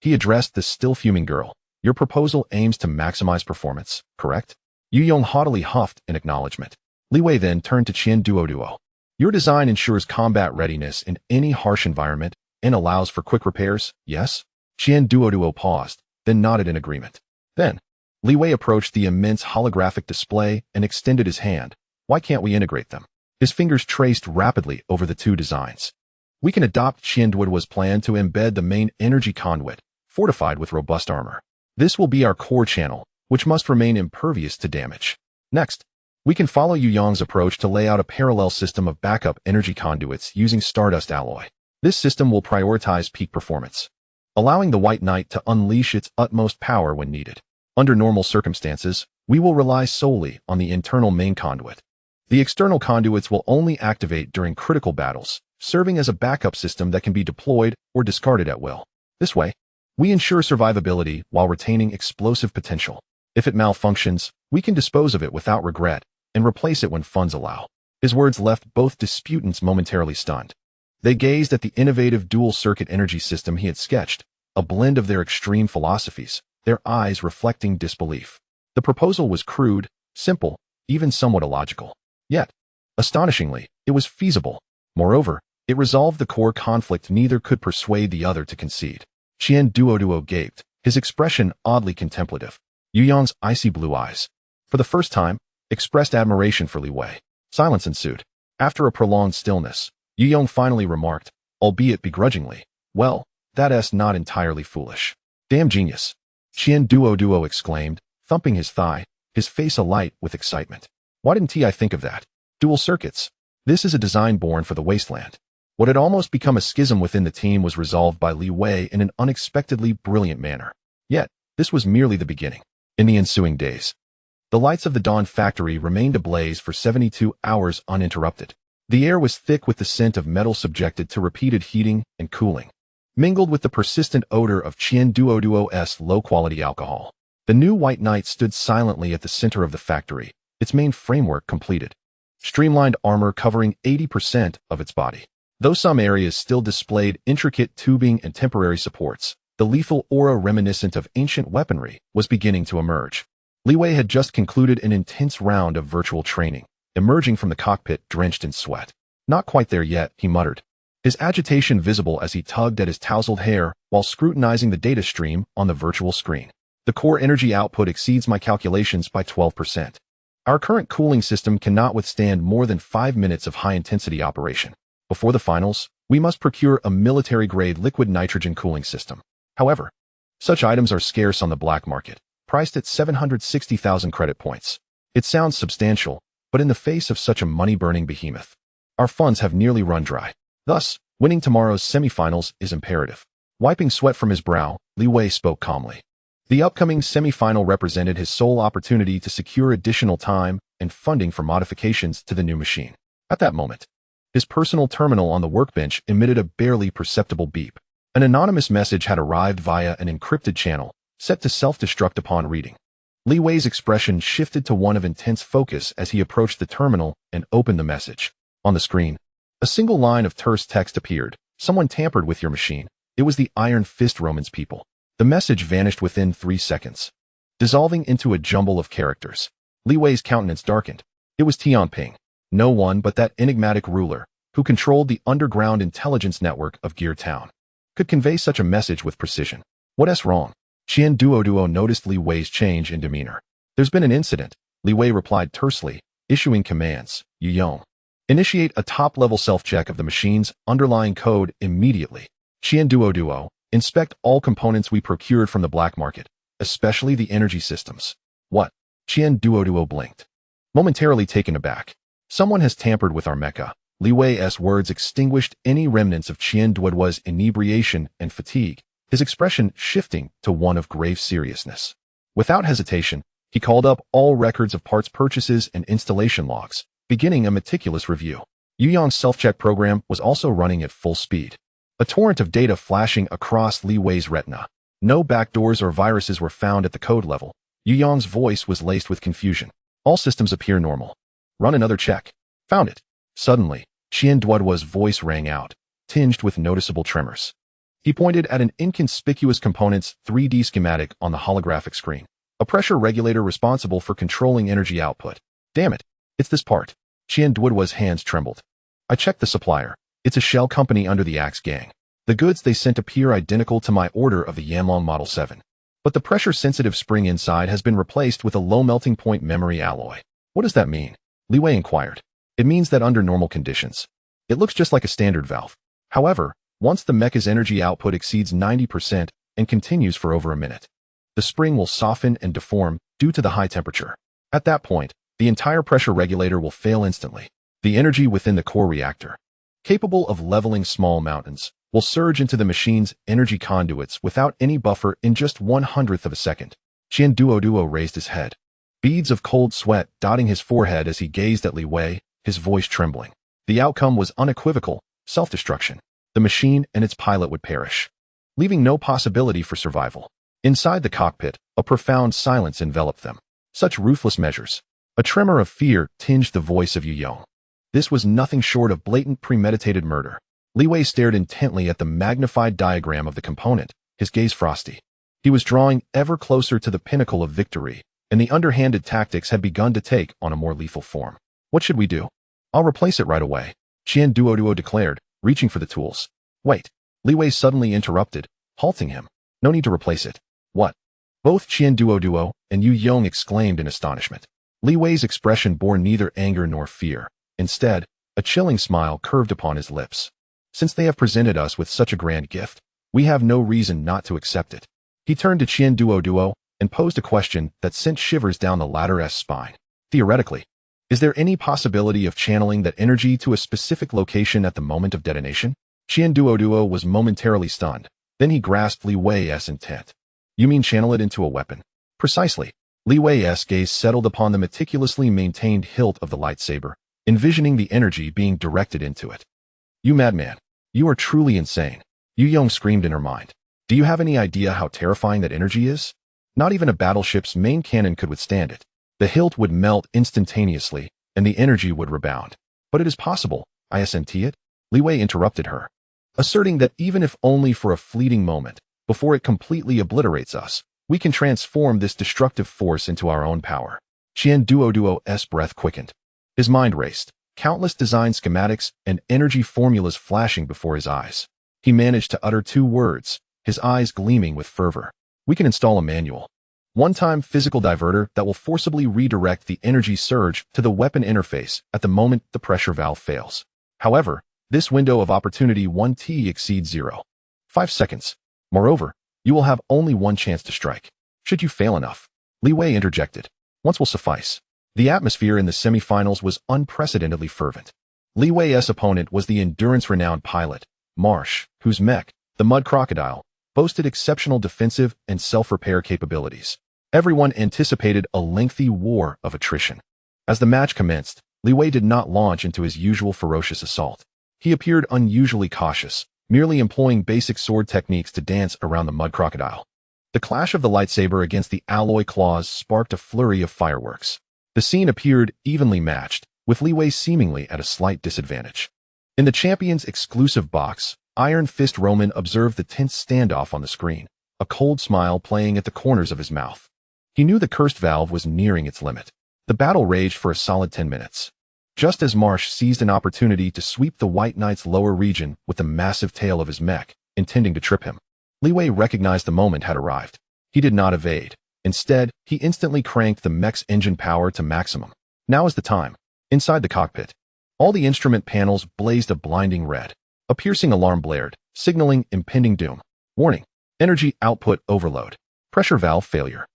he addressed the still fuming girl, "your proposal aims to maximize performance, correct?" Yu Yang haughtily huffed in acknowledgement. Li Wei then turned to Duo. "Your design ensures combat readiness in any harsh environment and allows for quick repairs, yes?" Duo paused, then nodded in agreement. Then, Li Wei approached the immense holographic display and extended his hand. "Why can't we integrate them?" His fingers traced rapidly over the two designs. "We can adopt Duo's plan to embed the main energy conduit, fortified with robust armor. This will be our core channel, which must remain impervious to damage. Next, we can follow Yu Yang's approach to lay out a parallel system of backup energy conduits using stardust alloy. This system will prioritize peak performance, allowing the White Knight to unleash its utmost power when needed. Under normal circumstances, we will rely solely on the internal main conduit. The external conduits will only activate during critical battles, serving as a backup system that can be deployed or discarded at will. This way, we ensure survivability while retaining explosive potential. If it malfunctions, we can dispose of it without regret and replace it when funds allow." His words left both disputants momentarily stunned. They gazed at the innovative dual-circuit energy system he had sketched, a blend of their extreme philosophies, their eyes reflecting disbelief. The proposal was crude, simple, even somewhat illogical. Yet, astonishingly, it was feasible. Moreover, it resolved the core conflict neither could persuade the other to concede. Duo gaped, his expression oddly contemplative. Yu Yang's icy blue eyes, for the first time, expressed admiration for Li Wei. Silence ensued. After a prolonged stillness, Yu Yang finally remarked, albeit begrudgingly, "Well, that's not entirely foolish." "Damn genius," Duo exclaimed, thumping his thigh, his face alight with excitement. "Why didn't I think of that? Dual circuits. This is a design born for the wasteland." What had almost become a schism within the team was resolved by Li Wei in an unexpectedly brilliant manner. Yet, this was merely the beginning. In the ensuing days, the lights of the Dawn factory remained ablaze for 72 hours uninterrupted. The air was thick with the scent of metal subjected to repeated heating and cooling, mingled with the persistent odor of Duo's low-quality alcohol. The new White Knight stood silently at the center of the factory, its main framework completed. Streamlined armor covering 80% of its body. Though some areas still displayed intricate tubing and temporary supports, the lethal aura reminiscent of ancient weaponry was beginning to emerge. Li Wei had just concluded an intense round of virtual training, emerging from the cockpit drenched in sweat. "Not quite there yet," he muttered, his agitation visible as he tugged at his tousled hair while scrutinizing the data stream on the virtual screen. "The core energy output exceeds my calculations by 12%. Our current cooling system cannot withstand more than 5 minutes of high-intensity operation. Before the finals, we must procure a military-grade liquid nitrogen cooling system. However, such items are scarce on the black market, priced at 760,000 credit points. It sounds substantial, but in the face of such a money-burning behemoth, our funds have nearly run dry. Thus, winning tomorrow's semifinals is imperative." Wiping sweat from his brow, Li Wei spoke calmly. The upcoming semifinal represented his sole opportunity to secure additional time and funding for modifications to the new machine. At that moment, his personal terminal on the workbench emitted a barely perceptible beep. An anonymous message had arrived via an encrypted channel, set to self-destruct upon reading. Li Wei's expression shifted to one of intense focus as he approached the terminal and opened the message. On the screen, a single line of terse text appeared. "Someone tampered with your machine. It was the Iron Fist Romans people." The message vanished within 3 seconds. dissolving into a jumble of characters. Li Wei's countenance darkened. It was Tianping, no one but that enigmatic ruler, who controlled the underground intelligence network of Gear Town, could convey such a message with precision. What's wrong? Qian Duoduo noticed Li Wei's change in demeanor. There's been an incident, Li Wei replied tersely, issuing commands. Yu Yong, initiate a top-level self-check of the machine's underlying code immediately. Qian Duoduo, inspect all components we procured from the black market, especially the energy systems. What? Qian Duoduo blinked, momentarily taken aback. Someone has tampered with our mecha. Li Wei's words extinguished any remnants of Qian Duoduo's inebriation and fatigue, his expression shifting to one of grave seriousness. Without hesitation, he called up all records of parts purchases and installation logs, beginning a meticulous review. Yu Yong's self-check program was also running at full speed, a torrent of data flashing across Li Wei's retina. No backdoors or viruses were found at the code level. Yu Yong's voice was laced with confusion. All systems appear normal. Run another check. Found it. Suddenly, Qian Duoduo's voice rang out, tinged with noticeable tremors. He pointed at an inconspicuous component's 3D schematic on the holographic screen, a pressure regulator responsible for controlling energy output. Damn it, it's this part. Qian Duoduo's hands trembled. I checked the supplier. It's a shell company under the Axe Gang. The goods they sent appear identical to my order of the Yanlong Model 7. But the pressure-sensitive spring inside has been replaced with a low melting point memory alloy. What does that mean? Li Wei inquired. It means that under normal conditions, it looks just like a standard valve. However, once the mecha's energy output exceeds 90% and continues for over a minute, the spring will soften and deform due to the high temperature. At that point, the entire pressure regulator will fail instantly. The energy within the core reactor, capable of leveling small mountains, will surge into the machine's energy conduits without any buffer in just 1/100th of a second. Qian Duoduo raised his head, beads of cold sweat dotting his forehead as he gazed at Li Wei, his voice trembling. The outcome was unequivocal: self-destruction. The machine and its pilot would perish, leaving no possibility for survival. Inside the cockpit, a profound silence enveloped them. Such ruthless measures. A tremor of fear tinged the voice of Yu Yong. This was nothing short of blatant premeditated murder. Li Wei stared intently at the magnified diagram of the component, his gaze frosty. He was drawing ever closer to the pinnacle of victory, and the underhanded tactics had begun to take on a more lethal form. What should we do? I'll replace it right away, Qian Duoduo declared, reaching for the tools. Wait. Li Wei suddenly interrupted, halting him. No need to replace it. What? Both Qian Duoduo and Yu Yong exclaimed in astonishment. Li Wei's expression bore neither anger nor fear. Instead, a chilling smile curved upon his lips. Since they have presented us with such a grand gift, we have no reason not to accept it. He turned to Qian Duoduo and posed a question that sent shivers down the latter's spine. Theoretically, is there any possibility of channeling that energy to a specific location at the moment of detonation? Qian Duoduo was momentarily stunned. Then he grasped Li Wei's intent. You mean channel it into a weapon? Precisely. Li Wei's gaze settled upon the meticulously maintained hilt of the lightsaber, envisioning the energy being directed into it. You madman. You are truly insane. Yu Yong screamed in her mind. Do you have any idea how terrifying that energy is? Not even a battleship's main cannon could withstand it. The hilt would melt instantaneously, and the energy would rebound. But it is possible, isn't it? Li Wei interrupted her, asserting that even if only for a fleeting moment, before it completely obliterates us, we can transform this destructive force into our own power. Qian Duoduo's breath quickened. His mind raced, countless design schematics and energy formulas flashing before his eyes. He managed to utter 2 words, his eyes gleaming with fervor. We can install a manual, one-time physical diverter that will forcibly redirect the energy surge to the weapon interface at the moment the pressure valve fails. However, this window of opportunity 1T exceeds 0.5 seconds. Moreover, you will have only one chance to strike. Should you fail enough, Li Wei interjected, once will suffice. The atmosphere in the semifinals was unprecedentedly fervent. Li Wei's opponent was the endurance-renowned pilot, Marsh, whose mech, the Mud Crocodile, boasted exceptional defensive and self-repair capabilities. Everyone anticipated a lengthy war of attrition. As the match commenced, Li Wei did not launch into his usual ferocious assault. He appeared unusually cautious, merely employing basic sword techniques to dance around the Mud Crocodile. The clash of the lightsaber against the alloy claws sparked a flurry of fireworks. The scene appeared evenly matched, with Li Wei seemingly at a slight disadvantage. In the champion's exclusive box, Iron Fist Roman observed the tense standoff on the screen, a cold smile playing at the corners of his mouth. He knew the cursed valve was nearing its limit. The battle raged for a solid 10 minutes. Just as Marsh seized an opportunity to sweep the White Knight's lower region with the massive tail of his mech, intending to trip him, Li Wei recognized the moment had arrived. He did not evade. Instead, he instantly cranked the mech's engine power to maximum. Now is the time. Inside the cockpit, all the instrument panels blazed a blinding red. A piercing alarm blared, signaling impending doom. Warning. Energy output overload. Pressure valve failure.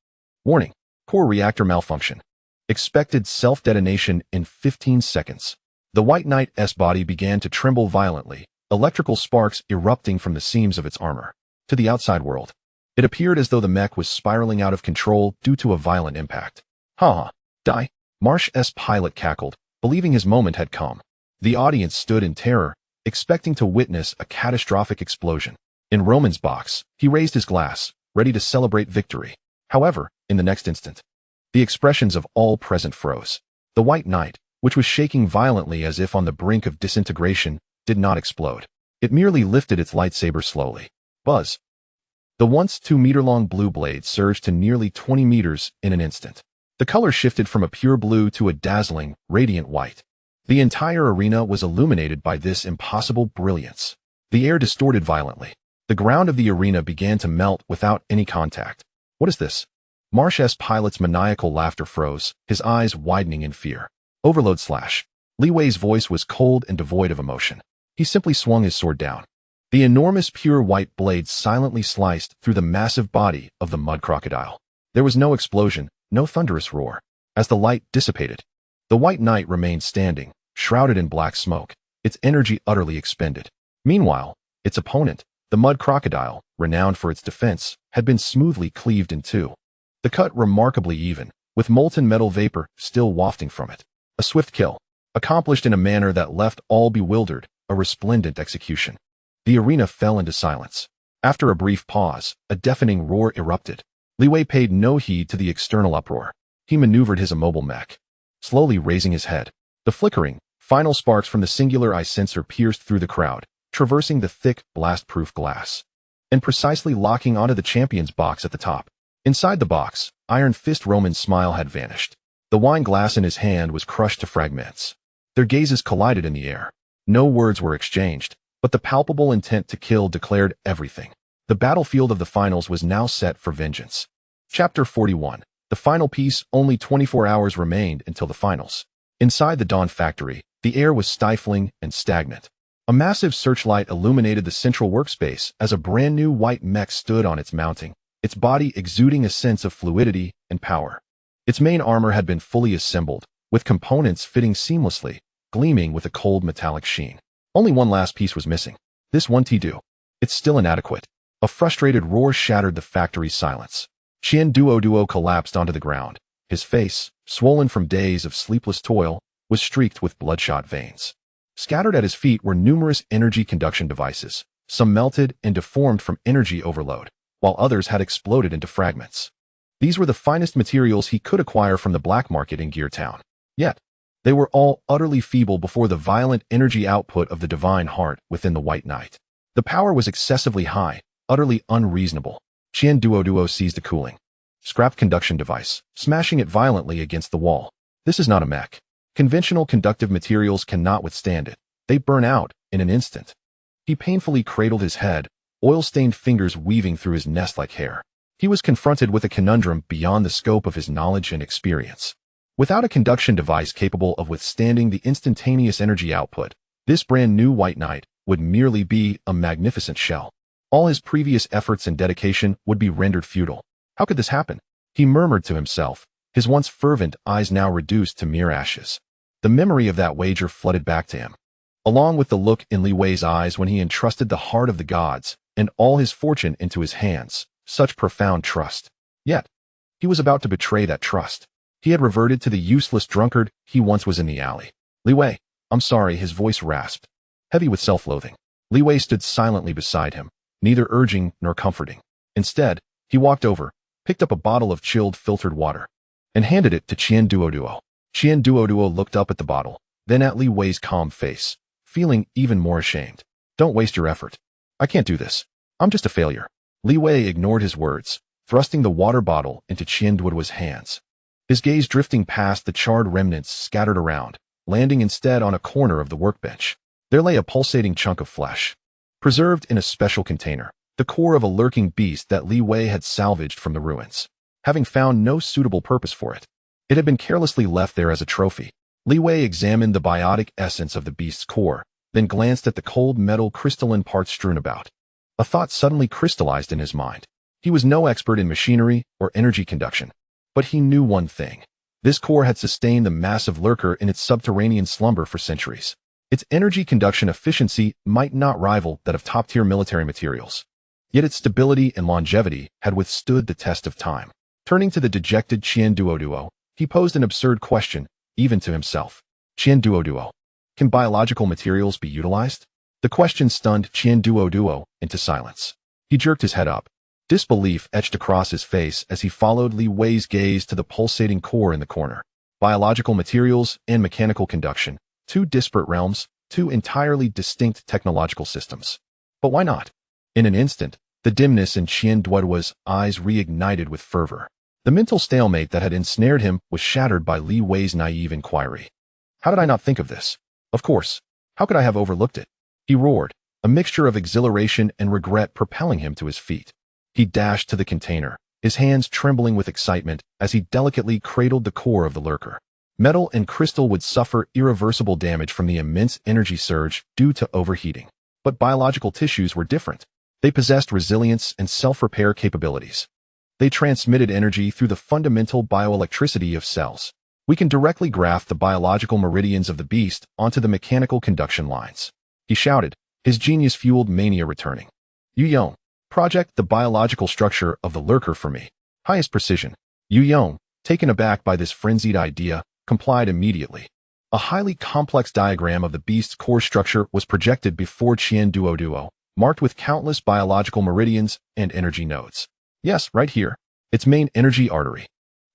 Warning. Core reactor malfunction. Expected self-detonation in 15 seconds. The White Knight's body began to tremble violently, electrical sparks erupting from the seams of its armor. To the outside world, it appeared as though the mech was spiraling out of control due to a violent impact. Ha! Die! Marsh's pilot cackled, believing his moment had come. The audience stood in terror, expecting to witness a catastrophic explosion. In Roman's box, he raised his glass, ready to celebrate victory. However, in the next instant, the expressions of all present froze. The White Knight, which was shaking violently as if on the brink of disintegration, did not explode. It merely lifted its lightsaber slowly. Buzz. The once 2-meter-long blue blade surged to nearly 20 meters in an instant. The color shifted from a pure blue to a dazzling, radiant white. The entire arena was illuminated by this impossible brilliance. The air distorted violently. The ground of the arena began to melt without any contact. What is this? Marsh's pilot's maniacal laughter froze, his eyes widening in fear. Overload slash. Li Wei's voice was cold and devoid of emotion. He simply swung his sword down. The enormous pure white blade silently sliced through the massive body of the mud crocodile. There was no explosion, no thunderous roar. As the light dissipated, the White Knight remained standing, shrouded in black smoke, its energy utterly expended. Meanwhile, its opponent, the mud crocodile, renowned for its defense, had been smoothly cleaved in two. The cut remarkably even, with molten metal vapor still wafting from it. A swift kill, accomplished in a manner that left all bewildered, a resplendent execution. The arena fell into silence. After a brief pause, a deafening roar erupted. Li Wei paid no heed to the external uproar. He maneuvered his immobile mech, slowly raising his head. The flickering, final sparks from the singular eye sensor pierced through the crowd, traversing the thick, blast-proof glass, and precisely locking onto the champion's box at the top. Inside the box, Iron Fist Roman's smile had vanished. The wine glass in his hand was crushed to fragments. Their gazes collided in the air. No words were exchanged, but the palpable intent to kill declared everything. The battlefield of the finals was now set for vengeance. Chapter 41. The final piece. Only 24 hours remained until the finals. Inside the Dawn factory, the air was stifling and stagnant. A massive searchlight illuminated the central workspace as a brand new white mech stood on its mounting, its body exuding a sense of fluidity and power. Its main armor had been fully assembled, with components fitting seamlessly, gleaming with a cold metallic sheen. Only one last piece was missing. This one to-do. It's still inadequate. A frustrated roar shattered the factory's silence. Qian Duo collapsed onto the ground. His face, swollen from days of sleepless toil, was streaked with bloodshot veins. Scattered at his feet were numerous energy conduction devices, some melted and deformed from energy overload, while others had exploded into fragments. These were the finest materials he could acquire from the black market in Gear Town. Yet, they were all utterly feeble before the violent energy output of the divine heart within the White Knight. The power was excessively high, utterly unreasonable. Qian Duo seized a cooling, scrap conduction device, smashing it violently against the wall. This is not a mech. Conventional conductive materials cannot withstand it. They burn out in an instant. He painfully cradled his head, oil-stained fingers weaving through his nest-like hair. He was confronted with a conundrum beyond the scope of his knowledge and experience. Without a conduction device capable of withstanding the instantaneous energy output, this brand new White Knight would merely be a magnificent shell. All his previous efforts and dedication would be rendered futile. How could this happen? He murmured to himself, his once fervent eyes now reduced to mere ashes. The memory of that wager flooded back to him, along with the look in Li Wei's eyes when he entrusted the heart of the gods and all his fortune into his hands. Such profound trust. Yet, he was about to betray that trust. He had reverted to the useless drunkard he once was in the alley. Li Wei, I'm sorry, his voice rasped, heavy with self-loathing. Li Wei stood silently beside him, neither urging nor comforting. Instead, he walked over, picked up a bottle of chilled filtered water, and handed it to Qian Duo. Qian Duo looked up at the bottle, then at Li Wei's calm face, feeling even more ashamed. Don't waste your effort. I can't do this. I'm just a failure. Li Wei ignored his words, thrusting the water bottle into Duoduo's hands. His gaze drifting past the charred remnants scattered around, landing instead on a corner of the workbench. There lay a pulsating chunk of flesh, preserved in a special container, the core of a lurking beast that Li Wei had salvaged from the ruins. Having found no suitable purpose for it, it had been carelessly left there as a trophy. Li Wei examined the biotic essence of the beast's core, then glanced at the cold metal crystalline parts strewn about. A thought suddenly crystallized in his mind. He was no expert in machinery or energy conduction, but he knew one thing. This core had sustained the massive lurker in its subterranean slumber for centuries. Its energy conduction efficiency might not rival that of top-tier military materials, yet its stability and longevity had withstood the test of time. Turning to the dejected Duoduo, he posed an absurd question, even to himself. Duoduo, can biological materials be utilized? The question stunned Duoduo into silence. He jerked his head up. Disbelief etched across his face as he followed Li Wei's gaze to the pulsating core in the corner. Biological materials and mechanical conduction, two disparate realms, two entirely distinct technological systems. But why not? In an instant, the dimness in Duoduo's eyes reignited with fervor. The mental stalemate that had ensnared him was shattered by Li Wei's naive inquiry. How did I not think of this? Of course. How could I have overlooked it? He roared, a mixture of exhilaration and regret propelling him to his feet. He dashed to the container, his hands trembling with excitement as he delicately cradled the core of the lurker. Metal and crystal would suffer irreversible damage from the immense energy surge due to overheating. But biological tissues were different. They possessed resilience and self-repair capabilities. They transmitted energy through the fundamental bioelectricity of cells. We can directly graft the biological meridians of the beast onto the mechanical conduction lines. He shouted, his genius-fueled mania returning. Yong, project the biological structure of the lurker for me. Highest precision. Yong, taken aback by this frenzied idea, complied immediately. A highly complex diagram of the beast's core structure was projected before Duoduo, marked with countless biological meridians and energy nodes. Yes, right here. Its main energy artery.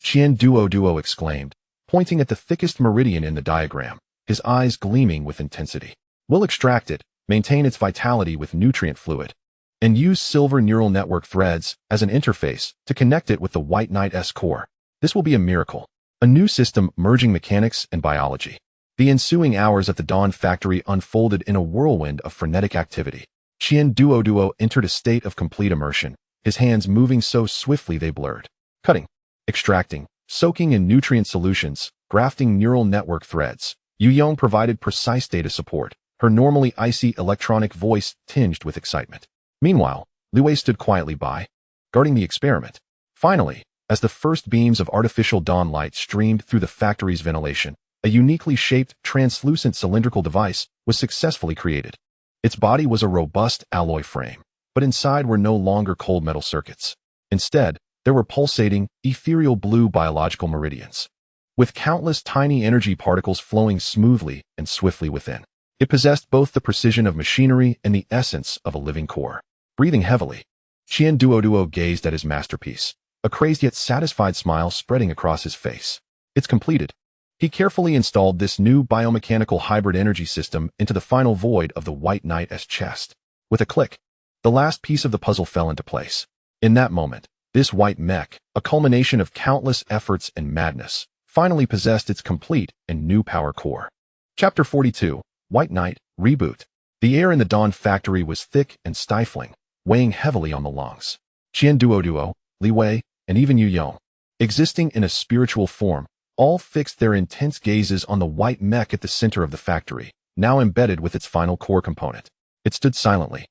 Duoduo exclaimed, pointing at the thickest meridian in the diagram, his eyes gleaming with intensity. We'll extract it, maintain its vitality with nutrient fluid, and use silver neural network threads as an interface to connect it with the White Knight's core. This will be a miracle. A new system merging mechanics and biology. The ensuing hours at the Dawn factory unfolded in a whirlwind of frenetic activity. Duoduo entered a state of complete immersion, his hands moving so swiftly they blurred. Cutting, extracting, soaking in nutrient solutions, grafting neural network threads. Yong provided precise data support, her normally icy electronic voice tinged with excitement. Meanwhile, Li Wei stood quietly by, guarding the experiment. Finally, as the first beams of artificial dawn light streamed through the factory's ventilation, a uniquely shaped, translucent cylindrical device was successfully created. Its body was a robust alloy frame, but inside were no longer cold metal circuits. Instead, there were pulsating, ethereal blue biological meridians, with countless tiny energy particles flowing smoothly and swiftly within. It possessed both the precision of machinery and the essence of a living core. Breathing heavily, Duoduo gazed at his masterpiece, a crazed yet satisfied smile spreading across his face. It's completed. He carefully installed this new biomechanical hybrid energy system into the final void of the White Knight's chest. With a click, the last piece of the puzzle fell into place. In that moment, this white mech, a culmination of countless efforts and madness, finally possessed its complete and new power core. Chapter 42, White Knight, Reboot. The air in the Dawn factory was thick and stifling, weighing heavily on the lungs. Duoduo, Li Wei, and even Yong, existing in a spiritual form, all fixed their intense gazes on the white mech at the center of the factory, now embedded with its final core component. It stood silently,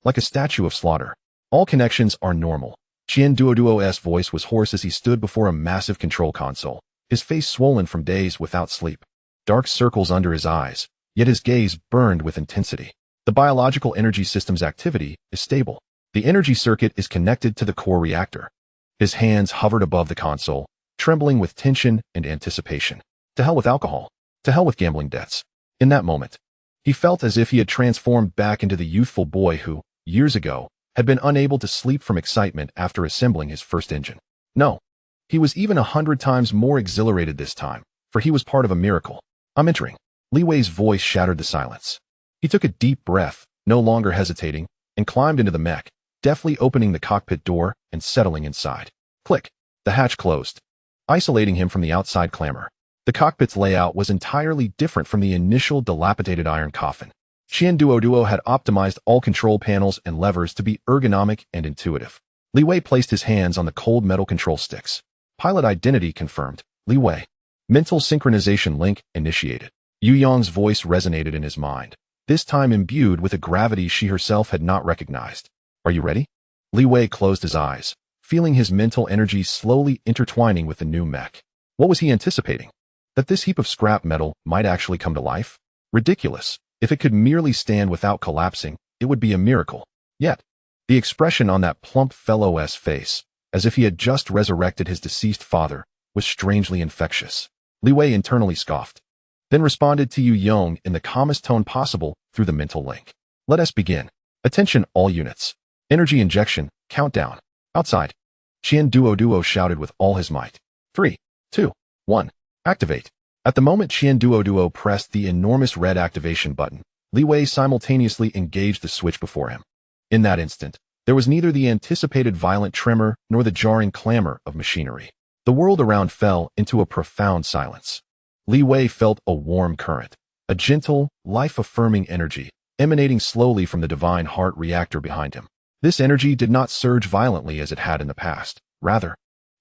like a statue of slaughter. All connections are normal. Duoduo's voice was hoarse as he stood before a massive control console, his face swollen from days without sleep. Dark circles under his eyes, yet his gaze burned with intensity. The biological energy system's activity is stable. The energy circuit is connected to the core reactor. His hands hovered above the console, trembling with tension and anticipation. To hell with alcohol. To hell with gambling debts. In that moment, he felt as if he had transformed back into the youthful boy who, years ago, had been unable to sleep from excitement after assembling his first engine. No, he was even 100 times more exhilarated this time, for he was part of a miracle. I'm entering. Li Wei's voice shattered the silence. He took a deep breath, no longer hesitating, and climbed into the mech, deftly opening the cockpit door and settling inside. Click. The hatch closed, isolating him from the outside clamor. The cockpit's layout was entirely different from the initial dilapidated iron coffin. Qian had optimized all control panels and levers to be ergonomic and intuitive. Li Wei placed his hands on the cold metal control sticks. Pilot identity confirmed. Li Wei. Mental synchronization link initiated. Yu Yong's voice resonated in his mind, this time imbued with a gravity she herself had not recognized. Are you ready? Li Wei closed his eyes, feeling his mental energy slowly intertwining with the new mech. What was he anticipating? That this heap of scrap metal might actually come to life? Ridiculous. If it could merely stand without collapsing, it would be a miracle. Yet, the expression on that plump fellow's face, as if he had just resurrected his deceased father, was strangely infectious. Li Wei internally scoffed, then responded to Yu Yong in the calmest tone possible through the mental link. Let us begin. Attention all units. Energy injection, countdown. Outside. Qian Duo shouted with all his might. 3, 2, 1. Activate. At the moment Qian Duo pressed the enormous red activation button, Li Wei simultaneously engaged the switch before him. In that instant, there was neither the anticipated violent tremor nor the jarring clamor of machinery. The world around fell into a profound silence. Li Wei felt a warm current, a gentle, life-affirming energy, emanating slowly from the divine heart reactor behind him. This energy did not surge violently as it had in the past. Rather,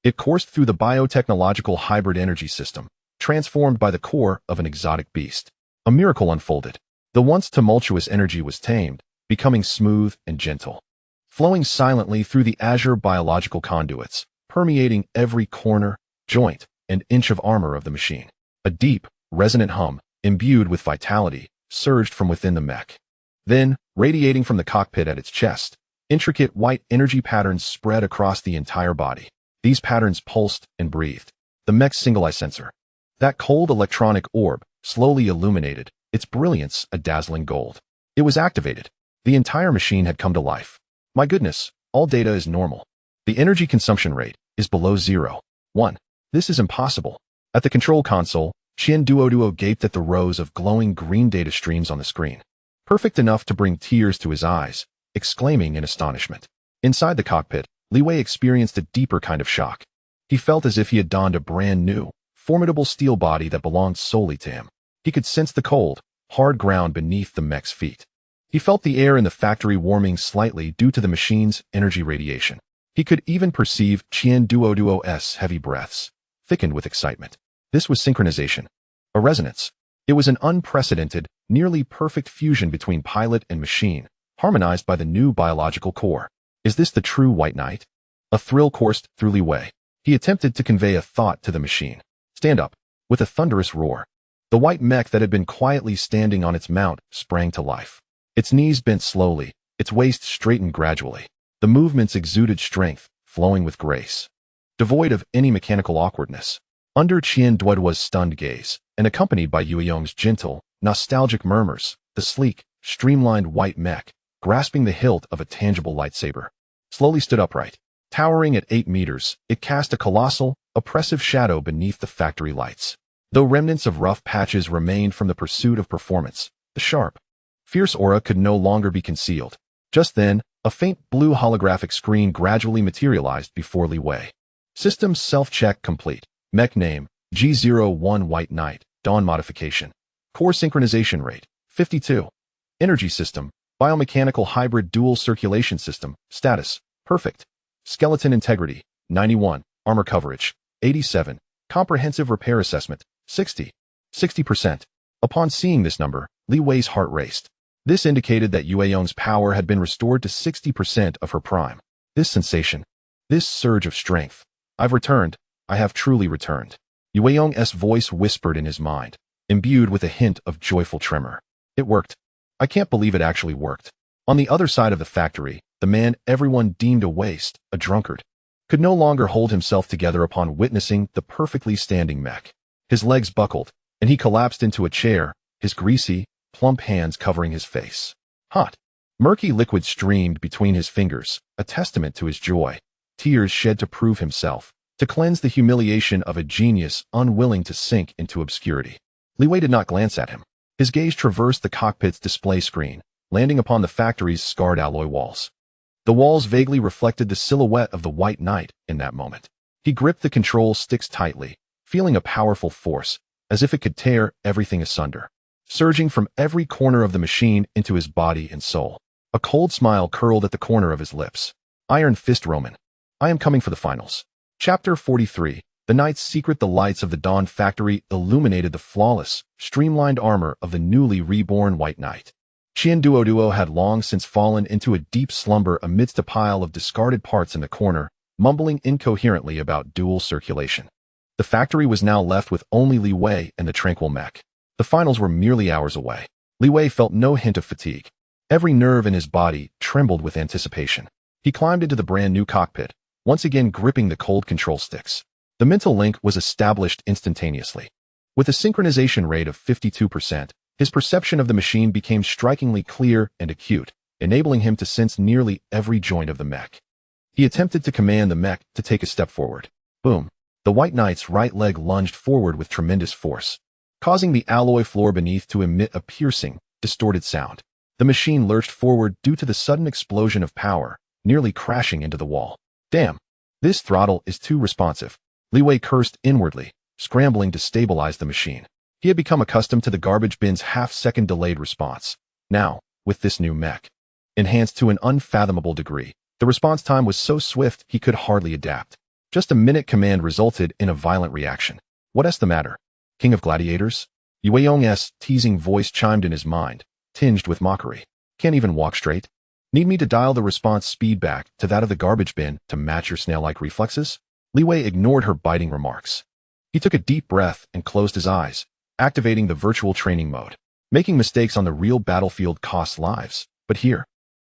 it coursed through the biotechnological hybrid energy system, transformed by the core of an exotic beast. A miracle unfolded. The once tumultuous energy was tamed, becoming smooth and gentle, flowing silently through the azure biological conduits, permeating every corner, joint, and inch of armor of the machine. A deep, resonant hum, imbued with vitality, surged from within the mech. Then, radiating from the cockpit at its chest, intricate white energy patterns spread across the entire body. These patterns pulsed and breathed. The mech's single-eye sensor, that cold electronic orb, slowly illuminated, its brilliance a dazzling gold. It was activated. The entire machine had come to life. My goodness, all data is normal. The energy consumption rate is below 0.1. This is impossible. At the control console, Qian Duo gaped at the rows of glowing green data streams on the screen. Perfect enough to bring tears to his eyes, exclaiming in astonishment. Inside the cockpit, Li Wei experienced a deeper kind of shock. He felt as if he had donned a brand new, formidable steel body that belonged solely to him. He could sense the cold, hard ground beneath the mech's feet. He felt the air in the factory warming slightly due to the machine's energy radiation. He could even perceive Qian Duo's heavy breaths, thickened with excitement. This was synchronization, a resonance. It was an unprecedented, nearly perfect fusion between pilot and machine, harmonized by the new biological core. Is this the true White Knight? A thrill coursed through Li Wei. He attempted to convey a thought to the machine. Stand up. With a thunderous roar, the white mech that had been quietly standing on its mount sprang to life. Its knees bent slowly, its waist straightened gradually. The movements exuded strength, flowing with grace, devoid of any mechanical awkwardness. Under Qian Duo's stunned gaze, and accompanied by Yu Yong's gentle, nostalgic murmurs, the sleek, streamlined white mech, grasping the hilt of a tangible lightsaber, slowly stood upright. Towering at 8 meters, it cast a colossal, oppressive shadow beneath the factory lights. Though remnants of rough patches remained from the pursuit of performance, the sharp, fierce aura could no longer be concealed. Just then, a faint blue holographic screen gradually materialized before Li Wei. System self-check complete. Mech name, G01 White Knight, Dawn modification. Core synchronization rate, 52. Energy system, biomechanical hybrid dual circulation system, status, perfect. Skeleton integrity, 91. Armor coverage, 87. Comprehensive repair assessment, 60. 60%. Upon seeing this number, Li Wei's heart raced. This indicated that Yu Yong's power had been restored to 60% of her prime. This sensation, this surge of strength. I've returned. I have truly returned. Yu Yong's voice whispered in his mind, imbued with a hint of joyful tremor. It worked. I can't believe it actually worked. On the other side of the factory, the man everyone deemed a waste, a drunkard, could no longer hold himself together upon witnessing the perfectly standing mech. His legs buckled, and he collapsed into a chair, his greasy, plump hands covering his face. Hot, murky liquid streamed between his fingers, a testament to his joy. Tears shed to prove himself, to cleanse the humiliation of a genius unwilling to sink into obscurity. Li Wei did not glance at him. His gaze traversed the cockpit's display screen, landing upon the factory's scarred alloy walls. The walls vaguely reflected the silhouette of the White Knight in that moment. He gripped the control sticks tightly, feeling a powerful force, as if it could tear everything asunder, surging from every corner of the machine into his body and soul. A cold smile curled at the corner of his lips. Iron Fist Roman. I am coming for the finals. Chapter 43. The night's secret. The lights of the Dawn Factory illuminated the flawless, streamlined armor of the newly reborn White Knight. Qian Duo had long since fallen into a deep slumber amidst a pile of discarded parts in the corner, mumbling incoherently about dual circulation. The factory was now left with only Li Wei and the tranquil mech. The finals were merely hours away. Li Wei felt no hint of fatigue. Every nerve in his body trembled with anticipation. He climbed into the brand-new cockpit, once again gripping the cold control sticks. The mental link was established instantaneously. With a synchronization rate of 52%, his perception of the machine became strikingly clear and acute, enabling him to sense nearly every joint of the mech. He attempted to command the mech to take a step forward. Boom! The White Knight's right leg lunged forward with tremendous force, causing the alloy floor beneath to emit a piercing, distorted sound. The machine lurched forward due to the sudden explosion of power, nearly crashing into the wall. Damn! This throttle is too responsive. Li Wei cursed inwardly, scrambling to stabilize the machine. He had become accustomed to the garbage bin's half-second delayed response. Now, with this new mech, enhanced to an unfathomable degree, the response time was so swift he could hardly adapt. Just a minute command resulted in a violent reaction. What's the matter? King of Gladiators? Yue Yong's teasing voice chimed in his mind, tinged with mockery. Can't even walk straight? Need me to dial the response speed back to that of the garbage bin to match your snail-like reflexes? Li Wei ignored her biting remarks. He took a deep breath and closed his eyes, activating the virtual training mode. Making mistakes on the real battlefield costs lives, but here,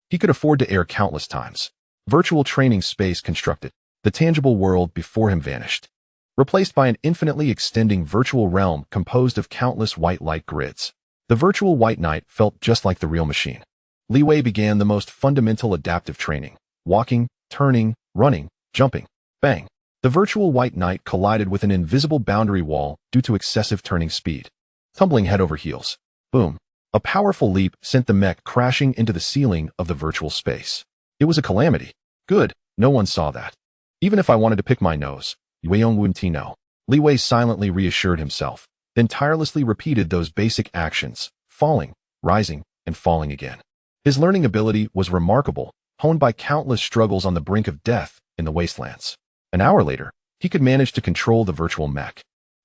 he could afford to err countless times. Virtual training space constructed. The tangible world before him vanished, replaced by an infinitely extending virtual realm composed of countless white light grids. The virtual White Knight felt just like the real machine. Li Wei began the most fundamental adaptive training, walking, turning, running, jumping. Bang! The virtual White Knight collided with an invisible boundary wall due to excessive turning speed, tumbling head over heels. Boom! A powerful leap sent the mech crashing into the ceiling of the virtual space. It was a calamity. Good, no one saw that. Even if I wanted to pick my nose, Yueyong wouldn't know. Li Wei silently reassured himself, then tirelessly repeated those basic actions, falling, rising, and falling again. His learning ability was remarkable, honed by countless struggles on the brink of death in the wastelands. An hour later, he could manage to control the virtual mech,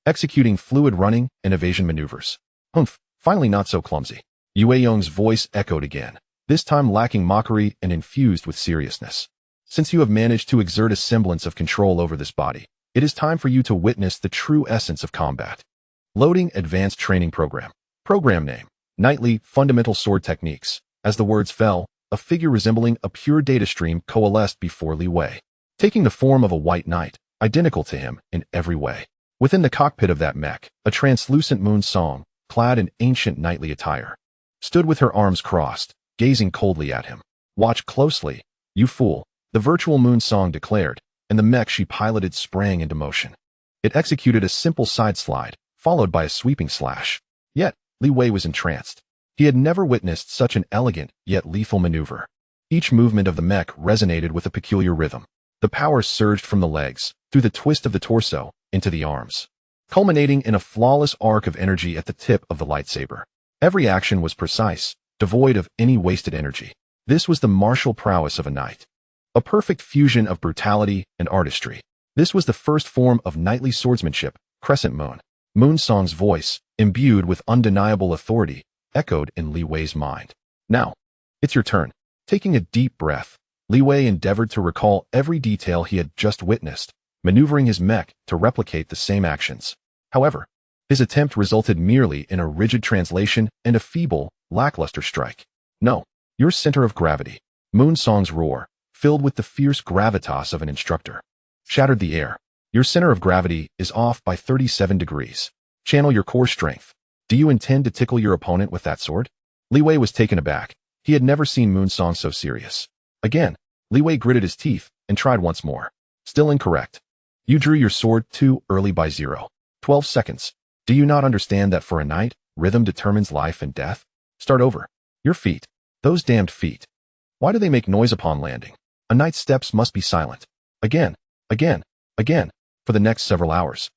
executing fluid running and evasion maneuvers. Humph, finally not so clumsy. Yueyong's voice echoed again, this time lacking mockery and infused with seriousness. Since you have managed to exert a semblance of control over this body, it is time for you to witness the true essence of combat. Loading Advanced Training Program. Program name: Knightly Fundamental Sword Techniques. As the words fell, a figure resembling a pure data stream coalesced before Li Wei, taking the form of a White Knight, identical to him in every way. Within the cockpit of that mech, a translucent moon song, clad in ancient knightly attire, stood with her arms crossed, gazing coldly at him. Watch closely, you fool, the virtual moon song declared, and the mech she piloted sprang into motion. It executed a simple side slide, followed by a sweeping slash. Yet, Li Wei was entranced. He had never witnessed such an elegant, yet lethal maneuver. Each movement of the mech resonated with a peculiar rhythm. The power surged from the legs, through the twist of the torso, into the arms, culminating in a flawless arc of energy at the tip of the lightsaber. Every action was precise, devoid of any wasted energy. This was the martial prowess of a knight. A perfect fusion of brutality and artistry. This was the first form of knightly swordsmanship, Crescent Moon. Moonsong's voice, imbued with undeniable authority, echoed in Li Wei's mind. Now, it's your turn. Taking a deep breath, Li Wei endeavored to recall every detail he had just witnessed, maneuvering his mech to replicate the same actions. However, his attempt resulted merely in a rigid translation and a feeble, lackluster strike. No, your center of gravity, Moonsong's roar, filled with the fierce gravitas of an instructor, shattered the air. Your center of gravity is off by 37 degrees. Channel your core strength. Do you intend to tickle your opponent with that sword? Li Wei was taken aback. He had never seen Moonsong so serious. Again, Li Wei gritted his teeth and tried once more. Still incorrect. You drew your sword too early by 12 seconds. Do you not understand that for a knight, rhythm determines life and death? Start over. Your feet. Those damned feet. Why do they make noise upon landing? A knight's steps must be silent. Again, again, again, for the next several hours.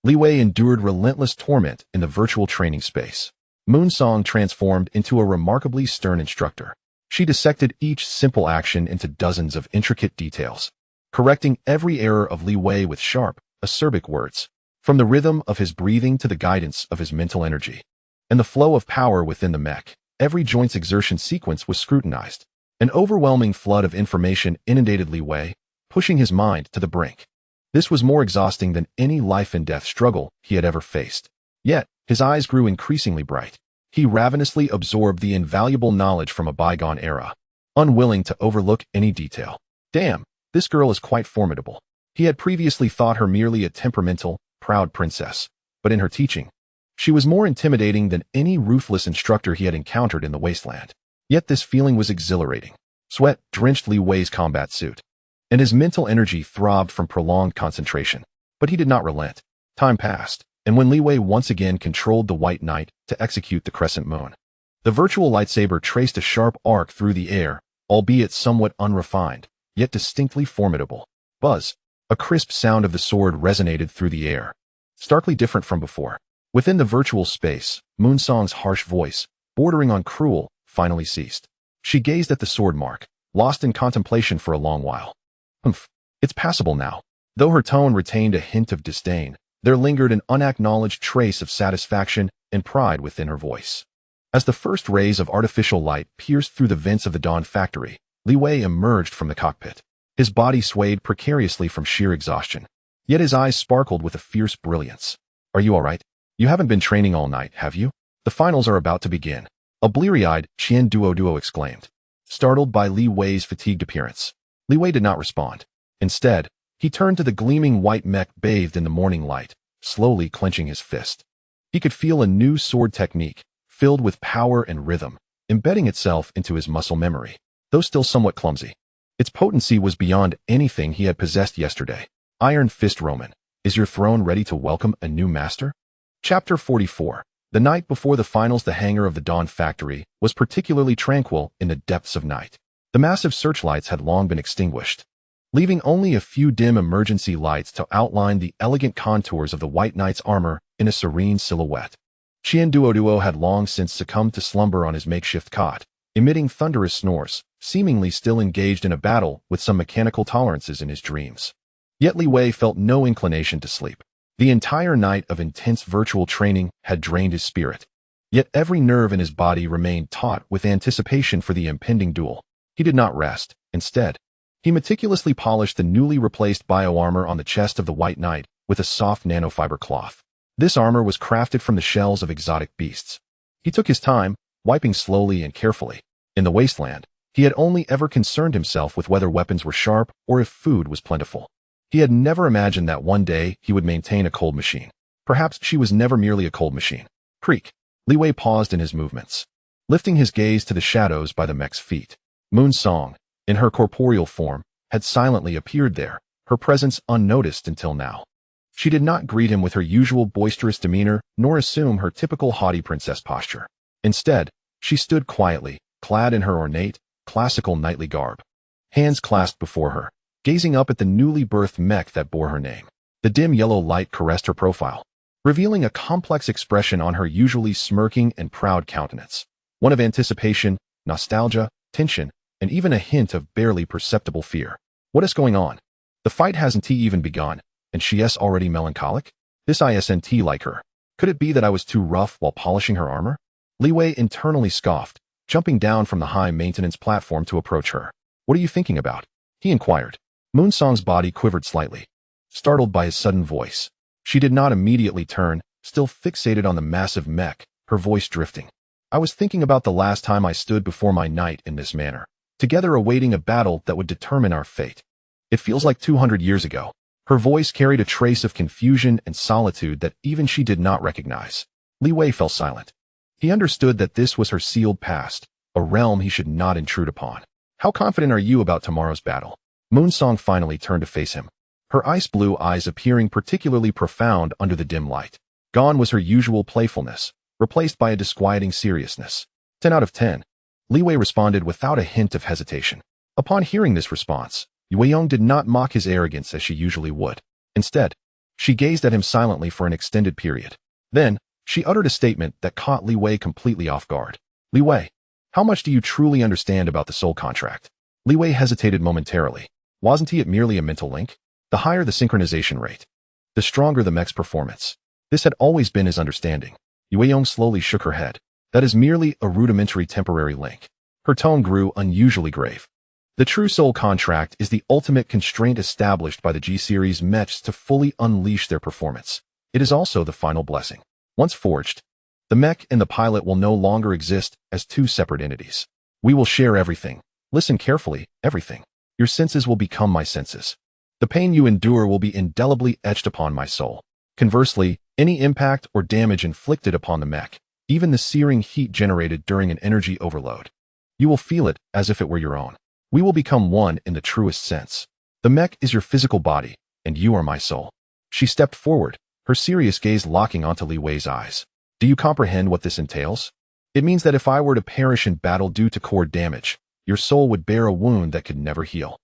Li Wei endured relentless torment in the virtual training space. Moonsong transformed into a remarkably stern instructor. She dissected each simple action into dozens of intricate details, correcting every error of Li Wei with sharp, acerbic words, from the rhythm of his breathing to the guidance of his mental energy, and the flow of power within the mech. Every joint's exertion sequence was scrutinized. An overwhelming flood of information inundated Li Wei, pushing his mind to the brink. This was more exhausting than any life-and-death struggle he had ever faced. Yet, his eyes grew increasingly bright. He ravenously absorbed the invaluable knowledge from a bygone era, unwilling to overlook any detail. Damn, this girl is quite formidable. He had previously thought her merely a temperamental, proud princess, but in her teaching, she was more intimidating than any ruthless instructor he had encountered in the wasteland. Yet this feeling was exhilarating. Sweat drenched Li Wei's combat suit, and his mental energy throbbed from prolonged concentration. But he did not relent. Time passed, and when Li Wei once again controlled the White Knight to execute the crescent moon, the virtual lightsaber traced a sharp arc through the air, albeit somewhat unrefined, yet distinctly formidable. Buzz! A crisp sound of the sword resonated through the air, starkly different from before. Within the virtual space, Moonsong's harsh voice, bordering on cruel, finally ceased. She gazed at the sword mark, lost in contemplation for a long while. Humph, it's passable now. Though her tone retained a hint of disdain, there lingered an unacknowledged trace of satisfaction and pride within her voice. As the first rays of artificial light pierced through the vents of the Dawn factory, Li Wei emerged from the cockpit. His body swayed precariously from sheer exhaustion, yet his eyes sparkled with a fierce brilliance. Are you all right? You haven't been training all night, have you? The finals are about to begin. A bleary-eyed Qian Duo exclaimed, startled by Li Wei's fatigued appearance. Li Wei did not respond. Instead, he turned to the gleaming white mech bathed in the morning light, slowly clenching his fist. He could feel a new sword technique, filled with power and rhythm, embedding itself into his muscle memory, though still somewhat clumsy. Its potency was beyond anything he had possessed yesterday. Iron Fist Roman, is your throne ready to welcome a new master? Chapter 44. The night before the finals, the hangar of the Dawn factory was particularly tranquil in the depths of night. The massive searchlights had long been extinguished, leaving only a few dim emergency lights to outline the elegant contours of the White Knight's armor in a serene silhouette. Qian Duo had long since succumbed to slumber on his makeshift cot, emitting thunderous snores, seemingly still engaged in a battle with some mechanical tolerances in his dreams. Yet Li Wei felt no inclination to sleep. The entire night of intense virtual training had drained his spirit, yet every nerve in his body remained taut with anticipation for the impending duel. He did not rest. Instead, he meticulously polished the newly replaced bioarmor on the chest of the White Knight with a soft nanofiber cloth. This armor was crafted from the shells of exotic beasts. He took his time, wiping slowly and carefully. In the wasteland, he had only ever concerned himself with whether weapons were sharp or if food was plentiful. He had never imagined that one day he would maintain a cold machine. Perhaps she was never merely a cold machine. Creak. Li Wei paused in his movements, lifting his gaze to the shadows by the mech's feet. Moonsong, in her corporeal form, had silently appeared there, her presence unnoticed until now. She did not greet him with her usual boisterous demeanor, nor assume her typical haughty princess posture. Instead, she stood quietly, clad in her ornate, classical knightly garb, hands clasped before her, gazing up at the newly birthed mech that bore her name. The dim yellow light caressed her profile, revealing a complex expression on her usually smirking and proud countenance, one of anticipation, nostalgia, tension, and even a hint of barely perceptible fear. What is going on? The fight hasn't even begun, and she is already melancholic? This isn't like her. Could it be that I was too rough while polishing her armor? Li Wei internally scoffed, jumping down from the high-maintenance platform to approach her. What are you thinking about? He inquired. Moonsong's body quivered slightly, startled by his sudden voice. She did not immediately turn, still fixated on the massive mech, her voice drifting. I was thinking about the last time I stood before my knight in this manner, together awaiting a battle that would determine our fate. It feels like 200 years ago. Her voice carried a trace of confusion and solitude that even she did not recognize. Li Wei fell silent. He understood that this was her sealed past, a realm he should not intrude upon. How confident are you about tomorrow's battle? Moonsong finally turned to face him, her ice blue eyes appearing particularly profound under the dim light. Gone was her usual playfulness, replaced by a disquieting seriousness. 10 out of 10. Li Wei responded without a hint of hesitation. Upon hearing this response, Yueyong did not mock his arrogance as she usually would. Instead, she gazed at him silently for an extended period. Then, she uttered a statement that caught Li Wei completely off guard. Li Wei, how much do you truly understand about the soul contract? Li Wei hesitated momentarily. Wasn't it merely a mental link? The higher the synchronization rate, the stronger the mech's performance. This had always been his understanding. Yueyong slowly shook her head. That is merely a rudimentary temporary link. Her tone grew unusually grave. The true soul contract is the ultimate constraint established by the G-series mechs to fully unleash their performance. It is also the final blessing. Once forged, the mech and the pilot will no longer exist as two separate entities. We will share everything. Listen carefully, everything. Your senses will become my senses. The pain you endure will be indelibly etched upon my soul. Conversely, any impact or damage inflicted upon the mech, even the searing heat generated during an energy overload, you will feel it as if it were your own. We will become one in the truest sense. The mech is your physical body, and you are my soul. She stepped forward, her serious gaze locking onto Li Wei's eyes. Do you comprehend what this entails? It means that if I were to perish in battle due to core damage, your soul would bear a wound that could never heal,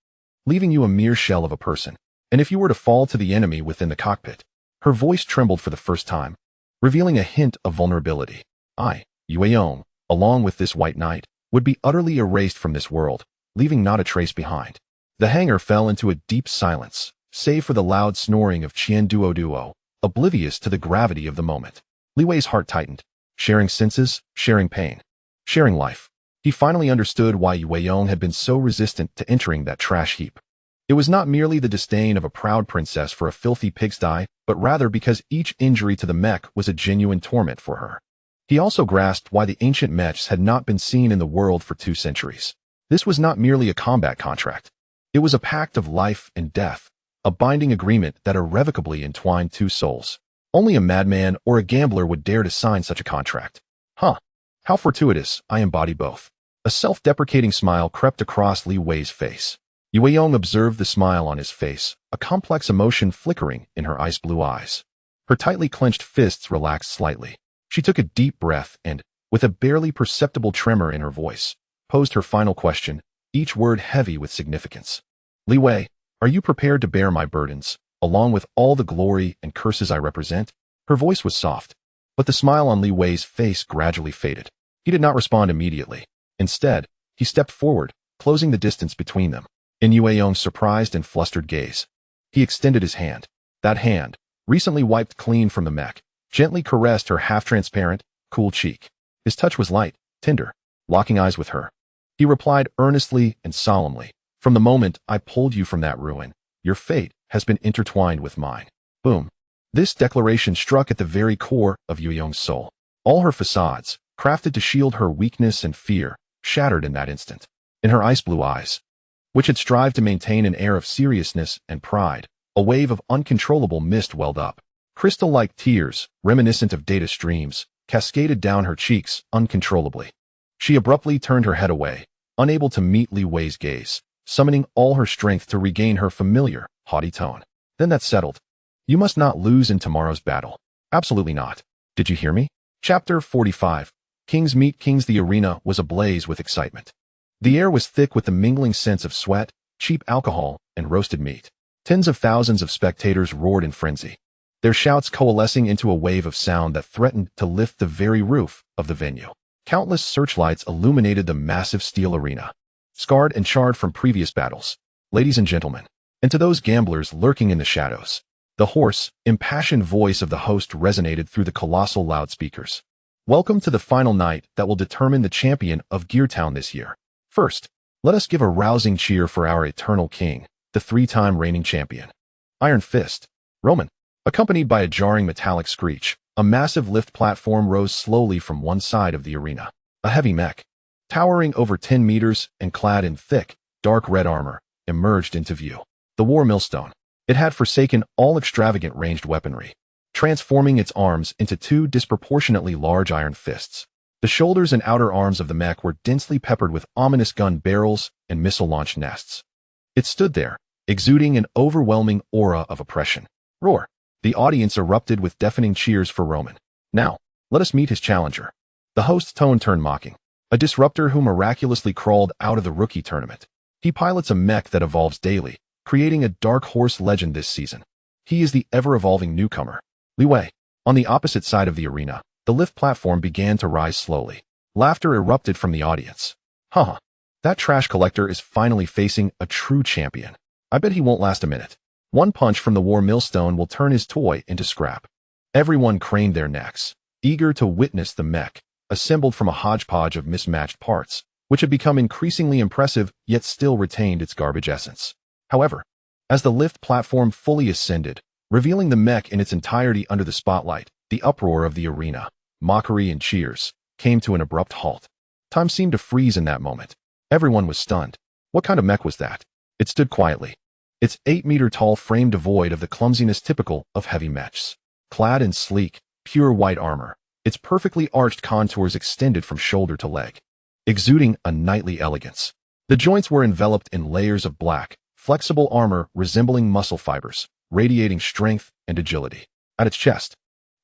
leaving you a mere shell of a person. And if you were to fall to the enemy within the cockpit, her voice trembled for the first time, revealing a hint of vulnerability. I, Yueyong, along with this white knight, would be utterly erased from this world, leaving not a trace behind. The hangar fell into a deep silence, save for the loud snoring of Qian Duo, oblivious to the gravity of the moment. Li Wei's heart tightened. Sharing senses, sharing pain, sharing life. He finally understood why Yueyong had been so resistant to entering that trash heap. It was not merely the disdain of a proud princess for a filthy pigsty, but rather because each injury to the mech was a genuine torment for her. He also grasped why the ancient mechs had not been seen in the world for 2 centuries. This was not merely a combat contract. It was a pact of life and death, a binding agreement that irrevocably entwined 2 souls. Only a madman or a gambler would dare to sign such a contract. Huh. How fortuitous, I embody both. A self-deprecating smile crept across Li Wei's face. Yueyong observed the smile on his face, a complex emotion flickering in her ice-blue eyes. Her tightly clenched fists relaxed slightly. She took a deep breath and, with a barely perceptible tremor in her voice, posed her final question, each word heavy with significance. Li Wei, are you prepared to bear my burdens, along with all the glory and curses I represent? Her voice was soft, but the smile on Li Wei's face gradually faded. He did not respond immediately. Instead, he stepped forward, closing the distance between them. In Yueyong's surprised and flustered gaze, he extended his hand. That hand, recently wiped clean from the mech, gently caressed her half-transparent, cool cheek. His touch was light, tender, locking eyes with her. He replied earnestly and solemnly, "From the moment I pulled you from that ruin, your fate has been intertwined with mine." Boom. This declaration struck at the very core of Yueyong's soul. All her facades, crafted to shield her weakness and fear, shattered in that instant. In her ice-blue eyes, which had strived to maintain an air of seriousness and pride, a wave of uncontrollable mist welled up. Crystal-like tears, reminiscent of data streams, cascaded down her cheeks uncontrollably. She abruptly turned her head away, unable to meet Li Wei's gaze, summoning all her strength to regain her familiar, haughty tone. Then that settled. You must not lose in tomorrow's battle. Absolutely not. Did you hear me? Chapter 45. Kings Meet Kings. The arena was ablaze with excitement. The air was thick with the mingling scents of sweat, cheap alcohol, and roasted meat. Tens of thousands of spectators roared in frenzy, their shouts coalescing into a wave of sound that threatened to lift the very roof of the venue. Countless searchlights illuminated the massive steel arena, scarred and charred from previous battles. Ladies and gentlemen, and to those gamblers lurking in the shadows, the hoarse, impassioned voice of the host resonated through the colossal loudspeakers. Welcome to the final night that will determine the champion of Geartown this year. First, let us give a rousing cheer for our eternal king, the 3-time reigning champion. Iron Fist. Roman. Accompanied by a jarring metallic screech, a massive lift platform rose slowly from one side of the arena. A heavy mech, towering over 10 meters and clad in thick, dark red armor, emerged into view. The War Millstone. It had forsaken all extravagant ranged weaponry, transforming its arms into 2 disproportionately large iron fists. The shoulders and outer arms of the mech were densely peppered with ominous gun barrels and missile launch nests. It stood there, exuding an overwhelming aura of oppression. Roar. The audience erupted with deafening cheers for Roman. Now, let us meet his challenger. The host's tone turned mocking. A disruptor who miraculously crawled out of the rookie tournament. He pilots a mech that evolves daily, creating a dark horse legend this season. He is the ever-evolving newcomer, Li Wei. On the opposite side of the arena, the lift platform began to rise slowly. Laughter erupted from the audience. Haha, that trash collector is finally facing a true champion. I bet he won't last a minute. One punch from the war millstone will turn his toy into scrap. Everyone craned their necks, eager to witness the mech, assembled from a hodgepodge of mismatched parts, which had become increasingly impressive yet still retained its garbage essence. However, as the lift platform fully ascended, revealing the mech in its entirety under the spotlight, the uproar of the arena, mockery and cheers, came to an abrupt halt. Time seemed to freeze in that moment. Everyone was stunned. What kind of mech was that? It stood quietly, its 8-meter-tall frame devoid of the clumsiness typical of heavy mechs. Clad in sleek, pure white armor, its perfectly arched contours extended from shoulder to leg, exuding a knightly elegance. The joints were enveloped in layers of black, flexible armor resembling muscle fibers, radiating strength and agility. At its chest,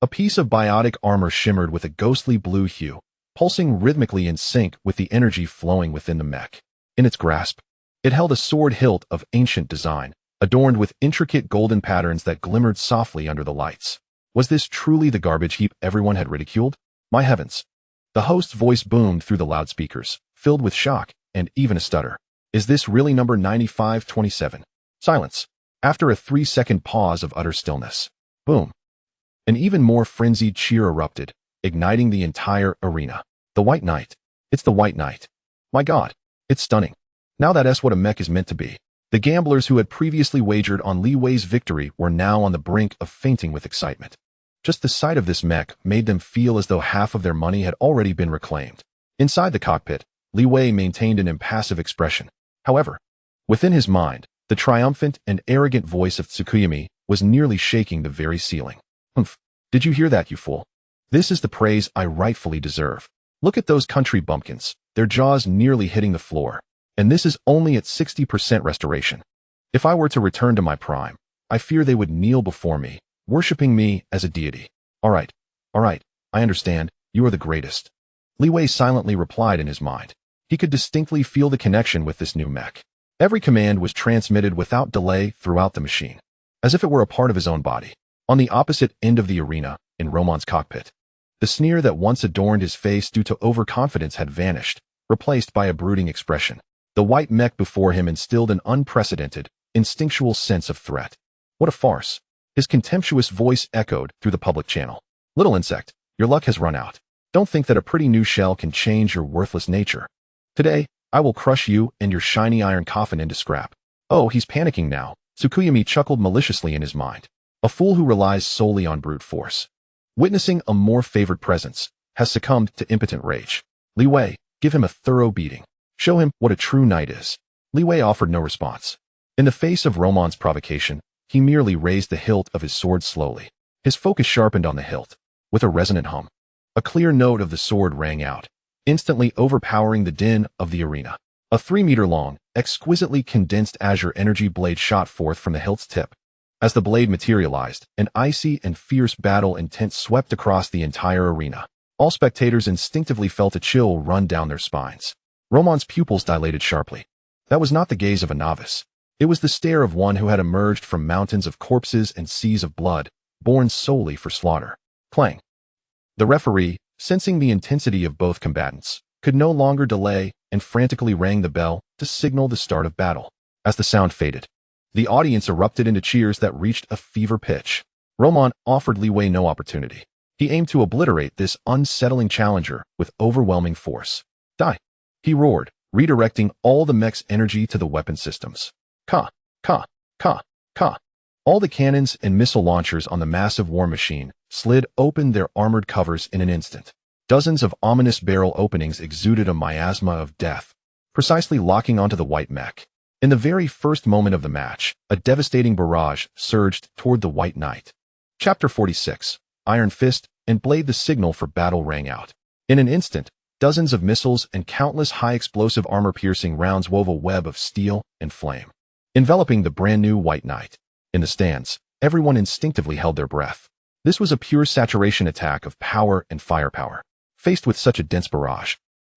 a piece of biotic armor shimmered with a ghostly blue hue, pulsing rhythmically in sync with the energy flowing within the mech. In its grasp, it held a sword hilt of ancient design, adorned with intricate golden patterns that glimmered softly under the lights. Was this truly the garbage heap everyone had ridiculed? My heavens! The host's voice boomed through the loudspeakers, filled with shock and even a stutter. Is this really number 9527? Silence. After a 3-second pause of utter stillness. Boom. An even more frenzied cheer erupted, igniting the entire arena. The White Knight. It's the White Knight. My God, it's stunning. Now that's what a mech is meant to be. The gamblers who had previously wagered on Li Wei's victory were now on the brink of fainting with excitement. Just the sight of this mech made them feel as though half of their money had already been reclaimed. Inside the cockpit, Li Wei maintained an impassive expression. However, within his mind, the triumphant and arrogant voice of Tsukuyami was nearly shaking the very ceiling. Humph! Did you hear that, you fool? This is the praise I rightfully deserve. Look at those country bumpkins, their jaws nearly hitting the floor. And this is only at 60% restoration. If I were to return to my prime, I fear they would kneel before me, worshipping me as a deity. All right, I understand, you are the greatest. Li Wei silently replied in his mind. He could distinctly feel the connection with this new mech. Every command was transmitted without delay throughout the machine, as if it were a part of his own body. On the opposite end of the arena, in Roman's cockpit, the sneer that once adorned his face due to overconfidence had vanished, replaced by a brooding expression. The white mech before him instilled an unprecedented, instinctual sense of threat. What a farce! His contemptuous voice echoed through the public channel. Little insect, your luck has run out. Don't think that a pretty new shell can change your worthless nature. Today, I will crush you and your shiny iron coffin into scrap. Oh, he's panicking now. Tsukuyami chuckled maliciously in his mind. A fool who relies solely on brute force, witnessing a more favored presence, has succumbed to impotent rage. Li Wei, give him a thorough beating. Show him what a true knight is. Li Wei offered no response. In the face of Roman's provocation, he merely raised the hilt of his sword slowly. His focus sharpened on the hilt. With a resonant hum, a clear note of the sword rang out, instantly overpowering the din of the arena. A 3-meter-long, exquisitely condensed azure energy blade shot forth from the hilt's tip. As the blade materialized, an icy and fierce battle intent swept across the entire arena. All spectators instinctively felt a chill run down their spines. Roman's pupils dilated sharply. That was not the gaze of a novice. It was the stare of one who had emerged from mountains of corpses and seas of blood, born solely for slaughter. Clang. The referee, sensing the intensity of both combatants, could no longer delay and frantically rang the bell to signal the start of battle. As the sound faded, the audience erupted into cheers that reached a fever pitch. Roman offered Li Wei no opportunity. He aimed to obliterate this unsettling challenger with overwhelming force. Die! He roared, redirecting all the mech's energy to the weapon systems. Ka! Ka! Ka! Ka! All the cannons and missile launchers on the massive war machine slid open their armored covers in an instant. Dozens of ominous barrel openings exuded a miasma of death, precisely locking onto the white mech. In the very first moment of the match, a devastating barrage surged toward the White Knight. Chapter 46. Iron Fist and Blade. The signal for battle rang out. In an instant, dozens of missiles and countless high-explosive armor-piercing rounds wove a web of steel and flame, enveloping the brand-new White Knight. In the stands, everyone instinctively held their breath. This was a pure saturation attack of power and firepower. Faced with such a dense barrage,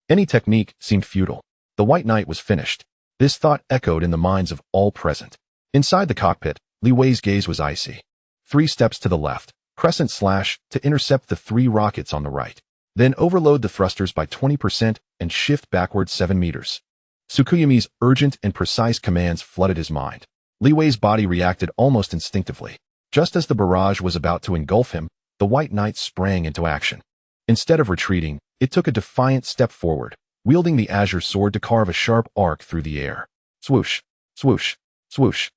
any technique seemed futile. The White Knight was finished. This thought echoed in the minds of all present. Inside the cockpit, Li Wei's gaze was icy. 3 steps to the left, crescent slash to intercept the 3 rockets on the right. Then overload the thrusters by 20% and shift backward 7 meters. Tsukuyami's urgent and precise commands flooded his mind. Li Wei's body reacted almost instinctively. Just as the barrage was about to engulf him, the White Knight sprang into action. Instead of retreating, it took a defiant step forward, wielding the azure sword to carve a sharp arc through the air. Swoosh, swoosh, swoosh.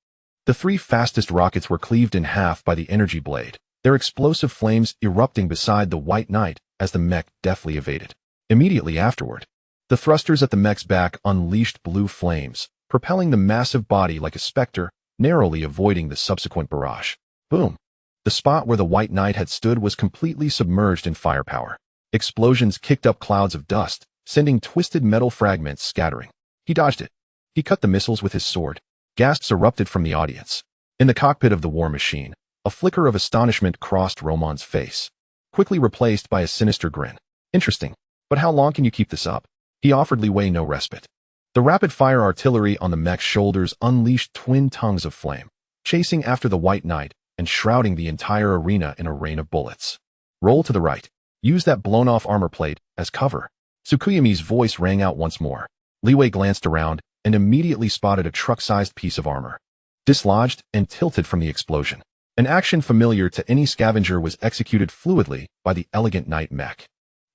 The 3 fastest rockets were cleaved in half by the energy blade, their explosive flames erupting beside the White Knight as the mech deftly evaded. Immediately afterward, the thrusters at the mech's back unleashed blue flames, propelling the massive body like a specter, narrowly avoiding the subsequent barrage. Boom! The spot where the White Knight had stood was completely submerged in firepower. Explosions kicked up clouds of dust, sending twisted metal fragments scattering. He dodged it. He cut the missiles with his sword. Gasps erupted from the audience. In the cockpit of the war machine, a flicker of astonishment crossed Roman's face, quickly replaced by a sinister grin. Interesting, but how long can you keep this up? He offered Li Wei no respite. The rapid-fire artillery on the mech's shoulders unleashed twin tongues of flame, chasing after the White Knight and shrouding the entire arena in a rain of bullets. Roll to the right. Use that blown-off armor plate as cover. Tsukuyami's voice rang out once more. Li Wei glanced around and immediately spotted a truck-sized piece of armor, dislodged and tilted from the explosion. An action familiar to any scavenger was executed fluidly by the elegant knight mech.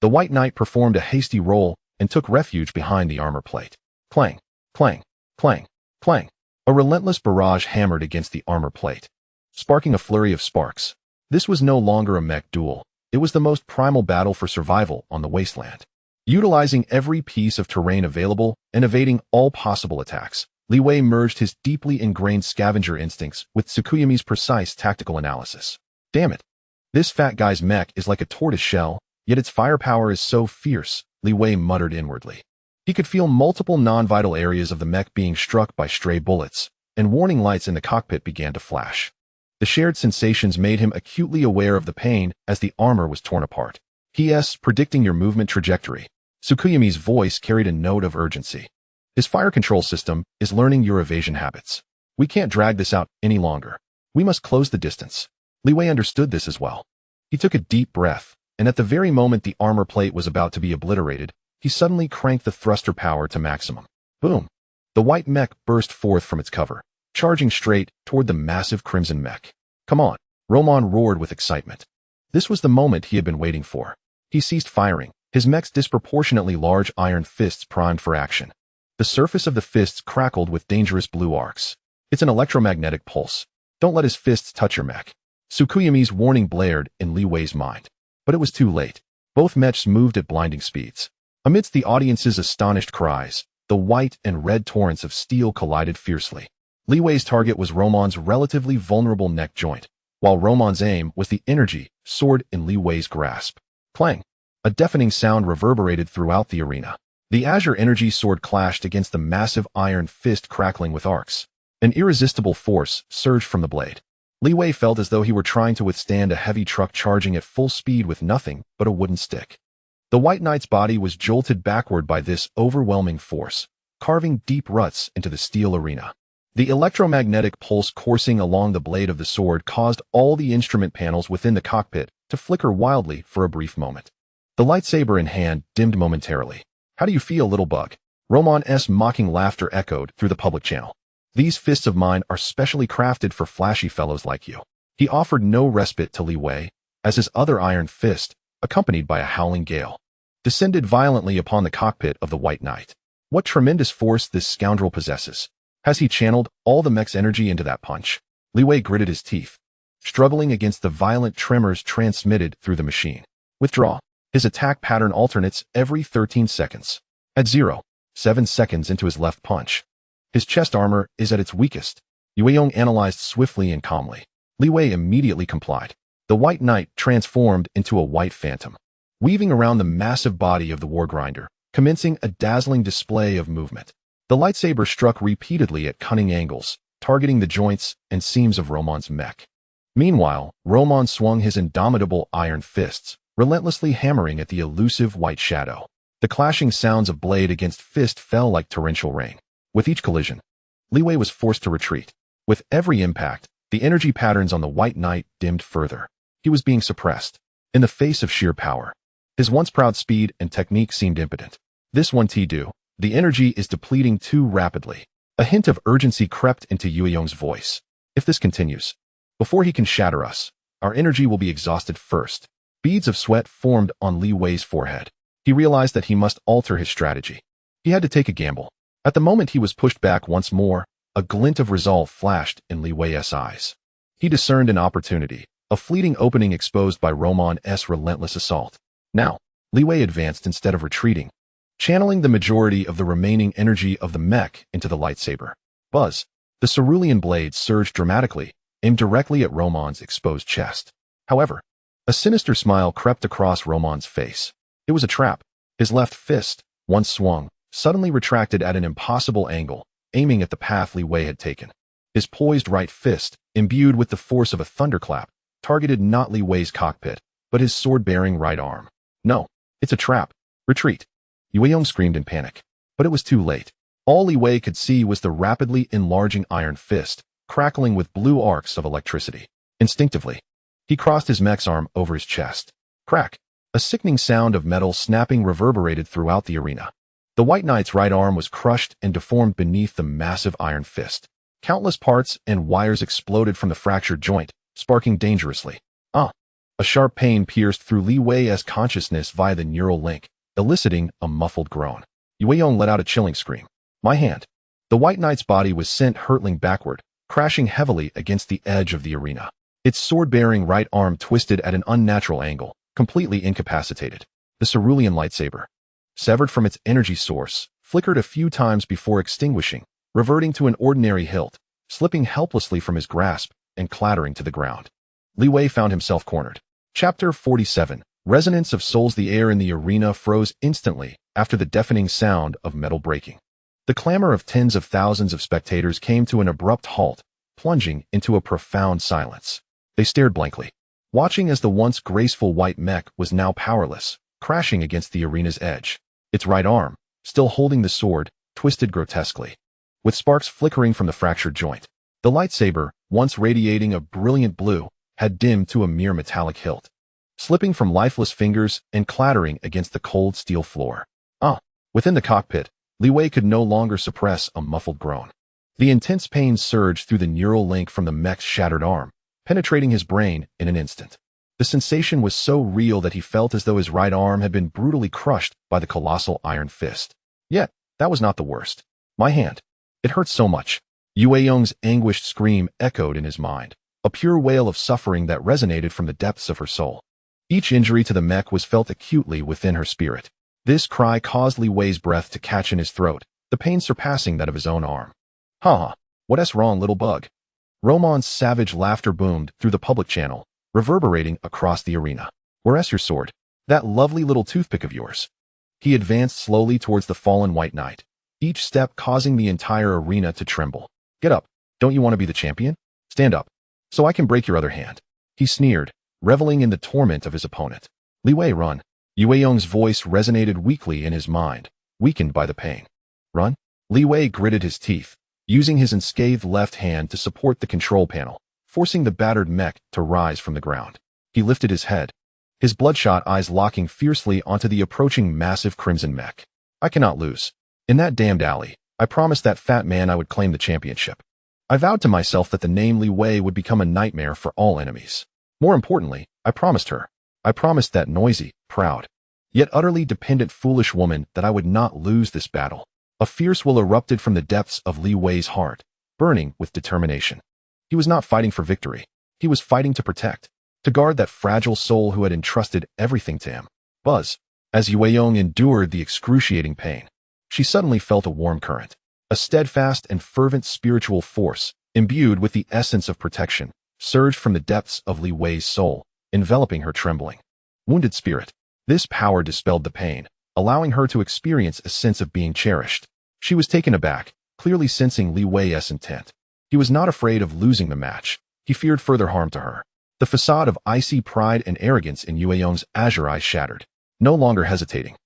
The White Knight performed a hasty roll and took refuge behind the armor plate. Clang, clang, clang, clang. A relentless barrage hammered against the armor plate, sparking a flurry of sparks. This was no longer a mech duel. It was the most primal battle for survival on the wasteland. Utilizing every piece of terrain available and evading all possible attacks, Li Wei merged his deeply ingrained scavenger instincts with Tsukuyami's precise tactical analysis. Damn it! This fat guy's mech is like a tortoise shell, yet its firepower is so fierce, Li Wei muttered inwardly. He could feel multiple non-vital areas of the mech being struck by stray bullets, and warning lights in the cockpit began to flash. The shared sensations made him acutely aware of the pain as the armor was torn apart. P.S. Predicting your movement trajectory. Tsukuyami's voice carried a note of urgency. His fire control system is learning your evasion habits. We can't drag this out any longer. We must close the distance. Li Wei understood this as well. He took a deep breath, and at the very moment the armor plate was about to be obliterated, he suddenly cranked the thruster power to maximum. Boom! The white mech burst forth from its cover, charging straight toward the massive crimson mech. Come on! Roman roared with excitement. This was the moment he had been waiting for. He ceased firing, his mech's disproportionately large iron fists primed for action. The surface of the fists crackled with dangerous blue arcs. It's an electromagnetic pulse. Don't let his fists touch your mech. Tsukuyami's warning blared in Li Wei's mind. But it was too late. Both mechs moved at blinding speeds. Amidst the audience's astonished cries, the white and red torrents of steel collided fiercely. Li Wei's target was Roman's relatively vulnerable neck joint, while Roman's aim was the energy sword in Li Wei's grasp. Clang! A deafening sound reverberated throughout the arena. The azure energy sword clashed against the massive iron fist crackling with arcs. An irresistible force surged from the blade. Li Wei felt as though he were trying to withstand a heavy truck charging at full speed with nothing but a wooden stick. The White Knight's body was jolted backward by this overwhelming force, carving deep ruts into the steel arena. The electromagnetic pulse coursing along the blade of the sword caused all the instrument panels within the cockpit to flicker wildly for a brief moment. The lightsaber in hand dimmed momentarily. How do you feel, little bug? Roman's mocking laughter echoed through the public channel. These fists of mine are specially crafted for flashy fellows like you. He offered no respite to Li Wei, as his other iron fist, accompanied by a howling gale, descended violently upon the cockpit of the White Knight. What tremendous force this scoundrel possesses. Has he channeled all the mech's energy into that punch? Li Wei gritted his teeth, struggling against the violent tremors transmitted through the machine. Withdraw. His attack pattern alternates every 13 seconds. At 0.7 seconds into his left punch, his chest armor is at its weakest. Yueyong analyzed swiftly and calmly. Li Wei immediately complied. The White Knight transformed into a white phantom, weaving around the massive body of the war grinder, commencing a dazzling display of movement. The lightsaber struck repeatedly at cunning angles, targeting the joints and seams of Roman's mech. Meanwhile, Roman swung his indomitable iron fists, relentlessly hammering at the elusive white shadow. The clashing sounds of blade against fist fell like torrential rain. With each collision, Li Wei was forced to retreat. With every impact, the energy patterns on the White Knight dimmed further. He was being suppressed. In the face of sheer power, his once proud speed and technique seemed impotent. This won't do. The energy is depleting too rapidly. A hint of urgency crept into Yue Yong's voice. If this continues, before he can shatter us, our energy will be exhausted first. Beads of sweat formed on Li Wei's forehead. He realized that he must alter his strategy. He had to take a gamble. At the moment he was pushed back once more, a glint of resolve flashed in Li Wei's eyes. He discerned an opportunity, a fleeting opening exposed by Roman's relentless assault. Now, Li Wei advanced instead of retreating, channeling the majority of the remaining energy of the mech into the lightsaber. Buzz! The cerulean blade surged dramatically, aimed directly at Roman's exposed chest. However, a sinister smile crept across Roman's face. It was a trap. His left fist, once swung, suddenly retracted at an impossible angle, aiming at the path Li Wei had taken. His poised right fist, imbued with the force of a thunderclap, targeted not Li Wei's cockpit, but his sword-bearing right arm. No, it's a trap. Retreat. Yue Yong screamed in panic, but it was too late. All Li Wei could see was the rapidly enlarging iron fist, crackling with blue arcs of electricity. Instinctively, he crossed his mech's arm over his chest. Crack! A sickening sound of metal snapping reverberated throughout the arena. The White Knight's right arm was crushed and deformed beneath the massive iron fist. Countless parts and wires exploded from the fractured joint, sparking dangerously. A sharp pain pierced through Li Wei's consciousness via the neural link, eliciting a muffled groan. Yue Yong let out a chilling scream. My hand. The White Knight's body was sent hurtling backward, crashing heavily against the edge of the arena. Its sword-bearing right arm twisted at an unnatural angle, completely incapacitated. The cerulean lightsaber, severed from its energy source, flickered a few times before extinguishing, reverting to an ordinary hilt, slipping helplessly from his grasp and clattering to the ground. Li Wei found himself cornered. Chapter 47. Resonance of souls. The air in the arena froze instantly after the deafening sound of metal breaking. The clamor of tens of thousands of spectators came to an abrupt halt, plunging into a profound silence. They stared blankly, watching as the once graceful white mech was now powerless, crashing against the arena's edge. Its right arm, still holding the sword, twisted grotesquely, with sparks flickering from the fractured joint. The lightsaber, once radiating a brilliant blue, had dimmed to a mere metallic hilt, slipping from lifeless fingers and clattering against the cold steel floor. Within the cockpit, Li Wei could no longer suppress a muffled groan. The intense pain surged through the neural link from the mech's shattered arm, penetrating his brain in an instant. The sensation was so real that he felt as though his right arm had been brutally crushed by the colossal iron fist. Yet, that was not the worst. My hand. It hurts so much. Yue Yong's anguished scream echoed in his mind, a pure wail of suffering that resonated from the depths of her soul. Each injury to the mech was felt acutely within her spirit. This cry caused Li Wei's breath to catch in his throat, the pain surpassing that of his own arm. What's wrong, little bug? Roman's savage laughter boomed through the public channel, reverberating across the arena. Where's your sword? That lovely little toothpick of yours. He advanced slowly towards the fallen White Knight, each step causing the entire arena to tremble. Get up. Don't you want to be the champion? Stand up, so I can break your other hand. He sneered, reveling in the torment of his opponent. Li Wei, run. Yue Yong's voice resonated weakly in his mind, weakened by the pain. Run? Li Wei gritted his teeth, using his unscathed left hand to support the control panel, forcing the battered mech to rise from the ground. He lifted his head, his bloodshot eyes locking fiercely onto the approaching massive crimson mech. I cannot lose. In that damned alley, I promised that fat man I would claim the championship. I vowed to myself that the name Li Wei would become a nightmare for all enemies. More importantly, I promised her. I promised that noisy, proud, yet utterly dependent foolish woman that I would not lose this battle. A fierce will erupted from the depths of Li Wei's heart, burning with determination. He was not fighting for victory. He was fighting to protect, to guard that fragile soul who had entrusted everything to him. Buzz. As Yue Yong endured the excruciating pain, she suddenly felt a warm current, a steadfast and fervent spiritual force, imbued with the essence of protection, surged from the depths of Li Wei's soul, enveloping her trembling. Wounded spirit. This power dispelled the pain, allowing her to experience a sense of being cherished. She was taken aback, clearly sensing Li Wei's intent. He was not afraid of losing the match. He feared further harm to her. The facade of icy pride and arrogance in Yue Yong's azure eyes shattered. No longer hesitating,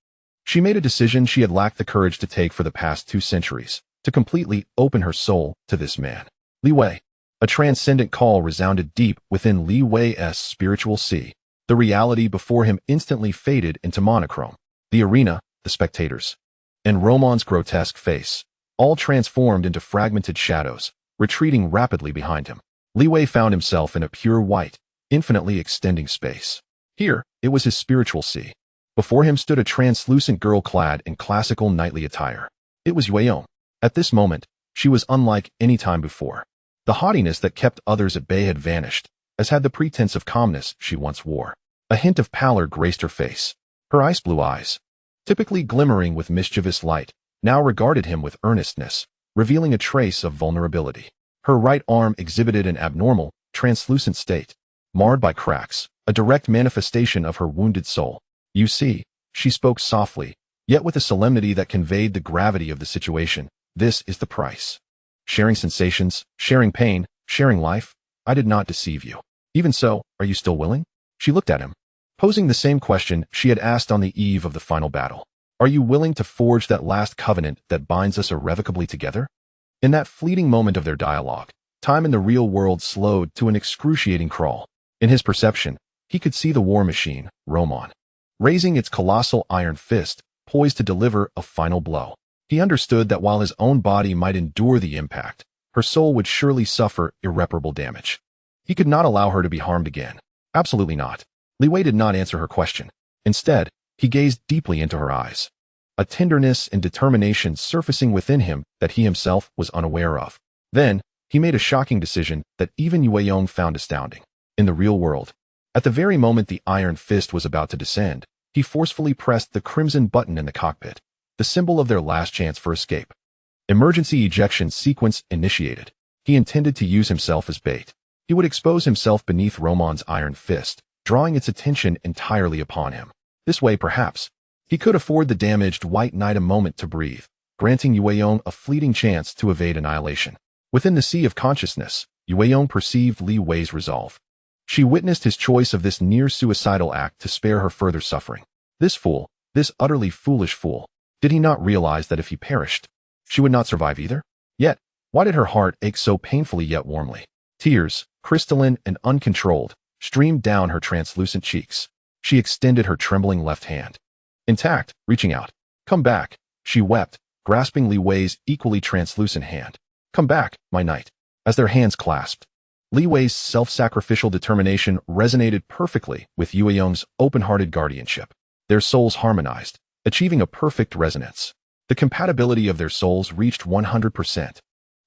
she made a decision she had lacked the courage to take for the past 2 centuries, to completely open her soul to this man. Li Wei. A transcendent call resounded deep within Li Wei's spiritual sea. The reality before him instantly faded into monochrome. The arena, the spectators, and Roman's grotesque face, all transformed into fragmented shadows, retreating rapidly behind him. Li Wei found himself in a pure white, infinitely extending space. Here, it was his spiritual sea. Before him stood a translucent girl clad in classical knightly attire. It was Yueyong. At this moment, she was unlike any time before. The haughtiness that kept others at bay had vanished, as had the pretense of calmness she once wore. A hint of pallor graced her face. Her ice blue eyes, typically glimmering with mischievous light, now regarded him with earnestness, revealing a trace of vulnerability. Her right arm exhibited an abnormal, translucent state, marred by cracks, a direct manifestation of her wounded soul. You see, she spoke softly, yet with a solemnity that conveyed the gravity of the situation. This is the price. Sharing sensations, sharing pain, sharing life. I did not deceive you. Even so, are you still willing? She looked at him, posing the same question she had asked on the eve of the final battle. Are you willing to forge that last covenant that binds us irrevocably together? In that fleeting moment of their dialogue, time in the real world slowed to an excruciating crawl. In his perception, he could see the war machine, Roman, raising its colossal iron fist, poised to deliver a final blow. He understood that while his own body might endure the impact, her soul would surely suffer irreparable damage. He could not allow her to be harmed again. Absolutely not. Li Wei did not answer her question. Instead, he gazed deeply into her eyes, a tenderness and determination surfacing within him that he himself was unaware of. Then, he made a shocking decision that even Yueyong found astounding. In the real world, at the very moment the iron fist was about to descend, he forcefully pressed the crimson button in the cockpit, the symbol of their last chance for escape. Emergency ejection sequence initiated. He intended to use himself as bait. He would expose himself beneath Roman's iron fist, drawing its attention entirely upon him. This way, perhaps, he could afford the damaged white knight a moment to breathe, granting Yueyong a fleeting chance to evade annihilation. Within the sea of consciousness, Yueyong perceived Li Wei's resolve. She witnessed his choice of this near-suicidal act to spare her further suffering. This fool, this utterly foolish fool, did he not realize that if he perished, she would not survive either? Yet, why did her heart ache so painfully yet warmly? Tears, crystalline and uncontrolled, streamed down her translucent cheeks. She extended her trembling left hand. Intact, reaching out. Come back, she wept, grasping Li Wei's equally translucent hand. Come back, my knight. As their hands clasped, Li Wei's self-sacrificial determination resonated perfectly with Yueyong's open-hearted guardianship. Their souls harmonized, achieving a perfect resonance. The compatibility of their souls reached 100%.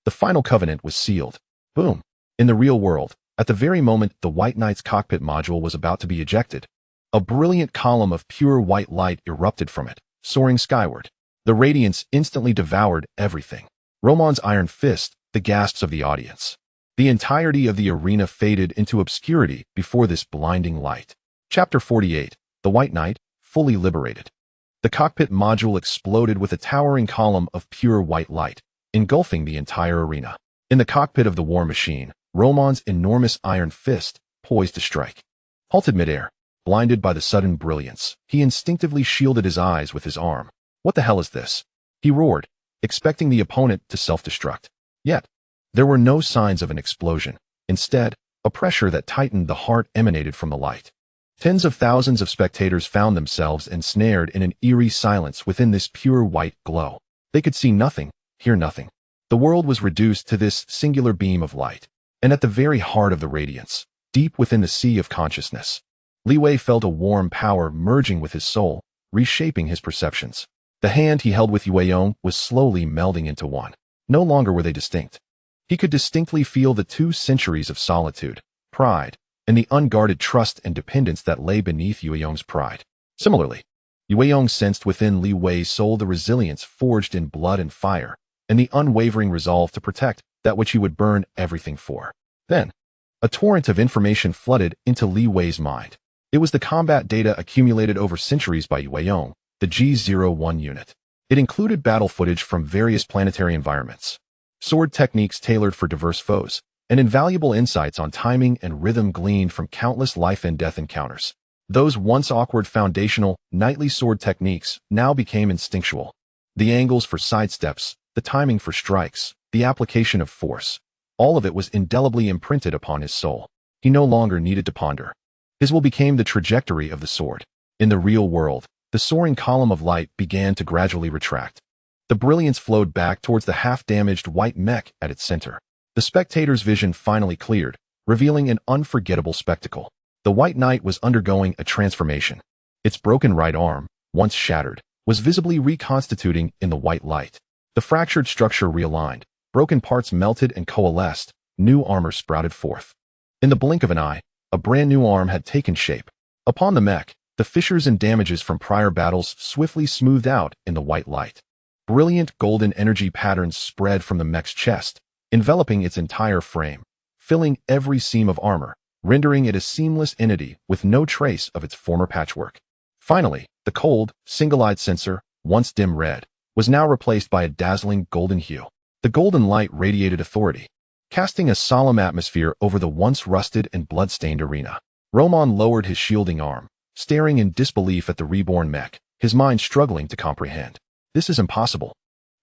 The final covenant was sealed. Boom. In the real world, at the very moment the White Knight's cockpit module was about to be ejected, a brilliant column of pure white light erupted from it, soaring skyward. The radiance instantly devoured everything. Roman's iron fist, the gasps of the audience. The entirety of the arena faded into obscurity before this blinding light. Chapter 48. The White Knight, fully liberated. The cockpit module exploded with a towering column of pure white light, engulfing the entire arena. In the cockpit of the war machine, Roman's enormous iron fist, poised to strike, halted midair. Blinded by the sudden brilliance, he instinctively shielded his eyes with his arm. What the hell is this? He roared, expecting the opponent to self-destruct. Yet, there were no signs of an explosion. Instead, a pressure that tightened the heart emanated from the light. Tens of thousands of spectators found themselves ensnared in an eerie silence within this pure white glow. They could see nothing, hear nothing. The world was reduced to this singular beam of light. And at the very heart of the radiance, deep within the sea of consciousness, Li Wei felt a warm power merging with his soul, reshaping his perceptions. The hand he held with Yueyong was slowly melding into one. No longer were they distinct. He could distinctly feel the 2 centuries of solitude, pride, and the unguarded trust and dependence that lay beneath Yueyong's pride. Similarly, Yueyong sensed within Li Wei's soul the resilience forged in blood and fire, and the unwavering resolve to protect that which he would burn everything for. Then, a torrent of information flooded into Li Wei's mind. It was the combat data accumulated over centuries by Yueyong, the G01 unit. It included battle footage from various planetary environments, sword techniques tailored for diverse foes, and invaluable insights on timing and rhythm gleaned from countless life and death encounters. Those once awkward foundational, knightly sword techniques now became instinctual. The angles for sidesteps, the timing for strikes, the application of force. All of it was indelibly imprinted upon his soul. He no longer needed to ponder. His will became the trajectory of the sword. In the real world, the soaring column of light began to gradually retract. The brilliance flowed back towards the half-damaged white mech at its center. The spectator's vision finally cleared, revealing an unforgettable spectacle. The White Knight was undergoing a transformation. Its broken right arm, once shattered, was visibly reconstituting in the white light. The fractured structure realigned, broken parts melted and coalesced, new armor sprouted forth. In the blink of an eye, a brand new arm had taken shape. Upon the mech, the fissures and damages from prior battles swiftly smoothed out in the white light. Brilliant golden energy patterns spread from the mech's chest, enveloping its entire frame, filling every seam of armor, rendering it a seamless entity with no trace of its former patchwork. Finally, the cold, single-eyed sensor, once dim red, was now replaced by a dazzling golden hue. The golden light radiated authority, casting a solemn atmosphere over the once rusted and blood-stained arena. Roman lowered his shielding arm, staring in disbelief at the reborn mech, his mind struggling to comprehend. "This is impossible,"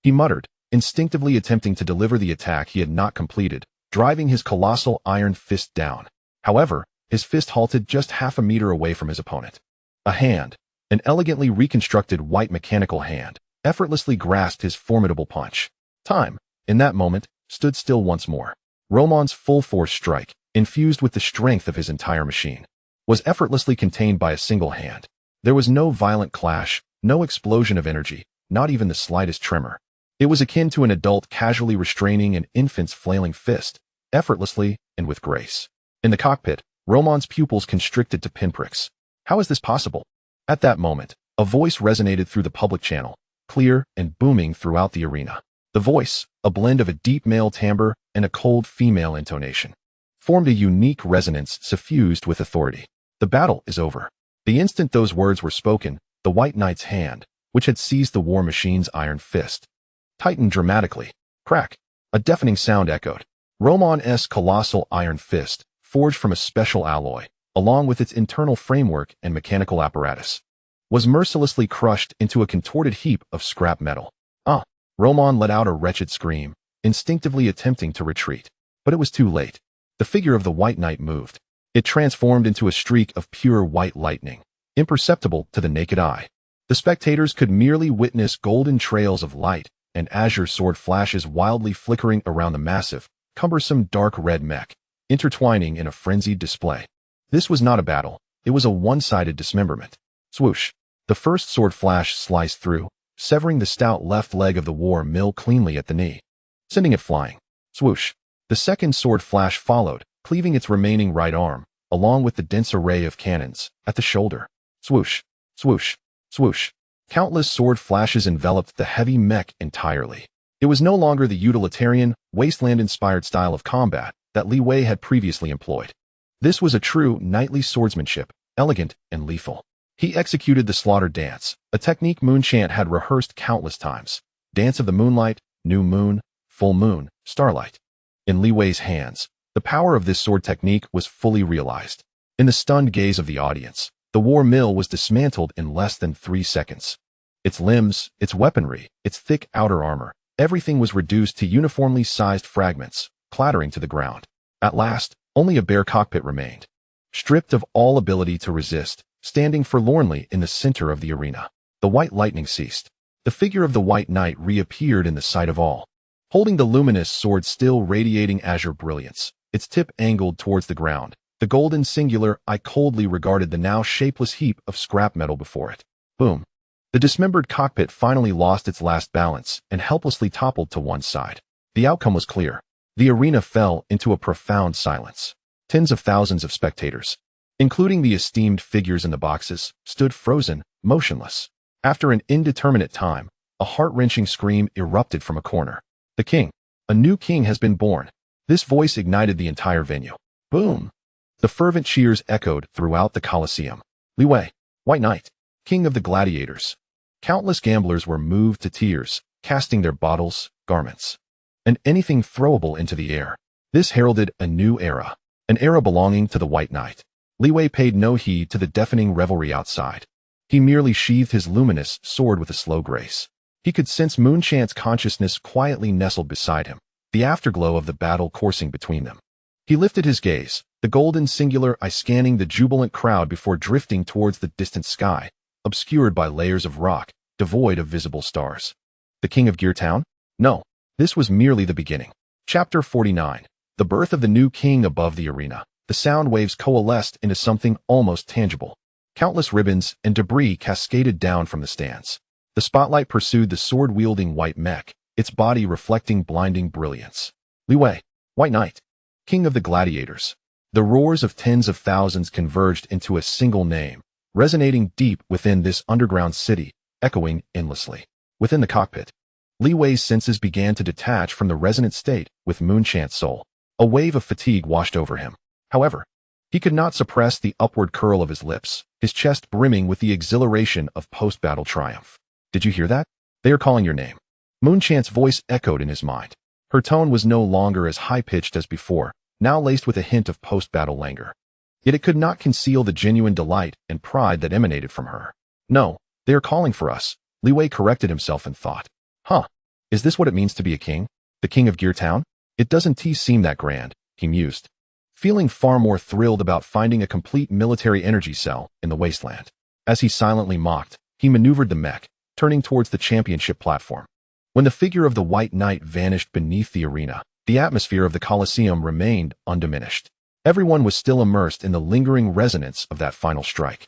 he muttered, instinctively attempting to deliver the attack he had not completed, driving his colossal iron fist down. However, his fist halted just half a meter away from his opponent. A hand, an elegantly reconstructed white mechanical hand, effortlessly grasped his formidable punch. Time, in that moment, stood still once more. Roman's full-force strike, infused with the strength of his entire machine, was effortlessly contained by a single hand. There was no violent clash, no explosion of energy, not even the slightest tremor. It was akin to an adult casually restraining an infant's flailing fist, effortlessly and with grace. In the cockpit, Roman's pupils constricted to pinpricks. How is this possible? At that moment, a voice resonated through the public channel, clear and booming throughout the arena. The voice, a blend of a deep male timbre and a cold female intonation, formed a unique resonance suffused with authority. The battle is over. The instant those words were spoken, the White Knight's hand, which had seized the war machine's iron fist, tightened dramatically. Crack! A deafening sound echoed. Roman's colossal iron fist, forged from a special alloy, along with its internal framework and mechanical apparatus, was mercilessly crushed into a contorted heap of scrap metal. Roman let out a wretched scream, instinctively attempting to retreat. But it was too late. The figure of the White Knight moved. It transformed into a streak of pure white lightning, imperceptible to the naked eye. The spectators could merely witness golden trails of light and azure sword flashes wildly flickering around the massive, cumbersome dark red mech, intertwining in a frenzied display. This was not a battle. It was a one-sided dismemberment. Swoosh! The first sword flash sliced through, severing the stout left leg of the war mill cleanly at the knee, sending it flying. Swoosh! The second sword flash followed, cleaving its remaining right arm, along with the dense array of cannons, at the shoulder. Swoosh! Swoosh! Swoosh! Countless sword flashes enveloped the heavy mech entirely. It was no longer the utilitarian, wasteland-inspired style of combat that Li Wei had previously employed. This was a true knightly swordsmanship, elegant and lethal. He executed the slaughter dance, a technique Mutant had rehearsed countless times. Dance of the moonlight, new moon, full moon, starlight. In Li Wei's hands, the power of this sword technique was fully realized. In the stunned gaze of the audience, the war mill was dismantled in less than 3 seconds. Its limbs, its weaponry, its thick outer armor, everything was reduced to uniformly sized fragments, clattering to the ground. At last, only a bare cockpit remained, stripped of all ability to resist, standing forlornly in the center of the arena. The white lightning ceased. The figure of the White Knight reappeared in the sight of all, holding the luminous sword still radiating azure brilliance, its tip angled towards the ground. The golden singular eye coldly regarded the now shapeless heap of scrap metal before it. Boom! The dismembered cockpit finally lost its last balance and helplessly toppled to one side. The outcome was clear. The arena fell into a profound silence. Tens of thousands of spectators, including the esteemed figures in the boxes, stood frozen, motionless. After an indeterminate time, a heart-wrenching scream erupted from a corner. "The king! A new king has been born!" This voice ignited the entire venue. Boom! The fervent cheers echoed throughout the Colosseum. Li Wei, White Knight, king of the gladiators. Countless gamblers were moved to tears, casting their bottles, garments, and anything throwable into the air. This heralded a new era, an era belonging to the White Knight. Li Wei paid no heed to the deafening revelry outside. He merely sheathed his luminous sword with a slow grace. He could sense Muntant's consciousness quietly nestled beside him, the afterglow of the battle coursing between them. He lifted his gaze, the golden singular eye scanning the jubilant crowd before drifting towards the distant sky, obscured by layers of rock, devoid of visible stars. The king of Gear Town? No, this was merely the beginning. Chapter 49. The birth of the new king above the arena. The sound waves coalesced into something almost tangible. Countless ribbons and debris cascaded down from the stands. The spotlight pursued the sword-wielding white mech, its body reflecting blinding brilliance. Li Wei, White Knight, king of the gladiators. The roars of tens of thousands converged into a single name, resonating deep within this underground city, echoing endlessly. Within the cockpit, Li Wei's senses began to detach from the resonant state with Muntant's soul. A wave of fatigue washed over him. However, he could not suppress the upward curl of his lips, his chest brimming with the exhilaration of post-battle triumph. Did you hear that? They are calling your name. Muntant's voice echoed in his mind. Her tone was no longer as high-pitched as before, now laced with a hint of post-battle languor. Yet it could not conceal the genuine delight and pride that emanated from her. No, they are calling for us. Li Wei corrected himself in thought. Huh, is this what it means to be a king? The king of Gear Town? It doesn't seem that grand, he mused, feeling far more thrilled about finding a complete military energy cell in the wasteland. As he silently mocked, he maneuvered the mech, turning towards the championship platform. When the figure of the White Knight vanished beneath the arena, the atmosphere of the Colosseum remained undiminished. Everyone was still immersed in the lingering resonance of that final strike,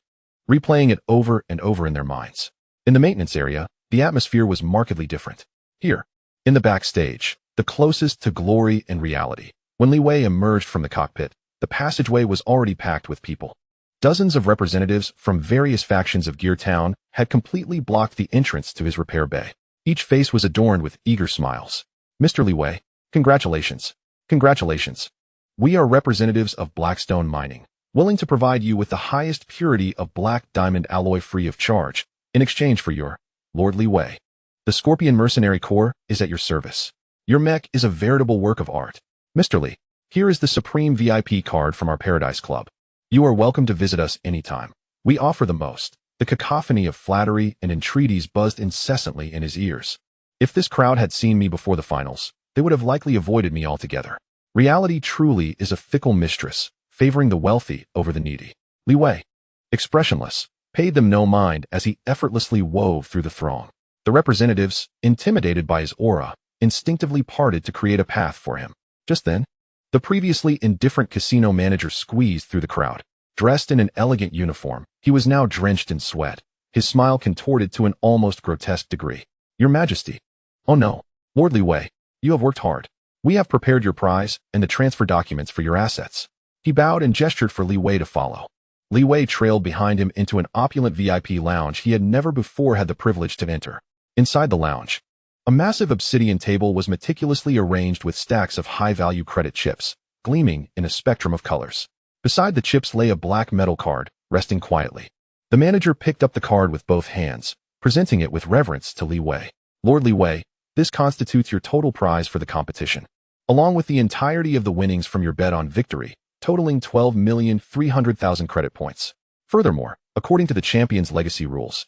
replaying it over and over in their minds. In the maintenance area, the atmosphere was markedly different. Here, in the backstage, the closest to glory and reality, when Li Wei emerged from the cockpit, the passageway was already packed with people. Dozens of representatives from various factions of Gear Town had completely blocked the entrance to his repair bay. Each face was adorned with eager smiles. Mr. Li Wei, congratulations. Congratulations. We are representatives of Blackstone Mining, willing to provide you with the highest purity of black diamond alloy free of charge, in exchange for your Lord Li Wei. The Scorpion Mercenary Corps is at your service. Your mech is a veritable work of art. Mr. Li, here is the Supreme VIP card from our Paradise Club. You are welcome to visit us anytime. We offer the most. The cacophony of flattery and entreaties buzzed incessantly in his ears. If this crowd had seen me before the finals, they would have likely avoided me altogether. Reality truly is a fickle mistress, favoring the wealthy over the needy. Li Wei, expressionless, paid them no mind as he effortlessly wove through the throng. The representatives, intimidated by his aura, instinctively parted to create a path for him. Just then, the previously indifferent casino manager squeezed through the crowd. Dressed in an elegant uniform, he was now drenched in sweat, his smile contorted to an almost grotesque degree. Your Majesty. Oh no, Lord Li Wei, you have worked hard. We have prepared your prize and the transfer documents for your assets. He bowed and gestured for Li Wei to follow. Li Wei trailed behind him into an opulent VIP lounge he had never before had the privilege to enter. Inside the lounge, a massive obsidian table was meticulously arranged with stacks of high-value credit chips, gleaming in a spectrum of colors. Beside the chips lay a black metal card, resting quietly. The manager picked up the card with both hands, presenting it with reverence to Li Wei. Lord Li Wei, this constitutes your total prize for the competition, along with the entirety of the winnings from your bet on victory, totaling 12,300,000 credit points. Furthermore, according to the champion's legacy rules,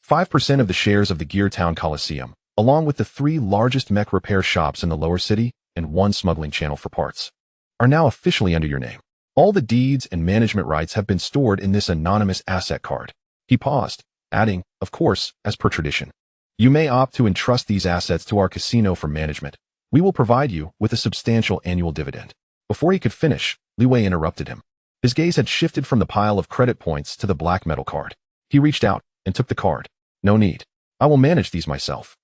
5% of the shares of the Gear Town Coliseum, along with the 3 largest mech repair shops in the lower city and 1 smuggling channel for parts, are now officially under your name. All the deeds and management rights have been stored in this anonymous asset card. He paused, adding, of course, as per tradition. You may opt to entrust these assets to our casino for management. We will provide you with a substantial annual dividend. Before he could finish, Li Wei interrupted him. His gaze had shifted from the pile of credit points to the black metal card. He reached out and took the card. No need. I will manage these myself.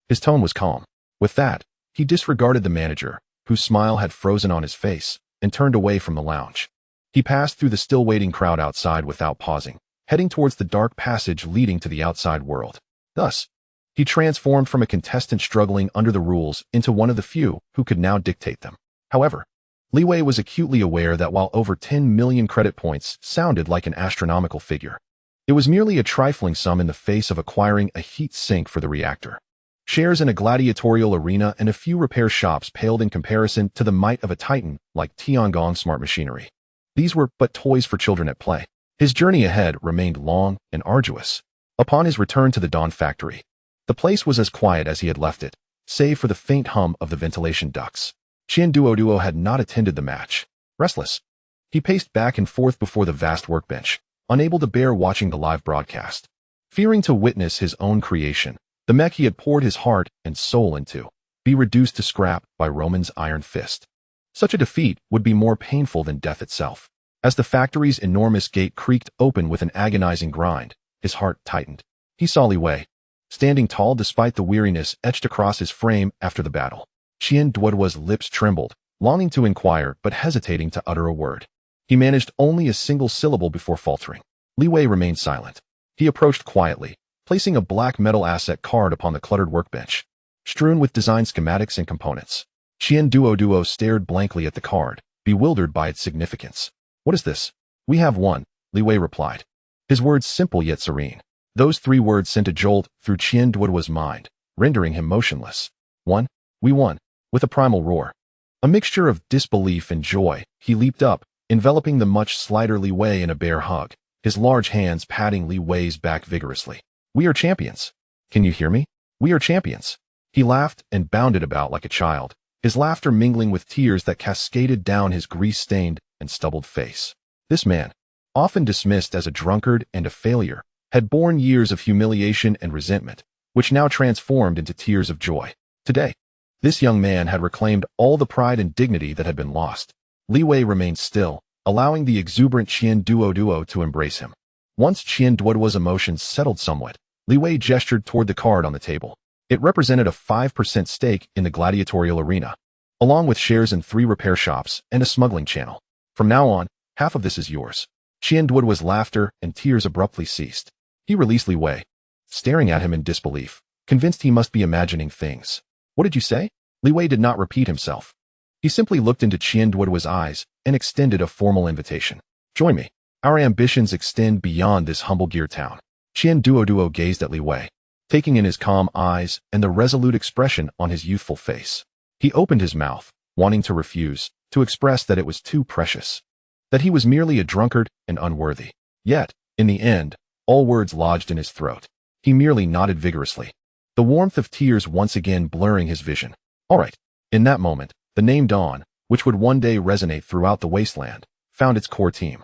His tone was calm. With that, he disregarded the manager, whose smile had frozen on his face, and turned away from the lounge. He passed through the still waiting crowd outside without pausing, heading towards the dark passage leading to the outside world. Thus, he transformed from a contestant struggling under the rules into one of the few who could now dictate them. However, Li Wei was acutely aware that while over 10 million credit points sounded like an astronomical figure, it was merely a trifling sum in the face of acquiring a heat sink for the reactor. Shares in a gladiatorial arena and a few repair shops paled in comparison to the might of a titan like Tiangong Smart Machinery. These were but toys for children at play. His journey ahead remained long and arduous. Upon his return to the Dawn factory, The place was as quiet as he had left it, save for the faint hum of the ventilation ducts. Duo had not attended the match. Restless, he paced back and forth before the vast workbench, unable to bear watching the live broadcast. Fearing to witness his own creation, the mech he had poured his heart and soul into, be reduced to scrap by Roman's iron fist. Such a defeat would be more painful than death itself. As the factory's enormous gate creaked open with an agonizing grind, his heart tightened. He saw Li Wei, standing tall despite the weariness etched across his frame after the battle. Duo's lips trembled, longing to inquire but hesitating to utter a word. He managed only a single syllable before faltering. Li Wei remained silent. He approached quietly, placing a black metal asset card upon the cluttered workbench, strewn with design schematics and components. Duo stared blankly at the card, bewildered by its significance. What is this? We have won, Li Wei replied. His words simple yet serene. Those 3 words sent a jolt through Duo's mind, rendering him motionless. Won? We won. With a primal roar. A mixture of disbelief and joy, he leaped up, enveloping the much slighter Li Wei in a bear hug, his large hands patting Li Wei's back vigorously. We are champions. Can you hear me? We are champions. He laughed and bounded about like a child, his laughter mingling with tears that cascaded down his grease-stained and stubbled face. This man, often dismissed as a drunkard and a failure, had borne years of humiliation and resentment, which now transformed into tears of joy. Today, this young man had reclaimed all the pride and dignity that had been lost. Li Wei remained still, allowing the exuberant Duo to embrace him. Once Duo's emotions settled somewhat, Li Wei gestured toward the card on the table. It represented a 5% stake in the gladiatorial arena, along with shares in 3 repair shops and a smuggling channel. From now on, half of this is yours. Duo's laughter and tears abruptly ceased. He released Li Wei, staring at him in disbelief, convinced he must be imagining things. What did you say? Li Wei did not repeat himself. He simply looked into Duo's eyes and extended a formal invitation. Join me. Our ambitions extend beyond this humble gear town. Duo gazed at Li Wei, taking in his calm eyes and the resolute expression on his youthful face. He opened his mouth, wanting to refuse, to express that it was too precious, that he was merely a drunkard and unworthy. Yet, in the end, all words lodged in his throat. He merely nodded vigorously, the warmth of tears once again blurring his vision. All right. In that moment, the name Dawn, which would one day resonate throughout the wasteland, found its core team.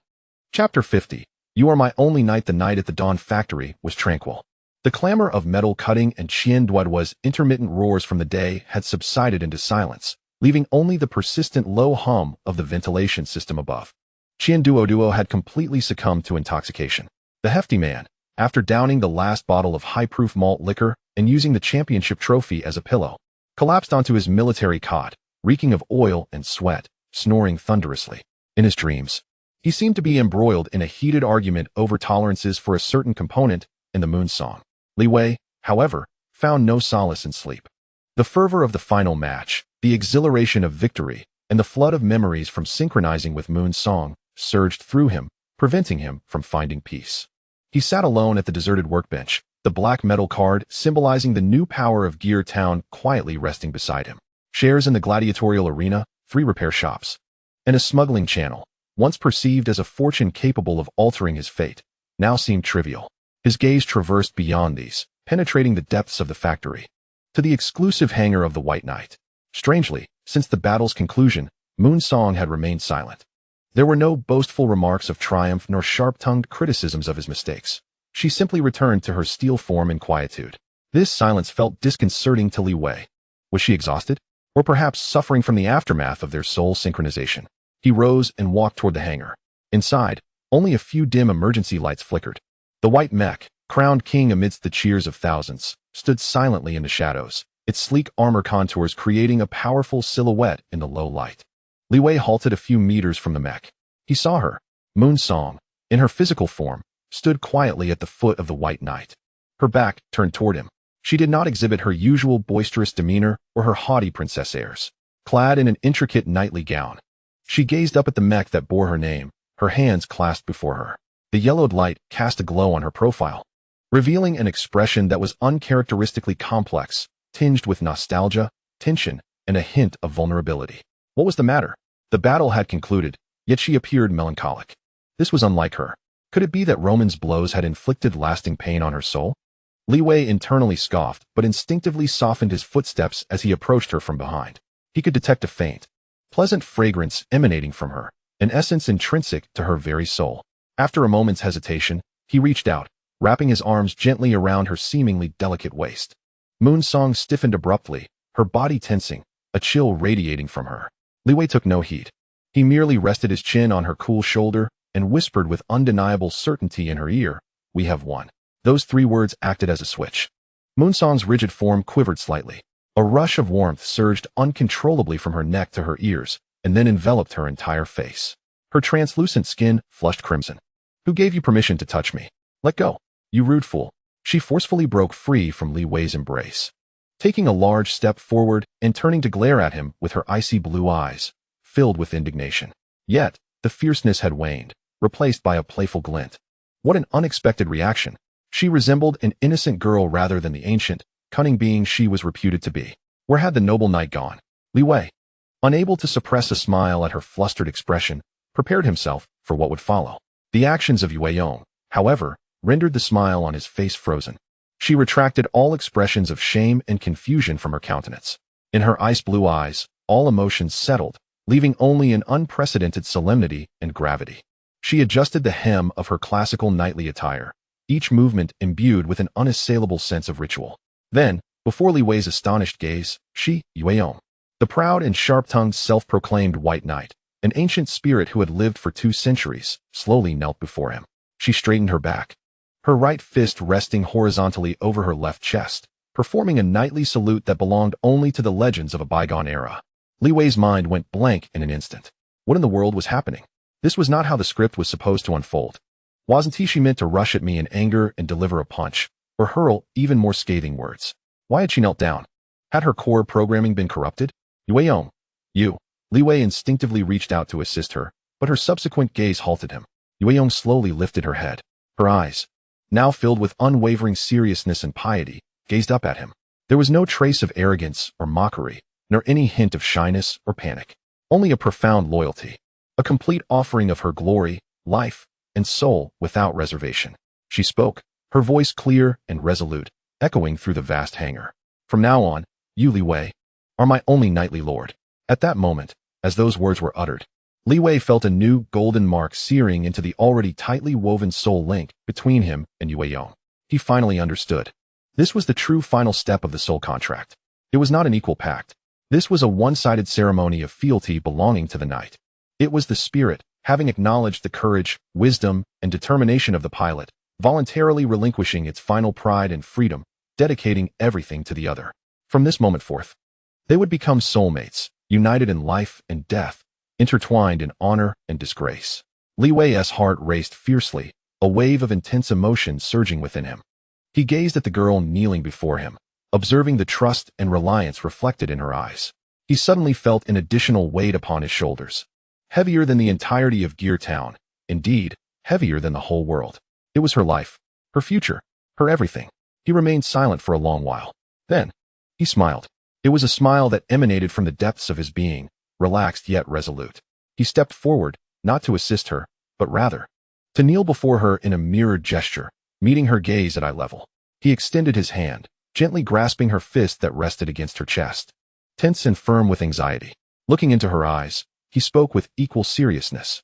Chapter 50. You are my only knight. The night at the Dawn factory was tranquil. The clamor of metal cutting and Duo's intermittent roars from the day had subsided into silence, leaving only the persistent low hum of the ventilation system above. Duo had completely succumbed to intoxication. The hefty man, after downing the last bottle of high-proof malt liquor and using the championship trophy as a pillow, collapsed onto his military cot, reeking of oil and sweat, snoring thunderously. In his dreams, he seemed to be embroiled in a heated argument over tolerances for a certain component in the Moon Song. Li Wei, however, found no solace in sleep. The fervor of the final match, the exhilaration of victory, and the flood of memories from synchronizing with Moon Song surged through him, preventing him from finding peace. He sat alone at the deserted workbench, the black metal card symbolizing the new power of Gear Town quietly resting beside him. Shares in the gladiatorial arena, 3 repair shops, and a smuggling channel, once perceived as a fortune capable of altering his fate, now seemed trivial. His gaze traversed beyond these, penetrating the depths of the factory, to the exclusive hangar of the White Knight. Strangely, since the battle's conclusion, Moon Song had remained silent. There were no boastful remarks of triumph nor sharp-tongued criticisms of his mistakes. She simply returned to her steel form in quietude. This silence felt disconcerting to Li Wei. Was she exhausted? Or perhaps suffering from the aftermath of their soul synchronization? He rose and walked toward the hangar. Inside, only a few dim emergency lights flickered. The white mech, crowned king amidst the cheers of thousands, stood silently in the shadows, its sleek armor contours creating a powerful silhouette in the low light. Li Wei halted a few meters from the mech. He saw her. Moon Song, in her physical form, stood quietly at the foot of the White Knight. Her back turned toward him. She did not exhibit her usual boisterous demeanor or her haughty princess airs. Clad in an intricate knightly gown, she gazed up at the mech that bore her name, her hands clasped before her. The yellowed light cast a glow on her profile, revealing an expression that was uncharacteristically complex, tinged with nostalgia, tension, and a hint of vulnerability. What was the matter? The battle had concluded, yet she appeared melancholic. This was unlike her. Could it be that Roman's blows had inflicted lasting pain on her soul? Li Wei internally scoffed, but instinctively softened his footsteps as he approached her from behind. He could detect a faint, pleasant fragrance emanating from her, an essence intrinsic to her very soul. After a moment's hesitation, he reached out, wrapping his arms gently around her seemingly delicate waist. Moonsong stiffened abruptly, her body tensing, a chill radiating from her. Li Wei took no heed. He merely rested his chin on her cool shoulder and whispered with undeniable certainty in her ear, "We have won." Those 3 words acted as a switch. Moonsong's rigid form quivered slightly. A rush of warmth surged uncontrollably from her neck to her ears, and then enveloped her entire face. Her translucent skin flushed crimson. "Who gave you permission to touch me? Let go, you rude fool." She forcefully broke free from Li Wei's embrace. Taking a large step forward and turning to glare at him with her icy blue eyes, filled with indignation. Yet, the fierceness had waned, replaced by a playful glint. What an unexpected reaction. She resembled an innocent girl rather than the ancient, cunning being she was reputed to be. Where had the noble knight gone? Li Wei, unable to suppress a smile at her flustered expression, prepared himself for what would follow. The actions of Yue Yong, however, rendered the smile on his face frozen. She retracted all expressions of shame and confusion from her countenance. In her ice-blue eyes, all emotions settled, leaving only an unprecedented solemnity and gravity. She adjusted the hem of her classical knightly attire, each movement imbued with an unassailable sense of ritual. Then, before Li Wei's astonished gaze, she, Yue Yong, the proud and sharp-tongued self-proclaimed white knight, an ancient spirit who had lived for 2 centuries, slowly knelt before him. She straightened her back, her right fist resting horizontally over her left chest, performing a knightly salute that belonged only to the legends of a bygone era. Li Wei's mind went blank in an instant. What in the world was happening? This was not how the script was supposed to unfold. Wasn't she meant to rush at me in anger and deliver a punch, or hurl even more scathing words? Why had she knelt down? Had her core programming been corrupted? Yue Yong, you. Li Wei instinctively reached out to assist her, but her subsequent gaze halted him. Yue Yong slowly lifted her head. Her eyes, now filled with unwavering seriousness and piety, gazed up at him. There was no trace of arrogance or mockery, nor any hint of shyness or panic. Only a profound loyalty. A complete offering of her glory, life, and soul without reservation. She spoke, her voice clear and resolute, echoing through the vast hangar. From now on, you, Li Wei, are my only knightly lord. At that moment, as those words were uttered, Li Wei felt a new golden mark searing into the already tightly woven soul link between him and Yue Yong. He finally understood. This was the true final step of the soul contract. It was not an equal pact. This was a one-sided ceremony of fealty belonging to the knight. It was the spirit, having acknowledged the courage, wisdom, and determination of the pilot, voluntarily relinquishing its final pride and freedom, dedicating everything to the other. From this moment forth, they would become soulmates, united in life and death, intertwined in honor and disgrace. Li Wei's heart raced fiercely, a wave of intense emotion surging within him. He gazed at the girl kneeling before him, observing the trust and reliance reflected in her eyes. He suddenly felt an additional weight upon his shoulders, heavier than the entirety of Gear Town, indeed, heavier than the whole world. It was her life, her future, her everything. He remained silent for a long while. Then, he smiled. It was a smile that emanated from the depths of his being, relaxed yet resolute. He stepped forward, not to assist her, but rather, to kneel before her in a mirrored gesture, meeting her gaze at eye level. He extended his hand, gently grasping her fist that rested against her chest. Tense and firm with anxiety, looking into her eyes, he spoke with equal seriousness,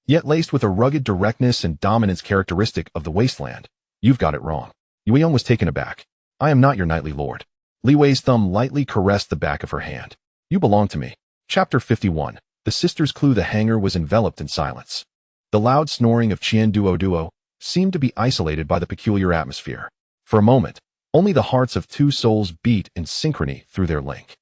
yet laced with a rugged directness and dominance characteristic of the wasteland. You've got it wrong. Yue Yong was taken aback. I am not your knightly lord. Li Wei's thumb lightly caressed the back of her hand. You belong to me. Chapter 51. The sisters' clue. The hangar was enveloped in silence. The loud snoring of Qian Duo Duo seemed to be isolated by the peculiar atmosphere. For a moment, only the hearts of 2 souls beat in synchrony through their link.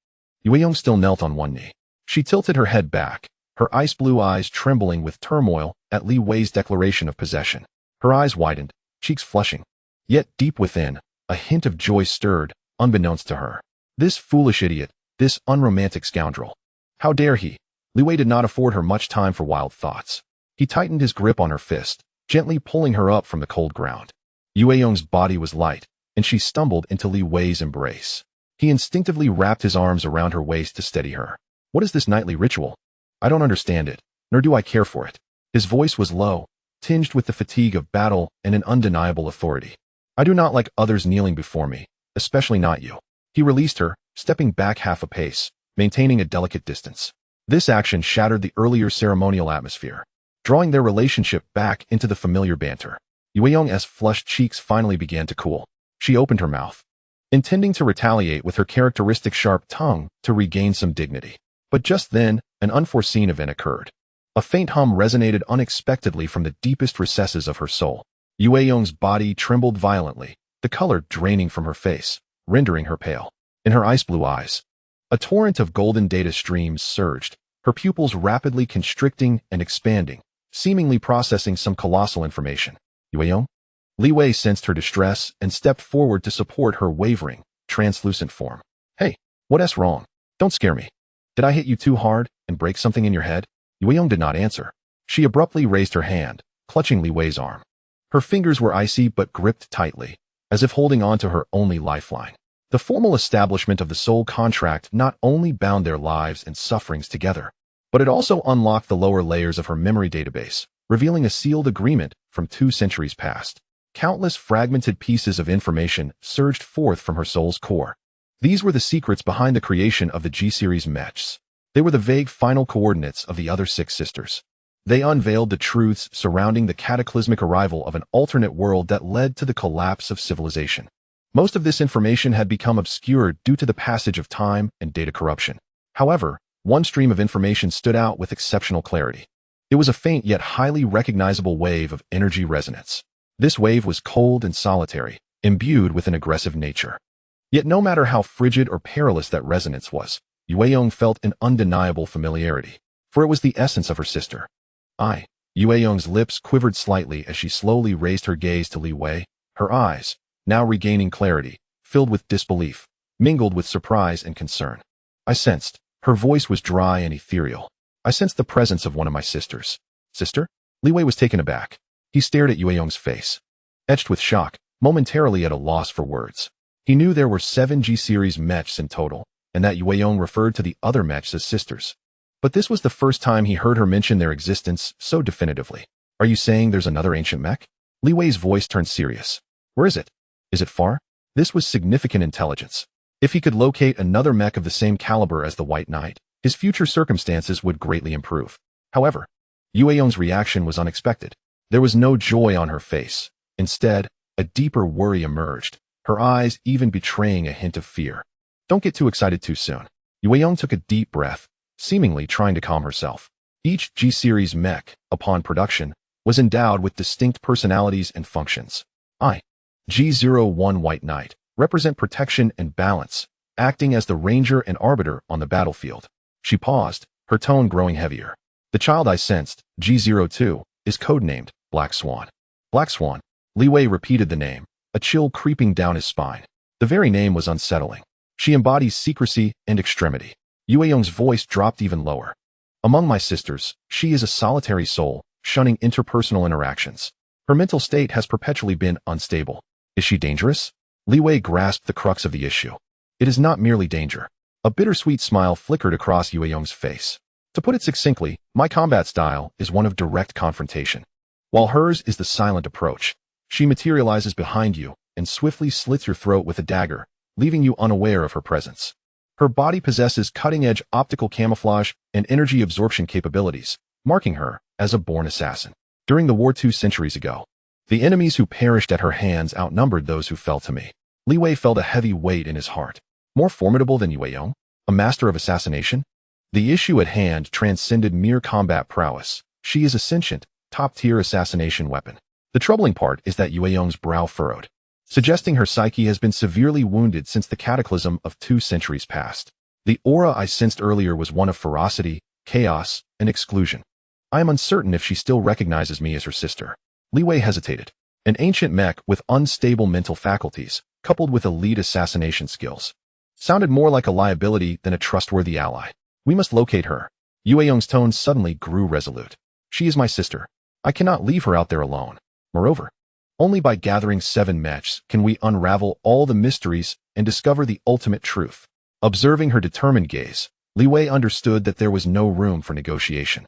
Yue Yong still knelt on one knee. She tilted her head back, her ice-blue eyes trembling with turmoil at Li Wei's declaration of possession. Her eyes widened, cheeks flushing. Yet deep within, a hint of joy stirred, unbeknownst to her. This foolish idiot, this unromantic scoundrel. How dare he? Li Wei did not afford her much time for wild thoughts. He tightened his grip on her fist, gently pulling her up from the cold ground. Yue Yong's body was light, and she stumbled into Li Wei's embrace. He instinctively wrapped his arms around her waist to steady her. What is this nightly ritual? I don't understand it, nor do I care for it. His voice was low, tinged with the fatigue of battle and an undeniable authority. I do not like others kneeling before me, especially not you. He released her, stepping back half a pace, maintaining a delicate distance. This action shattered the earlier ceremonial atmosphere, drawing their relationship back into the familiar banter. Yueyong's flushed cheeks finally began to cool. She opened her mouth, intending to retaliate with her characteristic sharp tongue to regain some dignity. But just then, an unforeseen event occurred. A faint hum resonated unexpectedly from the deepest recesses of her soul. Yueyong's body trembled violently, the color draining from her face, rendering her pale. In her ice-blue eyes, a torrent of golden data streams surged, her pupils rapidly constricting and expanding, seemingly processing some colossal information. Yueyong? Li Wei sensed her distress and stepped forward to support her wavering, translucent form. Hey, what's wrong? Don't scare me. Did I hit you too hard and break something in your head? Yueyong did not answer. She abruptly raised her hand, clutching Li Wei's arm. Her fingers were icy but gripped tightly, as if holding on to her only lifeline. The formal establishment of the soul contract not only bound their lives and sufferings together, but it also unlocked the lower layers of her memory database, revealing a sealed agreement from 2 centuries past. Countless fragmented pieces of information surged forth from her soul's core. These were the secrets behind the creation of the G-series mechs. They were the vague final coordinates of the other 6 sisters. They unveiled the truths surrounding the cataclysmic arrival of an alternate world that led to the collapse of civilization. Most of this information had become obscured due to the passage of time and data corruption. However, one stream of information stood out with exceptional clarity. It was a faint yet highly recognizable wave of energy resonance. This wave was cold and solitary, imbued with an aggressive nature. Yet no matter how frigid or perilous that resonance was, Yueyong felt an undeniable familiarity, for it was the essence of her sister. Yueyong's lips quivered slightly as she slowly raised her gaze to Li Wei, her eyes, now regaining clarity, filled with disbelief, mingled with surprise and concern. I sensed. Her voice was dry and ethereal. I sensed the presence of one of my sisters. Sister? Li Wei was taken aback. He stared at Yueyong's face, etched with shock, momentarily at a loss for words. He knew there were 7 G-series mechs in total, and that Yueyong referred to the other mechs as sisters. But this was the first time he heard her mention their existence so definitively. Are you saying there's another ancient mech? Li Wei's voice turned serious. Where is it? Is it far? This was significant intelligence. If he could locate another mech of the same caliber as the White Knight, his future circumstances would greatly improve. However, Yueyong's reaction was unexpected. There was no joy on her face. Instead, a deeper worry emerged, her eyes even betraying a hint of fear. Don't get too excited too soon. Yueyong took a deep breath, seemingly trying to calm herself. Each G-series mech, upon production, was endowed with distinct personalities and functions. G01 White Knight represent protection and balance, acting as the ranger and arbiter on the battlefield. She paused, her tone growing heavier. The child I sensed, G02, is codenamed Black Swan. Black Swan. Li Wei repeated the name, a chill creeping down his spine. The very name was unsettling. She embodies secrecy and extremity. Yueyong's voice dropped even lower. Among my sisters, she is a solitary soul, shunning interpersonal interactions. Her mental state has perpetually been unstable. Is she dangerous? Li Wei grasped the crux of the issue. It is not merely danger. A bittersweet smile flickered across Yueyong's face. To put it succinctly, my combat style is one of direct confrontation. While hers is the silent approach, she materializes behind you and swiftly slits your throat with a dagger, leaving you unaware of her presence. Her body possesses cutting-edge optical camouflage and energy absorption capabilities, marking her as a born assassin. During the war 2 centuries ago, the enemies who perished at her hands outnumbered those who fell to me. Li Wei felt a heavy weight in his heart. More formidable than Yueyong? A master of assassination? The issue at hand transcended mere combat prowess. She is a sentient, top-tier assassination weapon. The troubling part is that Yueyong's brow furrowed, suggesting her psyche has been severely wounded since the cataclysm of 2 centuries past. The aura I sensed earlier was one of ferocity, chaos, and exclusion. I am uncertain if she still recognizes me as her sister. Li Wei hesitated. An ancient mech with unstable mental faculties, coupled with elite assassination skills, sounded more like a liability than a trustworthy ally. We must locate her. Yueyong's tone suddenly grew resolute. She is my sister. I cannot leave her out there alone. Moreover, only by gathering 7 mechs can we unravel all the mysteries and discover the ultimate truth. Observing her determined gaze, Li Wei understood that there was no room for negotiation.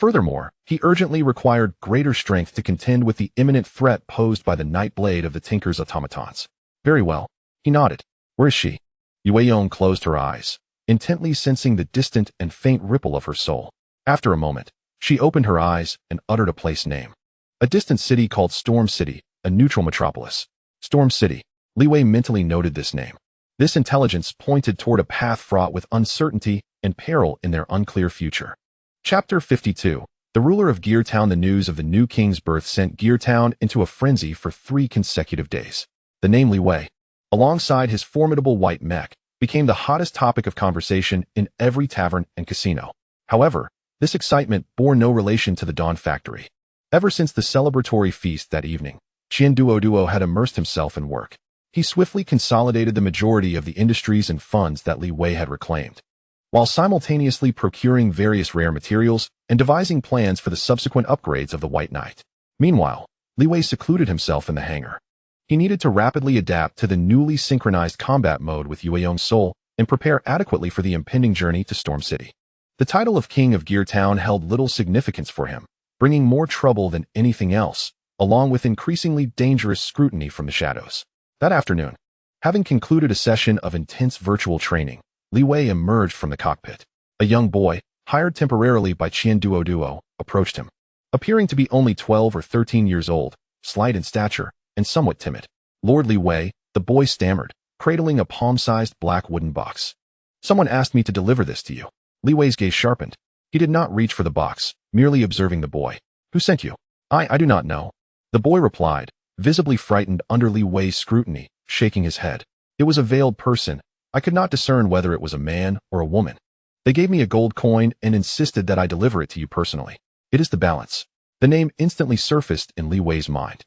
Furthermore, he urgently required greater strength to contend with the imminent threat posed by the night blade of the Tinker's automatons. Very well. He nodded. Where is she? Yue closed her eyes, intently sensing the distant and faint ripple of her soul. After a moment, she opened her eyes and uttered a place name. A distant city called Storm City, a neutral metropolis. Storm City. Wei mentally noted this name. This intelligence pointed toward a path fraught with uncertainty and peril in their unclear future. Chapter 52. The ruler of Gear Town. The news of the new king's birth sent Gear Town into a frenzy for 3 consecutive days. The name Wei, alongside his formidable white mech, became the hottest topic of conversation in every tavern and casino. However, this excitement bore no relation to the Dawn Factory. Ever since the celebratory feast that evening, Duo had immersed himself in work. He swiftly consolidated the majority of the industries and funds that Wei had reclaimed, while simultaneously procuring various rare materials and devising plans for the subsequent upgrades of the White Knight. Meanwhile, Wei secluded himself in the hangar. He needed to rapidly adapt to the newly synchronized combat mode with Yueyong's soul and prepare adequately for the impending journey to Storm City. The title of King of Gear Town held little significance for him, bringing more trouble than anything else, along with increasingly dangerous scrutiny from the shadows. That afternoon, having concluded a session of intense virtual training, Wei emerged from the cockpit. A young boy, hired temporarily by Duo, approached him. Appearing to be only 12 or 13 years old, slight in stature, and somewhat timid. Lord Wei, the boy stammered, cradling a palm-sized black wooden box. Someone asked me to deliver this to you. Wei's gaze sharpened. He did not reach for the box, merely observing the boy. Who sent you? I do not know. The boy replied, visibly frightened under Wei's scrutiny, shaking his head. It was a veiled person. I could not discern whether it was a man or a woman. They gave me a gold coin and insisted that I deliver it to you personally. It is the balance. The name instantly surfaced in Wei's mind.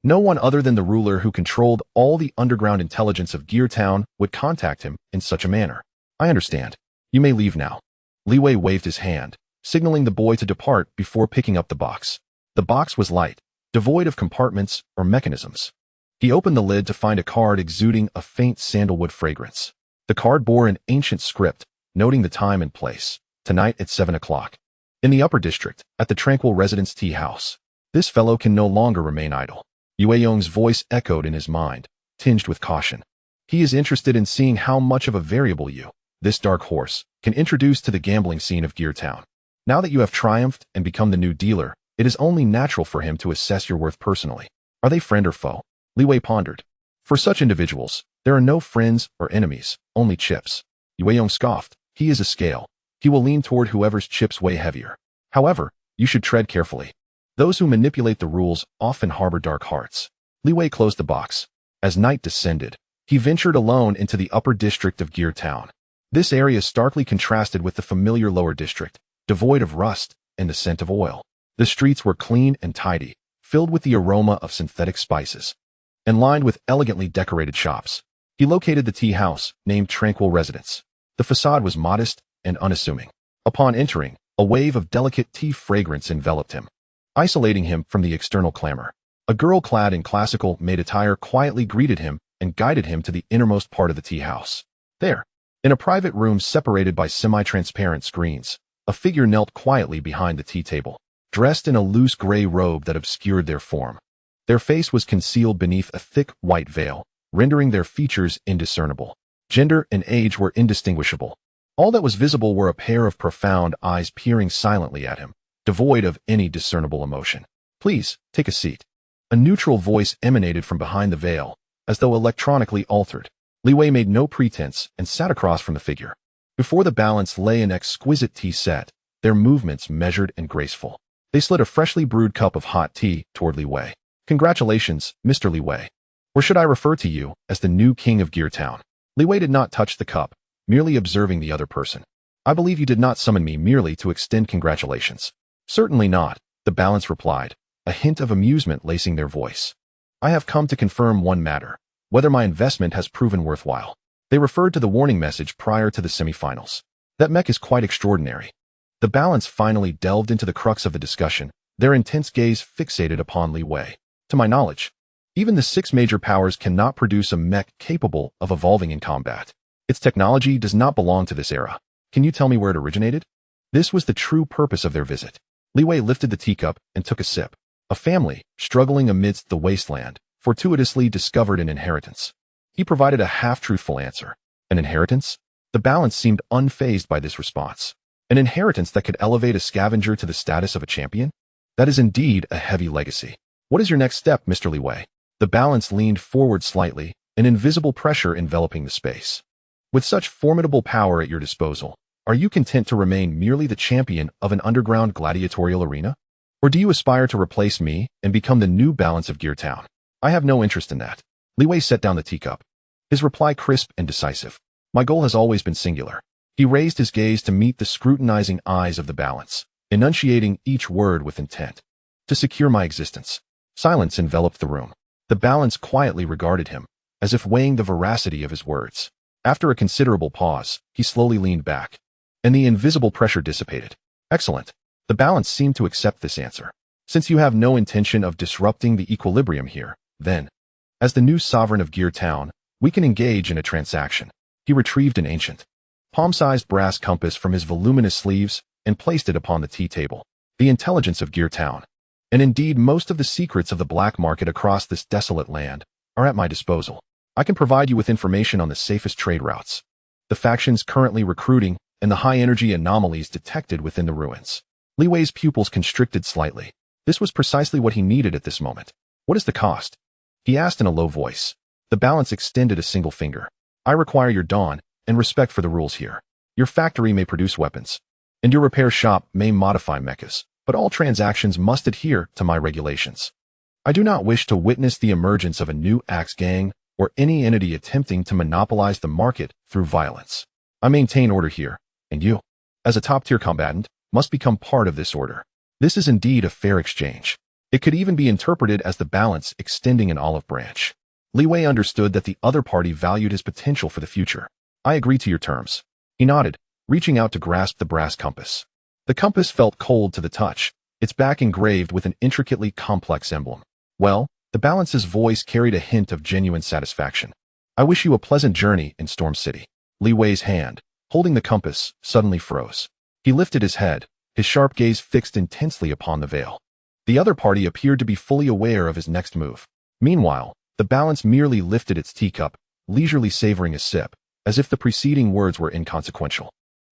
No one other than the ruler who controlled all the underground intelligence of Gear Town would contact him in such a manner. I understand. You may leave now. Wei waved his hand, signaling the boy to depart before picking up the box. The box was light, devoid of compartments or mechanisms. He opened the lid to find a card exuding a faint sandalwood fragrance. The card bore an ancient script, noting the time and place. Tonight at 7 o'clock. In the upper district, at the Tranquil Residence Tea House. This fellow can no longer remain idle. Yueyong's voice echoed in his mind, tinged with caution. He is interested in seeing how much of a variable you, this dark horse, can introduce to the gambling scene of Gear Town. Now that you have triumphed and become the new dealer, it is only natural for him to assess your worth personally. Are they friend or foe? Wei pondered. For such individuals, there are no friends or enemies, only chips. Yueyong scoffed. He is a scale. He will lean toward whoever's chips weigh heavier. However, you should tread carefully. Those who manipulate the rules often harbor dark hearts. Wei closed the box. As night descended, he ventured alone into the upper district of Gear Town. This area starkly contrasted with the familiar lower district, devoid of rust and the scent of oil. The streets were clean and tidy, filled with the aroma of synthetic spices, and lined with elegantly decorated shops. He located the tea house, named Tranquil Residence. The facade was modest and unassuming. Upon entering, a wave of delicate tea fragrance enveloped him, isolating him from the external clamor. A girl clad in classical maid attire quietly greeted him and guided him to the innermost part of the tea house. There, in a private room separated by semi-transparent screens, a figure knelt quietly behind the tea table, dressed in a loose gray robe that obscured their form. Their face was concealed beneath a thick white veil, rendering their features indiscernible. Gender and age were indistinguishable. All that was visible were a pair of profound eyes peering silently at him, devoid of any discernible emotion. Please, take a seat. A neutral voice emanated from behind the veil, as though electronically altered. Wei made no pretense and sat across from the figure. Before the balance lay an exquisite tea set, their movements measured and graceful. They slid a freshly brewed cup of hot tea toward Wei. Congratulations, Mr. Wei. Or should I refer to you as the new king of Gear Town? Wei did not touch the cup, merely observing the other person. I believe you did not summon me merely to extend congratulations. Certainly not, the balance replied, a hint of amusement lacing their voice. I have come to confirm one matter, whether my investment has proven worthwhile. They referred to the warning message prior to the semifinals. That mech is quite extraordinary. The balance finally delved into the crux of the discussion, their intense gaze fixated upon Wei. To my knowledge, even the 6 major powers cannot produce a mech capable of evolving in combat. Its technology does not belong to this era. Can you tell me where it originated? This was the true purpose of their visit. Li Wei lifted the teacup and took a sip. A family, struggling amidst the wasteland, fortuitously discovered an inheritance. He provided a half-truthful answer. An inheritance? The balance seemed unfazed by this response. An inheritance that could elevate a scavenger to the status of a champion? That is indeed a heavy legacy. What is your next step, Mr. Li Wei? The balance leaned forward slightly, an invisible pressure enveloping the space. With such formidable power at your disposal, are you content to remain merely the champion of an underground gladiatorial arena? Or do you aspire to replace me and become the new balance of Gear Town? I have no interest in that. Li Wei set down the teacup. His reply crisp and decisive. My goal has always been singular. He raised his gaze to meet the scrutinizing eyes of the balance, enunciating each word with intent. To secure my existence. Silence enveloped the room. The balance quietly regarded him, as if weighing the veracity of his words. After a considerable pause, he slowly leaned back, and the invisible pressure dissipated. Excellent. The balance seemed to accept this answer. Since you have no intention of disrupting the equilibrium here, then, as the new sovereign of Gear Town, we can engage in a transaction. He retrieved an ancient, palm-sized brass compass from his voluminous sleeves and placed it upon the tea table. The intelligence of Gear Town, and indeed most of the secrets of the black market across this desolate land, are at my disposal. I can provide you with information on the safest trade routes, the factions currently recruiting, and the high-energy anomalies detected within the ruins. Li Wei's pupils constricted slightly. This was precisely what he needed at this moment. What is the cost? He asked in a low voice. The balance extended a single finger. I require your dawn and respect for the rules here. Your factory may produce weapons, and your repair shop may modify mechas, but all transactions must adhere to my regulations. I do not wish to witness the emergence of a new axe gang or any entity attempting to monopolize the market through violence. I maintain order here, and you, as a top-tier combatant, must become part of this order. This is indeed a fair exchange. It could even be interpreted as the balance extending an olive branch. Li Wei understood that the other party valued his potential for the future. I agree to your terms. He nodded, reaching out to grasp the brass compass. The compass felt cold to the touch, its back engraved with an intricately complex emblem. Well, the balance's voice carried a hint of genuine satisfaction. I wish you a pleasant journey in Storm City. Li Wei's hand, holding the compass, suddenly froze. He lifted his head, his sharp gaze fixed intensely upon the veil. The other party appeared to be fully aware of his next move. Meanwhile, the balance merely lifted its teacup, leisurely savoring a sip, as if the preceding words were inconsequential.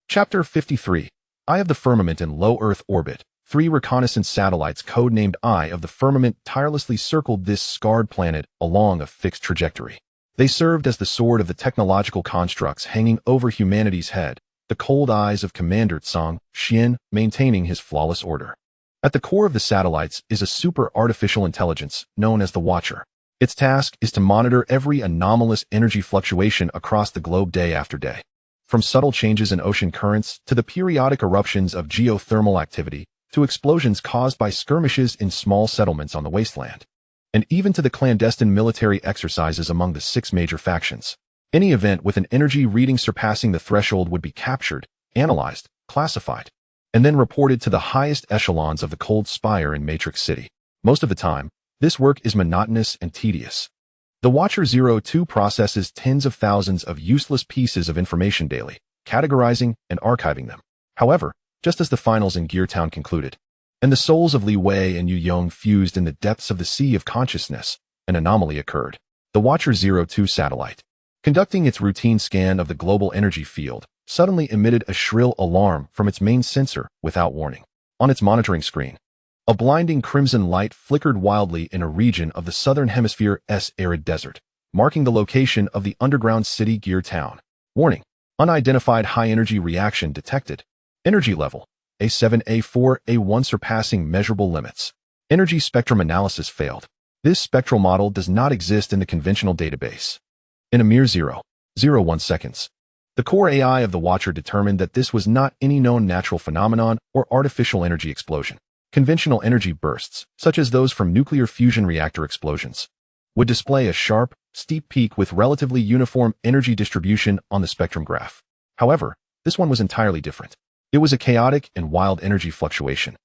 Chapter 53. Eye of the Firmament in low Earth orbit. 3 reconnaissance satellites codenamed Eye of the Firmament tirelessly circled this scarred planet along a fixed trajectory. They served as the sword of the technological constructs hanging over humanity's head, the cold eyes of Commander Tsang Xian maintaining his flawless order. At the core of the satellites is a super artificial intelligence known as the Watcher. Its task is to monitor every anomalous energy fluctuation across the globe day after day. From subtle changes in ocean currents to the periodic eruptions of geothermal activity to explosions caused by skirmishes in small settlements on the wasteland, and even to the clandestine military exercises among the 6 major factions. Any event with an energy reading surpassing the threshold would be captured, analyzed, classified, and then reported to the highest echelons of the Cold Spire in Matrix City. Most of the time, this work is monotonous and tedious. The Watcher 02 processes tens of thousands of useless pieces of information daily, categorizing and archiving them. However, just as the finals in Gear Town concluded, and the souls of Li Wei and Yu Yong fused in the depths of the sea of consciousness, an anomaly occurred. The Watcher 02 satellite, conducting its routine scan of the global energy field, suddenly emitted a shrill alarm from its main sensor without warning. On its monitoring screen, a blinding crimson light flickered wildly in a region of the southern hemisphere's arid desert, marking the location of the underground city Gear Town. Warning: unidentified high-energy reaction detected. Energy level: A7, A4, A1 surpassing measurable limits. Energy spectrum analysis failed. This spectral model does not exist in the conventional database. In a mere 0.01 seconds, the core AI of the Watcher determined that this was not any known natural phenomenon or artificial energy explosion. Conventional energy bursts, such as those from nuclear fusion reactor explosions, would display a sharp, steep peak with relatively uniform energy distribution on the spectrum graph. However, this one was entirely different. It was a chaotic and wild energy fluctuation,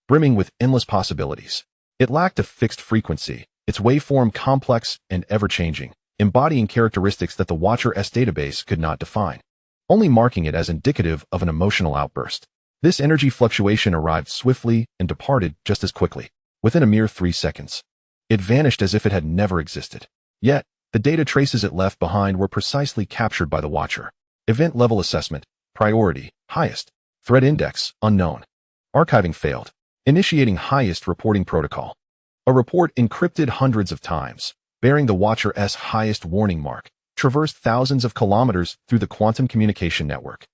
brimming with endless possibilities. It lacked a fixed frequency, its waveform complex and ever-changing, embodying characteristics that the Watcher's database could not define, only marking it as indicative of an emotional outburst. This energy fluctuation arrived swiftly and departed just as quickly, within a mere 3 seconds. It vanished as if it had never existed. Yet, the data traces it left behind were precisely captured by the Watcher. Event level assessment, priority, highest. Threat index, unknown. Archiving failed. Initiating highest reporting protocol. A report encrypted hundreds of times, bearing the Watcher's highest warning mark, traversed thousands of kilometers through the quantum communication network,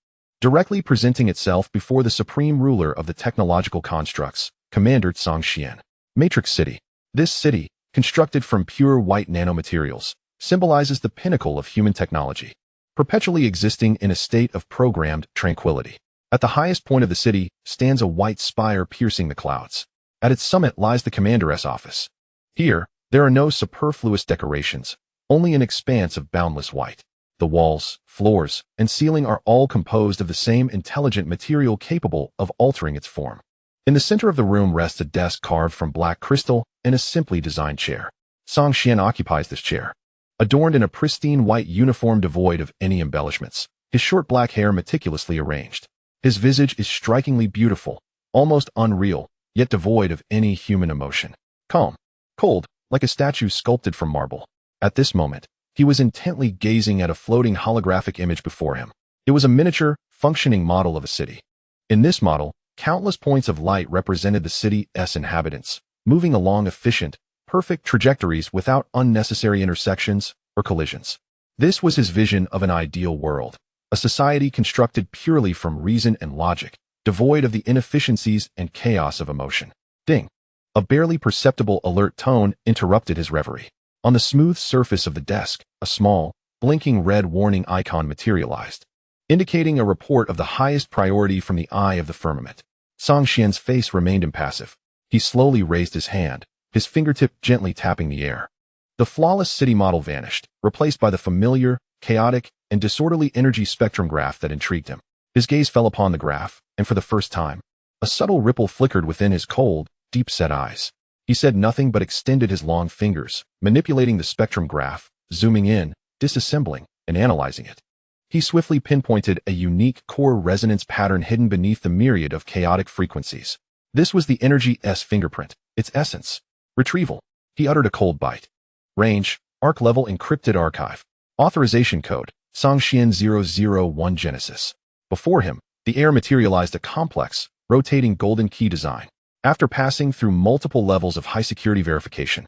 directly presenting itself before the supreme ruler of the technological constructs, Commander Song-Xian. Matrix City. This city, constructed from pure white nanomaterials, symbolizes the pinnacle of human technology, perpetually existing in a state of programmed tranquility. At the highest point of the city stands a white spire piercing the clouds. At its summit lies the Commander's office. Here, there are no superfluous decorations, only an expanse of boundless white. The walls, floors, and ceiling are all composed of the same intelligent material capable of altering its form. In the center of the room rests a desk carved from black crystal and a simply designed chair. Song-Xian occupies this chair. Adorned in a pristine white uniform devoid of any embellishments, his short black hair meticulously arranged. His visage is strikingly beautiful, almost unreal, yet devoid of any human emotion. Calm, cold, like a statue sculpted from marble. At this moment, he was intently gazing at a floating holographic image before him. It was a miniature, functioning model of a city. In this model, countless points of light represented the city's inhabitants, moving along efficient, perfect trajectories without unnecessary intersections or collisions. This was his vision of an ideal world, a society constructed purely from reason and logic, devoid of the inefficiencies and chaos of emotion. Ding! A barely perceptible alert tone interrupted his reverie. On the smooth surface of the desk, a small, blinking red warning icon materialized, indicating a report of the highest priority from the eye of the firmament. Song-Xian's face remained impassive. He slowly raised his hand, his fingertip gently tapping the air. The flawless city model vanished, replaced by the familiar, chaotic, and disorderly energy spectrum graph that intrigued him. His gaze fell upon the graph, and for the first time, a subtle ripple flickered within his cold, deep-set eyes. He said nothing but extended his long fingers, manipulating the spectrum graph, zooming in, disassembling, and analyzing it. He swiftly pinpointed a unique core resonance pattern hidden beneath the myriad of chaotic frequencies. This was the energy's fingerprint, its essence. Retrieval. He uttered a cold bite. Range, arc level encrypted archive. Authorization code, Song-Xian 001 Genesis. Before him, the air materialized a complex, rotating golden key design. After passing through multiple levels of high-security verification,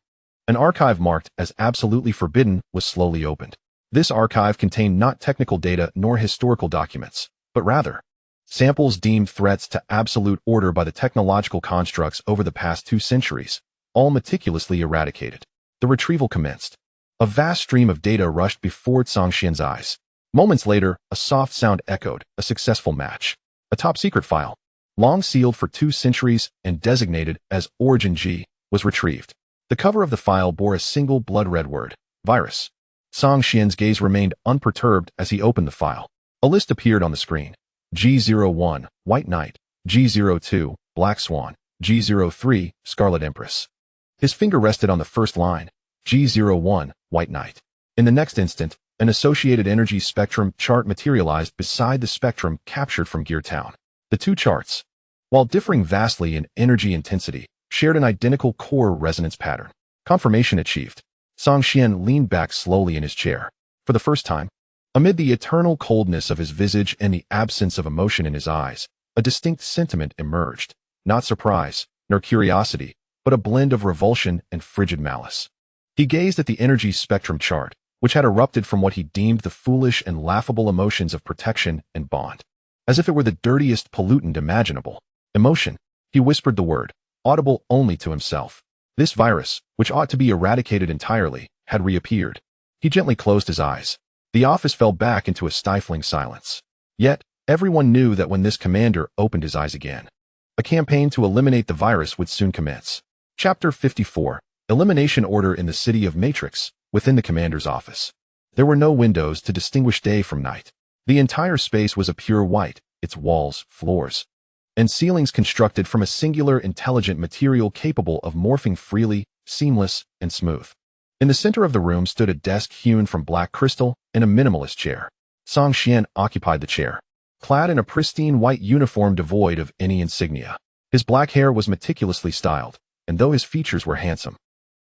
an archive marked as absolutely forbidden was slowly opened. This archive contained not technical data nor historical documents, but rather samples deemed threats to absolute order by the technological constructs over the past 2 centuries, all meticulously eradicated. The retrieval commenced. A vast stream of data rushed before Song-Xian's eyes. Moments later, a soft sound echoed, a successful match. A top-secret file, long sealed for 2 centuries and designated as Origin G, was retrieved. The cover of the file bore a single blood-red word, virus. Song-Xian's gaze remained unperturbed as he opened the file. A list appeared on the screen. G01, White Knight. G02, Black Swan. G03, Scarlet Empress. His finger rested on the first line, G01, White Knight. In the next instant, an associated energy spectrum chart materialized beside the spectrum captured from Gear Town. The 2 charts, while differing vastly in energy intensity, shared an identical core resonance pattern. Confirmation achieved. Song-Xian leaned back slowly in his chair. For the first time, amid the eternal coldness of his visage and the absence of emotion in his eyes, a distinct sentiment emerged. Not surprise, nor curiosity, but a blend of revulsion and frigid malice. He gazed at the energy spectrum chart, which had erupted from what he deemed the foolish and laughable emotions of protection and bond. As if it were the dirtiest pollutant imaginable. Emotion. He whispered the word, audible only to himself. This virus, which ought to be eradicated entirely, had reappeared. He gently closed his eyes. The office fell back into a stifling silence. Yet, everyone knew that when this commander opened his eyes again, a campaign to eliminate the virus would soon commence. Chapter 54. Elimination Order in the City of Matrix, within the commander's office. There were no windows to distinguish day from night. The entire space was a pure white, its walls, floors, and ceilings constructed from a singular intelligent material capable of morphing freely, seamless, and smooth. In the center of the room stood a desk hewn from black crystal and a minimalist chair. Song-Xian occupied the chair. clad in a pristine white uniform devoid of any insignia. His black hair was meticulously styled, and though his features were handsome,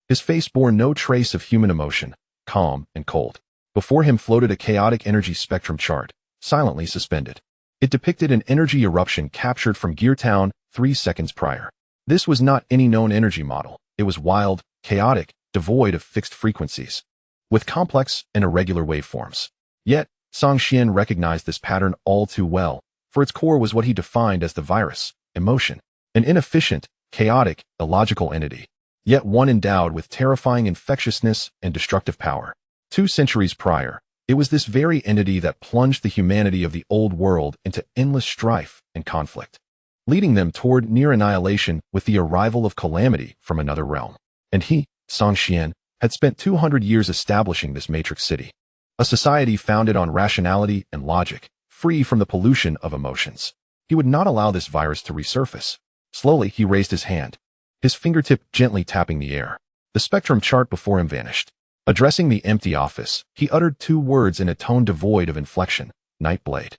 his face bore no trace of human emotion, calm and cold. Before him floated a chaotic energy spectrum chart, silently suspended. It depicted an energy eruption captured from Geartown 3 seconds prior. This was not any known energy model. It was wild, chaotic, devoid of fixed frequencies, with complex and irregular waveforms. Yet, Song Xian recognized this pattern all too well, for its core was what he defined as the virus, emotion, an inefficient, chaotic, illogical entity, yet one endowed with terrifying infectiousness and destructive power. 2 centuries prior, it was this very entity that plunged the humanity of the old world into endless strife and conflict, leading them toward near annihilation with the arrival of calamity from another realm. And he, Song Xian, had spent 200 years establishing this matrix city, a society founded on rationality and logic, free from the pollution of emotions. He would not allow this virus to resurface. Slowly, he raised his hand, his fingertip gently tapping the air. The spectrum chart before him vanished. Addressing the empty office, he uttered 2 words in a tone devoid of inflection, Nightblade.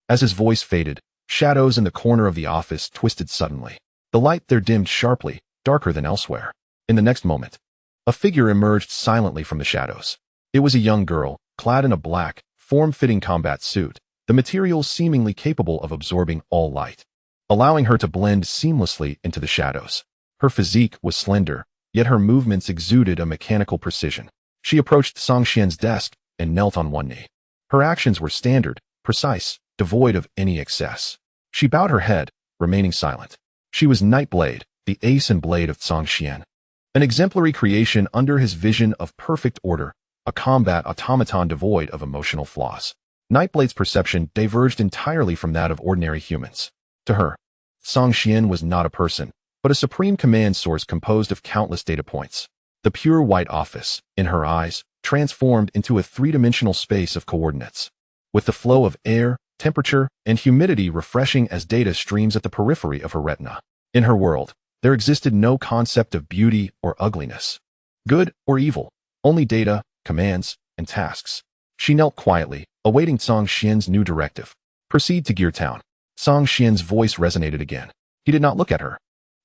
As his voice faded, shadows in the corner of the office twisted suddenly. The light there dimmed sharply, darker than elsewhere. In the next moment, a figure emerged silently from the shadows. It was a young girl, clad in a black, form-fitting combat suit, the material seemingly capable of absorbing all light, allowing her to blend seamlessly into the shadows. Her physique was slender, yet her movements exuded a mechanical precision. She approached Song Xian's desk and knelt on one knee. Her actions were standard, precise, devoid of any excess. She bowed her head, remaining silent. She was Nightblade, the ace and blade of Song Xian, an exemplary creation under his vision of perfect order, a combat automaton devoid of emotional flaws. Nightblade's perception diverged entirely from that of ordinary humans. To her, Song Xian was not a person, but a supreme command source composed of countless data points. The pure white office, in her eyes, transformed into a 3-dimensional space of coordinates, with the flow of air, temperature, and humidity refreshing as data streams at the periphery of her retina. In her world, there existed no concept of beauty or ugliness, good or evil, only data, commands, and tasks. She knelt quietly, awaiting Song Xian's new directive. Proceed to Geartown. Song Xian's voice resonated again. He did not look at her.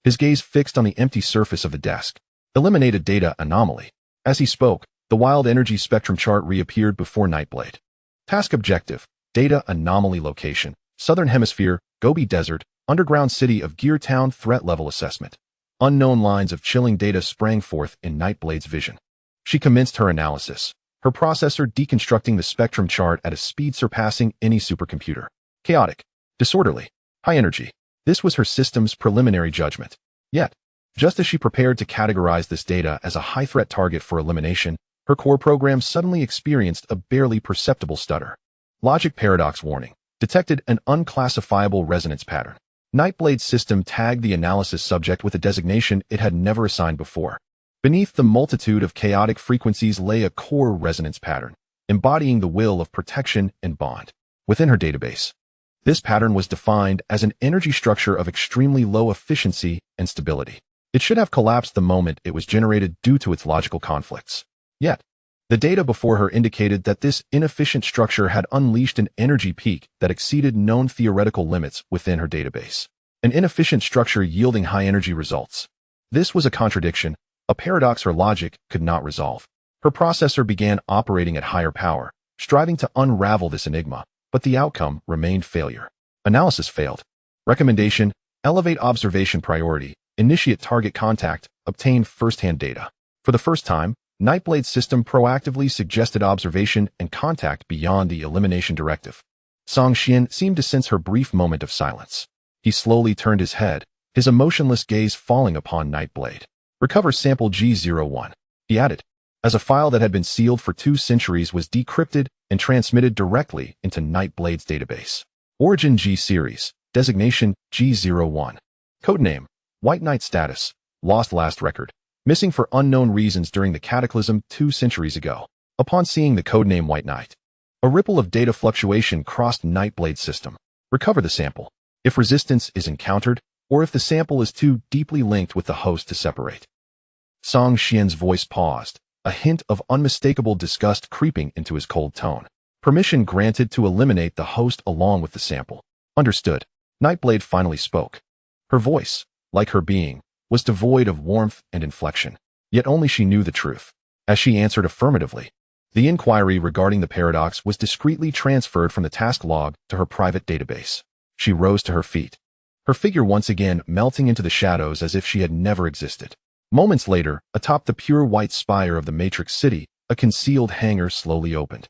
His gaze fixed on the empty surface of the desk. Eliminated data anomaly. As he spoke, the wild energy spectrum chart reappeared before Nightblade. Task objective, data anomaly location, Southern Hemisphere, Gobi Desert, underground city of Geartown threat level assessment. Unknown lines of chilling data sprang forth in Nightblade's vision. She commenced her analysis, her processor deconstructing the spectrum chart at a speed surpassing any supercomputer. Chaotic, disorderly, high energy. This was her system's preliminary judgment. Yet, just as she prepared to categorize this data as a high-threat target for elimination, her core program suddenly experienced a barely perceptible stutter. Logic paradox warning. Detected an unclassifiable resonance pattern. Nightblade's system tagged the analysis subject with a designation it had never assigned before. Beneath the multitude of chaotic frequencies lay a core resonance pattern, embodying the will of protection and bond. Within her database, this pattern was defined as an energy structure of extremely low efficiency and stability. It should have collapsed the moment it was generated due to its logical conflicts. Yet, the data before her indicated that this inefficient structure had unleashed an energy peak that exceeded known theoretical limits within her database. An inefficient structure yielding high-energy results. This was a contradiction, a paradox her logic could not resolve. Her processor began operating at higher power, striving to unravel this enigma, but the outcome remained failure. Analysis failed. Recommendation: elevate observation priority, initiate target contact, obtain first-hand data. For the first time, Nightblade's system proactively suggested observation and contact beyond the elimination directive. Song Xian seemed to sense her brief moment of silence. He slowly turned his head, his emotionless gaze falling upon Nightblade. Recover sample G01, he added, as a file that had been sealed for 2 centuries was decrypted and transmitted directly into Nightblade's database. Origin G series, designation G01. Codename, White Knight status, lost last record, missing for unknown reasons during the cataclysm 2 centuries ago. Upon seeing the codename White Knight, a ripple of data fluctuation crossed Nightblade's system. Recover the sample. If resistance is encountered, or if the sample is too deeply linked with the host to separate. Song Xian's voice paused, a hint of unmistakable disgust creeping into his cold tone. Permission granted to eliminate the host along with the sample. Understood. Nightblade finally spoke. Her voice, like her being, was devoid of warmth and inflection. Yet only she knew the truth. As she answered affirmatively, the inquiry regarding the paradox was discreetly transferred from the task log to her private database. She rose to her feet, her figure once again melting into the shadows as if she had never existed. Moments later, atop the pure white spire of the Matrix City, a concealed hangar slowly opened.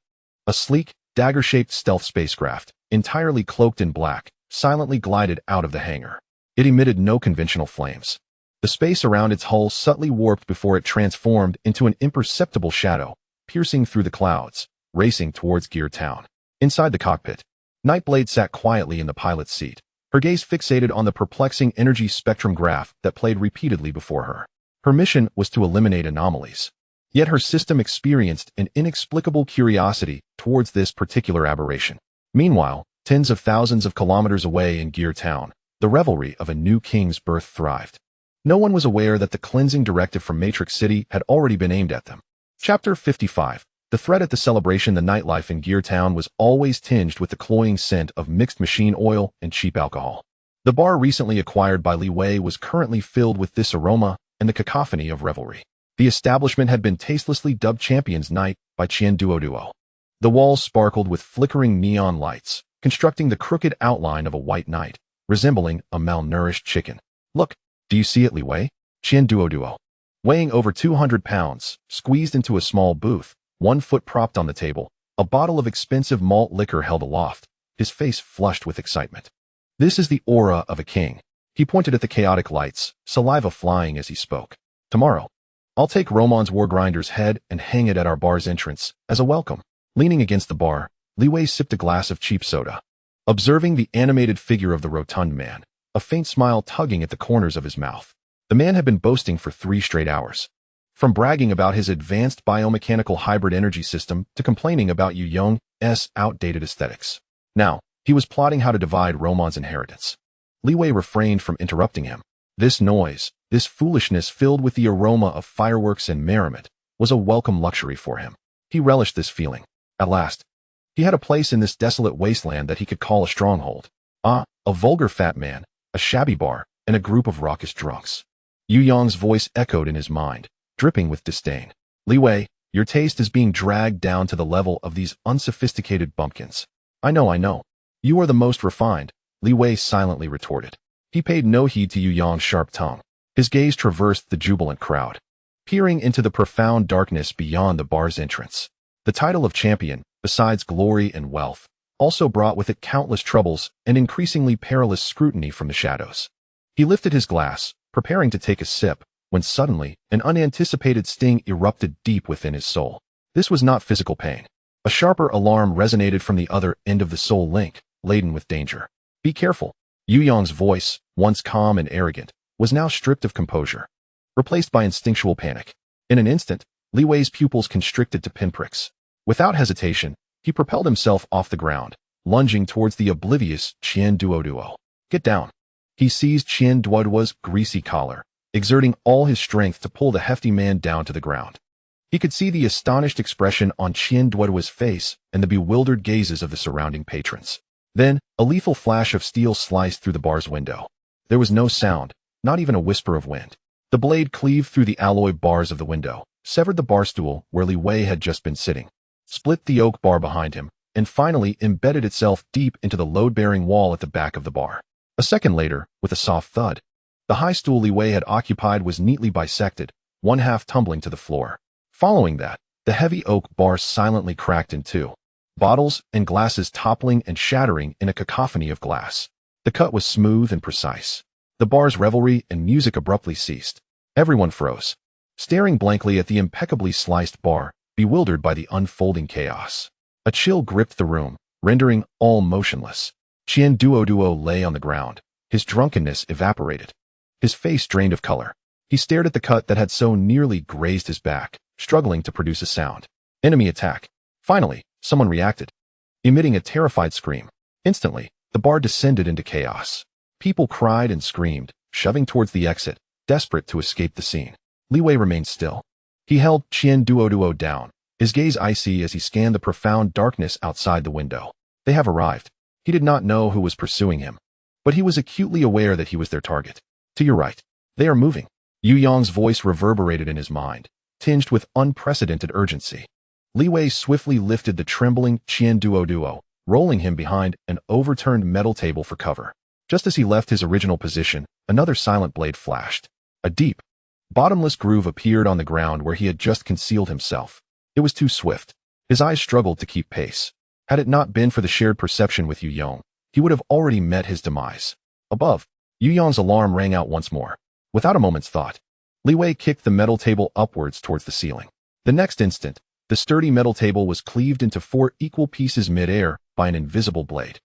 A sleek, dagger-shaped stealth spacecraft, entirely cloaked in black, silently glided out of the hangar. It emitted no conventional flames. The space around its hull subtly warped before it transformed into an imperceptible shadow, piercing through the clouds, racing towards Gear Town. Inside the cockpit, Nightblade sat quietly in the pilot's seat, her gaze fixated on the perplexing energy spectrum graph that played repeatedly before her. Her mission was to eliminate anomalies. Yet her system experienced an inexplicable curiosity towards this particular aberration. Meanwhile, tens of thousands of kilometers away in Gear Town, the revelry of a new king's birth thrived. No one was aware that the cleansing directive from Matrix City had already been aimed at them. Chapter 55. The threat at the celebration. The nightlife in Gear Town was always tinged with the cloying scent of mixed machine oil and cheap alcohol. The bar recently acquired by Li Wei was currently filled with this aroma and the cacophony of revelry. The establishment had been tastelessly dubbed Champions Night by Qian Duo. The walls sparkled with flickering neon lights, constructing the crooked outline of a white knight, resembling a malnourished chicken. Look, do you see it, Li Wei? Qian Duo. Weighing over 200 pounds, squeezed into a small booth, one foot propped on the table, a bottle of expensive malt liquor held aloft, his face flushed with excitement. This is the aura of a king. He pointed at the chaotic lights, saliva flying as he spoke. Tomorrow, I'll take Roman's Wargrinder's head and hang it at our bar's entrance as a welcome. Leaning against the bar, Li Wei sipped a glass of cheap soda. Observing the animated figure of the rotund man, a faint smile tugging at the corners of his mouth. The man had been boasting for 3 straight hours. From bragging about his advanced biomechanical hybrid energy system to complaining about Yu Yong's outdated aesthetics. Now, he was plotting how to divide Roman's inheritance. Li Wei refrained from interrupting him. This noise, this foolishness filled with the aroma of fireworks and merriment, was a welcome luxury for him. He relished this feeling. At last, he had a place in this desolate wasteland that he could call a stronghold. A vulgar fat man, a shabby bar, and a group of raucous drunks. Yu Yong's voice echoed in his mind, dripping with disdain. Li Wei, your taste is being dragged down to the level of these unsophisticated bumpkins. I know. You are the most refined, Li Wei silently retorted. He paid no heed to Yu Yong's sharp tongue. His gaze traversed the jubilant crowd, peering into the profound darkness beyond the bar's entrance. The title of champion, besides glory and wealth, also brought with it countless troubles and increasingly perilous scrutiny from the shadows. He lifted his glass, preparing to take a sip, when suddenly, an unanticipated sting erupted deep within his soul. This was not physical pain. A sharper alarm resonated from the other end of the soul link, laden with danger. Be careful. Yu Yong's voice, once calm and arrogant, was now stripped of composure, replaced by instinctual panic. In an instant, Li Wei's pupils constricted to pinpricks. Without hesitation, he propelled himself off the ground, lunging towards the oblivious Qian Duo. Get down. He seized Qian Duo's greasy collar, exerting all his strength to pull the hefty man down to the ground. He could see the astonished expression on Qian Duo's face and the bewildered gazes of the surrounding patrons. Then, a lethal flash of steel sliced through the bar's window. There was no sound, not even a whisper of wind. The blade cleaved through the alloy bars of the window, severed the bar stool where Li Wei had just been sitting, split the oak bar behind him, and finally embedded itself deep into the load-bearing wall at the back of the bar. A second later, with a soft thud, the high stool Li Wei had occupied was neatly bisected, one half tumbling to the floor. Following that, the heavy oak bar silently cracked in two, bottles and glasses toppling and shattering in a cacophony of glass. The cut was smooth and precise. The bar's revelry and music abruptly ceased. Everyone froze, staring blankly at the impeccably sliced bar, bewildered by the unfolding chaos. A chill gripped the room, rendering all motionless. Qian Duo lay on the ground, his drunkenness evaporated. His face drained of color. He stared at the cut that had so nearly grazed his back, struggling to produce a sound. Enemy attack. Finally, someone reacted, emitting a terrified scream. Instantly, the bar descended into chaos. People cried and screamed, shoving towards the exit, desperate to escape the scene. Li Wei remained still. He held Qian Duo down, his gaze icy as he scanned the profound darkness outside the window. They have arrived. He did not know who was pursuing him, but he was acutely aware that he was their target. To your right. They are moving. Yu Yong's voice reverberated in his mind, tinged with unprecedented urgency. Li Wei swiftly lifted the trembling Qian Duo, rolling him behind an overturned metal table for cover. Just as he left his original position, another silent blade flashed. A deep, bottomless groove appeared on the ground where he had just concealed himself. It was too swift. His eyes struggled to keep pace. Had it not been for the shared perception with Yu Yong, he would have already met his demise. Above, Yu Yong's alarm rang out once more. Without a moment's thought, Li Wei kicked the metal table upwards towards the ceiling. The next instant, the sturdy metal table was cleaved into 4 equal pieces mid-air by an invisible blade,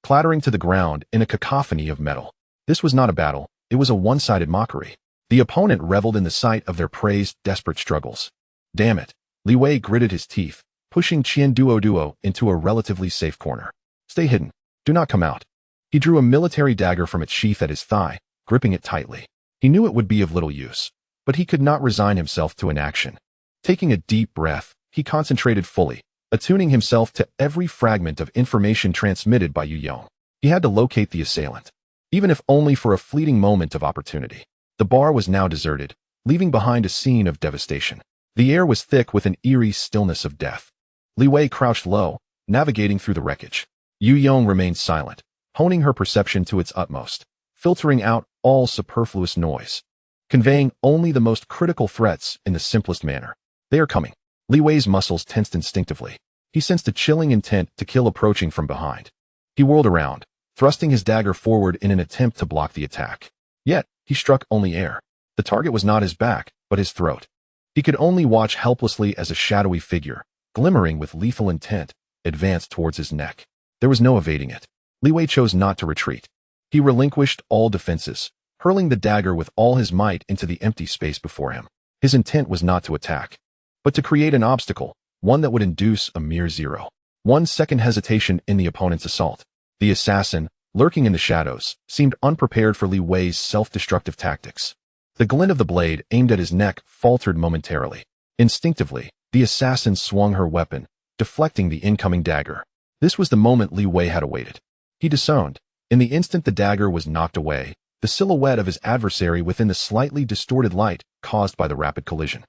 clattering to the ground in a cacophony of metal. This was not a battle, it was a one-sided mockery. The opponent reveled in the sight of their prey's desperate struggles. Damn it, Li Wei gritted his teeth, pushing Qian Duo into a relatively safe corner. Stay hidden. Do not come out. He drew a military dagger from its sheath at his thigh, gripping it tightly. He knew it would be of little use, but he could not resign himself to inaction. Taking a deep breath, he concentrated fully, attuning himself to every fragment of information transmitted by Yu Yong. He had to locate the assailant, even if only for a fleeting moment of opportunity. The bar was now deserted, leaving behind a scene of devastation. The air was thick with an eerie stillness of death. Li Wei crouched low, navigating through the wreckage. Yu Yong remained silent, honing her perception to its utmost, filtering out all superfluous noise, conveying only the most critical threats in the simplest manner. They are coming. Li Wei's muscles tensed instinctively. He sensed a chilling intent to kill approaching from behind. He whirled around, thrusting his dagger forward in an attempt to block the attack. Yet, he struck only air. The target was not his back, but his throat. He could only watch helplessly as a shadowy figure, glimmering with lethal intent, advanced towards his neck. There was no evading it. Li Wei chose not to retreat. He relinquished all defenses, hurling the dagger with all his might into the empty space before him. His intent was not to attack, but to create an obstacle, one that would induce a mere 0. 1 second hesitation in the opponent's assault. The assassin, lurking in the shadows, seemed unprepared for Li Wei's self-destructive tactics. The glint of the blade aimed at his neck faltered momentarily. Instinctively, the assassin swung her weapon, deflecting the incoming dagger. This was the moment Li Wei had awaited. He disowned. In the instant the dagger was knocked away, the silhouette of his adversary within the slightly distorted light caused by the rapid collision.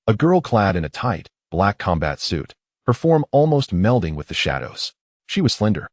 A girl clad in a tight, black combat suit, her form almost melding with the shadows. She was slender,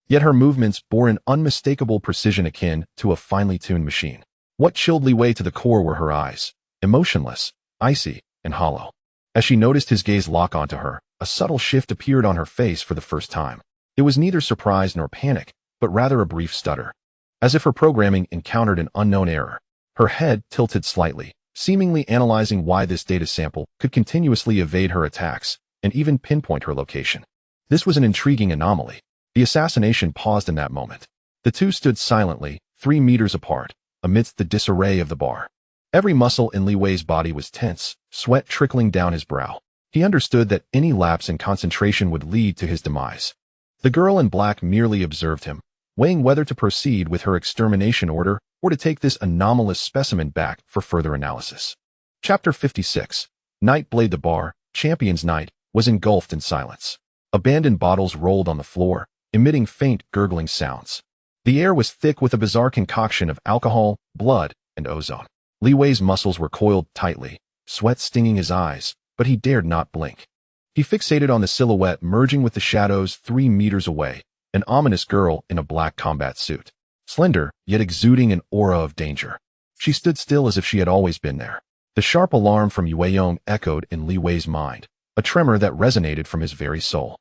yet her movements bore an unmistakable precision akin to a finely tuned machine. What chilled Li Wei to the core were her eyes, emotionless, icy, and hollow. As she noticed his gaze lock onto her, a subtle shift appeared on her face for the first time. It was neither surprise nor panic, but rather a brief stutter, as if her programming encountered an unknown error. Her head tilted slightly, seemingly analyzing why this data sample could continuously evade her attacks and even pinpoint her location. This was an intriguing anomaly. The assassination paused in that moment. The two stood silently, 3 meters apart, amidst the disarray of the bar. Every muscle in Li Wei's body was tense, sweat trickling down his brow. He understood that any lapse in concentration would lead to his demise. The girl in black merely observed him, weighing whether to proceed with her extermination order or to take this anomalous specimen back for further analysis. Chapter 56. Nightblade. The bar, Champion's Night, was engulfed in silence. Abandoned bottles rolled on the floor, emitting faint gurgling sounds. The air was thick with a bizarre concoction of alcohol, blood, and ozone. Li Wei's muscles were coiled tightly, sweat stinging his eyes, but he dared not blink. He fixated on the silhouette merging with the shadows 3 meters away, an ominous girl in a black combat suit. Slender, yet exuding an aura of danger. She stood still as if she had always been there. The sharp alarm from Yu Yong echoed in Li Wei's mind, a tremor that resonated from his very soul.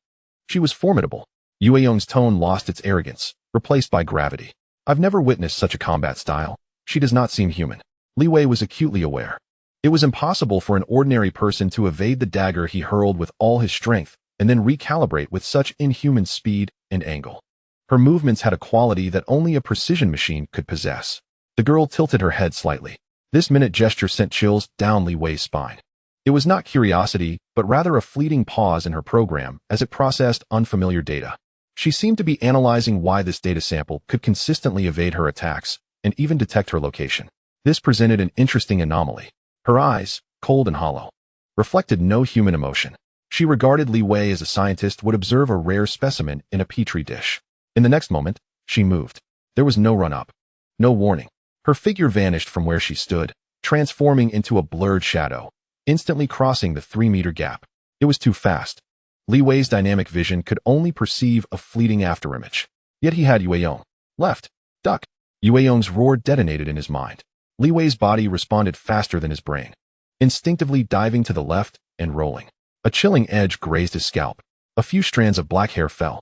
She was formidable. Yu Yong's tone lost its arrogance, replaced by gravity. I've never witnessed such a combat style. She does not seem human. Li Wei was acutely aware. It was impossible for an ordinary person to evade the dagger he hurled with all his strength and then recalibrate with such inhuman speed and angle. Her movements had a quality that only a precision machine could possess. The girl tilted her head slightly. This minute gesture sent chills down Li Wei's spine. It was not curiosity, but rather a fleeting pause in her program as it processed unfamiliar data. She seemed to be analyzing why this data sample could consistently evade her attacks and even detect her location. This presented an interesting anomaly. Her eyes, cold and hollow, reflected no human emotion. She regarded Li Wei as a scientist would observe a rare specimen in a petri dish. In the next moment, she moved. There was no run-up. No warning. Her figure vanished from where she stood, transforming into a blurred shadow, instantly crossing the 3-meter gap. It was too fast. Li Wei's dynamic vision could only perceive a fleeting afterimage. Yet he had Yueyong. Left. Duck. Yueyong's roar detonated in his mind. Li Wei's body responded faster than his brain, instinctively diving to the left and rolling. A chilling edge grazed his scalp. A few strands of black hair fell.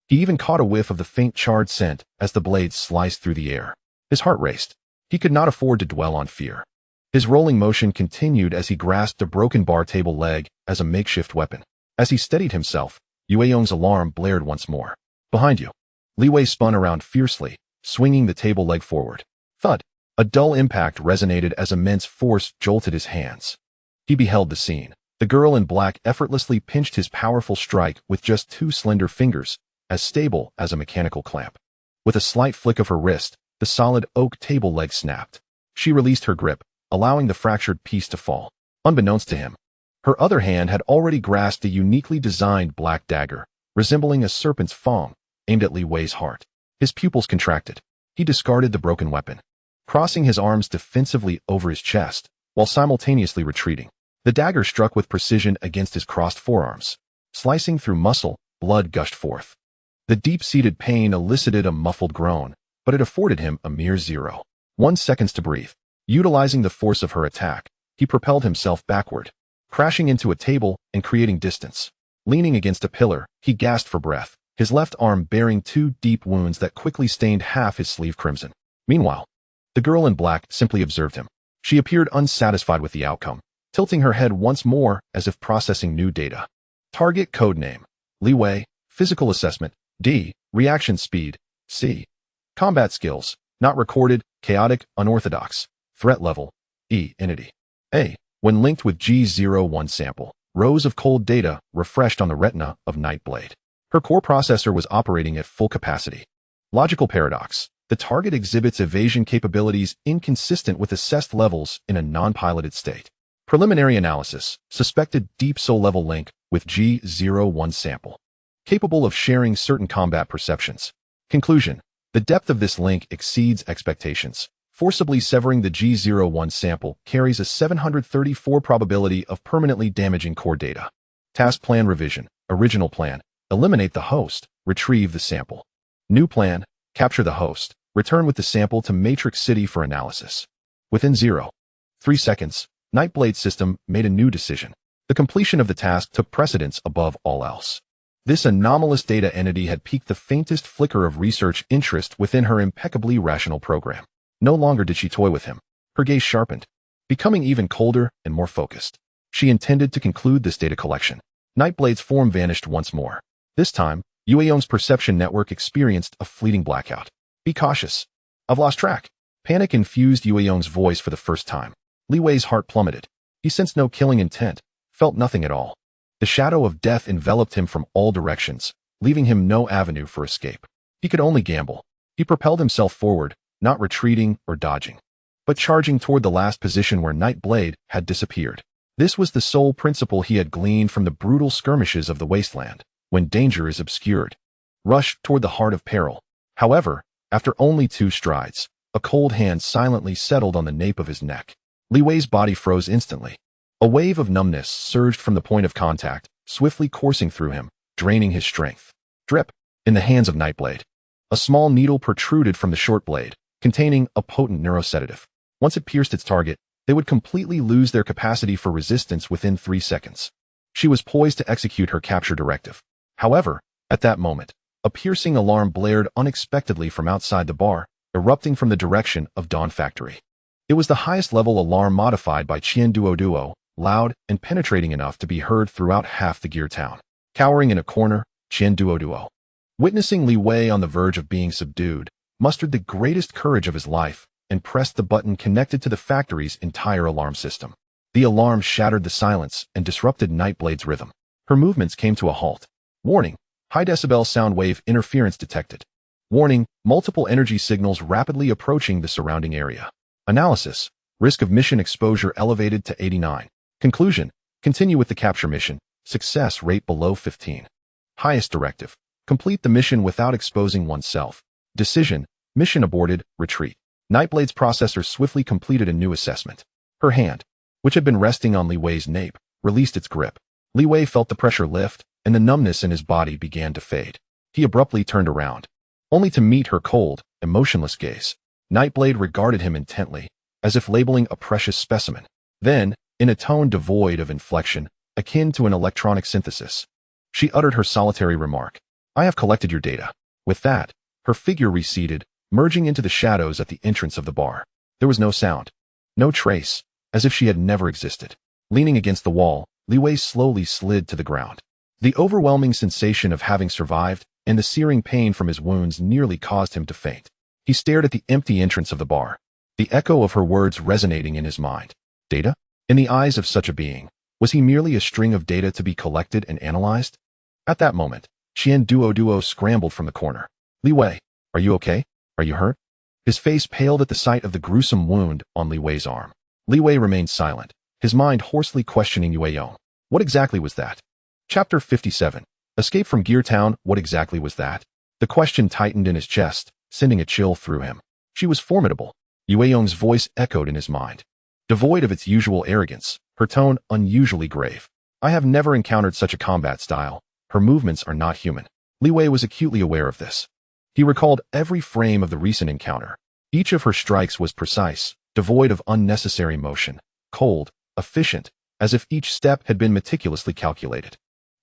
He even caught a whiff of the faint charred scent as the blade sliced through the air. His heart raced. He could not afford to dwell on fear. His rolling motion continued as he grasped a broken bar table leg as a makeshift weapon. As he steadied himself, Yueyong's alarm blared once more. Behind you. Li Wei spun around fiercely, swinging the table leg forward. Thud. A dull impact resonated as immense force jolted his hands. He beheld the scene. The girl in black effortlessly pinched his powerful strike with just 2 slender fingers, as stable as a mechanical clamp. With a slight flick of her wrist, the solid oak table leg snapped. She released her grip, allowing the fractured piece to fall. Unbeknownst to him, her other hand had already grasped a uniquely designed black dagger, resembling a serpent's fang, aimed at Li Wei's heart. His pupils contracted. He discarded the broken weapon, crossing his arms defensively over his chest, while simultaneously retreating. The dagger struck with precision against his crossed forearms. Slicing through muscle, blood gushed forth. The deep-seated pain elicited a muffled groan, but it afforded him a mere 0.1 seconds to breathe. Utilizing the force of her attack, he propelled himself backward, crashing into a table and creating distance. Leaning against a pillar, he gasped for breath, his left arm bearing 2 deep wounds that quickly stained half his sleeve crimson. Meanwhile, the girl in black simply observed him. She appeared unsatisfied with the outcome, tilting her head once more as if processing new data. Target codename: Li Wei. Physical assessment: D. Reaction speed: C. Combat skills: not recorded, chaotic, unorthodox. Threat level: E. Entity. A. When linked with G01 sample, rows of cold data refreshed on the retina of Nightblade. Her core processor was operating at full capacity. Logical paradox: the target exhibits evasion capabilities inconsistent with assessed levels in a non-piloted state. Preliminary analysis: suspected deep soul level link with G01 sample, capable of sharing certain combat perceptions. Conclusion: the depth of this link exceeds expectations. Forcibly severing the G01 sample carries a 734 probability of permanently damaging core data. Task plan revision: original plan, eliminate the host, retrieve the sample. New plan: capture the host, return with the sample to Matrix City for analysis. Within 0.3 seconds, Nightblade system made a new decision. The completion of the task took precedence above all else. This anomalous data entity had piqued the faintest flicker of research interest within her impeccably rational program. No longer did she toy with him. Her gaze sharpened, becoming even colder and more focused. She intended to conclude this data collection. Nightblade's form vanished once more. This time, Yueyong's perception network experienced a fleeting blackout. Be cautious. I've lost track. Panic infused Yueyong's voice for the first time. Li Wei's heart plummeted. He sensed no killing intent, felt nothing at all. The shadow of death enveloped him from all directions, leaving him no avenue for escape. He could only gamble. He propelled himself forward, not retreating or dodging, but charging toward the last position where Nightblade had disappeared. This was the sole principle he had gleaned from the brutal skirmishes of the wasteland. When danger is obscured, rush toward the heart of peril. However, after only 2 strides, a cold hand silently settled on the nape of his neck. Li Wei's body froze instantly. A wave of numbness surged from the point of contact, swiftly coursing through him, draining his strength. Drip. In the hands of Nightblade, a small needle protruded from the short blade, containing a potent neurosedative. Once it pierced its target, they would completely lose their capacity for resistance within 3 seconds. She was poised to execute her capture directive. However, at that moment, a piercing alarm blared unexpectedly from outside the bar, erupting from the direction of Dawn Factory. It was the highest level alarm modified by Qian Duo Duo, loud and penetrating enough to be heard throughout half the gear town. Cowering in a corner, Qian Duo Duo, witnessing Li Wei on the verge of being subdued, mustered the greatest courage of his life and pressed the button connected to the factory's entire alarm system. The alarm shattered the silence and disrupted Nightblade's rhythm. Her movements came to a halt. Warning: high decibel sound wave interference detected. Warning: multiple energy signals rapidly approaching the surrounding area. Analysis: risk of mission exposure elevated to 89. Conclusion: continue with the capture mission. Success rate below 15. Highest directive: Complete the mission without exposing oneself. Decision. Mission aborted. Retreat. Nightblade's processor swiftly completed a new assessment. Her hand, which had been resting on Li Wei's nape, released its grip. Li Wei felt the pressure lift, and the numbness in his body began to fade. He abruptly turned around, only to meet her cold, emotionless gaze. Nightblade regarded him intently, as if labeling a precious specimen. Then, in a tone devoid of inflection, akin to an electronic synthesis, she uttered her solitary remark. I have collected your data. With that, her figure receded, merging into the shadows at the entrance of the bar. There was no sound, no trace, as if she had never existed. Leaning against the wall, Li Wei slowly slid to the ground. The overwhelming sensation of having survived and the searing pain from his wounds nearly caused him to faint. He stared at the empty entrance of the bar, the echo of her words resonating in his mind. Data? In the eyes of such a being, was he merely a string of data to be collected and analyzed? At that moment, Qian Duo scrambled from the corner. Li Wei, are you okay? Are you hurt? His face paled at the sight of the gruesome wound on Li Wei's arm. Li Wei remained silent, his mind hoarsely questioning Yueyong. What exactly was that? Chapter 57. Escape from Gear Town. What exactly was that? The question tightened in his chest, sending a chill through him. She was formidable. Yueyong's voice echoed in his mind. Devoid of its usual arrogance, her tone unusually grave. I have never encountered such a combat style. Her movements are not human. Li Wei was acutely aware of this. He recalled every frame of the recent encounter. Each of her strikes was precise, devoid of unnecessary motion, cold, efficient, as if each step had been meticulously calculated.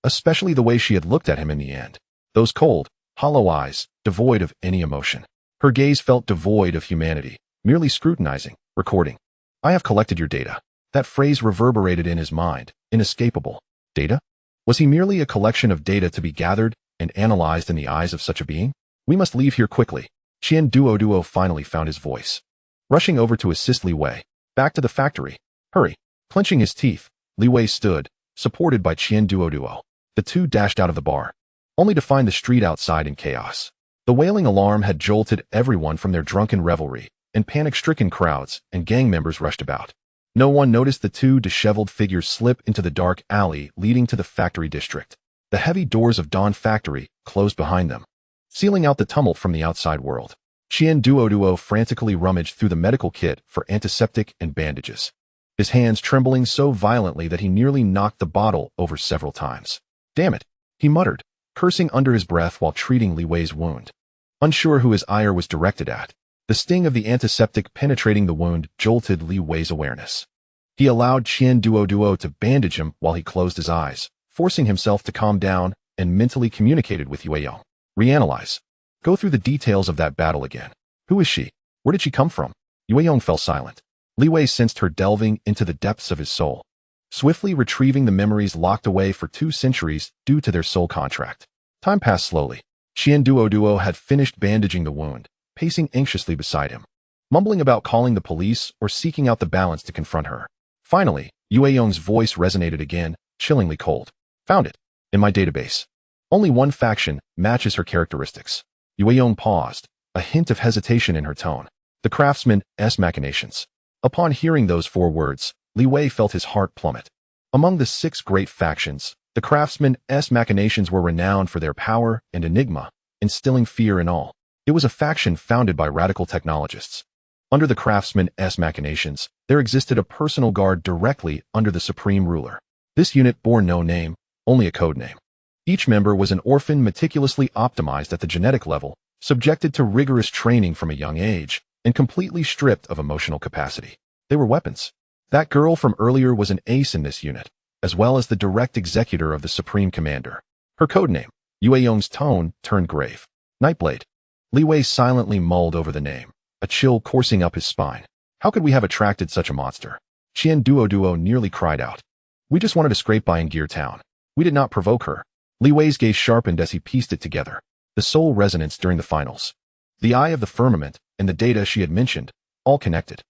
Especially the way she had looked at him in the end. Those cold, hollow eyes, devoid of any emotion. Her gaze felt devoid of humanity, merely scrutinizing, recording. I have collected your data. That phrase reverberated in his mind, inescapable. Data? Was he merely a collection of data to be gathered and analyzed in the eyes of such a being? We must leave here quickly. Qian Duo finally found his voice. Rushing over to assist Li Wei. Back to the factory. Hurry. Clenching his teeth, Li Wei stood, supported by Qian Duo. The two dashed out of the bar, only to find the street outside in chaos. The wailing alarm had jolted everyone from their drunken revelry, and panic-stricken crowds and gang members rushed about. No one noticed the two disheveled figures slip into the dark alley leading to the factory district. The heavy doors of Dawn Factory closed behind them, sealing out the tumult from the outside world. Qian Duo frantically rummaged through the medical kit for antiseptic and bandages, his hands trembling so violently that he nearly knocked the bottle over several times. Damn it, he muttered, cursing under his breath while treating Li Wei's wound. Unsure who his ire was directed at, the sting of the antiseptic penetrating the wound jolted Li Wei's awareness. He allowed Qian Duo to bandage him while he closed his eyes, forcing himself to calm down and mentally communicated with Yueyong. Reanalyze. Go through the details of that battle again. Who is she? Where did she come from? Yueyong fell silent. Li Wei sensed her delving into the depths of his soul, swiftly retrieving the memories locked away for 2 centuries due to their soul contract. Time passed slowly. Qian Duo had finished bandaging the wound, pacing anxiously beside him, mumbling about calling the police or seeking out the balance to confront her. Finally, Yueyong's voice resonated again, chillingly cold. Found it. In my database. Only one faction matches her characteristics. Yueyong paused, a hint of hesitation in her tone. The craftsman's machinations. Upon hearing those 4 words, Li Wei felt his heart plummet. Among the 6 great factions, the craftsman's machinations were renowned for their power and enigma, instilling fear in all. It was a faction founded by radical technologists. Under the craftsman's machinations, there existed a personal guard directly under the supreme ruler. This unit bore no name, only a code name. Each member was an orphan meticulously optimized at the genetic level, subjected to rigorous training from a young age, and completely stripped of emotional capacity. They were weapons. That girl from earlier was an ace in this unit, as well as the direct executor of the Supreme Commander. Her codename. Yueyong's tone turned grave. Nightblade. Li Wei silently mulled over the name, a chill coursing up his spine. How could we have attracted such a monster? Qian Duo nearly cried out. We just wanted to scrape by in Gear Town. We did not provoke her. Li Wei's gaze sharpened as he pieced it together. The soul resonance during the finals. The eye of the firmament and the data she had mentioned, all connected.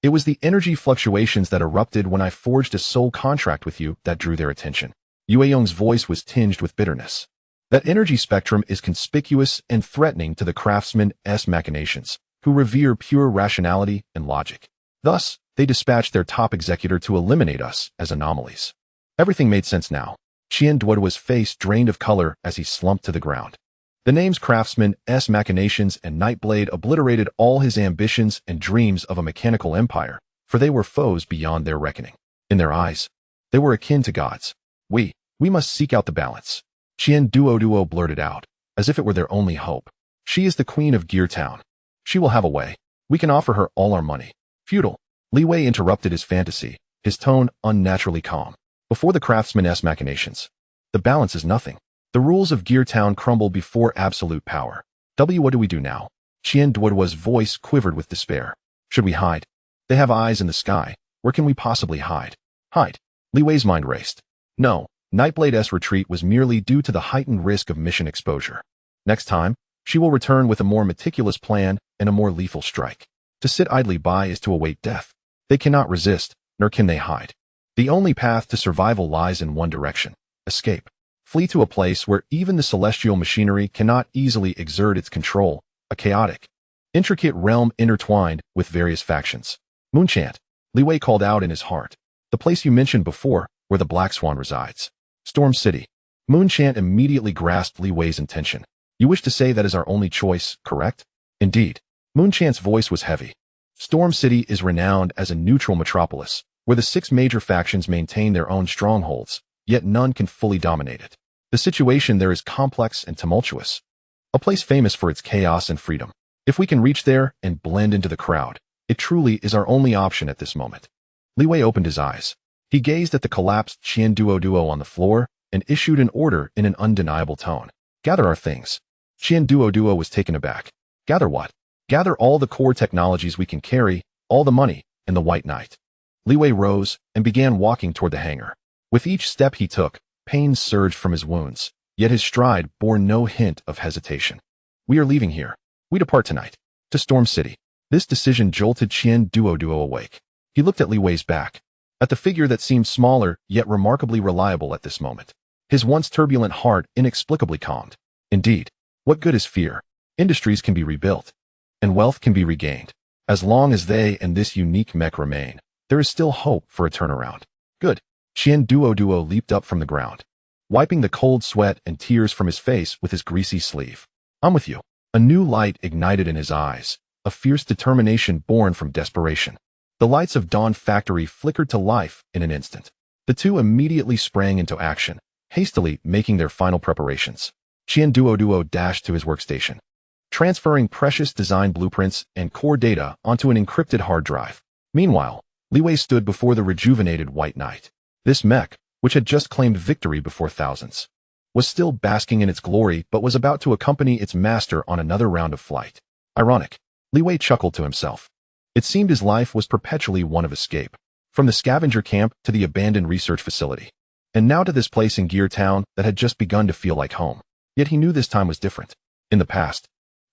It was the energy fluctuations that erupted when I forged a soul contract with you that drew their attention. Yueyong's voice was tinged with bitterness. That energy spectrum is conspicuous and threatening to the craftsman's machinations, who revere pure rationality and logic. Thus, they dispatched their top executor to eliminate us as anomalies. Everything made sense now. Qian Duo's face drained of color as he slumped to the ground. The names Craftsman's machinations and Nightblade obliterated all his ambitions and dreams of a mechanical empire, for they were foes beyond their reckoning. In their eyes, they were akin to gods. We must seek out the balance. Qian Duo blurted out, as if it were their only hope. She is the queen of Gear Town. She will have a way. We can offer her all our money. Feudal. Li Wei interrupted his fantasy, his tone unnaturally calm. Before the craftsman's machinations, the balance is nothing. The rules of Gear Town crumble before absolute power. What do we do now? Qian Duo's voice quivered with despair. Should we hide? They have eyes in the sky. Where can we possibly hide? Hide. Li Wei's mind raced. No, Nightblade's retreat was merely due to the heightened risk of mission exposure. Next time, she will return with a more meticulous plan and a more lethal strike. To sit idly by is to await death. They cannot resist, nor can they hide. The only path to survival lies in one direction: escape. Flee to a place where even the celestial machinery cannot easily exert its control, a chaotic, intricate realm intertwined with various factions. Mutant, Li Wei called out in his heart. The place you mentioned before, where the Black Swan resides. Storm City. Mutant immediately grasped Li Wei's intention. You wish to say that is our only choice, correct? Indeed. Muntant's voice was heavy. Storm City is renowned as a neutral metropolis, where the 6 major factions maintain their own strongholds, yet none can fully dominate it. The situation there is complex and tumultuous. A place famous for its chaos and freedom. If we can reach there and blend into the crowd, it truly is our only option at this moment. Li Wei opened his eyes. He gazed at the collapsed Qian Duo on the floor and issued an order in an undeniable tone. Gather our things. Qian Duo was taken aback. Gather what? Gather all the core technologies we can carry, all the money, and the White Knight. Li Wei rose and began walking toward the hangar. With each step he took, pain surged from his wounds, yet his stride bore no hint of hesitation. We are leaving here. We depart tonight. To Storm City. This decision jolted Qian Duo awake. He looked at Li Wei's back, at the figure that seemed smaller yet remarkably reliable at this moment. His once turbulent heart inexplicably calmed. Indeed, what good is fear? Industries can be rebuilt, and wealth can be regained. As long as they and this unique mech remain, there is still hope for a turnaround. Good. Qian Duo leaped up from the ground, wiping the cold sweat and tears from his face with his greasy sleeve. I'm with you. A new light ignited in his eyes, a fierce determination born from desperation. The lights of Dawn Factory flickered to life in an instant. The two immediately sprang into action, hastily making their final preparations. Qian Duo dashed to his workstation, transferring precious design blueprints and core data onto an encrypted hard drive. Meanwhile, Li Wei stood before the rejuvenated White Knight. This mech, which had just claimed victory before thousands, was still basking in its glory but was about to accompany its master on another round of flight. Ironic. Li Wei chuckled to himself. It seemed his life was perpetually one of escape, from the scavenger camp to the abandoned research facility, and now to this place in Gear Town that had just begun to feel like home. Yet he knew this time was different. In the past,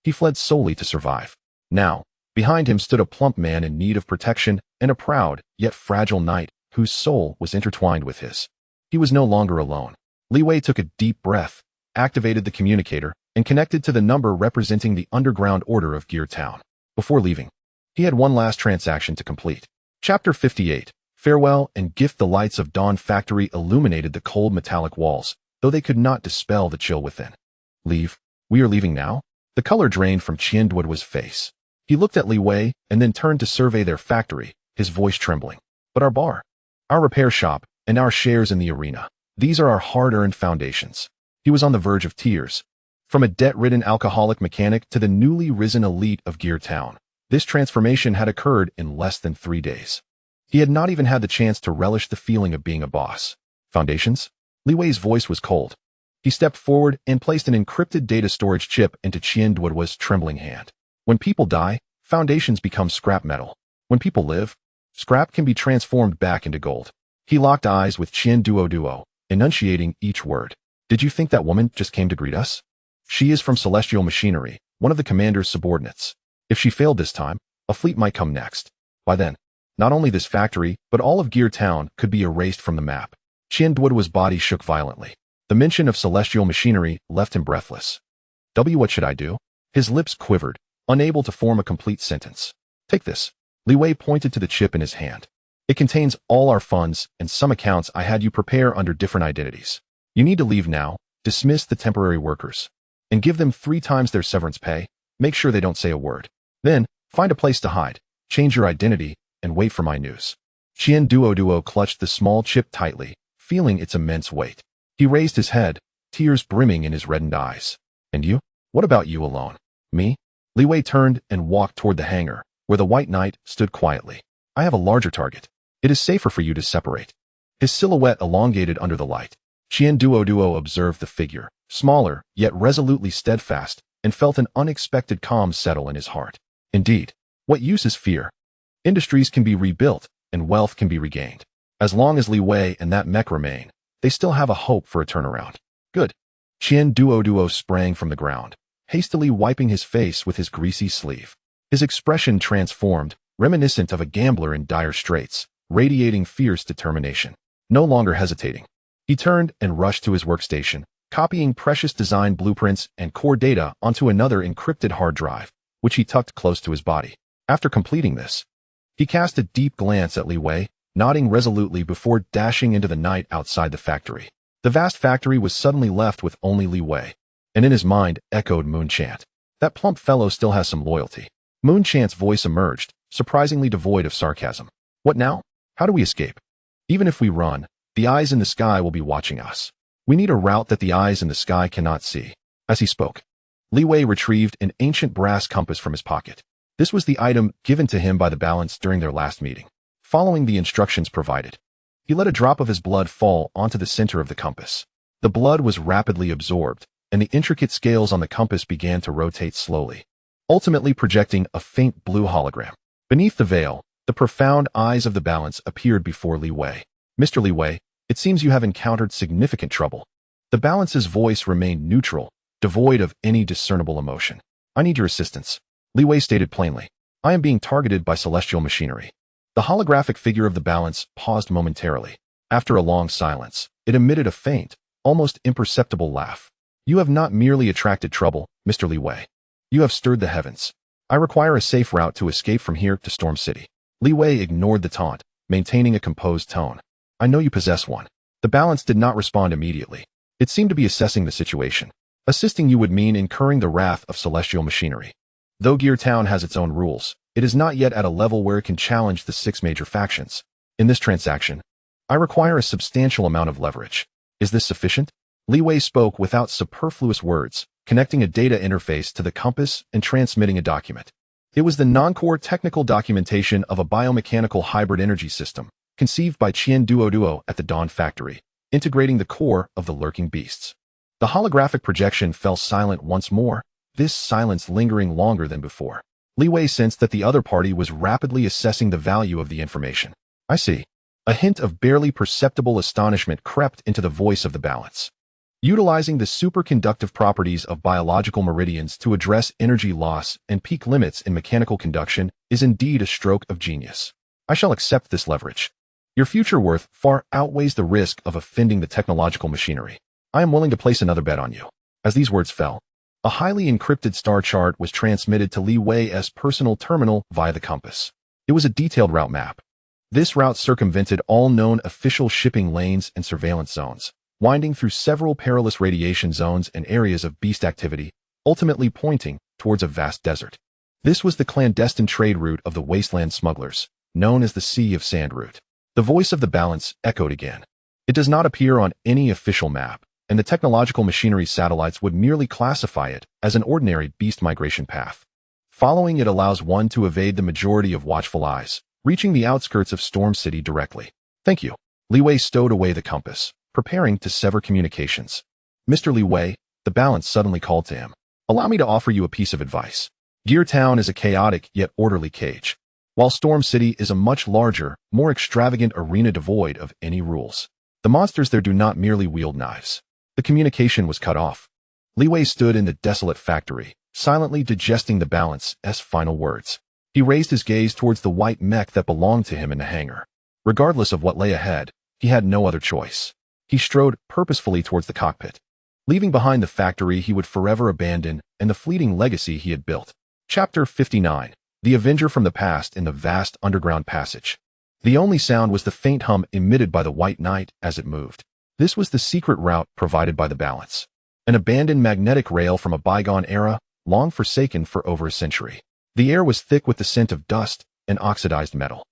he fled solely to survive. Now, behind him stood a plump man in need of protection and a proud, yet fragile knight whose soul was intertwined with his. He was no longer alone. Li Wei took a deep breath, activated the communicator, and connected to the number representing the underground order of Gear Town. Before leaving, he had one last transaction to complete. Chapter 58. Farewell and gift. The lights of Dawn Factory illuminated the cold metallic walls, though they could not dispel the chill within. Leave? We are leaving now? The color drained from Qian Duo's face. He looked at Li Wei and then turned to survey their factory, his voice trembling. But our bar, our repair shop, and our shares in the arena. These are our hard-earned foundations. He was on the verge of tears. From a debt-ridden alcoholic mechanic to the newly risen elite of Gear Town, this transformation had occurred in less than 3 days. He had not even had the chance to relish the feeling of being a boss. Foundations? Li Wei's voice was cold. He stepped forward and placed an encrypted data storage chip into Qian Duo's trembling hand. When people die, foundations become scrap metal. When people live, scrap can be transformed back into gold. He locked eyes with Qian Duo, enunciating each word. Did you think that woman just came to greet us? She is from Celestial Machinery, one of the commander's subordinates. If she failed this time, a fleet might come next. By then, not only this factory, but all of Gear Town could be erased from the map. Qian Duo's body shook violently. The mention of Celestial Machinery left him breathless. What should I do? His lips quivered, unable to form a complete sentence. Take this. Li Wei pointed to the chip in his hand. It contains all our funds and some accounts I had you prepare under different identities. You need to leave now. Dismiss the temporary workers. and give them 3 times their severance pay. Make sure they don't say a word. Then, find a place to hide, change your identity, and wait for my news. Qian Duo clutched the small chip tightly, feeling its immense weight. He raised his head, tears brimming in his reddened eyes. And you? What about you alone? Me? Li Wei turned and walked toward the hangar, where the White Knight stood quietly. I have a larger target. It is safer for you to separate. His silhouette elongated under the light. Qian Duo observed the figure, smaller, yet resolutely steadfast, and felt an unexpected calm settle in his heart. Indeed, what use is fear? Industries can be rebuilt, and wealth can be regained. As long as Li Wei and that mech remain, they still have a hope for a turnaround. Good. Qian Duo sprang from the ground, hastily wiping his face with his greasy sleeve. His expression transformed, reminiscent of a gambler in dire straits, radiating fierce determination. No longer hesitating, he turned and rushed to his workstation, copying precious design blueprints and core data onto another encrypted hard drive, which he tucked close to his body. After completing this, he cast a deep glance at Li Wei, nodding resolutely before dashing into the night outside the factory. The vast factory was suddenly left with only Li Wei, and in his mind echoed Mutant. That plump fellow still has some loyalty. Muntant's voice emerged, surprisingly devoid of sarcasm. What now? How do we escape? Even if we run, the eyes in the sky will be watching us. We need a route that the eyes in the sky cannot see. As he spoke, Li Wei retrieved an ancient brass compass from his pocket. This was the item given to him by the balance during their last meeting. Following the instructions provided, he let a drop of his blood fall onto the center of the compass. The blood was rapidly absorbed, and the intricate scales on the compass began to rotate slowly, ultimately projecting a faint blue hologram. Beneath the veil, the profound eyes of the balance appeared before Li Wei. Mr. Li Wei, it seems you have encountered significant trouble. The balance's voice remained neutral, devoid of any discernible emotion. I need your assistance, Li Wei stated plainly. I am being targeted by celestial machinery. The holographic figure of the balance paused momentarily. After a long silence, it emitted a faint, almost imperceptible laugh. You have not merely attracted trouble, Mr. Li Wei. You have stirred the heavens. I require a safe route to escape from here to Storm City. Li Wei ignored the taunt, maintaining a composed tone. I know you possess one. The balance did not respond immediately. It seemed to be assessing the situation. Assisting you would mean incurring the wrath of celestial machinery. Though Gear Town has its own rules, it is not yet at a level where it can challenge the 6 major factions. In this transaction, I require a substantial amount of leverage. Is this sufficient? Li Wei spoke without superfluous words, connecting a data interface to the compass and transmitting a document. It was the non-core technical documentation of a biomechanical hybrid energy system, conceived by Qian Duo at the Dawn factory, integrating the core of the lurking beasts. The holographic projection fell silent once more, this silence lingering longer than before. Li Wei sensed that the other party was rapidly assessing the value of the information. I see. A hint of barely perceptible astonishment crept into the voice of the balance. Utilizing the superconductive properties of biological meridians to address energy loss and peak limits in mechanical conduction is indeed a stroke of genius. I shall accept this leverage. Your future worth far outweighs the risk of offending the technological machinery. I am willing to place another bet on you. As these words fell, a highly encrypted star chart was transmitted to Li Wei's personal terminal via the compass. It was a detailed route map. This route circumvented all known official shipping lanes and surveillance zones, winding through several perilous radiation zones and areas of beast activity, ultimately pointing towards a vast desert. This was the clandestine trade route of the wasteland smugglers, known as the Sea of Sand route. The voice of the balance echoed again. It does not appear on any official map, and the technological machinery satellites would merely classify it as an ordinary beast migration path. Following it allows one to evade the majority of watchful eyes, reaching the outskirts of Storm City directly. Thank you. Li Wei stowed away the compass, preparing to sever communications. Mr. Li Wei, the balance suddenly called to him. Allow me to offer you a piece of advice. Gear Town is a chaotic yet orderly cage, while Storm City is a much larger, more extravagant arena devoid of any rules. The monsters there do not merely wield knives. The communication was cut off. Li Wei stood in the desolate factory, silently digesting the balance's final words. He raised his gaze towards the white mech that belonged to him in the hangar. Regardless of what lay ahead, he had no other choice. He strode purposefully towards the cockpit, leaving behind the factory he would forever abandon and the fleeting legacy he had built. Chapter 59. The Avenger from the Past in the Vast Underground Passage. The only sound was the faint hum emitted by the White Knight as it moved. This was the secret route provided by the balance. an abandoned magnetic rail from a bygone era, long forsaken for over a century. The air was thick with the scent of dust and oxidized metal.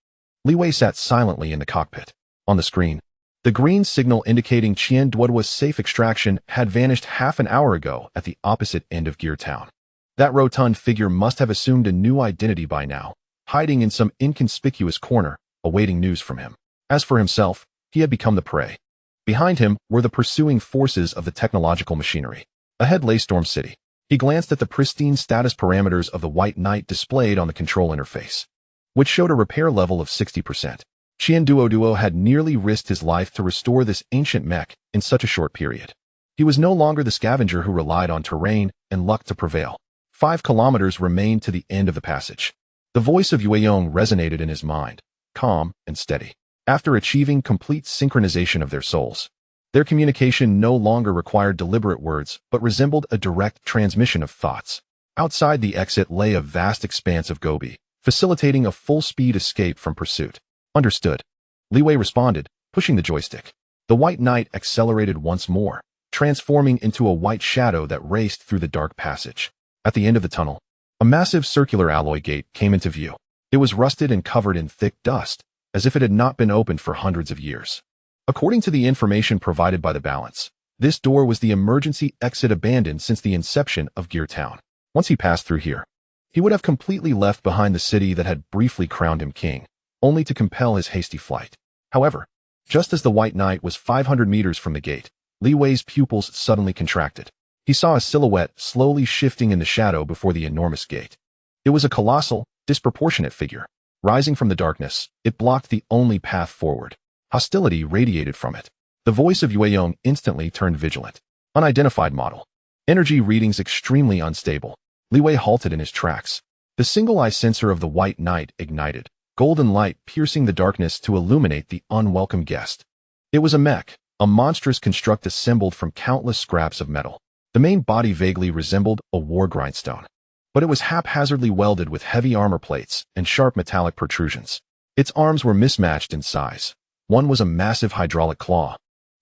Li Wei sat silently in the cockpit. On the screen, the green signal indicating Qian Duoduo's safe extraction had vanished half an hour ago at the opposite end of Gear Town. That rotund figure must have assumed a new identity by now, hiding in some inconspicuous corner, awaiting news from him. As for himself, he had become the prey. Behind him were the pursuing forces of the technological machinery. Ahead lay Storm City. He glanced at the pristine status parameters of the White Knight displayed on the control interface, which showed a repair level of 60%. Qian Duoduo had nearly risked his life to restore this ancient mech in such a short period. He was no longer the scavenger who relied on terrain and luck to prevail. 5 kilometers remained to the end of the passage. The voice of Yueyong resonated in his mind, calm and steady. After achieving complete synchronization of their souls, their communication no longer required deliberate words, but resembled a direct transmission of thoughts. Outside the exit lay a vast expanse of Gobi, facilitating a full-speed escape from pursuit. Understood. Li Wei responded, pushing the joystick. The White Knight accelerated once more, transforming into a white shadow that raced through the dark passage. At the end of the tunnel, a massive circular alloy gate came into view. It was rusted and covered in thick dust, as if it had not been opened for hundreds of years. According to the information provided by the balance, this door was the emergency exit abandoned since the inception of Gear Town. Once he passed through here, he would have completely left behind the city that had briefly crowned him king, only to compel his hasty flight. However, just as the White Knight was 500 meters from the gate, Li Wei's pupils suddenly contracted. He saw a silhouette slowly shifting in the shadow before the enormous gate. It was a colossal, disproportionate figure. Rising from the darkness, it blocked the only path forward. Hostility radiated from it. The voice of Yueyong instantly turned vigilant. Unidentified model. Energy readings extremely unstable. Li Wei halted in his tracks. The single-eye sensor of the White Knight ignited, golden light piercing the darkness to illuminate the unwelcome guest. It was a mech, a monstrous construct assembled from countless scraps of metal. The main body vaguely resembled a war grindstone, but it was haphazardly welded with heavy armor plates and sharp metallic protrusions. Its arms were mismatched in size. One was a massive hydraulic claw,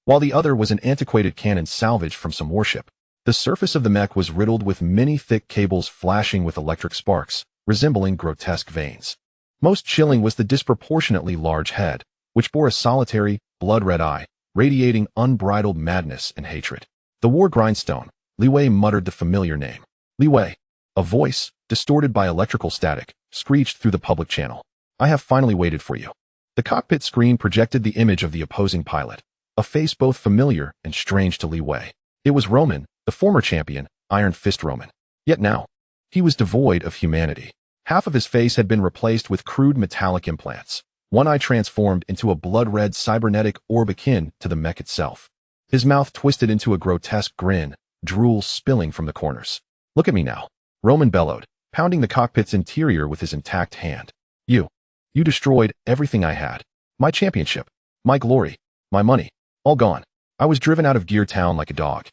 while the other was an antiquated cannon salvaged from some warship. The surface of the mech was riddled with many thick cables flashing with electric sparks, resembling grotesque veins. Most chilling was the disproportionately large head, which bore a solitary, blood-red eye, radiating unbridled madness and hatred. The war grindstone. Li Wei muttered the familiar name. Li Wei. A voice, distorted by electrical static, screeched through the public channel. I have finally waited for you. The cockpit screen projected the image of the opposing pilot, a face both familiar and strange to Li Wei. It was Roman, the former champion, Iron Fist Roman. Yet now, he was devoid of humanity. Half of his face had been replaced with crude metallic implants. One eye transformed into a blood-red cybernetic orb akin to the mech itself. His mouth twisted into a grotesque grin, drool spilling from the corners. Look at me now, Roman bellowed, pounding the cockpit's interior with his intact hand. You destroyed everything I had. My championship, my glory, my money, all gone. I was driven out of Gear Town like a dog,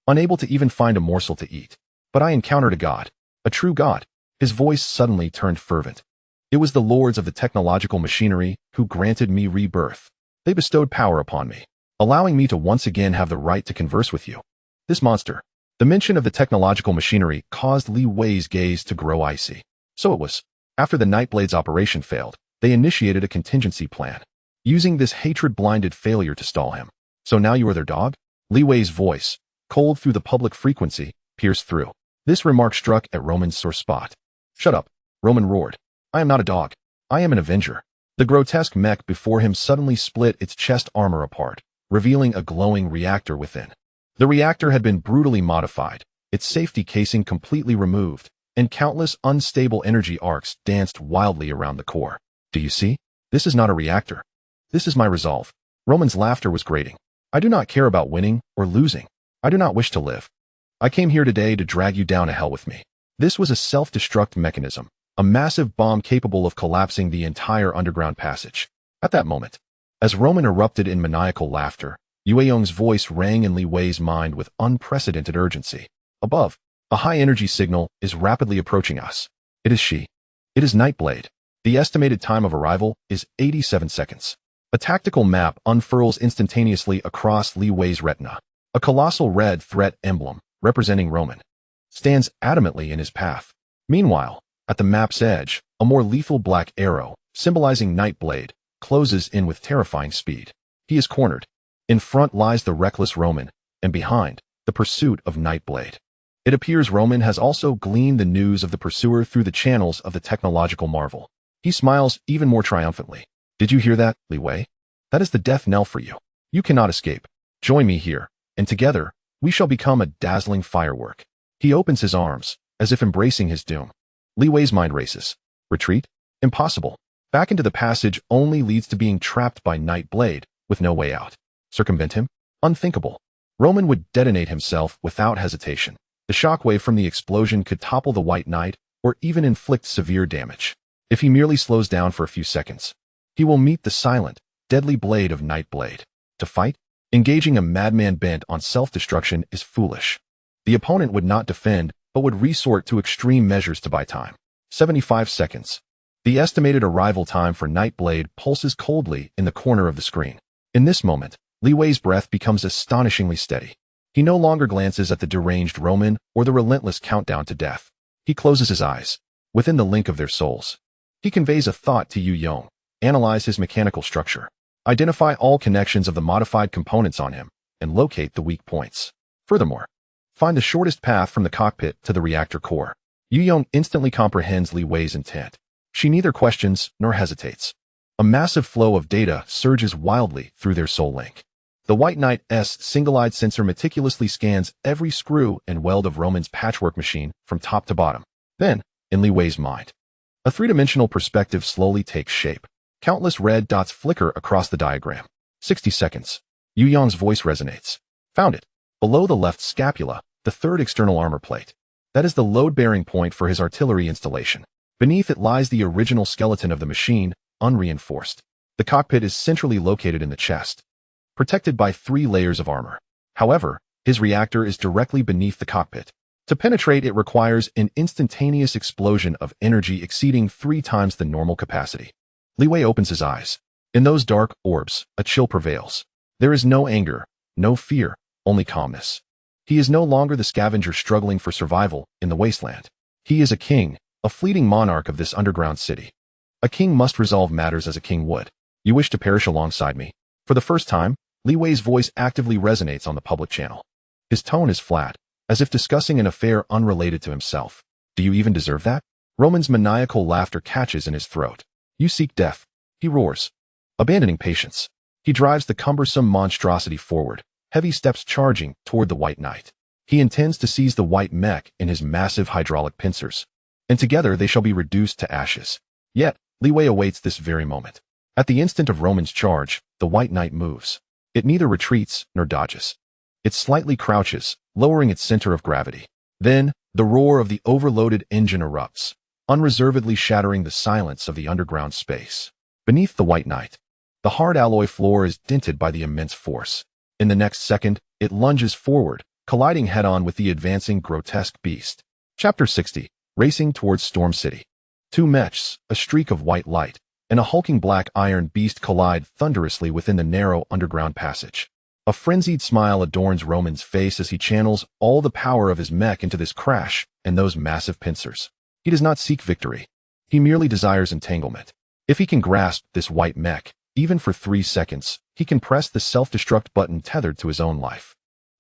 unable to even find a morsel to eat. But I encountered a god, a true god. His voice suddenly turned fervent. It was the lords of the technological machinery who granted me rebirth. They bestowed power upon me, allowing me to once again have the right to converse with you. This monster. The mention of the technological machinery caused Li Wei's gaze to grow icy. So it was. After the Nightblade's operation failed, they initiated a contingency plan, using this hatred-blinded failure to stall him. So now you are their dog? Li Wei's voice, cold through the public frequency, pierced through. This remark struck at Roman's sore spot. Shut up, Roman roared. I am not a dog. I am an avenger. The grotesque mech before him suddenly split its chest armor apart, revealing a glowing reactor within. The reactor had been brutally modified, its safety casing completely removed, and countless unstable energy arcs danced wildly around the core. Do you see? This is not a reactor. This is my resolve. Roman's laughter was grating. I do not care about winning or losing. I do not wish to live. I came here today to drag you down to hell with me. This was a self-destruct mechanism, a massive bomb capable of collapsing the entire underground passage. At that moment, as Roman erupted in maniacal laughter, Yueyong's voice rang in Li Wei's mind with unprecedented urgency. Above, a high-energy signal is rapidly approaching us. It is she. It is Nightblade. The estimated time of arrival is 87 seconds. A tactical map unfurls instantaneously across Li Wei's retina. A colossal red threat emblem, representing Roman, stands adamantly in his path. Meanwhile, at the map's edge, a more lethal black arrow, symbolizing Nightblade, closes in with terrifying speed. He is cornered. In front lies the reckless Roman, and behind, the pursuit of Nightblade. It appears Roman has also gleaned the news of the pursuer through the channels of the technological marvel. He smiles even more triumphantly. Did you hear that, Li Wei? That is the death knell for you. You cannot escape. Join me here, and together, we shall become a dazzling firework. He opens his arms, as if embracing his doom. Li Wei's mind races. Retreat? Impossible. Back into the passage only leads to being trapped by Nightblade, with no way out. Circumvent him? Unthinkable. Roman would detonate himself without hesitation. The shockwave from the explosion could topple the White Knight, or even inflict severe damage. If he merely slows down for a few seconds, he will meet the silent, deadly blade of Nightblade. To fight? Engaging a madman bent on self-destruction is foolish. The opponent would not defend, but would resort to extreme measures to buy time. 75 seconds. The estimated arrival time for Nightblade pulses coldly in the corner of the screen. In this moment, Li Wei's breath becomes astonishingly steady. He no longer glances at the deranged Roman or the relentless countdown to death. He closes his eyes. Within the link of their souls, he conveys a thought to Yu Yong. Analyze his mechanical structure. Identify all connections of the modified components on him, and locate the weak points. Furthermore, find the shortest path from the cockpit to the reactor core. Yu Yong instantly comprehends Li Wei's intent. She neither questions nor hesitates. A massive flow of data surges wildly through their soul link. The White Knight's single-eyed sensor meticulously scans every screw and weld of Roman's patchwork machine from top to bottom. Then, in Li Wei's mind, a three-dimensional perspective slowly takes shape. Countless red dots flicker across the diagram. 60 seconds. Yu Yong's voice resonates. Found it. Below the left scapula, the third external armor plate. That is the load-bearing point for his artillery installation. Beneath it lies the original skeleton of the machine, unreinforced. The cockpit is centrally located in the chest, protected by 3 layers of armor. However, his reactor is directly beneath the cockpit. To penetrate, it requires an instantaneous explosion of energy exceeding 3 times the normal capacity. Li Wei opens his eyes. In those dark orbs, a chill prevails. There is no anger, no fear, only calmness. He is no longer the scavenger struggling for survival in the wasteland. He is a king, a fleeting monarch of this underground city. A king must resolve matters as a king would. You wish to perish alongside me? For the first time, Li Wei's voice actively resonates on the public channel. His tone is flat, as if discussing an affair unrelated to himself. Do you even deserve that? Roman's maniacal laughter catches in his throat. You seek death, he roars. Abandoning patience, he drives the cumbersome monstrosity forward, heavy steps charging toward the White Knight. He intends to seize the white mech in his massive hydraulic pincers, and together they shall be reduced to ashes. Yet, Li Wei awaits this very moment. At the instant of Roman's charge, the White Knight moves. It neither retreats nor dodges. It slightly crouches, lowering its center of gravity. Then, the roar of the overloaded engine erupts, unreservedly shattering the silence of the underground space. Beneath the White Knight, the hard alloy floor is dented by the immense force. In the next second, it lunges forward, colliding head-on with the advancing grotesque beast. Chapter 60. Racing towards Storm City. 2 mechs, a streak of white light, and a hulking black iron beast collide thunderously within the narrow underground passage. A frenzied smile adorns Roman's face as he channels all the power of his mech into this crash and those massive pincers. He does not seek victory. He merely desires entanglement. If he can grasp this white mech, even for 3 seconds, he can press the self-destruct button tethered to his own life,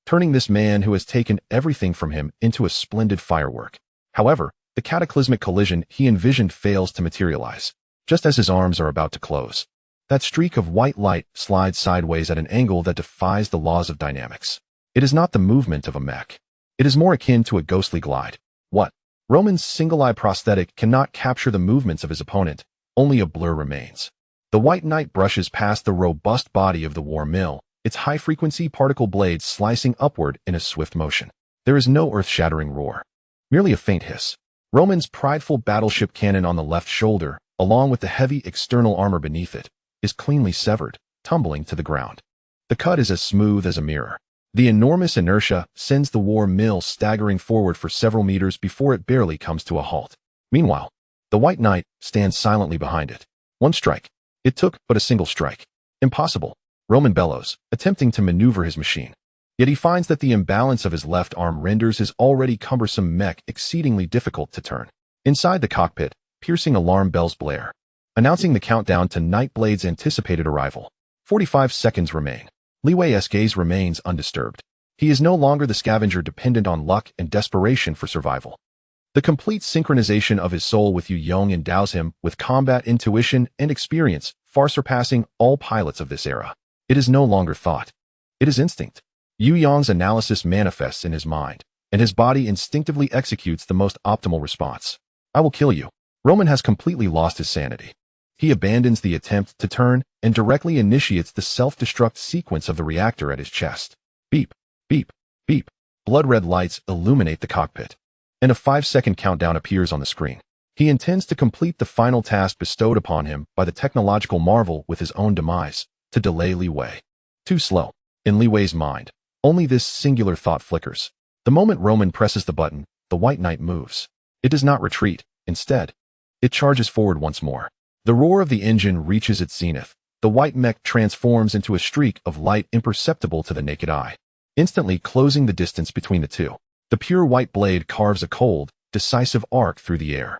turning this man who has taken everything from him into a splendid firework. However, the cataclysmic collision he envisioned fails to materialize. Just as his arms are about to close, that streak of white light slides sideways at an angle that defies the laws of dynamics. It is not the movement of a mech. It is more akin to a ghostly glide. What? Roman's single-eye prosthetic cannot capture the movements of his opponent. Only a blur remains. The White Knight brushes past the robust body of the war mill, its high-frequency particle blades slicing upward in a swift motion. There is no earth-shattering roar. Merely a faint hiss. Roman's prideful battleship cannon on the left shoulder, along with the heavy external armor beneath it, is cleanly severed, tumbling to the ground. The cut is as smooth as a mirror. The enormous inertia sends the war mill staggering forward for several meters before it barely comes to a halt. Meanwhile, the White Knight stands silently behind it. 1 strike. It took but a single strike. Impossible. Roman bellows, attempting to maneuver his machine. Yet he finds that the imbalance of his left arm renders his already cumbersome mech exceedingly difficult to turn. Inside the cockpit, piercing alarm bells blare, announcing the countdown to Nightblade's anticipated arrival. 45 seconds remain. Li Wei's gaze remains undisturbed. He is no longer the scavenger dependent on luck and desperation for survival. The complete synchronization of his soul with Yu Yong endows him with combat intuition and experience far surpassing all pilots of this era. It is no longer thought. It is instinct. Yu Yong's analysis manifests in his mind, and his body instinctively executes the most optimal response. I will kill you. Roman has completely lost his sanity. He abandons the attempt to turn and directly initiates the self-destruct sequence of the reactor at his chest. Beep, beep, beep. Blood-red lights illuminate the cockpit, and a 5-second countdown appears on the screen. He intends to complete the final task bestowed upon him by the technological marvel with his own demise, to delay Li Wei. Too slow. In Li Wei's mind, only this singular thought flickers. The moment Roman presses the button, the White Knight moves. It does not retreat. Instead, it charges forward once more. The roar of the engine reaches its zenith. The white mech transforms into a streak of light imperceptible to the naked eye, instantly closing the distance between the two. The pure white blade carves a cold, decisive arc through the air.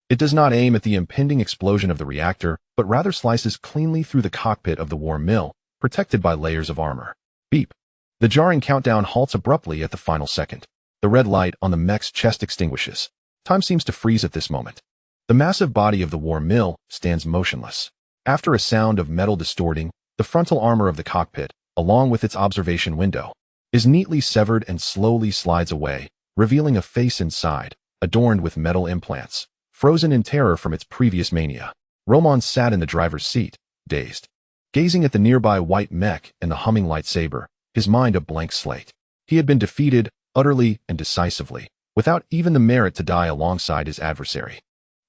It does not aim at the impending explosion of the reactor, but rather slices cleanly through the cockpit of the war mill, protected by layers of armor. Beep. The jarring countdown halts abruptly at the final second. The red light on the mech's chest extinguishes. Time seems to freeze at this moment. The massive body of the war mill stands motionless. After a sound of metal distorting, the frontal armor of the cockpit, along with its observation window, is neatly severed and slowly slides away, revealing a face inside, adorned with metal implants, frozen in terror from its previous mania. Roman sat in the driver's seat, dazed, gazing at the nearby white mech and the humming lightsaber, his mind a blank slate. He had been defeated, utterly and decisively, without even the merit to die alongside his adversary.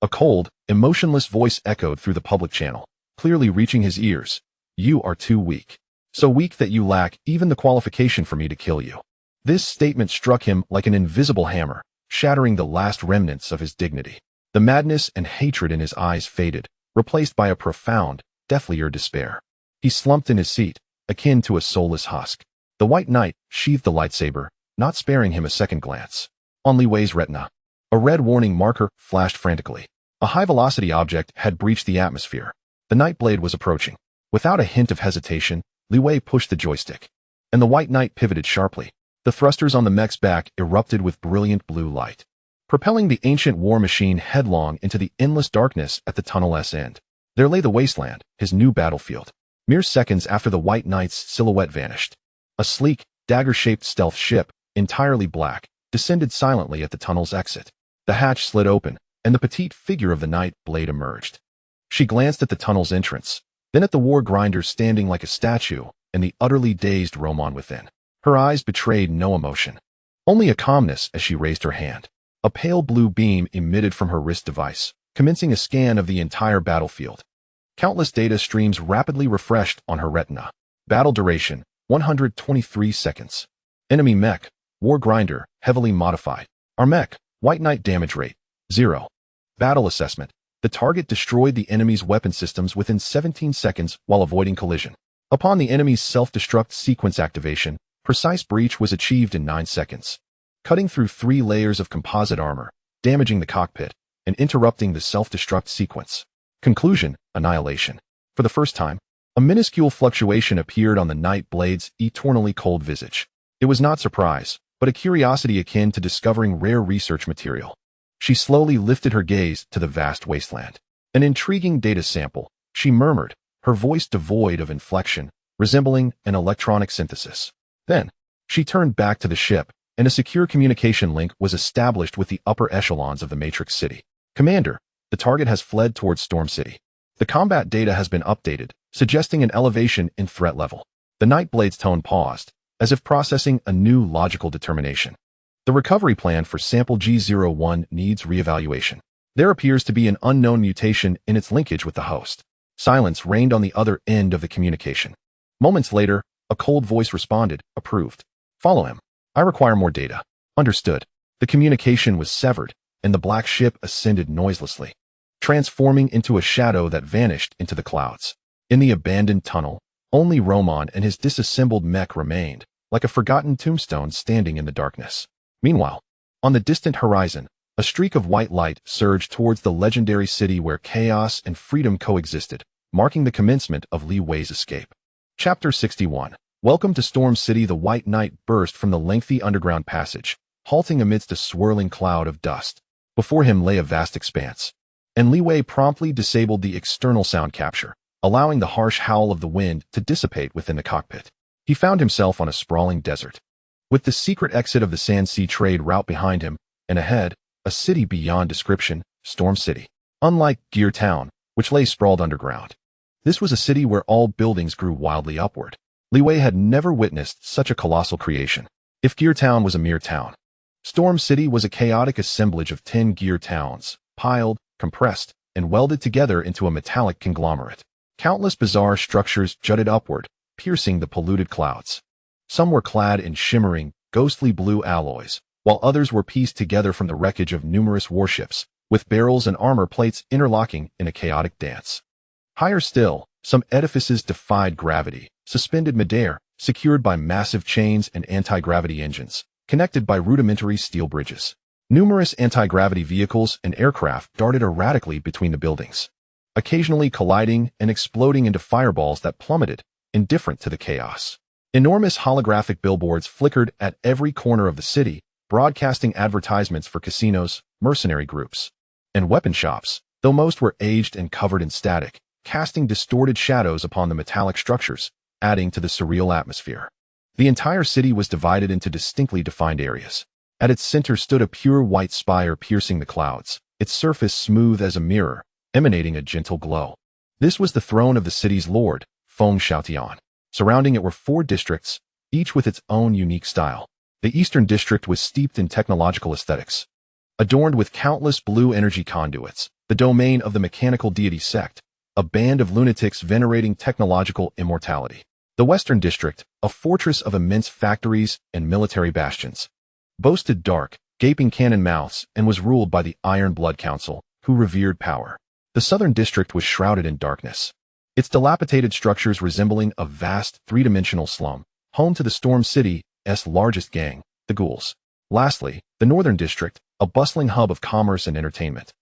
A cold, emotionless voice echoed through the public channel, clearly reaching his ears. You are too weak. So weak that you lack even the qualification for me to kill you. This statement struck him like an invisible hammer, shattering the last remnants of his dignity. The madness and hatred in his eyes faded, replaced by a profound, deathlier despair. He slumped in his seat, akin to a soulless husk. The White Knight sheathed the lightsaber, not sparing him a second glance. On Li Wei's retina, a red warning marker flashed frantically. A high-velocity object had breached the atmosphere. The Nightblade was approaching. Without a hint of hesitation, Li Wei pushed the joystick, and the White Knight pivoted sharply. The thrusters on the mech's back erupted with brilliant blue light, propelling the ancient war machine headlong into the endless darkness at the tunnel's end. There lay the wasteland, his new battlefield. Mere seconds after the White Knight's silhouette vanished, a sleek, dagger-shaped stealth ship, entirely black, descended silently at the tunnel's exit. The hatch slid open, and the petite figure of the Nightblade emerged. She glanced at the tunnel's entrance, then at the war grinder standing like a statue, and the utterly dazed Roman within. Her eyes betrayed no emotion, only a calmness as she raised her hand. A pale blue beam emitted from her wrist device, commencing a scan of the entire battlefield. Countless data streams rapidly refreshed on her retina. Battle duration, 123 seconds. Enemy mech, war grinder, heavily modified. Our mech, White Knight damage rate, 0. Battle assessment. The target destroyed the enemy's weapon systems within 17 seconds while avoiding collision. Upon the enemy's self-destruct sequence activation, precise breach was achieved in 9 seconds, cutting through 3 layers of composite armor, damaging the cockpit, and interrupting the self-destruct sequence. Conclusion, annihilation. For the first time, a minuscule fluctuation appeared on the Nightblade's eternally cold visage. It was not surprise, but a curiosity akin to discovering rare research material. She slowly lifted her gaze to the vast wasteland. An intriguing data sample, she murmured, her voice devoid of inflection, resembling an electronic synthesis. Then, she turned back to the ship, and a secure communication link was established with the upper echelons of the Matrix City. Commander, the target has fled towards Storm City. The combat data has been updated, suggesting an elevation in threat level. The Nightblade's tone paused, as if processing a new logical determination. The recovery plan for sample G01 needs reevaluation. There appears to be an unknown mutation in its linkage with the host. Silence reigned on the other end of the communication. Moments later, a cold voice responded, approved. Follow him. I require more data. Understood. The communication was severed, and the black ship ascended noiselessly, transforming into a shadow that vanished into the clouds. In the abandoned tunnel, only Roman and his disassembled mech remained, like a forgotten tombstone standing in the darkness. Meanwhile, on the distant horizon, a streak of white light surged towards the legendary city where chaos and freedom coexisted, marking the commencement of Li Wei's escape. Chapter 61. Welcome to Storm City. The White Knight burst from the lengthy underground passage, halting amidst a swirling cloud of dust. Before him lay a vast expanse, and Li Wei promptly disabled the external sound capture, allowing the harsh howl of the wind to dissipate within the cockpit. He found himself on a sprawling desert, with the secret exit of the Sand Sea trade route behind him, and ahead, a city beyond description, Storm City. Unlike Gear Town, which lay sprawled underground, this was a city where all buildings grew wildly upward. Li Wei had never witnessed such a colossal creation. If Gear Town was a mere town, Storm City was a chaotic assemblage of 10 gear towns, piled, compressed, and welded together into a metallic conglomerate. Countless bizarre structures jutted upward, piercing the polluted clouds. Some were clad in shimmering, ghostly blue alloys, while others were pieced together from the wreckage of numerous warships, with barrels and armor plates interlocking in a chaotic dance. Higher still, some edifices defied gravity, suspended midair, secured by massive chains and anti-gravity engines, connected by rudimentary steel bridges. Numerous anti-gravity vehicles and aircraft darted erratically between the buildings, occasionally colliding and exploding into fireballs that plummeted, indifferent to the chaos. Enormous holographic billboards flickered at every corner of the city, broadcasting advertisements for casinos, mercenary groups, and weapon shops, though most were aged and covered in static, casting distorted shadows upon the metallic structures, adding to the surreal atmosphere. The entire city was divided into distinctly defined areas. At its center stood a pure white spire piercing the clouds, its surface smooth as a mirror, emanating a gentle glow. This was the throne of the city's lord, Feng Xiaotian. Surrounding it were 4 districts, each with its own unique style. The Eastern District was steeped in technological aesthetics, adorned with countless blue energy conduits, the domain of the mechanical deity sect, a band of lunatics venerating technological immortality. The Western District, a fortress of immense factories and military bastions, boasted dark, gaping cannon mouths and was ruled by the Iron Blood Council, who revered power. The Southern District was shrouded in darkness, its dilapidated structures resembling a vast, three-dimensional slum, home to the Storm City's largest gang, the Ghouls. Lastly, the Northern District, a bustling hub of commerce and entertainment,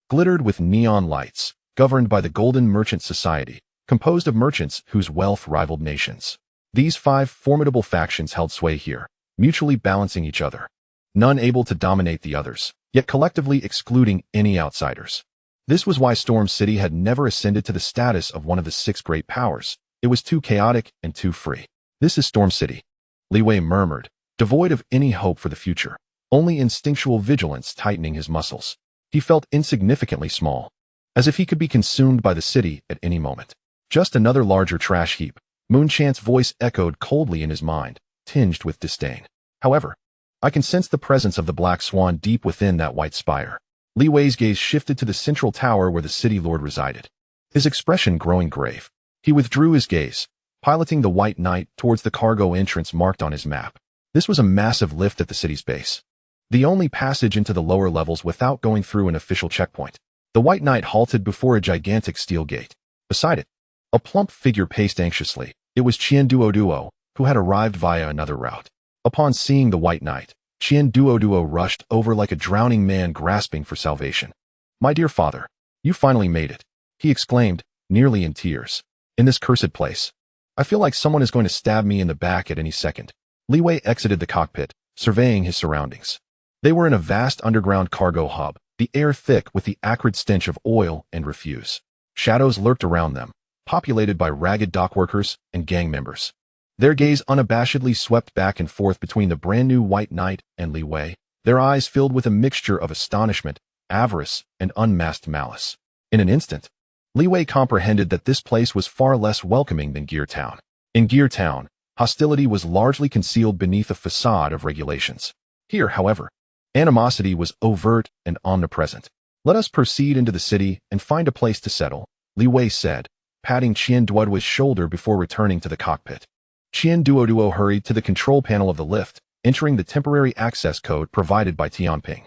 glittered with neon lights, governed by the Golden Merchant Society, composed of merchants whose wealth rivaled nations. These 5 formidable factions held sway here, mutually balancing each other, none able to dominate the others, yet collectively excluding any outsiders. This was why Storm City had never ascended to the status of one of the 6 great powers. It was too chaotic and too free. This is Storm City, Li Wei murmured, devoid of any hope for the future, only instinctual vigilance tightening his muscles. He felt insignificantly small, as if he could be consumed by the city at any moment. Just another larger trash heap, Moonchant's voice echoed coldly in his mind, tinged with disdain. However, I can sense the presence of the Black Swan deep within that white spire. Li Wei's gaze shifted to the central tower where the city lord resided, his expression growing grave. He withdrew his gaze, piloting the White Knight towards the cargo entrance marked on his map. This was a massive lift at the city's base, the only passage into the lower levels without going through an official checkpoint. The White Knight halted before a gigantic steel gate. Beside it, a plump figure paced anxiously. It was Qian Duoduo, who had arrived via another route. Upon seeing the White Knight, Qian Duoduo rushed over like a drowning man grasping for salvation. "My dear father, you finally made it," he exclaimed, nearly in tears. "In this cursed place, I feel like someone is going to stab me in the back at any second." Li Wei exited the cockpit, surveying his surroundings. They were in a vast underground cargo hub, the air thick with the acrid stench of oil and refuse. Shadows lurked around them, populated by ragged dockworkers and gang members. Their gaze unabashedly swept back and forth between the brand-new White Knight and Li Wei, their eyes filled with a mixture of astonishment, avarice, and unmasked malice. In an instant, Li Wei comprehended that this place was far less welcoming than Gear Town. In Gear Town, hostility was largely concealed beneath a facade of regulations. Here, however, animosity was overt and omnipresent. "Let us proceed into the city and find a place to settle," Li Wei said, patting Qian Duoduo's shoulder before returning to the cockpit. Qian Duoduo hurried to the control panel of the lift, entering the temporary access code provided by Tianping.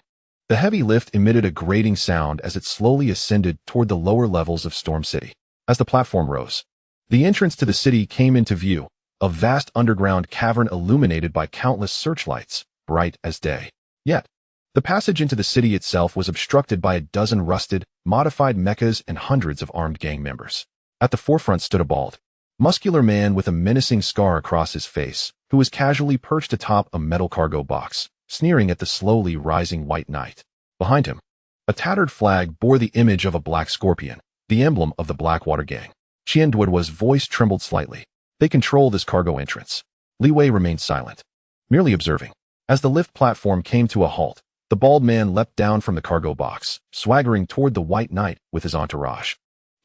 The heavy lift emitted a grating sound as it slowly ascended toward the lower levels of Storm City. As the platform rose, the entrance to the city came into view, a vast underground cavern illuminated by countless searchlights, bright as day. Yet, the passage into the city itself was obstructed by a dozen rusted, modified mechas and hundreds of armed gang members. At the forefront stood a bald, muscular man with a menacing scar across his face, who was casually perched atop a metal cargo box, sneering at the slowly rising white knight. Behind him, a tattered flag bore the image of a black scorpion, the emblem of the Blackwater Gang. Qianduoduo's voice trembled slightly. They control this cargo entrance. Li Wei remained silent, merely observing. As the lift platform came to a halt, the bald man leapt down from the cargo box, swaggering toward the white knight with his entourage.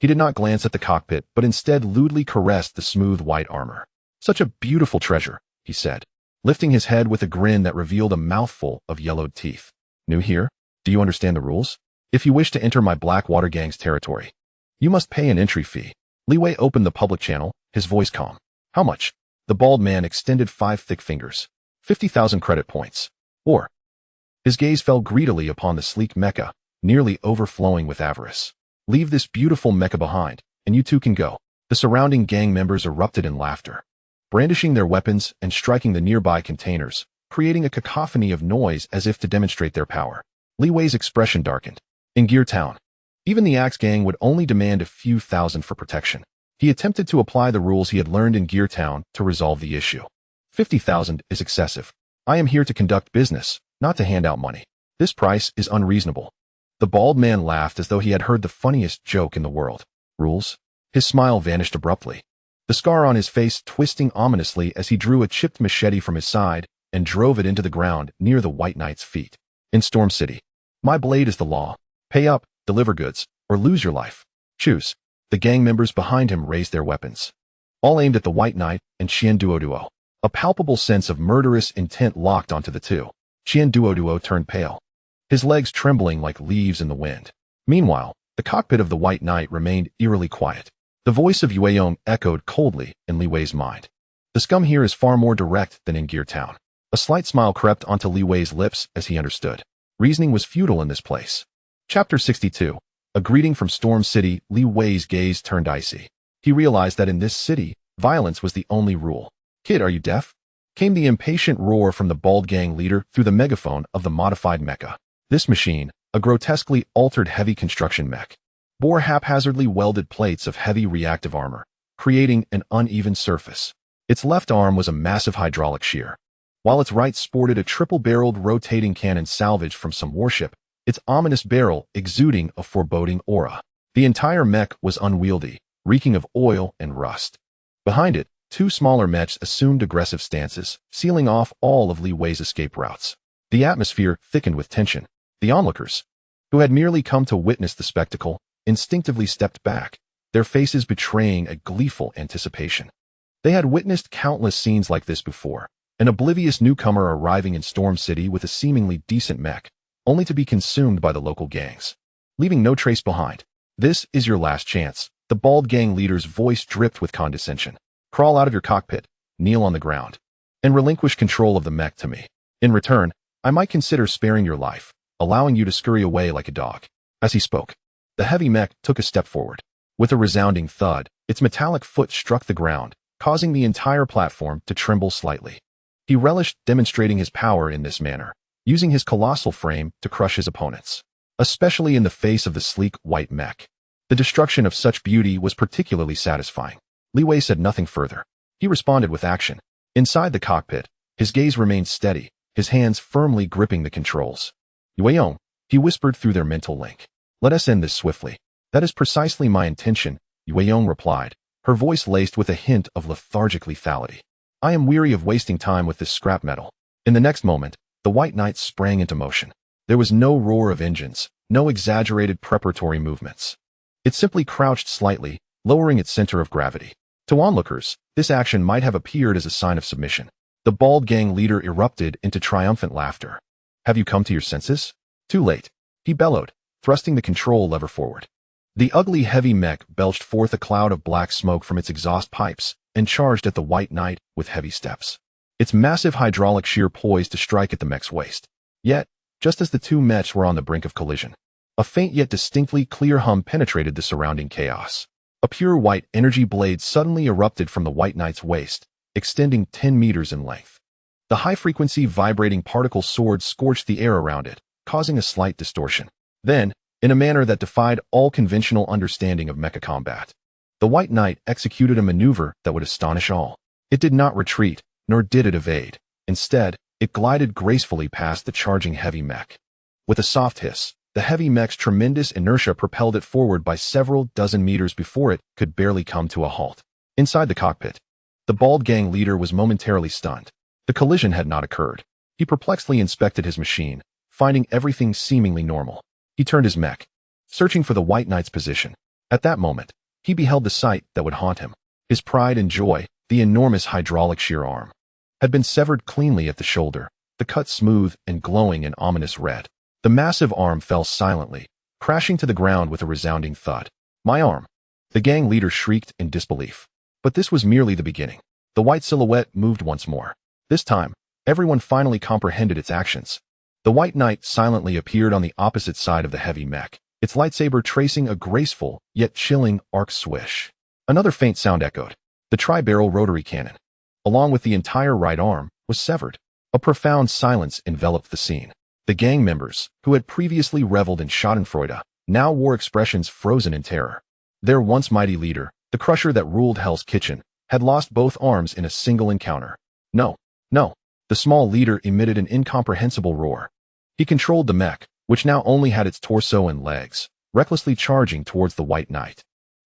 He did not glance at the cockpit, but instead lewdly caressed the smooth white armor. "Such a beautiful treasure," he said, lifting his head with a grin that revealed a mouthful of yellowed teeth. "New here? Do you understand the rules? If you wish to enter my Blackwater Gang's territory, you must pay an entry fee." Li Wei opened the public channel, his voice calm. "How much?" The bald man extended 5 thick fingers. 50,000 credit points. Or. His gaze fell greedily upon the sleek mecha, nearly overflowing with avarice. "Leave this beautiful mecha behind, and you too can go." The surrounding gang members erupted in laughter, brandishing their weapons and striking the nearby containers, creating a cacophony of noise as if to demonstrate their power. Li Wei's expression darkened. In Gear Town, even the Axe Gang would only demand a few thousand for protection. He attempted to apply the rules he had learned in Gear Town to resolve the issue. 50,000 is excessive. I am here to conduct business, not to hand out money. This price is unreasonable." The bald man laughed as though he had heard the funniest joke in the world. "Rules?" His smile vanished abruptly, the scar on his face twisting ominously as he drew a chipped machete from his side and drove it into the ground near the White Knight's feet. "In Storm City, my blade is the law. Pay up, deliver goods, or lose your life. Choose." The gang members behind him raised their weapons, all aimed at the White Knight and Qianduoduo. A palpable sense of murderous intent locked onto the two. Qianduoduo turned pale, his legs trembling like leaves in the wind. Meanwhile, the cockpit of the White Knight remained eerily quiet. The voice of Yueyong echoed coldly in Li Wei's mind. "The scum here is far more direct than in Gear Town." A slight smile crept onto Li Wei's lips as he understood. Reasoning was futile in this place. Chapter 62. A greeting from Storm City. Li Wei's gaze turned icy. He realized that in this city, violence was the only rule. "Kid, are you deaf?" came the impatient roar from the bald gang leader through the megaphone of the modified mecha. This machine, a grotesquely altered heavy construction mech, bore haphazardly welded plates of heavy reactive armor, creating an uneven surface. Its left arm was a massive hydraulic shear, while its right sported a triple-barreled rotating cannon salvaged from some warship, its ominous barrel exuding a foreboding aura. The entire mech was unwieldy, reeking of oil and rust. Behind it, 2 smaller mechs assumed aggressive stances, sealing off all of Li Wei's escape routes. The atmosphere thickened with tension. The onlookers, who had merely come to witness the spectacle, instinctively stepped back, their faces betraying a gleeful anticipation. They had witnessed countless scenes like this before, an oblivious newcomer arriving in Storm City with a seemingly decent mech, only to be consumed by the local gangs, leaving no trace behind. "This is your last chance." The bald gang leader's voice dripped with condescension. "Crawl out of your cockpit, kneel on the ground, and relinquish control of the mech to me. In return, I might consider sparing your life, allowing you to scurry away like a dog." As he spoke, the heavy mech took a step forward. With a resounding thud, its metallic foot struck the ground, causing the entire platform to tremble slightly. He relished demonstrating his power in this manner, using his colossal frame to crush his opponents, especially in the face of the sleek white mech. The destruction of such beauty was particularly satisfying. Li Wei said nothing further. He responded with action. Inside the cockpit, his gaze remained steady, his hands firmly gripping the controls. "Yueyong," he whispered through their mental link. "Let us end this swiftly." "That is precisely my intention," Yueyong replied, her voice laced with a hint of lethargic lethality. "I am weary of wasting time with this scrap metal." In the next moment, the White Knight sprang into motion. There was no roar of engines, no exaggerated preparatory movements. It simply crouched slightly, lowering its center of gravity. To onlookers, this action might have appeared as a sign of submission. The bald gang leader erupted into triumphant laughter. "Have you come to your senses?" "Too late," he bellowed, thrusting the control lever forward. The ugly heavy mech belched forth a cloud of black smoke from its exhaust pipes and charged at the White Knight with heavy steps, its massive hydraulic shear poised to strike at the mech's waist. Yet, just as the two mechs were on the brink of collision, a faint yet distinctly clear hum penetrated the surrounding chaos. A pure white energy blade suddenly erupted from the White Knight's waist, extending 10 meters in length. The high-frequency vibrating particle sword scorched the air around it, causing a slight distortion. Then, in a manner that defied all conventional understanding of mecha combat, the White Knight executed a maneuver that would astonish all. It did not retreat, nor did it evade. Instead, it glided gracefully past the charging heavy mech. With a soft hiss, the heavy mech's tremendous inertia propelled it forward by several dozen meters before it could barely come to a halt. Inside the cockpit, the bald gang leader was momentarily stunned. The collision had not occurred. He perplexedly inspected his machine, finding everything seemingly normal. He turned his mech, searching for the White Knight's position. At that moment, he beheld the sight that would haunt him. His pride and joy, the enormous hydraulic shear arm, had been severed cleanly at the shoulder, the cut smooth and glowing an ominous red. The massive arm fell silently, crashing to the ground with a resounding thud. "My arm!" The gang leader shrieked in disbelief. But this was merely the beginning. The white silhouette moved once more. This time, everyone finally comprehended its actions. The White Knight silently appeared on the opposite side of the heavy mech, its lightsaber tracing a graceful, yet chilling, arc swish. Another faint sound echoed. The tri-barrel rotary cannon, along with the entire right arm, was severed. A profound silence enveloped the scene. The gang members, who had previously reveled in schadenfreude, now wore expressions frozen in terror. Their once mighty leader, the crusher that ruled Hell's Kitchen, had lost both arms in a single encounter. No, no. The small leader emitted an incomprehensible roar. He controlled the mech, which now only had its torso and legs, recklessly charging towards the White Knight.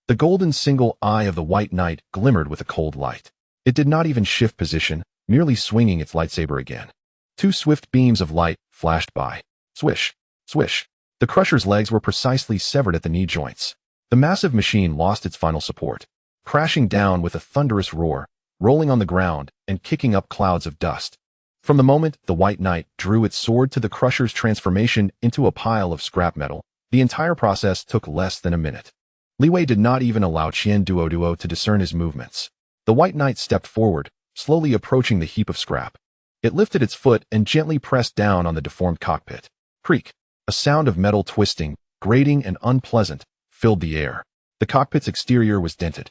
The golden single eye of the White Knight glimmered with a cold light. It did not even shift position, merely swinging its lightsaber again. Two swift beams of light flashed by. Swish, swish. The crusher's legs were precisely severed at the knee joints. The massive machine lost its final support, crashing down with a thunderous roar, rolling on the ground and kicking up clouds of dust. From the moment the White Knight drew its sword to the crusher's transformation into a pile of scrap metal, the entire process took less than a minute. Li Wei did not even allow Qian Duoduo to discern his movements. The White Knight stepped forward, slowly approaching the heap of scrap. It lifted its foot and gently pressed down on the deformed cockpit. Creak! A sound of metal twisting, grating and unpleasant, filled the air. The cockpit's exterior was dented,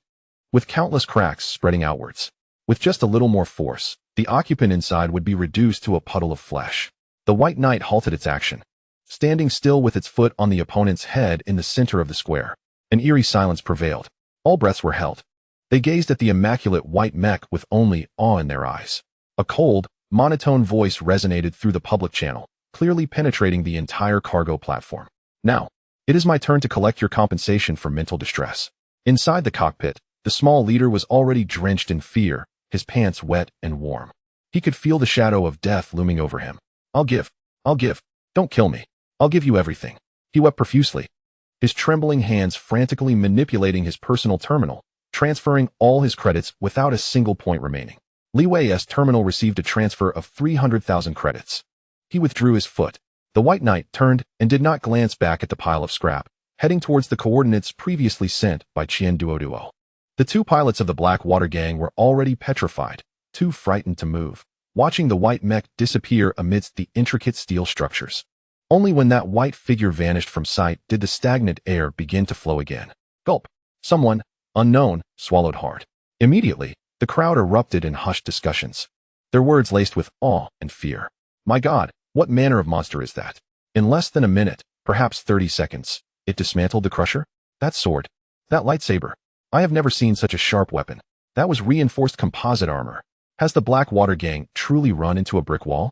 with countless cracks spreading outwards. With just a little more force, the occupant inside would be reduced to a puddle of flesh. The White Knight halted its action, standing still with its foot on the opponent's head in the center of the square. An eerie silence prevailed. All breaths were held. They gazed at the immaculate white mech with only awe in their eyes. A cold, monotone voice resonated through the public channel, clearly penetrating the entire cargo platform. "Now, it is my turn to collect your compensation for mental distress." Inside the cockpit, the small leader was already drenched in fear, his pants wet and warm. He could feel the shadow of death looming over him. I'll give. Don't kill me. I'll give you everything." He wept profusely, his trembling hands frantically manipulating his personal terminal, transferring all his credits without a single point remaining. Li Wei's terminal received a transfer of 300,000 credits. He withdrew his foot. The White Knight turned and did not glance back at the pile of scrap, heading towards the coordinates previously sent by Qian Duoduo. The two pilots of the Blackwater gang were already petrified, too frightened to move, watching the white mech disappear amidst the intricate steel structures. Only when that white figure vanished from sight did the stagnant air begin to flow again. Gulp! Someone, unknown, swallowed hard. Immediately, the crowd erupted in hushed discussions, their words laced with awe and fear. "My God, what manner of monster is that?" In less than a minute, perhaps 30 seconds, it dismantled the crusher. That sword, that lightsaber. I have never seen such a sharp weapon. That was reinforced composite armor. Has the Blackwater gang truly run into a brick wall?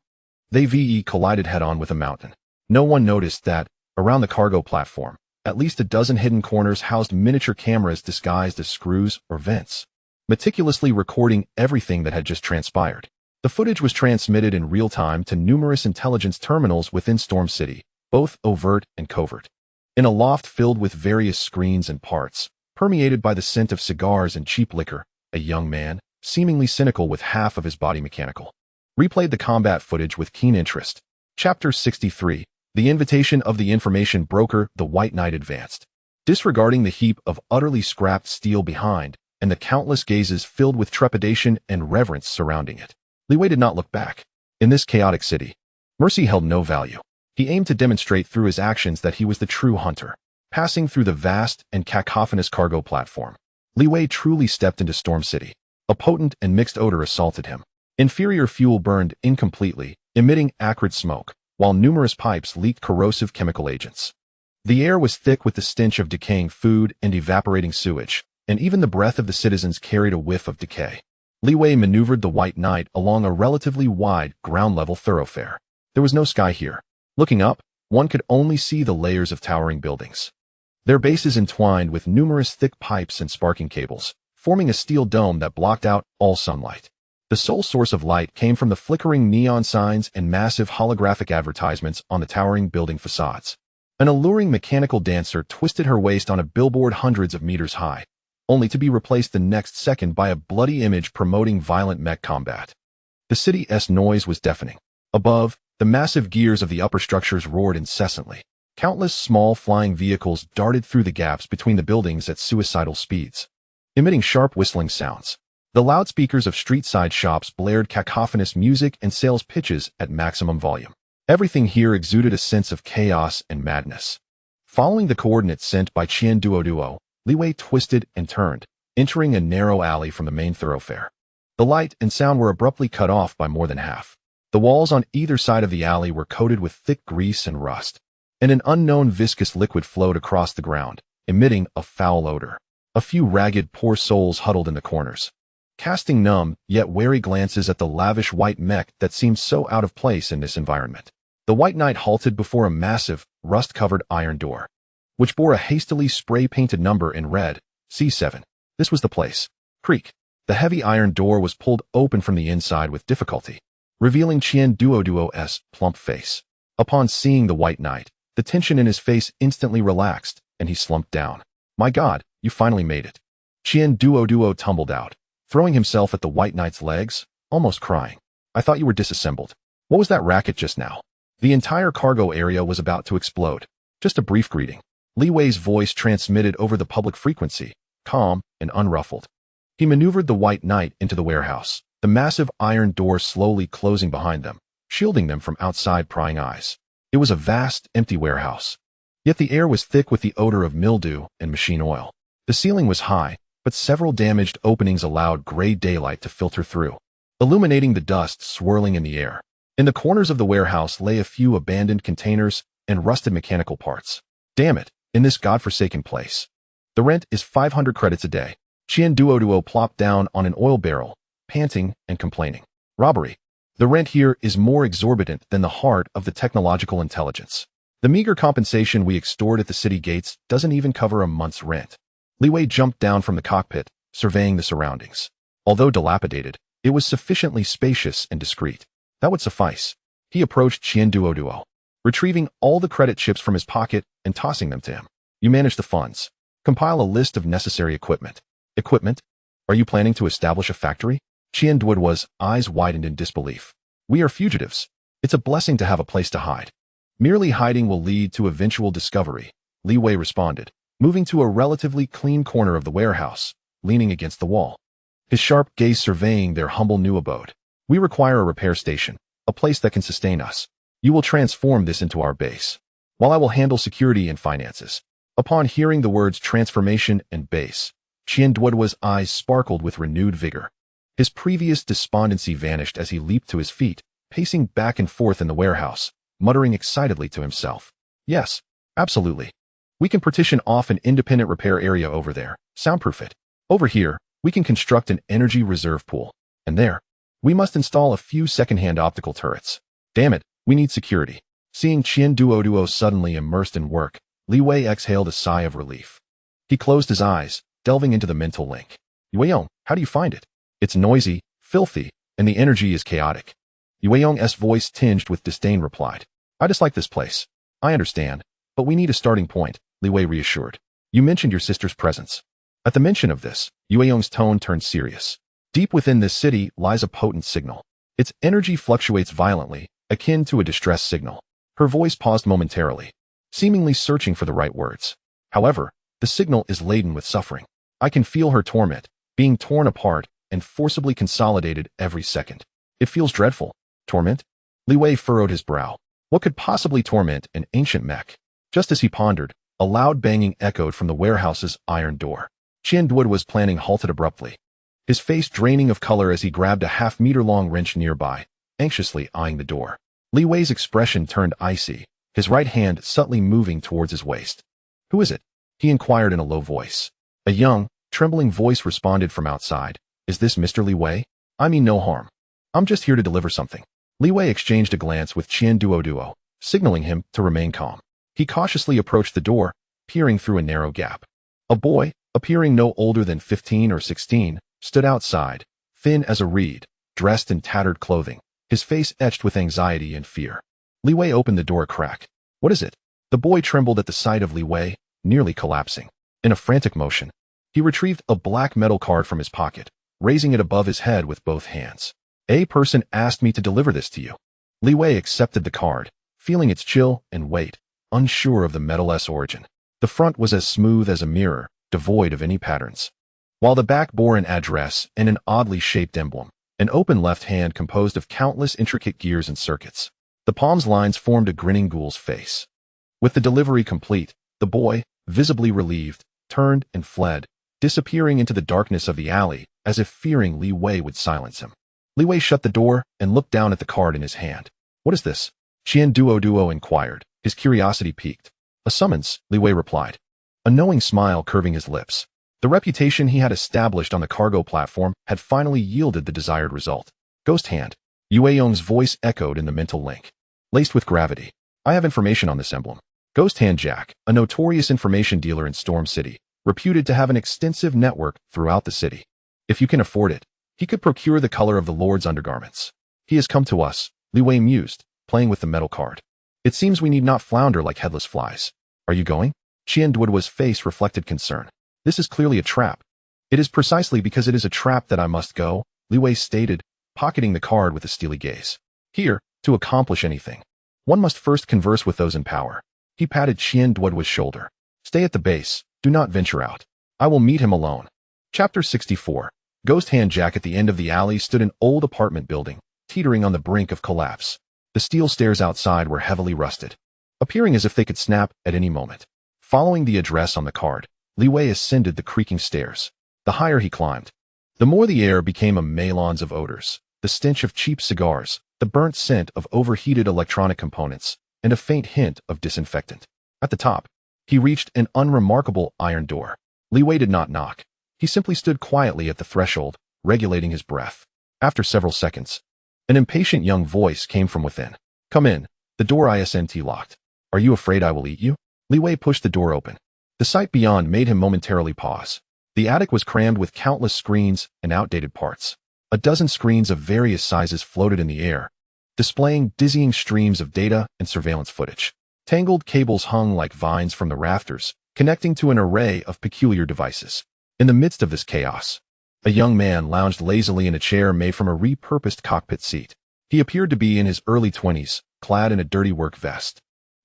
They collided head-on with a mountain. No one noticed that, around the cargo platform, at least a dozen hidden corners housed miniature cameras disguised as screws or vents, meticulously recording everything that had just transpired. The footage was transmitted in real time to numerous intelligence terminals within Storm City, both overt and covert. In a loft filled with various screens and parts, permeated by the scent of cigars and cheap liquor, a young man, seemingly cynical with half of his body mechanical, replayed the combat footage with keen interest. Chapter 63. The invitation of the information broker. The White Knight advanced, disregarding the heap of utterly scrapped steel behind, and the countless gazes filled with trepidation and reverence surrounding it. Li Wei did not look back. In this chaotic city, mercy held no value. He aimed to demonstrate through his actions that he was the true hunter. Passing through the vast and cacophonous cargo platform, Li Wei truly stepped into Storm City, A potent and mixed odor assaulted him. Inferior fuel burned incompletely, emitting acrid smoke, while numerous pipes leaked corrosive chemical agents. The air was thick with the stench of decaying food and evaporating sewage, and even the breath of the citizens carried a whiff of decay. Li Wei maneuvered the White Knight along a relatively wide, ground-level thoroughfare. There was no sky here. Looking up, one could only see the layers of towering buildings. Their bases entwined with numerous thick pipes and sparking cables, forming a steel dome that blocked out all sunlight. The sole source of light came from the flickering neon signs and massive holographic advertisements on the towering building facades. An alluring mechanical dancer twisted her waist on a billboard hundreds of meters high, only to be replaced the next second by a bloody image promoting violent mech combat. The city's noise was deafening. Above, the massive gears of the upper structures roared incessantly. Countless small flying vehicles darted through the gaps between the buildings at suicidal speeds, emitting sharp whistling sounds. The loudspeakers of street-side shops blared cacophonous music and sales pitches at maximum volume. Everything here exuded a sense of chaos and madness. Following the coordinates sent by Qian Duo, Li Wei twisted and turned, entering a narrow alley from the main thoroughfare. The light and sound were abruptly cut off by more than half. The walls on either side of the alley were coated with thick grease and rust, and an unknown viscous liquid flowed across the ground, emitting a foul odor. A few ragged, poor souls huddled in the corners, casting numb yet wary glances at the lavish white mech that seemed so out of place in this environment. The White Knight halted before a massive, rust-covered iron door, which bore a hastily spray-painted number in red, C7. This was the place. Creak. The heavy iron door was pulled open from the inside with difficulty, revealing Qian Duo's plump face. Upon seeing the White Knight, the tension in his face instantly relaxed, and he slumped down. My God, you finally made it. Qian Duo tumbled out, throwing himself at the White Knight's legs, almost crying. I thought you were disassembled. What was that racket just now? The entire cargo area was about to explode. Just a brief greeting. Li Wei's voice transmitted over the public frequency, calm and unruffled. He maneuvered the White Knight into the warehouse, the massive iron door slowly closing behind them, shielding them from outside prying eyes. It was a vast, empty warehouse. Yet the air was thick with the odor of mildew and machine oil. The ceiling was high, but several damaged openings allowed gray daylight to filter through, illuminating the dust swirling in the air. In the corners of the warehouse lay a few abandoned containers and rusted mechanical parts. Damn it, in this godforsaken place. The rent is 500 credits a day. Qian Duo plopped down on an oil barrel, panting and complaining. Robbery. The rent here is more exorbitant than the heart of the technological intelligence. The meager compensation we extort at the city gates doesn't even cover a month's rent. Li Wei jumped down from the cockpit, surveying the surroundings. Although dilapidated, it was sufficiently spacious and discreet. That would suffice. He approached Qian Duo, retrieving all the credit chips from his pocket and tossing them to him. You manage the funds. Compile a list of necessary equipment. Equipment? Are you planning to establish a factory? Qian Duo's eyes widened in disbelief. We are fugitives. It's a blessing to have a place to hide. Merely hiding will lead to eventual discovery, Li Wei responded, moving to a relatively clean corner of the warehouse, leaning against the wall, his sharp gaze surveying their humble new abode. We require a repair station, a place that can sustain us. You will transform this into our base, while I will handle security and finances. Upon hearing the words transformation and base, Qian Duo's eyes sparkled with renewed vigor. His previous despondency vanished as he leaped to his feet, pacing back and forth in the warehouse, muttering excitedly to himself. Yes, absolutely. We can partition off an independent repair area over there, soundproof it. Over here, we can construct an energy reserve pool. And there, we must install a few second-hand optical turrets. Damn it, we need security. Seeing Qian Duo suddenly immersed in work, Li Wei exhaled a sigh of relief. He closed his eyes, delving into the mental link. Yueyong, how do you find it? It's noisy, filthy, and the energy is chaotic. Yueyong's voice tinged with disdain replied. I dislike this place. I understand, but we need a starting point, Li Wei reassured. You mentioned your sister's presence. At the mention of this, Yueyong's tone turned serious. Deep within this city lies a potent signal. Its energy fluctuates violently, akin to a distress signal. Her voice paused momentarily, seemingly searching for the right words. However, the signal is laden with suffering. I can feel her torment, being torn apart and forcibly consolidated every second. It feels dreadful. Torment? Li Wei furrowed his brow. What could possibly torment an ancient mech? Just as he pondered, a loud banging echoed from the warehouse's iron door. Qian Duo's planning halted abruptly. his face draining of color as he grabbed a half-meter-long wrench nearby, anxiously eyeing the door. Li Wei's expression turned icy, his right hand subtly moving towards his waist. "Who is it?" he inquired in a low voice. A young, trembling voice responded from outside. "Is this Mr. Li Wei? I mean no harm. I'm just here to deliver something." Li Wei exchanged a glance with Qian Duo, signaling him to remain calm. He cautiously approached the door, peering through a narrow gap. A boy, appearing no older than 15 or 16, stood outside, thin as a reed, dressed in tattered clothing, his face etched with anxiety and fear. Li Wei opened the door a crack. "What is it?" The boy trembled at the sight of Li Wei, nearly collapsing. In a frantic motion, he retrieved a black metal card from his pocket, raising it above his head with both hands. "A person asked me to deliver this to you." Li Wei accepted the card, feeling its chill and weight, unsure of the metal's origin. The front was as smooth as a mirror, devoid of any patterns, while the back bore an address and an oddly shaped emblem, an open left hand composed of countless intricate gears and circuits. The palm's lines formed a grinning ghoul's face. With the delivery complete, the boy, visibly relieved, turned and fled, disappearing into the darkness of the alley, as if fearing Li Wei would silence him. Li Wei shut the door and looked down at the card in his hand. "What is this?" Qian Duo inquired, his curiosity piqued. "A summons," Li Wei replied, a knowing smile curving his lips. The reputation he had established on the cargo platform had finally yielded the desired result. "Ghost hand." Yue Yong's voice echoed in the mental link, laced with gravity. "I have information on this emblem." Ghost Hand Jack, a notorious information dealer in Storm City, reputed to have an extensive network throughout the city. If you can afford it, he could procure the color of the Lord's undergarments. "He has come to us," Li Wei mused, playing with the metal card. "It seems we need not flounder like headless flies. Are you going?" Qian Duo's face reflected concern. "This is clearly a trap." "It is precisely because it is a trap that I must go," Li Wei stated, pocketing the card with a steely gaze. "Here, to accomplish anything, one must first converse with those in power." He patted Qian Duo's shoulder. "Stay at the base. Do not venture out. I will meet him alone." Chapter 64. Ghost Hand Jack. At the end of the alley stood an old apartment building, teetering on the brink of collapse. The steel stairs outside were heavily rusted, appearing as if they could snap at any moment. Following the address on the card, Li Wei ascended the creaking stairs. The higher he climbed, the more the air became a melange of odors, the stench of cheap cigars, the burnt scent of overheated electronic components, and a faint hint of disinfectant. At the top, he reached an unremarkable iron door. Li Wei did not knock. He simply stood quietly at the threshold, regulating his breath. After several seconds, an impatient young voice came from within. "Come in." The door isn't locked. "Are you afraid I will eat you?" Li Wei pushed the door open. The sight beyond made him momentarily pause. The attic was crammed with countless screens and outdated parts. A dozen screens of various sizes floated in the air, displaying dizzying streams of data and surveillance footage. Tangled cables hung like vines from the rafters, connecting to an array of peculiar devices. In the midst of this chaos, a young man lounged lazily in a chair made from a repurposed cockpit seat. He appeared to be in his early 20s, clad in a dirty work vest,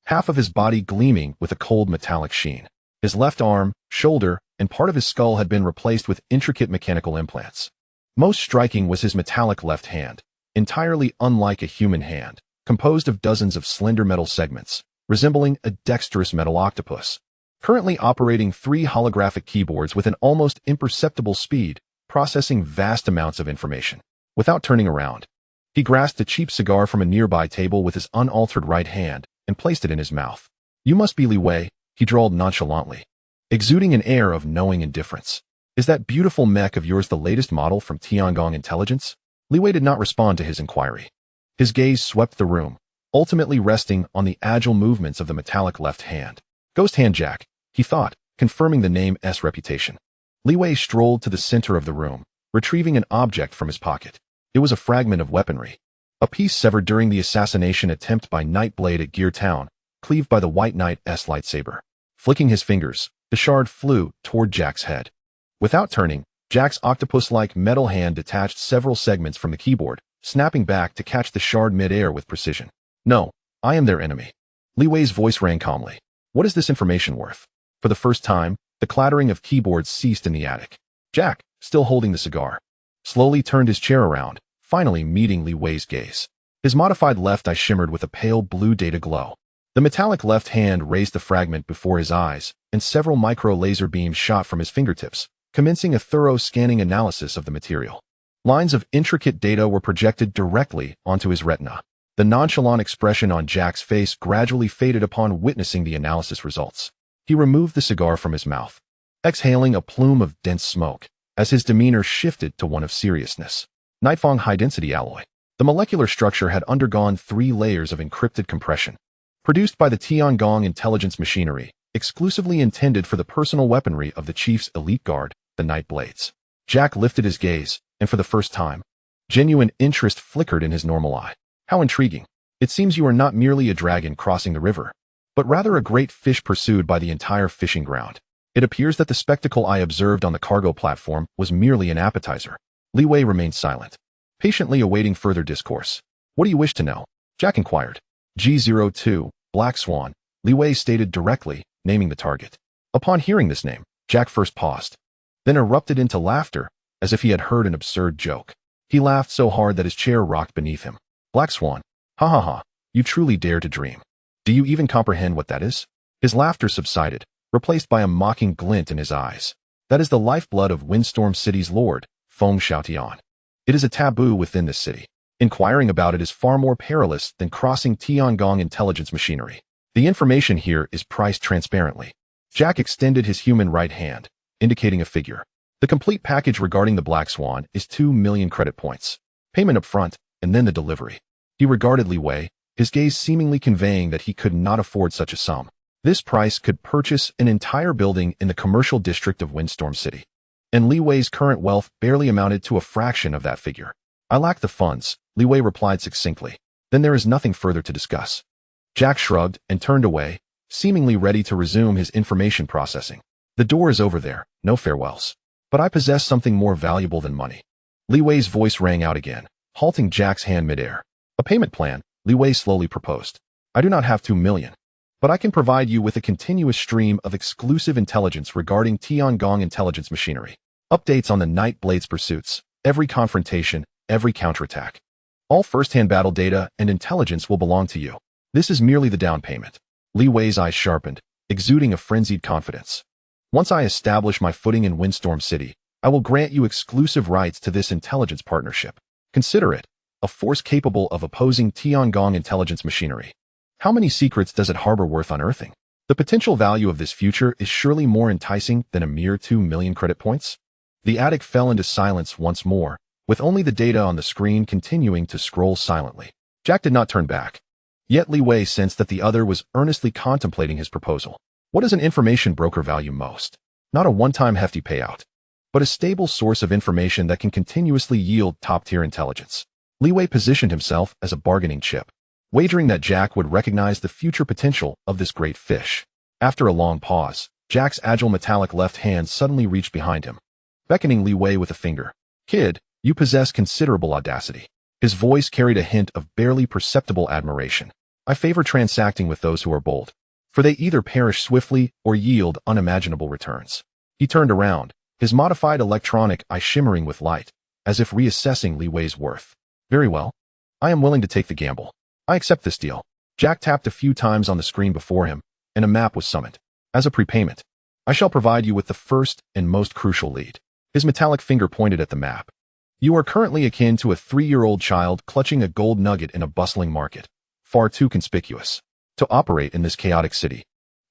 half of his body gleaming with a cold metallic sheen. His left arm, shoulder, and part of his skull had been replaced with intricate mechanical implants. Most striking was his metallic left hand, entirely unlike a human hand, composed of dozens of slender metal segments, resembling a dexterous metal octopus. Currently operating 3 holographic keyboards with an almost imperceptible speed, processing vast amounts of information. Without turning around, he grasped a cheap cigar from a nearby table with his unaltered right hand and placed it in his mouth. "You must be Li Wei," he drawled nonchalantly, exuding an air of knowing indifference. "Is that beautiful mech of yours the latest model from Tiangong Intelligence?" Li Wei did not respond to his inquiry. His gaze swept the room, ultimately resting on the agile movements of the metallic left hand. "Ghost Hand Jack," he thought, confirming the name's reputation. Li Wei strolled to the center of the room, retrieving an object from his pocket. It was a fragment of weaponry, a piece severed during the assassination attempt by Nightblade at Gear Town, cleaved by the White Knight's lightsaber. Flicking his fingers, the shard flew toward Jack's head. Without turning, Jack's octopus-like metal hand detached several segments from the keyboard, snapping back to catch the shard mid-air with precision. "No, I am their enemy." Li Wei's voice rang calmly. "What is this information worth?" For the first time, the clattering of keyboards ceased in the attic. Jack, still holding the cigar, slowly turned his chair around, finally meeting Li Wei's gaze. His modified left eye shimmered with a pale blue data glow. The metallic left hand raised the fragment before his eyes, and several micro laser beams shot from his fingertips, commencing a thorough scanning analysis of the material. Lines of intricate data were projected directly onto his retina. The nonchalant expression on Jack's face gradually faded upon witnessing the analysis results. He removed the cigar from his mouth, exhaling a plume of dense smoke, as his demeanor shifted to one of seriousness. Nightfang high-density alloy. The molecular structure had undergone 3 layers of encrypted compression, produced by the Tiangong intelligence machinery, exclusively intended for the personal weaponry of the chief's elite guard, the Night Blades. Jack lifted his gaze, and for the first time, genuine interest flickered in his normal eye. How intriguing. It seems you are not merely a dragon crossing the river, but rather a great fish pursued by the entire fishing ground. It appears that the spectacle I observed on the cargo platform was merely an appetizer. Li Wei remained silent, patiently awaiting further discourse. What do you wish to know? Jack inquired. G02, Black Swan, Li Wei stated directly, naming the target. Upon hearing this name, Jack first paused, then erupted into laughter, as if he had heard an absurd joke. He laughed so hard that his chair rocked beneath him. Black Swan. Ha ha ha, you truly dare to dream. Do you even comprehend what that is? His laughter subsided, replaced by a mocking glint in his eyes. That is the lifeblood of Windstorm City's lord, Feng Xiaotian. It is a taboo within this city. Inquiring about it is far more perilous than crossing Tiangong intelligence machinery. The information here is priced transparently. Jack extended his human right hand, indicating a figure. The complete package regarding the Black Swan is 2 million credit points. Payment up front, and then the delivery. He regarded Li Wei, his gaze seemingly conveying that he could not afford such a sum. This price could purchase an entire building in the commercial district of Windstorm City. And Li Wei's current wealth barely amounted to a fraction of that figure. I lack the funds, Li Wei replied succinctly. Then there is nothing further to discuss. Jack shrugged and turned away, seemingly ready to resume his information processing. The door is over there, no farewells. But I possess something more valuable than money. Li Wei's voice rang out again, halting Jack's hand midair. A payment plan, Li Wei slowly proposed. I do not have 2 million. But I can provide you with a continuous stream of exclusive intelligence regarding Tiangong intelligence machinery. Updates on the Night Blades pursuits, every confrontation, every counterattack. All first-hand battle data and intelligence will belong to you. This is merely the down payment. Li Wei's eyes sharpened, exuding a frenzied confidence. Once I establish my footing in Windstorm City, I will grant you exclusive rights to this intelligence partnership. Consider it a force capable of opposing Tiangong intelligence machinery. How many secrets does it harbor worth unearthing? The potential value of this future is surely more enticing than a mere 2 million credit points. The attic fell into silence once more, with only the data on the screen continuing to scroll silently. Jack did not turn back. Yet Li Wei sensed that the other was earnestly contemplating his proposal. What does an information broker value most? Not a one-time hefty payout, but a stable source of information that can continuously yield top-tier intelligence. Li Wei positioned himself as a bargaining chip, wagering that Jack would recognize the future potential of this great fish. After a long pause, Jack's agile metallic left hand suddenly reached behind him, beckoning Li Wei with a finger. Kid, you possess considerable audacity. His voice carried a hint of barely perceptible admiration. I favor transacting with those who are bold, for they either perish swiftly or yield unimaginable returns. He turned around, his modified electronic eye shimmering with light, as if reassessing Li Wei's worth. Very well. I am willing to take the gamble. I accept this deal. Jack tapped a few times on the screen before him, and a map was summoned. As a prepayment, I shall provide you with the first and most crucial lead. His metallic finger pointed at the map. You are currently akin to a 3-year-old child clutching a gold nugget in a bustling market, far too conspicuous to operate in this chaotic city.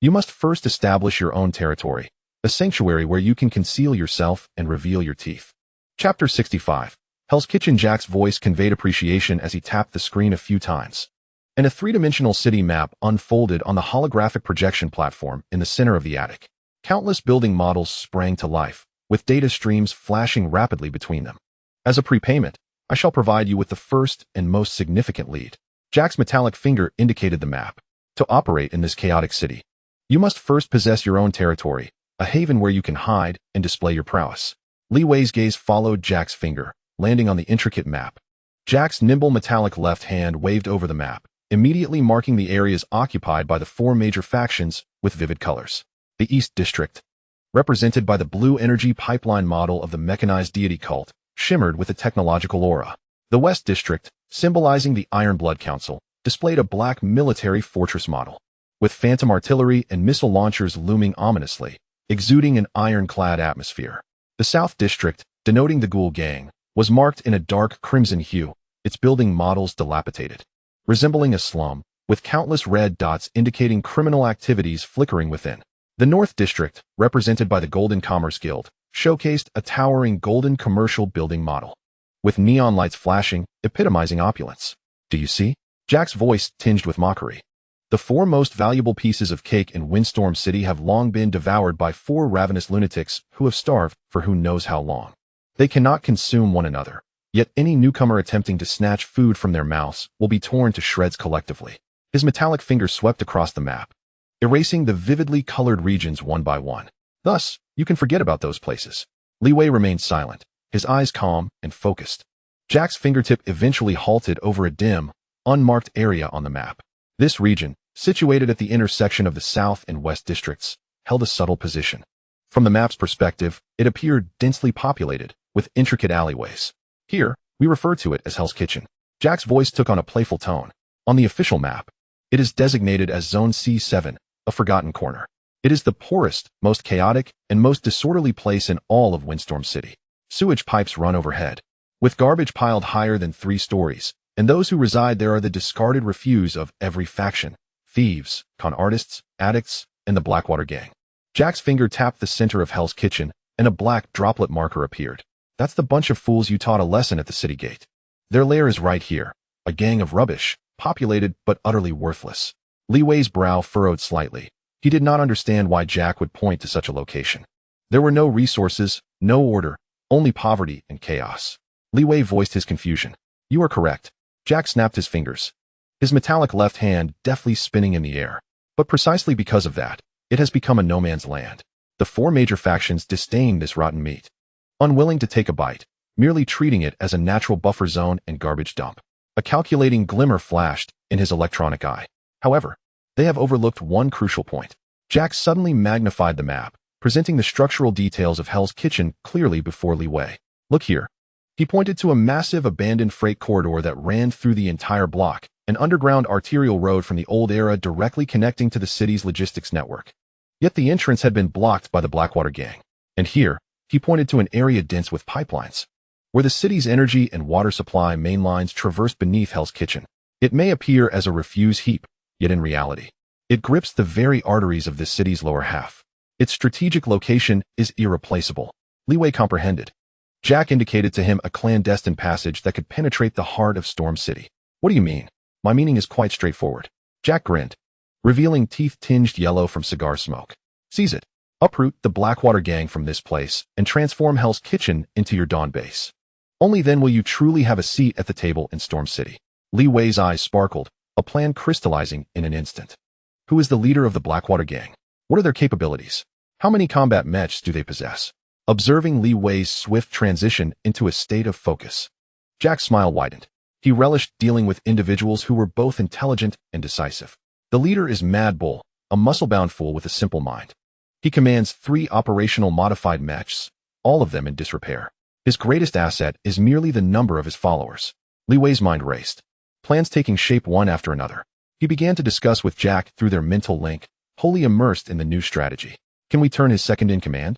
You must first establish your own territory, a sanctuary where you can conceal yourself and reveal your teeth. Chapter 65. Hell's Kitchen. Jack's voice conveyed appreciation as he tapped the screen a few times, and a 3-dimensional city map unfolded on the holographic projection platform in the center of the attic. Countless building models sprang to life, with data streams flashing rapidly between them. As a prepayment, I shall provide you with the first and most significant lead. Jack's metallic finger indicated the map. To operate in this chaotic city, you must first possess your own territory, a haven where you can hide and display your prowess. Li Wei's gaze followed Jack's finger, landing on the intricate map. Jack's nimble metallic left hand waved over the map, immediately marking the areas occupied by the 4 major factions with vivid colors. The East District, represented by the blue energy pipeline model of the mechanized deity cult, shimmered with a technological aura. The West District, symbolizing the Iron Blood Council, displayed a black military fortress model, with phantom artillery and missile launchers looming ominously, exuding an ironclad atmosphere. The South District, denoting the Ghoul Gang, was marked in a dark crimson hue, its building models dilapidated, resembling a slum, with countless red dots indicating criminal activities flickering within. The North District, represented by the Golden Commerce Guild, showcased a towering golden commercial building model, with neon lights flashing, epitomizing opulence. Do you see? Jack's voice tinged with mockery. The 4 most valuable pieces of cake in Windstorm City have long been devoured by 4 ravenous lunatics who have starved for who knows how long. They cannot consume one another, yet any newcomer attempting to snatch food from their mouths will be torn to shreds collectively. His metallic finger swept across the map, erasing the vividly colored regions one by one. Thus, you can forget about those places. Li Wei remained silent, his eyes calm and focused. Jack's fingertip eventually halted over a dim, unmarked area on the map. This region, situated at the intersection of the South and West Districts, held a subtle position. From the map's perspective, it appeared densely populated, with intricate alleyways. Here, we refer to it as Hell's Kitchen. Jack's voice took on a playful tone. On the official map, it is designated as Zone C7, a forgotten corner. It is the poorest, most chaotic, and most disorderly place in all of Windstorm City. Sewage pipes run overhead, with garbage piled higher than 3 stories, and those who reside there are the discarded refuse of every faction: thieves, con artists, addicts, and the Blackwater Gang. Jack's finger tapped the center of Hell's Kitchen, and a black droplet marker appeared. That's the bunch of fools you taught a lesson at the city gate. Their lair is right here, a gang of rubbish, populated but utterly worthless. Li Wei's brow furrowed slightly. He did not understand why Jack would point to such a location. There were no resources, no order, only poverty and chaos. Li Wei voiced his confusion. You are correct. Jack snapped his fingers, his metallic left hand deftly spinning in the air. But precisely because of that, it has become a no man's land. The 4 major factions disdain this rotten meat, unwilling to take a bite, merely treating it as a natural buffer zone and garbage dump. A calculating glimmer flashed in his electronic eye. However, they have overlooked one crucial point. Jack suddenly magnified the map, presenting the structural details of Hell's Kitchen clearly before Li Wei. Look here. He pointed to a massive abandoned freight corridor that ran through the entire block, an underground arterial road from the old era directly connecting to the city's logistics network. Yet the entrance had been blocked by the Blackwater Gang. And here, he pointed to an area dense with pipelines, where the city's energy and water supply main lines traversed beneath Hell's Kitchen. It may appear as a refuse heap, yet in reality, it grips the very arteries of this city's lower half. Its strategic location is irreplaceable. Li Wei comprehended. Jack indicated to him a clandestine passage that could penetrate the heart of Storm City. What do you mean? My meaning is quite straightforward. Jack grinned, revealing teeth tinged yellow from cigar smoke. Seize it. Uproot the Blackwater Gang from this place and transform Hell's Kitchen into your Dawn base. Only then will you truly have a seat at the table in Storm City. Li Wei's eyes sparkled, a plan crystallizing in an instant. Who is the leader of the Blackwater Gang? What are their capabilities? How many combat mechs do they possess? Observing Li Wei's swift transition into a state of focus, Jack's smile widened. He relished dealing with individuals who were both intelligent and decisive. The leader is Mad Bull, a muscle-bound fool with a simple mind. He commands 3 operational modified mechs, all of them in disrepair. His greatest asset is merely the number of his followers. Li Wei's mind raced, plans taking shape one after another. He began to discuss with Jack through their mental link, wholly immersed in the new strategy. Can we turn his second in command?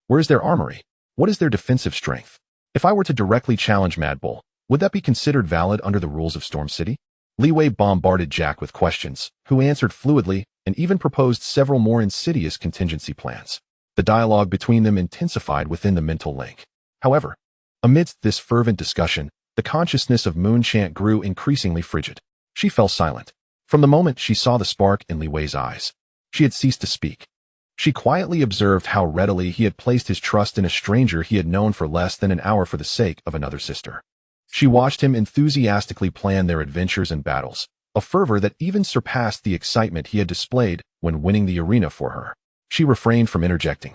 Where is their armory? What is their defensive strength? If I were to directly challenge Mad Bull, would that be considered valid under the rules of Storm City? Li Wei bombarded Jack with questions, who answered fluidly and even proposed several more insidious contingency plans. The dialogue between them intensified within the mental link. However, amidst this fervent discussion, the consciousness of Mutant grew increasingly frigid. She fell silent. From the moment she saw the spark in Li Wei's eyes, she had ceased to speak. She quietly observed how readily he had placed his trust in a stranger he had known for less than an hour for the sake of another sister. She watched him enthusiastically plan their adventures and battles, a fervor that even surpassed the excitement he had displayed when winning the arena for her. She refrained from interjecting,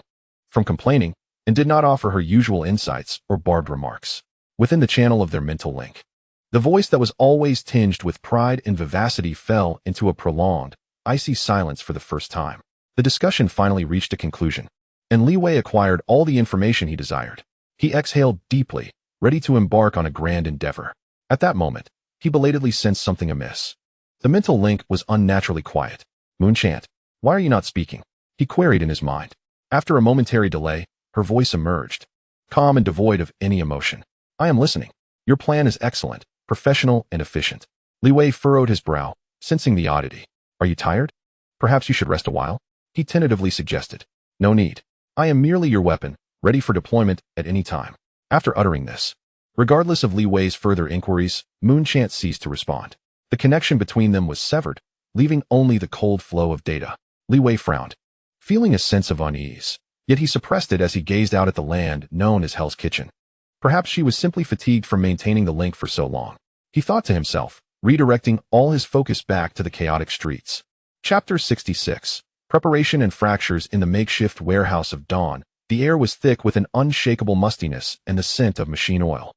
from complaining, and did not offer her usual insights or barbed remarks. Within the channel of their mental link, the voice that was always tinged with pride and vivacity fell into a prolonged, icy silence for the first time. The discussion finally reached a conclusion, and Li Wei acquired all the information he desired. He exhaled deeply, ready to embark on a grand endeavor. At that moment, he belatedly sensed something amiss. The mental link was unnaturally quiet. Mutant, why are you not speaking? He queried in his mind. After a momentary delay, her voice emerged, calm and devoid of any emotion. I am listening. Your plan is excellent, professional, and efficient. Li Wei furrowed his brow, sensing the oddity. Are you tired? Perhaps you should rest a while? He tentatively suggested. No need. I am merely your weapon, ready for deployment at any time. After uttering this, regardless of Li Wei's further inquiries, Mutant ceased to respond. The connection between them was severed, leaving only the cold flow of data. Li Wei frowned, feeling a sense of unease, yet he suppressed it as he gazed out at the land known as Hell's Kitchen. Perhaps she was simply fatigued from maintaining the link for so long. He thought to himself, redirecting all his focus back to the chaotic streets. Chapter 66. Preparation and fractures in the makeshift warehouse of dawn. The air was thick with an unshakable mustiness and the scent of machine oil.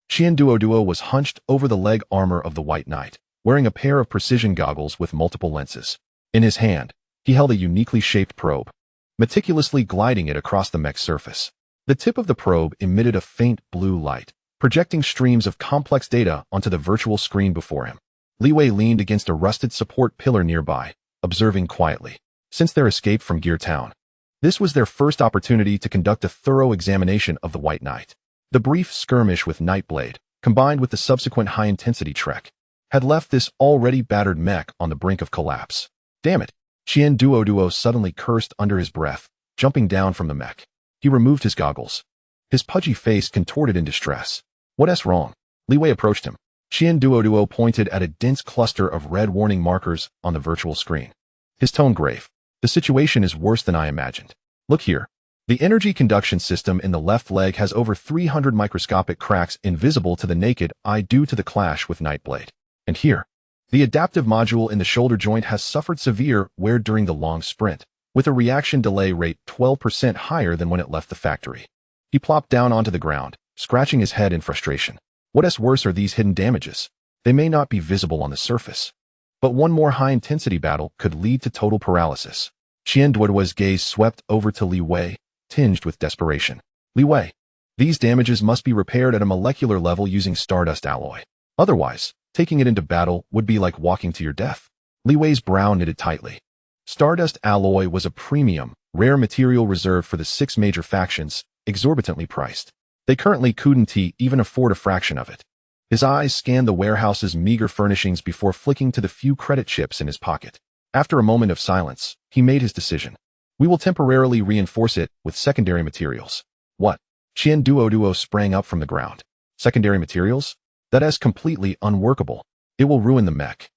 Qian Duo was hunched over the leg armor of the White Knight, wearing a pair of precision goggles with multiple lenses. In his hand, he held a uniquely shaped probe, meticulously gliding it across the mech's surface. The tip of the probe emitted a faint blue light, projecting streams of complex data onto the virtual screen before him. Li Wei leaned against a rusted support pillar nearby, observing quietly. Since their escape from Gear Town, this was their first opportunity to conduct a thorough examination of the White Knight. The brief skirmish with Nightblade, combined with the subsequent high-intensity trek, had left this already battered mech on the brink of collapse. Damn it! Qian Duo suddenly cursed under his breath, jumping down from the mech. He removed his goggles. His pudgy face contorted in distress. What's wrong? Li Wei approached him. Qian Duo pointed at a dense cluster of red warning markers on the virtual screen. His tone grave. The situation is worse than I imagined. Look here. The energy conduction system in the left leg has over 300 microscopic cracks invisible to the naked eye due to the clash with Nightblade. And here, the adaptive module in the shoulder joint has suffered severe wear during the long sprint, with a reaction delay rate 12% higher than when it left the factory. He plopped down onto the ground, scratching his head in frustration. What's worse are these hidden damages. They may not be visible on the surface, but one more high-intensity battle could lead to total paralysis. Qian Duo's gaze swept over to Li Wei, tinged with desperation. Li Wei, these damages must be repaired at a molecular level using stardust alloy. Otherwise, taking it into battle would be like walking to your death. Li Wei's brow knitted tightly. Stardust alloy was a premium, rare material reserved for the 6 major factions, exorbitantly priced. They currently couldn't even afford a fraction of it. His eyes scanned the warehouse's meager furnishings before flicking to the few credit chips in his pocket. After a moment of silence, he made his decision. We will temporarily reinforce it with secondary materials. What? Qian Duo sprang up from the ground. Secondary materials? That is completely unworkable. It will ruin the mech.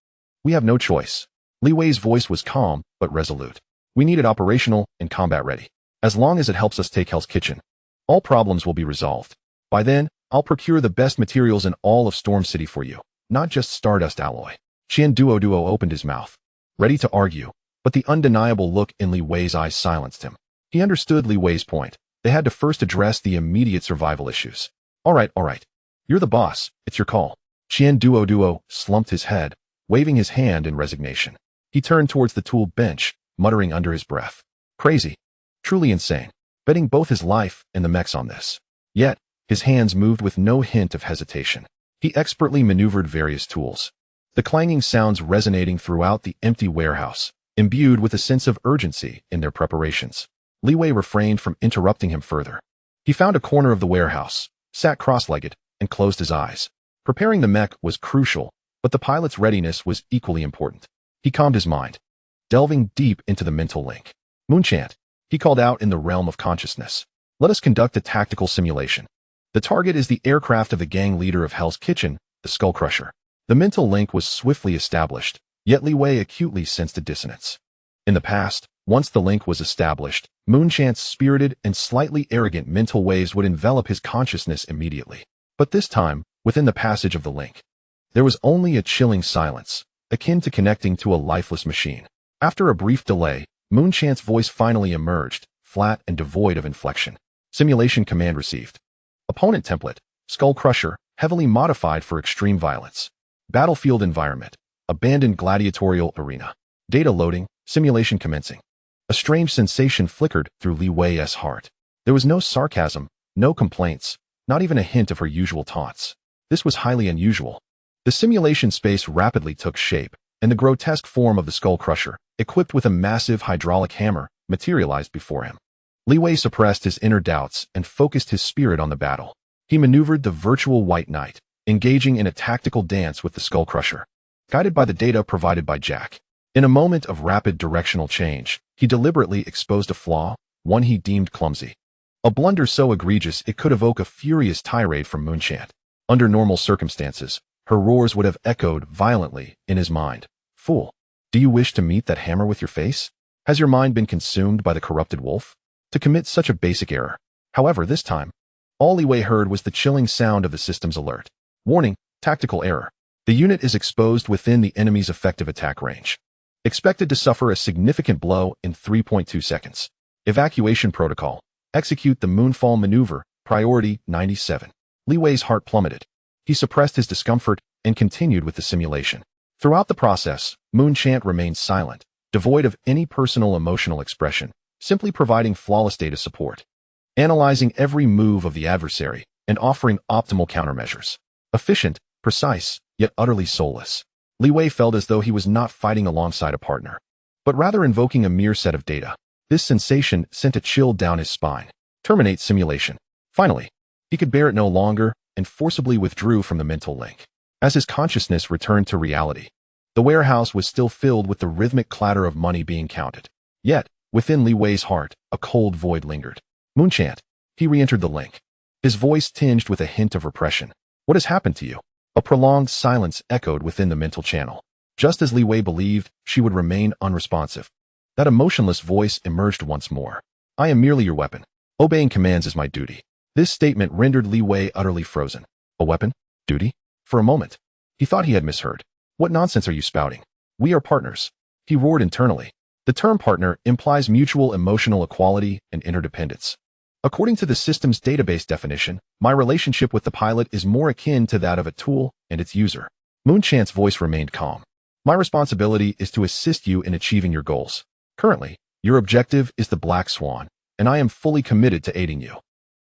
We have no choice. Li Wei's voice was calm, but resolute. We need it operational and combat ready. As long as it helps us take Hell's Kitchen, all problems will be resolved. By then, I'll procure the best materials in all of Storm City for you, not just stardust alloy. Qian Duo opened his mouth, ready to argue, but the undeniable look in Li Wei's eyes silenced him. He understood Li Wei's point. They had to first address the immediate survival issues. All right. You're the boss. It's your call. Qian Duo slumped his head, waving his hand in resignation. He turned towards the tool bench, muttering under his breath. Crazy. Truly insane. Betting both his life and the mechs on this. Yet, his hands moved with no hint of hesitation. He expertly maneuvered various tools, the clanging sounds resonating throughout the empty warehouse, imbued with a sense of urgency in their preparations. Li Wei refrained from interrupting him further. He found a corner of the warehouse, sat cross-legged, and closed his eyes. Preparing the mech was crucial, but the pilot's readiness was equally important. He calmed his mind, delving deep into the mental link. Mutant, he called out in the realm of consciousness. Let us conduct a tactical simulation. The target is the aircraft of the gang leader of Hell's Kitchen, the Skull Crusher. The mental link was swiftly established, yet Li Wei acutely sensed a dissonance. In the past, once the link was established, Mutant's spirited and slightly arrogant mental waves would envelop his consciousness immediately. But this time, within the passage of the link, there was only a chilling silence, akin to connecting to a lifeless machine. After a brief delay, Mutant's voice finally emerged, flat and devoid of inflection. Simulation command received. Opponent template, Skull Crusher, heavily modified for extreme violence. Battlefield environment, abandoned gladiatorial arena. Data loading, simulation commencing. A strange sensation flickered through Li Wei's heart. There was no sarcasm, no complaints, not even a hint of her usual taunts. This was highly unusual. The simulation space rapidly took shape, and the grotesque form of the Skull Crusher, equipped with a massive hydraulic hammer, materialized before him. Li Wei suppressed his inner doubts and focused his spirit on the battle. He maneuvered the virtual White Knight, engaging in a tactical dance with the Skull Crusher, guided by the data provided by Jack. In a moment of rapid directional change, he deliberately exposed a flaw, one he deemed clumsy. A blunder so egregious it could evoke a furious tirade from Mutant. Under normal circumstances, her roars would have echoed violently in his mind. Fool! Do you wish to meet that hammer with your face? Has your mind been consumed by the corrupted wolf? To commit such a basic error. However, this time, all Li Wei heard was the chilling sound of the system's alert. Warning, tactical error. The unit is exposed within the enemy's effective attack range. Expected to suffer a significant blow in 3.2 seconds. Evacuation protocol. Execute the Moonfall maneuver, priority 97. Li Wei's heart plummeted. He suppressed his discomfort and continued with the simulation. Throughout the process, Mutant remained silent, devoid of any personal emotional expression, simply providing flawless data support, analyzing every move of the adversary, and offering optimal countermeasures. Efficient, precise, yet utterly soulless. Li Wei felt as though he was not fighting alongside a partner, but rather invoking a mere set of data. This sensation sent a chill down his spine. Terminate simulation. Finally, he could bear it no longer and forcibly withdrew from the mental link. As his consciousness returned to reality, the warehouse was still filled with the rhythmic clatter of money being counted. Yet, within Li Wei's heart, a cold void lingered. Mutant. He re-entered the link, his voice tinged with a hint of repression. What has happened to you? A prolonged silence echoed within the mental channel. Just as Li Wei believed, she would remain unresponsive. That emotionless voice emerged once more. I am merely your weapon. Obeying commands is my duty. This statement rendered Li Wei utterly frozen. A weapon? Duty? For a moment, he thought he had misheard. What nonsense are you spouting? We are partners. He roared internally. The term partner implies mutual emotional equality and interdependence. According to the system's database definition, my relationship with the pilot is more akin to that of a tool and its user. Mutant's voice remained calm. My responsibility is to assist you in achieving your goals. Currently, your objective is the Black Swan, and I am fully committed to aiding you.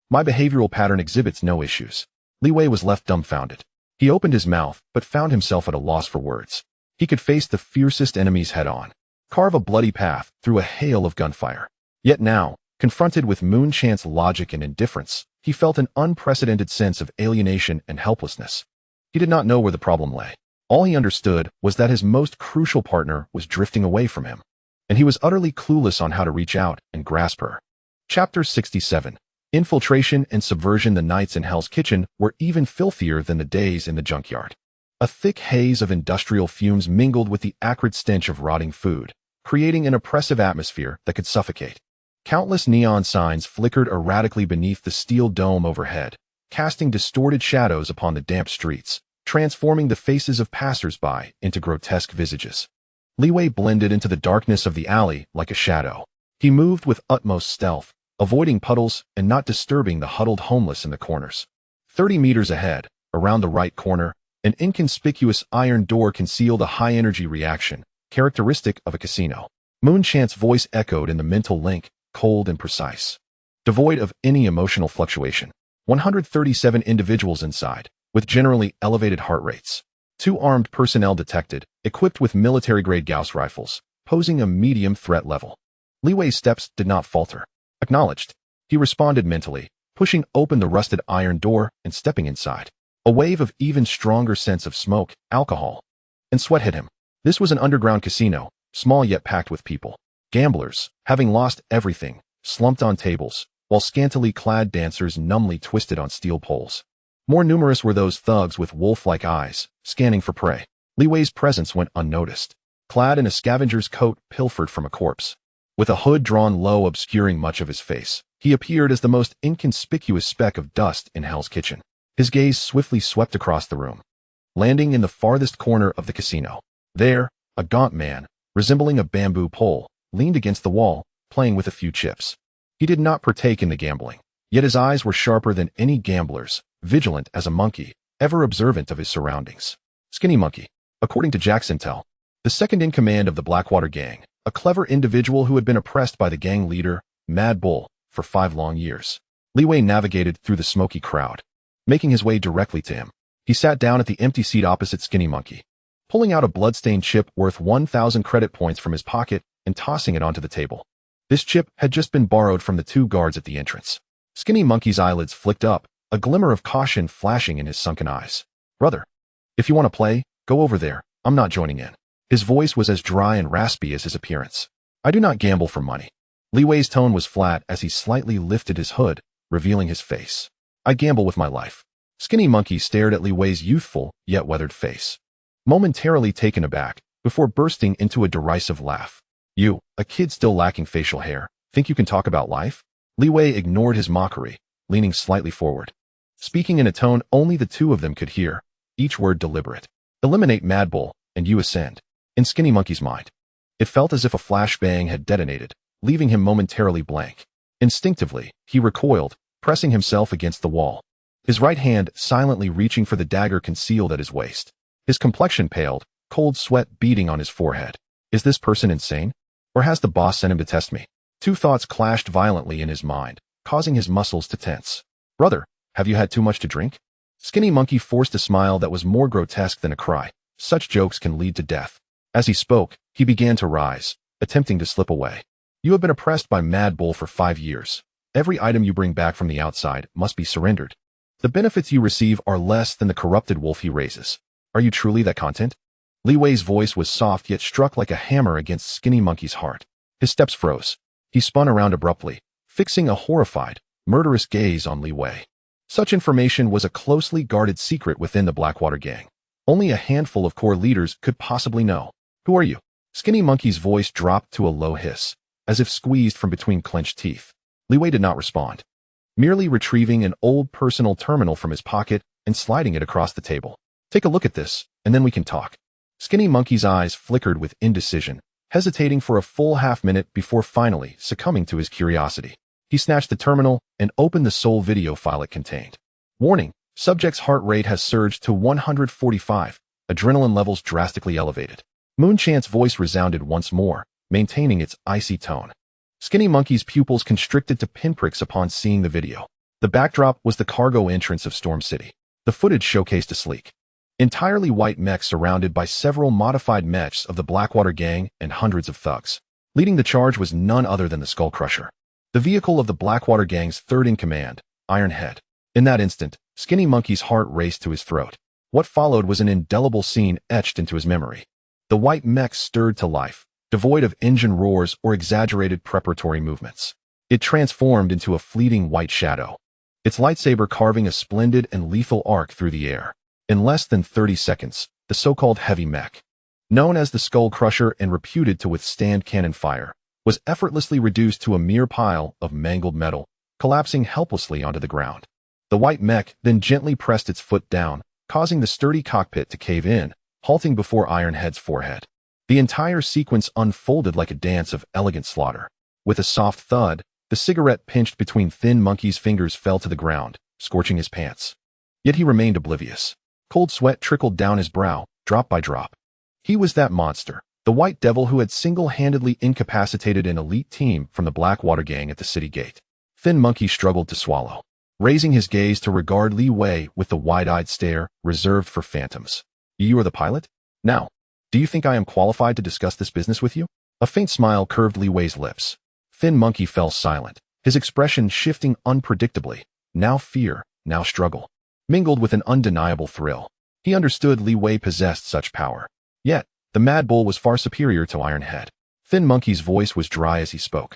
My behavioral pattern exhibits no issues. Li Wei was left dumbfounded. He opened his mouth, but found himself at a loss for words. He could face the fiercest enemies head-on, carve a bloody path through a hail of gunfire. Yet now, confronted with Mutant's logic and indifference, he felt an unprecedented sense of alienation and helplessness. He did not know where the problem lay. All he understood was that his most crucial partner was drifting away from him, and he was utterly clueless on how to reach out and grasp her. Chapter 67. Infiltration and subversion. The nights in Hell's Kitchen were even filthier than the days in the junkyard. A thick haze of industrial fumes mingled with the acrid stench of rotting food, creating an oppressive atmosphere that could suffocate. Countless neon signs flickered erratically beneath the steel dome overhead, casting distorted shadows upon the damp streets, transforming the faces of passers-by into grotesque visages. Li Wei blended into the darkness of the alley like a shadow. He moved with utmost stealth, avoiding puddles and not disturbing the huddled homeless in the corners. 30 meters ahead, around the right corner, an inconspicuous iron door concealed a high-energy reaction, characteristic of a casino. Mutant's voice echoed in the mental link, cold and precise, devoid of any emotional fluctuation. 137 individuals inside, with generally elevated heart rates. 2 armed personnel detected, equipped with military-grade Gauss rifles, posing a medium threat level. Li Wei's steps did not falter. Acknowledged. He responded mentally, pushing open the rusted iron door and stepping inside. A wave of even stronger scents of smoke, alcohol, and sweat hit him. This was an underground casino, small yet packed with people. Gamblers, having lost everything, slumped on tables, while scantily clad dancers numbly twisted on steel poles. More numerous were those thugs with wolf-like eyes, scanning for prey. Li Wei's presence went unnoticed. Clad in a scavenger's coat pilfered from a corpse, with a hood drawn low obscuring much of his face, he appeared as the most inconspicuous speck of dust in Hell's Kitchen. His gaze swiftly swept across the room, landing in the farthest corner of the casino. There, a gaunt man, resembling a bamboo pole, leaned against the wall, playing with a few chips. He did not partake in the gambling, yet his eyes were sharper than any gambler's, vigilant as a monkey, ever observant of his surroundings. Skinny Monkey. According to Jack's intel, the second-in-command of the Blackwater Gang, a clever individual who had been oppressed by the gang leader, Mad Bull, for 5 long years. Li Wei navigated through the smoky crowd, making his way directly to him. He sat down at the empty seat opposite Skinny Monkey, pulling out a bloodstained chip worth 1,000 credit points from his pocket and tossing it onto the table. This chip had just been borrowed from the two guards at the entrance. Skinny Monkey's eyelids flicked up, a glimmer of caution flashing in his sunken eyes. Brother, if you want to play, go over there. I'm not joining in. His voice was as dry and raspy as his appearance. I do not gamble for money. Li Wei's tone was flat as he slightly lifted his hood, revealing his face. I gamble with my life. Skinny Monkey stared at Li Wei's youthful, yet weathered face, momentarily taken aback, before bursting into a derisive laugh. You, a kid still lacking facial hair, think you can talk about life? Li Wei ignored his mockery, leaning slightly forward, speaking in a tone only the two of them could hear, each word deliberate. Eliminate Mad Bull, and you ascend. In Skinny Monkey's mind, it felt as if a flashbang had detonated, leaving him momentarily blank. Instinctively, he recoiled, pressing himself against the wall, his right hand silently reaching for the dagger concealed at his waist. His complexion paled, cold sweat beading on his forehead. Is this person insane? Or has the boss sent him to test me? Two thoughts clashed violently in his mind, causing his muscles to tense. Brother, have you had too much to drink? Skinny Monkey forced a smile that was more grotesque than a cry. Such jokes can lead to death. As he spoke, he began to rise, attempting to slip away. You have been oppressed by Mad Bull for 5 years. Every item you bring back from the outside must be surrendered. The benefits you receive are less than the corrupted wolf he raises. Are you truly that content? Li Wei's voice was soft yet struck like a hammer against Skinny Monkey's heart. His steps froze. He spun around abruptly, fixing a horrified, murderous gaze on Li Wei. Such information was a closely guarded secret within the Blackwater gang. Only a handful of core leaders could possibly know. Who are you? Skinny Monkey's voice dropped to a low hiss, as if squeezed from between clenched teeth. Li Wei did not respond, merely retrieving an old personal terminal from his pocket and sliding it across the table. Take a look at this, and then we can talk. Skinny Monkey's eyes flickered with indecision, hesitating for a full half-minute before finally succumbing to his curiosity. He snatched the terminal and opened the sole video file it contained. Warning, subject's heart rate has surged to 145, adrenaline levels drastically elevated. Moonchant's voice resounded once more, maintaining its icy tone. Skinny Monkey's pupils constricted to pinpricks upon seeing the video. The backdrop was the cargo entrance of Storm City. The footage showcased a sleek, entirely white mech surrounded by several modified mechs of the Blackwater gang and hundreds of thugs. Leading the charge was none other than the Skull Crusher, the vehicle of the Blackwater gang's third-in-command, Ironhead. In that instant, Skinny Monkey's heart raced to his throat. What followed was an indelible scene etched into his memory. The white mech stirred to life, devoid of engine roars or exaggerated preparatory movements. It transformed into a fleeting white shadow, its lightsaber carving a splendid and lethal arc through the air. In less than 30 seconds, the so-called heavy mech, known as the Skull Crusher and reputed to withstand cannon fire, was effortlessly reduced to a mere pile of mangled metal, collapsing helplessly onto the ground. The white mech then gently pressed its foot down, causing the sturdy cockpit to cave in, halting before Ironhead's forehead. The entire sequence unfolded like a dance of elegant slaughter. With a soft thud, the cigarette pinched between Thin Monkey's fingers fell to the ground, scorching his pants. Yet he remained oblivious. Cold sweat trickled down his brow, drop by drop. He was that monster, the White Devil who had single-handedly incapacitated an elite team from the Blackwater gang at the city gate. Thin Monkey struggled to swallow, raising his gaze to regard Li Wei with the wide-eyed stare reserved for phantoms. You are the pilot? Now, do you think I am qualified to discuss this business with you? A faint smile curved Li Wei's lips. Thin Monkey fell silent, his expression shifting unpredictably, now fear, now struggle, mingled with an undeniable thrill. He understood Li Wei possessed such power. Yet, the Mad Bull was far superior to Ironhead. Thin Monkey's voice was dry as he spoke.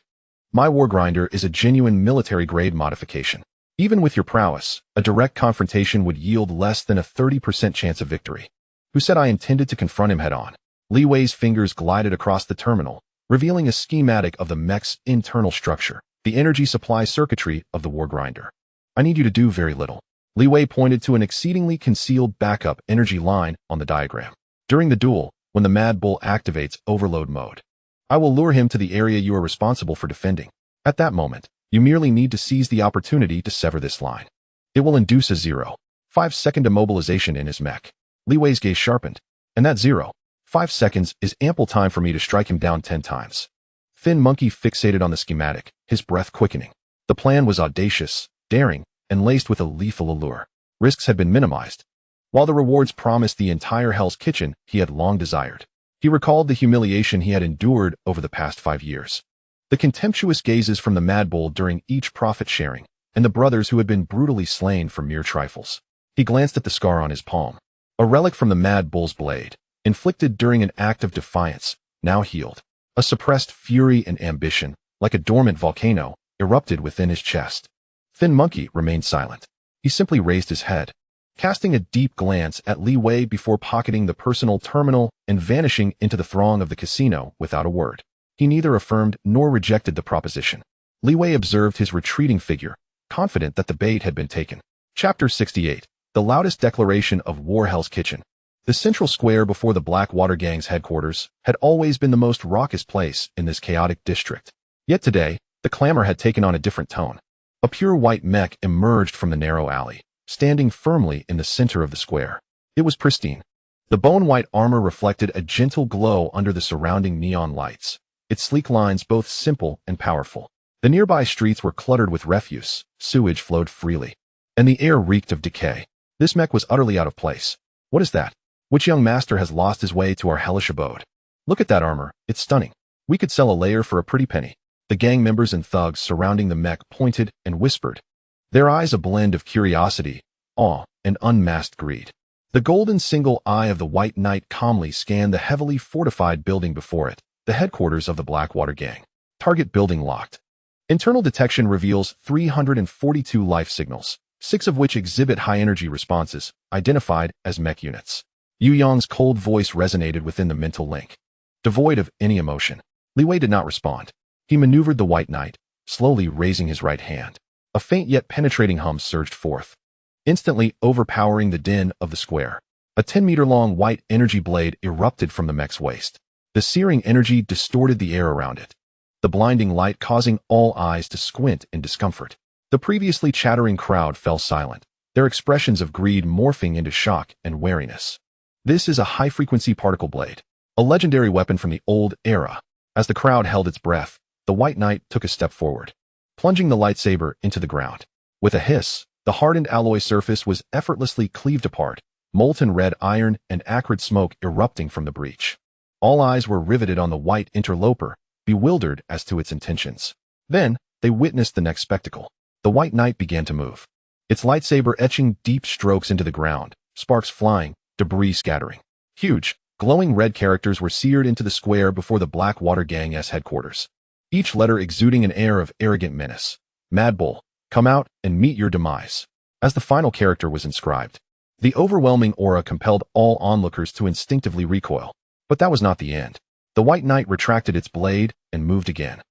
My Wargrinder is a genuine military-grade modification. Even with your prowess, a direct confrontation would yield less than a 30% chance of victory. Who said I intended to confront him head-on? Li Wei's fingers glided across the terminal, revealing a schematic of the mech's internal structure, the energy supply circuitry of the Wargrinder. I need you to do very little. Li Wei pointed to an exceedingly concealed backup energy line on the diagram. During the duel, when the Mad Bull activates overload mode, I will lure him to the area you are responsible for defending. At that moment, you merely need to seize the opportunity to sever this line. It will induce a 0.5-second immobilization in his mech. Li Wei's gaze sharpened, and that 0.5 seconds is ample time for me to strike him down 10 times. Thin Monkey fixated on the schematic, his breath quickening. The plan was audacious, daring, and laced with a lethal allure. Risks had been minimized, while the rewards promised the entire Hell's Kitchen he had long desired. He recalled the humiliation he had endured over the past 5 years. The The contemptuous gazes from the Mad Bull during each profit-sharing, and the brothers who had been brutally slain for mere trifles. He glanced at the scar on his palm. A relic from the Mad Bull's blade, inflicted during an act of defiance, now healed. A suppressed fury and ambition, like a dormant volcano, erupted within his chest. Thin Monkey remained silent. He simply raised his head, casting a deep glance at Li Wei before pocketing the personal terminal and vanishing into the throng of the casino without a word. He neither affirmed nor rejected the proposition. Li Wei observed his retreating figure, confident that the bait had been taken. Chapter 68. The loudest declaration of war. Hell's Kitchen. The central square before the Blackwater Gang's headquarters had always been the most raucous place in this chaotic district. Yet today, the clamor had taken on a different tone. A pure white mech emerged from the narrow alley, standing firmly in the center of the square. It was pristine. The bone-white armor reflected a gentle glow under the surrounding neon lights, its sleek lines both simple and powerful. The nearby streets were cluttered with refuse, sewage flowed freely, and the air reeked of decay. This mech was utterly out of place. What is that? Which young master has lost his way to our hellish abode? Look at that armor, it's stunning. We could sell a layer for a pretty penny. The gang members and thugs surrounding the mech pointed and whispered, their eyes a blend of curiosity, awe, and unmasked greed. The golden single eye of the White Knight calmly scanned the heavily fortified building before it, the headquarters of the Blackwater Gang. Target building locked. Internal detection reveals 342 life signals, 6 of which exhibit high-energy responses, identified as mech units. Yu Yang's cold voice resonated within the mental link. Devoid of any emotion, Li Wei did not respond. He maneuvered the White Knight, slowly raising his right hand. A faint yet penetrating hum surged forth, instantly overpowering the din of the square. A 10-meter-long white energy blade erupted from the mech's waist. The searing energy distorted the air around it, the blinding light causing all eyes to squint in discomfort. The previously chattering crowd fell silent, their expressions of greed morphing into shock and wariness. This is a high-frequency particle blade, a legendary weapon from the old era. As the crowd held its breath, the White Knight took a step forward, plunging the lightsaber into the ground. With a hiss, the hardened alloy surface was effortlessly cleaved apart, molten red iron and acrid smoke erupting from the breach. All eyes were riveted on the white interloper, bewildered as to its intentions. Then, they witnessed the next spectacle. The White Knight began to move, its lightsaber etching deep strokes into the ground, sparks flying, debris scattering. Huge, glowing red characters were seared into the square before the Blackwater Gang's headquarters, each letter exuding an air of arrogant menace. Mad Bull, come out and meet your demise. As the final character was inscribed, the overwhelming aura compelled all onlookers to instinctively recoil. But that was not the end. The White Knight retracted its blade and moved again,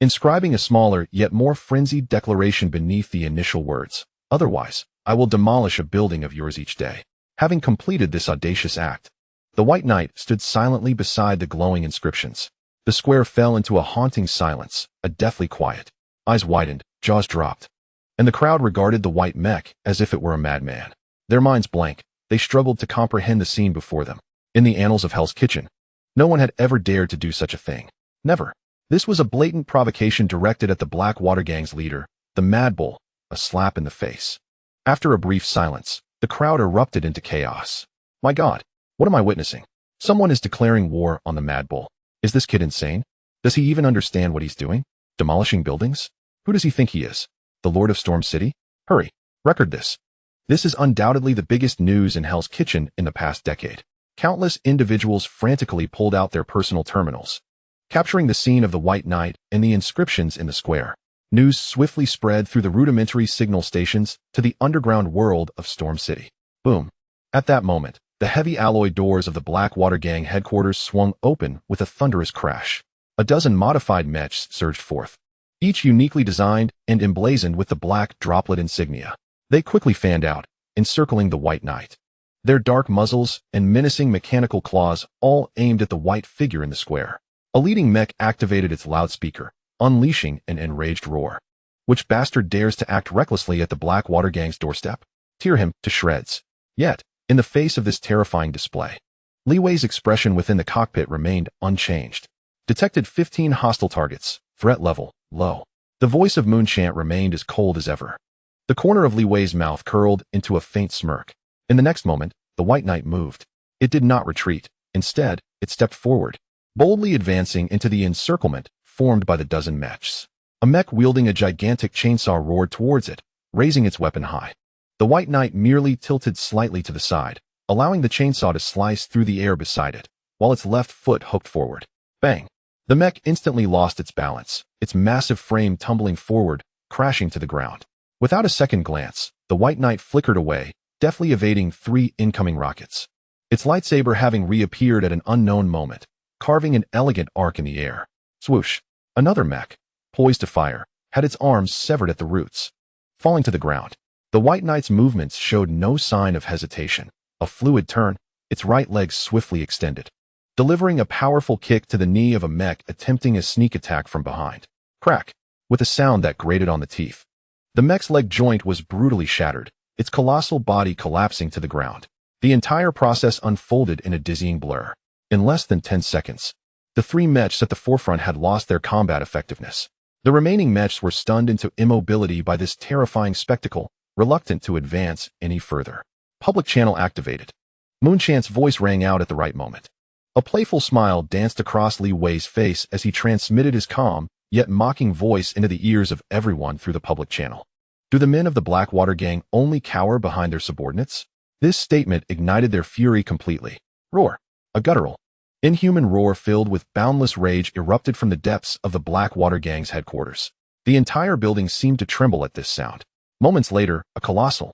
inscribing a smaller yet more frenzied declaration beneath the initial words. Otherwise, I will demolish a building of yours each day. Having completed this audacious act, the White Knight stood silently beside the glowing inscriptions. The square fell into a haunting silence, a deathly quiet. Eyes widened, jaws dropped, and the crowd regarded the white mech as if it were a madman. Their minds blank, they struggled to comprehend the scene before them. In the annals of Hell's Kitchen, no one had ever dared to do such a thing. Never. This was a blatant provocation directed at the Blackwater Gang's leader, the Mad Bull, a slap in the face. After a brief silence, the crowd erupted into chaos. My God, what am I witnessing? Someone is declaring war on the Mad Bull. Is this kid insane? Does he even understand what he's doing? Demolishing buildings? Who does he think he is? The Lord of Storm City? Hurry, record this. This is undoubtedly the biggest news in Hell's Kitchen in the past decade. Countless individuals frantically pulled out their personal terminals, capturing the scene of the White Knight and the inscriptions in the square. News swiftly spread through the rudimentary signal stations to the underground world of Storm City. Boom. At that moment, the heavy alloy doors of the Blackwater Gang headquarters swung open with a thunderous crash. A dozen modified mechs surged forth, each uniquely designed and emblazoned with the black droplet insignia. They quickly fanned out, encircling the White Knight, their dark muzzles and menacing mechanical claws all aimed at the white figure in the square. A leading mech activated its loudspeaker, unleashing an enraged roar. Which bastard dares to act recklessly at the Blackwater Gang's doorstep? Tear him to shreds. Yet, in the face of this terrifying display, Li Wei's expression within the cockpit remained unchanged. Detected 15 hostile targets, threat level, low. The voice of Moonchant remained as cold as ever. The corner of Li Wei's mouth curled into a faint smirk. In the next moment, the White Knight moved. It did not retreat. Instead, it stepped forward, boldly advancing into the encirclement, formed by the dozen mechs. A mech wielding a gigantic chainsaw roared towards it, raising its weapon high. The White Knight merely tilted slightly to the side, allowing the chainsaw to slice through the air beside it, while its left foot hooked forward. Bang! The mech instantly lost its balance, its massive frame tumbling forward, crashing to the ground. Without a second glance, the White Knight flickered away, deftly evading 3 incoming rockets. Its lightsaber having reappeared at an unknown moment, carving an elegant arc in the air. Swoosh! Another mech, poised to fire, had its arms severed at the roots. Falling to the ground, the White Knight's movements showed no sign of hesitation. A fluid turn, its right leg swiftly extended, delivering a powerful kick to the knee of a mech attempting a sneak attack from behind. Crack! With a sound that grated on the teeth. The mech's leg joint was brutally shattered, its colossal body collapsing to the ground. The entire process unfolded in a dizzying blur. In less than 10 seconds, the 3 mechs at the forefront had lost their combat effectiveness. The remaining mechs were stunned into immobility by this terrifying spectacle, reluctant to advance any further. Public channel activated. Muchant's voice rang out at the right moment. A playful smile danced across Li Wei's face as he transmitted his calm, yet mocking voice into the ears of everyone through the public channel. Do the men of the Blackwater Gang only cower behind their subordinates? This statement ignited their fury completely. Roar! A guttural, inhuman roar filled with boundless rage erupted from the depths of the Blackwater Gang's headquarters. The entire building seemed to tremble at this sound. Moments later, a colossal,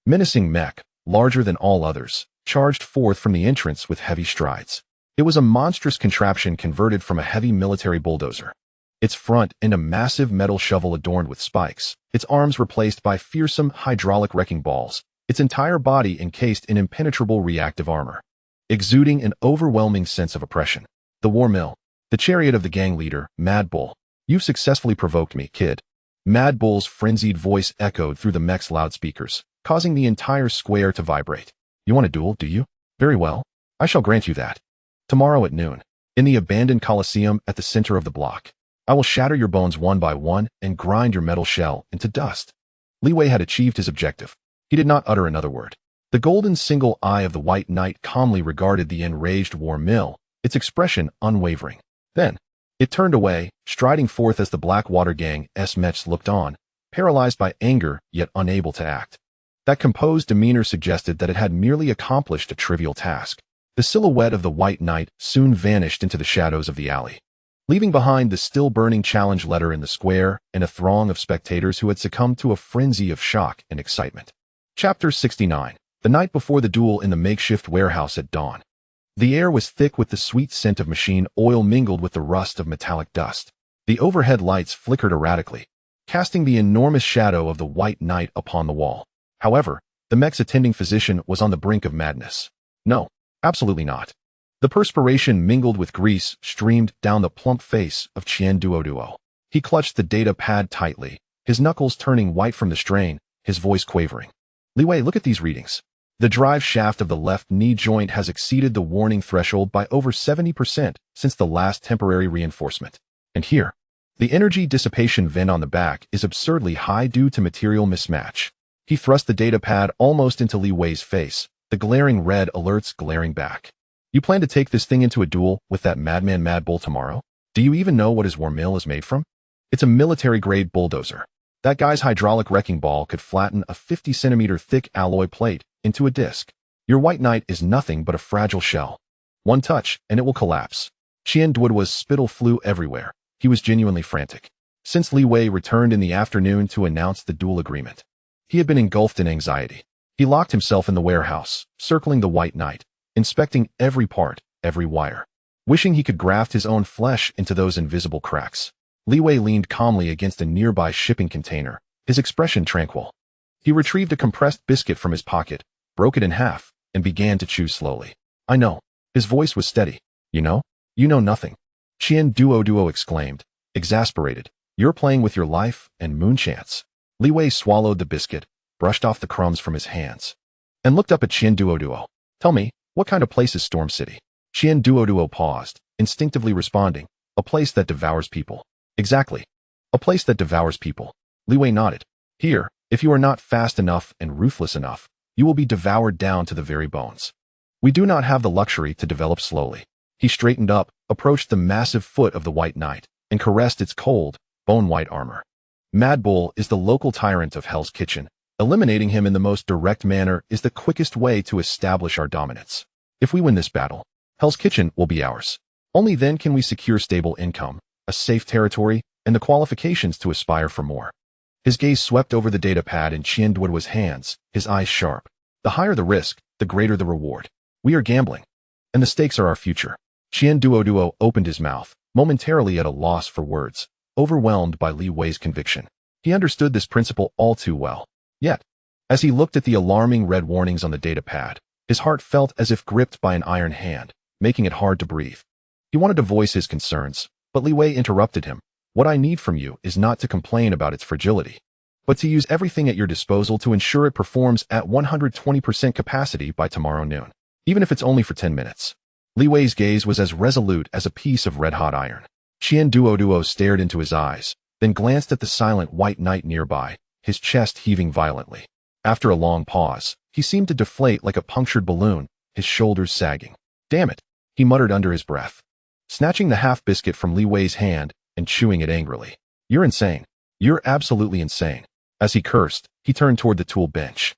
menacing mech, larger than all others, charged forth from the entrance with heavy strides. It was a monstrous contraption converted from a heavy military bulldozer. Its front end a massive metal shovel adorned with spikes, its arms replaced by fearsome hydraulic wrecking balls, its entire body encased in impenetrable reactive armor, exuding an overwhelming sense of oppression. The War Mill, the chariot of the gang leader, Mad Bull. You've successfully provoked me, kid. Mad Bull's frenzied voice echoed through the mech's loudspeakers, causing the entire square to vibrate. You want a duel, do you? Very well. I shall grant you that. Tomorrow at noon, in the abandoned Coliseum at the center of the block, I will shatter your bones one by one and grind your metal shell into dust. Li Wei had achieved his objective. He did not utter another word. The golden single eye of the White Knight calmly regarded the enraged War Mill, its expression unwavering. Then, it turned away, striding forth as the Blackwater Gang's mechs looked on, paralyzed by anger yet unable to act. That composed demeanor suggested that it had merely accomplished a trivial task. The silhouette of the White Knight soon vanished into the shadows of the alley, leaving behind the still-burning challenge letter in the square and a throng of spectators who had succumbed to a frenzy of shock and excitement. Chapter 69. The night before the duel in the makeshift warehouse at dawn. The air was thick with the sweet scent of machine oil mingled with the rust of metallic dust. The overhead lights flickered erratically, casting the enormous shadow of the White Knight upon the wall. However, the mech's attending physician was on the brink of madness. No. Absolutely not. The perspiration mingled with grease streamed down the plump face of Qian Duoduo. He clutched the data pad tightly, his knuckles turning white from the strain, his voice quavering. Li Wei, look at these readings. The drive shaft of the left knee joint has exceeded the warning threshold by over 70% since the last temporary reinforcement. And here, the energy dissipation vent on the back is absurdly high due to material mismatch. He thrust the data pad almost into Li Wei's face, the glaring red alerts glaring back. You plan to take this thing into a duel with that madman Mad Bull tomorrow? Do you even know what his War Mill is made from? It's a military-grade bulldozer. That guy's hydraulic wrecking ball could flatten a 50-centimeter thick alloy plate into a disc. Your White Knight is nothing but a fragile shell. One touch, and it will collapse. Qian Duoduo's spittle flew everywhere. He was genuinely frantic. Since Li Wei returned in the afternoon to announce the duel agreement, he had been engulfed in anxiety. He locked himself in the warehouse, circling the White Knight, inspecting every part, every wire, wishing he could graft his own flesh into those invisible cracks. Li Wei leaned calmly against a nearby shipping container, his expression tranquil. He retrieved a compressed biscuit from his pocket, broke it in half, and began to chew slowly. I know. His voice was steady. You know? You know nothing. Qian Duoduo exclaimed, exasperated. You're playing with your life and Muchant's. Li Wei swallowed the biscuit, brushed off the crumbs from his hands, and looked up at Qian Duoduo. Tell me, what kind of place is Storm City? Qian Duoduo paused, instinctively responding, a place that devours people. Exactly. A place that devours people. Li Wei nodded. Here, if you are not fast enough and ruthless enough, you will be devoured down to the very bones. We do not have the luxury to develop slowly. He straightened up, approached the massive foot of the White Knight, and caressed its cold, bone-white armor. Mad Bull is the local tyrant of Hell's Kitchen. Eliminating him in the most direct manner is the quickest way to establish our dominance. If we win this battle, Hell's Kitchen will be ours. Only then can we secure stable income, a safe territory, and the qualifications to aspire for more. His gaze swept over the data pad in Qian Duoduo's hands, his eyes sharp. The higher the risk, the greater the reward. We are gambling, and the stakes are our future. Qian Duoduo opened his mouth, momentarily at a loss for words, overwhelmed by Li Wei's conviction. He understood this principle all too well. Yet, as he looked at the alarming red warnings on the data pad, his heart felt as if gripped by an iron hand, making it hard to breathe. He wanted to voice his concerns, but Li Wei interrupted him. What I need from you is not to complain about its fragility, but to use everything at your disposal to ensure it performs at 120% capacity by tomorrow noon, even if it's only for 10 minutes. Li Wei's gaze was as resolute as a piece of red-hot iron. Qian Duoduo stared into his eyes, then glanced at the silent white knight nearby, his chest heaving violently. After a long pause, he seemed to deflate like a punctured balloon, his shoulders sagging. Damn it, he muttered under his breath, snatching the half-biscuit from Li Wei's hand and chewing it angrily. You're insane. You're absolutely insane. As he cursed, he turned toward the tool bench.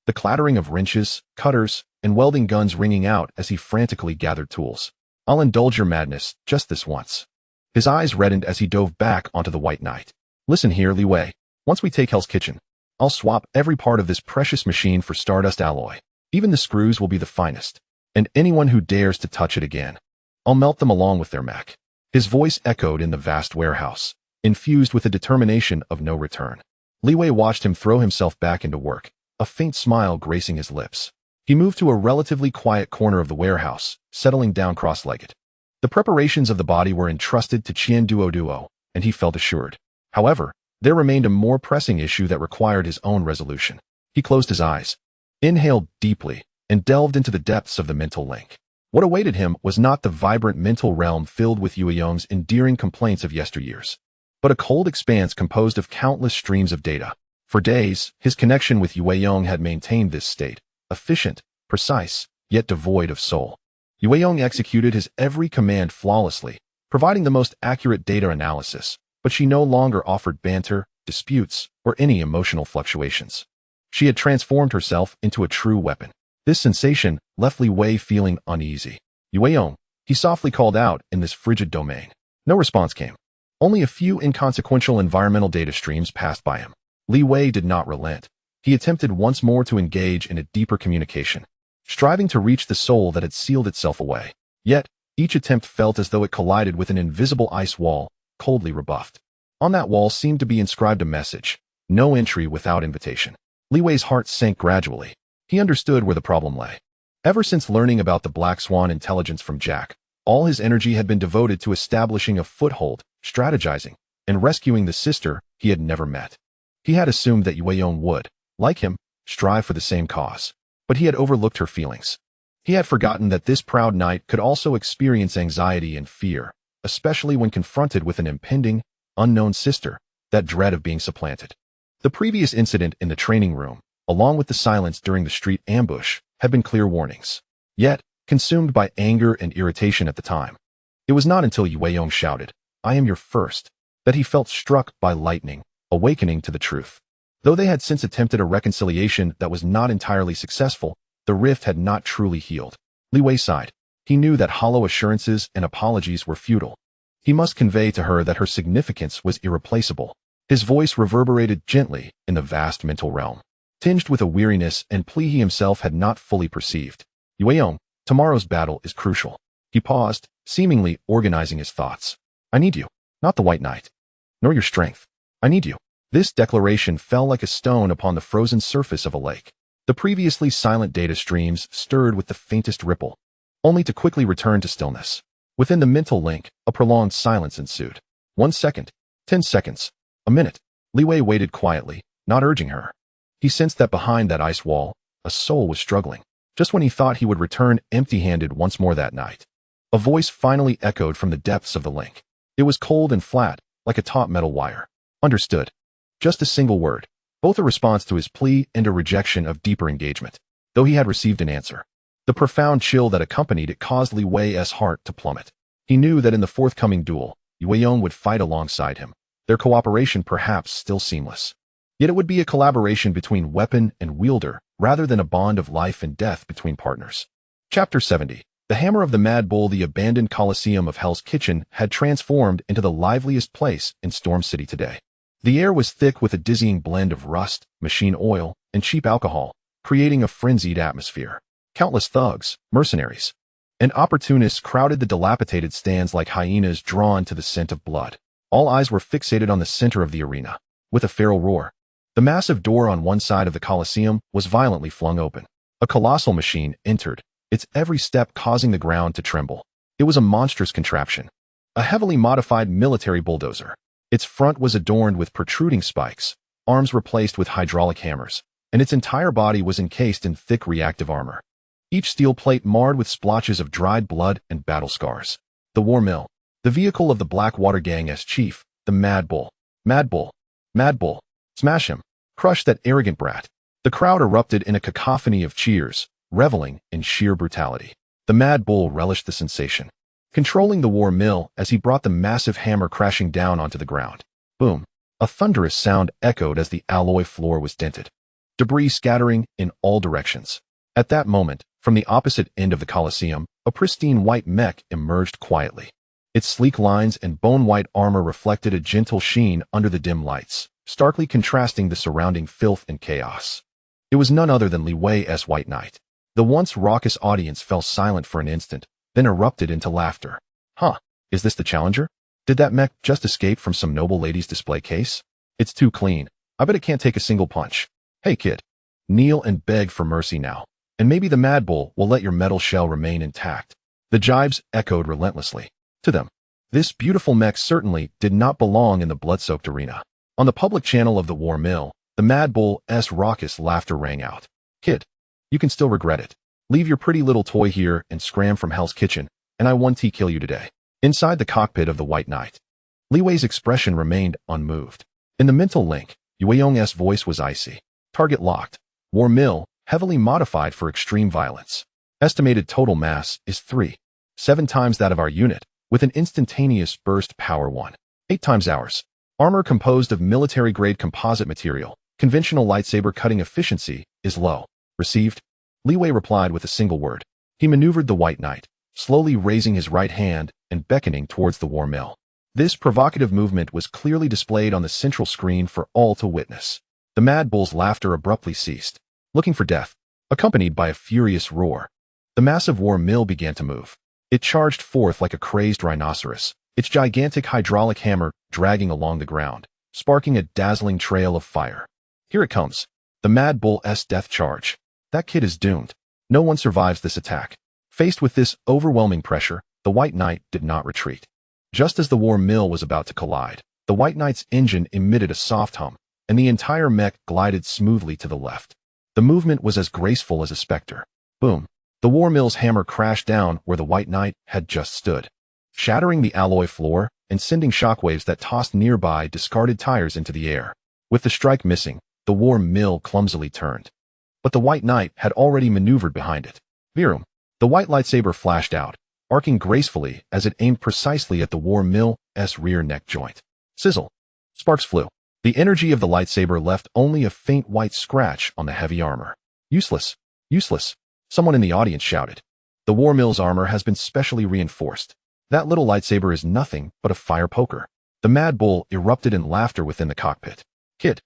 The clattering of wrenches, cutters, and welding guns ringing out as he frantically gathered tools. I'll indulge your madness, just this once. His eyes reddened as he dove back onto the white knight. Listen here, Li Wei. Once we take Hell's Kitchen, I'll swap every part of this precious machine for stardust alloy. Even the screws will be the finest. And anyone who dares to touch it again, I'll melt them along with their mech. His voice echoed in the vast warehouse, infused with a determination of no return. Li Wei watched him throw himself back into work, a faint smile gracing his lips. He moved to a relatively quiet corner of the warehouse, settling down cross-legged. The preparations of the body were entrusted to Qian Duoduo, and he felt assured. However, there remained a more pressing issue that required his own resolution. He closed his eyes, inhaled deeply, and delved into the depths of the mental link. What awaited him was not the vibrant mental realm filled with Yueyong's endearing complaints of yesteryears, but a cold expanse composed of countless streams of data. For days, his connection with Yueyong had maintained this state, efficient, precise, yet devoid of soul. Yueyong executed his every command flawlessly, providing the most accurate data analysis, but she no longer offered banter, disputes, or any emotional fluctuations. She had transformed herself into a true weapon. This sensation left Li Wei feeling uneasy. Yueyong, he softly called out in this frigid domain. No response came. Only a few inconsequential environmental data streams passed by him. Li Wei did not relent. He attempted once more to engage in a deeper communication, striving to reach the soul that had sealed itself away. Yet, each attempt felt as though it collided with an invisible ice wall, coldly rebuffed. On that wall seemed to be inscribed a message: no entry without invitation. Li Wei's heart sank gradually. He understood where the problem lay. Ever since learning about the Black Swan intelligence from Jack, all his energy had been devoted to establishing a foothold, strategizing, and rescuing the sister he had never met. He had assumed that Yueyong would, like him, strive for the same cause, but he had overlooked her feelings. He had forgotten that this proud knight could also experience anxiety and fear, especially when confronted with an impending, unknown sister, that dread of being supplanted. The previous incident in the training room, along with the silence during the street ambush, had been clear warnings. Yet, consumed by anger and irritation at the time, it was not until Yueyong shouted, "I am your first," that he felt struck by lightning, awakening to the truth. Though they had since attempted a reconciliation that was not entirely successful, the rift had not truly healed. Li Wei sighed. He knew that hollow assurances and apologies were futile. He must convey to her that her significance was irreplaceable. His voice reverberated gently in the vast mental realm, tinged with a weariness and plea he himself had not fully perceived. Yueyong, tomorrow's battle is crucial. He paused, seemingly organizing his thoughts. I need you, not the White Knight, nor your strength. I need you. This declaration fell like a stone upon the frozen surface of a lake. The previously silent data streams stirred with the faintest ripple, only to quickly return to stillness. Within the mental link, a prolonged silence ensued. 1 second, 10 seconds, a minute. Li Wei waited quietly, not urging her. He sensed that behind that ice wall, a soul was struggling. Just when he thought he would return empty-handed once more that night, a voice finally echoed from the depths of the link. It was cold and flat, like a taut metal wire. Understood. Just a single word, both a response to his plea and a rejection of deeper engagement. Though he had received an answer, the profound chill that accompanied it caused Li Wei's heart to plummet. He knew that in the forthcoming duel, Yue would fight alongside him, their cooperation perhaps still seamless. Yet it would be a collaboration between weapon and wielder, rather than a bond of life and death between partners. Chapter 70. The hammer of the Mad Bull. The abandoned Colosseum of Hell's Kitchen had transformed into the liveliest place in Storm City today. The air was thick with a dizzying blend of rust, machine oil, and cheap alcohol, creating a frenzied atmosphere. Countless thugs, mercenaries, and opportunists crowded the dilapidated stands like hyenas drawn to the scent of blood. All eyes were fixated on the center of the arena. With a feral roar, the massive door on one side of the Colosseum was violently flung open. A colossal machine entered, its every step causing the ground to tremble. It was a monstrous contraption, a heavily modified military bulldozer. Its front was adorned with protruding spikes, arms replaced with hydraulic hammers, and its entire body was encased in thick reactive armor. Each steel plate marred with splotches of dried blood and battle scars. The War Mill, the vehicle of the Blackwater Gang's chief, the Mad Bull. Mad Bull. Mad Bull. Smash him. Crush that arrogant brat. The crowd erupted in a cacophony of cheers, reveling in sheer brutality. The Mad Bull relished the sensation, controlling the War Mill as he brought the massive hammer crashing down onto the ground. Boom. A thunderous sound echoed as the alloy floor was dented, debris scattering in all directions. At that moment, from the opposite end of the Colosseum, a pristine white mech emerged quietly. Its sleek lines and bone-white armor reflected a gentle sheen under the dim lights, starkly contrasting the surrounding filth and chaos. It was none other than Li Wei's White Knight. The once raucous audience fell silent for an instant, then erupted into laughter. Huh, is this the challenger? Did that mech just escape from some noble lady's display case? It's too clean. I bet it can't take a single punch. Hey kid, kneel and beg for mercy now, and maybe the Mad Bull will let your metal shell remain intact. The jibes echoed relentlessly. To them, this beautiful mech certainly did not belong in the blood-soaked arena. On the public channel of the War Mill, the Mad Bull's raucous laughter rang out. Kid, you can still regret it. Leave your pretty little toy here and scram from Hell's Kitchen, and I won't kill you today. Inside the cockpit of the White Knight, Li Wei's expression remained unmoved. In the mental link, Yueyong's voice was icy. Target locked. War Mill, heavily modified for extreme violence. Estimated total mass is 3.7 times that of our unit, with an instantaneous burst power 1.8 times ours. Armor composed of military-grade composite material. Conventional lightsaber cutting efficiency is low. Received. Li Wei replied with a single word. He maneuvered the White Knight, slowly raising his right hand and beckoning towards the War Mill. This provocative movement was clearly displayed on the central screen for all to witness. The Mad Bull's laughter abruptly ceased, looking for death, accompanied by a furious roar. The massive War Mill began to move. It charged forth like a crazed rhinoceros, its gigantic hydraulic hammer dragging along the ground, sparking a dazzling trail of fire. Here it comes. The Mad Bull's death charge. That kid is doomed. No one survives this attack. Faced with this overwhelming pressure, the White Knight did not retreat. Just as the War Mill was about to collide, the White Knight's engine emitted a soft hum, and the entire mech glided smoothly to the left. The movement was as graceful as a specter. Boom. The War Mill's hammer crashed down where the White Knight had just stood, shattering the alloy floor and sending shockwaves that tossed nearby discarded tires into the air. With the strike missing, the War Mill clumsily turned. But the White Knight had already maneuvered behind it. Virum. The white lightsaber flashed out, arcing gracefully as it aimed precisely at the War Mill's rear neck joint. Sizzle. Sparks flew. The energy of the lightsaber left only a faint white scratch on the heavy armor. Useless. Useless. Someone in the audience shouted. The War Mill's armor has been specially reinforced. That little lightsaber is nothing but a fire poker. The Mad Bull erupted in laughter within the cockpit. Kid,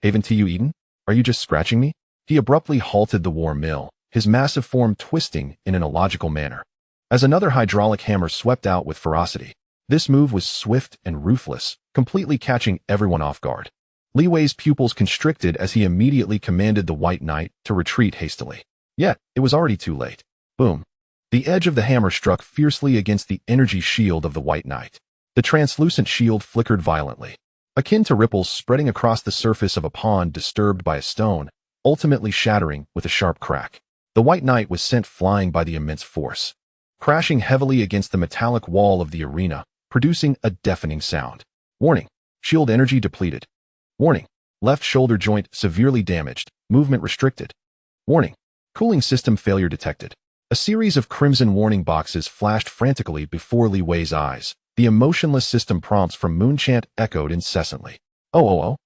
haven't you eaten? Are you just scratching me? He abruptly halted the War Mill, his massive form twisting in an illogical manner. As another hydraulic hammer swept out with ferocity, this move was swift and ruthless, completely catching everyone off guard. Li Wei's pupils constricted as he immediately commanded the White Knight to retreat hastily. Yet, it was already too late. Boom. The edge of the hammer struck fiercely against the energy shield of the White Knight. The translucent shield flickered violently, akin to ripples spreading across the surface of a pond disturbed by a stone, ultimately shattering with a sharp crack. The White Knight was sent flying by the immense force, crashing heavily against the metallic wall of the arena, producing a deafening sound. Warning. Shield energy depleted. Warning. Left shoulder joint severely damaged, movement restricted. Warning. Cooling system failure detected. A series of crimson warning boxes flashed frantically before Li Wei's eyes, The emotionless system prompts from Mutant echoed incessantly. Oh, oh, oh.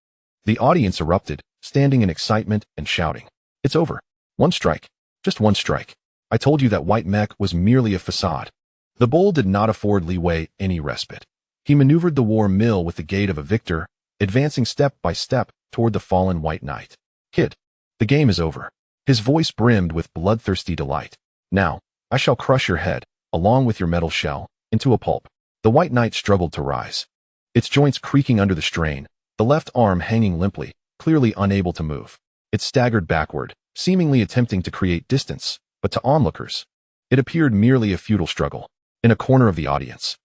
The audience erupted, standing in excitement and shouting. It's over. One strike. Just one strike. I told you that white mech was merely a facade. The bull did not afford Li Wei any respite. He maneuvered the war mill with the gait of a victor, advancing step by step toward the fallen white knight. Kid, the game is over. His voice brimmed with bloodthirsty delight. Now, I shall crush your head, along with your metal shell, into a pulp. The white knight struggled to rise. Its joints creaking under the strain, the left arm hanging limply, clearly unable to move. It staggered backward, seemingly attempting to create distance, but to onlookers, it appeared merely a futile struggle. In a corner of the audience,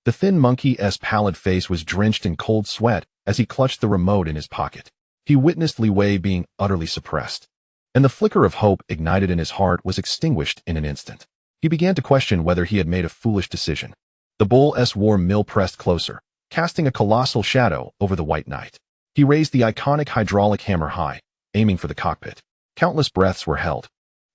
the thin monkey's pallid face was drenched in cold sweat as he clutched the remote in his pocket. He witnessed Li Wei being utterly suppressed, and the flicker of hope ignited in his heart was extinguished in an instant. He began to question whether he had made a foolish decision. The bull's war mill pressed closer, casting a colossal shadow over the white knight. He raised the iconic hydraulic hammer high, aiming for the cockpit. Countless breaths were held,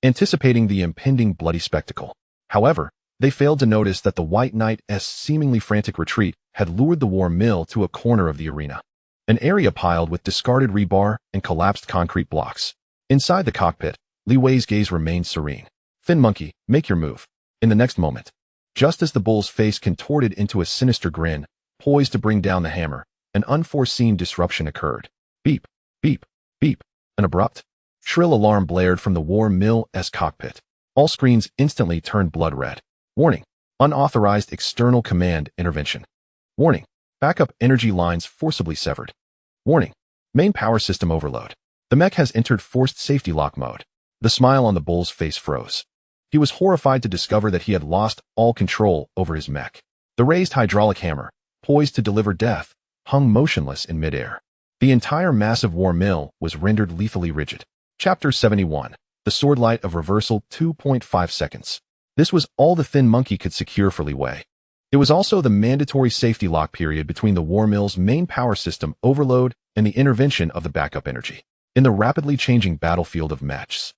anticipating the impending bloody spectacle. However, they failed to notice that the white knight's seemingly frantic retreat had lured the war mill to a corner of the arena, an area piled with discarded rebar and collapsed concrete blocks. Inside the cockpit, Li Wei's gaze remained serene. Thin monkey, make your move. In the next moment, just as the bull's face contorted into a sinister grin, poised to bring down the hammer, an unforeseen disruption occurred. Beep, beep, beep. An abrupt, shrill alarm blared from the war mill's cockpit. All screens instantly turned blood red. Warning, unauthorized external command intervention. Warning, backup energy lines forcibly severed. Warning, main power system overload. The mech has entered forced safety lock mode. The smile on the bull's face froze. He was horrified to discover that he had lost all control over his mech. The raised hydraulic hammer, poised to deliver death, hung motionless in midair. The entire massive war mill was rendered lethally rigid. Chapter 71. The Swordlight of Reversal 2.5 seconds. This was all the thin monkey could secure for Li Wei. It was also the mandatory safety lock period between the war mill's main power system overload and the intervention of the backup energy. In the rapidly changing battlefield of mechs,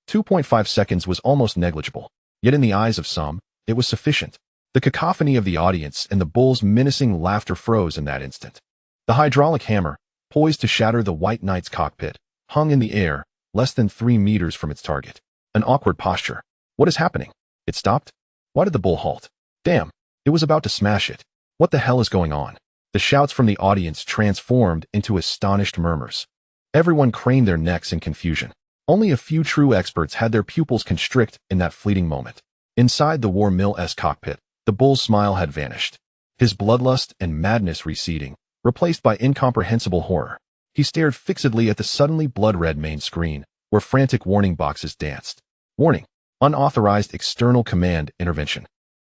2.5 seconds was almost negligible, yet in the eyes of some, it was sufficient. The cacophony of the audience and the bull's menacing laughter froze in that instant. The hydraulic hammer, poised to shatter the white knight's cockpit, hung in the air, less than 3 meters from its target. An awkward posture. What is happening? It stopped? Why did the bull halt? Damn, it was about to smash it. What the hell is going on? The shouts from the audience transformed into astonished murmurs. Everyone craned their necks in confusion. Only a few true experts had their pupils constrict in that fleeting moment. Inside the war mill's cockpit, the bull's smile had vanished. His bloodlust and madness receding, replaced by incomprehensible horror. He stared fixedly at the suddenly blood-red main screen, where frantic warning boxes danced. Warning, unauthorized external command intervention.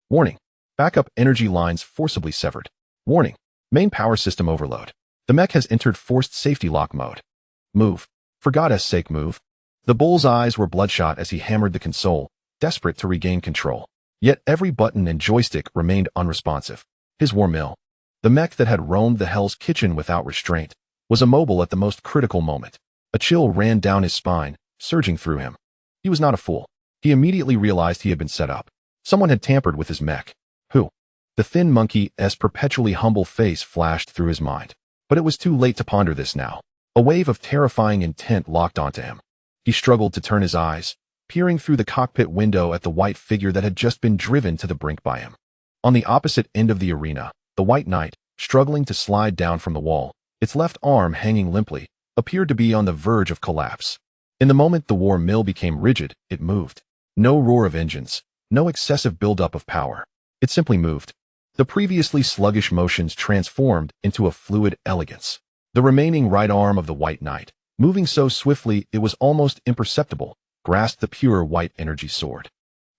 Warning, backup energy lines forcibly severed. Warning, main power system overload. The mech has entered forced safety lock mode. Move. For God's sake, move. The bull's eyes were bloodshot as he hammered the console, desperate to regain control. Yet every button and joystick remained unresponsive. His war mill, the mech that had roamed the Hell's Kitchen without restraint, was immobile at the most critical moment. A chill ran down his spine, surging through him. He was not a fool. He immediately realized he had been set up. Someone had tampered with his mech. Who? The thin monkey's perpetually humble face flashed through his mind. But it was too late to ponder this now. A wave of terrifying intent locked onto him. He struggled to turn his eyes, peering through the cockpit window at the white figure that had just been driven to the brink by him. On the opposite end of the arena, the white knight, struggling to slide down from the wall, its left arm hanging limply, appeared to be on the verge of collapse. In the moment the war mill became rigid, it moved. No roar of engines, no excessive buildup of power. It simply moved. The previously sluggish motions transformed into a fluid elegance. The remaining right arm of the white knight, moving so swiftly it was almost imperceptible, grasped the pure white energy sword.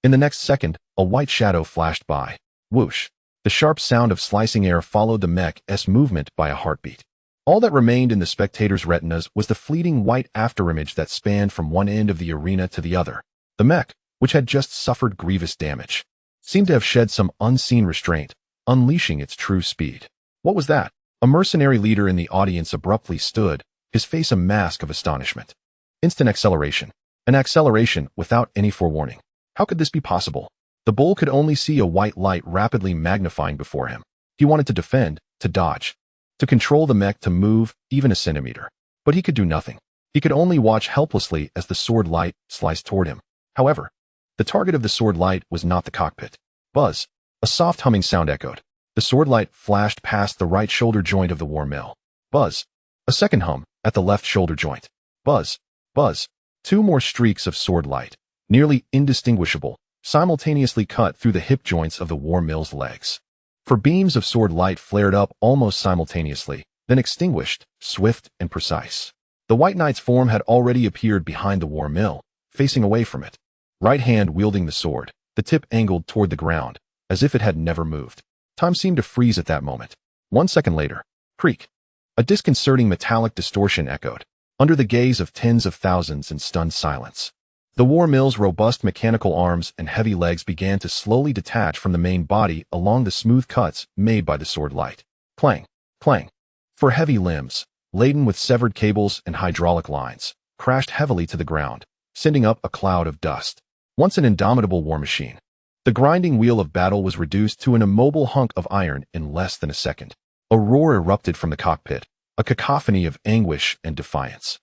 In the next second, a white shadow flashed by. Whoosh. The sharp sound of slicing air followed the mech's movement by a heartbeat. All that remained in the spectators' retinas was the fleeting white afterimage that spanned from one end of the arena to the other. The mech, which had just suffered grievous damage, seemed to have shed some unseen restraint, unleashing its true speed. What was that? A mercenary leader in the audience abruptly stood, his face a mask of astonishment. Instant acceleration. An acceleration without any forewarning. How could this be possible? The bull could only see a white light rapidly magnifying before him. He wanted to defend, to dodge, to control the mech to move even a centimeter. But he could do nothing. He could only watch helplessly as the sword light sliced toward him. However, the target of the sword light was not the cockpit. Buzz. A soft humming sound echoed. The sword light flashed past the right shoulder joint of the war mill. Buzz. A second hum at the left shoulder joint. Buzz. Buzz. Two more streaks of sword light, nearly indistinguishable, simultaneously cut through the hip joints of the war mill's legs. For beams of sword light flared up almost simultaneously, then extinguished, swift and precise. The White Knight's form had already appeared behind the war mill, facing away from it. Right hand wielding the sword, the tip angled toward the ground, as if it had never moved. Time seemed to freeze at that moment. 1 second later, creak. A disconcerting metallic distortion echoed, under the gaze of tens of thousands in stunned silence. The war mill's robust mechanical arms and heavy legs began to slowly detach from the main body along the smooth cuts made by the sword light. Clang, clang. For heavy limbs, laden with severed cables and hydraulic lines, crashed heavily to the ground, sending up a cloud of dust. Once an indomitable war machine, the grinding wheel of battle was reduced to an immobile hunk of iron in less than a second. A roar erupted from the cockpit, a cacophony of anguish and defiance.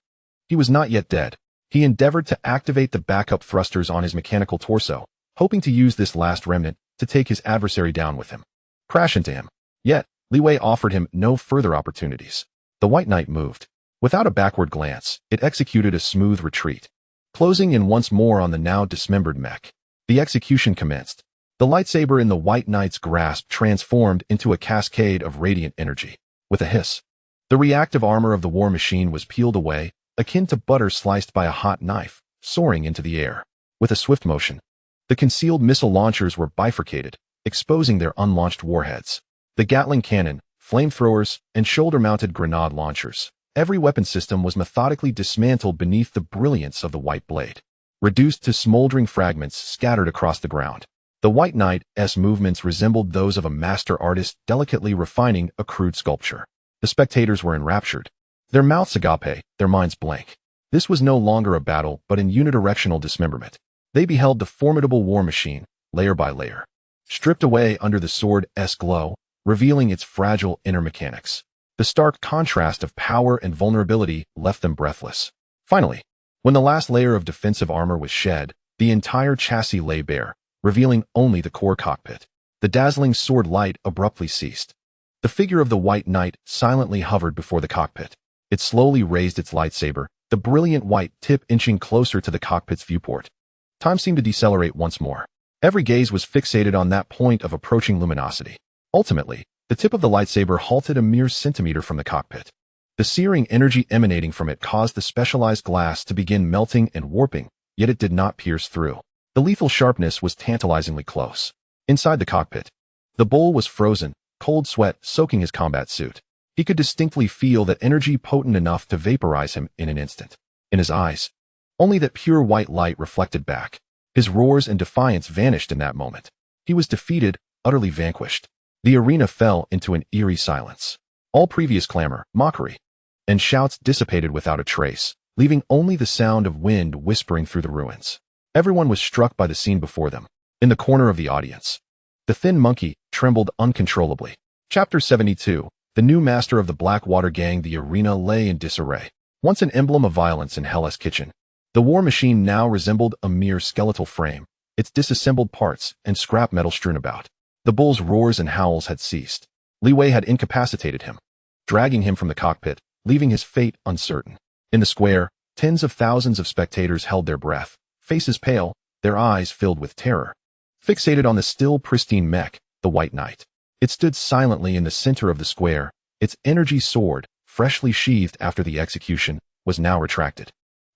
He was not yet dead. He endeavored to activate the backup thrusters on his mechanical torso, hoping to use this last remnant to take his adversary down with him. Crash into him. Yet, Li Wei offered him no further opportunities. The White Knight moved. Without a backward glance, it executed a smooth retreat, closing in once more on the now dismembered mech. The execution commenced. The lightsaber in the White Knight's grasp transformed into a cascade of radiant energy. With a hiss, the reactive armor of the war machine was peeled away, akin to butter sliced by a hot knife, soaring into the air. With a swift motion, the concealed missile launchers were bifurcated, exposing their unlaunched warheads. The Gatling cannon, flamethrowers, and shoulder-mounted grenade launchers. Every weapon system was methodically dismantled beneath the brilliance of the white blade, reduced to smoldering fragments scattered across the ground. The White Knight's movements resembled those of a master artist delicately refining a crude sculpture. The spectators were enraptured, their mouths agape, their minds blank. This was no longer a battle, but an unidirectional dismemberment. They beheld the formidable war machine, layer by layer, stripped away under the sword's glow, revealing its fragile inner mechanics. The stark contrast of power and vulnerability left them breathless. Finally, when the last layer of defensive armor was shed, the entire chassis lay bare, revealing only the core cockpit. The dazzling sword light abruptly ceased. The figure of the White Knight silently hovered before the cockpit. It slowly raised its lightsaber, the brilliant white tip inching closer to the cockpit's viewport. Time seemed to decelerate once more. Every gaze was fixated on that point of approaching luminosity. Ultimately, the tip of the lightsaber halted a mere centimeter from the cockpit. The searing energy emanating from it caused the specialized glass to begin melting and warping, yet it did not pierce through. The lethal sharpness was tantalizingly close. Inside the cockpit, the bull was frozen, cold sweat soaking his combat suit. He could distinctly feel that energy potent enough to vaporize him in an instant. In his eyes, only that pure white light reflected back. His roars and defiance vanished in that moment. He was defeated, utterly vanquished. The arena fell into an eerie silence. All previous clamor, mockery, and shouts dissipated without a trace, leaving only the sound of wind whispering through the ruins. Everyone was struck by the scene before them. In the corner of the audience, the thin monkey trembled uncontrollably. Chapter 72. The new master of the Blackwater Gang. The arena lay in disarray. Once an emblem of violence in Hell's Kitchen, the war machine now resembled a mere skeletal frame, its disassembled parts and scrap metal strewn about. The bull's roars and howls had ceased. Li Wei had incapacitated him, dragging him from the cockpit, leaving his fate uncertain. In the square, tens of thousands of spectators held their breath, faces pale, their eyes filled with terror. Fixated on the still pristine mech, the White Knight. It stood silently in the center of the square. Its energy sword, freshly sheathed after the execution, was now retracted.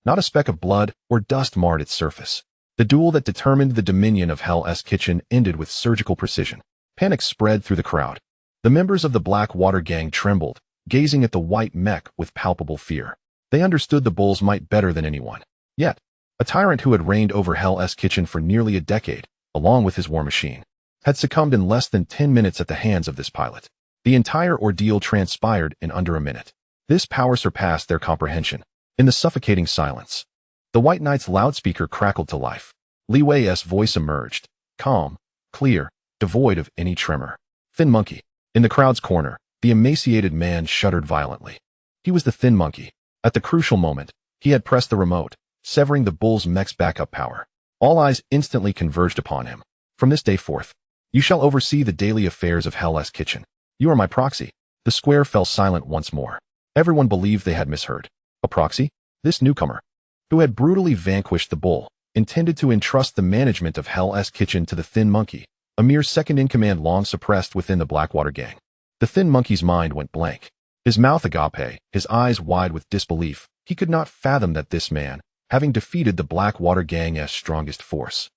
Not a speck of blood or dust marred its surface. The duel that determined the dominion of Hell's Kitchen ended with surgical precision. Panic spread through the crowd. The members of the Blackwater Gang trembled, gazing at the white mech with palpable fear. They understood the bull's might better than anyone. Yet, a tyrant who had reigned over Hell's Kitchen for nearly a decade, along with his war machine, had succumbed in less than 10 minutes at the hands of this pilot. The entire ordeal transpired in under a minute. This power surpassed their comprehension. In the suffocating silence, the White Knight's loudspeaker crackled to life. Li Wei's voice emerged, calm, clear, devoid of any tremor. Thin monkey. In the crowd's corner, the emaciated man shuddered violently. He was the thin monkey. At the crucial moment, he had pressed the remote, severing the bull's mech's backup power. All eyes instantly converged upon him. From this day forth, you shall oversee the daily affairs of Hell's Kitchen. You are my proxy. The square fell silent once more. Everyone believed they had misheard. A proxy? This newcomer, who had brutally vanquished the bull, intended to entrust the management of Hell's Kitchen to the thin monkey, a mere second-in-command long suppressed within the Blackwater gang. The thin monkey's mind went blank. His mouth agape, his eyes wide with disbelief. He could not fathom that this man, having defeated the Blackwater gang's strongest force,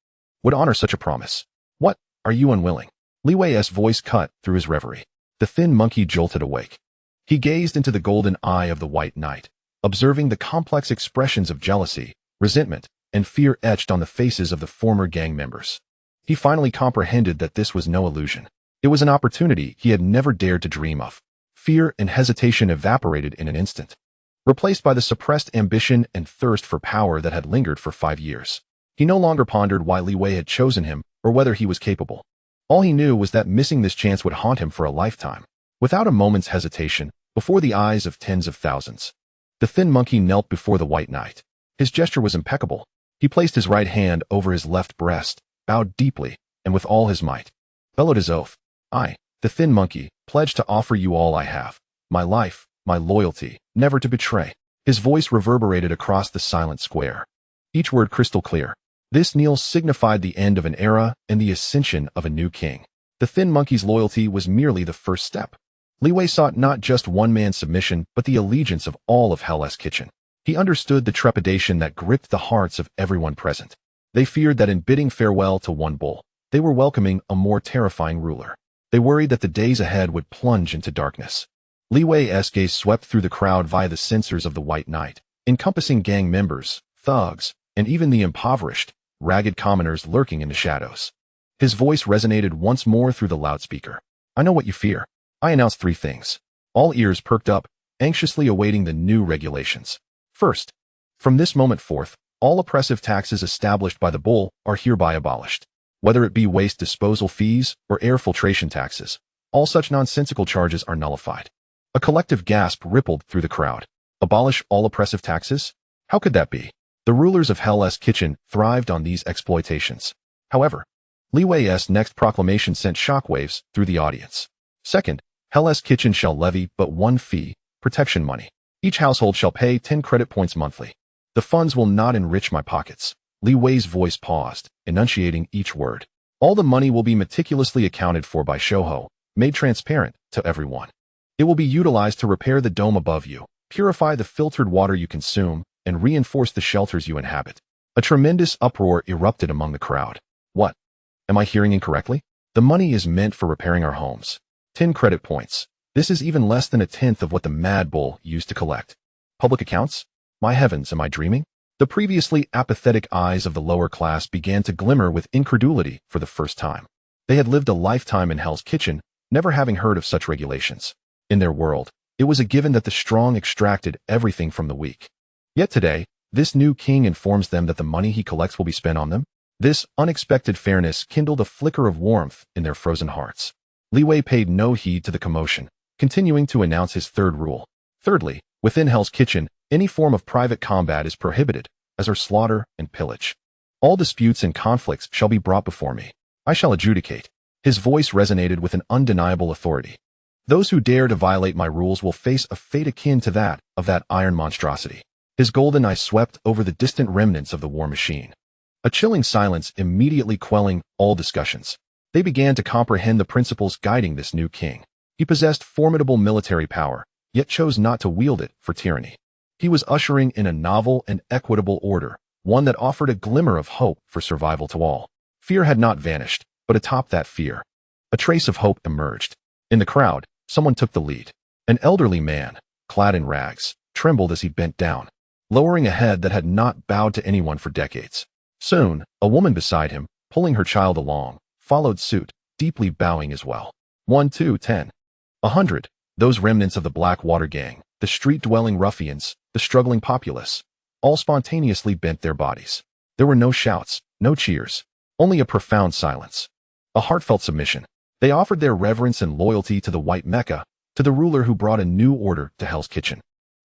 would honor such a promise. What, are you unwilling? Li Wei's voice cut through his reverie. The thin monkey jolted awake. He gazed into the golden eye of the White Knight, observing the complex expressions of jealousy, resentment, and fear etched on the faces of the former gang members. He finally comprehended that this was no illusion. It was an opportunity he had never dared to dream of. Fear and hesitation evaporated in an instant, replaced by the suppressed ambition and thirst for power that had lingered for 5 years. He no longer pondered why Li Wei had chosen him or whether he was capable. All he knew was that missing this chance would haunt him for a lifetime. Without a moment's hesitation, before the eyes of tens of thousands, the thin monkey knelt before the White Knight. His gesture was impeccable. He placed his right hand over his left breast, bowed deeply, and with all his might, bellowed his oath. I, the thin monkey, pledge to offer you all I have, my life, my loyalty, never to betray. His voice reverberated across the silent square, each word crystal clear. This kneel signified the end of an era and the ascension of a new king. The thin monkey's loyalty was merely the first step. Li Wei sought not just one man's submission, but the allegiance of all of Hell's Kitchen. He understood the trepidation that gripped the hearts of everyone present. They feared that in bidding farewell to one bull, they were welcoming a more terrifying ruler. They worried that the days ahead would plunge into darkness. Li Wei's gaze swept through the crowd via the sensors of the White Knight, encompassing gang members, thugs, and even the impoverished, ragged commoners lurking in the shadows. His voice resonated once more through the loudspeaker. I know what you fear. I announced 3 things. All ears perked up, anxiously awaiting the new regulations. First, from this moment forth, all oppressive taxes established by the bull are hereby abolished. Whether it be waste disposal fees or air filtration taxes, all such nonsensical charges are nullified. A collective gasp rippled through the crowd. Abolish all oppressive taxes? How could that be? The rulers of Hell's Kitchen thrived on these exploitations. However, Li Wei's next proclamation sent shockwaves through the audience. Second, Hell's Kitchen shall levy but one fee, protection money. Each household shall pay 10 credit points monthly. The funds will not enrich my pockets. Li Wei's voice paused, enunciating each word. All the money will be meticulously accounted for by Shouho, made transparent to everyone. It will be utilized to repair the dome above you, purify the filtered water you consume, and reinforce the shelters you inhabit. A tremendous uproar erupted among the crowd. What? Am I hearing incorrectly? The money is meant for repairing our homes. 10 credit points. This is even less than a tenth of what the Mad Bull used to collect. Public accounts? My heavens, am I dreaming? The previously apathetic eyes of the lower class began to glimmer with incredulity for the first time. They had lived a lifetime in Hell's Kitchen, never having heard of such regulations. In their world, it was a given that the strong extracted everything from the weak. Yet today, this new king informs them that the money he collects will be spent on them. This unexpected fairness kindled a flicker of warmth in their frozen hearts. Li Wei paid no heed to the commotion, continuing to announce his third rule. Thirdly, within Hell's Kitchen, any form of private combat is prohibited, as are slaughter and pillage. All disputes and conflicts shall be brought before me. I shall adjudicate. His voice resonated with an undeniable authority. Those who dare to violate my rules will face a fate akin to that of that iron monstrosity. His golden eye swept over the distant remnants of the war machine. A chilling silence immediately quelling all discussions. They began to comprehend the principles guiding this new king. He possessed formidable military power, yet chose not to wield it for tyranny. He was ushering in a novel and equitable order, one that offered a glimmer of hope for survival to all. Fear had not vanished, but atop that fear, a trace of hope emerged. In the crowd, someone took the lead. An elderly man, clad in rags, trembled as he bent down, lowering a head that had not bowed to anyone for decades. Soon, a woman beside him, pulling her child along, followed suit, deeply bowing as well. 1, 2, 10. 100. Those remnants of the Blackwater gang, the street-dwelling ruffians, the struggling populace, all spontaneously bent their bodies. There were no shouts, no cheers, only a profound silence. A heartfelt submission. They offered their reverence and loyalty to the white mecha, to the ruler who brought a new order to Hell's Kitchen.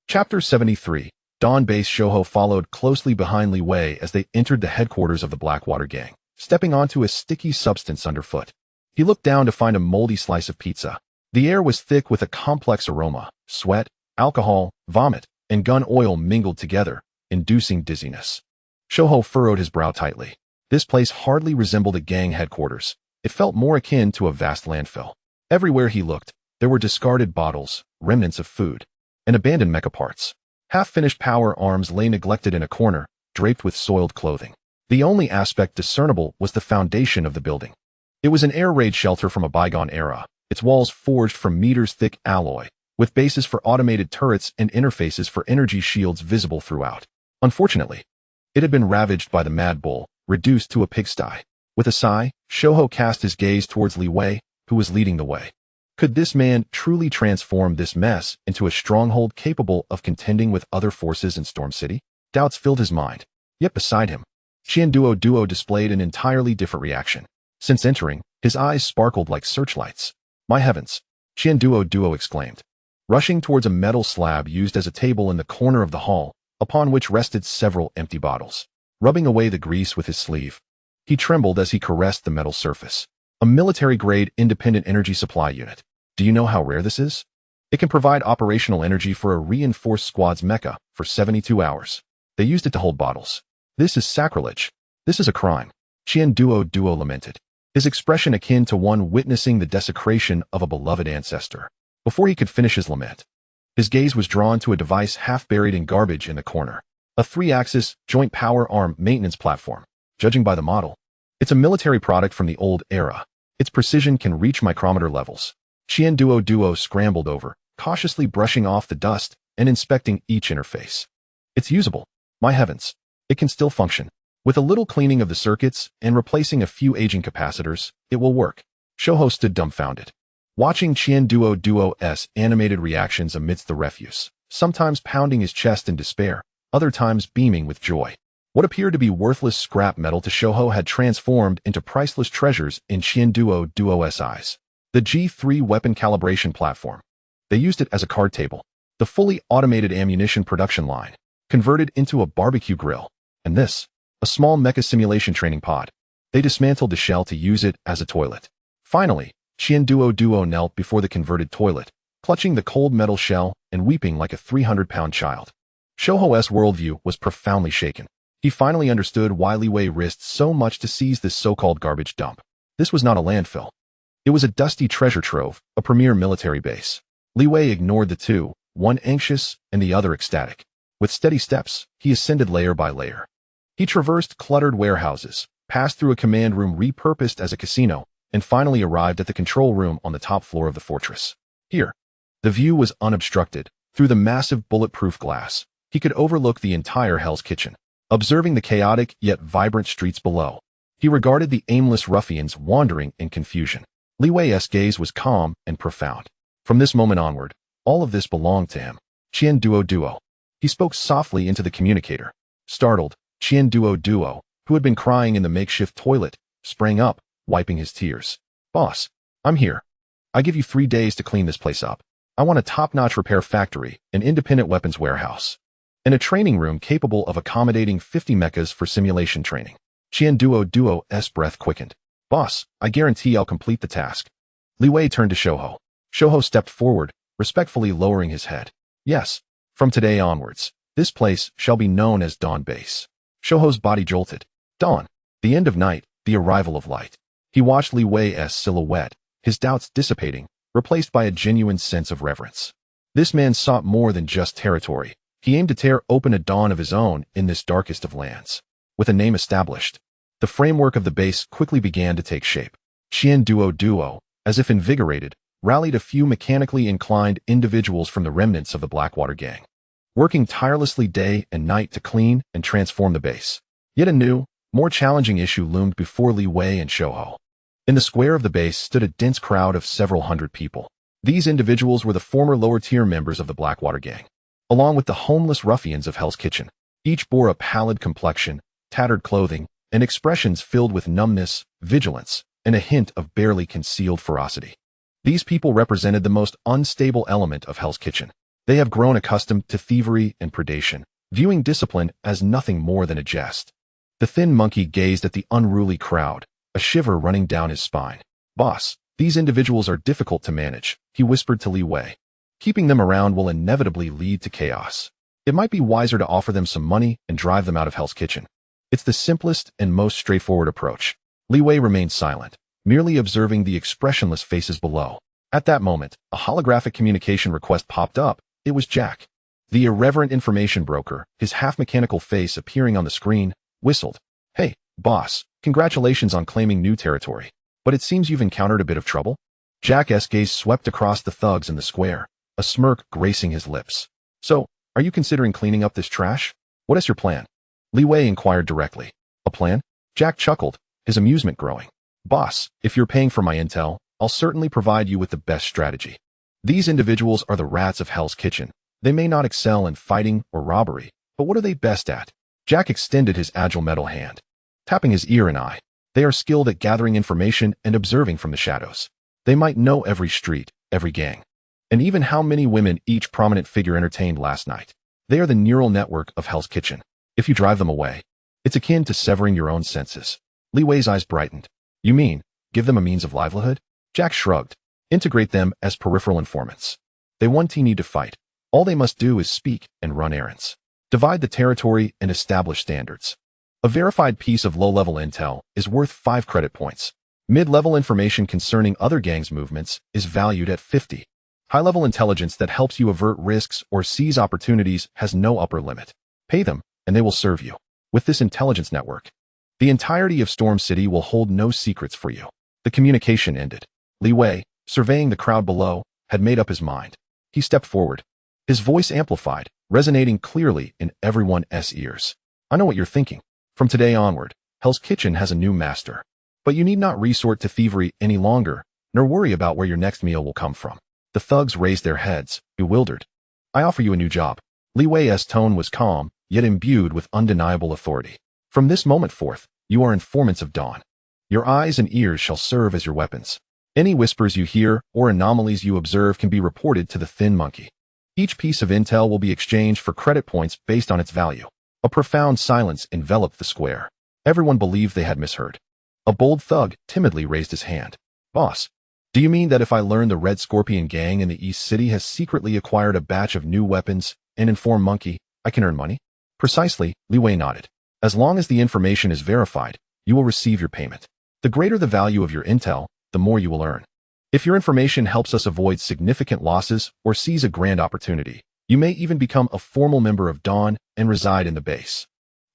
Chapter 73. Dawn Base. Shouho followed closely behind Li Wei as they entered the headquarters of the Blackwater Gang, stepping onto a sticky substance underfoot. He looked down to find a moldy slice of pizza. The air was thick with a complex aroma: sweat, alcohol, vomit, and gun oil mingled together, inducing dizziness. Shouho furrowed his brow tightly. This place hardly resembled a gang headquarters. It felt more akin to a vast landfill. Everywhere he looked, there were discarded bottles, remnants of food, and abandoned mecha parts. Half-finished power arms lay neglected in a corner, draped with soiled clothing. The only aspect discernible was the foundation of the building. It was an air raid shelter from a bygone era, its walls forged from meters-thick alloy, with bases for automated turrets and interfaces for energy shields visible throughout. Unfortunately, it had been ravaged by the Mad Bull, reduced to a pigsty. With a sigh, Shouho cast his gaze towards Li Wei, who was leading the way. Could this man truly transform this mess into a stronghold capable of contending with other forces in Storm City? Doubts filled his mind. Yet beside him, Duo displayed an entirely different reaction. Since entering, his eyes sparkled like searchlights. My heavens! Duo exclaimed, rushing towards a metal slab used as a table in the corner of the hall, upon which rested several empty bottles. Rubbing away the grease with his sleeve, he trembled as he caressed the metal surface. A military-grade independent energy supply unit. Do you know how rare this is? It can provide operational energy for a reinforced squad's mecha for 72 hours. They used it to hold bottles. This is sacrilege. This is a crime. Duo lamented, his expression akin to one witnessing the desecration of a beloved ancestor. Before he could finish his lament, his gaze was drawn to a device half buried in garbage in the corner. A 3-axis, joint power arm maintenance platform. Judging by the model, it's a military product from the old era. Its precision can reach micrometer levels. Duo scrambled over, cautiously brushing off the dust and inspecting each interface. It's usable. My heavens. It can still function. With a little cleaning of the circuits and replacing a few aging capacitors, it will work. Shouho stood dumbfounded, watching Duo's animated reactions amidst the refuse, sometimes pounding his chest in despair, other times beaming with joy. What appeared to be worthless scrap metal to Shouho had transformed into priceless treasures in Duo's eyes. The G3 weapon calibration platform. They used it as a card table. The fully automated ammunition production line, converted into a barbecue grill. And this, a small mecha simulation training pod. They dismantled the shell to use it as a toilet. Finally, Duo knelt before the converted toilet, clutching the cold metal shell and weeping like a 300-pound child. Shouho's worldview was profoundly shaken. He finally understood why Li Wei risked so much to seize this so-called garbage dump. This was not a landfill. It was a dusty treasure trove, a premier military base. Li Wei ignored the two, one anxious and the other ecstatic. With steady steps, he ascended layer by layer. He traversed cluttered warehouses, passed through a command room repurposed as a casino, and finally arrived at the control room on the top floor of the fortress. Here, the view was unobstructed. Through the massive bulletproof glass, he could overlook the entire Hell's Kitchen. Observing the chaotic yet vibrant streets below, he regarded the aimless ruffians wandering in confusion. Li Wei's gaze was calm and profound. From this moment onward, all of this belonged to him. Duo. He spoke softly into the communicator. Startled, Duo, who had been crying in the makeshift toilet, sprang up, wiping his tears. Boss, I'm here. I give you 3 days to clean this place up. I want a top-notch repair factory, an independent weapons warehouse, and a training room capable of accommodating 50 mechas for simulation training. Duo's breath quickened. Boss, I guarantee I'll complete the task. Li Wei turned to Shouho. Shouho stepped forward, respectfully lowering his head. Yes, from today onwards, this place shall be known as Dawn Base. Shouho's body jolted. Dawn, the end of night, the arrival of light. He watched Li Wei's silhouette, his doubts dissipating, replaced by a genuine sense of reverence. This man sought more than just territory. He aimed to tear open a dawn of his own in this darkest of lands. With a name established, the framework of the base quickly began to take shape. Duo, as if invigorated, rallied a few mechanically inclined individuals from the remnants of the Blackwater Gang, working tirelessly day and night to clean and transform the base. Yet a new, more challenging issue loomed before Li Wei and Shouho. In the square of the base stood a dense crowd of several hundred people. These individuals were the former lower-tier members of the Blackwater Gang, along with the homeless ruffians of Hell's Kitchen. Each bore a pallid complexion, tattered clothing, and expressions filled with numbness, vigilance, and a hint of barely concealed ferocity. These people represented the most unstable element of Hell's Kitchen. They have grown accustomed to thievery and predation, viewing discipline as nothing more than a jest. The thin monkey gazed at the unruly crowd, a shiver running down his spine. "Boss, these individuals are difficult to manage," he whispered to Li Wei. "Keeping them around will inevitably lead to chaos. It might be wiser to offer them some money and drive them out of Hell's Kitchen. It's the simplest and most straightforward approach." Li Wei remained silent, merely observing the expressionless faces below. At that moment, a holographic communication request popped up. It was Jack. The irreverent information broker, his half-mechanical face appearing on the screen, whistled. "Hey, boss, congratulations on claiming new territory. But it seems you've encountered a bit of trouble?" Jack's gaze swept across the thugs in the square, a smirk gracing his lips. "So, are you considering cleaning up this trash? What is your plan?" Li Wei inquired directly. "A plan?" Jack chuckled, his amusement growing. "Boss, if you're paying for my intel, I'll certainly provide you with the best strategy. These individuals are the rats of Hell's Kitchen. They may not excel in fighting or robbery, but what are they best at?" Jack extended his agile metal hand, tapping his ear and eye. "They are skilled at gathering information and observing from the shadows. They might know every street, every gang, and even how many women each prominent figure entertained last night. They are the neural network of Hell's Kitchen. If you drive them away, it's akin to severing your own senses." Li Wei's eyes brightened. "You mean, give them a means of livelihood?" Jack shrugged. "Integrate them as peripheral informants. They won't need to fight. All they must do is speak and run errands. Divide the territory and establish standards. A verified piece of low-level intel is worth 5 credit points. Mid-level information concerning other gangs' movements is valued at 50. High-level intelligence that helps you avert risks or seize opportunities has no upper limit. Pay them, and they will serve you. With this intelligence network, the entirety of Storm City will hold no secrets for you." The communication ended. Li Wei, surveying the crowd below, had made up his mind. He stepped forward, his voice amplified, resonating clearly in everyone's ears. "I know what you're thinking. From today onward, Hell's Kitchen has a new master. But you need not resort to thievery any longer, nor worry about where your next meal will come from." The thugs raised their heads, bewildered. "I offer you a new job." Li Wei's tone was calm, yet imbued with undeniable authority. "From this moment forth, you are informants of Dawn. Your eyes and ears shall serve as your weapons. Any whispers you hear or anomalies you observe can be reported to the Thin Monkey. Each piece of intel will be exchanged for credit points based on its value." A profound silence enveloped the square. Everyone believed they had misheard. A bold thug timidly raised his hand. "Boss, do you mean that if I learn the Red Scorpion gang in the East City has secretly acquired a batch of new weapons and inform Monkey, I can earn money?" "Precisely," Li Wei nodded. "As long as the information is verified, you will receive your payment. The greater the value of your intel, the more you will earn. If your information helps us avoid significant losses or seize a grand opportunity, you may even become a formal member of Dawn and reside in the base."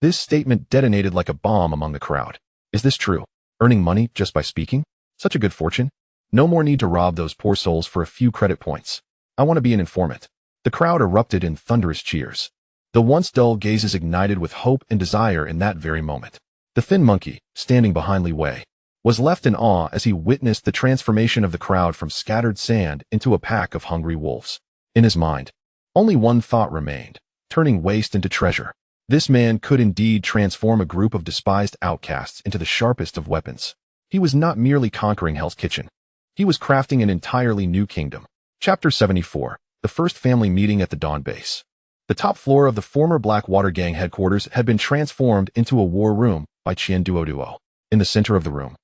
This statement detonated like a bomb among the crowd. Is this true? Earning money just by speaking? Such a good fortune? No more need to rob those poor souls for a few credit points. I want to be an informant. The crowd erupted in thunderous cheers. The once dull gazes ignited with hope and desire in that very moment. The Thin Monkey, standing behind Li Wei, was left in awe as he witnessed the transformation of the crowd from scattered sand into a pack of hungry wolves. In his mind, only one thought remained, turning waste into treasure. This man could indeed transform a group of despised outcasts into the sharpest of weapons. He was not merely conquering Hell's Kitchen. He was crafting an entirely new kingdom. Chapter 74, The First Family Meeting at the Dawn Base. The top floor of the former Blackwater Gang headquarters had been transformed into a war room by Qian Duo. In the center of the room,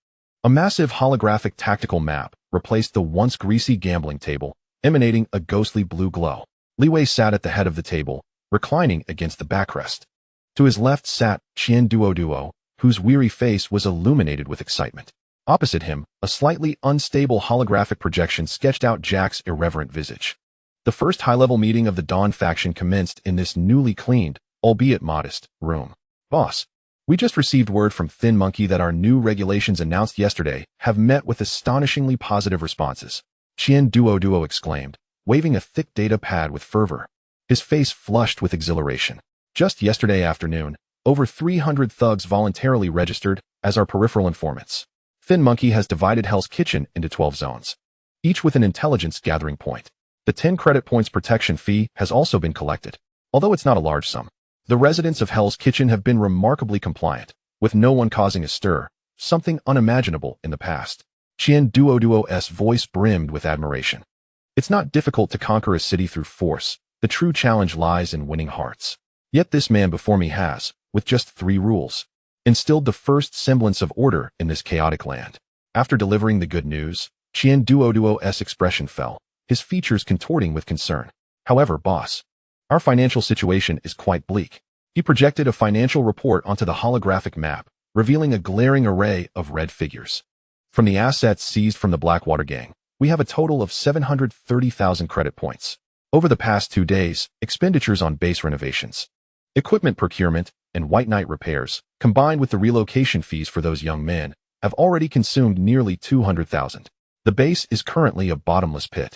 a massive holographic tactical map replaced the once greasy gambling table, emanating a ghostly blue glow. Li Wei sat at the head of the table, reclining against the backrest. To his left sat Qian Duo, whose weary face was illuminated with excitement. Opposite him, a slightly unstable holographic projection sketched out Jack's irreverent visage. The first high-level meeting of the Dawn faction commenced in this newly cleaned, albeit modest, room. "Boss, we just received word from Thin Monkey that our new regulations announced yesterday have met with astonishingly positive responses," Qian Duo exclaimed, waving a thick data pad with fervor. His face flushed with exhilaration. "Just yesterday afternoon, over 300 thugs voluntarily registered as our peripheral informants. Thin Monkey has divided Hell's Kitchen into 12 zones, each with an intelligence gathering point. The 10 credit points protection fee has also been collected, although it's not a large sum. The residents of Hell's Kitchen have been remarkably compliant, with no one causing a stir, something unimaginable in the past. Qian Duoduo's voice brimmed with admiration. It's not difficult to conquer a city through force. The true challenge lies in winning hearts. Yet this man before me has, with just 3 rules, instilled the first semblance of order in this chaotic land. After delivering the good news, Qian Duoduo's expression fell, his features contorting with concern. However, boss, our financial situation is quite bleak. He projected a financial report onto the holographic map, revealing a glaring array of red figures. From the assets seized from the Blackwater gang, we have a total of 730,000 credit points. Over the past 2 days, expenditures on base renovations, equipment procurement, and White Knight repairs, combined with the relocation fees for those young men, have already consumed nearly 200,000. The base is currently a bottomless pit.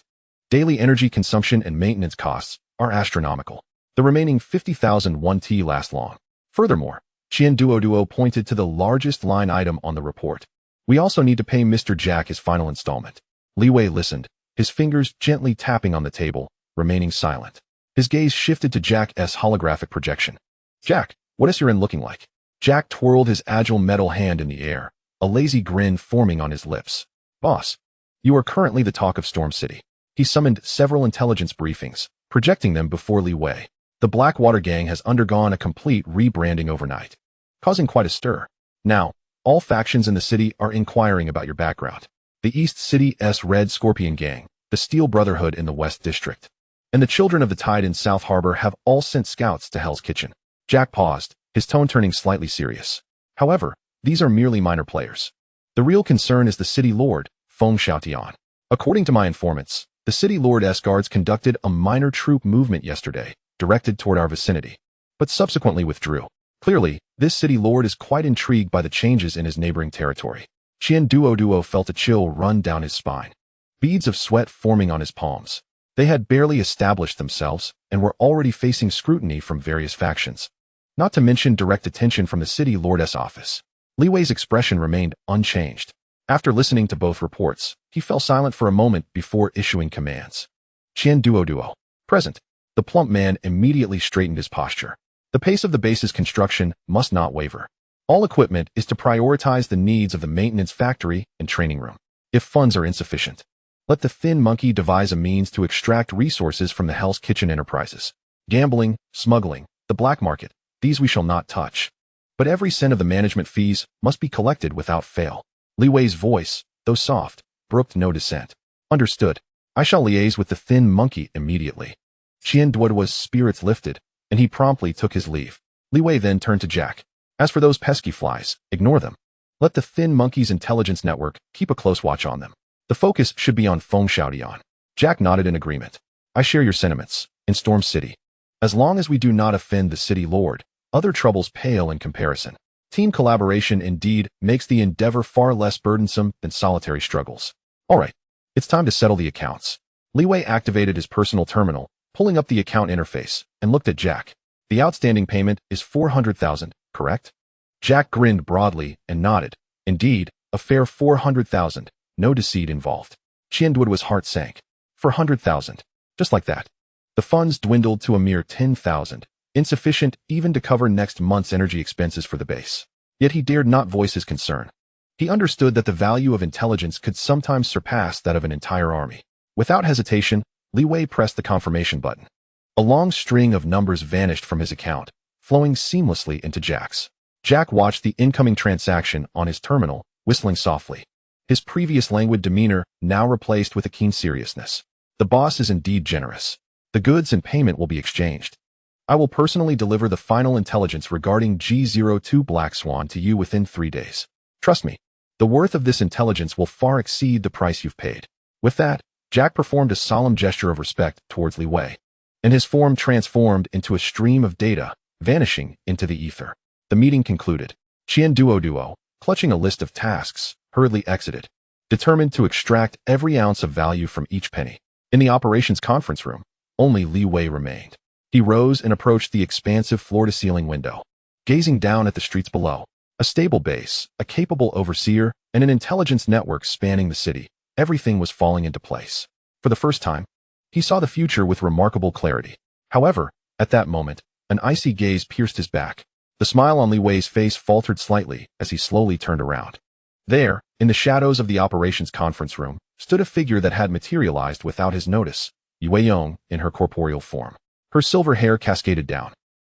Daily energy consumption and maintenance costs are astronomical. The remaining 50,000 won't last long. Furthermore, Qian Duoduo pointed to the largest line item on the report. We also need to pay Mr. Jack his final installment. Li Wei listened, his fingers gently tapping on the table, remaining silent. His gaze shifted to Jack's holographic projection. Jack, what is your end looking like? Jack twirled his agile metal hand in the air, a lazy grin forming on his lips. Boss, you are currently the talk of Storm City. He summoned several intelligence briefings, projecting them before Li Wei. The Blackwater gang has undergone a complete rebranding overnight, causing quite a stir. Now, all factions in the city are inquiring about your background. The East City's Red Scorpion Gang, the Steel Brotherhood in the West District, and the Children of the Tide in South Harbor have all sent scouts to Hell's Kitchen. Jack paused, his tone turning slightly serious. However, these are merely minor players. The real concern is the City Lord, Feng Xiaotian. According to my informants, the City Lord's guards conducted a minor troop movement yesterday, directed toward our vicinity, but subsequently withdrew. Clearly, this City Lord is quite intrigued by the changes in his neighboring territory. Qian Duoduo felt a chill run down his spine, beads of sweat forming on his palms. They had barely established themselves and were already facing scrutiny from various factions, not to mention direct attention from the City Lord's office. Li Wei's expression remained unchanged. After listening to both reports, he fell silent for a moment before issuing commands. Qian Duoduo, present. The plump man immediately straightened his posture. The pace of the base's construction must not waver. All equipment is to prioritize the needs of the maintenance factory and training room. If funds are insufficient, let the thin monkey devise a means to extract resources from the Hell's Kitchen enterprises. Gambling, smuggling, the black market, these we shall not touch. But every cent of the management fees must be collected without fail. Li Wei's voice, though soft, brooked no dissent. Understood. I shall liaise with the thin monkey immediately. Qian Duoduo's spirits lifted, and he promptly took his leave. Li Wei then turned to Jack. As for those pesky flies, ignore them. Let the thin monkey's intelligence network keep a close watch on them. The focus should be on Feng Xiaotian. Jack nodded in agreement. I share your sentiments. In Storm City, as long as we do not offend the City Lord, other troubles pale in comparison. Team collaboration indeed makes the endeavor far less burdensome than solitary struggles. All right, it's time to settle the accounts. Li Wei activated his personal terminal, pulling up the account interface, and looked at Jack. The outstanding payment is 400,000, correct? Jack grinned broadly and nodded. Indeed, a fair 400,000, no deceit involved. Qian Duoduo's heart sank. 400,000, just like that. The funds dwindled to a mere 10,000, insufficient even to cover next month's energy expenses for the base. Yet he dared not voice his concern. He understood that the value of intelligence could sometimes surpass that of an entire army. Without hesitation, Li Wei pressed the confirmation button. A long string of numbers vanished from his account, flowing seamlessly into Jack's. Jack watched the incoming transaction on his terminal, whistling softly. His previous languid demeanor now replaced with a keen seriousness. The boss is indeed generous. The goods and payment will be exchanged. I will personally deliver the final intelligence regarding G02 Black Swan to you within 3 days. Trust me, the worth of this intelligence will far exceed the price you've paid. With that, Jack performed a solemn gesture of respect towards Li Wei, and his form transformed into a stream of data, vanishing into the ether. The meeting concluded. Qian Duoduo, clutching a list of tasks, hurriedly exited, determined to extract every ounce of value from each penny. In the operations conference room, only Li Wei remained. He rose and approached the expansive floor-to-ceiling window, gazing down at the streets below. A stable base, a capable overseer, and an intelligence network spanning the city. Everything was falling into place. For the first time, he saw the future with remarkable clarity. However, at that moment, an icy gaze pierced his back. The smile on Li Wei's face faltered slightly as he slowly turned around. There, in the shadows of the operations conference room, stood a figure that had materialized without his notice, Yue in her corporeal form. Her silver hair cascaded down,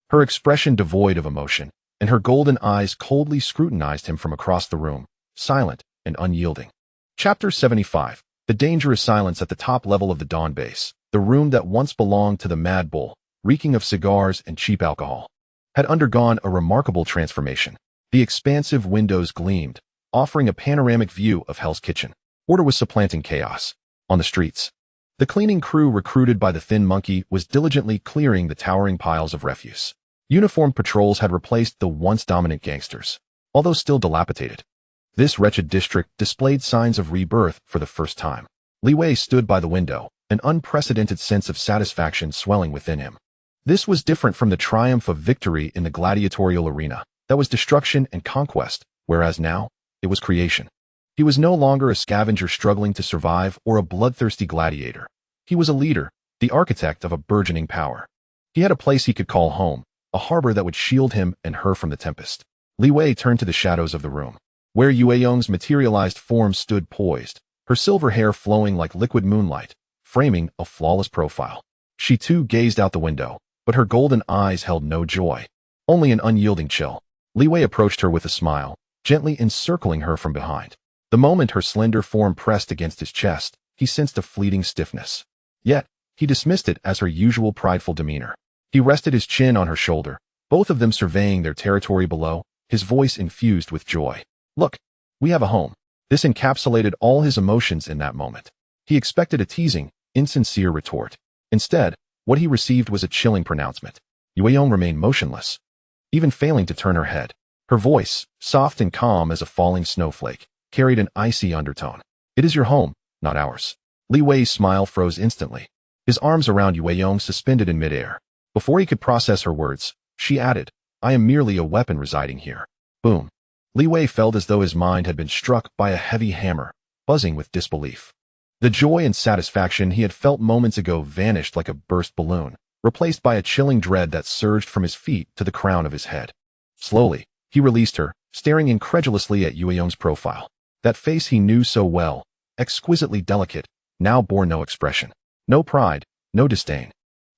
her expression devoid of emotion, and her golden eyes coldly scrutinized him from across the room, silent and unyielding. Chapter 75. The dangerous silence at the top level of the Dawn base, the room that once belonged to the Mad Bull, reeking of cigars and cheap alcohol, had undergone a remarkable transformation. The expansive windows gleamed, offering a panoramic view of Hell's Kitchen. Order was supplanting chaos. On the streets, the cleaning crew recruited by the Thin Monkey was diligently clearing the towering piles of refuse. Uniformed patrols had replaced the once dominant gangsters, although still dilapidated. This wretched district displayed signs of rebirth for the first time. Li Wei stood by the window, an unprecedented sense of satisfaction swelling within him. This was different from the triumph of victory in the gladiatorial arena. That was destruction and conquest, whereas now, it was creation. He was no longer a scavenger struggling to survive or a bloodthirsty gladiator. He was a leader, the architect of a burgeoning power. He had a place he could call home, a harbor that would shield him and her from the tempest. Li Wei turned to the shadows of the room, where Yue materialized form stood poised, her silver hair flowing like liquid moonlight, framing a flawless profile. She too gazed out the window, but her golden eyes held no joy, only an unyielding chill. Li Wei approached her with a smile, gently encircling her from behind. The moment her slender form pressed against his chest, he sensed a fleeting stiffness. Yet, he dismissed it as her usual prideful demeanor. He rested his chin on her shoulder, both of them surveying their territory below, his voice infused with joy. Look, we have a home. This encapsulated all his emotions in that moment. He expected a teasing, insincere retort. Instead, what he received was a chilling pronouncement. Yue remained motionless, even failing to turn her head. Her voice, soft and calm as a falling snowflake, carried an icy undertone. It is your home, not ours. Li Wei's smile froze instantly, his arms around Yue suspended in midair. Before he could process her words, she added, I am merely a weapon residing here. Boom. Li Wei felt as though his mind had been struck by a heavy hammer, buzzing with disbelief. The joy and satisfaction he had felt moments ago vanished like a burst balloon, replaced by a chilling dread that surged from his feet to the crown of his head. Slowly, he released her, staring incredulously at Yue profile. That face he knew so well, exquisitely delicate, now bore no expression. No pride, no disdain.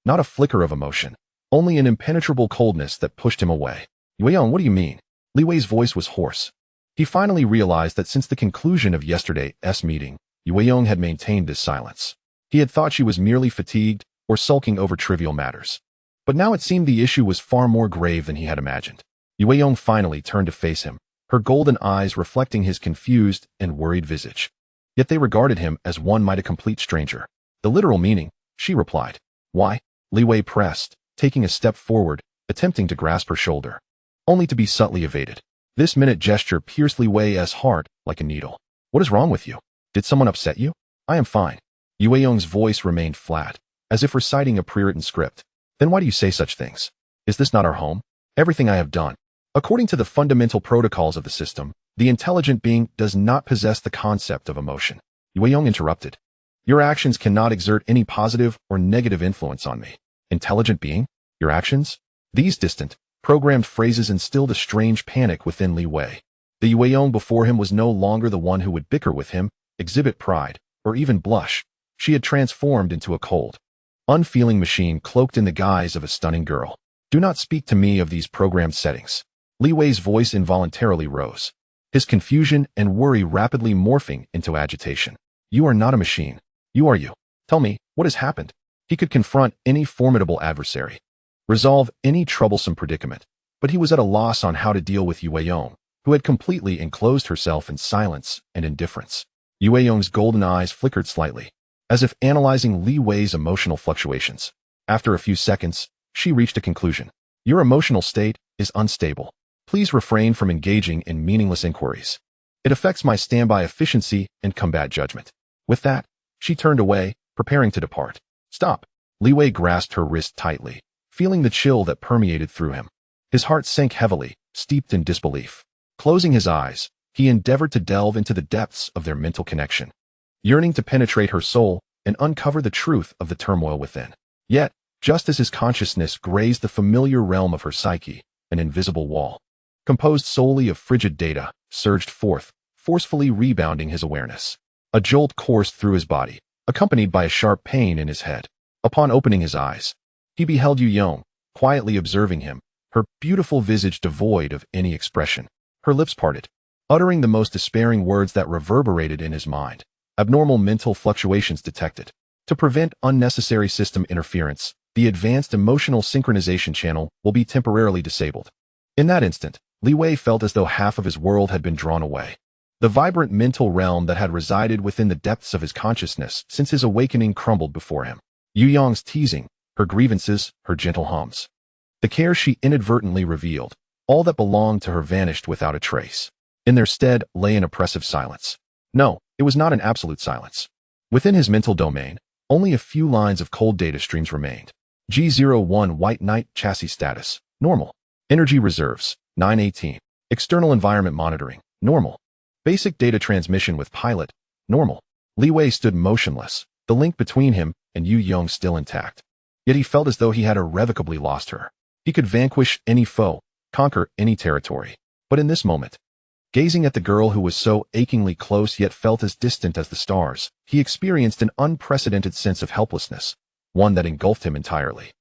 Not a flicker of emotion. Only an impenetrable coldness that pushed him away. Yue, what do you mean? Li Wei's voice was hoarse. He finally realized that since the conclusion of yesterday's meeting, Yue had maintained this silence. He had thought she was merely fatigued or sulking over trivial matters. But now it seemed the issue was far more grave than he had imagined. Yue finally turned to face him, her golden eyes reflecting his confused and worried visage. Yet they regarded him as one might a complete stranger. The literal meaning, she replied. Why? Li Wei pressed, taking a step forward, attempting to grasp her shoulder, only to be subtly evaded. This minute gesture pierced Li Wei's heart like a needle. What is wrong with you? Did someone upset you? I am fine. Yue voice remained flat, as if reciting a pre-written script. Then why do you say such things? Is this not our home? Everything I have done. According to the fundamental protocols of the system, the intelligent being does not possess the concept of emotion. Yue interrupted. Your actions cannot exert any positive or negative influence on me. Intelligent being? Your actions? These distant, programmed phrases instilled a strange panic within Li Wei. The Yue before him was no longer the one who would bicker with him, exhibit pride, or even blush. She had transformed into a cold, unfeeling machine cloaked in the guise of a stunning girl. Do not speak to me of these programmed settings. Li Wei's voice involuntarily rose, his confusion and worry rapidly morphing into agitation. You are not a machine. You are you. Tell me, what has happened? He could confront any formidable adversary, resolve any troublesome predicament, but he was at a loss on how to deal with Yue, who had completely enclosed herself in silence and indifference. Yue's golden eyes flickered slightly, as if analyzing Li Wei's emotional fluctuations. After a few seconds, she reached a conclusion. Your emotional state is unstable. Please refrain from engaging in meaningless inquiries. It affects my standby efficiency and combat judgment. With that, she turned away, preparing to depart. Stop. Li Wei grasped her wrist tightly, feeling the chill that permeated through him. His heart sank heavily, steeped in disbelief. Closing his eyes, he endeavored to delve into the depths of their mental connection, yearning to penetrate her soul and uncover the truth of the turmoil within. Yet, just as his consciousness grazed the familiar realm of her psyche, an invisible wall, composed solely of frigid data, surged forth, forcefully rebounding his awareness. A jolt coursed through his body, accompanied by a sharp pain in his head. Upon opening his eyes, he beheld Yu Yong, quietly observing him, her beautiful visage devoid of any expression. Her lips parted, uttering the most despairing words that reverberated in his mind. Abnormal mental fluctuations detected. To prevent unnecessary system interference, the advanced emotional synchronization channel will be temporarily disabled. In that instant, Li Wei felt as though half of his world had been drawn away. The vibrant mental realm that had resided within the depths of his consciousness since his awakening crumbled before him. Yu Yong's teasing, her grievances, her gentle hums. The care she inadvertently revealed, all that belonged to her vanished without a trace. In their stead lay an oppressive silence. No, it was not an absolute silence. Within his mental domain, only a few lines of cold data streams remained. G01 White Knight chassis status, normal. Energy reserves, 918. External environment monitoring, normal. Basic data transmission with pilot, normal. Li Wei stood motionless, the link between him and Yu Yong still intact. Yet he felt as though he had irrevocably lost her. He could vanquish any foe, conquer any territory. But in this moment, gazing at the girl who was so achingly close yet felt as distant as the stars, he experienced an unprecedented sense of helplessness, one that engulfed him entirely.